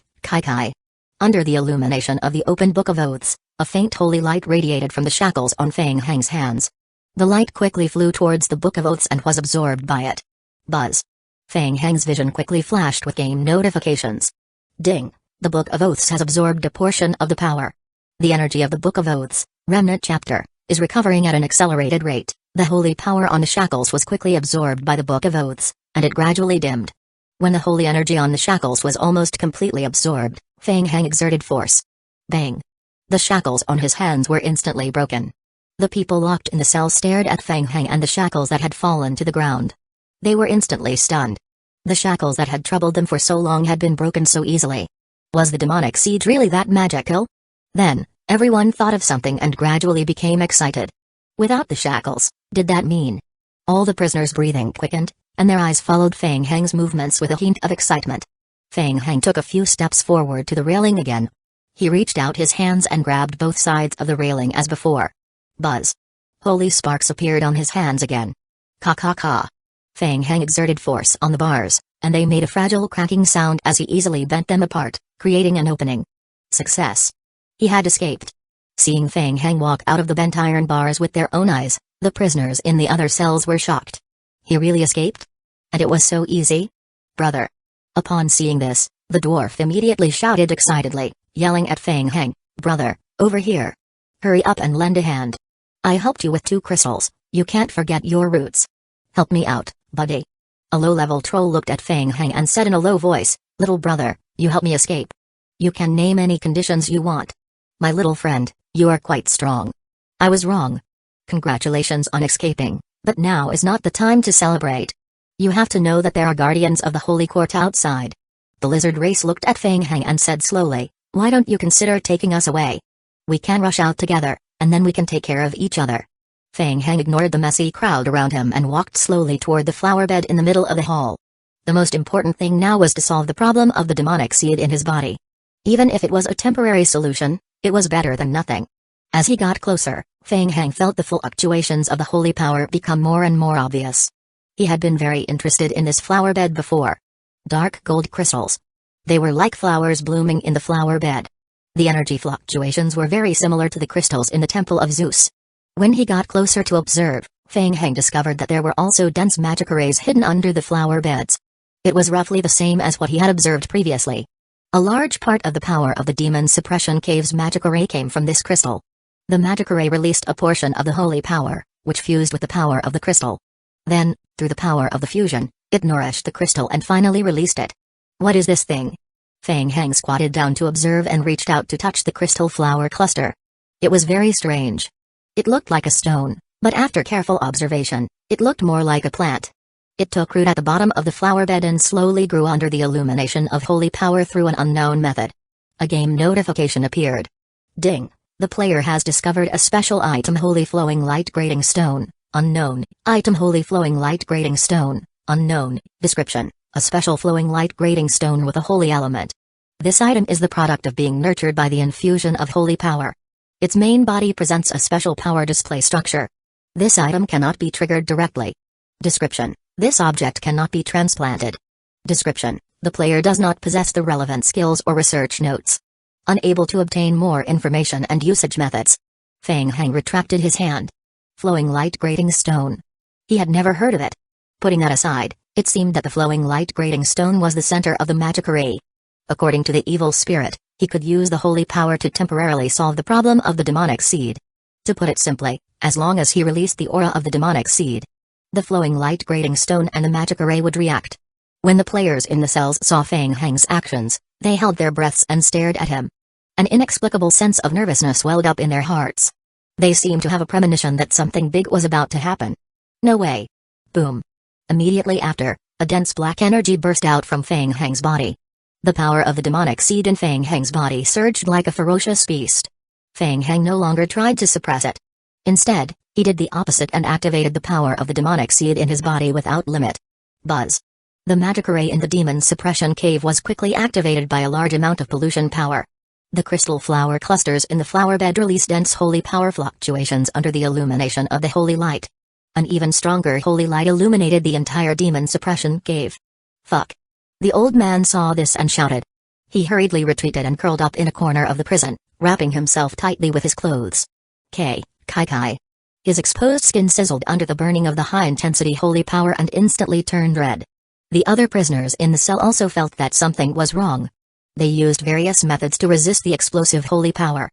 Under the illumination of the open Book of Oaths, a faint holy light radiated from the shackles on Fang Heng's hands. The light quickly flew towards the Book of Oaths and was absorbed by it. Buzz. Fang Heng's vision quickly flashed with game notifications. Ding. The Book of Oaths has absorbed a portion of the power. The energy of the Book of Oaths, Remnant Chapter, is recovering at an accelerated rate. The holy power on the shackles was quickly absorbed by the Book of Oaths, and it gradually dimmed. When the holy energy on the shackles was almost completely absorbed, Fang Heng exerted force. Bang. The shackles on his hands were instantly broken. The people locked in the cell stared at Fang Heng and the shackles that had fallen to the ground. They were instantly stunned. The shackles that had troubled them for so long had been broken so easily. Was the demonic siege really that magical? Then, everyone thought of something and gradually became excited. Without the shackles, did that mean? All the prisoners' breathing quickened, and their eyes followed Fang Heng's movements with a hint of excitement. Fang Heng took a few steps forward to the railing again. He reached out his hands and grabbed both sides of the railing as before. Buzz. Holy sparks appeared on his hands again. Ka. Fang Heng exerted force on the bars, and they made a fragile cracking sound as he easily bent them apart, creating an opening. Success. He had escaped. Seeing Fang Heng walk out of the bent iron bars with their own eyes, the prisoners in the other cells were shocked. He really escaped? And it was so easy? Brother. Upon seeing this, the dwarf immediately shouted excitedly, yelling at Fang Heng, "Brother, over here. Hurry up and lend a hand. I helped you with 2 crystals, you can't forget your roots. Help me out, buddy." A low-level troll looked at Fang Heng and said in a low voice, "Little brother, you help me escape. You can name any conditions you want. My little friend, you are quite strong. I was wrong. Congratulations on escaping, but now is not the time to celebrate. You have to know that there are guardians of the Holy Court outside." The lizard race looked at Fang Heng and said slowly, "Why don't you consider taking us away? We can rush out together, and then we can take care of each other." Fang Heng ignored the messy crowd around him and walked slowly toward the flower bed in the middle of the hall. The most important thing now was to solve the problem of the demonic seed in his body. Even if it was a temporary solution, it was better than nothing. As he got closer, Fang Heng felt the fluctuations of the holy power become more and more obvious. He had been very interested in this flower bed before. Dark gold crystals. They were like flowers blooming in the flower bed. The energy fluctuations were very similar to the crystals in the Temple of Zeus. When he got closer to observe, Fang Heng discovered that there were also dense magic arrays hidden under the flower beds. It was roughly the same as what he had observed previously. A large part of the power of the demon suppression cave's magic array came from this crystal. The magic array released a portion of the holy power, which fused with the power of the crystal. Then, through the power of the fusion, it nourished the crystal and finally released it. What is this thing? Fang Heng squatted down to observe and reached out to touch the crystal flower cluster. It was very strange. It looked like a stone, but after careful observation, it looked more like a plant. It took root at the bottom of the flower bed and slowly grew under the illumination of holy power through an unknown method. A game notification appeared. Ding! The player has discovered a special item, Holy Flowing Light Grading Stone. Unknown. Item, Holy Flowing Light Grading Stone. Unknown. Description: a special flowing light grading stone with a holy element. This item is the product of being nurtured by the infusion of holy power. Its main body presents a special power display structure. This item cannot be triggered directly. Description: this object cannot be transplanted. Description: the player does not possess the relevant skills or research notes. Unable to obtain more information and usage methods. Fang Heng retracted his hand. Flowing light grading stone. He had never heard of it. Putting that aside, it seemed that the flowing light grading stone was the center of the magic array. According to the evil spirit, he could use the holy power to temporarily solve the problem of the demonic seed. To put it simply, as long as he released the aura of the demonic seed, the flowing light grading stone and the magic array would react. When the players in the cells saw Fang Heng's actions, they held their breaths and stared at him. An inexplicable sense of nervousness welled up in their hearts. They seemed to have a premonition that something big was about to happen. No way. Boom. Immediately after, a dense black energy burst out from Fang Heng's body. The power of the demonic seed in Fang Heng's body surged like a ferocious beast. Fang Heng no longer tried to suppress it. Instead, he did the opposite and activated the power of the demonic seed in his body without limit. Buzz. The magic array in the demon suppression cave was quickly activated by a large amount of pollution power. The crystal flower clusters in the flower bed released dense holy power fluctuations under the illumination of the holy light. An even stronger holy light illuminated the entire demon suppression cave. Fuck. The old man saw this and shouted. He hurriedly retreated and curled up in a corner of the prison, wrapping himself tightly with his clothes. Kai. His exposed skin sizzled under the burning of the high-intensity holy power and instantly turned red. The other prisoners in the cell also felt that something was wrong. They used various methods to resist the explosive holy power.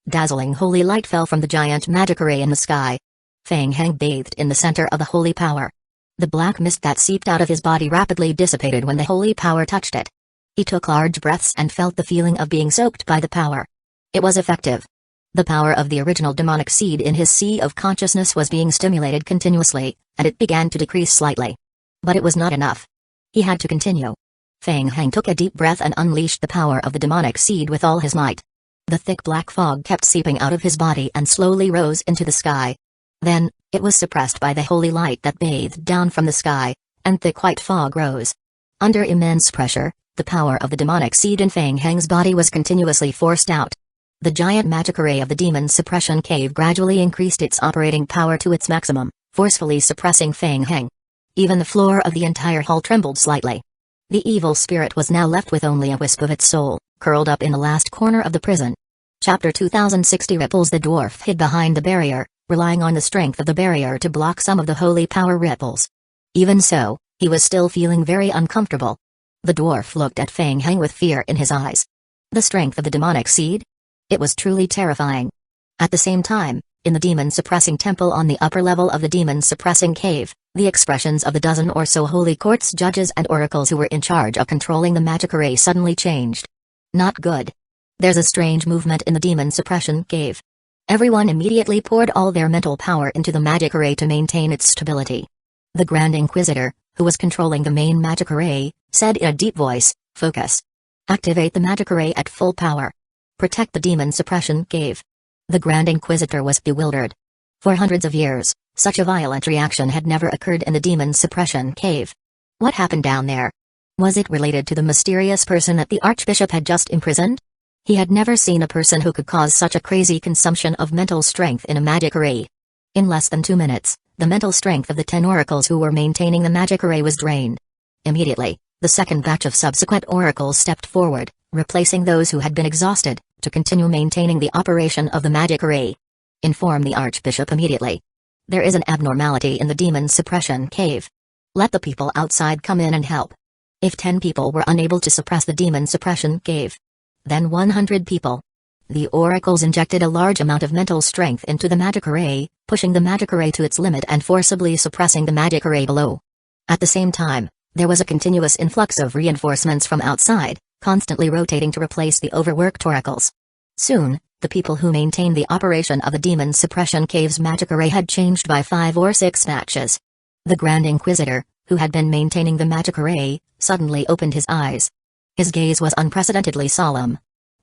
Dazzling holy light fell from the giant magic array in the sky. Fang Heng bathed in the center of the holy power. The black mist that seeped out of his body rapidly dissipated when the holy power touched it. He took large breaths and felt the feeling of being soaked by the power. It was effective. The power of the original demonic seed in his sea of consciousness was being stimulated continuously, and it began to decrease slightly. But it was not enough. He had to continue. Fang Heng took a deep breath and unleashed the power of the demonic seed with all his might. The thick black fog kept seeping out of his body and slowly rose into the sky. Then, it was suppressed by the holy light that bathed down from the sky, and thick white fog rose. Under immense pressure, the power of the demonic seed in Fang Heng's body was continuously forced out. The giant magic array of the demon suppression cave gradually increased its operating power to its maximum, forcefully suppressing Fang Heng. Even the floor of the entire hall trembled slightly. The evil spirit was now left with only a wisp of its soul, curled up in the last corner of the prison. Chapter 2060 Ripples. The dwarf hid behind the barrier, relying on the strength of the barrier to block some of the holy power ripples. Even so, he was still feeling very uncomfortable. The dwarf looked at Fang Heng with fear in his eyes. The strength of the demonic seed? It was truly terrifying. At the same time, in the demon-suppressing temple on the upper level of the demon-suppressing cave, the expressions of the dozen or so holy courts judges and oracles who were in charge of controlling the magic array suddenly changed. Not good. There's a strange movement in the demon-suppression cave. Everyone immediately poured all their mental power into the magic array to maintain its stability. The Grand Inquisitor, who was controlling the main magic array, said in a deep voice, "Focus. Activate the magic array at full power. Protect the demon suppression cave." The Grand Inquisitor was bewildered. For hundreds of years, such a violent reaction had never occurred in the demon suppression cave. What happened down there? Was it related to the mysterious person that the Archbishop had just imprisoned? He had never seen a person who could cause such a crazy consumption of mental strength in a magic array. In less than 2 minutes, the mental strength of the 10 oracles who were maintaining the magic array was drained. Immediately, the second batch of subsequent oracles stepped forward, replacing those who had been exhausted, to continue maintaining the operation of the magic array. Inform the Archbishop immediately. There is an abnormality in the demon suppression cave. Let the people outside come in and help. If 10 people were unable to suppress the demon suppression cave, then 100 people. The oracles injected a large amount of mental strength into the magic array, pushing the magic array to its limit and forcibly suppressing the magic array below. At the same time, there was a continuous influx of reinforcements from outside, constantly rotating to replace the overworked oracles. Soon, the people who maintained the operation of the Demon Suppression Cave's magic array had changed by 5 or 6 matches. The Grand Inquisitor, who had been maintaining the magic array, suddenly opened his eyes. His gaze was unprecedentedly solemn.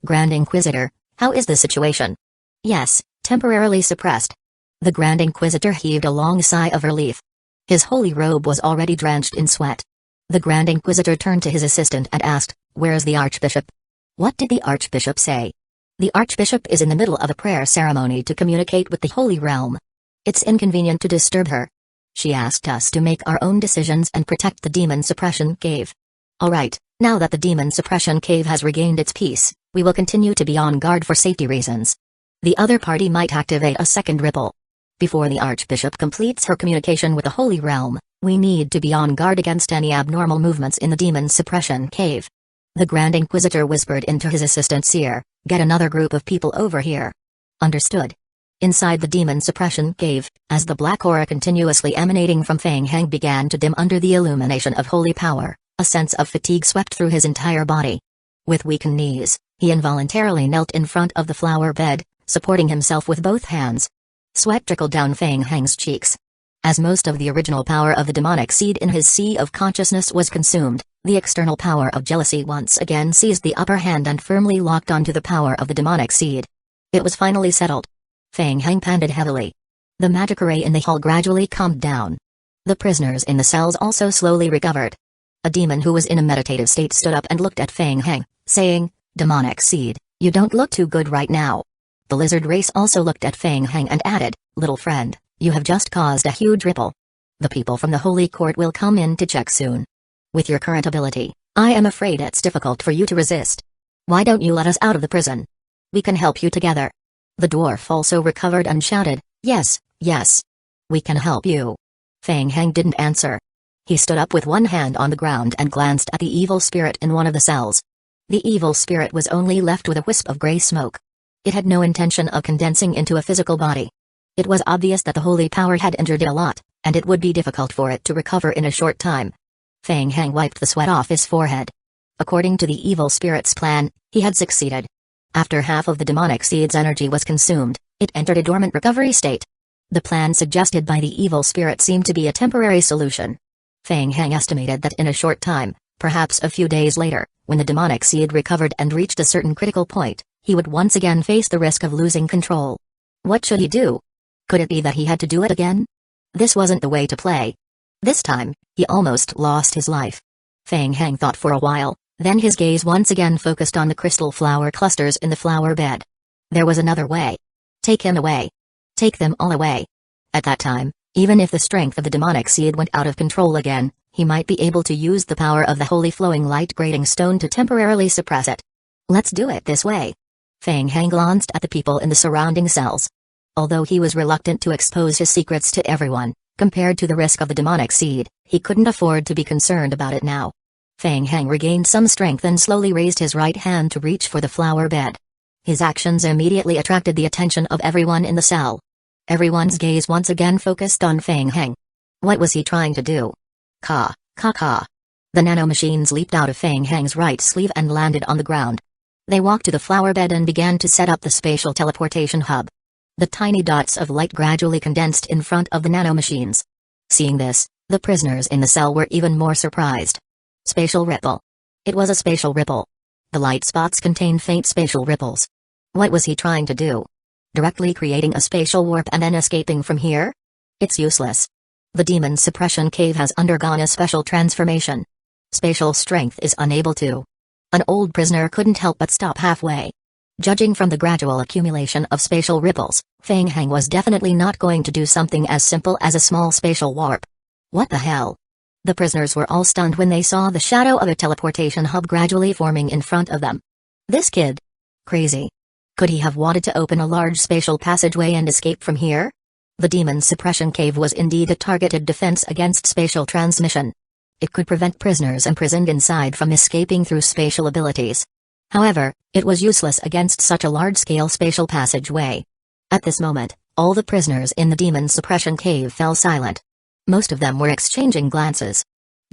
Grand Inquisitor, how is the situation? Yes, temporarily suppressed. The Grand Inquisitor heaved a long sigh of relief. His holy robe was already drenched in sweat. The Grand Inquisitor turned to his assistant and asked, "Where's the Archbishop?" "What did the Archbishop say?" "The Archbishop is in the middle of a prayer ceremony to communicate with the Holy Realm. It's inconvenient to disturb her. She asked us to make our own decisions and protect the Demon Suppression Cave." "All right, now that the Demon Suppression Cave has regained its peace, we will continue to be on guard for safety reasons. The other party might activate a second ripple. Before the Archbishop completes her communication with the Holy Realm, we need to be on guard against any abnormal movements in the Demon Suppression Cave." The Grand Inquisitor whispered into his assistant's ear, "Get another group of people over here." "Understood." Inside the Demon Suppression Cave, as the black aura continuously emanating from Feng Heng began to dim under the illumination of holy power, a sense of fatigue swept through his entire body. With weakened knees, he involuntarily knelt in front of the flower bed, supporting himself with both hands. Sweat trickled down Feng Heng's cheeks. As most of the original power of the demonic seed in his sea of consciousness was consumed, the external power of jealousy once again seized the upper hand and firmly locked onto the power of the demonic seed. It was finally settled. Feng Heng panted heavily. The magic array in the hall gradually calmed down. The prisoners in the cells also slowly recovered. A demon who was in a meditative state stood up and looked at Feng Heng, saying, "Demonic seed, you don't look too good right now." The lizard race also looked at Feng Heng and added, "Little friend, you have just caused a huge ripple. The people from the Holy Court will come in to check soon. With your current ability, I am afraid it's difficult for you to resist. Why don't you let us out of the prison? We can help you together." The dwarf also recovered and shouted, "Yes, yes. We can help you." Feng Heng didn't answer. He stood up with one hand on the ground and glanced at the evil spirit in one of the cells. The evil spirit was only left with a wisp of gray smoke. It had no intention of condensing into a physical body. It was obvious that the holy power had injured it a lot, and it would be difficult for it to recover in a short time. Feng Heng wiped the sweat off his forehead. According to the evil spirit's plan, he had succeeded. After half of the demonic seed's energy was consumed, it entered a dormant recovery state. The plan suggested by the evil spirit seemed to be a temporary solution. Feng Heng estimated that in a short time, perhaps a few days later, when the demonic seed recovered and reached a certain critical point, he would once again face the risk of losing control. What should he do? Could it be that he had to do it again? This wasn't the way to play. This time, he almost lost his life. Feng Heng thought for a while, then his gaze once again focused on the crystal flower clusters in the flower bed. There was another way. Take him away. Take them all away. At that time, even if the strength of the demonic seed went out of control again, he might be able to use the power of the holy flowing light grading stone to temporarily suppress it. Let's do it this way. Feng Heng glanced at the people in the surrounding cells. Although he was reluctant to expose his secrets to everyone, compared to the risk of the demonic seed, he couldn't afford to be concerned about it now. Feng Heng regained some strength and slowly raised his right hand to reach for the flower bed. His actions immediately attracted the attention of everyone in the cell. Everyone's gaze once again focused on Feng Heng. What was he trying to do? Ka, ka ka. The nanomachines leaped out of Feng Heng's right sleeve and landed on the ground. They walked to the flower bed and began to set up the spatial teleportation hub. The tiny dots of light gradually condensed in front of the nanomachines. Seeing this, the prisoners in the cell were even more surprised. Spatial ripple. It was a spatial ripple. The light spots contained faint spatial ripples. What was he trying to do? Directly creating a spatial warp and then escaping from here? It's useless. The Demon Suppression Cave has undergone a special transformation. Spatial strength is unable to. An old prisoner couldn't help but stop halfway. Judging from the gradual accumulation of spatial ripples, Feng Heng was definitely not going to do something as simple as a small spatial warp. What the hell? The prisoners were all stunned when they saw the shadow of a teleportation hub gradually forming in front of them. This kid? Crazy. Could he have wanted to open a large spatial passageway and escape from here? The Demon Suppression Cave was indeed a targeted defense against spatial transmission. It could prevent prisoners imprisoned inside from escaping through spatial abilities. However, it was useless against such a large-scale spatial passageway. At this moment, all the prisoners in the Demon Suppression Cave fell silent. Most of them were exchanging glances.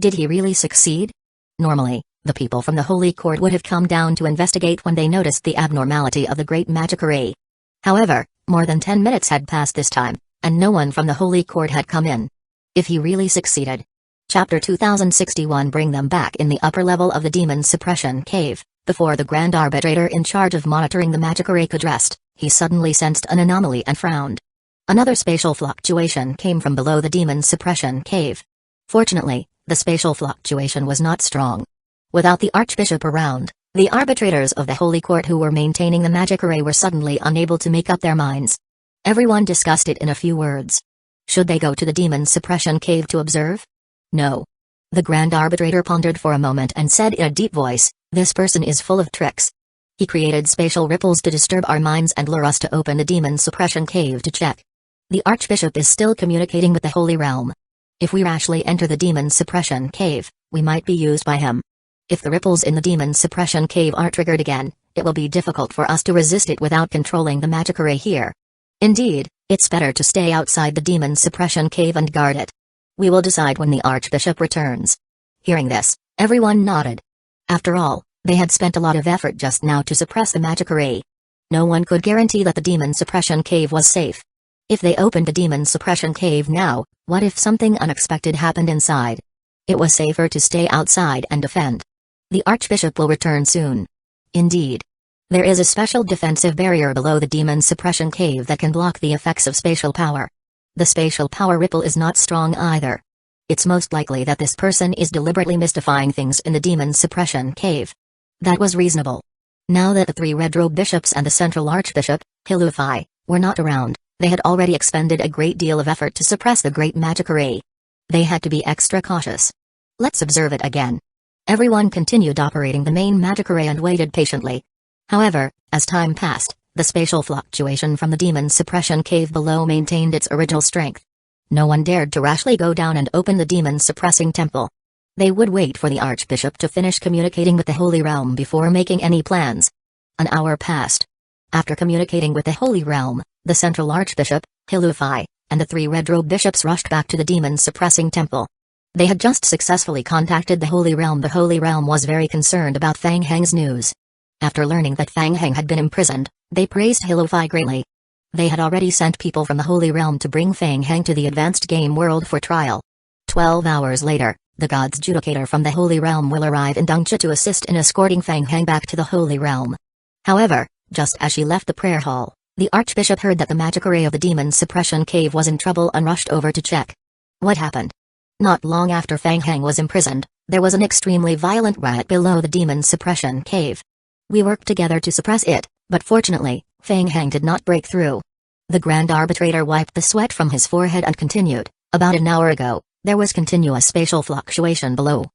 Did he really succeed? Normally, The people from the Holy Court would have come down to investigate when they noticed the abnormality of the great magic array. However, more than 10 minutes had passed this time, and no one from the Holy Court had come in. If he really succeeded. Chapter 2061 Bring them back in the upper level of the Demon Suppression Cave. Before the Grand Arbitrator in charge of monitoring the magic array could rest, he suddenly sensed an anomaly and frowned. Another spatial fluctuation came from below the Demon Suppression Cave. Fortunately, the spatial fluctuation was not strong. Without the Archbishop around, the arbitrators of the Holy Court who were maintaining the magic array were suddenly unable to make up their minds. Everyone discussed it in a few words. Should they go to the Demon Suppression Cave to observe? No. The Grand Arbitrator pondered for a moment and said in a deep voice, "This person is full of tricks. He created spatial ripples to disturb our minds and lure us to open the Demon Suppression Cave to check. The Archbishop is still communicating with the Holy Realm. If we rashly enter the Demon Suppression Cave, we might be used by him. If the ripples in the Demon Suppression Cave are triggered again, it will be difficult for us to resist it without controlling the magic array here. Indeed, it's better to stay outside the Demon Suppression Cave and guard it. We will decide when the Archbishop returns." Hearing this, everyone nodded. After all, they had spent a lot of effort just now to suppress the magic array. No one could guarantee that the Demon Suppression Cave was safe. If they opened the Demon Suppression Cave now, what if something unexpected happened inside? It was safer to stay outside and defend. The Archbishop will return soon. Indeed. There is a special defensive barrier below the Demon Suppression Cave that can block the effects of spatial power. The spatial power ripple is not strong either. It's most likely that this person is deliberately mystifying things in the Demon Suppression Cave. That was reasonable. Now that the 3 red-robe bishops and the central archbishop, Hilufai, were not around, they had already expended a great deal of effort to suppress the great magic array. They had to be extra cautious. Let's observe it again. Everyone continued operating the main magic array and waited patiently. However, as time passed, the spatial fluctuation from the Demon Suppression Cave below maintained its original strength. No one dared to rashly go down and open the Demon Suppressing Temple. They would wait for the Archbishop to finish communicating with the Holy Realm before making any plans. An hour passed. After communicating with the Holy Realm, the central Archbishop, Hilufai, and the 3 red-robe bishops rushed back to the Demon Suppressing Temple. They had just successfully contacted the Holy Realm. The Holy Realm was very concerned about Fang Heng's news. After learning that Fang Heng had been imprisoned, they praised Hilufai greatly. They had already sent people from the Holy Realm to bring Fang Heng to the advanced game world for trial. 12 hours later, the God's Judicator from the Holy Realm will arrive in Dongcha to assist in escorting Fang Heng back to the Holy Realm. However, just as she left the prayer hall, the Archbishop heard that the magic array of the Demon Suppression Cave was in trouble and rushed over to check. What happened? Not long after Fang Heng was imprisoned, there was an extremely violent riot below the Demon Suppression Cave. We worked together to suppress it, but fortunately, Fang Heng did not break through. The Grand Arbitrator wiped the sweat from his forehead and continued, "About an hour ago, there was continuous spatial fluctuation below."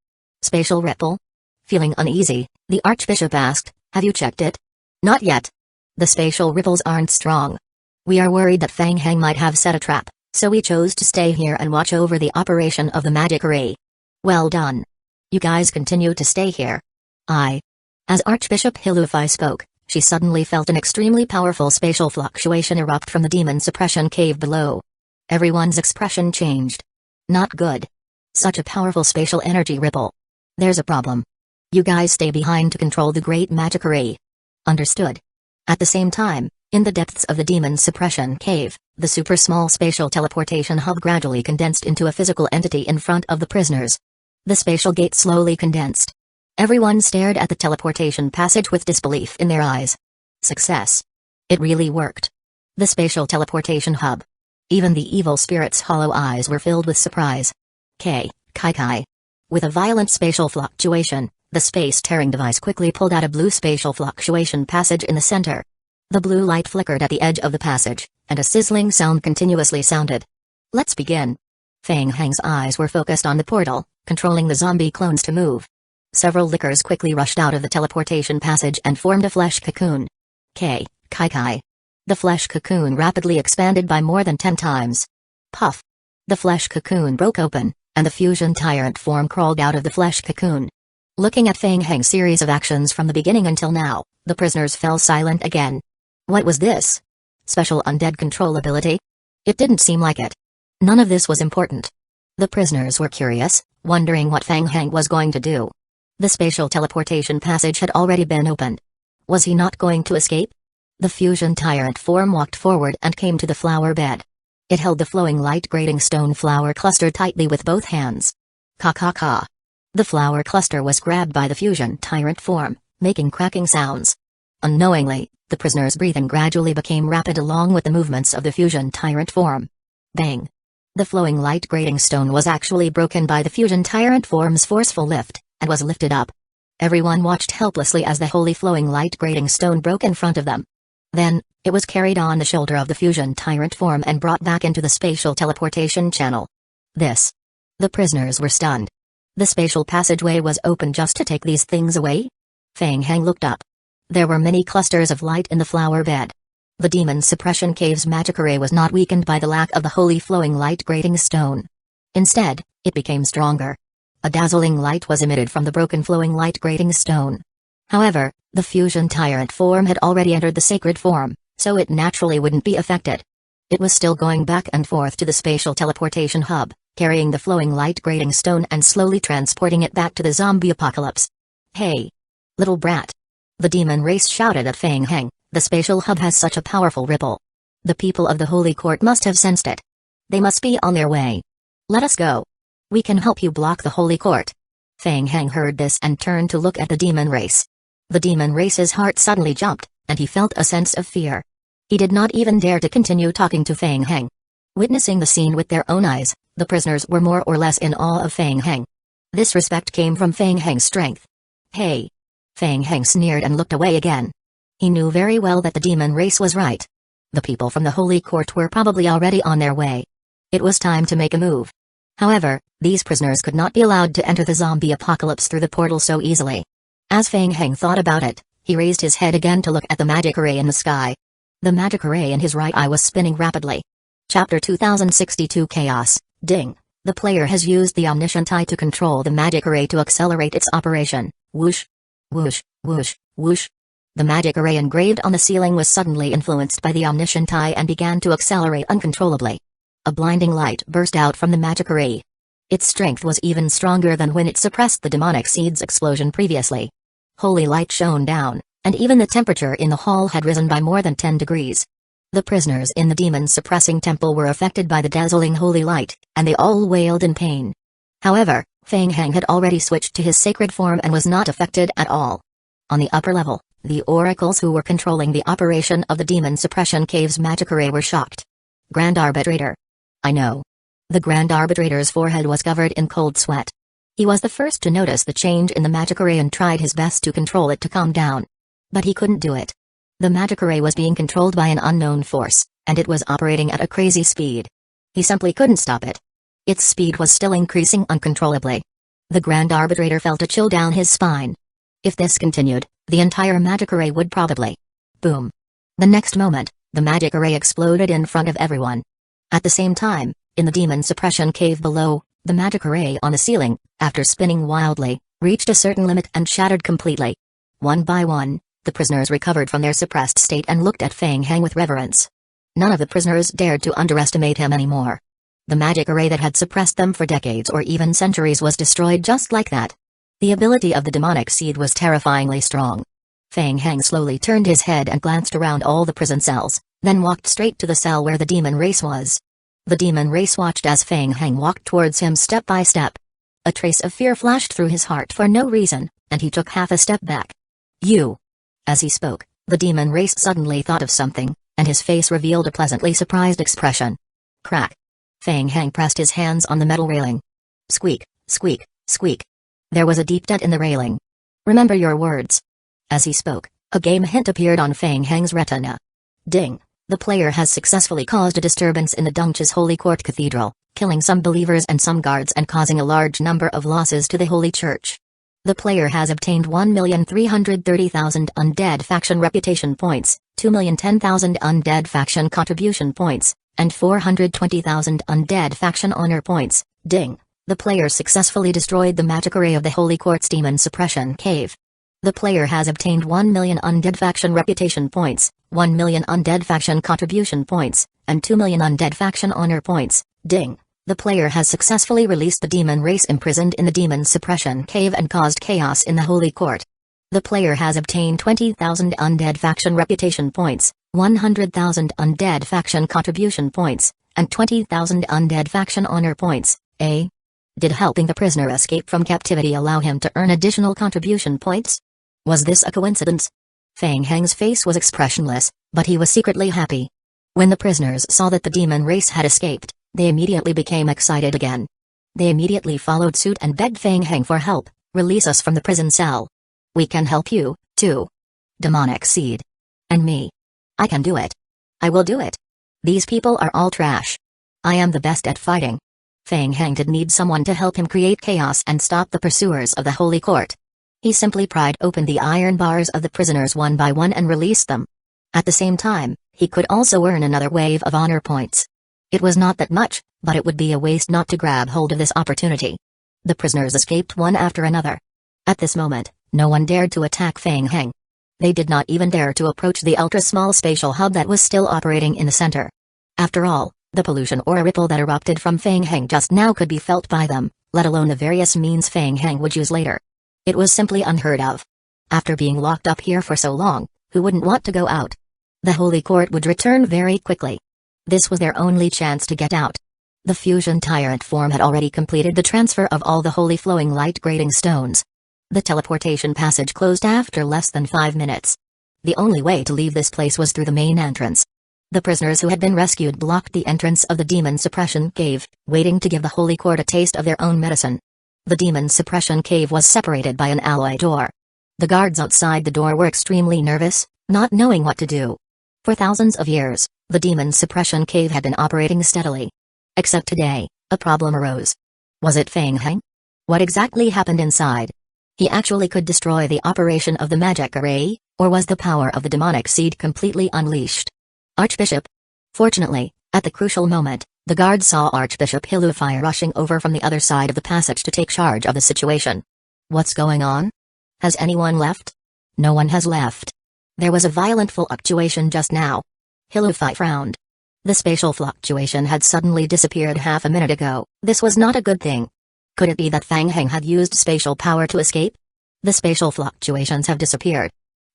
Spatial ripple? Feeling uneasy, the Archbishop asked, "Have you checked it?" "Not yet. The spatial ripples aren't strong. We are worried that Fang Heng might have set a trap, so we chose to stay here and watch over the operation of the magic array." "Well done. You guys continue to stay here." As Archbishop Hilufai spoke, she suddenly felt an extremely powerful spatial fluctuation erupt from the Demon Suppression Cave below. Everyone's expression changed. Not good. Such a powerful spatial energy ripple. There's a problem. You guys stay behind to control the great magic array. Understood. At the same time, in the depths of the Demon Suppression Cave, the super-small spatial teleportation hub gradually condensed into a physical entity in front of the prisoners. The spatial gate slowly condensed. Everyone stared at the teleportation passage with disbelief in their eyes. Success. It really worked. The spatial teleportation hub. Even the evil spirit's hollow eyes were filled with surprise. Kai. With a violent spatial fluctuation, the space-tearing device quickly pulled out a blue spatial fluctuation passage in the center. The blue light flickered at the edge of the passage, and a sizzling sound continuously sounded. Let's begin. Fang Heng's eyes were focused on the portal, controlling the zombie clones to move. Several lickers quickly rushed out of the teleportation passage and formed a flesh cocoon. Kai. The flesh cocoon rapidly expanded by more than 10 times. Puff. The flesh cocoon broke open, and the fusion tyrant form crawled out of the flesh cocoon. Looking at Fang Heng's series of actions from the beginning until now, the prisoners fell silent again. What was this? Special undead control ability? It didn't seem like it. None of this was important. The prisoners were curious, wondering what Fang Heng was going to do. The spatial teleportation passage had already been opened. Was he not going to escape? The fusion tyrant form walked forward and came to the flower bed. It held the flowing light grading stone flower cluster tightly with both hands. Ka. The flower cluster was grabbed by the fusion tyrant form, making cracking sounds. Unknowingly, the prisoner's breathing gradually became rapid along with the movements of the fusion tyrant form. Bang! The flowing light grading stone was actually broken by the fusion tyrant form's forceful lift, and was lifted up. Everyone watched helplessly as the holy flowing light grading stone broke in front of them. Then, it was carried on the shoulder of the fusion tyrant form and brought back into the spatial teleportation channel. The prisoners were stunned. The spatial passageway was open just to take these things away? Feng Heng looked up. There were many clusters of light in the flower bed. The demon suppression cave's magic array was not weakened by the lack of the holy flowing light grading stone. Instead, it became stronger. A dazzling light was emitted from the broken flowing light grading stone. However, the fusion tyrant form had already entered the sacred form, so it naturally wouldn't be affected. It was still going back and forth to the spatial teleportation hub, carrying the flowing light grading stone and slowly transporting it back to the zombie apocalypse. Hey! Little brat! The demon race shouted at Feng Heng, the spatial hub has such a powerful ripple. The people of the Holy Court must have sensed it. They must be on their way. Let us go. We can help you block the Holy Court. Feng Heng heard this and turned to look at the demon race. The demon race's heart suddenly jumped, and he felt a sense of fear. He did not even dare to continue talking to Feng Heng. Witnessing the scene with their own eyes, the prisoners were more or less in awe of Feng Heng. This respect came from Feng Heng's strength. Hey! Feng Heng sneered and looked away again. He knew very well that the demon race was right. The people from the Holy Court were probably already on their way. It was time to make a move. However, these prisoners could not be allowed to enter the zombie apocalypse through the portal so easily. As Feng Heng thought about it, he raised his head again to look at the magic array in the sky. The magic array in his right eye was spinning rapidly. Chapter 2062 Chaos, Ding. The player has used the omniscient eye to control the magic array to accelerate its operation. Whoosh. Whoosh, whoosh, whoosh. The magic array engraved on the ceiling was suddenly influenced by the omniscient eye and began to accelerate uncontrollably. A blinding light burst out from the magic array. Its strength was even stronger than when it suppressed the demonic seed's explosion previously. Holy light shone down, and even the temperature in the hall had risen by more than 10 degrees. The prisoners in the demon-suppressing temple were affected by the dazzling holy light, and they all wailed in pain. However, Feng Heng had already switched to his sacred form and was not affected at all. On the upper level, the oracles who were controlling the operation of the demon suppression cave's magic array were shocked. Grand Arbitrator. I know. The Grand Arbitrator's forehead was covered in cold sweat. He was the first to notice the change in the magic array and tried his best to control it to calm down. But he couldn't do it. The magic array was being controlled by an unknown force, and it was operating at a crazy speed. He simply couldn't stop it. Its speed was still increasing uncontrollably. The Grand Arbitrator felt a chill down his spine. If this continued, the entire magic array would probably... Boom. The next moment, the magic array exploded in front of everyone. At the same time, in the demon suppression cave below, the magic array on the ceiling, after spinning wildly, reached a certain limit and shattered completely. One by one, the prisoners recovered from their suppressed state and looked at Feng Heng with reverence. None of the prisoners dared to underestimate him anymore. The magic array that had suppressed them for decades or even centuries was destroyed just like that. The ability of the demonic seed was terrifyingly strong. Feng Heng slowly turned his head and glanced around all the prison cells, then walked straight to the cell where the demon race was. The demon race watched as Feng Heng walked towards him step by step. A trace of fear flashed through his heart for no reason, and he took half a step back. You! As he spoke, the demon race suddenly thought of something, and his face revealed a pleasantly surprised expression. Crack! Feng Heng pressed his hands on the metal railing. Squeak, squeak, squeak. There was a deep dent in the railing. Remember your words. As he spoke, a game hint appeared on Feng Heng's retina. Ding! The player has successfully caused a disturbance in the Dongcha's Holy Court Cathedral, killing some believers and some guards and causing a large number of losses to the Holy Church. The player has obtained 1,330,000 undead faction reputation points, 2,010,000 undead faction contribution points, and 420,000 undead faction honor points. Ding! The player successfully destroyed the magic array of the Holy Court's demon suppression cave. The player has obtained 1 million undead faction reputation points, 1 million undead faction contribution points, and 2 million undead faction honor points. Ding! The player has successfully released the demon race imprisoned in the demon suppression cave and caused chaos in the Holy Court. The player has obtained 20,000 undead faction reputation points, 100,000 undead faction contribution points, and 20,000 undead faction honor points. Did helping the prisoner escape from captivity allow him to earn additional contribution points? Was this a coincidence? Fang Heng's face was expressionless, but he was secretly happy. When the prisoners saw that the demon race had escaped, they immediately became excited again. They immediately followed suit and begged Fang Heng for help. Release us from the prison cell. We can help you, too. Demonic Seed. And me. I can do it. I will do it. These people are all trash. I am the best at fighting. Fang Heng did need someone to help him create chaos and stop the pursuers of the Holy Court. He simply pried open the iron bars of the prisoners one by one and released them. At the same time, he could also earn another wave of honor points. It was not that much, but it would be a waste not to grab hold of this opportunity. The prisoners escaped one after another. At this moment, no one dared to attack Fang Heng. They did not even dare to approach the ultra-small spatial hub that was still operating in the center. After all, the pollution or ripple that erupted from Fang Heng just now could be felt by them, let alone the various means Fang Heng would use later. It was simply unheard of. After being locked up here for so long, who wouldn't want to go out? The Holy Court would return very quickly. This was their only chance to get out. The fusion tyrant form had already completed the transfer of all the holy flowing light grading stones. The teleportation passage closed after less than 5 minutes. The only way to leave this place was through the main entrance. The prisoners who had been rescued blocked the entrance of the demon suppression cave, waiting to give the Holy Court a taste of their own medicine. The demon suppression cave was separated by an alloy door. The guards outside the door were extremely nervous, not knowing what to do. For thousands of years, the demon suppression cave had been operating steadily. Except today, a problem arose. Was it Fang Heng? What exactly happened inside? He actually could destroy the operation of the magic array, or was the power of the demonic seed completely unleashed? Archbishop? Fortunately, at the crucial moment, the guards saw Archbishop Hilufai rushing over from the other side of the passage to take charge of the situation. What's going on? Has anyone left? No one has left. There was a violent fluctuation just now. Hilufai frowned. The spatial fluctuation had suddenly disappeared half a minute ago. This was not a good thing. Could it be that Fang Heng had used spatial power to escape? The spatial fluctuations have disappeared.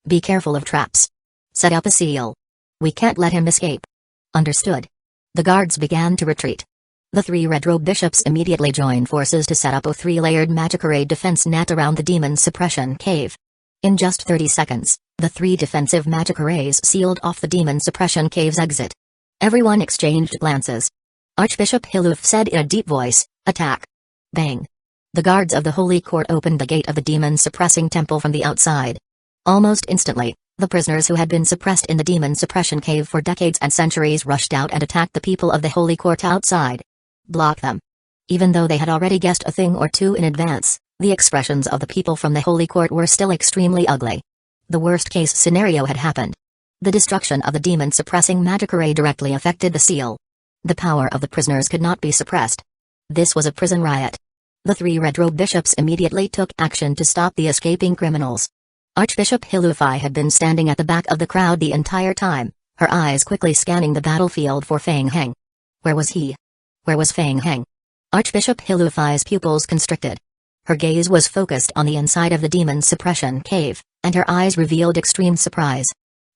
Be careful of traps. Set up a seal. We can't let him escape. Understood. The guards began to retreat. The 3 red-robe bishops immediately joined forces to set up a 3-layered magic array defense net around the demon suppression cave. In just 30 seconds, the 3 defensive magic arrays sealed off the demon suppression cave's exit. Everyone exchanged glances. Archbishop Hiluf said in a deep voice, "Attack." Bang. The guards of the Holy Court opened the gate of the demon suppressing temple from the outside. Almost instantly, the prisoners who had been suppressed in the demon suppression cave for decades and centuries rushed out and attacked the people of the Holy Court outside. Block them. Even though they had already guessed a thing or two in advance, the expressions of the people from the Holy Court were still extremely ugly. The worst-case scenario had happened. The destruction of the demon-suppressing magic array directly affected the seal. The power of the prisoners could not be suppressed. This was a prison riot. The 3 red-robe bishops immediately took action to stop the escaping criminals. Archbishop Hilufai had been standing at the back of the crowd the entire time, her eyes quickly scanning the battlefield for Fang Heng. Where was he? Where was Fang Heng? Archbishop Hilufai's pupils constricted. Her gaze was focused on the inside of the demon suppression cave, and her eyes revealed extreme surprise.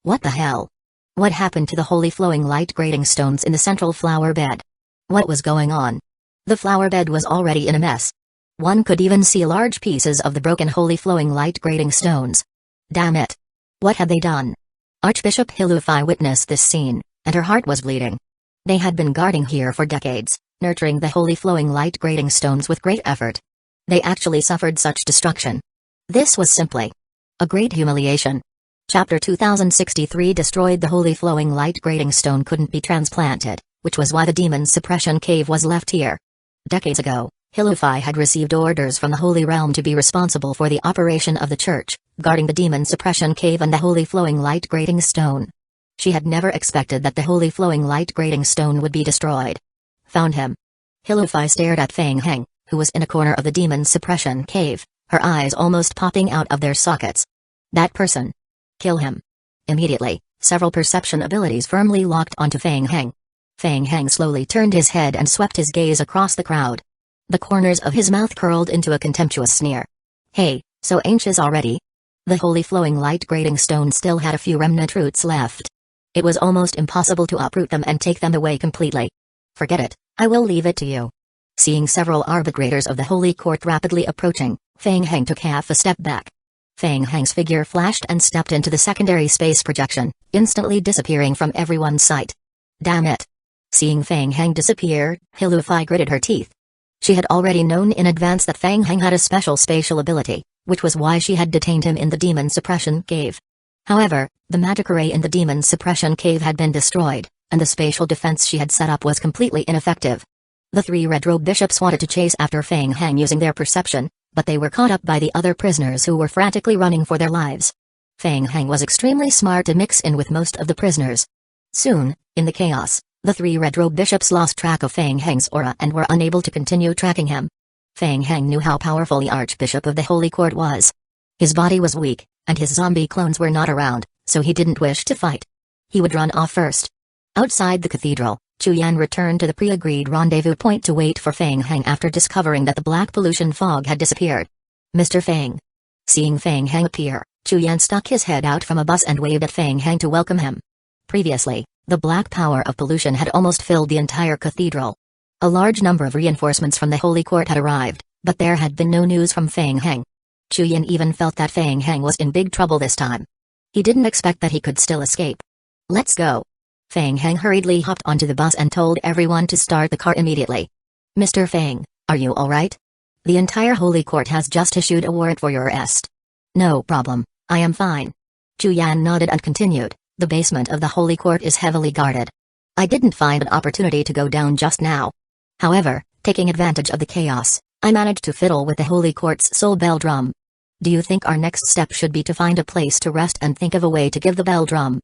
What the hell? What happened to the holy flowing light grading stones in the central flower bed? What was going on? The flower bed was already in a mess. One could even see large pieces of the broken holy flowing light grading stones. Damn it. What had they done? Archbishop Hilufai witnessed this scene, and her heart was bleeding. They had been guarding here for decades, nurturing the holy flowing light grading stones with great effort. They actually suffered such destruction. This was simply a great humiliation. Chapter 2063 destroyed the holy flowing light grading stone couldn't be transplanted, which was why the demon suppression cave was left here. Decades ago, Hilufai had received orders from the Holy Realm to be responsible for the operation of the church, guarding the demon suppression cave and the holy flowing light grading stone. She had never expected that the holy flowing light grading stone would be destroyed. Found him. Hilufai stared at Fang Heng, who was in a corner of the demon suppression cave, her eyes almost popping out of their sockets. That person. Kill him. Immediately, several perception abilities firmly locked onto Fang Heng. Feng Hang slowly turned his head and swept his gaze across the crowd. The corners of his mouth curled into a contemptuous sneer. Hey, so anxious already? The holy flowing light grating stone still had a few remnant roots left. It was almost impossible to uproot them and take them away completely. Forget it, I will leave it to you. Seeing several arbitrators of the holy court rapidly approaching, Feng Hang took half a step back. Feng Hang's figure flashed and stepped into the secondary space projection, instantly disappearing from everyone's sight. Damn it. Seeing Feng Hang disappear, Hilufai gritted her teeth. She had already known in advance that Feng Hang had a special spatial ability, which was why she had detained him in the demon suppression cave. However, the magic array in the demon suppression cave had been destroyed, and the spatial defense she had set up was completely ineffective. The three red-robed bishops wanted to chase after Feng Hang using their perception, but they were caught up by the other prisoners who were frantically running for their lives. Feng Hang was extremely smart to mix in with most of the prisoners. Soon, in the chaos, the three red-robed bishops lost track of Feng Hang's aura and were unable to continue tracking him. Feng Hang knew how powerful the Archbishop of the Holy Court was. His body was weak, and his zombie clones were not around, so he didn't wish to fight. He would run off first. Outside the cathedral, Chu Yan returned to the pre-agreed rendezvous point to wait for Feng Hang after discovering that the black pollution fog had disappeared. Mr. Feng. Seeing Feng Hang appear, Chu Yan stuck his head out from a bus and waved at Feng Hang to welcome him. Previously, the black power of pollution had almost filled the entire cathedral. A large number of reinforcements from the Holy Court had arrived, but there had been no news from Feng Hang. Chu Yan even felt that Feng Hang was in big trouble this time. He didn't expect that he could still escape. Let's go. Feng Hang hurriedly hopped onto the bus and told everyone to start the car immediately. Mr. Feng, are you alright? The entire Holy Court has just issued a warrant for your arrest. No problem, I am fine. Chu Yan nodded and continued, the basement of the Holy Court is heavily guarded. I didn't find an opportunity to go down just now. However, taking advantage of the chaos, I managed to fiddle with the Holy Court's soul bell drum. Do you think our next step should be to find a place to rest and think of a way to give the bell drum?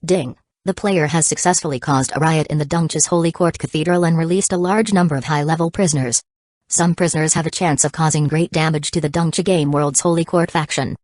Ding. The player has successfully caused a riot in the Dongcha's Holy Court Cathedral and released a large number of high-level prisoners. Some prisoners have a chance of causing great damage to the Dongcha Game World's Holy Court faction.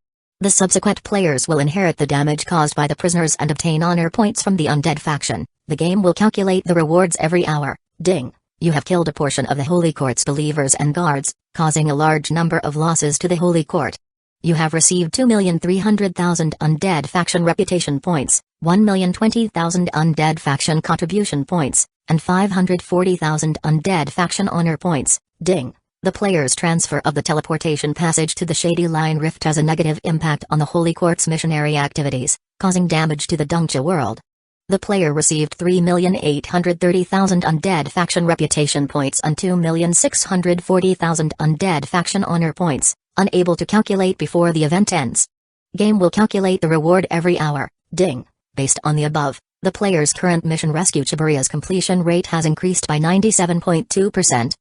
The subsequent players will inherit the damage caused by the prisoners and obtain honor points from the undead faction. The game will calculate the rewards every hour. Ding. You have killed a portion of the Holy Court's believers and guards, causing a large number of losses to the Holy Court. You have received 2,300,000 undead faction reputation points, 1,020,000 undead faction contribution points, and 540,000 undead faction honor points. Ding. The player's transfer of the teleportation passage to the Shady Line Rift has a negative impact on the Holy Court's missionary activities, causing damage to the Dongcha world. The player received 3,830,000 undead faction reputation points and 2,640,000 undead faction honor points, unable to calculate before the event ends. Game will calculate the reward every hour. Ding. Based on the above, the player's current mission Rescue Chiburia's completion rate has increased by 97.2%.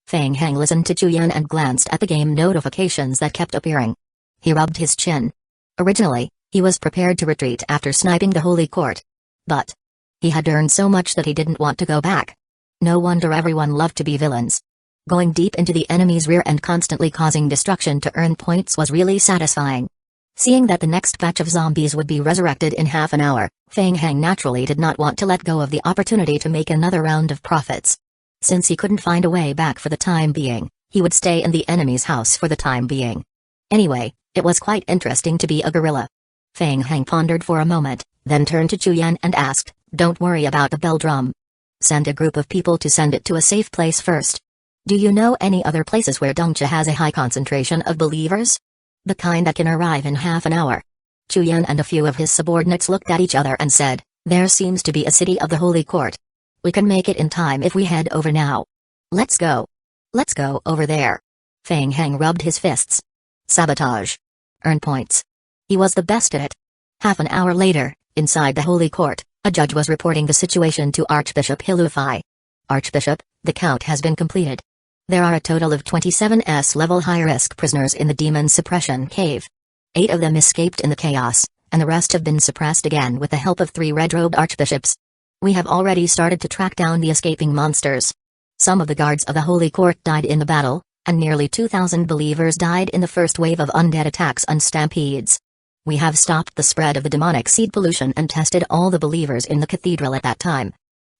Feng Hang listened to Chu Yan and glanced at the game notifications that kept appearing. He rubbed his chin. Originally, he was prepared to retreat after sniping the Holy Court. But he had earned so much that he didn't want to go back. No wonder everyone loved to be villains. Going deep into the enemy's rear and constantly causing destruction to earn points was really satisfying. Seeing that the next batch of zombies would be resurrected in half an hour, Feng Hang naturally did not want to let go of the opportunity to make another round of profits. Since he couldn't find a way back for the time being, he would stay in the enemy's house for the time being. Anyway, it was quite interesting to be a guerrilla. Feng Hang pondered for a moment, then turned to Chu Yan and asked, "Don't worry about the bell drum. Send a group of people to send it to a safe place first. Do you know any other places where Dongcha has a high concentration of believers? The kind that can arrive in half an hour." Chu Yan and a few of his subordinates looked at each other and said, "There seems to be a city of the Holy Court. We can make it in time if we head over now. Let's go. Let's go over there." Feng Hang rubbed his fists. Sabotage. Earn points. He was the best at it. Half an hour later, inside the Holy Court, a judge was reporting the situation to Archbishop Hilufai. "Archbishop, the count has been completed. There are a total of 27 S-level high-risk prisoners in the demon suppression cave. 8 of them escaped in the chaos, and the rest have been suppressed again with the help of 3 red-robed archbishops. We have already started to track down the escaping monsters. Some of the guards of the Holy Court died in the battle, and nearly 2,000 believers died in the first wave of undead attacks and stampedes. We have stopped the spread of the demonic seed pollution and tested all the believers in the cathedral at that time.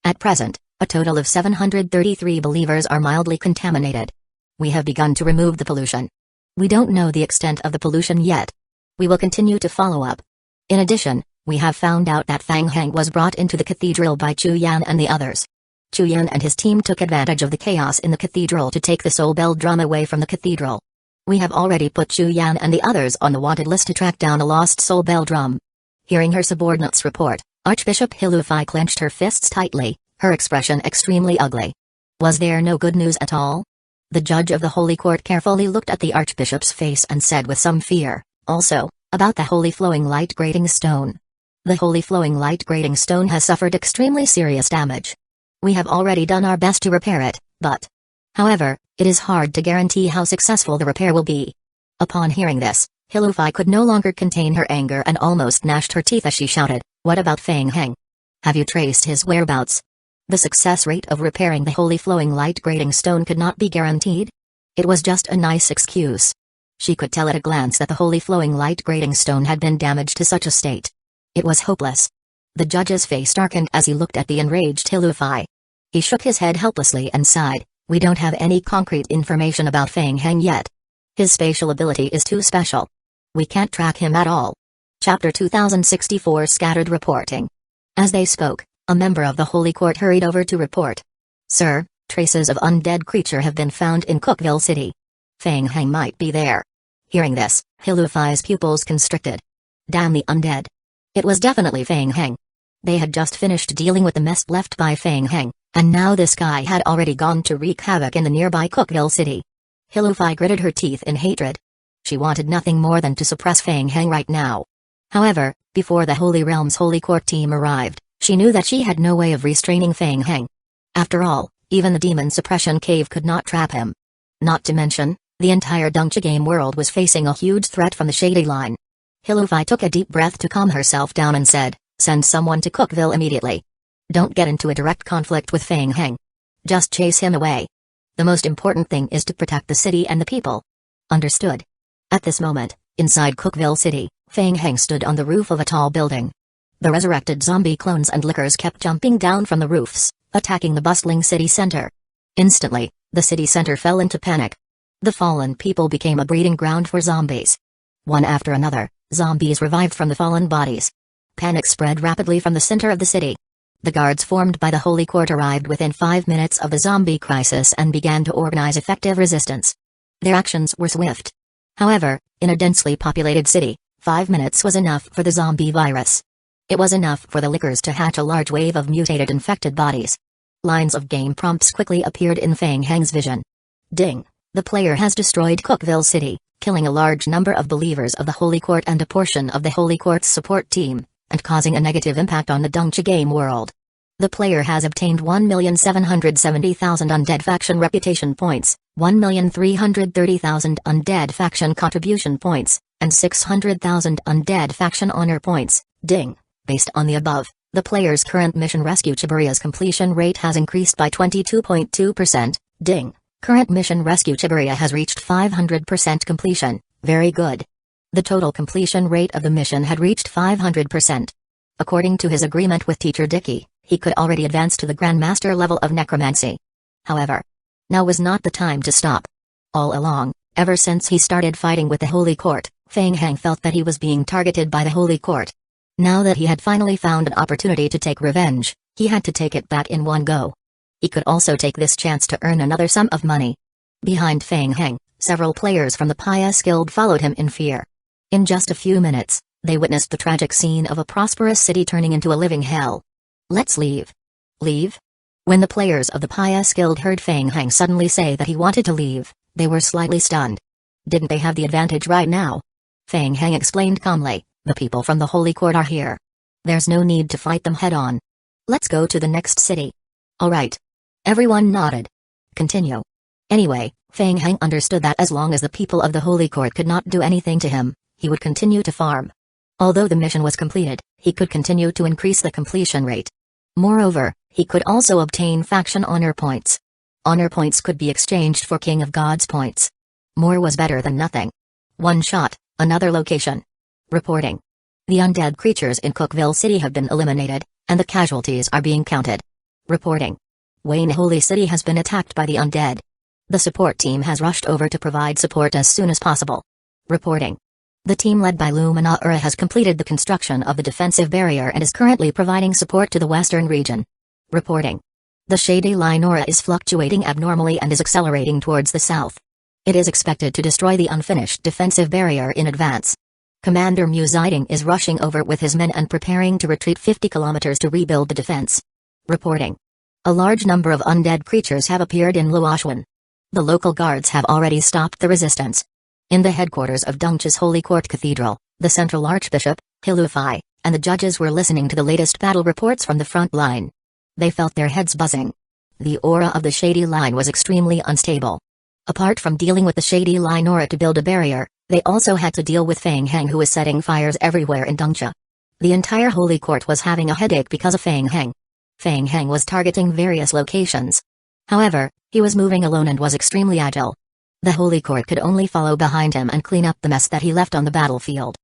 At present, a total of 733 believers are mildly contaminated. We have begun to remove the pollution. We don't know the extent of the pollution yet. We will continue to follow up. In addition, we have found out that Fang Heng was brought into the cathedral by Chu Yan and the others. Chu Yan and his team took advantage of the chaos in the cathedral to take the soul bell drum away from the cathedral. We have already put Chu Yan and the others on the wanted list to track down a lost soul bell drum. Hearing her subordinates report, Archbishop Hilufai clenched her fists tightly, her expression extremely ugly. Was there no good news at all? The judge of the Holy Court carefully looked at the Archbishop's face and said with some fear, also, about the Holy Flowing Light Grading Stone. The Holy Flowing Light Grading Stone has suffered extremely serious damage. We have already done our best to repair it, but... However, it is hard to guarantee how successful the repair will be. Upon hearing this, Hilufai could no longer contain her anger and almost gnashed her teeth as she shouted, "What about Fang Heng? Have you traced his whereabouts?" The success rate of repairing the Holy Flowing Light Grading Stone could not be guaranteed. It was just a nice excuse. She could tell at a glance that the Holy Flowing Light Grading Stone had been damaged to such a state. It was hopeless. The judge's face darkened as he looked at the enraged Hilufai. He shook his head helplessly and sighed, "We don't have any concrete information about Fang Heng yet. His spatial ability is too special. We can't track him at all." Chapter 2064 Scattered Reporting. As they spoke, a member of the Holy Court hurried over to report. "Sir, traces of undead creature have been found in Cookville City. Fang Heng might be there." Hearing this, Hilufai's pupils constricted. Damn the undead. It was definitely Fang Heng. They had just finished dealing with the mess left by Fang Heng, and now this guy had already gone to wreak havoc in the nearby Cookville City. Hilufai gritted her teeth in hatred. She wanted nothing more than to suppress Fang Heng right now. However, before the Holy Realm's Holy Court team arrived, she knew that she had no way of restraining Fang Heng. After all, even the demon suppression cave could not trap him. Not to mention, the entire Dongcha game world was facing a huge threat from the Shady Line. Hilufai took a deep breath to calm herself down and said, "Send someone to Cookville immediately. Don't get into a direct conflict with Fang Heng. Just chase him away. The most important thing is to protect the city and the people." Understood. At this moment, inside Cookville City, Fang Heng stood on the roof of a tall building. The resurrected zombie clones and lickers kept jumping down from the roofs, attacking the bustling city center. Instantly, the city center fell into panic. The fallen people became a breeding ground for zombies. One after another, zombies revived from the fallen bodies. Panic spread rapidly from the center of the city. The guards formed by the Holy Court arrived within 5 minutes of the zombie crisis and began to organize effective resistance. Their actions were swift. However, in a densely populated city, 5 minutes was enough for the zombie virus. It was enough for the lickers to hatch a large wave of mutated infected bodies. Lines of game prompts quickly appeared in Fang Heng's vision. Ding! The player has destroyed Cookville City, killing a large number of believers of the Holy Court and a portion of the Holy Court's support team, and causing a negative impact on the Dongcha game world. The player has obtained 1,770,000 undead faction reputation points, 1,330,000 undead faction contribution points, and 600,000 undead faction honor points. Ding! Based on the above, the player's current mission rescue Chiburia's completion rate has increased by 22.2%. Ding! Current mission rescue Chiburia has reached 500% completion. Very good. The total completion rate of the mission had reached 500%. According to his agreement with Teacher Dicky, he could already advance to the Grandmaster level of Necromancy. However, now was not the time to stop. All along, ever since he started fighting with the Holy Court, Fang Heng felt that he was being targeted by the Holy Court. Now that he had finally found an opportunity to take revenge, he had to take it back in one go. He could also take this chance to earn another sum of money. Behind Fang Heng, several players from the Pious Guild followed him in fear. In just a few minutes, they witnessed the tragic scene of a prosperous city turning into a living hell. "Let's leave." Leave? When the players of the Pious Guild heard Fang Heng suddenly say that he wanted to leave, they were slightly stunned. Didn't they have the advantage right now? Fang Heng explained calmly, "The people from the Holy Court are here. There's no need to fight them head-on. Let's go to the next city." "All right." Everyone nodded. "Continue." Anyway, Fang Heng understood that as long as the people of the Holy Court could not do anything to him, he would continue to farm. Although the mission was completed, he could continue to increase the completion rate. Moreover, he could also obtain faction honor points. Honor points could be exchanged for King of Gods points. More was better than nothing. One shot, another location. Reporting. The undead creatures in Cookville City have been eliminated, and the casualties are being counted. Reporting. Wayne Holy City has been attacked by the undead. The support team has rushed over to provide support as soon as possible. Reporting. The team led by Luminaura has completed the construction of the defensive barrier and is currently providing support to the western region. Reporting. The shady line aura is fluctuating abnormally and is accelerating towards the south. It is expected to destroy the unfinished defensive barrier in advance. Commander Musiding is rushing over with his men and preparing to retreat 50 kilometers to rebuild the defense. Reporting. A large number of undead creatures have appeared in Luoxuan. The local guards have already stopped the resistance. In the headquarters of Dongcha's Holy Court Cathedral, the central archbishop, Hilufai, and the judges were listening to the latest battle reports from the front line. They felt their heads buzzing. The aura of the shady line was extremely unstable. Apart from dealing with the shady line aura to build a barrier, they also had to deal with Fang Heng, who was setting fires everywhere in Dongcha. The entire Holy Court was having a headache because of Fang Heng. Fang Heng was targeting various locations. However, he was moving alone and was extremely agile. The Holy Court could only follow behind him and clean up the mess that he left on the battlefield.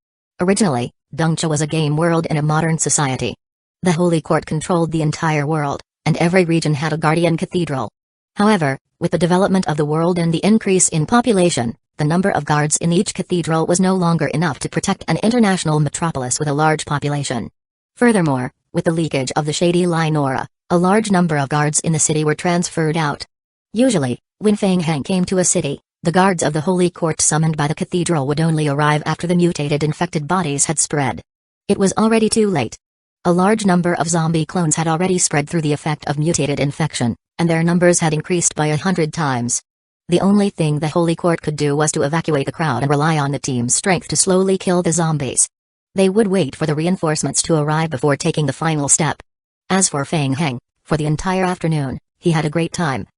Originally, Dongcha was a game world in a modern society. The Holy Court controlled the entire world, and every region had a guardian cathedral. However, with the development of the world and the increase in population, the number of guards in each cathedral was no longer enough to protect an international metropolis with a large population. Furthermore, with the leakage of the shady line aura, a large number of guards in the city were transferred out. Usually, when Fang Heng came to a city, the guards of the Holy Court summoned by the cathedral would only arrive after the mutated infected bodies had spread. It was already too late. A large number of zombie clones had already spread through the effect of mutated infection, and their numbers had increased by 100 times. The only thing the Holy Court could do was to evacuate the crowd and rely on the team's strength to slowly kill the zombies. They would wait for the reinforcements to arrive before taking the final step. As for Fang Heng, for the entire afternoon, he had a great time.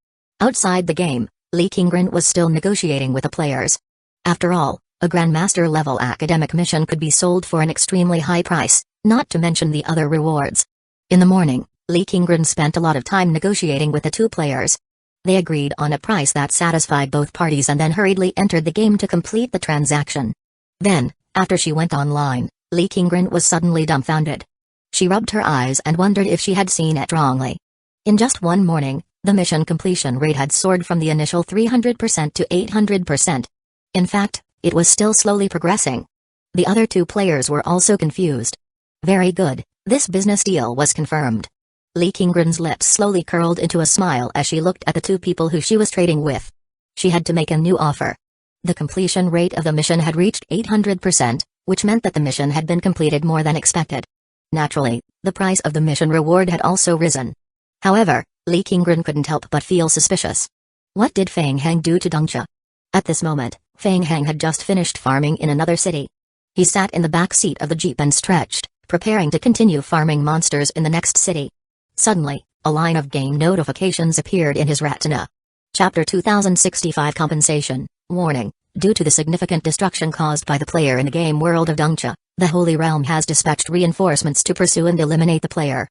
Outside the game, Li Qingren was still negotiating with the players. After all, a Grandmaster-level academic mission could be sold for an extremely high price, not to mention the other rewards. In the morning, Li Qingren spent a lot of time negotiating with the two players. They agreed on a price that satisfied both parties and then hurriedly entered the game to complete the transaction. Then, after she went online, Li Qingren was suddenly dumbfounded. She rubbed her eyes and wondered if she had seen it wrongly. In just one morning, the mission completion rate had soared from the initial 300% to 800%. In fact, it was still slowly progressing. The other two players were also confused. Very good, this business deal was confirmed. Li Qingren's lips slowly curled into a smile as she looked at the two people who she was trading with. She had to make a new offer. The completion rate of the mission had reached 800%, which meant that the mission had been completed more than expected. Naturally, the price of the mission reward had also risen. However, Li Qingren couldn't help but feel suspicious. What did Fang Heng do to Dongcha? At this moment, Fang Heng had just finished farming in another city. He sat in the back seat of the jeep and stretched, preparing to continue farming monsters in the next city. Suddenly, a line of game notifications appeared in his retina. Chapter 2065 Compensation. Warning. Due to the significant destruction caused by the player in the game world of Dongcha, the Holy Realm has dispatched reinforcements to pursue and eliminate the player.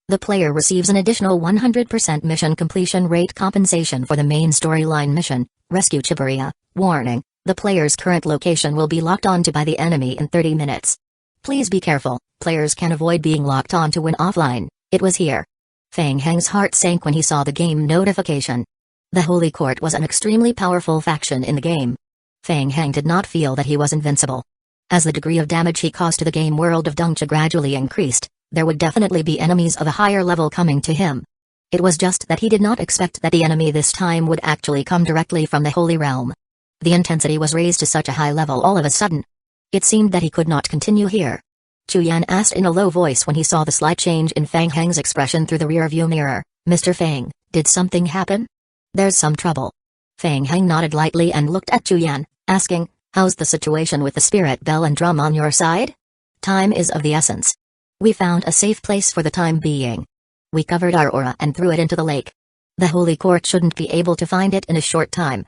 The player receives an additional 100% mission completion rate compensation for the main storyline mission, Rescue Chiburia. Warning. The player's current location will be locked onto by the enemy in 30 minutes. Please be careful, players can avoid being locked onto when offline. It was here. Fang Heng's heart sank when he saw the game notification. The Holy Court was an extremely powerful faction in the game. Fang Heng did not feel that he was invincible. As the degree of damage he caused to the game world of Dongcha gradually increased, there would definitely be enemies of a higher level coming to him. It was just that he did not expect that the enemy this time would actually come directly from the Holy Realm. The intensity was raised to such a high level all of a sudden. It seemed that he could not continue here. Chu Yan asked in a low voice when he saw the slight change in Fang Heng's expression through the rear-view mirror, "Mr. Fang, did something happen? There's some trouble." Fang Heng nodded lightly and looked at Chu Yan, asking, "How's the situation with the spirit bell and drum on your side?" "Time is of the essence. We found a safe place for the time being. We covered our aura and threw it into the lake. The Holy Court shouldn't be able to find it in a short time."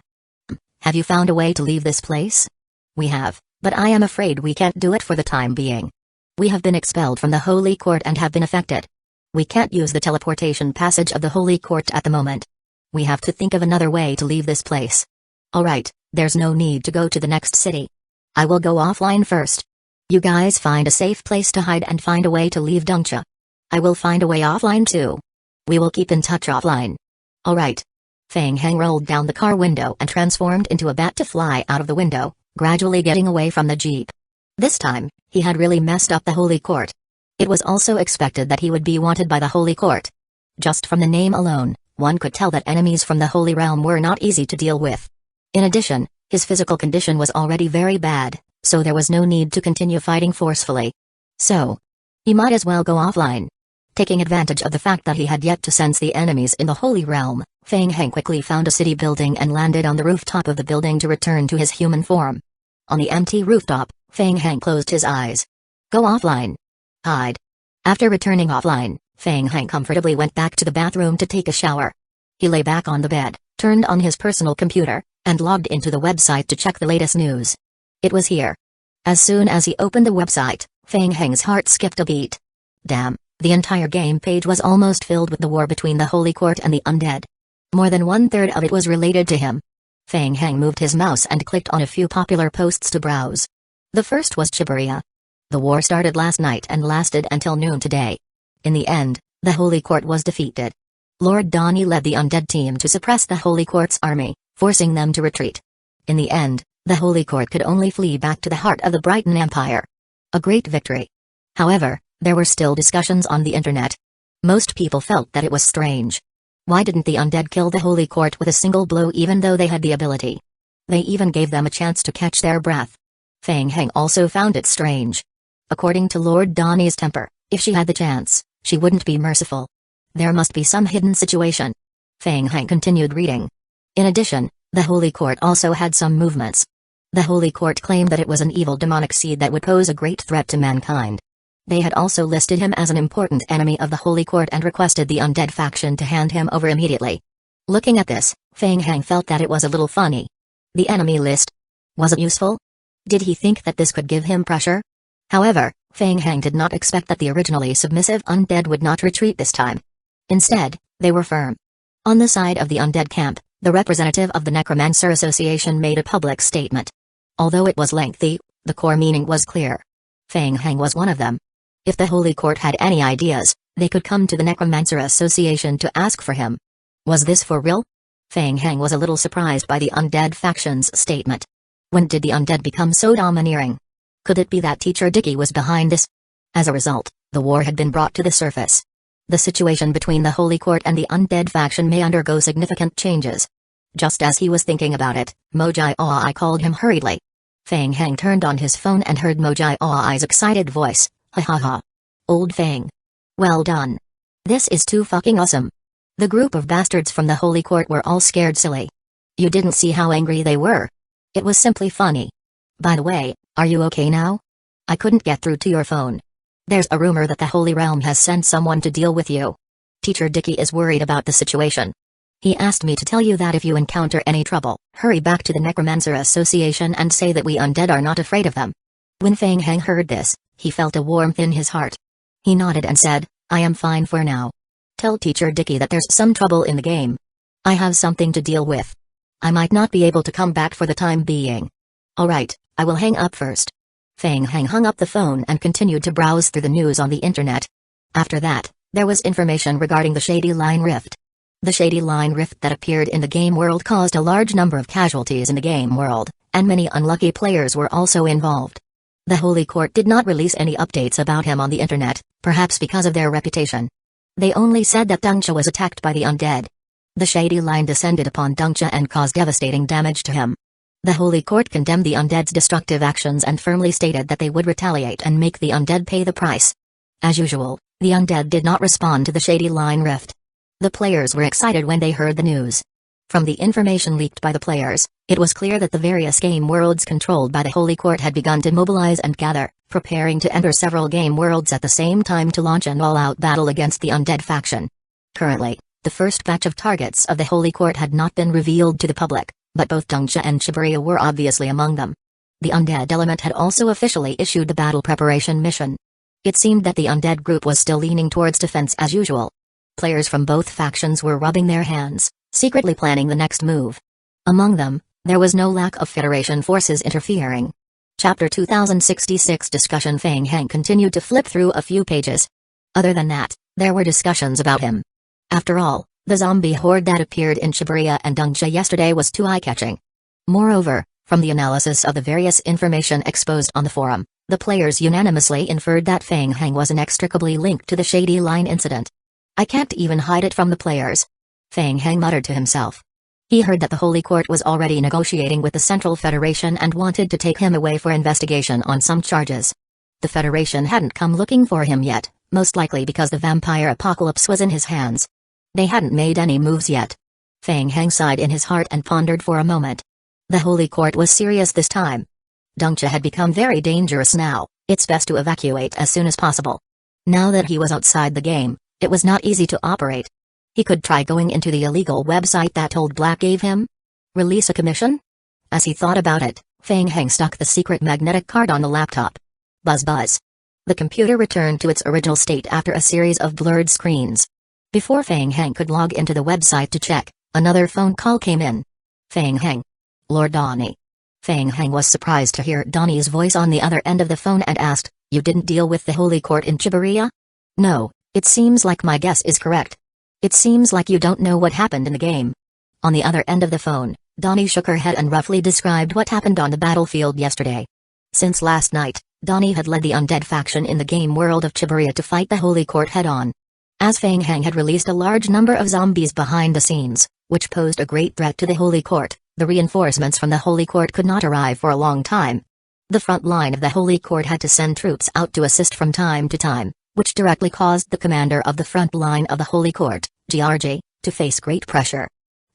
"Have you found a way to leave this place?" "We have, but I am afraid we can't do it for the time being. We have been expelled from the Holy Court and have been affected. We can't use the teleportation passage of the Holy Court at the moment. We have to think of another way to leave this place." "Alright, there's no need to go to the next city. I will go offline first. You guys find a safe place to hide and find a way to leave Dongcha. I will find a way offline too." We will keep in touch offline. Alright. Feng Heng rolled down the car window and transformed into a bat to fly out of the window, gradually getting away from the jeep. This time, he had really messed up the Holy Court. It was also expected that he would be wanted by the Holy Court. Just from the name alone, one could tell that enemies from the Holy Realm were not easy to deal with. In addition, his physical condition was already very bad, so there was no need to continue fighting forcefully. So, he might as well go offline. Taking advantage of the fact that he had yet to sense the enemies in the Holy Realm, Feng Heng quickly found a city building and landed on the rooftop of the building to return to his human form. On the empty rooftop, Feng Heng closed his eyes. Go offline. Hide. After returning offline, Feng Heng comfortably went back to the bathroom to take a shower. He lay back on the bed, turned on his personal computer, and logged into the website to check the latest news. It was here. As soon as he opened the website, Feng Heng's heart skipped a beat. Damn, the entire game page was almost filled with the war between the Holy Court and the undead. More than 1/3 of it was related to him. Feng Heng moved his mouse and clicked on a few popular posts to browse. The first was Shibuya. The war started last night and lasted until noon today. In the end, the Holy Court was defeated. Lord Donnie led the undead team to suppress the Holy Court's army, forcing them to retreat. In the end, the Holy Court could only flee back to the heart of the Brighton Empire. A great victory. However, there were still discussions on the internet. Most people felt that it was strange. Why didn't the undead kill the Holy Court with a single blow even though they had the ability? They even gave them a chance to catch their breath. Feng Heng also found it strange. According to Lord Donnie's temper, if she had the chance, she wouldn't be merciful. There must be some hidden situation. Feng Heng continued reading. In addition, the Holy Court also had some movements. The Holy Court claimed that it was an evil demonic seed that would pose a great threat to mankind. They had also listed him as an important enemy of the Holy Court and requested the undead faction to hand him over immediately. Looking at this, Feng Heng felt that it was a little funny. The enemy list? Was it useful? Did he think that this could give him pressure? However, Feng Heng did not expect that the originally submissive undead would not retreat this time. Instead, they were firm. On the side of the undead camp, the representative of the Necromancer Association made a public statement. Although it was lengthy, the core meaning was clear. Feng Heng was one of them. If the Holy Court had any ideas, they could come to the Necromancer Association to ask for him. Was this for real? Feng Heng was a little surprised by the undead faction's statement. When did the undead become so domineering? Could it be that Teacher Dicky was behind this? As a result, the war had been brought to the surface. The situation between the Holy Court and the undead faction may undergo significant changes. Just as he was thinking about it, Mojai Aoi called him hurriedly. Feng Heng turned on his phone and heard Mojai Aoi's excited voice. Ha ha ha. Old Feng. Well done. This is too fucking awesome. The group of bastards from the Holy Court were all scared silly. You didn't see how angry they were. It was simply funny. By the way, are you okay now? I couldn't get through to your phone. There's a rumor that the Holy Realm has sent someone to deal with you. Teacher Dicky is worried about the situation. He asked me to tell you that if you encounter any trouble, hurry back to the Necromancer Association and say that we undead are not afraid of them. When Feng Heng heard this, he felt a warmth in his heart. He nodded and said, I am fine for now. Tell Teacher Dicky that there's some trouble in the game. I have something to deal with. I might not be able to come back for the time being. Alright, I will hang up first. Feng Heng hung up the phone and continued to browse through the news on the internet. After that, there was information regarding the Shady Line Rift. The Shady Line Rift that appeared in the game world caused a large number of casualties in the game world, and many unlucky players were also involved. The Holy Court did not release any updates about him on the internet, perhaps because of their reputation. They only said that Dongcha was attacked by the undead. The Shady Line descended upon Dongcha and caused devastating damage to him. The Holy Court condemned the undead's destructive actions and firmly stated that they would retaliate and make the undead pay the price. As usual, the undead did not respond to the Shady Line Rift. The players were excited when they heard the news. From the information leaked by the players, it was clear that the various game worlds controlled by the Holy Court had begun to mobilize and gather, preparing to enter several game worlds at the same time to launch an all-out battle against the undead faction. Currently, the first batch of targets of the Holy Court had not been revealed to the public, but both Dongcha and Shibuya were obviously among them. The undead element had also officially issued the battle preparation mission. It seemed that the undead group was still leaning towards defense as usual. Players from both factions were rubbing their hands, secretly planning the next move. Among them, there was no lack of Federation forces interfering. Chapter 2066 Discussion. Feng Heng continued to flip through a few pages. Other than that, there were discussions about him. After all, the zombie horde that appeared in Shibuya and Dongja yesterday was too eye-catching. Moreover, from the analysis of the various information exposed on the forum, the players unanimously inferred that Fang Heng was inextricably linked to the Shady Line incident. I can't even hide it from the players. Fang Heng muttered to himself. He heard that the Holy Court was already negotiating with the Central Federation and wanted to take him away for investigation on some charges. The Federation hadn't come looking for him yet, most likely because the vampire apocalypse was in his hands. They hadn't made any moves yet. Fang Heng sighed in his heart and pondered for a moment. The Holy Court was serious this time. Dongja had become very dangerous now, it's best to evacuate as soon as possible. Now that he was outside the game, it was not easy to operate. He could try going into the illegal website that Old Black gave him. Release a commission? As he thought about it, Fang Heng stuck the secret magnetic card on the laptop. Buzz buzz. The computer returned to its original state after a series of blurred screens. Before Fang Heng could log into the website to check, another phone call came in. Fang Heng. Lord Donnie. Fang Heng was surprised to hear Donnie's voice on the other end of the phone and asked, "You didn't deal with the Holy Court in Shibuya?" "No, it seems like my guess is correct. It seems like you don't know what happened in the game." On the other end of the phone, Donnie shook her head and roughly described what happened on the battlefield yesterday. Since last night, Donnie had led the undead faction in the game world of Shibuya to fight the Holy Court head-on. As Fang Heng had released a large number of zombies behind the scenes, which posed a great threat to the Holy Court, the reinforcements from the Holy Court could not arrive for a long time. The front line of the Holy Court had to send troops out to assist from time to time, which directly caused the commander of the front line of the Holy Court, GRG, to face great pressure.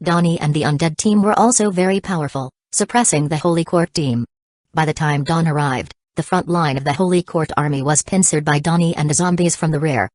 Donnie and the undead team were also very powerful, suppressing the Holy Court team. By the time dawn arrived, the front line of the Holy Court army was pincered by Donnie and the zombies from the rear.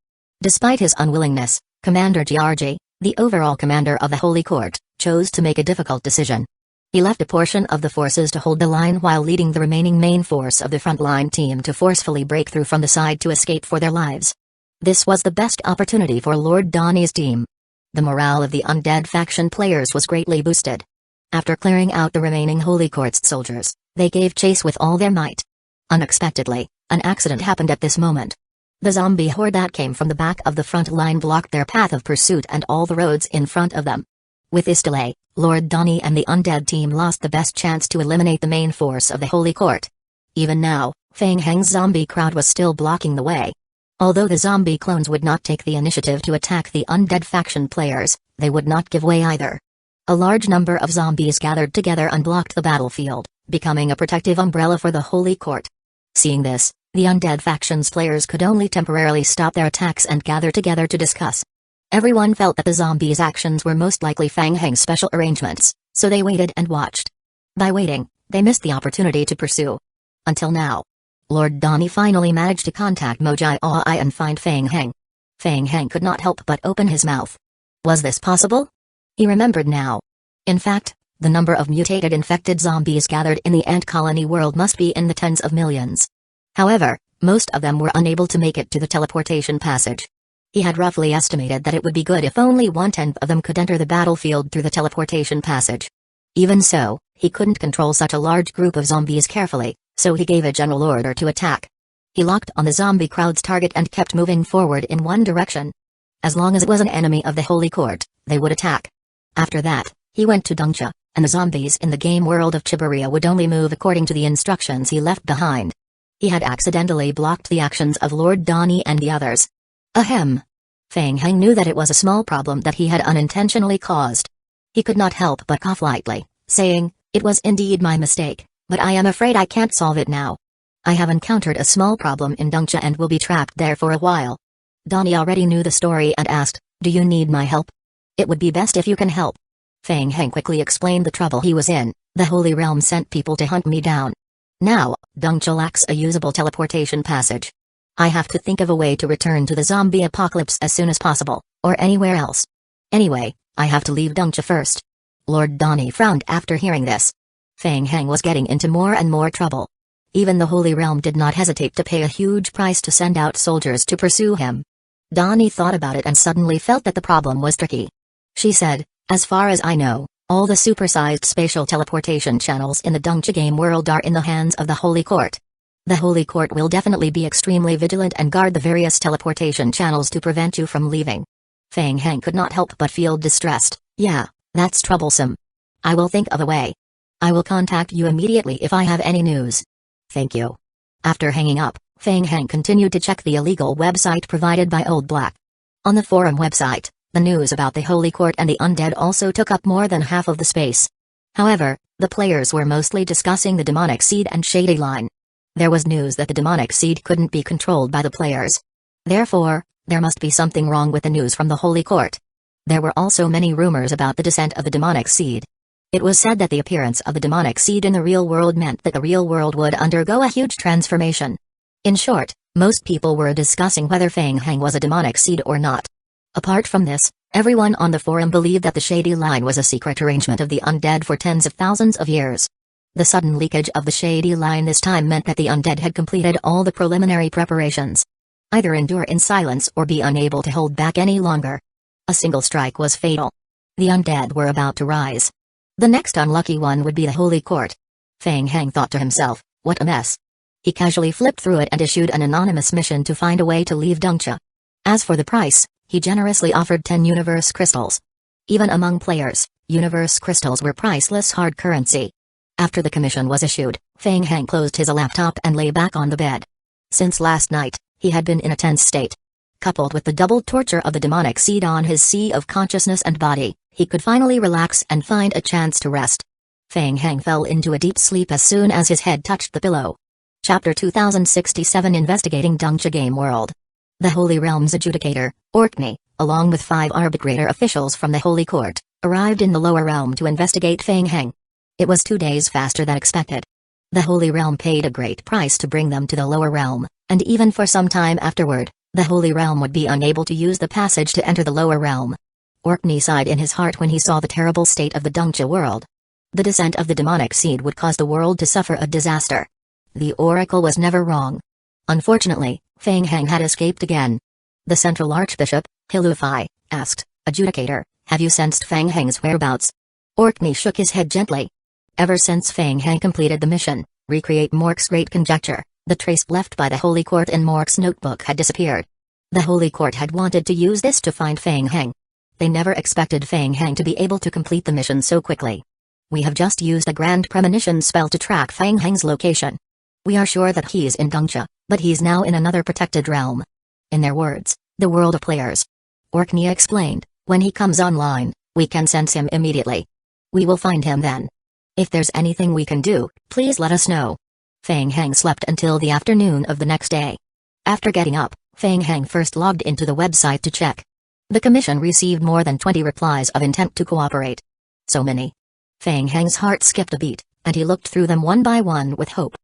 Despite his unwillingness, Commander GRG, the overall commander of the Holy Court, chose to make a difficult decision. He left a portion of the forces to hold the line while leading the remaining main force of the frontline team to forcefully break through from the side to escape for their lives. This was the best opportunity for Lord Donnie's team. The morale of the undead faction players was greatly boosted. After clearing out the remaining Holy Court's soldiers, they gave chase with all their might. Unexpectedly, an accident happened at this moment. The zombie horde that came from the back of the front line blocked their path of pursuit and all the roads in front of them. With this delay, Lord Donnie and the undead team lost the best chance to eliminate the main force of the Holy Court. Even now, Fang Heng's zombie crowd was still blocking the way. Although the zombie clones would not take the initiative to attack the undead faction players, they would not give way either. A large number of zombies gathered together and blocked the battlefield, becoming a protective umbrella for the Holy Court. Seeing this, the undead faction's players could only temporarily stop their attacks and gather together to discuss. Everyone felt that the zombies' actions were most likely Fang Heng's special arrangements, so they waited and watched. By waiting, they missed the opportunity to pursue. Until now. Lord Donnie finally managed to contact Mojai Ai and find Fang Heng. Fang Heng could not help but open his mouth. Was this possible? He remembered now. In fact, the number of mutated infected zombies gathered in the ant colony world must be in the tens of millions. However, most of them were unable to make it to the teleportation passage. He had roughly estimated that it would be good if only 1/10 of them could enter the battlefield through the teleportation passage. Even so, he couldn't control such a large group of zombies carefully, so he gave a general order to attack. He locked on the zombie crowd's target and kept moving forward in one direction. As long as it was an enemy of the Holy Court, they would attack. After that, he went to Dongja, and the zombies in the game world of Shibuya would only move according to the instructions he left behind. He had accidentally blocked the actions of Lord Donnie and the others. Ahem. Fang Heng knew that it was a small problem that he had unintentionally caused. He could not help but cough lightly, saying, "It was indeed my mistake, but I am afraid I can't solve it now. I have encountered a small problem in Dongja and will be trapped there for a while." Donnie already knew the story and asked, "Do you need my help?" "It would be best if you can help." Fang Heng quickly explained the trouble he was in. "The Holy Realm sent people to hunt me down. Now, Dongja lacks a usable teleportation passage. I have to think of a way to return to the zombie apocalypse as soon as possible, or anywhere else. Anyway, I have to leave Dongja first." Lord Donnie frowned after hearing this. Fang Heng was getting into more and more trouble. Even the Holy Realm did not hesitate to pay a huge price to send out soldiers to pursue him. Donnie thought about it and suddenly felt that the problem was tricky. She said, "As far as I know, all the supersized spatial teleportation channels in the Dongja game world are in the hands of the Holy Court. The Holy Court will definitely be extremely vigilant and guard the various teleportation channels to prevent you from leaving." Fang Heng could not help but feel distressed. Yeah, that's troublesome. I will think of a way. I will contact you immediately if I have any news. Thank you. After hanging up, Fang Heng continued to check the illegal website provided by Old Black. On the forum website, the news about the Holy Court and the undead also took up more than half of the space. However, the players were mostly discussing the demonic seed and shady line. There was news that the demonic seed couldn't be controlled by the players. Therefore, there must be something wrong with the news from the Holy Court. There were also many rumors about the descent of the demonic seed. It was said that the appearance of the demonic seed in the real world meant that the real world would undergo a huge transformation. In short, most people were discussing whether Fang Heng was a demonic seed or not. Apart from this, everyone on the forum believed that the shady line was a secret arrangement of the undead for tens of thousands of years. The sudden leakage of the shady line this time meant that the undead had completed all the preliminary preparations. Either endure in silence or be unable to hold back any longer. A single strike was fatal. The undead were about to rise. The next unlucky one would be the Holy Court. Fang Heng thought to himself, what a mess. He casually flipped through it and issued an anonymous mission to find a way to leave Dongcha. As for the price, he generously offered 10 universe crystals. Even among players, universe crystals were priceless hard currency. After the commission was issued, Fang Heng closed his laptop and lay back on the bed. Since last night, he had been in a tense state. Coupled with the double torture of the demonic seed on his sea of consciousness and body, he could finally relax and find a chance to rest. Fang Heng fell into a deep sleep as soon as his head touched the pillow. Chapter 2067 Investigating Dongcha Game World. The Holy Realm's adjudicator, Orkney, along with 5 arbitrator officials from the Holy Court, arrived in the lower realm to investigate Fang Heng. It was 2 days faster than expected. The Holy Realm paid a great price to bring them to the lower realm, and even for some time afterward, the Holy Realm would be unable to use the passage to enter the lower realm. Orkney sighed in his heart when he saw the terrible state of the Dongcha world. The descent of the demonic seed would cause the world to suffer a disaster. The oracle was never wrong. Unfortunately, Fang Heng had escaped again. The central archbishop, Hilufai, asked, Adjudicator, have you sensed Fang Heng's whereabouts? Orkney shook his head gently. Ever since Fang Heng completed the mission, recreate Mork's great conjecture, the trace left by the Holy Court in Mork's notebook had disappeared. The Holy Court had wanted to use this to find Fang Heng. They never expected Fang Heng to be able to complete the mission so quickly. We have just used a grand premonition spell to track Fang Heng's location. We are sure that he's in Dongcha, but he's now in another protected realm. In their words, the world of players. Orkney explained, when he comes online, we can sense him immediately. We will find him then. If there's anything we can do, please let us know. Fang Heng slept until the afternoon of the next day. After getting up, Fang Heng first logged into the website to check. The commission received more than 20 replies of intent to cooperate. So many. Fang Heng's heart skipped a beat, and he looked through them one by one with hope.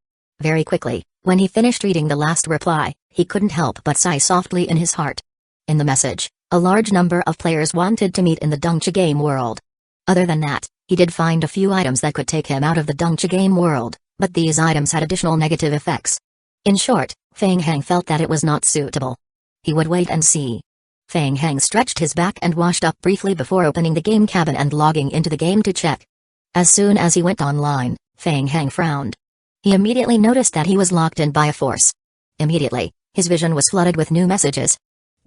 Very quickly, when he finished reading the last reply, he couldn't help but sigh softly in his heart. In the message, a large number of players wanted to meet in the Dongcha game world. Other than that, he did find a few items that could take him out of the Dongcha game world, but these items had additional negative effects. In short, Fang Heng felt that it was not suitable. He would wait and see. Fang Heng stretched his back and washed up briefly before opening the game cabin and logging into the game to check. As soon as he went online, Fang Heng frowned. He immediately noticed that he was locked in by a force. Immediately, his vision was flooded with new messages.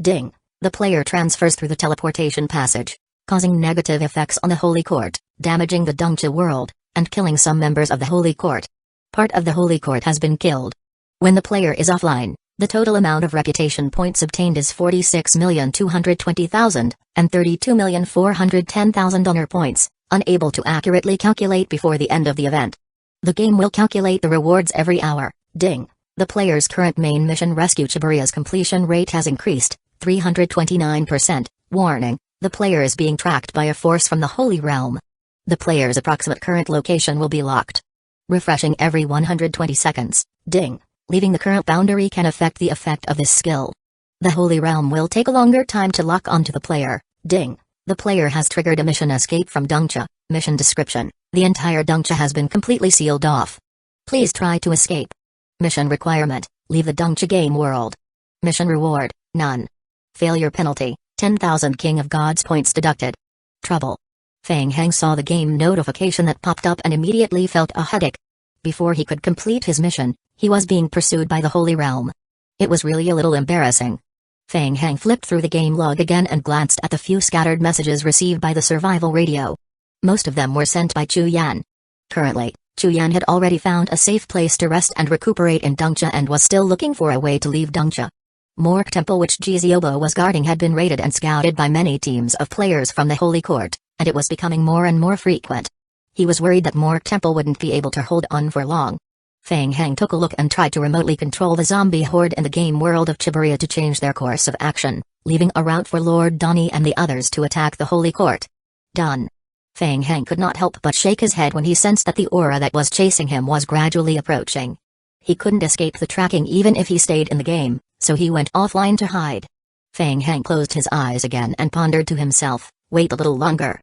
Ding! The player transfers through the teleportation passage, causing negative effects on the Holy Court, damaging the Dongcha world, and killing some members of the Holy Court. Part of the Holy Court has been killed. When the player is offline, the total amount of reputation points obtained is 46,220,000, and 32,410,000 honor points, unable to accurately calculate before the end of the event. The game will calculate the rewards every hour. Ding! The player's current main mission Rescue Chiburia's completion rate has increased, 329%. Warning, the player is being tracked by a force from the Holy Realm. The player's approximate current location will be locked. Refreshing every 120 seconds. Ding! Leaving the current boundary can affect the effect of this skill. The Holy Realm will take a longer time to lock onto the player. Ding! The player has triggered a mission escape from Dongcha. Mission description: the entire Dongcha has been completely sealed off. Please try to escape. Mission requirement: leave the Dongcha game world. Mission reward: none. Failure penalty: 10,000 King of Gods points deducted. Trouble. Fang Heng saw the game notification that popped up and immediately felt a headache. Before he could complete his mission, he was being pursued by the Holy Realm. It was really a little embarrassing. Feng Heng flipped through the game log again and glanced at the few scattered messages received by the survival radio. Most of them were sent by Chu Yan. Currently, Chu Yan had already found a safe place to rest and recuperate in Dongcha and was still looking for a way to leave Dongcha. Mork Temple, which Jiziobo was guarding, had been raided and scouted by many teams of players from the Holy Court, and it was becoming more and more frequent. He was worried that Mork Temple wouldn't be able to hold on for long. Feng Heng took a look and tried to remotely control the zombie horde in the game world of Chiburia to change their course of action, leaving a route for Lord Donnie and the others to attack the Holy Court. Done. Feng Heng could not help but shake his head when he sensed that the aura that was chasing him was gradually approaching. He couldn't escape the tracking even if he stayed in the game, so he went offline to hide. Feng Heng closed his eyes again and pondered to himself, wait a little longer,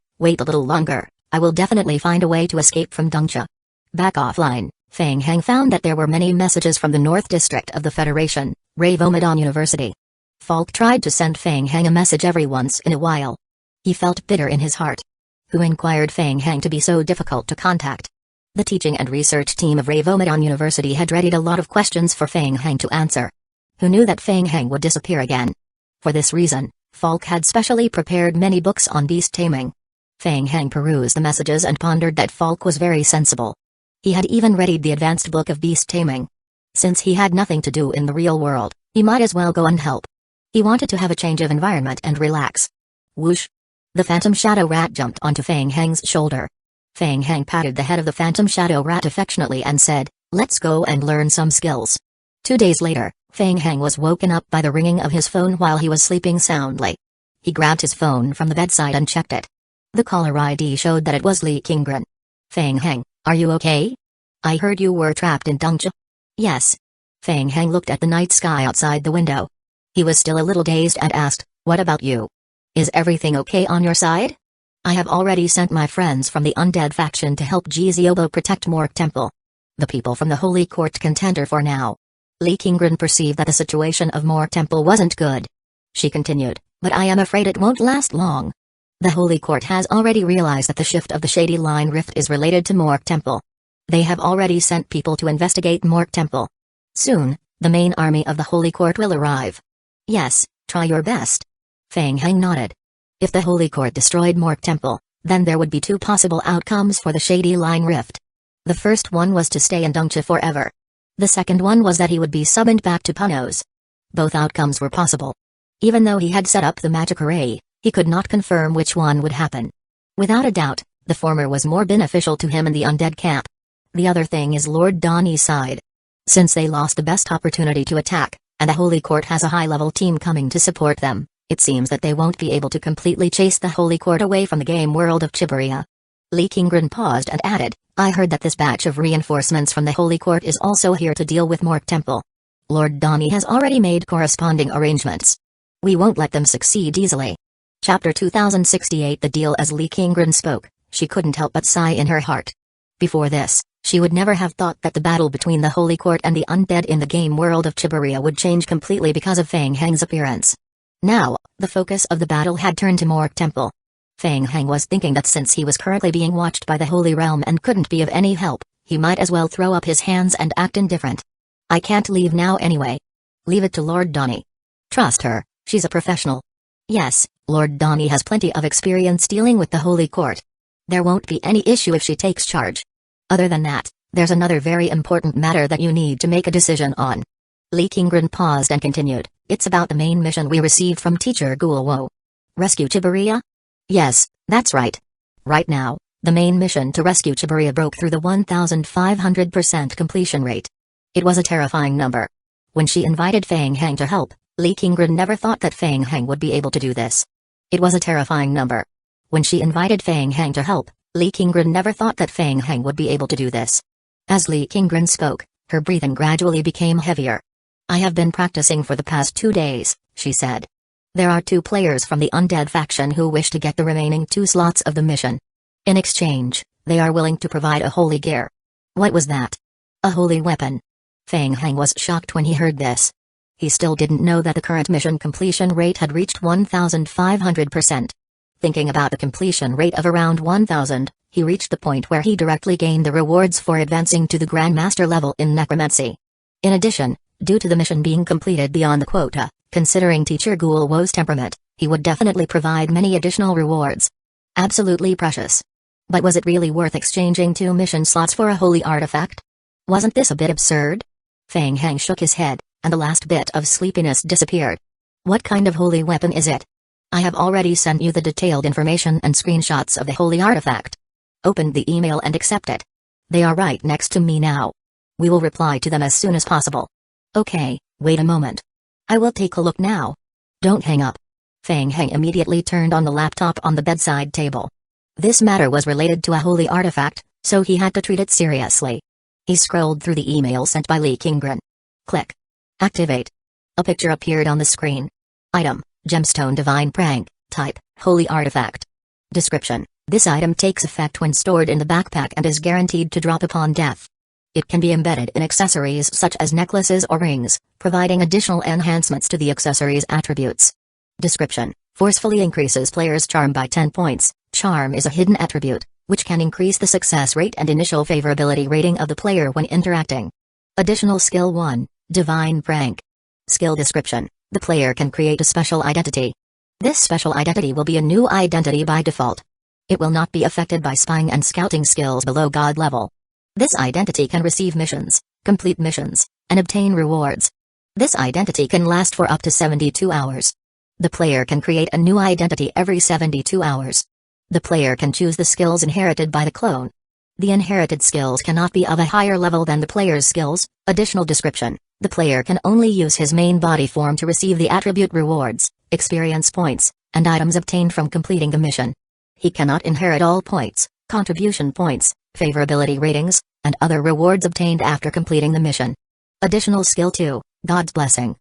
I will definitely find a way to escape from Dongcha. Back offline, Feng Heng found that there were many messages from the North District of the Federation, Reborn University. Falk tried to send Feng Heng a message every once in a while. He felt bitter in his heart. Who inquired Feng Heng to be so difficult to contact? The teaching and research team of Reborn University had readied a lot of questions for Feng Heng to answer. Who knew that Feng Heng would disappear again? For this reason, Falk had specially prepared many books on beast taming. Feng Heng perused the messages and pondered that Falk was very sensible. He had even readied the advanced book of beast taming. Since he had nothing to do in the real world, he might as well go and help. He wanted to have a change of environment and relax. Whoosh! The Phantom Shadow Rat jumped onto Feng Heng's shoulder. Feng Heng patted the head of the Phantom Shadow Rat affectionately and said, "Let's go and learn some skills." 2 days later, Feng Heng was woken up by the ringing of his phone while he was sleeping soundly. He grabbed his phone from the bedside and checked it. The caller ID showed that it was Li Qinggren. "Feng Heng, are you okay? I heard you were trapped in Dongcha." "Yes." Feng Heng looked at the night sky outside the window. He was still a little dazed and asked, "What about you? Is everything okay on your side?" "I have already sent my friends from the undead faction to help Jiziobo protect Mork Temple. The people from the Holy Court can tender for now." Li Qinggren perceived that the situation of Mork Temple wasn't good. She continued, "But I am afraid it won't last long. The Holy Court has already realized that the shift of the Shady Line Rift is related to Mork Temple. They have already sent people to investigate Mork Temple. Soon, the main army of the Holy Court will arrive." "Yes, try your best." Feng Heng nodded. If the Holy Court destroyed Mork Temple, then there would be 2 possible outcomes for the Shady Line Rift. The first one was to stay in Dongcha forever. The second one was that he would be summoned back to Punos. Both outcomes were possible. Even though he had set up the magic array, he could not confirm which one would happen. Without a doubt, the former was more beneficial to him in the undead camp. The other thing is Lord Donnie's side. Since they lost the best opportunity to attack, and the Holy Court has a high-level team coming to support them, it seems that they won't be able to completely chase the Holy Court away from the game world of Chiburia. Li Qinggren paused and added, "I heard that this batch of reinforcements from the Holy Court is also here to deal with Mork Temple. Lord Donnie has already made corresponding arrangements. We won't let them succeed easily." Chapter 2068. The deal. As Li Qinggren spoke, she couldn't help but sigh in her heart. Before this, she would never have thought that the battle between the Holy Court and the undead in the game world of Chiburia would change completely because of Feng Heng's appearance. Now, the focus of the battle had turned to Mork Temple. Feng Heng was thinking that since he was currently being watched by the Holy Realm and couldn't be of any help, he might as well throw up his hands and act indifferent. "I can't leave now anyway. Leave it to Lord Donnie. Trust her, she's a professional." "Yes, Lord Donnie has plenty of experience dealing with the Holy Court. There won't be any issue if she takes charge. Other than that, there's another very important matter that you need to make a decision on." Li Qinggren paused and continued, "It's about the main mission we received from Teacher Guowo. Rescue Chiburia?" "Yes, that's right. Right now, the main mission to rescue Chiburia broke through the 1,500% completion rate. It was a terrifying number. When she invited Feng Heng to help, Li Qinggren never thought that Feng Heng would be able to do this. It was a terrifying number. When she invited Feng Heng to help, Li Qinggren never thought that Feng Heng would be able to do this. As Li Qinggren spoke, her breathing gradually became heavier. "I have been practicing for the past 2 days, she said. "There are 2 players from the undead faction who wish to get the remaining 2 slots of the mission. In exchange, they are willing to provide a holy gear." "What was that?" "A holy weapon." Feng Heng was shocked when he heard this. He still didn't know that the current mission completion rate had reached 1,500%. Thinking about the completion rate of around 1,000, he reached the point where he directly gained the rewards for advancing to the Grandmaster level in Necromancy. In addition, due to the mission being completed beyond the quota, Considering Teacher Guowo's temperament, he would definitely provide many additional rewards. Absolutely precious. But was it really worth exchanging 2 mission slots for a holy artifact? Wasn't this a bit absurd? Fang Hang shook his head, and the last bit of sleepiness disappeared. What kind of holy weapon is it? I have already sent you the detailed information and screenshots of the holy artifact. Open the email and accept it. They are right next to me now. We will reply to them as soon as possible. Okay, wait a moment. I will take a look now. Don't hang up. Fang Hang immediately turned on the laptop on the bedside table. This matter was related to a holy artifact, so he had to treat it seriously. He scrolled through the email sent by Lee Kingren. Click. Activate. A picture appeared on the screen. Item, Gemstone Divine Prank, Type, Holy Artifact. Description, this item takes effect when stored in the backpack and is guaranteed to drop upon death. It can be embedded in accessories such as necklaces or rings, providing additional enhancements to the accessories' attributes. Description, forcefully increases players' charm by 10 points. Charm is a hidden attribute, which can increase the success rate and initial favorability rating of the player when interacting. Additional Skill 1, Divine Prank. Skill description, the player can create a special identity. This special identity will be a new identity by default. It will not be affected by spying and scouting skills below God level. This identity can receive missions, complete missions, and obtain rewards. This identity can last for up to 72 hours. The player can create a new identity every 72 hours. The player can choose the skills inherited by the clone. The inherited skills cannot be of a higher level than the player's skills. Additional description, the player can only use his main body form to receive the attribute rewards, experience points, and items obtained from completing the mission. He cannot inherit all points, contribution points, favorability ratings, and other rewards obtained after completing the mission. Additional Skill 2, God's Blessing.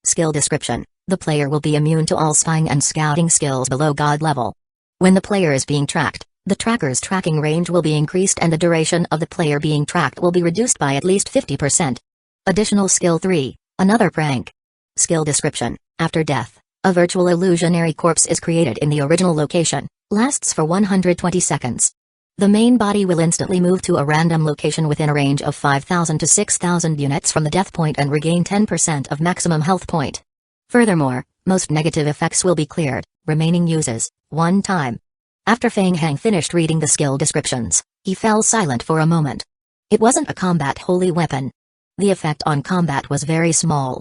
Skill description, the player will be immune to all spying and scouting skills below God level. When the player is being tracked, the tracker's tracking range will be increased and the duration of the player being tracked will be reduced by at least 50%. Additional Skill 3, Another Prank. Skill description, after death, a virtual illusionary corpse is created in the original location, lasts for 120 seconds. The main body will instantly move to a random location within a range of 5,000 to 6,000 units from the death point and regain 10% of maximum health point. Furthermore, most negative effects will be cleared, remaining uses, 1 time. After Fang Hang finished reading the skill descriptions, he fell silent for a moment. It wasn't a combat holy weapon. The effect on combat was very small.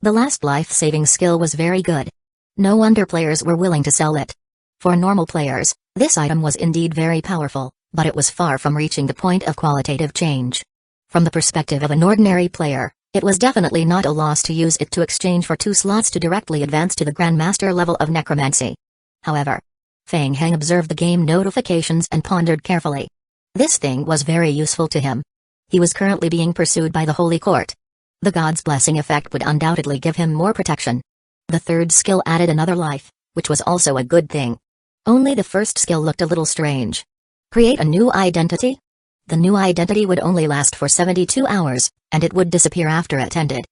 The last life-saving skill was very good. No wonder players were willing to sell it. For normal players, this item was indeed very powerful, but it was far from reaching the point of qualitative change. From the perspective of an ordinary player, it was definitely not a loss to use it to exchange for 2 slots to directly advance to the Grandmaster level of Necromancy. However, Fang Hang observed the game notifications and pondered carefully. This thing was very useful to him. He was currently being pursued by the Holy Court. The God's Blessing effect would undoubtedly give him more protection. The third skill added another life, which was also a good thing. Only the first skill looked a little strange. Create a new identity? The new identity would only last for 72 hours, and it would disappear after it ended.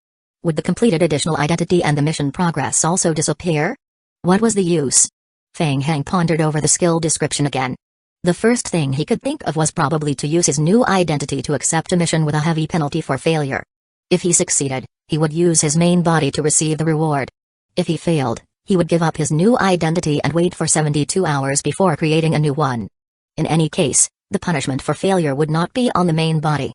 Would the completed additional identity and the mission progress also disappear? What was the use? Fang Hang pondered over the skill description again. The first thing he could think of was probably to use his new identity to accept a mission with a heavy penalty for failure. If he succeeded, he would use his main body to receive the reward. If he failed, he would give up his new identity and wait for 72 hours before creating a new one. In any case, the punishment for failure would not be on the main body.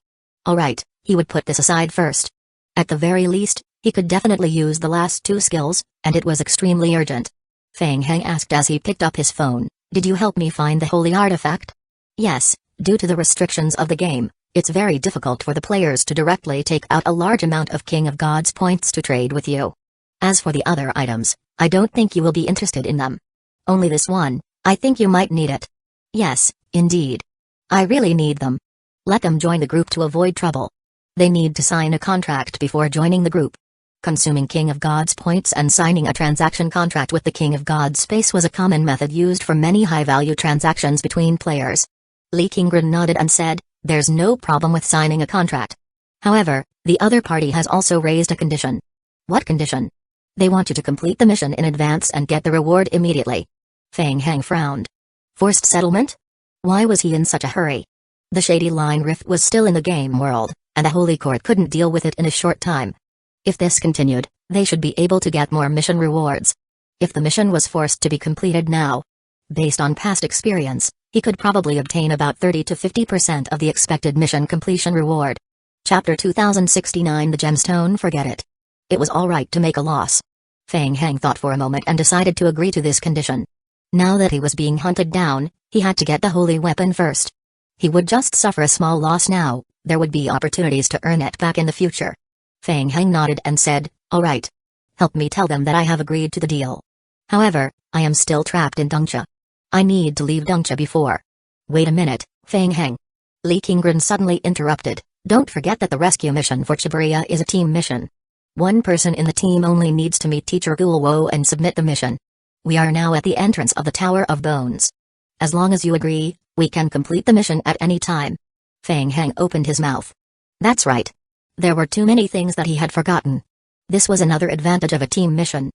Alright, he would put this aside first. At the very least, he could definitely use the last 2 skills, and it was extremely urgent. Fang Hang asked as he picked up his phone, "Did you help me find the holy artifact?" Yes, due to the restrictions of the game, it's very difficult for the players to directly take out a large amount of King of Gods points to trade with you. As for the other items, I don't think you will be interested in them. Only this one, I think you might need it. Yes, indeed. I really need them. Let them join the group to avoid trouble. They need to sign a contract before joining the group. Consuming King of Gods points and signing a transaction contract with the King of Gods space was a common method used for many high-value transactions between players. Lee Kingren nodded and said, "There's no problem with signing a contract. However, the other party has also raised a condition." "What condition?" "They want you to complete the mission in advance and get the reward immediately." Fang Hang frowned. Forced settlement? Why was he in such a hurry? The Shady Line Rift was still in the game world, and the Holy Court couldn't deal with it in a short time. If this continued, They should be able to get more mission rewards. If the mission was forced to be completed now, based on past experience, he could probably obtain about 30 to 50% of the expected mission completion reward. Chapter 2069 The Gemstone. Forget it. It was alright to make a loss. Feng Heng thought for a moment and decided to agree to this condition. Now that he was being hunted down, he had to get the holy weapon first. He would just suffer a small loss now, there would be opportunities to earn it back in the future. Feng Heng nodded and said, alright. Help me tell them that I have agreed to the deal. However, I am still trapped in Dongcha. I need to leave Dongcha before. Wait a minute, Feng Heng. Li Qingren suddenly interrupted. Don't forget that the rescue mission for Chiburia is a team mission. One person in the team only needs to meet Teacher Guowo and submit the mission. We are now at the entrance of the Tower of Bones. As long as you agree, we can complete the mission at any time. Feng Heng opened his mouth. That's right. There were too many things that he had forgotten. This was another advantage of a team mission.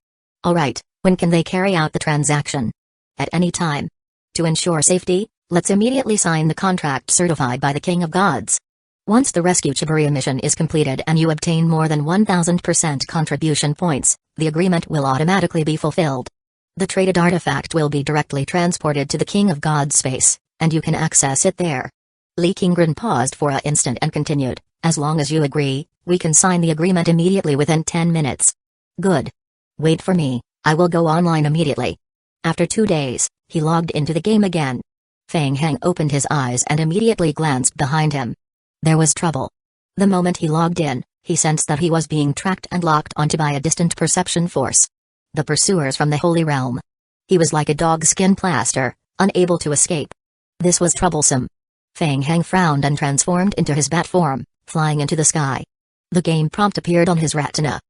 Alright, when can they carry out the transaction? At any time. To ensure safety, let's immediately sign the contract certified by the King of Gods. Once the Rescue Chiburia mission is completed and you obtain more than 1000% contribution points, the agreement will automatically be fulfilled. The traded artifact will be directly transported to the King of Gods space, and you can access it there. Li Qingren paused for an instant and continued, as long as you agree, we can sign the agreement immediately within 10 minutes. Good. Wait for me, I will go online immediately. After 2 days, he logged into the game again. Feng Heng opened his eyes and immediately glanced behind him. There was trouble. The moment he logged in, he sensed that he was being tracked and locked onto by a distant perception force. The pursuers from the Holy Realm. He was like a dog-skin plaster, unable to escape. This was troublesome. Feng Heng frowned and transformed into his bat form, flying into the sky. The game prompt appeared on his retina.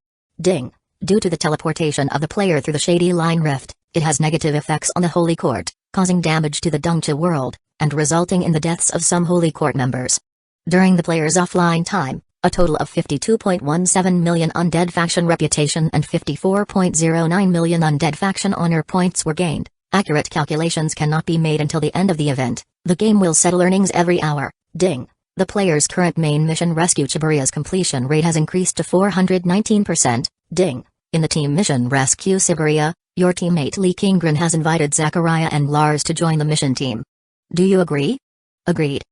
Ding. Due to the teleportation of the player through the Shady Line Rift, it has negative effects on the Holy Court, causing damage to the Dongcha world, and resulting in the deaths of some Holy Court members. During the player's offline time, a total of 52.17 million undead faction reputation and 54.09 million undead faction honor points were gained. Accurate calculations cannot be made until the end of the event. The game will settle earnings every hour. Ding. The player's current main mission Rescue Chiburia's completion rate has increased to 419%. Ding. In the team mission Rescue Chiburia, your teammate Li Qingren has invited Zachariah and Lars to join the mission team. Do you agree? Agreed.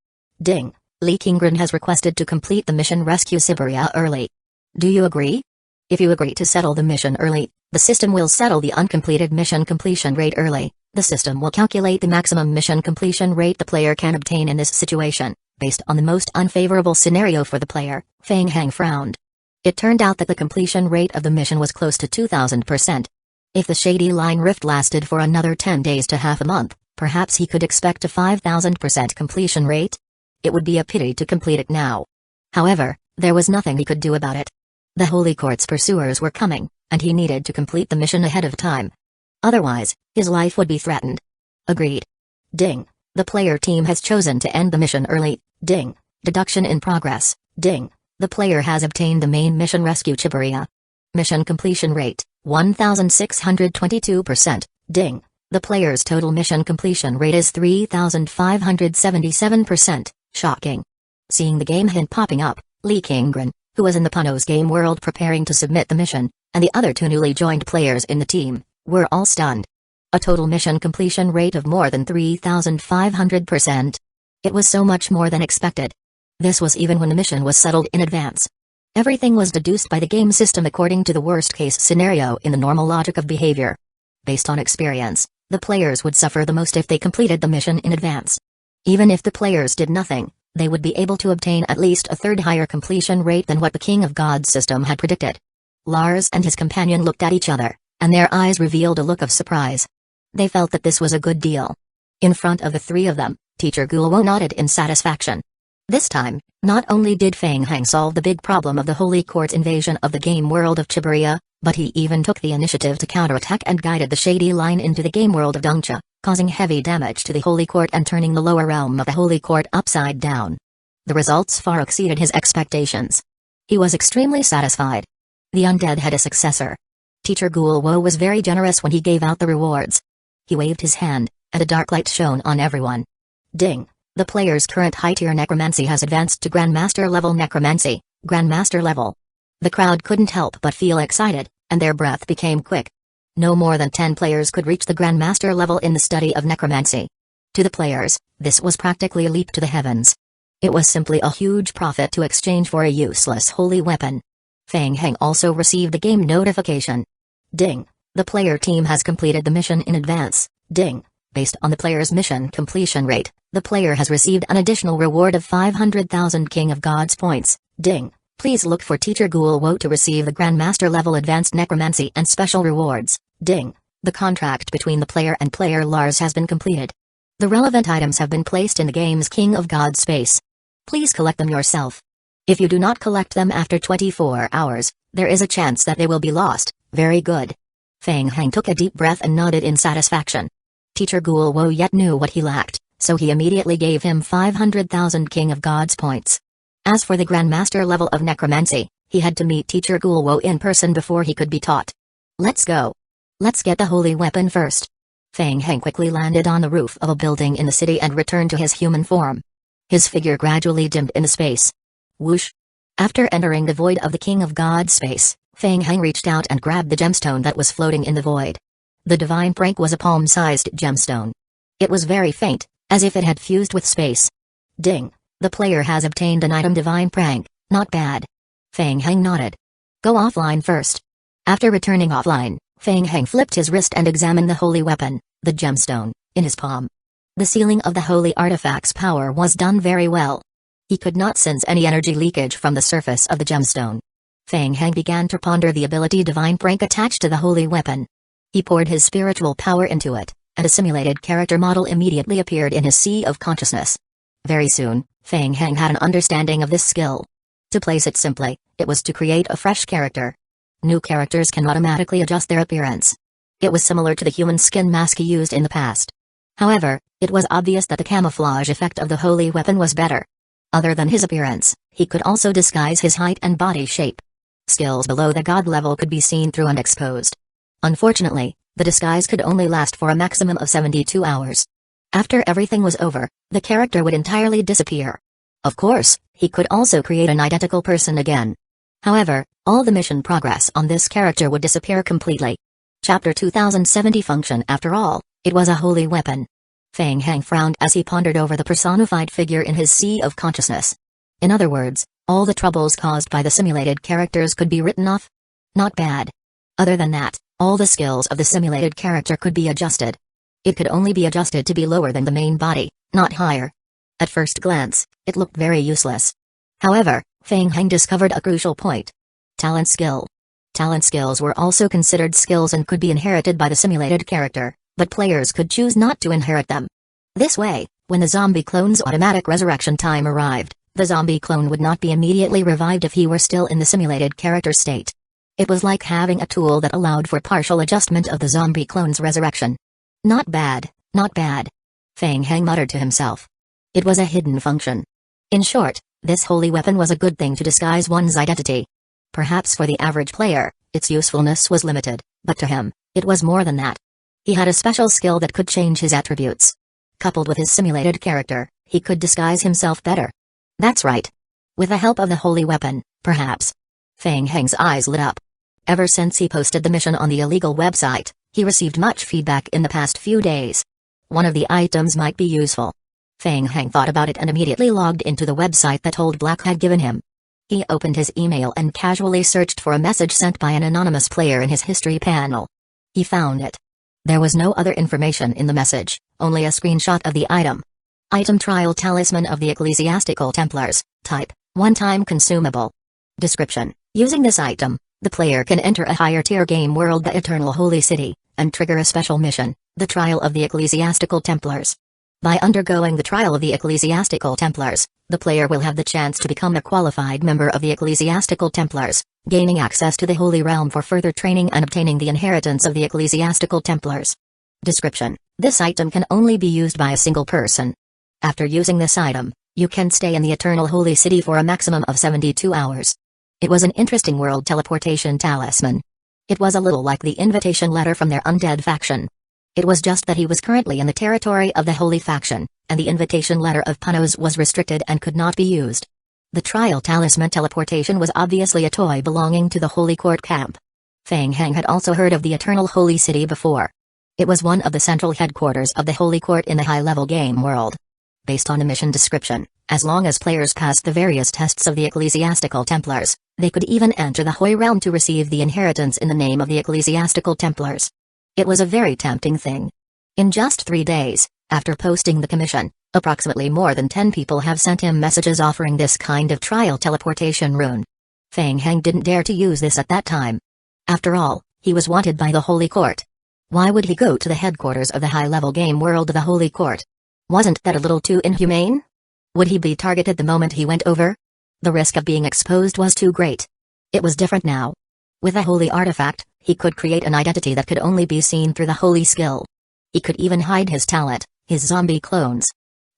Ding. Li Qingren has requested to complete the mission Rescue Chiburia early. Do you agree? If you agree to settle the mission early, the system will settle the uncompleted mission completion rate early. The system will calculate the maximum mission completion rate the player can obtain in this situation, based on the most unfavorable scenario for the player. Feng Heng frowned. It turned out that the completion rate of the mission was close to 2000%. If the Shady Line Rift lasted for another 10 days to half a month, perhaps he could expect a 5000% completion rate. It would be a pity to complete it now. However, there was nothing he could do about it. The Holy Court's pursuers were coming, and he needed to complete the mission ahead of time. Otherwise, his life would be threatened. Agreed. Ding. The player team has chosen to end the mission early. Ding. Deduction in progress. Ding. The player has obtained the main mission Rescue Chiburia. Mission completion rate, 1622%. Ding. The player's total mission completion rate is 3577%. Shocking. Seeing the game hint popping up, Li Qingren, who was in the Puno's game world preparing to submit the mission, and the other two newly joined players in the team, were all stunned. A total mission completion rate of more than 3500%. It was so much more than expected. This was even when the mission was settled in advance. Everything was deduced by the game system according to the worst-case scenario in the normal logic of behavior. Based on experience, the players would suffer the most if they completed the mission in advance. Even if the players did nothing, they would be able to obtain at least a third higher completion rate than what the King of Gods system had predicted. Lars and his companion looked at each other, and their eyes revealed a look of surprise. They felt that this was a good deal. In front of the three of them, Teacher Guowo nodded in satisfaction. This time, not only did Feng Heng solve the big problem of the Holy Court's invasion of the game world of Chiburia, but he even took the initiative to counterattack and guided the Shady Line into the game world of Dongcha, causing heavy damage to the Holy Court and turning the lower realm of the Holy Court upside down. The results far exceeded his expectations. He was extremely satisfied. The undead had a successor. Teacher Guowo was very generous when he gave out the rewards. He waved his hand, and a dark light shone on everyone. Ding. The player's current high-tier necromancy has advanced to Grandmaster level necromancy, Grandmaster level. The crowd couldn't help but feel excited, and their breath became quick. No more than 10 players could reach the Grandmaster level in the study of necromancy. To the players, this was practically a leap to the heavens. It was simply a huge profit to exchange for a useless holy weapon. Feng Heng also received a game notification. Ding. The player team has completed the mission in advance. Ding. Based on the player's mission completion rate, the player has received an additional reward of 500,000 King of Gods points. Ding. Please look for Teacher Guo to receive the Grandmaster level Advanced Necromancy and special rewards. Ding. The contract between the player and player Lars has been completed. The relevant items have been placed in the game's King of Gods space. Please collect them yourself. If you do not collect them after 24 hours, there is a chance that they will be lost. Very good. Feng Heng took a deep breath and nodded in satisfaction. Teacher Guo yet knew what he lacked, so he immediately gave him 500,000 King of Gods points. As for the Grandmaster level of necromancy, he had to meet Teacher Guo in person before he could be taught. Let's go. Let's get the holy weapon first. Feng Heng quickly landed on the roof of a building in the city and returned to his human form. His figure gradually dimmed in the space. Whoosh! After entering the void of the King of Gods space, Feng Heng reached out and grabbed the gemstone that was floating in the void. The divine prank was a palm-sized gemstone. It was very faint, as if it had fused with space. Ding! The player has obtained an item divine prank. Not bad. Feng Heng nodded. Go offline first. After returning offline, Feng Heng flipped his wrist and examined the holy weapon, the gemstone, in his palm. The sealing of the holy artifact's power was done very well. He could not sense any energy leakage from the surface of the gemstone. Feng Heng began to ponder the ability divine prank attached to the holy weapon. He poured his spiritual power into it, and a simulated character model immediately appeared in his sea of consciousness. Very soon, Feng Heng had an understanding of this skill. To place it simply, it was to create a fresh character. New characters can automatically adjust their appearance. It was similar to the human skin mask he used in the past. However, it was obvious that the camouflage effect of the holy weapon was better. Other than his appearance, he could also disguise his height and body shape. Skills below the god level could be seen through and exposed. Unfortunately, the disguise could only last for a maximum of 72 hours. After everything was over, the character would entirely disappear. Of course, he could also create an identical person again. However, all the mission progress on this character would disappear completely. Chapter 2070 Function. After all, it was a holy weapon. Feng Heng frowned as he pondered over the personified figure in his sea of consciousness. In other words, all the troubles caused by the simulated characters could be written off? Not bad. Other than that, all the skills of the simulated character could be adjusted. It could only be adjusted to be lower than the main body, not higher. At first glance, it looked very useless. However, Feng Heng discovered a crucial point. Talent skill. Talent skills were also considered skills and could be inherited by the simulated character, but players could choose not to inherit them. This way, when the zombie clone's automatic resurrection time arrived, the zombie clone would not be immediately revived if he were still in the simulated character state. It was like having a tool that allowed for partial adjustment of the zombie clone's resurrection. Not bad, not bad. Feng Heng muttered to himself. It was a hidden function. In short, this holy weapon was a good thing to disguise one's identity. Perhaps for the average player, its usefulness was limited, but to him, it was more than that. He had a special skill that could change his attributes. Coupled with his simulated character, he could disguise himself better. That's right. With the help of the holy weapon, perhaps. Feng Heng's eyes lit up. Ever since he posted the mission on the illegal website, he received much feedback in the past few days. One of the items might be useful. Feng Heng thought about it and immediately logged into the website that Old Black had given him. He opened his email and casually searched for a message sent by an anonymous player in his history panel. He found it. There was no other information in the message, only a screenshot of the item. Item Trial Talisman of the Ecclesiastical Templars, type, one-time consumable. Description: using this item, the player can enter a higher-tier game world, the Eternal Holy City, and trigger a special mission, the Trial of the Ecclesiastical Templars. By undergoing the Trial of the Ecclesiastical Templars, the player will have the chance to become a qualified member of the Ecclesiastical Templars, gaining access to the Holy Realm for further training and obtaining the inheritance of the Ecclesiastical Templars. Description: this item can only be used by a single person. After using this item, you can stay in the Eternal Holy City for a maximum of 72 hours. It was an interesting world teleportation talisman. It was a little like the invitation letter from their undead faction. It was just that he was currently in the territory of the Holy Faction, and the invitation letter of Punos was restricted and could not be used. The trial talisman teleportation was obviously a toy belonging to the Holy Court camp. Feng Heng had also heard of the Eternal Holy City before. It was one of the central headquarters of the Holy Court in the high-level game world. Based on the mission description, as long as players passed the various tests of the Ecclesiastical Templars, they could even enter the Hui realm to receive the inheritance in the name of the Ecclesiastical Templars. It was a very tempting thing. In just 3 days, after posting the commission, approximately more than 10 people have sent him messages offering this kind of trial teleportation rune. Feng Heng didn't dare to use this at that time. After all, he was wanted by the Holy Court. Why would he go to the headquarters of the high-level game world of the Holy Court? Wasn't that a little too inhumane? Would he be targeted the moment he went over? The risk of being exposed was too great. It was different now. With a holy artifact, he could create an identity that could only be seen through the holy skill. He could even hide his talent, his zombie clones.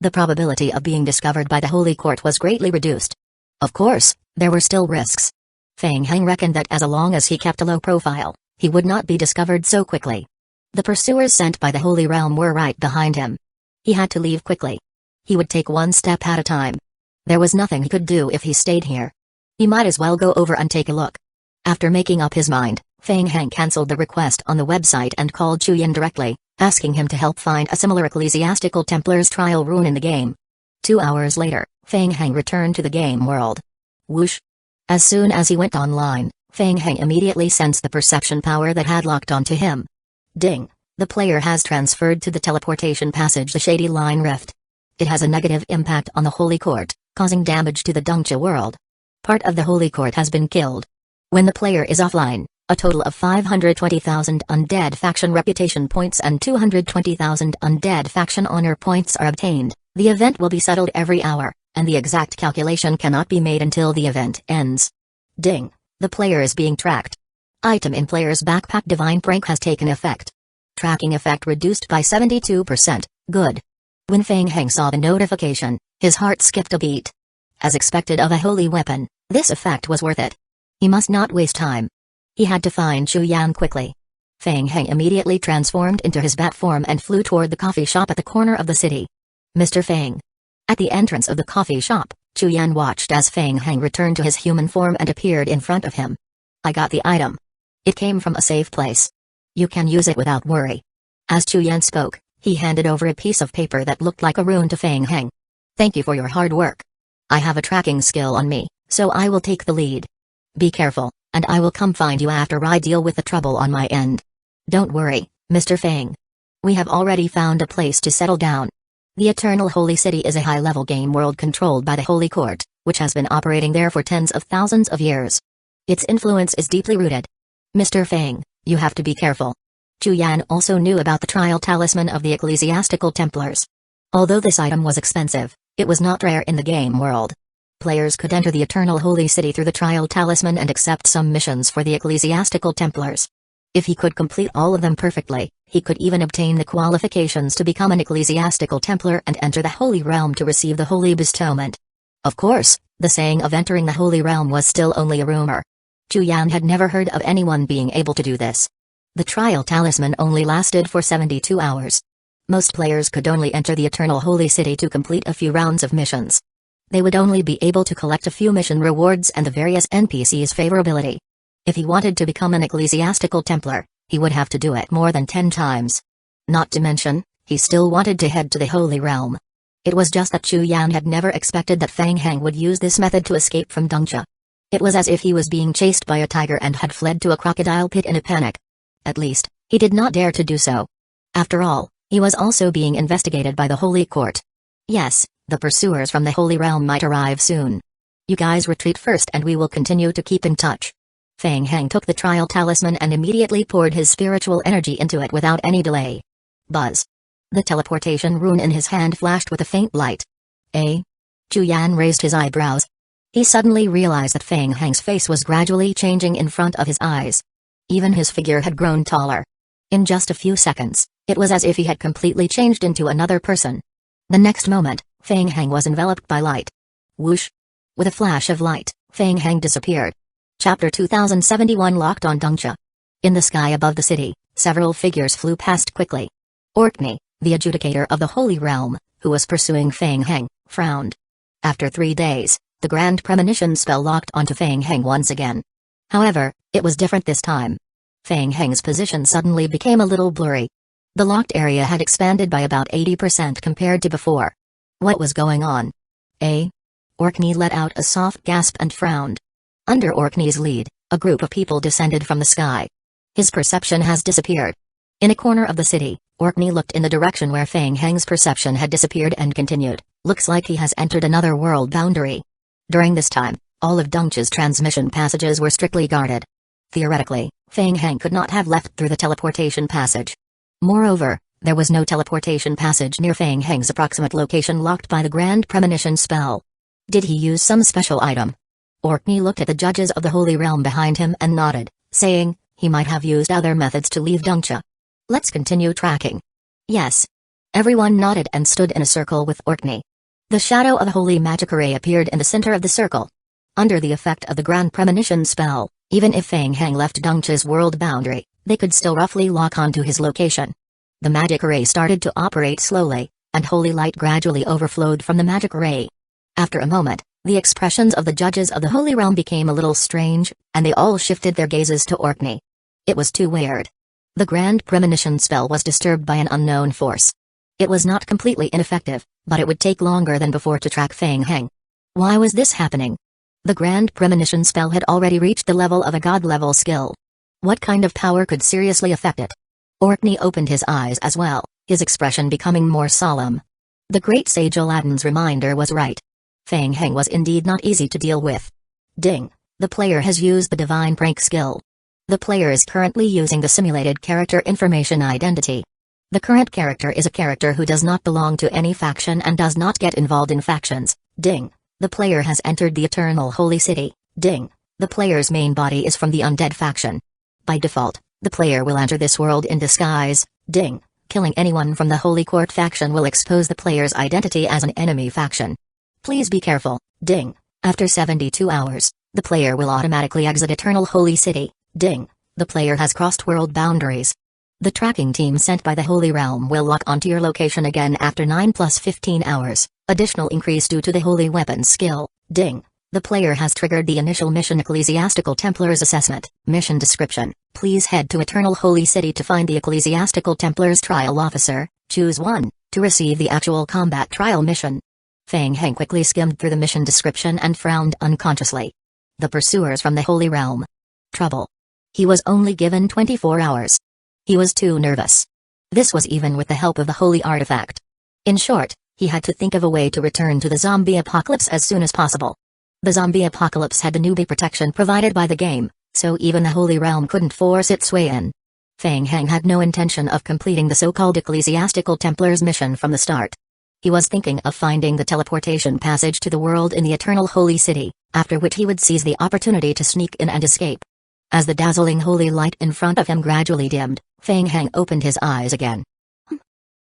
The probability of being discovered by the Holy Court was greatly reduced. Of course, there were still risks. Feng Heng reckoned that as long as he kept a low profile, he would not be discovered so quickly. The pursuers sent by the Holy Realm were right behind him. He had to leave quickly. He would take one step at a time. There was nothing he could do if he stayed here. He might as well go over and take a look. After making up his mind, Feng Heng cancelled the request on the website and called Chuyan directly, asking him to help find a similar Ecclesiastical Templar's trial rune in the game. 2 hours later, Feng Heng returned to the game world. Whoosh! As soon as he went online, Feng Heng immediately sensed the perception power that had locked onto him. Ding! The player has transferred to the teleportation passage the Shady Line Rift. It has a negative impact on the Holy Court, causing damage to the Dongcha world. Part of the Holy Court has been killed. When the player is offline, a total of 520,000 undead faction reputation points and 220,000 undead faction honor points are obtained. The event will be settled every hour, and the exact calculation cannot be made until the event ends. Ding! The player is being tracked. Item in player's backpack Divine Prank has taken effect. Tracking effect reduced by 72%, good. When Feng Heng saw the notification, his heart skipped a beat. As expected of a holy weapon, this effect was worth it. He must not waste time. He had to find Chu Yan quickly. Feng Heng immediately transformed into his bat form and flew toward the coffee shop at the corner of the city. Mr. Feng. At the entrance of the coffee shop, Chu Yan watched as Feng Heng returned to his human form and appeared in front of him. I got the item. It came from a safe place. You can use it without worry. As Chu Yan spoke, he handed over a piece of paper that looked like a rune to Feng Heng. Thank you for your hard work. I have a tracking skill on me, so I will take the lead. Be careful, and I will come find you after I deal with the trouble on my end. Don't worry, Mr. Feng. We have already found a place to settle down. The Eternal Holy City is a high-level game world controlled by the Holy Court, which has been operating there for tens of thousands of years. Its influence is deeply rooted. Mr. Feng, you have to be careful. Chu Yan also knew about the trial talisman of the Ecclesiastical Templars. Although this item was expensive, it was not rare in the game world. Players could enter the Eternal Holy City through the trial talisman and accept some missions for the Ecclesiastical Templars. If he could complete all of them perfectly, he could even obtain the qualifications to become an Ecclesiastical Templar and enter the Holy Realm to receive the Holy Bestowment. Of course, the saying of entering the Holy Realm was still only a rumor. Chu Yan had never heard of anyone being able to do this. The trial talisman only lasted for 72 hours. Most players could only enter the Eternal Holy City to complete a few rounds of missions. They would only be able to collect a few mission rewards and the various NPCs' favorability. If he wanted to become an Ecclesiastical Templar, he would have to do it more than 10 times. Not to mention, he still wanted to head to the Holy Realm. It was just that Chu Yan had never expected that Feng Heng would use this method to escape from Dongcha. It was as if he was being chased by a tiger and had fled to a crocodile pit in a panic. At least, he did not dare to do so. After all, he was also being investigated by the Holy Court. Yes, the pursuers from the Holy Realm might arrive soon. You guys retreat first and we will continue to keep in touch. Feng Heng took the trial talisman and immediately poured his spiritual energy into it without any delay. Buzz. The teleportation rune in his hand flashed with a faint light. Eh? Chu Yan raised his eyebrows. He suddenly realized that Feng Heng's face was gradually changing in front of his eyes. Even his figure had grown taller. In just a few seconds, it was as if he had completely changed into another person. The next moment, Feng Heng was enveloped by light. Whoosh! With a flash of light, Feng Heng disappeared. Chapter 2071 Locked on Dongcha. In the sky above the city, several figures flew past quickly. Orkney, the adjudicator of the Holy Realm, who was pursuing Feng Heng, frowned. After 3 days, the Grand Premonition spell locked onto Feng Heng once again. However, it was different this time. Feng Heng's position suddenly became a little blurry. The locked area had expanded by about 80% compared to before. What was going on? Orkney let out a soft gasp and frowned. Under Orkney's lead, a group of people descended from the sky. His perception has disappeared. In a corner of the city, Orkney looked in the direction where Feng Heng's perception had disappeared and continued. Looks like he has entered another world boundary. During this time, all of Dengcha's transmission passages were strictly guarded. Theoretically, Feng Heng could not have left through the teleportation passage. Moreover, there was no teleportation passage near Feng Heng's approximate location locked by the Grand Premonition spell. Did he use some special item? Orkney looked at the judges of the Holy Realm behind him and nodded, saying, he might have used other methods to leave Dengcha. Let's continue tracking. Yes. Everyone nodded and stood in a circle with Orkney. The shadow of a holy magic array appeared in the center of the circle. Under the effect of the Grand Premonition spell, even if Feng Heng left Dengcha's world boundary, they could still roughly lock onto his location. The magic array started to operate slowly, and holy light gradually overflowed from the magic array. After a moment, the expressions of the judges of the Holy Realm became a little strange, and they all shifted their gazes to Orkney. It was too weird. The Grand Premonition spell was disturbed by an unknown force. It was not completely ineffective, but it would take longer than before to track Feng Heng. Why was this happening? The Grand Premonition spell had already reached the level of a god-level skill. What kind of power could seriously affect it? Orkney opened his eyes as well, his expression becoming more solemn. The great sage Aladdin's reminder was right. Feng Heng was indeed not easy to deal with. Ding! The player has used the Divine Prank skill. The player is currently using the simulated character information identity. The current character is a character who does not belong to any faction and does not get involved in factions. Ding! The player has entered the Eternal Holy City. Ding! The player's main body is from the Undead faction. By default, the player will enter this world in disguise. Ding! Killing anyone from the Holy Court faction will expose the player's identity as an enemy faction. Please be careful. Ding! After 72 hours, the player will automatically exit Eternal Holy City. Ding! The player has crossed world boundaries. The tracking team sent by the Holy Realm will lock onto your location again after 9 plus 15 hours. Additional increase due to the Holy Weapon skill. Ding! The player has triggered the initial mission Ecclesiastical Templars Assessment. Mission description: please head to Eternal Holy City to find the Ecclesiastical Templars Trial Officer. Choose one to receive the actual combat trial mission. Feng Heng quickly skimmed through the mission description and frowned unconsciously. The pursuers from the Holy Realm. Trouble. He was only given 24 hours. He was too nervous. This was even with the help of the holy artifact. In short, he had to think of a way to return to the zombie apocalypse as soon as possible. The zombie apocalypse had the newbie protection provided by the game, so even the Holy Realm couldn't force its way in. Feng Heng had no intention of completing the so-called Ecclesiastical Templars mission from the start. He was thinking of finding the teleportation passage to the world in the Eternal Holy City, after which he would seize the opportunity to sneak in and escape. As the dazzling holy light in front of him gradually dimmed, Feng Heng opened his eyes again.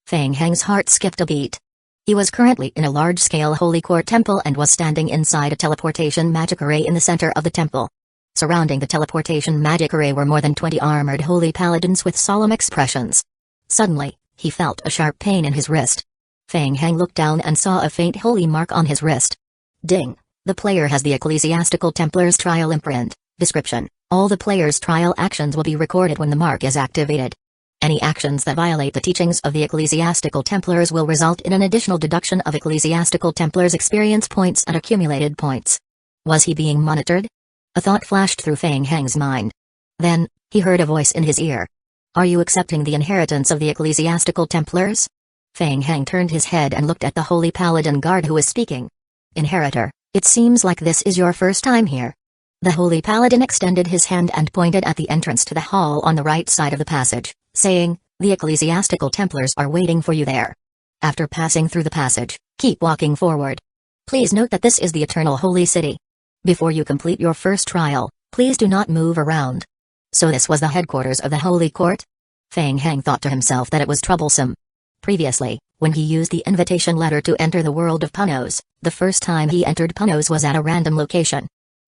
Feng Heng's heart skipped a beat. He was currently in a large-scale Holy Court temple and was standing inside a teleportation magic array in the center of the temple. Surrounding the teleportation magic array were more than 20 armored holy paladins with solemn expressions. Suddenly, he felt a sharp pain in his wrist. Feng Heng looked down and saw a faint holy mark on his wrist. Ding! The player has the Ecclesiastical Templars Trial imprint. Description: all the player's trial actions will be recorded when the mark is activated. Any actions that violate the teachings of the Ecclesiastical Templars will result in an additional deduction of Ecclesiastical Templars experience points and accumulated points. Was he being monitored? A thought flashed through Feng Heng's mind. Then, he heard a voice in his ear. Are you accepting the inheritance of the Ecclesiastical Templars? Feng Heng turned his head and looked at the Holy Paladin guard who was speaking. Inheritor, it seems like this is your first time here. The Holy Paladin extended his hand and pointed at the entrance to the hall on the right side of the passage, saying, the Ecclesiastical Templars are waiting for you there. After passing through the passage, keep walking forward. Please note that this is the Eternal Holy City. Before you complete your first trial, please do not move around. So this was the headquarters of the Holy Court? Feng Heng thought to himself that it was troublesome. Previously, when he used the invitation letter to enter the world of Punos, the first time he entered Punos was at a random location.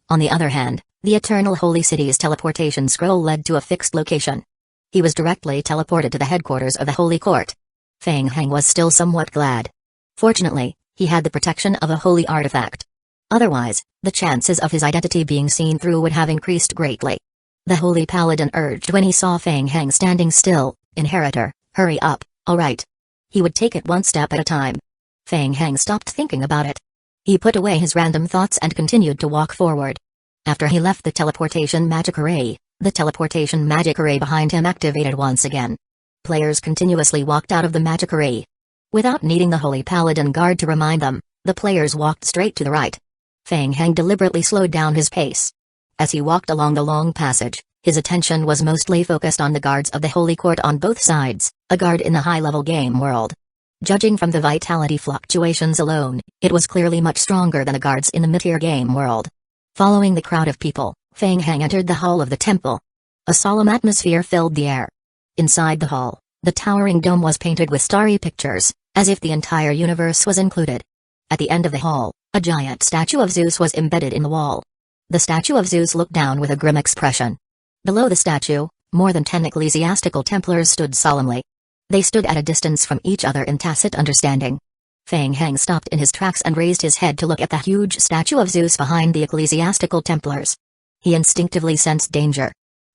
On the other hand, the Eternal Holy City's teleportation scroll led to a fixed location. He was directly teleported to the headquarters of the Holy Court. Feng Heng was still somewhat glad. Fortunately, he had the protection of a holy artifact. Otherwise, the chances of his identity being seen through would have increased greatly. The Holy Paladin urged when he saw Feng Heng standing still. Inheritor, hurry up, alright. He would take it one step at a time. Feng Heng stopped thinking about it. He put away his random thoughts and continued to walk forward. After he left the teleportation magic array, the teleportation magic array behind him activated once again. Players continuously walked out of the magic array. Without needing the Holy Paladin guard to remind them, the players walked straight to the right. Feng Heng deliberately slowed down his pace. As he walked along the long passage, his attention was mostly focused on the guards of the Holy Court on both sides, a guard in the high-level game world. Judging from the vitality fluctuations alone, it was clearly much stronger than the guards in the mid-tier game world. Following the crowd of people, Feng Heng entered the hall of the temple. A solemn atmosphere filled the air. Inside the hall, the towering dome was painted with starry pictures, as if the entire universe was included. At the end of the hall, a giant statue of Zeus was embedded in the wall. The statue of Zeus looked down with a grim expression. Below the statue, more than 10 ecclesiastical Templars stood solemnly. They stood at a distance from each other in tacit understanding. Feng Heng stopped in his tracks and raised his head to look at the huge statue of Zeus behind the ecclesiastical Templars. He instinctively sensed danger.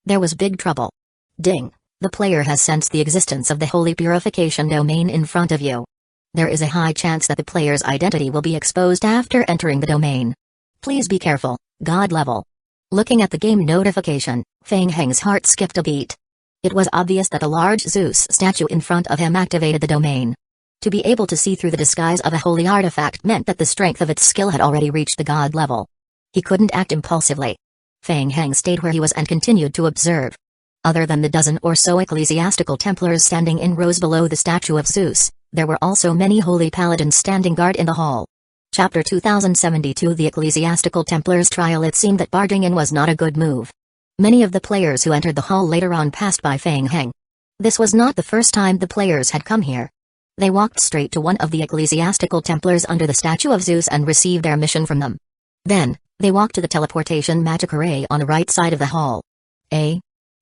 There was big trouble. Ding! The player has sensed the existence of the Holy Purification domain in front of you. There is a high chance that the player's identity will be exposed after entering the domain. Please be careful, God level. Looking at the game notification, Feng Heng's heart skipped a beat. It was obvious that a large Zeus statue in front of him activated the domain. To be able to see through the disguise of a holy artifact meant that the strength of its skill had already reached the God level. He couldn't act impulsively. Feng Heng stayed where he was and continued to observe. Other than the dozen or so ecclesiastical Templars standing in rows below the statue of Zeus, there were also many holy paladins standing guard in the hall. Chapter 2072 The Ecclesiastical Templars Trial. It seemed that barging in was not a good move. Many of the players who entered the hall later on passed by Feng Heng. This was not the first time the players had come here. They walked straight to one of the ecclesiastical Templars under the statue of Zeus and received their mission from them. Then, they walked to the teleportation magic array on the right side of the hall.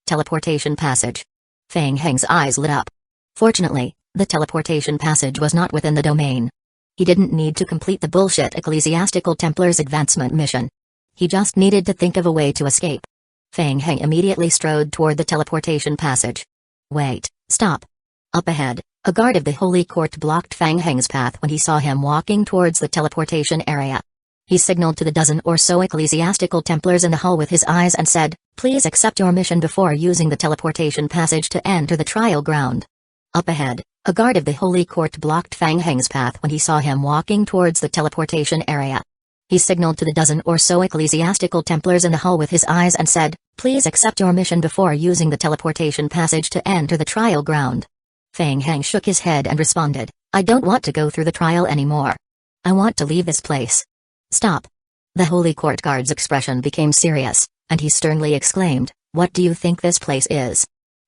Teleportation passage. Feng Heng's eyes lit up. Fortunately, the teleportation passage was not within the domain. He didn't need to complete the bullshit ecclesiastical Templars advancement mission. He just needed to think of a way to escape. Feng Heng immediately strode toward the teleportation passage. Wait, stop. Up ahead, a guard of the Holy Court blocked Feng Heng's path when he saw him walking towards the teleportation area. He signaled to the dozen or so ecclesiastical Templars in the hall with his eyes and said, "Please accept your mission before using the teleportation passage to enter the trial ground." Up ahead, a guard of the Holy Court blocked Feng Heng's path when he saw him walking towards the teleportation area. He signaled to the dozen or so ecclesiastical Templars in the hall with his eyes and said, "Please accept your mission before using the teleportation passage to enter the trial ground." Feng Heng shook his head and responded, "I don't want to go through the trial anymore. I want to leave this place." "Stop." The Holy Court guard's expression became serious, and he sternly exclaimed, "What do you think this place is?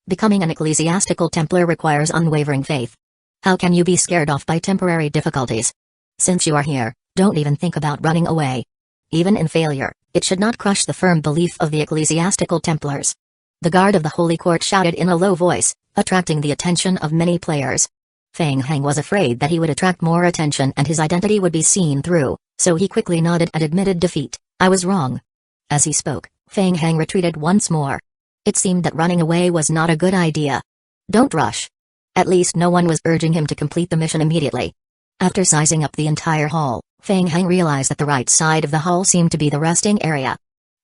Becoming an ecclesiastical Templar requires unwavering faith. How can you be scared off by temporary difficulties? Since you are here, don't even think about running away. Even in failure, it should not crush the firm belief of the ecclesiastical Templars." The guard of the Holy Court shouted in a low voice, attracting the attention of many players. Feng Heng was afraid that he would attract more attention and his identity would be seen through, so he quickly nodded and admitted defeat. "I was wrong." As he spoke, Feng Heng retreated once more. It seemed that running away was not a good idea. Don't rush. At least no one was urging him to complete the mission immediately. After sizing up the entire hall, Feng Heng realized that the right side of the hall seemed to be the resting area.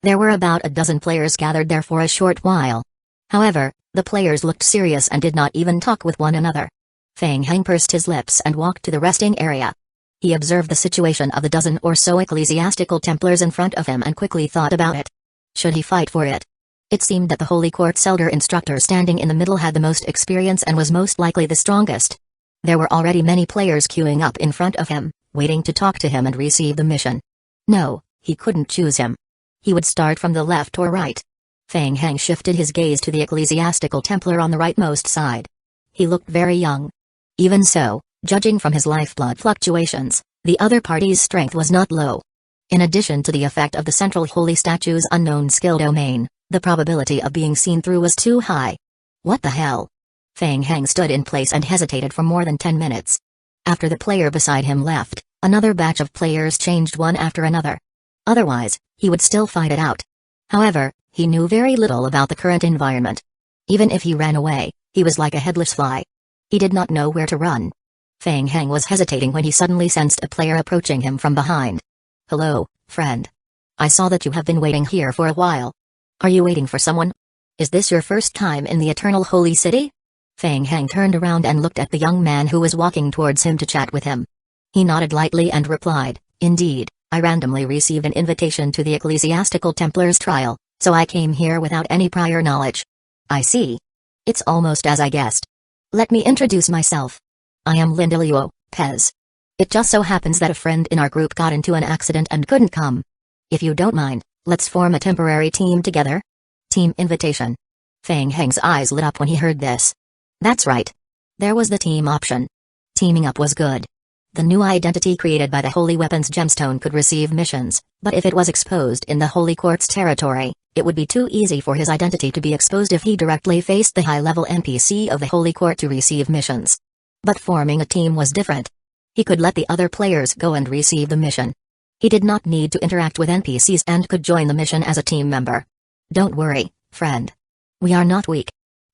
There were about a dozen players gathered there for a short while. However, the players looked serious and did not even talk with one another. Feng Heng pursed his lips and walked to the resting area. He observed the situation of the dozen or so ecclesiastical Templars in front of him and quickly thought about it. Should he fight for it? It seemed that the Holy Court's elder instructor standing in the middle had the most experience and was most likely the strongest. There were already many players queuing up in front of him, waiting to talk to him and receive the mission. No, he couldn't choose him. He would start from the left or right. Feng Heng shifted his gaze to the ecclesiastical Templar on the rightmost side. He looked very young. Even so, judging from his lifeblood fluctuations, the other party's strength was not low. In addition to the effect of the central holy statue's unknown skill domain, the probability of being seen through was too high. What the hell? Feng Heng stood in place and hesitated for more than 10 minutes. After the player beside him left, another batch of players changed one after another. Otherwise, he would still fight it out. However, he knew very little about the current environment. Even if he ran away, he was like a headless fly. He did not know where to run. Feng Heng was hesitating when he suddenly sensed a player approaching him from behind. "Hello, friend. I saw that you have been waiting here for a while. Are you waiting for someone? Is this your first time in the Eternal Holy City?" Feng Heng turned around and looked at the young man who was walking towards him to chat with him. He nodded lightly and replied, "Indeed, I randomly received an invitation to the Ecclesiastical Templars trial, so I came here without any prior knowledge." "I see. It's almost as I guessed. Let me introduce myself. I am Lindeluo, Pez. It just so happens that a friend in our group got into an accident and couldn't come. If you don't mind, let's form a temporary team together." Team invitation. Feng Heng's eyes lit up when he heard this. That's right. There was the team option. Teaming up was good. The new identity created by the Holy Weapons Gemstone could receive missions, but if it was exposed in the Holy Court's territory, it would be too easy for his identity to be exposed if he directly faced the high-level NPC of the Holy Court to receive missions. But forming a team was different. He could let the other players go and receive the mission. He did not need to interact with NPCs and could join the mission as a team member. "Don't worry, friend. We are not weak."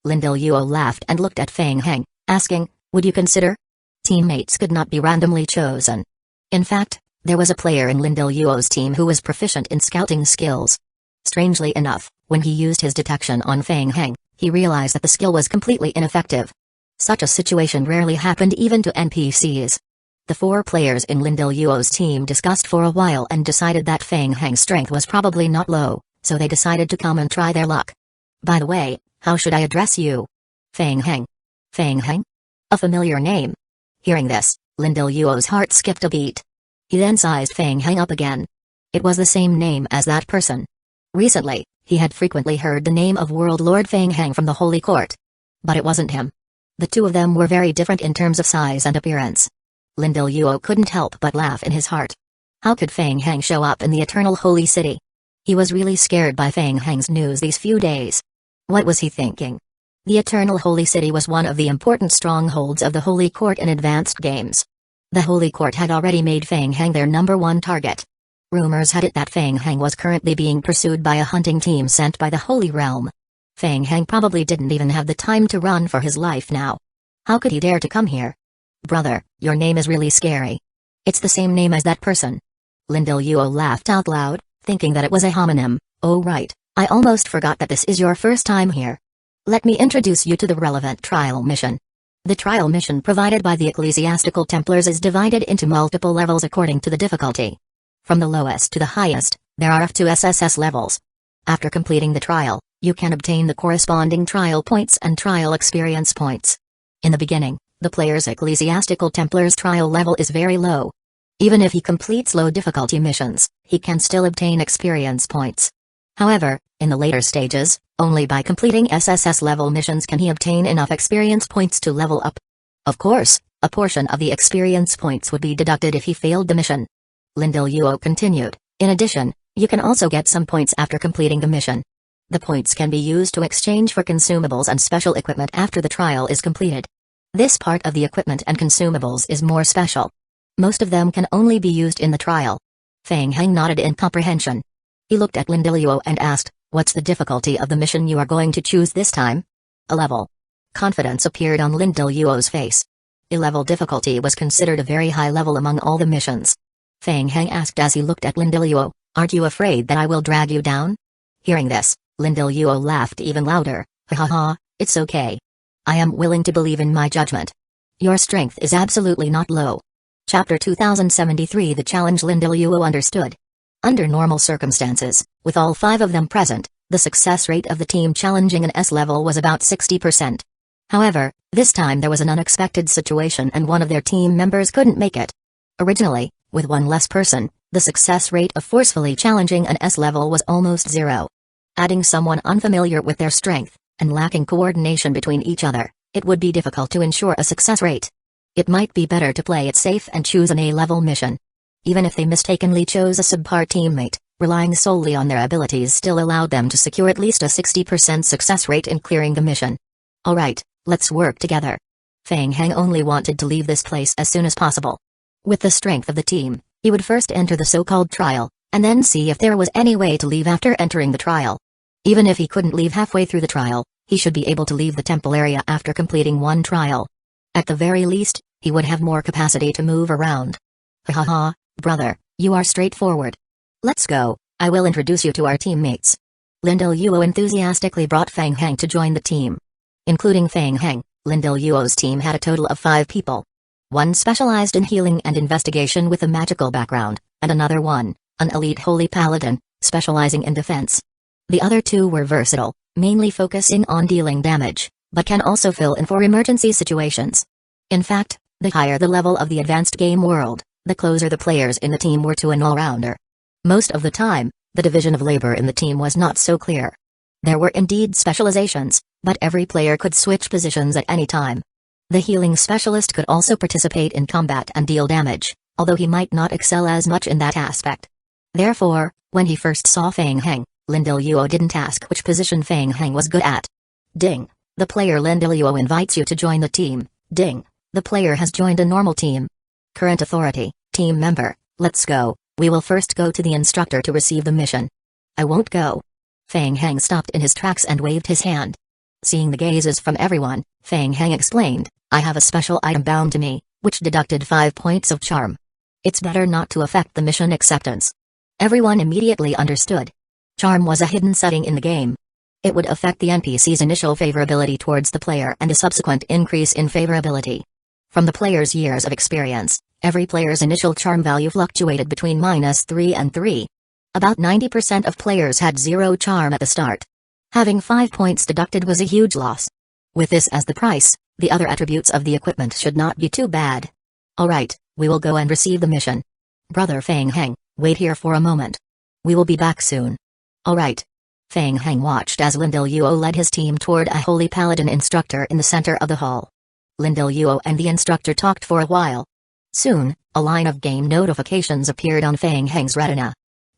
Lindeluo laughed and looked at Feng Heng, asking, "Would you consider?" Teammates could not be randomly chosen. In fact, there was a player in Lindeluo's team who was proficient in scouting skills. Strangely enough, when he used his detection on Feng Heng, he realized that the skill was completely ineffective. Such a situation rarely happened even to NPCs. The four players in Lindeluo's team discussed for a while and decided that Feng Heng's strength was probably not low, so they decided to come and try their luck. "By the way, how should I address you?" "Feng Heng." "Feng Heng? A familiar name." Hearing this, Lindeluo's heart skipped a beat. He then sized Feng Heng up again. It was the same name as that person. Recently, he had frequently heard the name of World Lord Feng Heng from the Holy Court. But it wasn't him. The two of them were very different in terms of size and appearance. Lindeluo couldn't help but laugh in his heart. How could Feng Heng show up in the Eternal Holy City? He was really scared by Feng Heng's news these few days. What was he thinking? The Eternal Holy City was one of the important strongholds of the Holy Court in advanced games. The Holy Court had already made Feng Heng their #1 target. Rumors had it that Feng Heng was currently being pursued by a hunting team sent by the Holy Realm. Feng Heng probably didn't even have the time to run for his life now. How could he dare to come here? "Brother, your name is really scary. It's the same name as that person." Lindeluo laughed out loud, thinking that it was a homonym. "Oh right, I almost forgot that this is your first time here. Let me introduce you to the relevant trial mission." The trial mission provided by the Ecclesiastical Templars is divided into multiple levels according to the difficulty. From the lowest to the highest, there are up to SSS levels. After completing the trial, you can obtain the corresponding trial points and trial experience points. In the beginning, the player's Ecclesiastical Templars trial level is very low. Even if he completes low difficulty missions, he can still obtain experience points. However, in the later stages, only by completing SSS level missions can he obtain enough experience points to level up. Of course, a portion of the experience points would be deducted if he failed the mission. Lindeluo continued, "In addition, you can also get some points after completing the mission. The points can be used to exchange for consumables and special equipment after the trial is completed. This part of the equipment and consumables is more special. Most of them can only be used in the trial." Feng Heng nodded in comprehension. He looked at Lindeluo and asked, "What's the difficulty of the mission you are going to choose this time?" "A level." Confidence appeared on Lindeluo's face. A level difficulty was considered a very high level among all the missions. Feng Heng asked as he looked at Lindeluo, "Aren't you afraid that I will drag you down?" Hearing this, Lindeluo laughed even louder. "Ha ha ha, it's okay. I am willing to believe in my judgment. Your strength is absolutely not low." Chapter 2073 The challenge Lindeluo understood. Under normal circumstances, with all 5 of them present, the success rate of the team challenging an S level was about 60%. However, this time there was an unexpected situation and one of their team members couldn't make it. Originally, with one less person, the success rate of forcefully challenging an S level was almost 0. Adding someone unfamiliar with their strength, and lacking coordination between each other, it would be difficult to ensure a success rate. It might be better to play it safe and choose an A-level mission. Even if they mistakenly chose a subpar teammate, relying solely on their abilities still allowed them to secure at least a 60% success rate in clearing the mission. "Alright, let's work together." Feng Heng only wanted to leave this place as soon as possible. With the strength of the team, he would first enter the so-called trial, and then see if there was any way to leave after entering the trial. Even if he couldn't leave halfway through the trial, he should be able to leave the temple area after completing one trial. At the very least, he would have more capacity to move around. Haha, brother, you are straightforward. Let's go, I will introduce you to our teammates. Lindell enthusiastically brought Fang Heng to join the team. Including Fang Heng, Lindell team had a total of 5 people. One specialized in healing and investigation with a magical background, and another one, an elite holy paladin, specializing in defense. The other 2 were versatile, mainly focusing on dealing damage, but can also fill in for emergency situations. In fact, the higher the level of the advanced game world, the closer the players in the team were to an all-rounder. Most of the time, the division of labor in the team was not so clear. There were indeed specializations, but every player could switch positions at any time. The healing specialist could also participate in combat and deal damage, although he might not excel as much in that aspect. Therefore, when he first saw Fang Heng, Lindell didn't ask which position Fang Heng was good at. Ding. The player Lindell invites you to join the team. Ding. The player has joined a normal team. Current authority, team member, let's go. We will first go to the instructor to receive the mission. I won't go. Fang Heng stopped in his tracks and waved his hand. Seeing the gazes from everyone, Fang Heng explained, I have a special item bound to me, which deducted 5 points of charm. It's better not to affect the mission acceptance. Everyone immediately understood. Charm was a hidden setting in the game. It would affect the NPC's initial favorability towards the player and a subsequent increase in favorability. From the player's years of experience, every player's initial charm value fluctuated between -3 and 3. About 90% of players had 0 charm at the start. Having 5 points deducted was a huge loss. With this as the price, the other attributes of the equipment should not be too bad. Alright, we will go and receive the mission. Brother Fang Heng, wait here for a moment. We will be back soon. Alright. Fang Heng watched as Lindell led his team toward a holy paladin instructor in the center of the hall. Lindell and the instructor talked for a while. Soon, a line of game notifications appeared on Fang Heng's retina.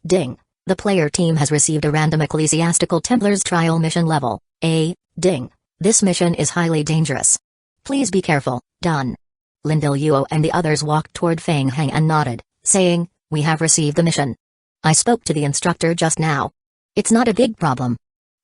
Ding. The player team has received a random Ecclesiastical Templars trial mission level, A. Ding. This mission is highly dangerous. Please be careful, done. Lindell and the others walked toward Fang Heng and nodded, saying, we have received the mission. I spoke to the instructor just now. It's not a big problem.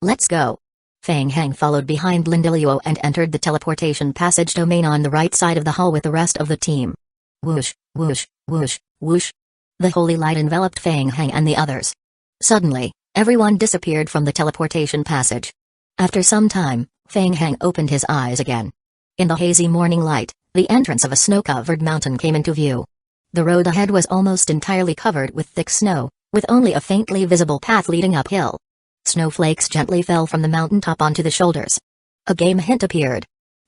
Let's go. Fang Heng followed behind Lindell and entered the teleportation passage domain on the right side of the hall with the rest of the team. Whoosh, whoosh, whoosh, whoosh. The holy light enveloped Fang Heng and the others. Suddenly, everyone disappeared from the teleportation passage. After some time, Fang Heng opened his eyes again. In the hazy morning light, the entrance of a snow-covered mountain came into view. The road ahead was almost entirely covered with thick snow, with only a faintly visible path leading uphill. Snowflakes gently fell from the mountaintop onto the shoulders. A game hint appeared.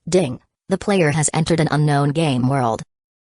Ding. The player has entered an unknown game world.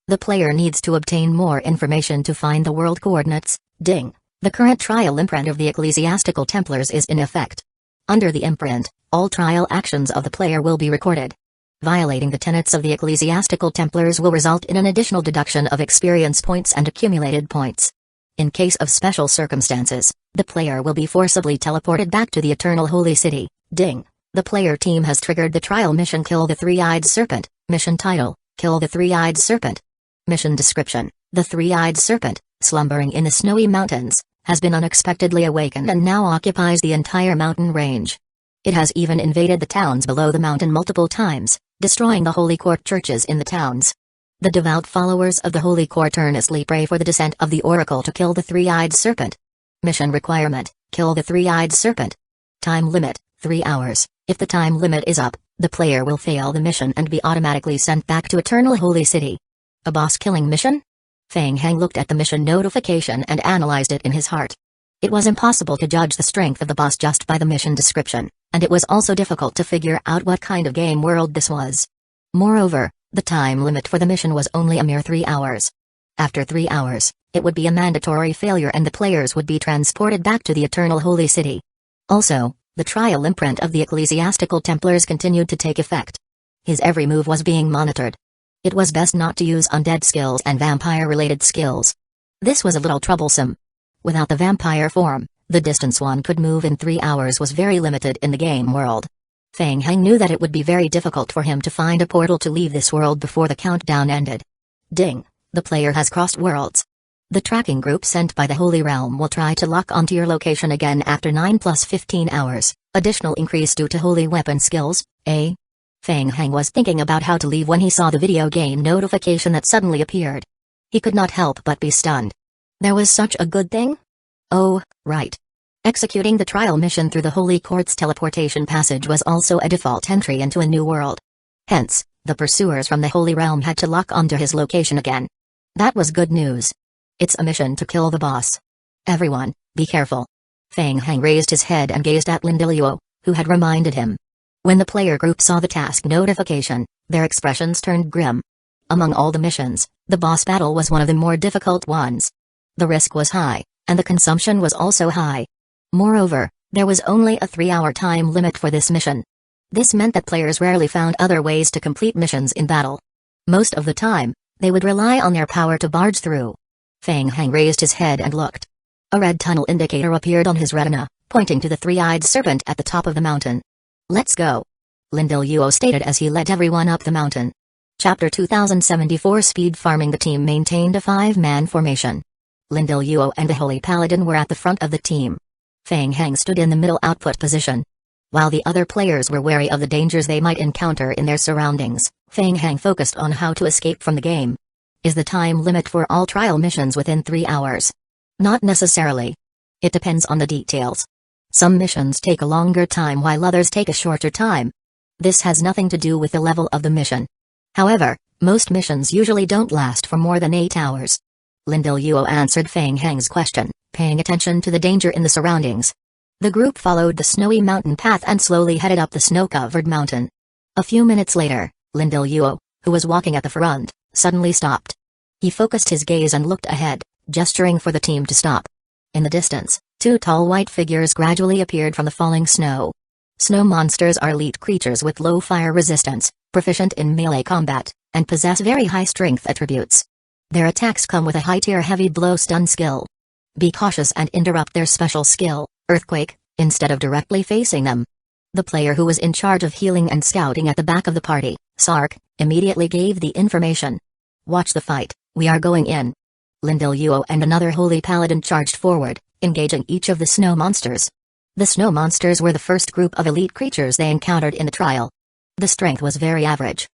The player needs to obtain more information to find the world coordinates. Ding. The current trial imprint of the Ecclesiastical Templars is in effect. Under the imprint, all trial actions of the player will be recorded. Violating the tenets of the Ecclesiastical Templars will result in an additional deduction of experience points and accumulated points. In case of special circumstances, the player will be forcibly teleported back to the Eternal Holy City. Ding. The player team has triggered the trial mission Kill the Three-Eyed Serpent. Mission title, Kill the Three-Eyed Serpent. Mission description, the Three-Eyed Serpent, slumbering in the snowy mountains, has been unexpectedly awakened and now occupies the entire mountain range. It has even invaded the towns below the mountain multiple times, destroying the Holy Court churches in the towns. The devout followers of the Holy Court earnestly pray for the descent of the Oracle to kill the Three-Eyed Serpent. Mission requirement, Kill the Three-Eyed Serpent. Time limit, 3 hours. If the time limit is up, the player will fail the mission and be automatically sent back to Eternal Holy City. A boss killing mission? Fang Heng looked at the mission notification and analyzed it in his heart. It was impossible to judge the strength of the boss just by the mission description, and it was also difficult to figure out what kind of game world this was. Moreover, the time limit for the mission was only a mere 3 hours. After 3 hours, it would be a mandatory failure and the players would be transported back to the Eternal Holy City. Also, the trial imprint of the Ecclesiastical Templars continued to take effect. His every move was being monitored. It was best not to use undead skills and vampire-related skills. This was a little troublesome. Without the vampire form, the distance one could move in 3 hours was very limited in the game world. Fang Heng knew that it would be very difficult for him to find a portal to leave this world before the countdown ended. Ding. The player has crossed worlds. The tracking group sent by the Holy Realm will try to lock onto your location again after 9 + 15 hours. Additional increase due to holy weapon skills, A. Feng Heng was thinking about how to leave when he saw the video game notification that suddenly appeared. He could not help but be stunned. There was such a good thing? Oh, right. Executing the trial mission through the Holy Court's teleportation passage was also a default entry into a new world. Hence, the pursuers from the Holy Realm had to lock onto his location again. That was good news. It's a mission to kill the boss. Everyone, be careful. Feng Heng raised his head and gazed at Lin Deluo, who had reminded him. When the player group saw the task notification, their expressions turned grim. Among all the missions, the boss battle was one of the more difficult ones. The risk was high, and the consumption was also high. Moreover, there was only a 3-hour time limit for this mission. This meant that players rarely found other ways to complete missions in battle. Most of the time, they would rely on their power to barge through. Feng Heng raised his head and looked. A red tunnel indicator appeared on his retina, pointing to the three-eyed serpent at the top of the mountain. Let's go. Lin Deluo stated as he led everyone up the mountain. Chapter 2074 Speed Farming. The team maintained a 5-man formation. Lin Deluo and the Holy Paladin were at the front of the team. Feng Heng stood in the middle output position. While the other players were wary of the dangers they might encounter in their surroundings, Feng Heng focused on how to escape from the game. Is the time limit for all trial missions within 3 hours? Not necessarily. It depends on the details. Some missions take a longer time while others take a shorter time. This has nothing to do with the level of the mission. However, most missions usually don't last for more than 8 hours. Lin Deluo answered Feng Heng's question, paying attention to the danger in the surroundings. The group followed the snowy mountain path and slowly headed up the snow-covered mountain. A few minutes later, Lin Deluo, who was walking at the front, suddenly stopped. He focused his gaze and looked ahead, gesturing for the team to stop. In the distance, 2 tall white figures gradually appeared from the falling snow. Snow monsters are elite creatures with low fire resistance, proficient in melee combat, and possess very high strength attributes. Their attacks come with a high-tier heavy blow stun skill. Be cautious and interrupt their special skill, Earthquake, instead of directly facing them. The player who was in charge of healing and scouting at the back of the party, Sark, immediately gave the information. Watch the fight, we are going in. Lin Deluo and another Holy Paladin charged forward, engaging each of the snow monsters. The snow monsters were the first group of elite creatures they encountered in the trial. The strength was very average.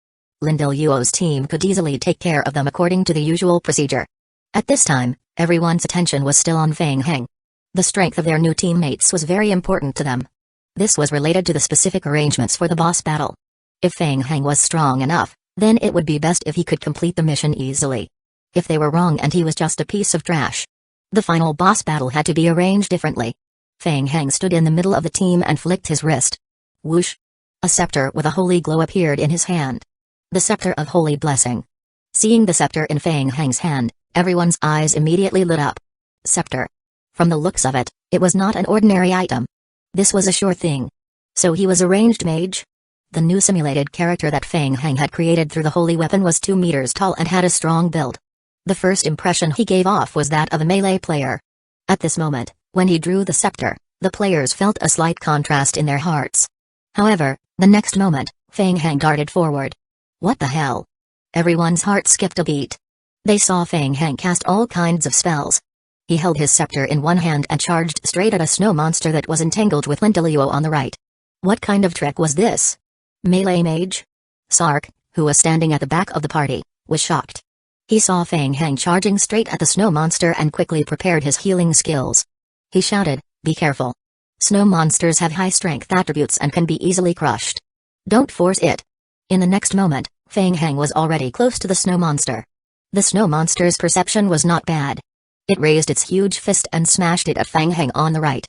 Lin Deluo's team could easily take care of them according to the usual procedure. At this time, everyone's attention was still on Feng Heng. The strength of their new teammates was very important to them. This was related to the specific arrangements for the boss battle. If Feng Heng was strong enough, then it would be best if he could complete the mission easily. If they were wrong and he was just a piece of trash, the final boss battle had to be arranged differently. Feng Heng stood in the middle of the team and flicked his wrist. Whoosh! A scepter with a holy glow appeared in his hand. The scepter of holy blessing. Seeing the scepter in Feng Heng's hand, everyone's eyes immediately lit up. Scepter. From the looks of it, it was not an ordinary item. This was a sure thing. So he was a ranged mage? The new simulated character that Feng Heng had created through the holy weapon was 2 meters tall and had a strong build. The first impression he gave off was that of a melee player. At this moment, when he drew the scepter, the players felt a slight contrast in their hearts. However, the next moment, Feng Heng darted forward. What the hell? Everyone's heart skipped a beat. They saw Feng Heng cast all kinds of spells. He held his scepter in one hand and charged straight at a snow monster that was entangled with Lin Deluo on the right. What kind of trick was this? Melee mage? Sark, who was standing at the back of the party, was shocked. He saw Feng Heng charging straight at the snow monster and quickly prepared his healing skills. He shouted, "Be careful. Snow monsters have high strength attributes and can be easily crushed. Don't force it." In the next moment, Feng Heng was already close to the snow monster. The snow monster's perception was not bad. It raised its huge fist and smashed it at Feng Heng on the right.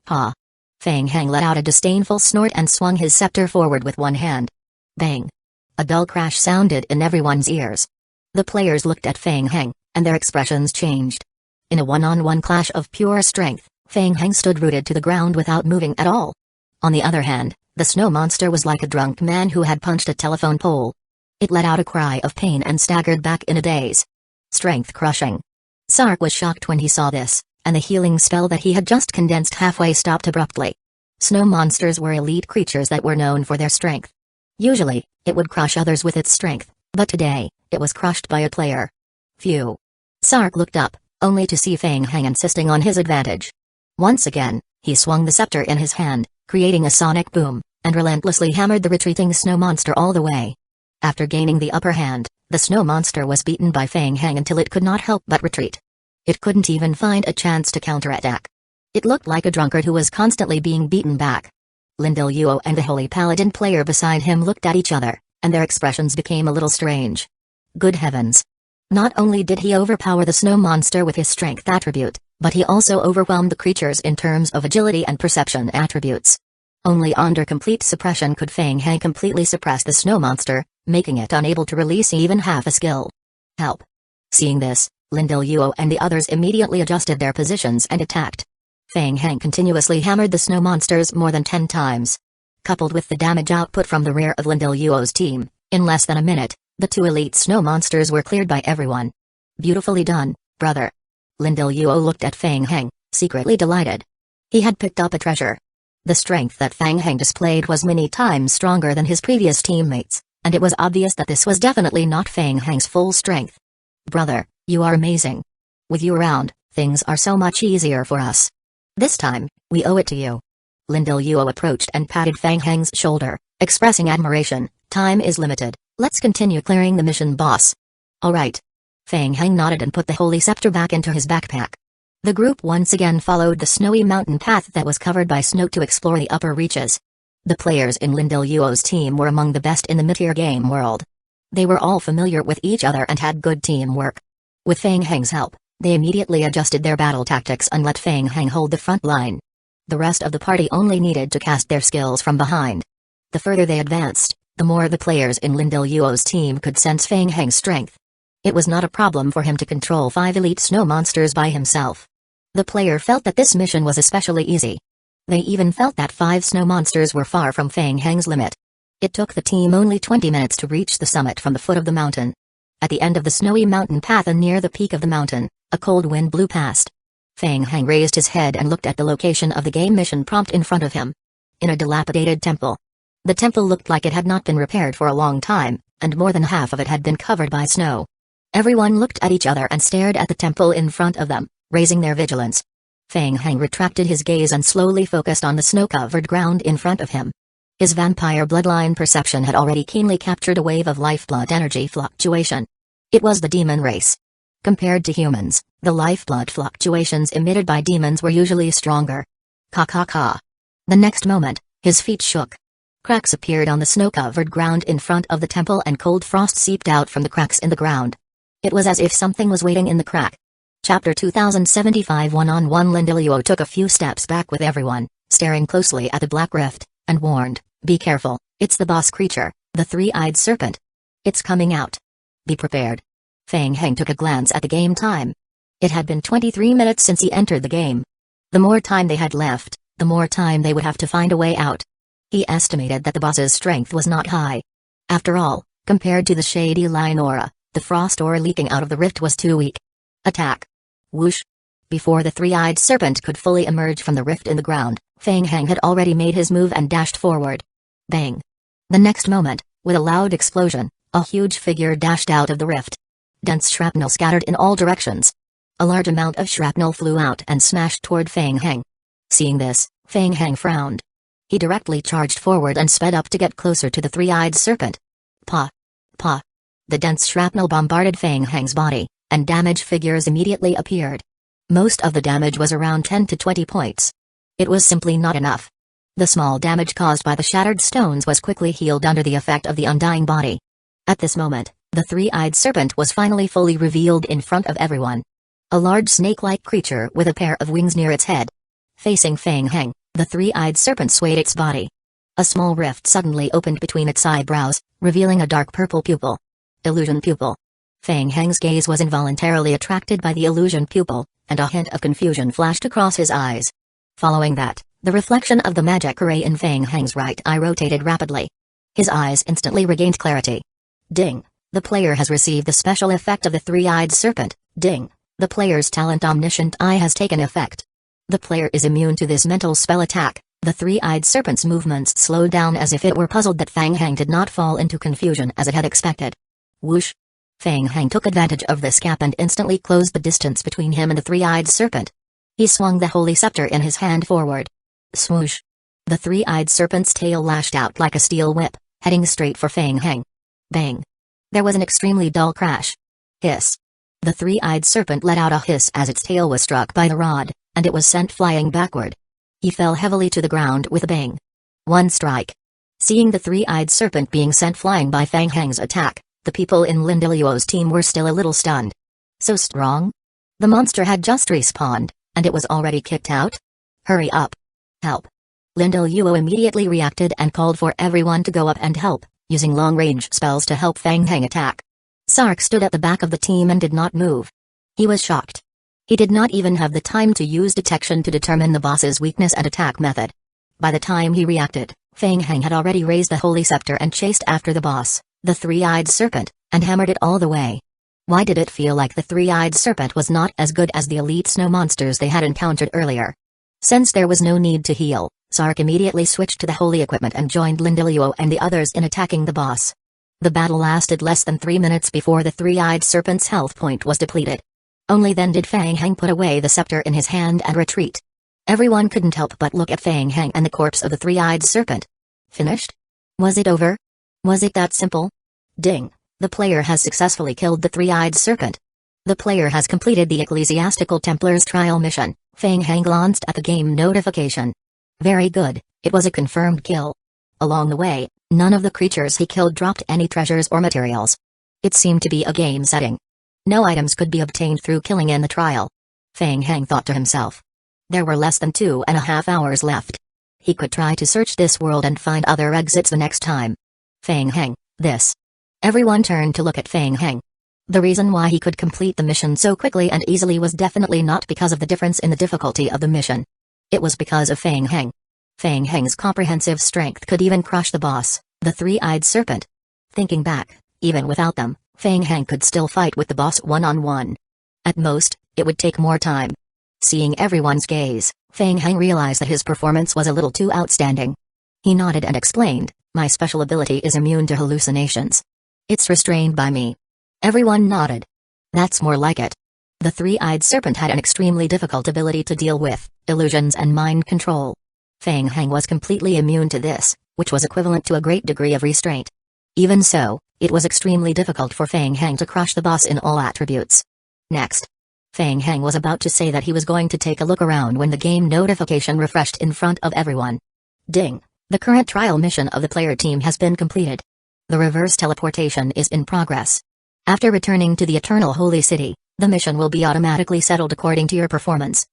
Ha! Feng Heng let out a disdainful snort and swung his scepter forward with one hand. Bang! A dull crash sounded in everyone's ears. The players looked at Feng Heng, and their expressions changed. In a one-on-one clash of pure strength, Feng Heng stood rooted to the ground without moving at all. On the other hand, the snow monster was like a drunk man who had punched a telephone pole. It let out a cry of pain and staggered back in a daze. Strength crushing. Sark was shocked when he saw this, and the healing spell that he had just condensed halfway stopped abruptly. Snow monsters were elite creatures that were known for their strength. Usually, it would crush others with its strength, but today, it was crushed by a player. Phew. Sark looked up, only to see Feng Heng insisting on his advantage. Once again, he swung the scepter in his hand, creating a sonic boom, and relentlessly hammered the retreating snow monster all the way. After gaining the upper hand, the snow monster was beaten by Fang Heng until it could not help but retreat. It couldn't even find a chance to counterattack. It looked like a drunkard who was constantly being beaten back. Lindell Yuo and the Holy Paladin player beside him looked at each other, and their expressions became a little strange. Good heavens. Not only did he overpower the snow monster with his strength attribute, but he also overwhelmed the creatures in terms of agility and perception attributes. Only under complete suppression could Fang Heng completely suppress the snow monster, making it unable to release even half a skill. Help. Seeing this, Lindell Yuo and the others immediately adjusted their positions and attacked. Fang Heng continuously hammered the snow monsters more than 10 times. Coupled with the damage output from the rear of Lindell Yuo's team, in less than a minute, the 2 elite snow monsters were cleared by everyone. Beautifully done, brother. Lindell Yuo looked at Fang Heng, secretly delighted. He had picked up a treasure. The strength that Fang Heng displayed was many times stronger than his previous teammates, and it was obvious that this was definitely not Fang Heng's full strength. Brother, you are amazing. With you around, things are so much easier for us. This time, we owe it to you. Lindell Yuo approached and patted Fang Heng's shoulder, expressing admiration. Time is limited, let's continue clearing the mission, boss. Alright. Fang Heng nodded and put the holy scepter back into his backpack. The group once again followed the snowy mountain path that was covered by snow to explore the upper reaches. The players in Lindell Yuo's team were among the best in the mid-tier game world. They were all familiar with each other and had good teamwork. With Fang Heng's help, they immediately adjusted their battle tactics and let Fang Heng hold the front line. The rest of the party only needed to cast their skills from behind. The further they advanced, the more the players in Lindell Yuo's team could sense Fang Heng's strength. It was not a problem for him to control 5 elite snow monsters by himself. The player felt that this mission was especially easy. They even felt that 5 snow monsters were far from Fang Heng's limit. It took the team only 20 minutes to reach the summit from the foot of the mountain. At the end of the snowy mountain path and near the peak of the mountain, a cold wind blew past. Fang Heng raised his head and looked at the location of the game mission prompt in front of him. In a dilapidated temple. The temple looked like it had not been repaired for a long time, and more than half of it had been covered by snow. Everyone looked at each other and stared at the temple in front of them, raising their vigilance. Fang Heng retracted his gaze and slowly focused on the snow-covered ground in front of him. His vampire bloodline perception had already keenly captured a wave of lifeblood energy fluctuation. It was the demon race. Compared to humans, the lifeblood fluctuations emitted by demons were usually stronger. Ka. The next moment, his feet shook. Cracks appeared on the snow-covered ground in front of the temple and cold frost seeped out from the cracks in the ground. It was as if something was waiting in the crack. Chapter 2075 One-on-one. Lindell Yuo took a few steps back with everyone, staring closely at the black rift, and warned, "Be careful, it's the boss creature, the 3-eyed serpent. It's coming out. Be prepared." Fang Heng took a glance at the game time. It had been 23 minutes since he entered the game. The more time they had left, the more time they would have to find a way out. He estimated that the boss's strength was not high. After all, compared to the shady line aura, the frost ore leaking out of the rift was too weak. Attack. Whoosh. Before the 3-eyed serpent could fully emerge from the rift in the ground, Fang Heng had already made his move and dashed forward. Bang. The next moment, with a loud explosion, a huge figure dashed out of the rift. Dense shrapnel scattered in all directions. A large amount of shrapnel flew out and smashed toward Fang Heng. Seeing this, Fang Heng frowned. He directly charged forward and sped up to get closer to the 3-eyed serpent. Pa. The dense shrapnel bombarded Fang Heng's body, and damage figures immediately appeared. Most of the damage was around 10 to 20 points. It was simply not enough. The small damage caused by the shattered stones was quickly healed under the effect of the undying body. At this moment, the 3-eyed serpent was finally fully revealed in front of everyone. A large snake-like creature with a pair of wings near its head. Facing Fang Heng, the 3-eyed serpent swayed its body. A small rift suddenly opened between its eyebrows, revealing a dark purple pupil. Illusion pupil. Fang Heng's gaze was involuntarily attracted by the illusion pupil, and a hint of confusion flashed across his eyes. Following that, the reflection of the magic ray in Fang Heng's right eye rotated rapidly. His eyes instantly regained clarity. Ding. The player has received the special effect of the 3-eyed serpent. Ding. The player's talent Omniscient Eye has taken effect. The player is immune to this mental spell attack. The 3-eyed serpent's movements slowed down as if it were puzzled that Fang Heng did not fall into confusion as it had expected. Whoosh. Fang Heng took advantage of this gap and instantly closed the distance between him and the 3-eyed serpent. He swung the holy scepter in his hand forward. Swoosh. The three-eyed serpent's tail lashed out like a steel whip, heading straight for Fang Heng. Bang! There was an extremely dull crash. Hiss! The three-eyed serpent let out a hiss as its tail was struck by the rod, and it was sent flying backward. He fell heavily to the ground with a bang. One strike. Seeing the three-eyed serpent being sent flying by Fang Heng's attack, the people in Lindiluo's team were still a little stunned. So strong? The monster had just respawned, and it was already kicked out? Hurry up! Help! Lindiluo immediately reacted and called for everyone to go up and help, using long-range spells to help Fang Heng attack. Sark stood at the back of the team and did not move. He was shocked. He did not even have the time to use detection to determine the boss's weakness and attack method. By the time he reacted, Fang Heng had already raised the holy scepter and chased after the boss, the three-eyed serpent, and hammered it all the way. Why did it feel like the three-eyed serpent was not as good as the elite snow monsters they had encountered earlier? Since there was no need to heal, Sark immediately switched to the holy equipment and joined Lindiluo and the others in attacking the boss. The battle lasted less than 3 minutes before the three-eyed serpent's health point was depleted. Only then did Fang Heng put away the scepter in his hand and retreat. Everyone couldn't help but look at Fang Heng and the corpse of the three-eyed serpent. Finished? Was it over? Was it that simple? Ding! The player has successfully killed the three-eyed serpent. The player has completed the Ecclesiastical Templar's trial mission. Fang Heng glanced at the game notification. Very good, it was a confirmed kill. Along the way, none of the creatures he killed dropped any treasures or materials. It seemed to be a game setting. No items could be obtained through killing in the trial. Fang Heng thought to himself. There were less than 2.5 hours left. He could try to search this world and find other exits the next time. Fang Heng, this. Everyone turned to look at Fang Heng. The reason why he could complete the mission so quickly and easily was definitely not because of the difference in the difficulty of the mission. It was because of Fang Heng. Fang Heng's comprehensive strength could even crush the boss, the three-eyed serpent. Thinking back, even without them, Fang Heng could still fight with the boss one-on-one. At most, it would take more time. Seeing everyone's gaze, Fang Heng realized that his performance was a little too outstanding. He nodded and explained, "My special ability is immune to hallucinations. It's restrained by me." Everyone nodded. That's more like it. The three-eyed serpent had an extremely difficult ability to deal with, illusions and mind control. Fang Heng was completely immune to this, which was equivalent to a great degree of restraint. Even so, it was extremely difficult for Fang Heng to crush the boss in all attributes. Next. Fang Heng was about to say that he was going to take a look around when the game notification refreshed in front of everyone. Ding! The current trial mission of the player team has been completed. The reverse teleportation is in progress. After returning to the Eternal Holy City, the mission will be automatically settled according to your performance.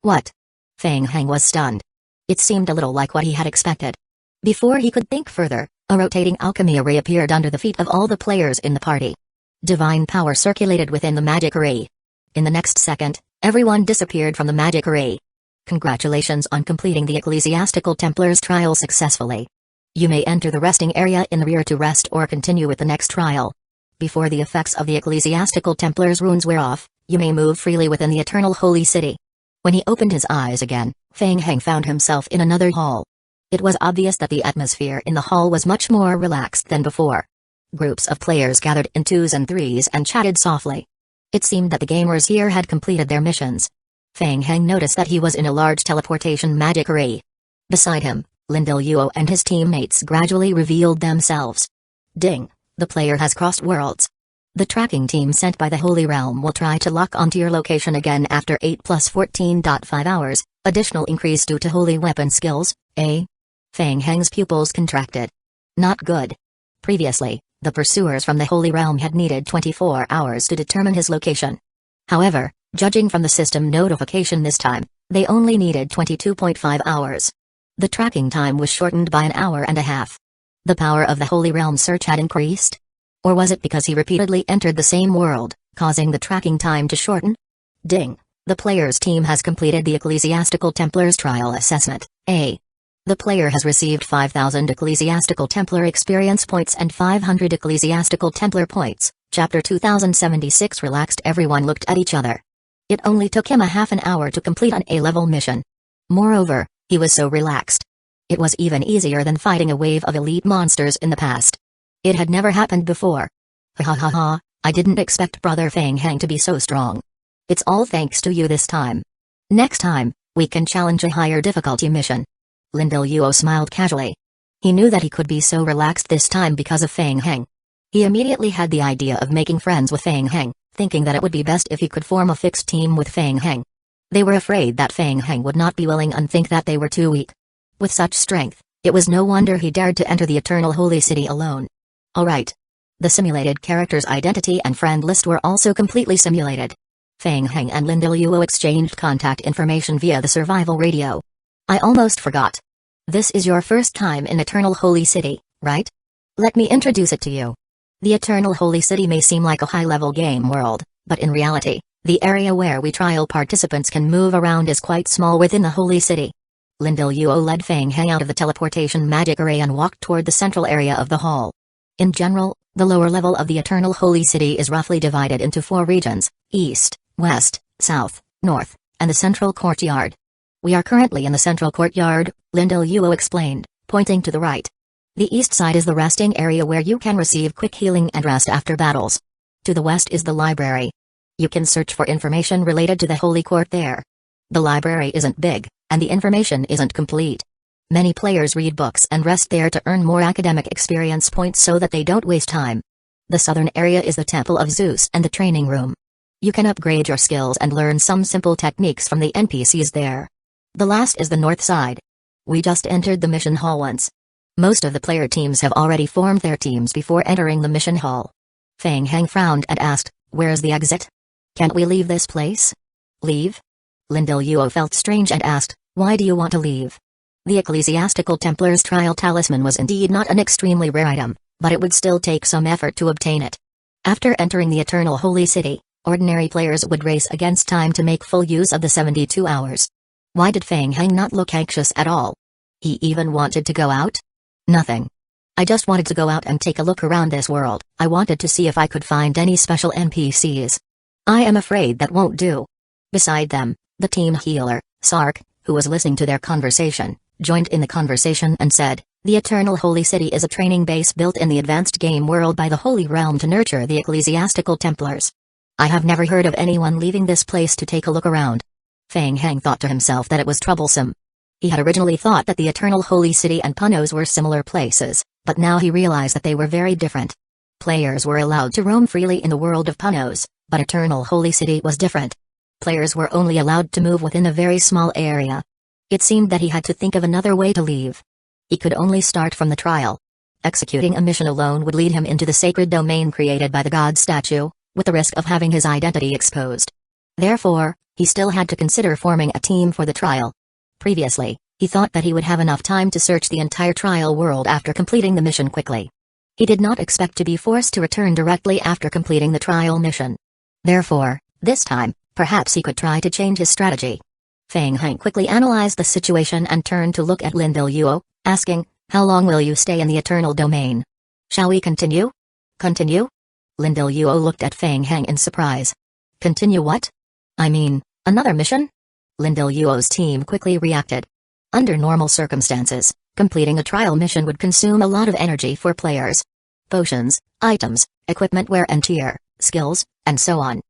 What? Fang Heng was stunned. It seemed a little like what he had expected. Before he could think further, a rotating alchemy array appeared under the feet of all the players in the party. Divine power circulated within the magic array. In the next second, everyone disappeared from the magic array. Congratulations on completing the Ecclesiastical Templar's trial successfully. You may enter the resting area in the rear to rest or continue with the next trial. Before the effects of the Ecclesiastical Templar's runes wear off, you may move freely within the Eternal Holy City. When he opened his eyes again, Fang Heng found himself in another hall. It was obvious that the atmosphere in the hall was much more relaxed than before. Groups of players gathered in 2s and 3s and chatted softly. It seemed that the gamers here had completed their missions. Fang Heng noticed that he was in a large teleportation magic array. Beside him, Lindiluo and his teammates gradually revealed themselves. Ding! The player has crossed worlds. The tracking team sent by the Holy Realm will try to lock onto your location again after 8 plus 14.5 hours, additional increase due to holy weapon skills, eh? Fang Heng's pupils contracted. Not good. Previously, the pursuers from the Holy Realm had needed 24 hours to determine his location. However, judging from the system notification this time, they only needed 22.5 hours. The tracking time was shortened by an hour and a half. The power of the Holy Realm search had increased? Or was it because he repeatedly entered the same world, causing the tracking time to shorten? Ding! The player's team has completed the Ecclesiastical Templar's trial assessment, A. The player has received 5,000 Ecclesiastical Templar experience points and 500 Ecclesiastical Templar points. Chapter 2076. Relaxed. Everyone looked at each other. It only took him a half an hour to complete an A-level mission. Moreover, he was so relaxed. It was even easier than fighting a wave of elite monsters in the past. It had never happened before. Ha ha ha ha, I didn't expect Brother Fang Heng to be so strong. It's all thanks to you this time. Next time, we can challenge a higher difficulty mission. Lin Luo smiled casually. He knew that he could be so relaxed this time because of Feng Heng. He immediately had the idea of making friends with Feng Heng, thinking that it would be best if he could form a fixed team with Feng Heng. They were afraid that Feng Heng would not be willing and think that they were too weak. With such strength, it was no wonder he dared to enter the Eternal Holy City alone. Alright. The simulated character's identity and friend list were also completely simulated. Feng Heng and Lin Luo exchanged contact information via the survival radio. I almost forgot. This is your first time in Eternal Holy City, right? Let me introduce it to you. The Eternal Holy City may seem like a high-level game world, but in reality, the area where we trial participants can move around is quite small within the Holy City. Lin Luo led Feng Heng out of the teleportation magic array and walked toward the central area of the hall. In general, the lower level of the Eternal Holy City is roughly divided into 4 regions: East, West, South, North, and the Central Courtyard. We are currently in the Central Courtyard, Lin Luo explained, pointing to the right. The east side is the resting area where you can receive quick healing and rest after battles. To the west is the library. You can search for information related to the Holy Court there. The library isn't big, and the information isn't complete. Many players read books and rest there to earn more academic experience points so that they don't waste time. The southern area is the Temple of Zeus and the training room. You can upgrade your skills and learn some simple techniques from the NPCs there. The last is the north side. We just entered the mission hall once. Most of the player teams have already formed their teams before entering the mission hall. Feng Heng frowned and asked, "Where's the exit? Can't we leave this place?" "Leave?" Lin Luo felt strange and asked, "Why do you want to leave?" The Ecclesiastical Templar's Trial Talisman was indeed not an extremely rare item, but it would still take some effort to obtain it. After entering the Eternal Holy City, ordinary players would race against time to make full use of the 72 hours. Why did Feng Heng not look anxious at all? He even wanted to go out? Nothing. I just wanted to go out and take a look around this world. I wanted to see if I could find any special NPCs. I am afraid that won't do. Beside them, the team healer, Sark, who was listening to their conversation, joined in the conversation and said, "The Eternal Holy City is a training base built in the advanced game world by the Holy Realm to nurture the Ecclesiastical Templars. I have never heard of anyone leaving this place to take a look around." Feng Heng thought to himself that it was troublesome. He had originally thought that the Eternal Holy City and Punos were similar places, but now he realized that they were very different. Players were allowed to roam freely in the world of Punos, but Eternal Holy City was different. Players were only allowed to move within a very small area. It seemed that he had to think of another way to leave. He could only start from the trial. Executing a mission alone would lead him into the sacred domain created by the god statue, with the risk of having his identity exposed. Therefore, he still had to consider forming a team for the trial. Previously, he thought that he would have enough time to search the entire trial world after completing the mission quickly. He did not expect to be forced to return directly after completing the trial mission. Therefore, this time, perhaps he could try to change his strategy. Feng Heng quickly analyzed the situation and turned to look at Lin Luo, asking, "How long will you stay in the Eternal Domain? Shall we continue?" "Continue?" Lin Luo looked at Feng Heng in surprise. "Continue what? I mean, another mission?" Lin Luo's team quickly reacted. Under normal circumstances, completing a trial mission would consume a lot of energy for players. Potions, items, equipment wear and tear, skills, and so on.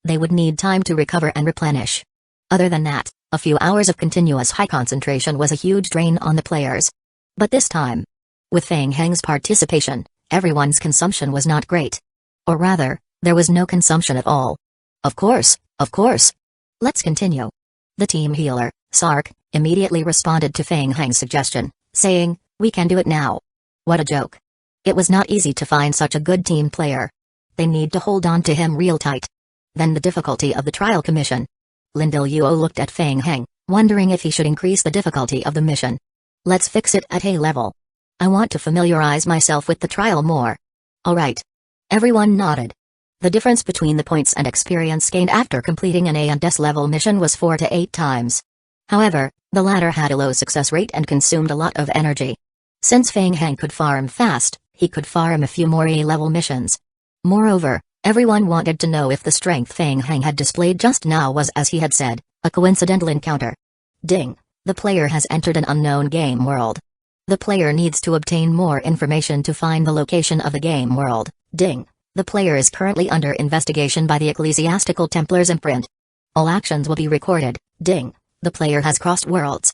They would need time to recover and replenish. Other than that, a few hours of continuous high concentration was a huge drain on the players. But this time, with Feng Heng's participation, everyone's consumption was not great. Or rather, there was no consumption at all. Of course. Let's continue." The team healer, Sark, immediately responded to Feng Heng's suggestion, saying, "We can do it now." What a joke. It was not easy to find such a good team player. They need to hold on to him real tight. Then the difficulty of the trial commission. Lin Luo looked at Feng Heng, wondering if he should increase the difficulty of the mission. "Let's fix it at A level. I want to familiarize myself with the trial more." "Alright." Everyone nodded. The difference between the points and experience gained after completing an A and S level mission was 4 to 8 times. However, the latter had a low success rate and consumed a lot of energy. Since Feng Heng could farm fast, he could farm a few more A level missions. Moreover, everyone wanted to know if the strength Feng Heng had displayed just now was, as he had said, a coincidental encounter. Ding! The player has entered an unknown game world. The player needs to obtain more information to find the location of the game world. Ding! The player is currently under investigation by the Ecclesiastical Templars imprint. All actions will be recorded. Ding! The player has crossed worlds.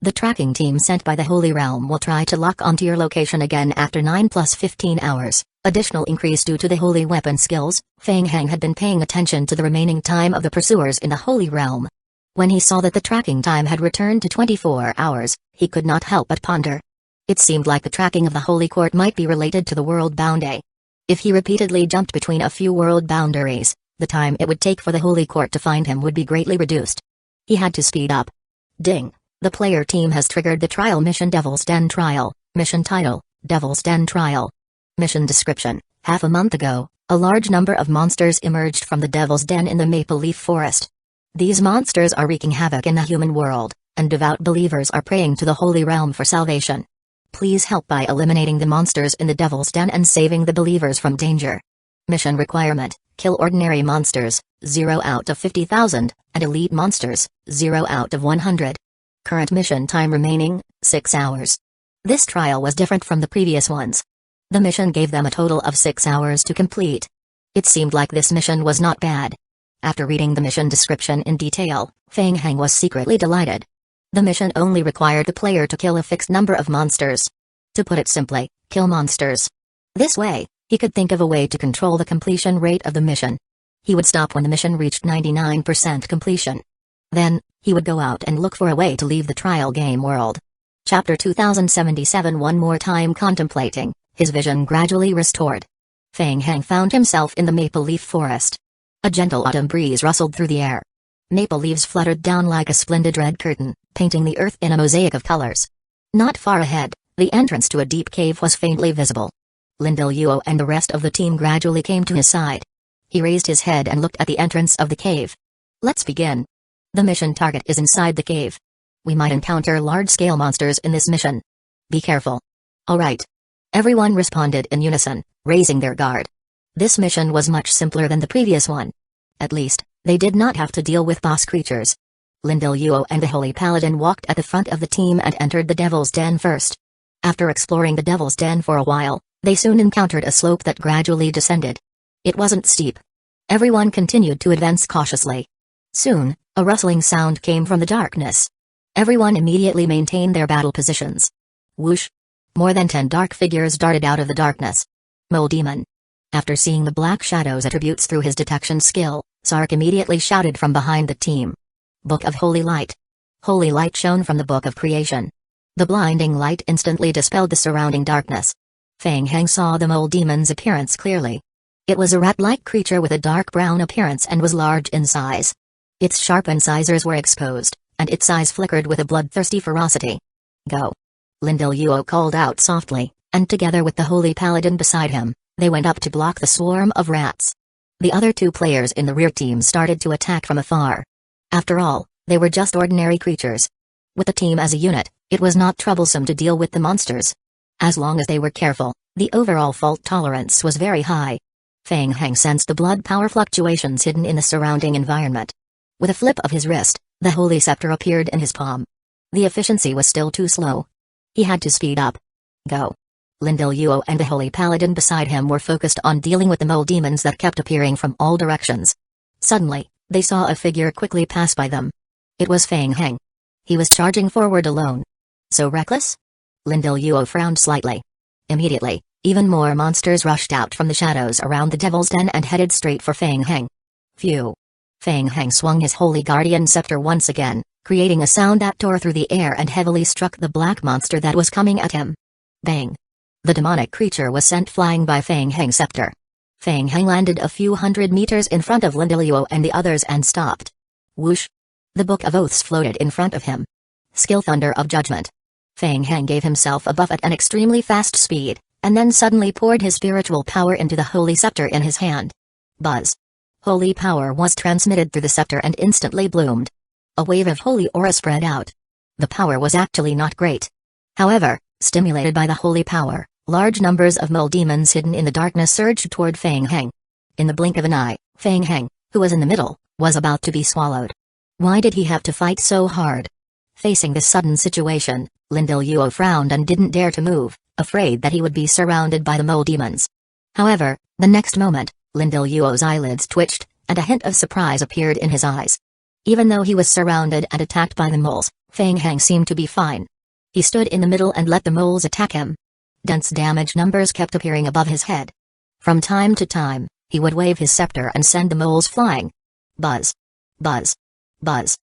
The tracking team sent by the Holy Realm will try to lock onto your location again after 9 plus 15 hours. Additional increase due to the holy weapon skills. Feng Heng had been paying attention to the remaining time of the pursuers in the Holy Realm. When he saw that the tracking time had returned to 24 hours, he could not help but ponder. It seemed like the tracking of the Holy Court might be related to the world boundary. If he repeatedly jumped between a few world boundaries, the time it would take for the Holy Court to find him would be greatly reduced. He had to speed up. Ding! The player team has triggered the trial mission Devil's Den Trial. Mission title, Devil's Den Trial. Mission description: half a month ago, a large number of monsters emerged from the Devil's Den in the Maple Leaf Forest. These monsters are wreaking havoc in the human world, and devout believers are praying to the Holy Realm for salvation. Please help by eliminating the monsters in the Devil's Den and saving the believers from danger. Mission requirement: kill ordinary monsters, 0 out of 50,000, and elite monsters, 0 out of 100. Current mission time remaining, 6 hours. This trial was different from the previous ones. The mission gave them a total of 6 hours to complete. It seemed like this mission was not bad. After reading the mission description in detail, Feng Heng was secretly delighted. The mission only required the player to kill a fixed number of monsters. To put it simply, kill monsters. This way, he could think of a way to control the completion rate of the mission. He would stop when the mission reached 99% completion. Then, he would go out and look for a way to leave the trial game world. Chapter 2077. One more time contemplating, his vision gradually restored. Feng Heng found himself in the maple leaf forest. A gentle autumn breeze rustled through the air. Maple leaves fluttered down like a splendid red curtain, painting the earth in a mosaic of colors. Not far ahead, the entrance to a deep cave was faintly visible. Lindelyuo and the rest of the team gradually came to his side. He raised his head and looked at the entrance of the cave. Let's begin. The mission target is inside the cave. We might encounter large-scale monsters in this mission. Be careful. Alright. Everyone responded in unison, raising their guard. This mission was much simpler than the previous one. At least, they did not have to deal with boss creatures. Lindelyuo and the Holy Paladin walked at the front of the team and entered the Devil's Den first. After exploring the Devil's Den for a while, they soon encountered a slope that gradually descended. It wasn't steep. Everyone continued to advance cautiously. Soon, a rustling sound came from the darkness. Everyone immediately maintained their battle positions. Whoosh! More than 10 dark figures darted out of the darkness. Mole Demon. After seeing the black shadow's attributes through his detection skill, Sark immediately shouted from behind the team. Book of Holy Light. Holy light shone from the Book of Creation. The blinding light instantly dispelled the surrounding darkness. Feng Heng saw the mole demon's appearance clearly. It was a rat-like creature with a dark brown appearance and was large in size. Its sharp incisors were exposed, and its eyes flickered with a bloodthirsty ferocity. Go! Lindelyuo called out softly, and together with the Holy Paladin beside him, they went up to block the swarm of rats. The other two players in the rear team started to attack from afar. After all, they were just ordinary creatures. With the team as a unit, it was not troublesome to deal with the monsters. As long as they were careful, the overall fault tolerance was very high. Feng Heng sensed the blood power fluctuations hidden in the surrounding environment. With a flip of his wrist, the holy scepter appeared in his palm. The efficiency was still too slow. He had to speed up. Go! Lindelyuo and the Holy Paladin beside him were focused on dealing with the mole demons that kept appearing from all directions. Suddenly, they saw a figure quickly pass by them. It was Feng Heng. He was charging forward alone. So reckless? Lindelyuo frowned slightly. Immediately, even more monsters rushed out from the shadows around the Devil's Den and headed straight for Feng Heng. Phew! Feng Heng swung his Holy Guardian Scepter once again, creating a sound that tore through the air and heavily struck the black monster that was coming at him. Bang! The demonic creature was sent flying by Feng Heng's scepter. Feng Heng landed a few hundred meters in front of Lindelyuo and the others and stopped. Whoosh! The Book of Oaths floated in front of him. Skill Thunder of Judgment. Feng Heng gave himself a buff at an extremely fast speed, and then suddenly poured his spiritual power into the holy scepter in his hand. Buzz! Holy power was transmitted through the scepter and instantly bloomed. A wave of holy aura spread out. The power was actually not great. However, stimulated by the holy power, large numbers of mole demons hidden in the darkness surged toward Feng Heng. In the blink of an eye, Feng Heng, who was in the middle, was about to be swallowed. Why did he have to fight so hard? Facing this sudden situation, Lindelyuo frowned and didn't dare to move, afraid that he would be surrounded by the mole demons. However, the next moment, Lindelyuo's eyelids twitched, and a hint of surprise appeared in his eyes. Even though he was surrounded and attacked by the moles, Fang Heng seemed to be fine. He stood in the middle and let the moles attack him. Dense damage numbers kept appearing above his head. From time to time, he would wave his scepter and send the moles flying. Buzz. Buzz. Buzz.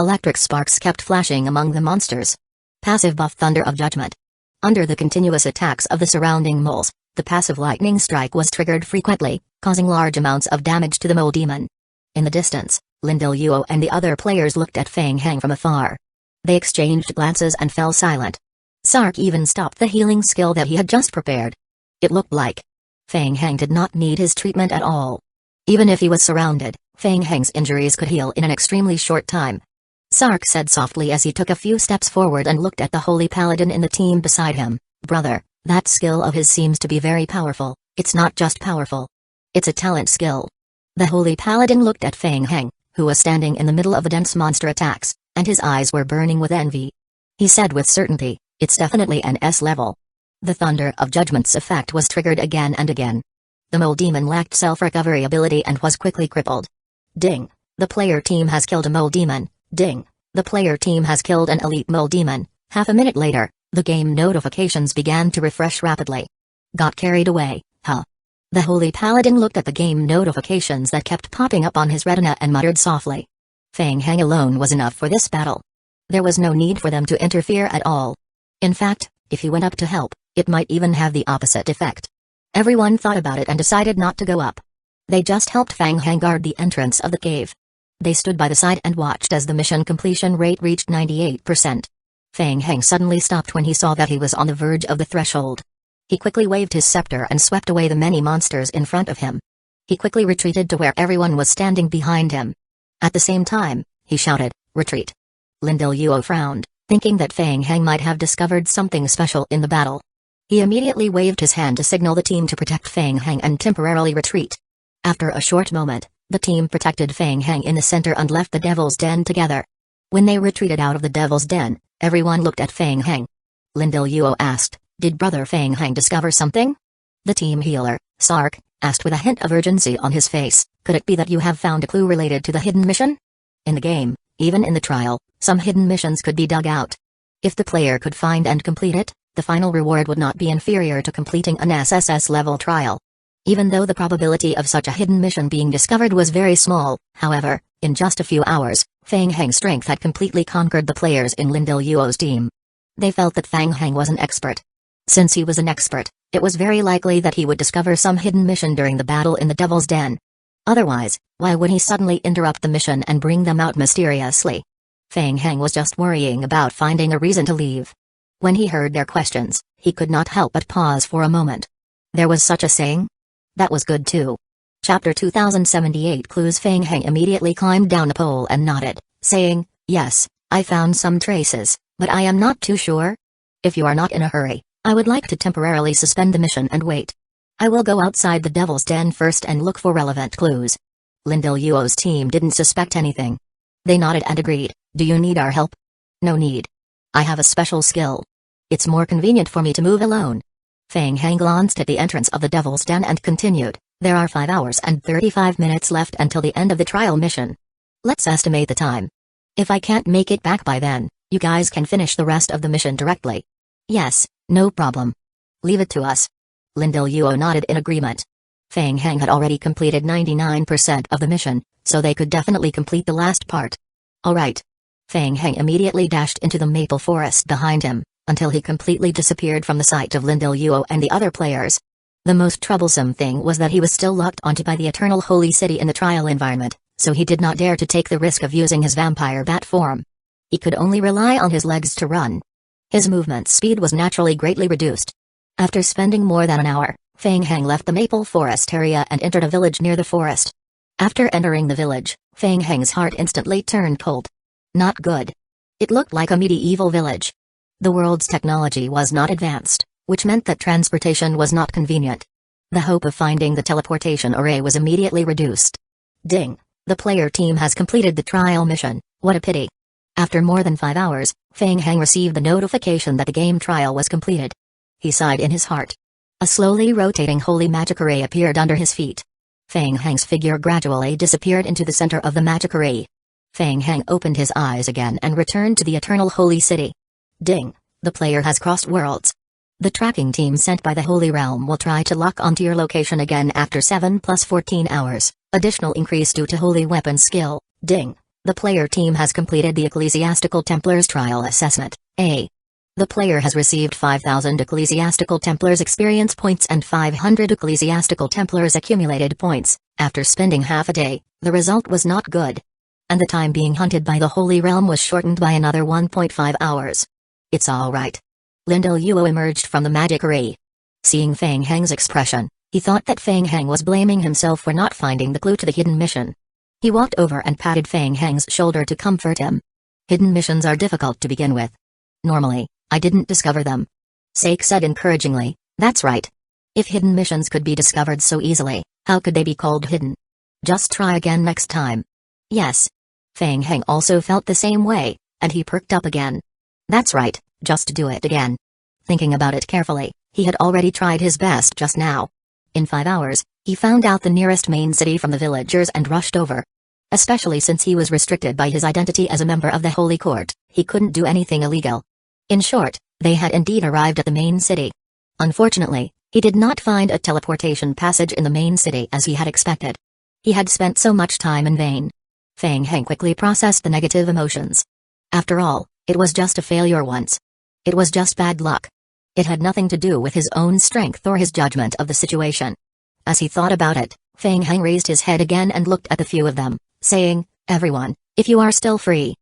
Electric sparks kept flashing among the monsters. Passive buff Thunder of Judgment. Under the continuous attacks of the surrounding moles, the passive lightning strike was triggered frequently, causing large amounts of damage to the mole demon. In the distance, Lindell and the other players looked at Fang Heng from afar. They exchanged glances and fell silent. Sark even stopped the healing skill that he had just prepared. It looked like Fang Heng did not need his treatment at all. Even if he was surrounded, Fang Heng's injuries could heal in an extremely short time. Sark said softly as he took a few steps forward and looked at the Holy Paladin in the team beside him. Brother, that skill of his seems to be very powerful. It's not just powerful. It's a talent skill. The Holy Paladin looked at Fang Heng, who was standing in the middle of the dense monster attacks, and his eyes were burning with envy. He said with certainty, it's definitely an S level. The Thunder of Judgment's effect was triggered again and again. The mole demon lacked self-recovery ability and was quickly crippled. Ding! The player team has killed a mole demon. Ding! The player team has killed an elite mole demon. Half a minute later, the game notifications began to refresh rapidly. Got carried away, huh? The Holy Paladin looked at the game notifications that kept popping up on his retina and muttered softly. Fang Heng alone was enough for this battle. There was no need for them to interfere at all. In fact, if he went up to help, it might even have the opposite effect. Everyone thought about it and decided not to go up. They just helped Fang Heng guard the entrance of the cave. They stood by the side and watched as the mission completion rate reached 98%. Fang Heng suddenly stopped when he saw that he was on the verge of the threshold. He quickly waved his scepter and swept away the many monsters in front of him. He quickly retreated to where everyone was standing behind him. At the same time, he shouted, "Retreat." Lindell frowned, thinking that Fang Heng might have discovered something special in the battle. He immediately waved his hand to signal the team to protect Fang Heng and temporarily retreat. After a short moment, the team protected Fang Heng in the center and left the Devil's Den together. When they retreated out of the Devil's Den, everyone looked at Fang Heng. Lindell asked, "Did Brother Fang Heng discover something?" The team healer, Sark, asked with a hint of urgency on his face, "Could it be that you have found a clue related to the hidden mission?" In the game, even in the trial, some hidden missions could be dug out. If the player could find and complete it, the final reward would not be inferior to completing an SSS level trial. Even though the probability of such a hidden mission being discovered was very small, however, in just a few hours, Fang Heng's strength had completely conquered the players in Lindell team. They felt that Fang Heng was an expert. Since he was an expert, it was very likely that he would discover some hidden mission during the battle in the Devil's Den. Otherwise, why would he suddenly interrupt the mission and bring them out mysteriously? Fang Heng was just worrying about finding a reason to leave. When he heard their questions, he could not help but pause for a moment. There was such a saying? That was good too. Chapter 2078 Clues. Fang Heng immediately climbed down the pole and nodded, saying, "Yes, I found some traces, but I am not too sure. If you are not in a hurry, I would like to temporarily suspend the mission and wait. I will go outside the Devil's Den first and look for relevant clues." Lindell team didn't suspect anything. They nodded and agreed. "Do you need our help?" "No need. I have a special skill. It's more convenient for me to move alone." Fang Heng glanced at the entrance of the Devil's Den and continued, "There are 5 hours and 35 minutes left until the end of the trial mission. Let's estimate the time. If I can't make it back by then, you guys can finish the rest of the mission directly." "Yes, no problem. Leave it to us." Lindell nodded in agreement. Fang Heng had already completed 99% of the mission, so they could definitely complete the last part. "All right." Fang Heng immediately dashed into the maple forest behind him, until he completely disappeared from the sight of Lindell and the other players. The most troublesome thing was that he was still locked onto by the Eternal Holy City in the trial environment, so he did not dare to take the risk of using his vampire bat form. He could only rely on his legs to run. His movement speed was naturally greatly reduced. After spending more than an hour, Fang Heng left the maple forest area and entered a village near the forest. After entering the village, Fang Heng's heart instantly turned cold. Not good. It looked like a medieval village. The world's technology was not advanced, which meant that transportation was not convenient. The hope of finding the teleportation array was immediately reduced. Ding! The player team has completed the trial mission. What a pity. After more than 5 hours, Fang Heng received the notification that the game trial was completed. He sighed in his heart. A slowly rotating holy magic array appeared under his feet. Fang Heng's figure gradually disappeared into the center of the magic array. Feng Heng opened his eyes again and returned to the Eternal Holy City. Ding! The player has crossed worlds. The tracking team sent by the Holy Realm will try to lock onto your location again after 7 plus 14 hours. Additional increase due to Holy Weapon skill. Ding! The player team has completed the Ecclesiastical Templars Trial Assessment. A. The player has received 5,000 Ecclesiastical Templars experience points and 500 Ecclesiastical Templars accumulated points. After spending half a day, the result was not good. And the time being hunted by the Holy Realm was shortened by another 1.5 hours. It's alright. Lindell Yuo emerged from the magic array. Seeing Feng Heng's expression, he thought that Feng Heng was blaming himself for not finding the clue to the hidden mission. He walked over and patted Feng Heng's shoulder to comfort him. Hidden missions are difficult to begin with. Normally, I didn't discover them. Sake said encouragingly, that's right. If hidden missions could be discovered so easily, how could they be called hidden? Just try again next time. Yes. Feng Heng also felt the same way, and he perked up again. That's right, just do it again. Thinking about it carefully, he had already tried his best just now. In 5 hours, he found out the nearest main city from the villagers and rushed over. Especially since he was restricted by his identity as a member of the Holy Court, he couldn't do anything illegal. In short, they had indeed arrived at the main city. Unfortunately, he did not find a teleportation passage in the main city as he had expected. He had spent so much time in vain. Feng Heng quickly processed the negative emotions. After all, it was just a failure once. It was just bad luck. It had nothing to do with his own strength or his judgment of the situation. As he thought about it, Feng Heng raised his head again and looked at the few of them, saying, everyone, if you are still free.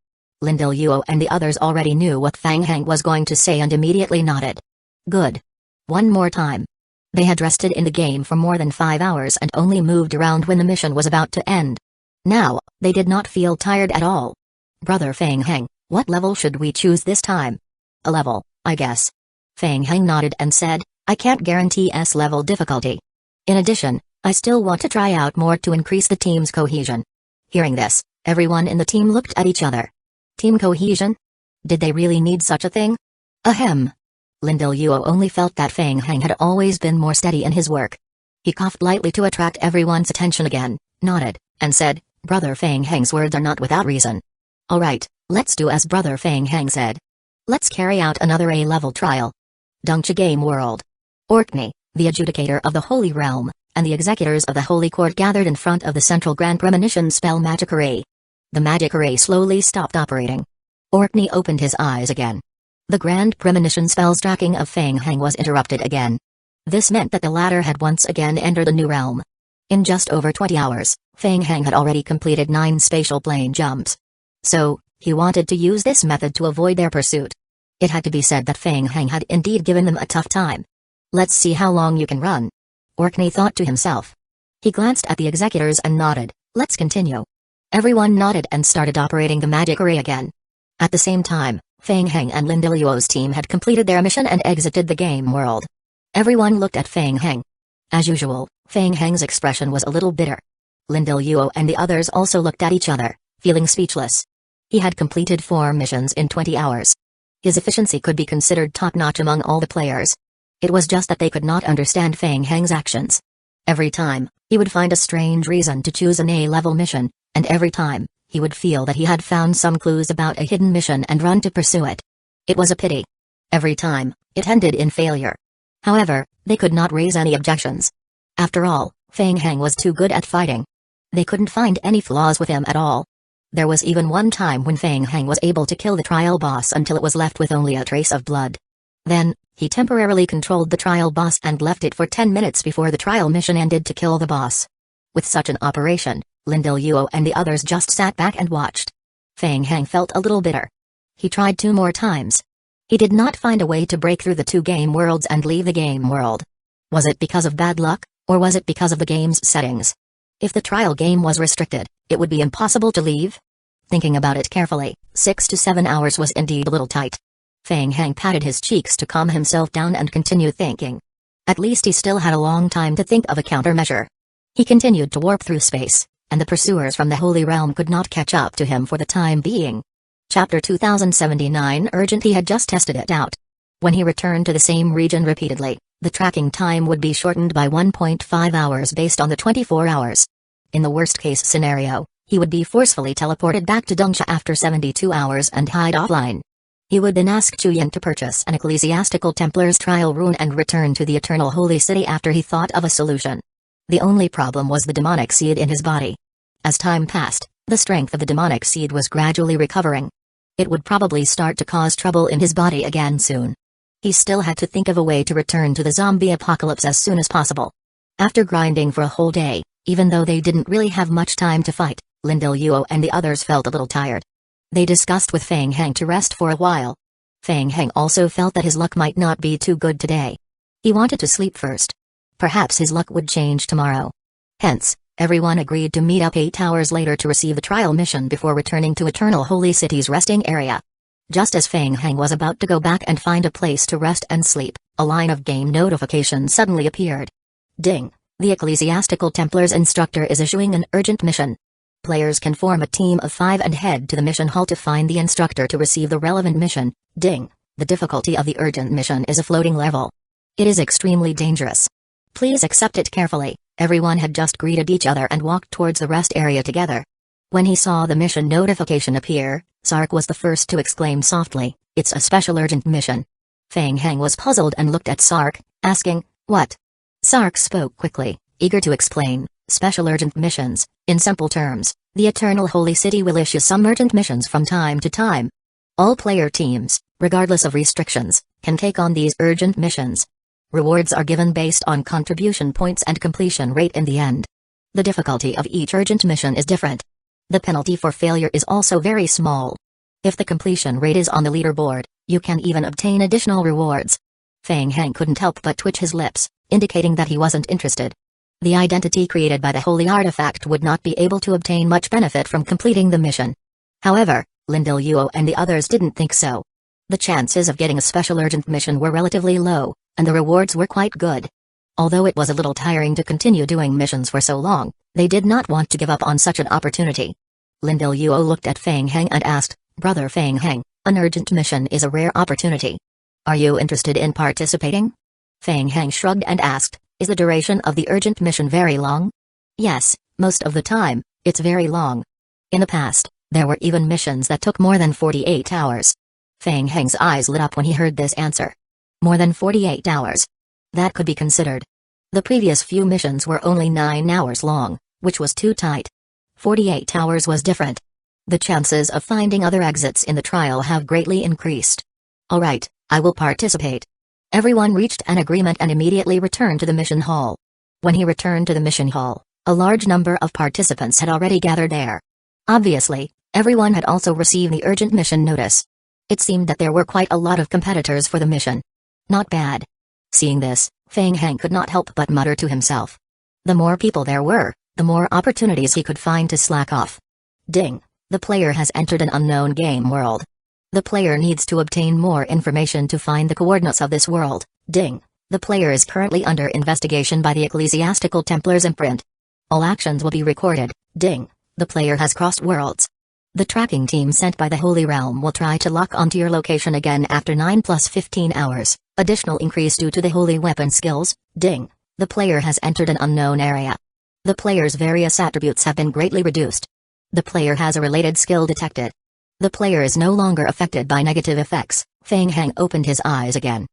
Lindell Yuo and the others already knew what Feng Heng was going to say and immediately nodded. Good. One more time. They had rested in the game for more than 5 hours and only moved around when the mission was about to end. Now, they did not feel tired at all. Brother Feng Heng, what level should we choose this time? A level, I guess. Feng Heng nodded and said, I can't guarantee S-level difficulty. In addition, I still want to try out more to increase the team's cohesion. Hearing this, everyone in the team looked at each other. Team cohesion? Did they really need such a thing? Ahem. Lindell Yuo only felt that Feng Heng had always been more steady in his work. He coughed lightly to attract everyone's attention again, nodded, and said, Brother Feng Heng's words are not without reason. Alright, let's do as Brother Feng Heng said. Let's carry out another A-level trial. Dongcha Game World. Orkney, the adjudicator of the Holy Realm, and the executors of the Holy Court gathered in front of the central Grand Premonition spell magic array. The magic array slowly stopped operating. Orkney opened his eyes again. The Grand Premonition spell's tracking of Feng Heng was interrupted again. This meant that the latter had once again entered a new realm. In just over 20 hours, Feng Heng had already completed 9 spatial plane jumps. So, he wanted to use this method to avoid their pursuit. It had to be said that Feng Heng had indeed given them a tough time. Let's see how long you can run. Orkney thought to himself. He glanced at the executors and nodded, let's continue. Everyone nodded and started operating the magic array again. At the same time, Feng Heng and Lindell Yuo's team had completed their mission and exited the game world. Everyone looked at Feng Heng. As usual, Feng Heng's expression was a little bitter. Lindell Yuo and the others also looked at each other, feeling speechless. He had completed 4 missions in 20 hours. His efficiency could be considered top-notch among all the players. It was just that they could not understand Feng Heng's actions. Every time, he would find a strange reason to choose an A-level mission, and every time, he would feel that he had found some clues about a hidden mission and run to pursue it. It was a pity. Every time, it ended in failure. However, they could not raise any objections. After all, Feng Heng was too good at fighting. They couldn't find any flaws with him at all. There was even one time when Feng Heng was able to kill the trial boss until it was left with only a trace of blood. Then, he temporarily controlled the trial boss and left it for 10 minutes before the trial mission ended to kill the boss. With such an operation, Lindell Yuo and the others just sat back and watched. Feng Heng felt a little bitter. He tried 2 more times. He did not find a way to break through the 2 game worlds and leave the game world. Was it because of bad luck, or was it because of the game's settings? If the trial game was restricted, it would be impossible to leave? Thinking about it carefully, 6 to 7 hours was indeed a little tight. Feng Heng patted his cheeks to calm himself down and continue thinking. At least he still had a long time to think of a countermeasure. He continued to warp through space, and the pursuers from the Holy Realm could not catch up to him for the time being. Chapter 2079 Urgent. He had just tested it out. When he returned to the same region repeatedly, the tracking time would be shortened by 1.5 hours based on the 24 hours. In the worst-case scenario, He would be forcefully teleported back to Dongxia after 72 hours and hide offline. He would then ask Chuyin to purchase an ecclesiastical Templar's trial rune and return to the Eternal Holy City after he thought of a solution. The only problem was the demonic seed in his body. As time passed, the strength of the demonic seed was gradually recovering. It would probably start to cause trouble in his body again soon. He still had to think of a way to return to the zombie apocalypse as soon as possible. After grinding for a whole day, even though they didn't really have much time to fight, Lindelyuo and the others felt a little tired. They discussed with Feng Heng to rest for a while. Feng Heng also felt that his luck might not be too good today. He wanted to sleep first. Perhaps his luck would change tomorrow. Hence, everyone agreed to meet up 8 hours later to receive the trial mission before returning to Eternal Holy City's resting area. Just as Feng Heng was about to go back and find a place to rest and sleep, a line of game notifications suddenly appeared. Ding! The Ecclesiastical Templar's instructor is issuing an urgent mission. Players can form a team of 5 and head to the mission hall to find the instructor to receive the relevant mission. Ding! The difficulty of the urgent mission is a floating level. It is extremely dangerous. Please accept it carefully. Everyone had just greeted each other and walked towards the rest area together. When he saw the mission notification appear, Sark was the first to exclaim softly, "It's a special urgent mission." Feng Heng was puzzled and looked at Sark, asking, "What?" Sark spoke quickly, eager to explain, "Special urgent missions. In simple terms, the Eternal Holy City will issue some urgent missions from time to time. All player teams, regardless of restrictions, can take on these urgent missions. Rewards are given based on contribution points and completion rate in the end. The difficulty of each urgent mission is different. The penalty for failure is also very small. If the completion rate is on the leaderboard, you can even obtain additional rewards." Feng Heng couldn't help but twitch his lips, indicating that he wasn't interested. The identity created by the holy artifact would not be able to obtain much benefit from completing the mission. However, Lindelyuo and the others didn't think so. The chances of getting a special urgent mission were relatively low, and the rewards were quite good. Although it was a little tiring to continue doing missions for so long, they did not want to give up on such an opportunity. Lindelyuo looked at Feng Heng and asked, "Brother Feng Heng, an urgent mission is a rare opportunity. Are you interested in participating?" Feng Heng shrugged and asked, "Is the duration of the urgent mission very long?" "Yes, most of the time, it's very long. In the past, there were even missions that took more than 48 hours. Feng Heng's eyes lit up when he heard this answer. More than 48 hours. That could be considered. The previous few missions were only 9 hours long, which was too tight. 48 hours was different. The chances of finding other exits in the trial have greatly increased. "Alright, I will participate." Everyone reached an agreement and immediately returned to the mission hall. When he returned to the mission hall, a large number of participants had already gathered there. Obviously, everyone had also received the urgent mission notice. It seemed that there were quite a lot of competitors for the mission. Not bad. Seeing this, Feng Heng could not help but mutter to himself. The more people there were, the more opportunities he could find to slack off. Ding! The player has entered an unknown game world. The player needs to obtain more information to find the coordinates of this world. Ding! The player is currently under investigation by the Ecclesiastical Templar's imprint. All actions will be recorded. Ding! The player has crossed worlds. The tracking team sent by the Holy Realm will try to lock onto your location again after 9 plus 15 hours. Additional increase due to the holy weapon skills. Ding! The player has entered an unknown area. The player's various attributes have been greatly reduced. The player has a related skill detected. The player is no longer affected by negative effects. Feng Heng opened his eyes again.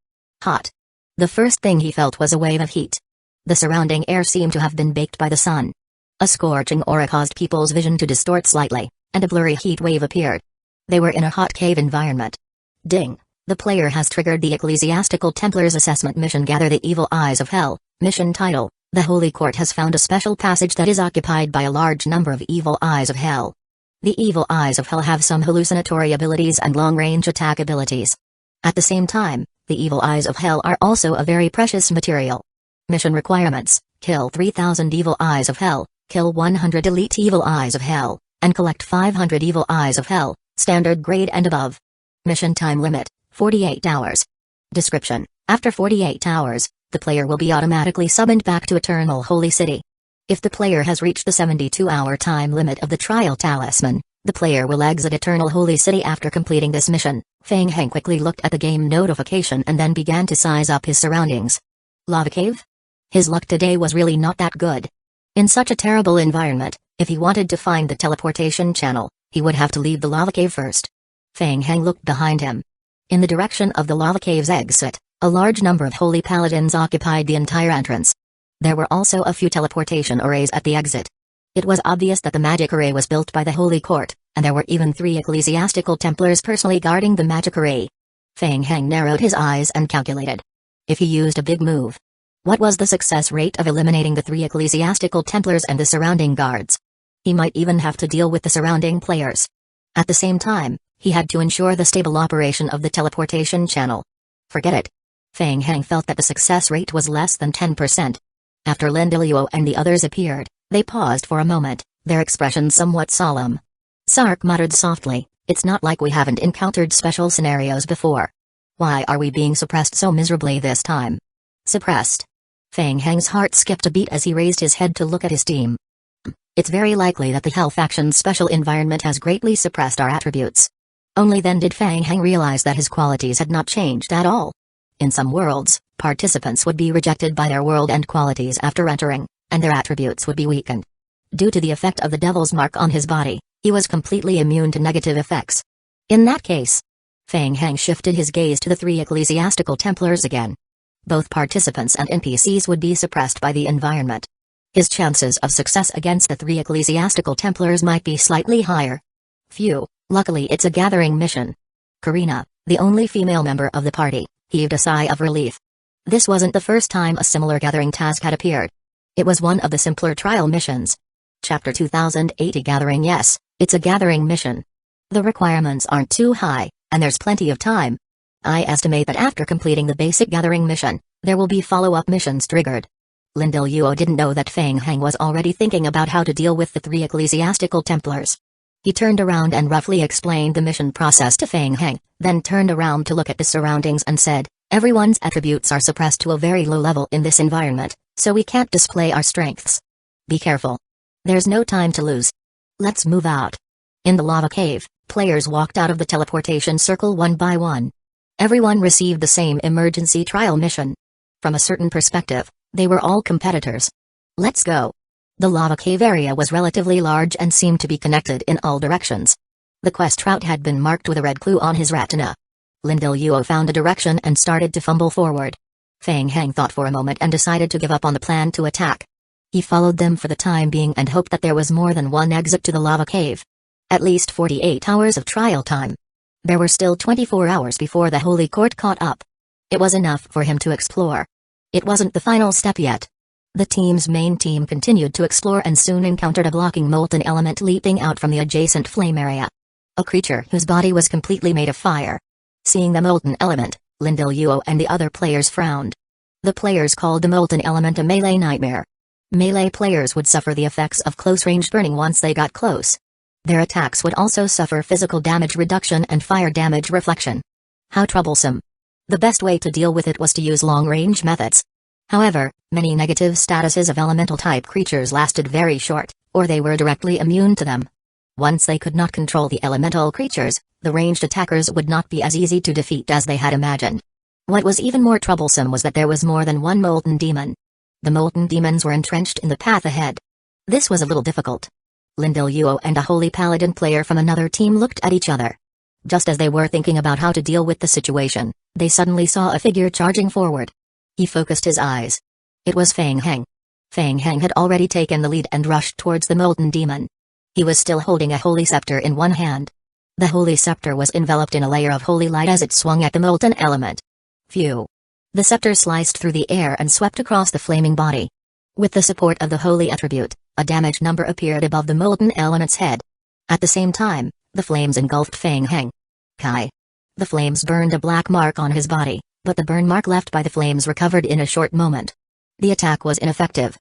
Hot. The first thing he felt was a wave of heat. The surrounding air seemed to have been baked by the sun. A scorching aura caused people's vision to distort slightly, and a blurry heat wave appeared. They were in a hot cave environment. Ding! The player has triggered the Ecclesiastical Templar's assessment mission. Gather the Evil Eyes of Hell. Mission title: The Holy Court has found a special passage that is occupied by a large number of Evil Eyes of Hell. The Evil Eyes of Hell have some hallucinatory abilities and long-range attack abilities. At the same time, the Evil Eyes of Hell are also a very precious material. Mission requirements: kill 3,000 Evil Eyes of Hell, kill 100 Elite Evil Eyes of Hell, and collect 500 Evil Eyes of Hell, standard grade and above. Mission time limit: 48 hours. Description: after 48 hours, the player will be automatically summoned back to Eternal Holy City. If the player has reached the 72-hour time limit of the trial talisman, the player will exit Eternal Holy City after completing this mission. Feng Heng quickly looked at the game notification and then began to size up his surroundings. Lava cave? His luck today was really not that good. In such a terrible environment, if he wanted to find the teleportation channel, he would have to leave the lava cave first. Feng Heng looked behind him. In the direction of the lava cave's exit, a large number of holy paladins occupied the entire entrance. There were also a few teleportation arrays at the exit. It was obvious that the magic array was built by the Holy Court, and there were even 3 ecclesiastical templars personally guarding the magic array. Feng Heng narrowed his eyes and calculated. If he used a big move, what was the success rate of eliminating the 3 ecclesiastical templars and the surrounding guards? He might even have to deal with the surrounding players. At the same time, he had to ensure the stable operation of the teleportation channel. Forget it. Feng Heng felt that the success rate was less than 10%. After Lin Deluo and the others appeared, they paused for a moment, their expressions somewhat solemn. Sark muttered softly, "It's not like we haven't encountered special scenarios before. Why are we being suppressed so miserably this time?" Suppressed? Feng Heng's heart skipped a beat as he raised his head to look at his team. It's very likely that the Hell Faction's special environment has greatly suppressed our attributes. Only then did Feng Heng realize that his qualities had not changed at all. In some worlds, participants would be rejected by their world and qualities after entering, and their attributes would be weakened. Due to the effect of the devil's mark on his body, he was completely immune to negative effects. In that case, Feng Heng shifted his gaze to the 3 ecclesiastical templars again. Both participants and NPCs would be suppressed by the environment. His chances of success against the 3 ecclesiastical templars might be slightly higher. Phew, luckily it's a gathering mission. Karina, the only female member of the party, heaved a sigh of relief. This wasn't the first time a similar gathering task had appeared. It was one of the simpler trial missions. Chapter 2080 Gathering. Yes, it's a gathering mission. The requirements aren't too high, and there's plenty of time. I estimate that after completing the basic gathering mission, there will be follow-up missions triggered. Lin Deluo didn't know that Feng Heng was already thinking about how to deal with the 3 ecclesiastical templars. He turned around and roughly explained the mission process to Feng Heng, then turned around to look at the surroundings and said, "Everyone's attributes are suppressed to a very low level in this environment, so we can't display our strengths. Be careful. There's no time to lose. Let's move out." In the lava cave, players walked out of the teleportation circle one by one. Everyone received the same emergency trial mission. From a certain perspective, they were all competitors. Let's go. The lava cave area was relatively large and seemed to be connected in all directions. The quest route had been marked with a red clue on his retina. Lin Deluo found a direction and started to fumble forward. Feng Heng thought for a moment and decided to give up on the plan to attack. He followed them for the time being and hoped that there was more than one exit to the lava cave. At least 48 hours of trial time. There were still 24 hours before the Holy Court caught up. It was enough for him to explore. It wasn't the final step yet. The team's main team continued to explore and soon encountered a blocking molten element leaping out from the adjacent flame area. A creature whose body was completely made of fire. Seeing the molten element, Lin Deluo and the other players frowned. The players called the molten element a melee nightmare. Melee players would suffer the effects of close-range burning once they got close. Their attacks would also suffer physical damage reduction and fire damage reflection. How troublesome. The best way to deal with it was to use long-range methods. However, many negative statuses of elemental-type creatures lasted very short, or they were directly immune to them. Once they could not control the elemental creatures, the ranged attackers would not be as easy to defeat as they had imagined. What was even more troublesome was that there was more than one molten demon. The molten demons were entrenched in the path ahead. This was a little difficult. Lin Deluo and a holy paladin player from another team looked at each other. Just as they were thinking about how to deal with the situation, they suddenly saw a figure charging forward. He focused his eyes. It was Feng Heng. Feng Heng had already taken the lead and rushed towards the molten demon. He was still holding a holy scepter in one hand. The holy scepter was enveloped in a layer of holy light as it swung at the molten element. Phew! The scepter sliced through the air and swept across the flaming body. With the support of the holy attribute, a damage number appeared above the molten element's head. At the same time, the flames engulfed Feng Heng. Kai! The flames burned a black mark on his body, but the burn mark left by the flames recovered in a short moment. The attack was ineffective.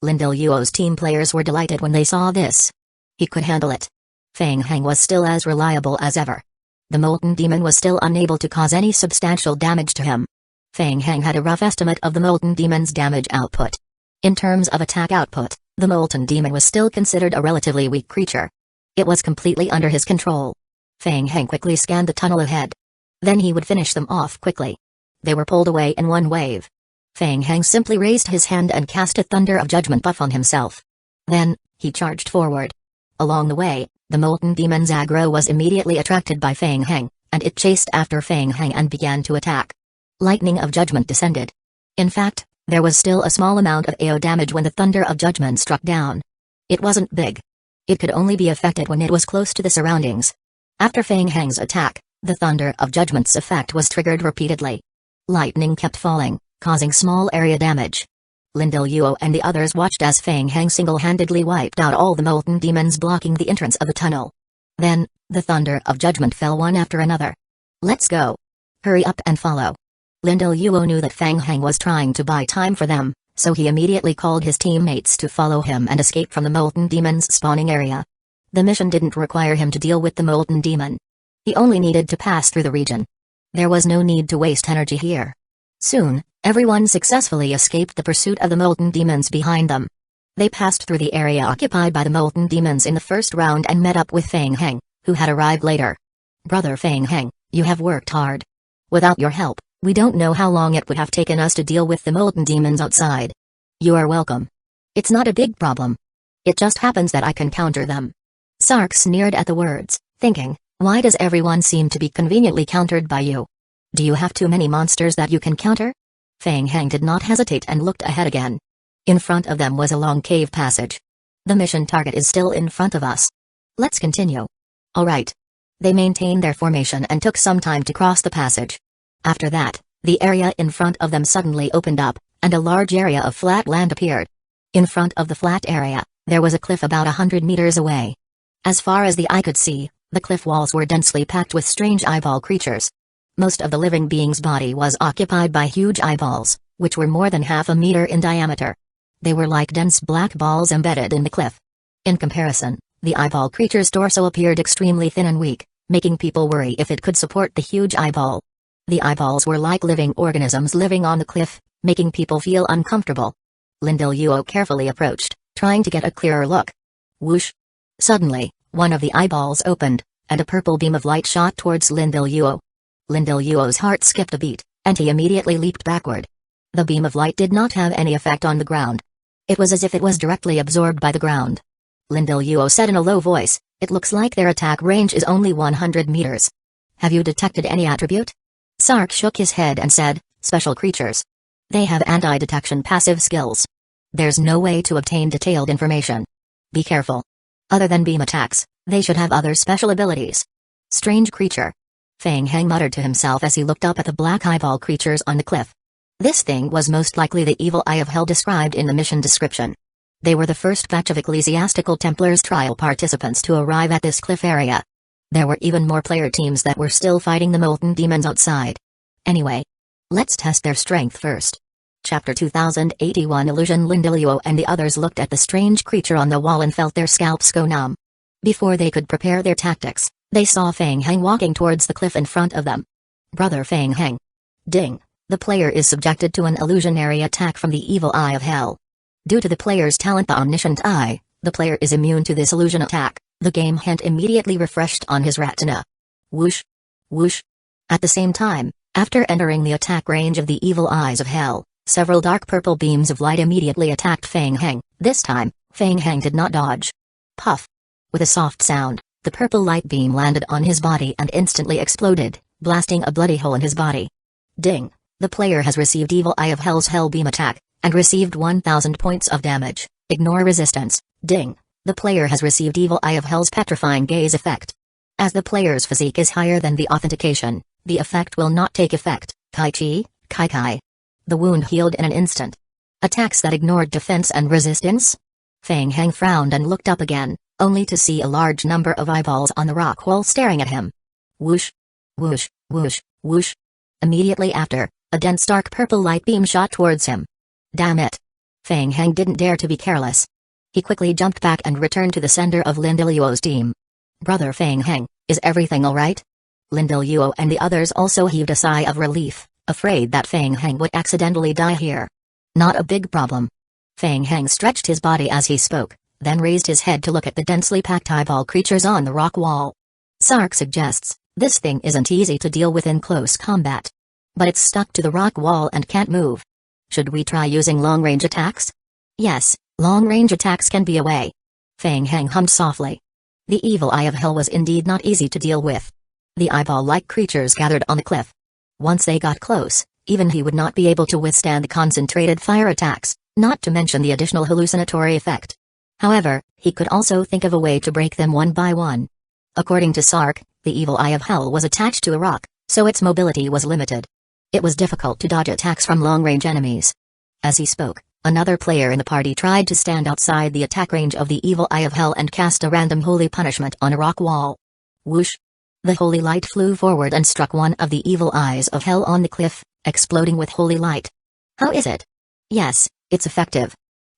Lin Deluo's team players were delighted when they saw this. He could handle it. Feng Heng was still as reliable as ever. The molten demon was still unable to cause any substantial damage to him. Feng Heng had a rough estimate of the molten demon's damage output. In terms of attack output, the molten demon was still considered a relatively weak creature. It was completely under his control. Feng Heng quickly scanned the tunnel ahead. Then he would finish them off quickly. They were pulled away in one wave. Feng Heng simply raised his hand and cast a Thunder of Judgment buff on himself. Then, he charged forward. Along the way, the molten demon's aggro was immediately attracted by Feng Heng, and it chased after Feng Heng and began to attack. Lightning of Judgment descended. In fact, there was still a small amount of AO damage when the Thunder of Judgment struck down. It wasn't big. It could only be affected when it was close to the surroundings. After Feng Heng's attack, the Thunder of Judgment's effect was triggered repeatedly. Lightning kept falling, causing small area damage. Lindelyuo and the others watched as Feng Heng single-handedly wiped out all the molten demons blocking the entrance of the tunnel. Then, the Thunder of Judgment fell one after another. Let's go. Hurry up and follow. Lindelyuo knew that Feng Heng was trying to buy time for them, so he immediately called his teammates to follow him and escape from the molten demon's spawning area. The mission didn't require him to deal with the molten demon. He only needed to pass through the region. There was no need to waste energy here. Soon, everyone successfully escaped the pursuit of the molten demons behind them. They passed through the area occupied by the molten demons in the first round and met up with Feng Heng, who had arrived later. Brother Feng Heng, you have worked hard. Without your help, we don't know how long it would have taken us to deal with the molten demons outside. You are welcome. It's not a big problem. It just happens that I can counter them. Sark sneered at the words, thinking, why does everyone seem to be conveniently countered by you? Do you have too many monsters that you can counter? Feng Heng did not hesitate and looked ahead again. In front of them was a long cave passage. The mission target is still in front of us. Let's continue. Alright. They maintained their formation and took some time to cross the passage. After that, the area in front of them suddenly opened up, and a large area of flat land appeared. In front of the flat area, there was a cliff about 100 meters away. As far as the eye could see, the cliff walls were densely packed with strange eyeball creatures. Most of the living being's body was occupied by huge eyeballs, which were more than half a meter in diameter. They were like dense black balls embedded in the cliff. In comparison, the eyeball creature's torso appeared extremely thin and weak, making people worry if it could support the huge eyeball. The eyeballs were like living organisms living on the cliff, making people feel uncomfortable. Lindelyuo carefully approached, trying to get a clearer look. Whoosh! Suddenly, one of the eyeballs opened, and a purple beam of light shot towards Lindelyuo. Lindelyuo's heart skipped a beat, and he immediately leaped backward. The beam of light did not have any effect on the ground. It was as if it was directly absorbed by the ground. Lindelyuo said in a low voice, it looks like their attack range is only 100 meters. Have you detected any attribute? Sark shook his head and said, special creatures. They have anti-detection passive skills. There's no way to obtain detailed information. Be careful. Other than beam attacks, they should have other special abilities. Strange creature. Feng Heng muttered to himself as he looked up at the black eyeball creatures on the cliff. This thing was most likely the evil eye of hell described in the mission description. They were the first batch of ecclesiastical Templars trial participants to arrive at this cliff area. There were even more player teams that were still fighting the molten demons outside. Anyway, let's test their strength first. Chapter 2081 Illusion. Lindelyuo and the others looked at the strange creature on the wall and felt their scalps go numb. Before they could prepare their tactics, they saw Feng Heng walking towards the cliff in front of them. Brother Feng Heng. Ding. The player is subjected to an illusionary attack from the evil eye of hell. Due to the player's talent, the Omniscient Eye, the player is immune to this illusion attack. The game hint immediately refreshed on his retina. Whoosh. Whoosh. At the same time, after entering the attack range of the evil eyes of hell, several dark purple beams of light immediately attacked Feng Heng. This time, Feng Heng did not dodge. Puff. With a soft sound, the purple light beam landed on his body and instantly exploded, blasting a bloody hole in his body. Ding. The player has received Evil Eye of Hell's Hell Beam attack, and received 1000 points of damage. Ignore resistance. Ding. The player has received Evil Eye of Hell's Petrifying Gaze effect. As the player's physique is higher than the authentication, the effect will not take effect. Kai-chi, Kai-kai. The wound healed in an instant. Attacks that ignored defense and resistance? Feng Heng frowned and looked up again, only to see a large number of eyeballs on the rock wall staring at him. Whoosh. Whoosh, whoosh, whoosh. Immediately after, a dense dark purple light beam shot towards him. Damn it. Feng Heng didn't dare to be careless. He quickly jumped back and returned to the center of Lindelyuo's team. Brother Feng Heng, is everything alright? Lindelyuo and the others also heaved a sigh of relief, afraid that Feng Heng would accidentally die here. Not a big problem. Feng Heng stretched his body as he spoke, then raised his head to look at the densely packed eyeball creatures on the rock wall. Sark suggests, this thing isn't easy to deal with in close combat. But it's stuck to the rock wall and can't move. Should we try using long-range attacks? Yes, Long-range attacks can be a way. Fang Heng hummed softly. The evil eye of hell was indeed not easy to deal with. The eyeball-like creatures gathered on the cliff. Once they got close, even he would not be able to withstand the concentrated fire attacks, not to mention the additional hallucinatory effect. However, he could also think of a way to break them one by one. According to Sark, the evil eye of hell was attached to a rock, so its mobility was limited. It was difficult to dodge attacks from long-range enemies. As he spoke, another player in the party tried to stand outside the attack range of the evil eye of hell and cast a random holy punishment on a rock wall. Whoosh! The holy light flew forward and struck one of the evil eyes of hell on the cliff, exploding with holy light. How is it? Yes, it's effective.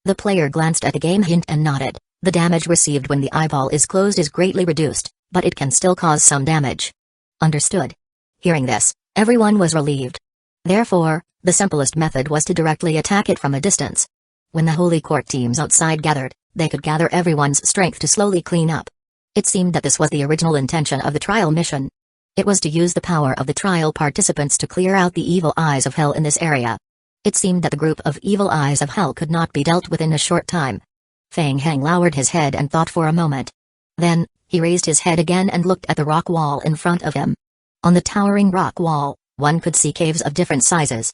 The player glanced at the game hint and nodded. The damage received when the eyeball is closed is greatly reduced, but it can still cause some damage. Understood. Hearing this, everyone was relieved. Therefore, the simplest method was to directly attack it from a distance. When the Holy Court teams outside gathered, they could gather everyone's strength to slowly clean up. It seemed that this was the original intention of the trial mission. It was to use the power of the trial participants to clear out the evil eyes of hell in this area. It seemed that the group of evil eyes of hell could not be dealt with in a short time. Fang Heng lowered his head and thought for a moment. Then, he raised his head again and looked at the rock wall in front of him. On the towering rock wall, one could see caves of different sizes.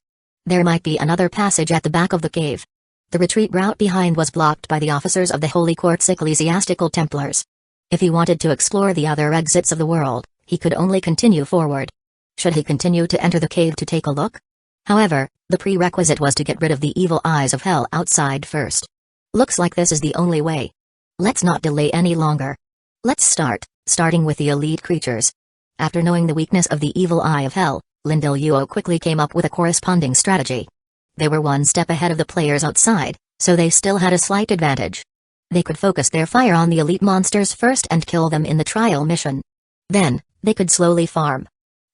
There might be another passage at the back of the cave. The retreat route behind was blocked by the officers of the Holy Court's ecclesiastical Templars. If he wanted to explore the other exits of the world, he could only continue forward. Should he continue to enter the cave to take a look? However, the prerequisite was to get rid of the evil eyes of hell outside first. Looks like this is the only way. Let's not delay any longer. Let's starting with the elite creatures. After knowing the weakness of the evil eye of hell, Lindil quickly came up with a corresponding strategy. They were one step ahead of the players outside, so they still had a slight advantage. They could focus their fire on the elite monsters first and kill them in the trial mission. Then, they could slowly farm.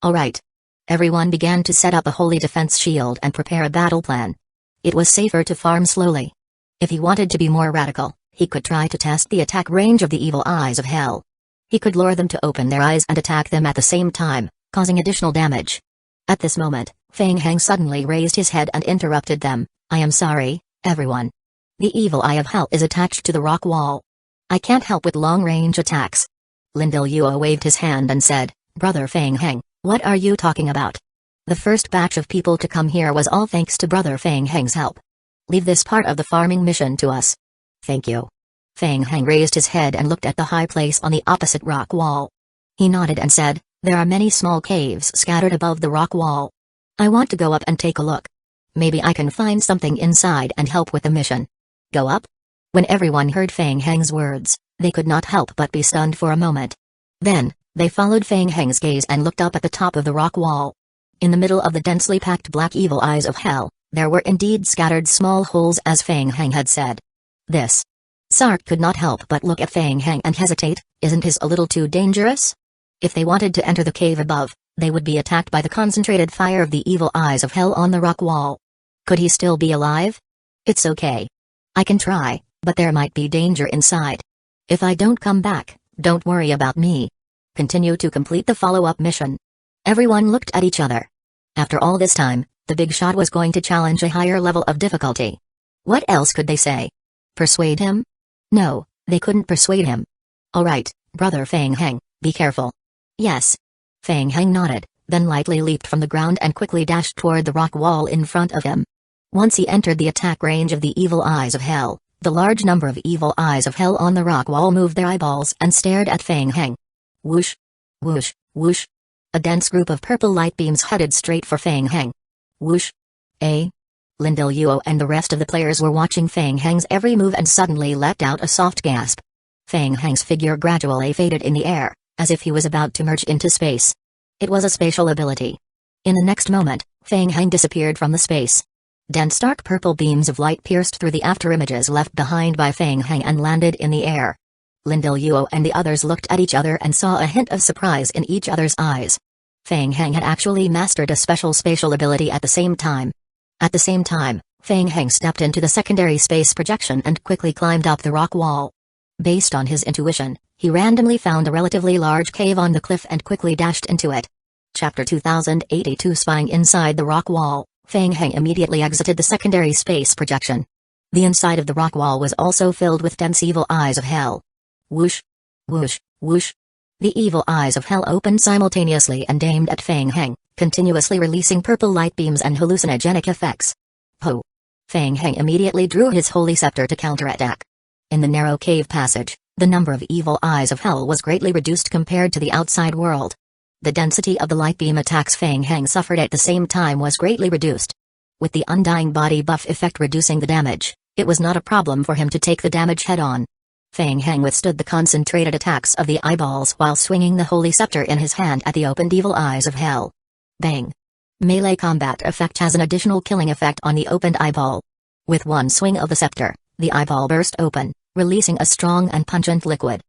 Alright. Everyone began to set up a holy defense shield and prepare a battle plan. It was safer to farm slowly. If he wanted to be more radical, he could try to test the attack range of the evil eyes of hell. He could lure them to open their eyes and attack them at the same time, causing additional damage. At this moment, Fang Heng suddenly raised his head and interrupted them. I am sorry, everyone. The evil eye of hell is attached to the rock wall. I can't help with long-range attacks. Lindil waved his hand and said, Brother Fang Heng, what are you talking about? The first batch of people to come here was all thanks to Brother Fang Heng's help. Leave this part of the farming mission to us. Thank you. Fang Heng raised his head and looked at the high place on the opposite rock wall. He nodded and said, there are many small caves scattered above the rock wall. I want to go up and take a look. Maybe I can find something inside and help with the mission. Go up? When everyone heard Fang Heng's words, they could not help but be stunned for a moment. Then, they followed Fang Heng's gaze and looked up at the top of the rock wall. In the middle of the densely packed black evil eyes of hell, there were indeed scattered small holes as Fang Heng had said. This. Sark could not help but look at Fang Heng and hesitate, isn't his a little too dangerous? If they wanted to enter the cave above, they would be attacked by the concentrated fire of the evil eyes of hell on the rock wall. Could he still be alive? It's okay. I can try, but there might be danger inside. If I don't come back, don't worry about me. Continue to complete the follow-up mission. Everyone looked at each other. After all this time, the big shot was going to challenge a higher level of difficulty. What else could they say? Persuade him? No, they couldn't persuade him. Alright, Brother Fang Heng, be careful. Yes. Fang Heng nodded, then lightly leaped from the ground and quickly dashed toward the rock wall in front of him. Once he entered the attack range of the evil eyes of hell, the large number of evil eyes of hell on the rock wall moved their eyeballs and stared at Fang Heng. Whoosh! Whoosh! Whoosh! A dense group of purple light beams headed straight for Fang Heng. Whoosh! Lindil and the rest of the players were watching Fang Heng's every move and suddenly let out a soft gasp. Fang Heng's figure gradually faded in the air, as if he was about to merge into space. It was a spatial ability. In the next moment, Fang Heng disappeared from the space. Dense dark purple beams of light pierced through the afterimages left behind by Fang Heng and landed in the air. Lindil and the others looked at each other and saw a hint of surprise in each other's eyes. Fang Heng had actually mastered a special spatial ability at the same time. At the same time, Fang Heng stepped into the secondary space projection and quickly climbed up the rock wall. Based on his intuition, he randomly found a relatively large cave on the cliff and quickly dashed into it. Chapter 2082 Spying inside the rock wall, Fang Heng immediately exited the secondary space projection. The inside of the rock wall was also filled with dense evil eyes of hell. Whoosh! Whoosh! Whoosh! The evil eyes of hell opened simultaneously and aimed at Feng Heng, continuously releasing purple light beams and hallucinogenic effects. Ho! Feng Heng immediately drew his holy scepter to counterattack. In the narrow cave passage, the number of evil eyes of hell was greatly reduced compared to the outside world. The density of the light beam attacks Feng Heng suffered at the same time was greatly reduced. With the undying body buff effect reducing the damage, it was not a problem for him to take the damage head-on. Feng Heng withstood the concentrated attacks of the eyeballs while swinging the holy scepter in his hand at the opened evil eyes of hell. Bang! Melee combat effect has an additional killing effect on the opened eyeball. With one swing of the scepter, the eyeball burst open, releasing a strong and pungent liquid.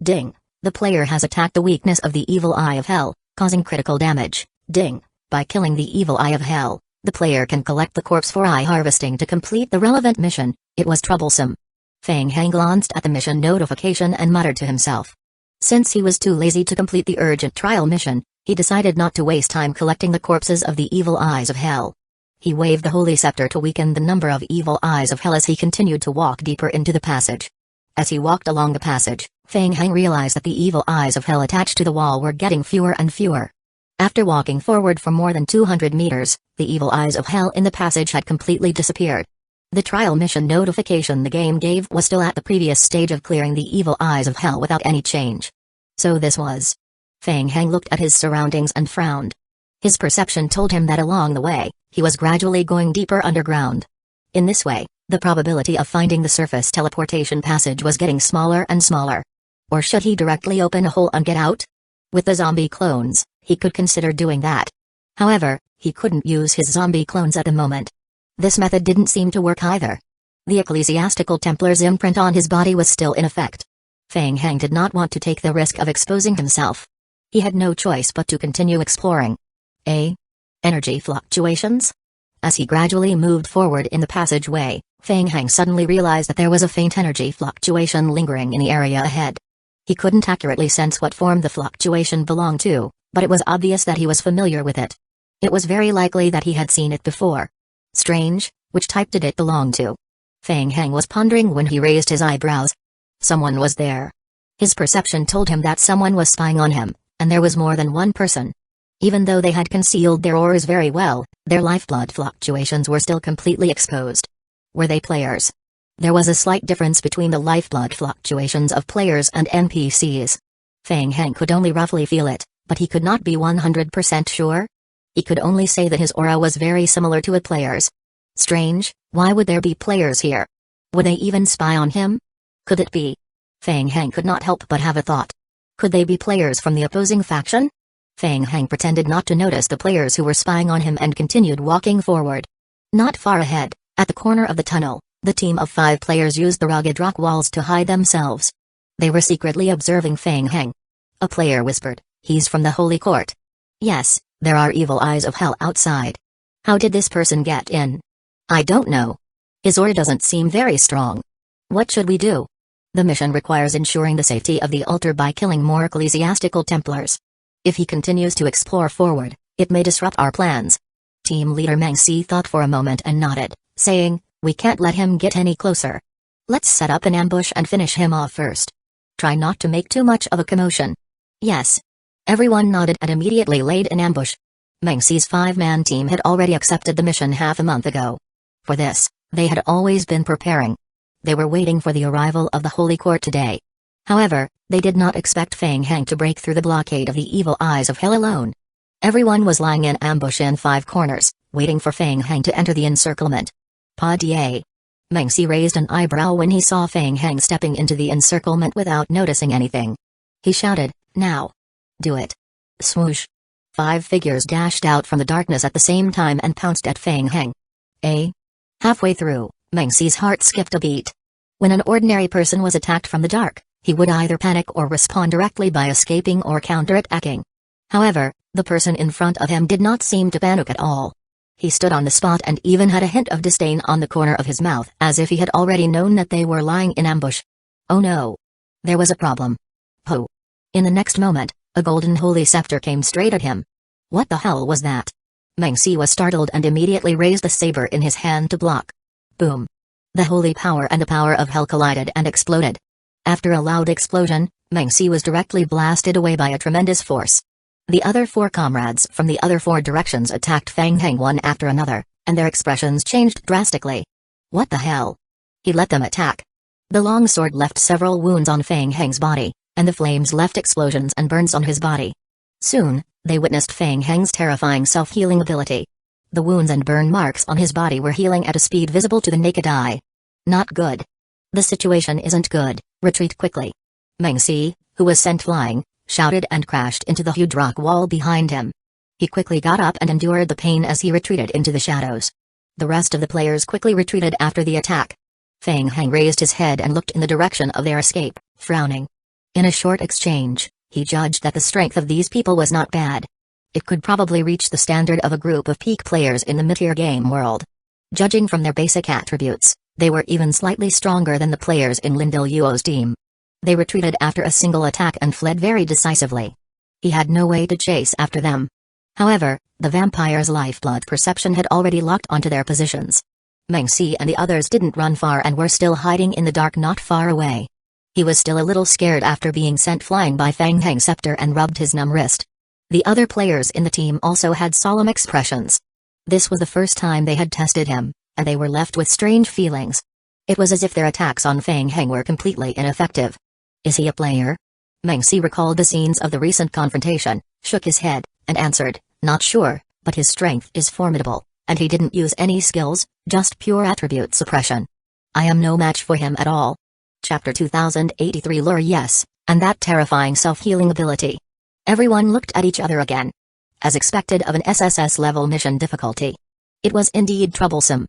Ding! The player has attacked the weakness of the evil eye of hell, causing critical damage. Ding! By killing the evil eye of hell, the player can collect the corpse for eye harvesting to complete the relevant mission. It was troublesome. Feng Heng glanced at the mission notification and muttered to himself. Since he was too lazy to complete the urgent trial mission, he decided not to waste time collecting the corpses of the evil eyes of hell. He waved the holy scepter to weaken the number of evil eyes of hell as he continued to walk deeper into the passage. As he walked along the passage, Feng Heng realized that the evil eyes of hell attached to the wall were getting fewer and fewer. After walking forward for more than 200 meters, the evil eyes of hell in the passage had completely disappeared. The trial mission notification the game gave was still at the previous stage of clearing the evil eyes of hell without any change. So this was. Feng Heng looked at his surroundings and frowned. His perception told him that along the way, he was gradually going deeper underground. In this way, the probability of finding the surface teleportation passage was getting smaller and smaller. Or should he directly open a hole and get out? With the zombie clones, he could consider doing that. However, he couldn't use his zombie clones at the moment. This method didn't seem to work either. The ecclesiastical Templar's imprint on his body was still in effect. Feng Heng did not want to take the risk of exposing himself. He had no choice but to continue exploring. Energy fluctuations? As he gradually moved forward in the passageway, Feng Heng suddenly realized that there was a faint energy fluctuation lingering in the area ahead. He couldn't accurately sense what form the fluctuation belonged to, but it was obvious that he was familiar with it. It was very likely that he had seen it before. Strange, which type did it belong to? Feng Heng was pondering when he raised his eyebrows. Someone was there. His perception told him that someone was spying on him, and there was more than one person. Even though they had concealed their auras very well, their lifeblood fluctuations were still completely exposed. Were they players? There was a slight difference between the lifeblood fluctuations of players and NPCs. Feng Heng could only roughly feel it, but he could not be 100% sure. He could only say that his aura was very similar to a player's. Strange, why would there be players here? Would they even spy on him? Could it be? Feng Heng could not help but have a thought. Could they be players from the opposing faction? Feng Heng pretended not to notice the players who were spying on him and continued walking forward. Not far ahead, at the corner of the tunnel, the team of 5 players used the rugged rock walls to hide themselves. They were secretly observing Feng Heng. A player whispered, "He's from the Holy Court." Yes, there are evil eyes of hell outside. How did this person get in? I don't know. His aura doesn't seem very strong. What should we do? The mission requires ensuring the safety of the altar by killing more ecclesiastical Templars. If he continues to explore forward, it may disrupt our plans. Team leader Mangxi thought for a moment and nodded, saying, "We can't let him get any closer. Let's set up an ambush and finish him off first. Try not to make too much of a commotion." Yes. Everyone nodded and immediately laid an ambush. Mangxi's 5-man team had already accepted the mission half a month ago. For this, they had always been preparing. They were waiting for the arrival of the Holy Court today. However, they did not expect Feng Heng to break through the blockade of the evil eyes of hell alone. Everyone was lying in ambush in 5 corners, waiting for Feng Heng to enter the encirclement. Pa da. Mangxi raised an eyebrow when he saw Feng Heng stepping into the encirclement without noticing anything. He shouted, "Now! Do it!" Swoosh! 5 figures dashed out from the darkness at the same time and pounced at Feng Heng. Halfway through, Mangxi's heart skipped a beat. When an ordinary person was attacked from the dark, he would either panic or respond directly by escaping or counterattacking. However, the person in front of him did not seem to panic at all. He stood on the spot and even had a hint of disdain on the corner of his mouth as if he had already known that they were lying in ambush. Oh no! There was a problem. Ho! In the next moment, a golden holy scepter came straight at him. What the hell was that? Mangxi was startled and immediately raised the saber in his hand to block. Boom! The holy power and the power of hell collided and exploded. After a loud explosion, Meng Si was directly blasted away by a tremendous force. The other 4 comrades from the other 4 directions attacked Fang Heng one after another, and their expressions changed drastically. What the hell? He let them attack. The long sword left several wounds on Fang Heng's body, and the flames left explosions and burns on his body. Soon, they witnessed Fang Heng's terrifying self-healing ability. The wounds and burn marks on his body were healing at a speed visible to the naked eye. Not good. The situation isn't good, retreat quickly. Meng Si, who was sent flying, shouted and crashed into the huge rock wall behind him. He quickly got up and endured the pain as he retreated into the shadows. The rest of the players quickly retreated after the attack. Fang Heng raised his head and looked in the direction of their escape, frowning. In a short exchange, he judged that the strength of these people was not bad. It could probably reach the standard of a group of peak players in the mid-tier game world. Judging from their basic attributes, they were even slightly stronger than the players in Lin Yuo's team. They retreated after a single attack and fled very decisively. He had no way to chase after them. However, the vampire's lifeblood perception had already locked onto their positions. Meng Si and the others didn't run far and were still hiding in the dark not far away. He was still a little scared after being sent flying by Fang Heng's scepter and rubbed his numb wrist. The other players in the team also had solemn expressions. This was the first time they had tested him, and they were left with strange feelings. It was as if their attacks on Fang Heng were completely ineffective. Is he a player? Meng Si recalled the scenes of the recent confrontation, shook his head, and answered, not sure, but his strength is formidable, and he didn't use any skills, just pure attribute suppression. I am no match for him at all. Chapter 2083 Lure yes, and that terrifying self-healing ability. Everyone looked at each other again. As expected of an SSS-level mission difficulty. It was indeed troublesome.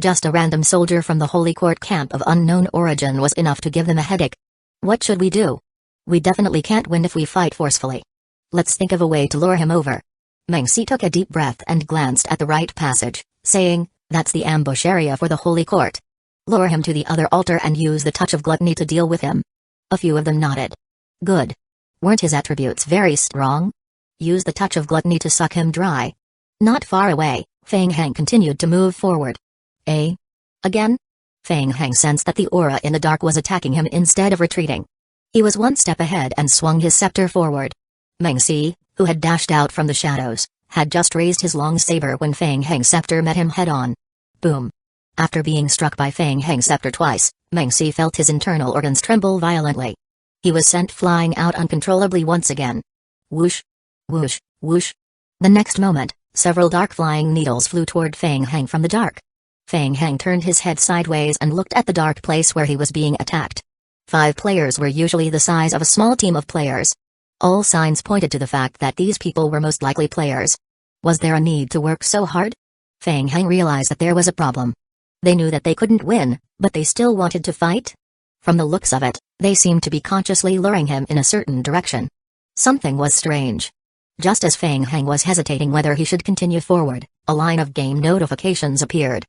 Just a random soldier from the Holy Court camp of unknown origin was enough to give them a headache. What should we do? We definitely can't win if we fight forcefully. Let's think of a way to lure him over. Meng Si took a deep breath and glanced at the right passage, saying, that's the ambush area for the Holy Court. Lure him to the other altar and use the touch of gluttony to deal with him. A few of them nodded. Good. Weren't his attributes very strong? Use the touch of gluttony to suck him dry. Not far away, Fang Heng continued to move forward. Again? Fang Heng sensed that the aura in the dark was attacking him instead of retreating. He was one step ahead and swung his scepter forward. Meng Si, who had dashed out from the shadows, had just raised his long saber when Fang Heng's scepter met him head-on. Boom. After being struck by Fang Heng's scepter twice, Meng Si felt his internal organs tremble violently. He was sent flying out uncontrollably once again. Whoosh. Whoosh, whoosh. The next moment, several dark flying needles flew toward Fang Heng from the dark. Fang Heng turned his head sideways and looked at the dark place where he was being attacked. 5 players were usually the size of a small team of players. All signs pointed to the fact that these people were most likely players. Was there a need to work so hard? Fang Heng realized that there was a problem. They knew that they couldn't win, but they still wanted to fight? From the looks of it, they seemed to be consciously luring him in a certain direction. Something was strange. Just as Fang Heng was hesitating whether he should continue forward, a line of game notifications appeared.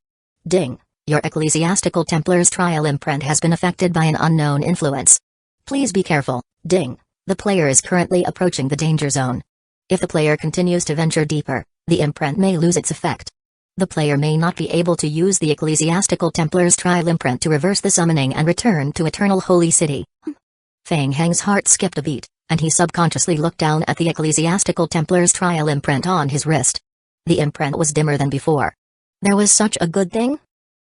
Ding! Your Ecclesiastical Templar's trial imprint has been affected by an unknown influence. Please be careful. Ding! The player is currently approaching the danger zone. If the player continues to venture deeper, the imprint may lose its effect. The player may not be able to use the Ecclesiastical Templar's trial imprint to reverse the summoning and return to Eternal Holy City. Fang Heng's heart skipped a beat, and he subconsciously looked down at the Ecclesiastical Templar's trial imprint on his wrist. The imprint was dimmer than before. There was such a good thing?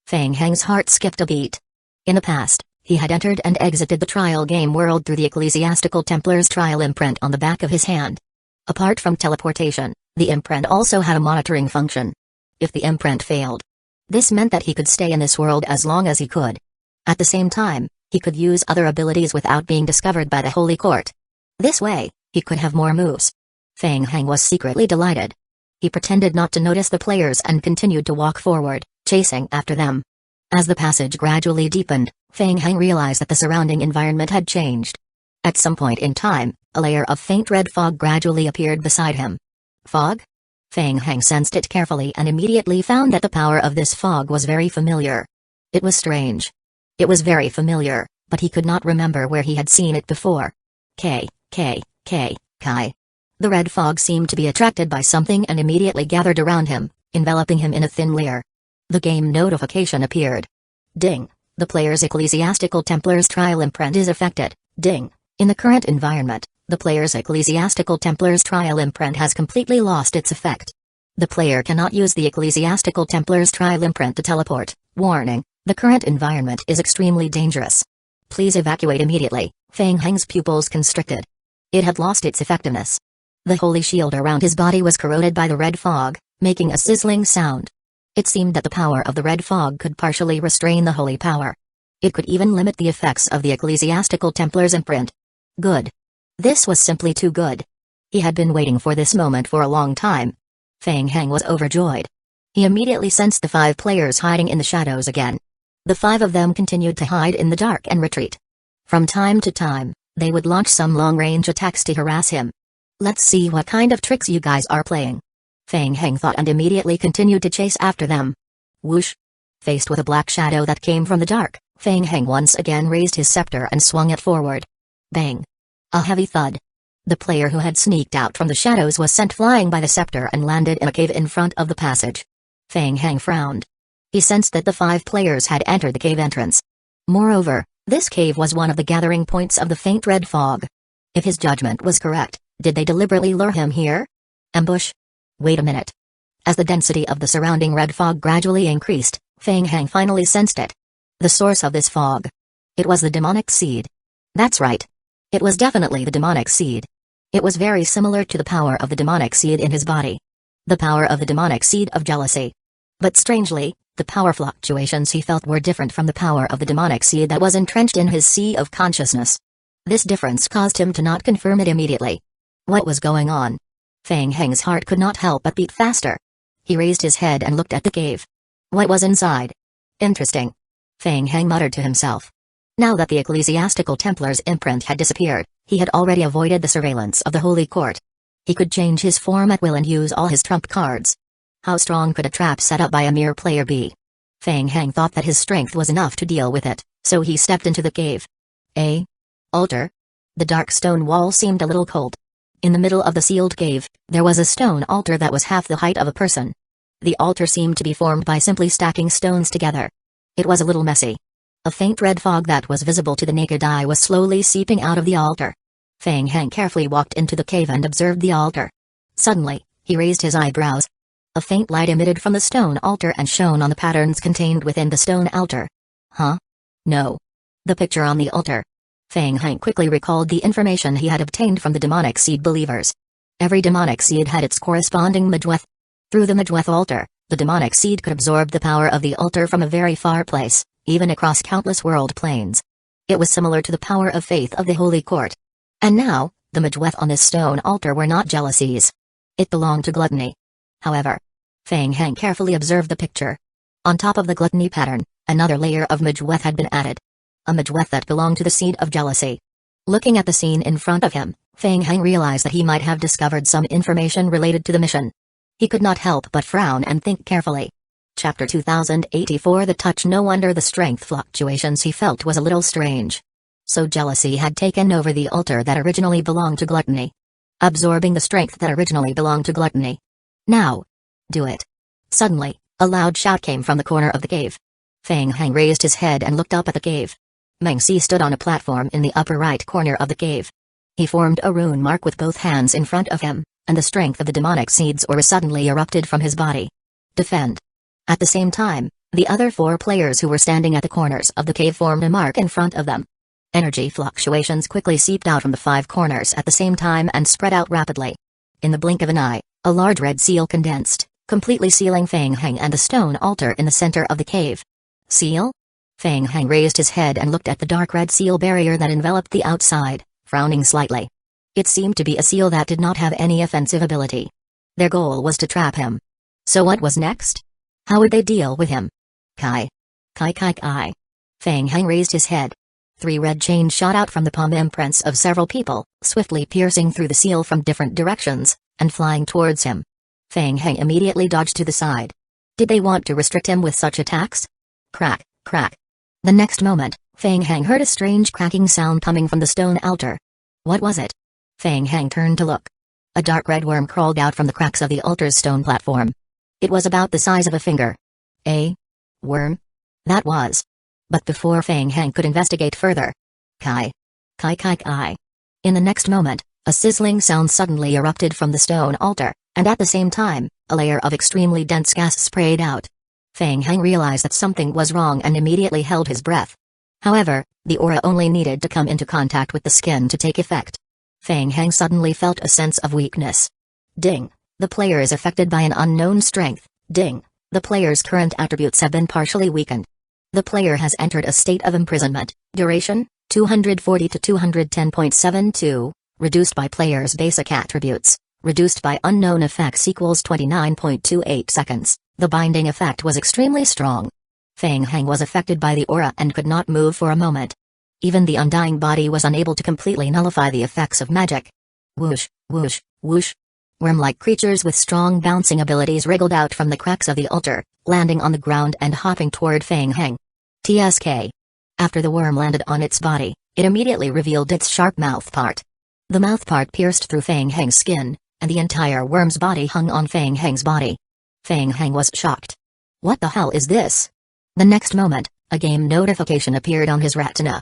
Fang Heng's heart skipped a beat. In the past, he had entered and exited the trial game world through the Ecclesiastical Templar's trial imprint on the back of his hand. Apart from teleportation, the imprint also had a monitoring function. If the imprint failed, this meant that he could stay in this world as long as he could. At the same time, he could use other abilities without being discovered by the Holy Court. This way, he could have more moves. Fang Heng was secretly delighted. He pretended not to notice the players and continued to walk forward, chasing after them. As the passage gradually deepened, Fang Heng realized that the surrounding environment had changed. At some point in time, a layer of faint red fog gradually appeared beside him. Fog? Fang Heng sensed it carefully and immediately found that the power of this fog was very familiar. It was strange. It was very familiar, but he could not remember where he had seen it before. Kai. The red fog seemed to be attracted by something and immediately gathered around him, enveloping him in a thin layer. The game notification appeared. Ding. The player's Ecclesiastical Templar's Trial imprint is affected. Ding. In the current environment, the player's Ecclesiastical Templar's Trial imprint has completely lost its effect. The player cannot use the Ecclesiastical Templar's Trial imprint to teleport. Warning. The current environment is extremely dangerous. Please evacuate immediately. Feng Heng's pupils constricted. It had lost its effectiveness. The holy shield around his body was corroded by the red fog, making a sizzling sound. It seemed that the power of the red fog could partially restrain the holy power. It could even limit the effects of the Ecclesiastical Templar's imprint. Good. This was simply too good. He had been waiting for this moment for a long time. Feng Heng was overjoyed. He immediately sensed the 5 players hiding in the shadows again. The 5 of them continued to hide in the dark and retreat. From time to time, they would launch some long-range attacks to harass him. Let's see what kind of tricks you guys are playing. Feng Heng thought and immediately continued to chase after them. Whoosh! Faced with a black shadow that came from the dark, Feng Heng once again raised his scepter and swung it forward. Bang! A heavy thud. The player who had sneaked out from the shadows was sent flying by the scepter and landed in a cave in front of the passage. Feng Heng frowned. He sensed that the 5 players had entered the cave entrance. Moreover, this cave was one of the gathering points of the faint red fog. If his judgment was correct, did they deliberately lure him here? Ambush? Wait a minute. As the density of the surrounding red fog gradually increased, Feng Heng finally sensed it. The source of this fog. It was the demonic seed. That's right. It was definitely the demonic seed. It was very similar to the power of the demonic seed in his body. The power of the demonic seed of jealousy. But strangely, the power fluctuations he felt were different from the power of the demonic seed that was entrenched in his sea of consciousness. This difference caused him to not confirm it immediately. What was going on? Feng Heng's heart could not help but beat faster. He raised his head and looked at the cave. What was inside? Interesting. Feng Heng muttered to himself. Now that the Ecclesiastical Templar's imprint had disappeared, he had already avoided the surveillance of the Holy Court. He could change his form at will and use all his trump cards. How strong could a trap set up by a mere player be? Feng Heng thought that his strength was enough to deal with it, so he stepped into the cave. Altar? The dark stone wall seemed a little cold. In the middle of the sealed cave, there was a stone altar that was half the height of a person. The altar seemed to be formed by simply stacking stones together. It was a little messy. A faint red fog that was visible to the naked eye was slowly seeping out of the altar. Feng Heng carefully walked into the cave and observed the altar. Suddenly, he raised his eyebrows. A faint light emitted from the stone altar and shone on the patterns contained within the stone altar. Huh? No. The picture on the altar. Feng Heng quickly recalled the information he had obtained from the demonic seed believers. Every demonic seed had its corresponding Majweth. Through the Majweth altar, the demonic seed could absorb the power of the altar from a very far place, even across countless world planes. It was similar to the power of faith of the Holy Court. And now, the Majweth on this stone altar were not jealousies. It belonged to gluttony. However, Feng Heng carefully observed the picture. On top of the gluttony pattern, another layer of Majweth had been added. A Majweth that belonged to the seed of jealousy. Looking at the scene in front of him, Feng Heng realized that he might have discovered some information related to the mission. He could not help but frown and think carefully. Chapter 2084 The touch. No wonder the strength fluctuations he felt was a little strange. So jealousy had taken over the altar that originally belonged to gluttony. Absorbing the strength that originally belonged to gluttony. Now. Do it. Suddenly, a loud shout came from the corner of the cave. Feng Heng raised his head and looked up at the cave. Meng Si stood on a platform in the upper right corner of the cave. He formed a rune mark with both hands in front of him, and the strength of the demonic seeds aura suddenly erupted from his body. Defend. At the same time, the other 4 players who were standing at the corners of the cave formed a mark in front of them. Energy fluctuations quickly seeped out from the 5 corners at the same time and spread out rapidly. In the blink of an eye, a large red seal condensed, completely sealing Feng Heng and the stone altar in the center of the cave. Seal? Feng Heng raised his head and looked at the dark red seal barrier that enveloped the outside, frowning slightly. It seemed to be a seal that did not have any offensive ability. Their goal was to trap him. So what was next? How would they deal with him? Kai. Feng Heng raised his head. 3 red chains shot out from the palm imprints of several people, swiftly piercing through the seal from different directions, and flying towards him. Feng Heng immediately dodged to the side. Did they want to restrict him with such attacks? Crack, crack. The next moment, Feng Heng heard a strange cracking sound coming from the stone altar. What was it? Feng Heng turned to look. A dark red worm crawled out from the cracks of the altar's stone platform. It was about the size of a finger. A worm? That was But before Feng Heng could investigate further. Kai. Kai kai kai. In the next moment, a sizzling sound suddenly erupted from the stone altar, and at the same time, a layer of extremely dense gas sprayed out. Feng Heng realized that something was wrong and immediately held his breath. However, the aura only needed to come into contact with the skin to take effect. Feng Heng suddenly felt a sense of weakness. Ding. The player is affected by an unknown strength. Ding. The player's current attributes have been partially weakened. The player has entered a state of imprisonment. Duration, 240 to 210.72, reduced by player's basic attributes, reduced by unknown effects equals 29.28 seconds. The binding effect was extremely strong. Feng Heng was affected by the aura and could not move for a moment. Even the undying body was unable to completely nullify the effects of magic. Whoosh, whoosh, whoosh. Worm-like creatures with strong bouncing abilities wriggled out from the cracks of the altar, landing on the ground and hopping toward Feng Heng. TSK. After the worm landed on its body, it immediately revealed its sharp mouth part. The mouth part pierced through Feng Heng's skin, and the entire worm's body hung on Feng Heng's body. Feng Heng was shocked. What the hell is this? The next moment, a game notification appeared on his retina.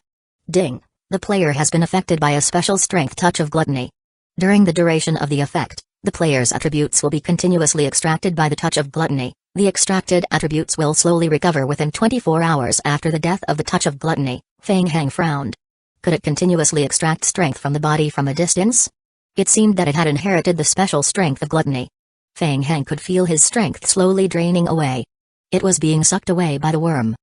Ding. The player has been affected by a special strength touch of gluttony. During the duration of the effect, the player's attributes will be continuously extracted by the touch of gluttony. The extracted attributes will slowly recover within 24 hours after the death of the touch of gluttony. Feng Heng frowned. Could it continuously extract strength from the body from a distance? It seemed that it had inherited the special strength of gluttony. Feng Heng could feel his strength slowly draining away. It was being sucked away by the worm.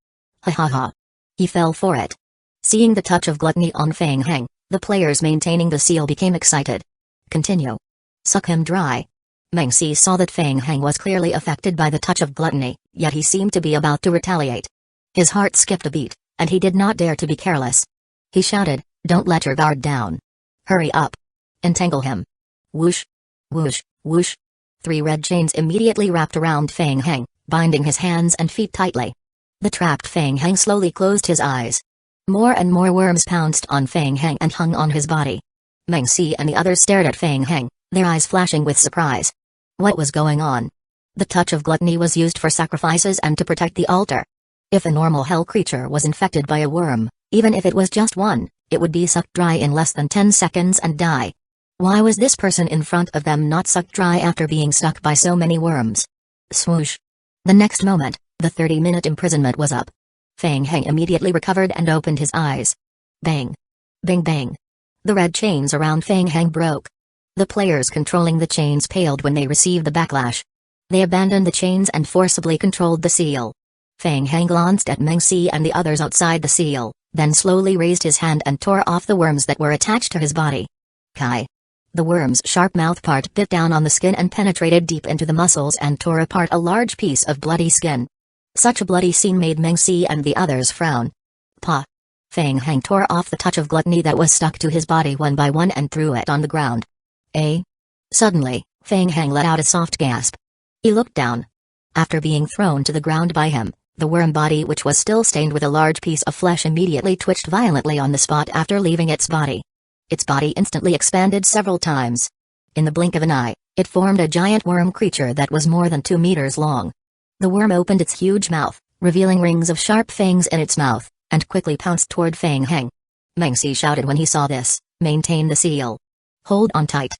Ha ha ha. He fell for it. Seeing the touch of gluttony on Feng Heng, the players maintaining the seal became excited. Continue. Suck him dry. Meng Si saw that Feng Heng was clearly affected by the touch of gluttony, yet he seemed to be about to retaliate. His heart skipped a beat, and he did not dare to be careless. He shouted, "Don't let your guard down. Hurry up. Entangle him." Whoosh. Whoosh, whoosh. 3 red chains immediately wrapped around Feng Heng, binding his hands and feet tightly. The trapped Feng Heng slowly closed his eyes. More and more worms pounced on Feng Heng and hung on his body. Meng Si and the others stared at Feng Heng, their eyes flashing with surprise. What was going on? The touch of gluttony was used for sacrifices and to protect the altar. If a normal hell creature was infected by a worm, even if it was just one, it would be sucked dry in less than 10 seconds and die. Why was this person in front of them not sucked dry after being stuck by so many worms? Swoosh. The next moment, the 30-minute imprisonment was up. Feng Heng immediately recovered and opened his eyes. Bang. Bang bang. The red chains around Feng Heng broke. The players controlling the chains paled when they received the backlash. They abandoned the chains and forcibly controlled the seal. Feng Heng glanced at Meng Si and the others outside the seal, then slowly raised his hand and tore off the worms that were attached to his body. Kai. The worm's sharp mouth part bit down on the skin and penetrated deep into the muscles and tore apart a large piece of bloody skin. Such a bloody scene made Meng Si and the others frown. Pa. Feng Heng tore off the touch of gluttony that was stuck to his body one by one and threw it on the ground. Suddenly, Feng Heng let out a soft gasp. He looked down. After being thrown to the ground by him, the worm body, which was still stained with a large piece of flesh, immediately twitched violently on the spot after leaving its body. Its body instantly expanded several times. In the blink of an eye, it formed a giant worm creature that was more than 2 meters long. The worm opened its huge mouth, revealing rings of sharp fangs in its mouth, and quickly pounced toward Feng Heng. Meng Si shouted when he saw this, "Maintain the seal. Hold on tight.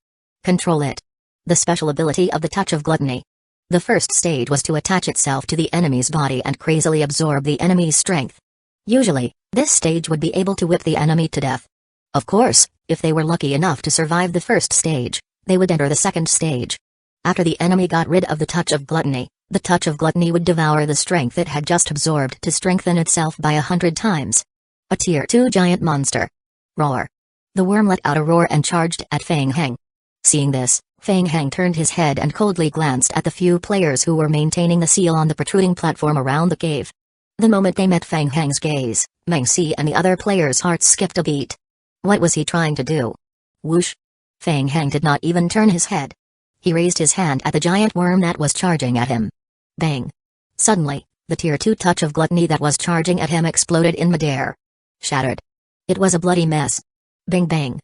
Control it." The special ability of the touch of gluttony. The first stage was to attach itself to the enemy's body and crazily absorb the enemy's strength. Usually, this stage would be able to whip the enemy to death. Of course, if they were lucky enough to survive the first stage, they would enter the second stage. After the enemy got rid of the touch of gluttony, the touch of gluttony would devour the strength it had just absorbed to strengthen itself by 100 times. A Tier 2 giant monster. Roar. The worm let out a roar and charged at Feng Heng. Seeing this, Feng Heng turned his head and coldly glanced at the few players who were maintaining the seal on the protruding platform around the cave. The moment they met Feng Heng's gaze, Meng Si and the other players' hearts skipped a beat. What was he trying to do? Whoosh. Feng Heng did not even turn his head. He raised his hand at the giant worm that was charging at him. Bang. Suddenly, the Tier 2 touch of gluttony that was charging at him exploded in midair. Shattered. It was a bloody mess. Bang bang.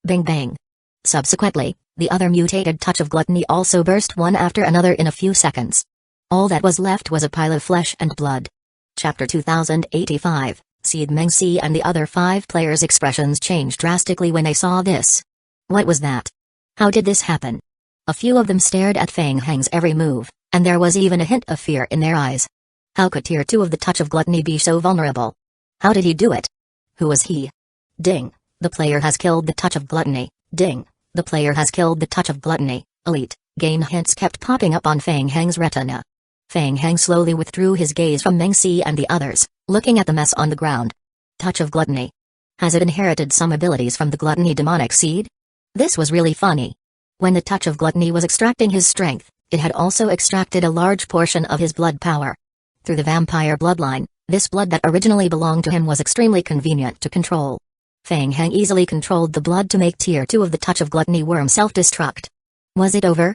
Bang bang. Subsequently, the other mutated touch of gluttony also burst one after another in a few seconds. All that was left was a pile of flesh and blood. Chapter 2085, Seed Mengxi and the other 5 players' expressions changed drastically when they saw this. What was that? How did this happen? A few of them stared at Fang Heng's every move, and there was even a hint of fear in their eyes. How could Tier 2 of the Touch of Gluttony be so vulnerable? How did he do it? Who was he? Ding. The player has killed the Touch of Gluttony. Ding. The player has killed the Touch of Gluttony. Elite. Game hints kept popping up on Fang Heng's retina. Fang Heng slowly withdrew his gaze from Mengxi and the others, looking at the mess on the ground. Touch of Gluttony. Has it inherited some abilities from the Gluttony demonic seed? This was really funny. When the Touch of Gluttony was extracting his strength, it had also extracted a large portion of his blood power. Through the vampire bloodline, this blood that originally belonged to him was extremely convenient to control. Fang Heng easily controlled the blood to make Tier 2 of the Touch of Gluttony worm self-destruct. Was it over?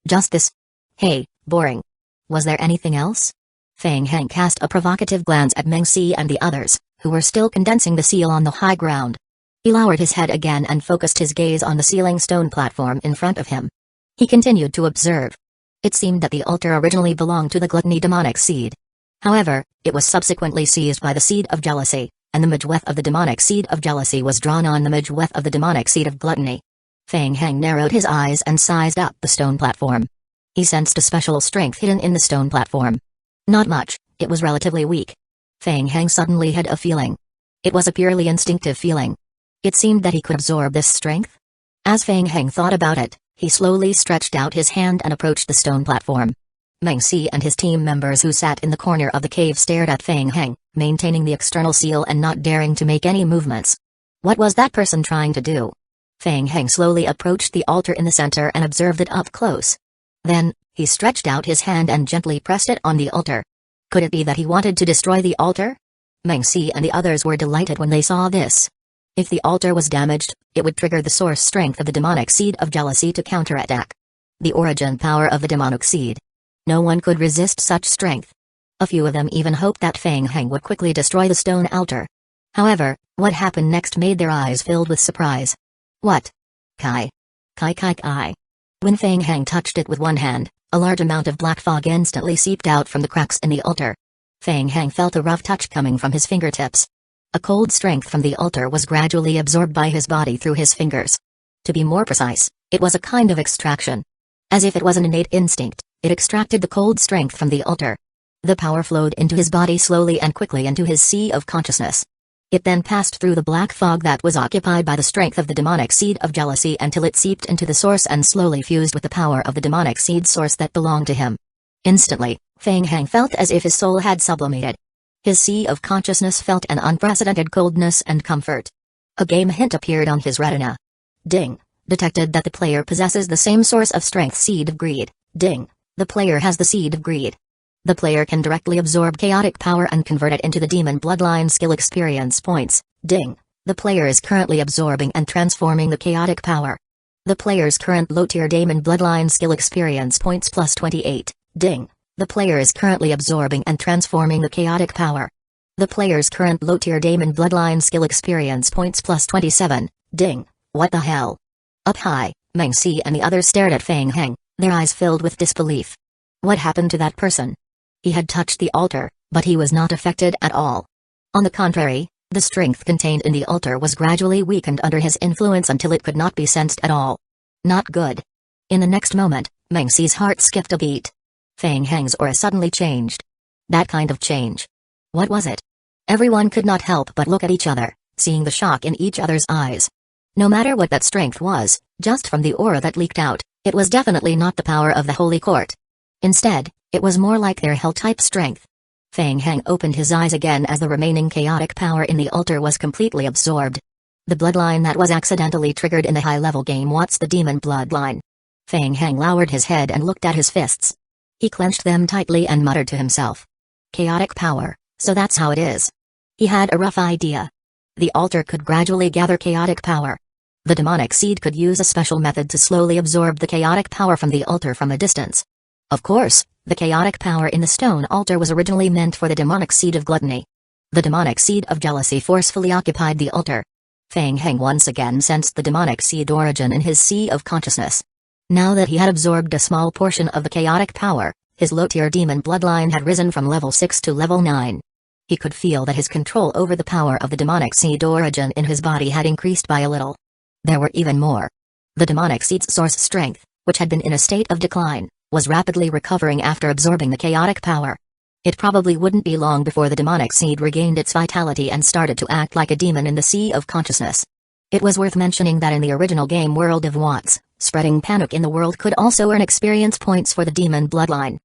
Just this? Hey, boring. Was there anything else? Fang Heng cast a provocative glance at Mengxi and the others, who were still condensing the seal on the high ground. He lowered his head again and focused his gaze on the ceiling stone platform in front of him. He continued to observe. It seemed that the altar originally belonged to the Gluttony demonic seed. However, it was subsequently seized by the Seed of Jealousy, and the Midgeweth of the demonic Seed of Jealousy was drawn on the Midgeweth of the demonic Seed of Gluttony. Fang Heng narrowed his eyes and sized up the stone platform. He sensed a special strength hidden in the stone platform. Not much, it was relatively weak. Fang Heng suddenly had a feeling. It was a purely instinctive feeling. It seemed that he could absorb this strength. As Fang Heng thought about it, he slowly stretched out his hand and approached the stone platform. Mengxi and his team members who sat in the corner of the cave stared at Fang Heng, maintaining the external seal and not daring to make any movements. What was that person trying to do? Fang Heng slowly approached the altar in the center and observed it up close. Then, he stretched out his hand and gently pressed it on the altar. Could it be that he wanted to destroy the altar? Mengxi and the others were delighted when they saw this. If the altar was damaged, it would trigger the source strength of the demonic Seed of Jealousy to counterattack. The origin power of the demonic seed. No one could resist such strength. A few of them even hoped that Fang Heng would quickly destroy the stone altar. However, what happened next made their eyes filled with surprise. What? Kai. Kai. When Fang Heng touched it with one hand, a large amount of black fog instantly seeped out from the cracks in the altar. Fang Heng felt a rough touch coming from his fingertips. A cold strength from the altar was gradually absorbed by his body through his fingers. To be more precise, it was a kind of extraction. As if it was an innate instinct, it extracted the cold strength from the altar. The power flowed into his body slowly and quickly into his sea of consciousness. It then passed through the black fog that was occupied by the strength of the demonic Seed of Jealousy until it seeped into the source and slowly fused with the power of the demonic seed source that belonged to him. Instantly, Fang Heng felt as if his soul had sublimated. His sea of consciousness felt an unprecedented coldness and comfort. A game hint appeared on his retina. Ding. Detected that the player possesses the same source of strength Seed of Greed. Ding. The player has the Seed of Greed. The player can directly absorb chaotic power and convert it into the demon bloodline skill experience points. Ding. The player is currently absorbing and transforming the chaotic power. The player's current low-tier demon bloodline skill experience points plus 28. Ding. The player is currently absorbing and transforming the chaotic power. The player's current low-tier demon bloodline skill experience points plus 27. Ding. What the hell? Up high, Mengxi and the others stared at Fang Heng, their eyes filled with disbelief. What happened to that person? He had touched the altar, but he was not affected at all. On the contrary, the strength contained in the altar was gradually weakened under his influence until it could not be sensed at all. Not good. In the next moment, Mengxi's heart skipped a beat. Fang Heng's aura suddenly changed. That kind of change. What was it? Everyone could not help but look at each other, seeing the shock in each other's eyes. No matter what that strength was, just from the aura that leaked out, it was definitely not the power of the Holy Court. Instead, it was more like their hell-type strength. Fang Heng opened his eyes again as the remaining chaotic power in the altar was completely absorbed. The bloodline that was accidentally triggered in the high-level game was the demon bloodline. Fang Heng lowered his head and looked at his fists. He clenched them tightly and muttered to himself. Chaotic power, so that's how it is. He had a rough idea. The altar could gradually gather chaotic power. The demonic seed could use a special method to slowly absorb the chaotic power from the altar from a distance. Of course, the chaotic power in the stone altar was originally meant for the demonic seed of gluttony. The demonic seed of jealousy forcefully occupied the altar. Fang Heng once again sensed the demonic seed origin in his sea of consciousness. Now that he had absorbed a small portion of the chaotic power, his low-tier demon bloodline had risen from level 6 to level 9. He could feel that his control over the power of the demonic seed origin in his body had increased by a little. There were even more. The demonic seed's source strength, which had been in a state of decline, was rapidly recovering after absorbing the chaotic power. It probably wouldn't be long before the demonic seed regained its vitality and started to act like a demon in the sea of consciousness. It was worth mentioning that in the original game World of Watts, spreading panic in the world could also earn experience points for the demon bloodline.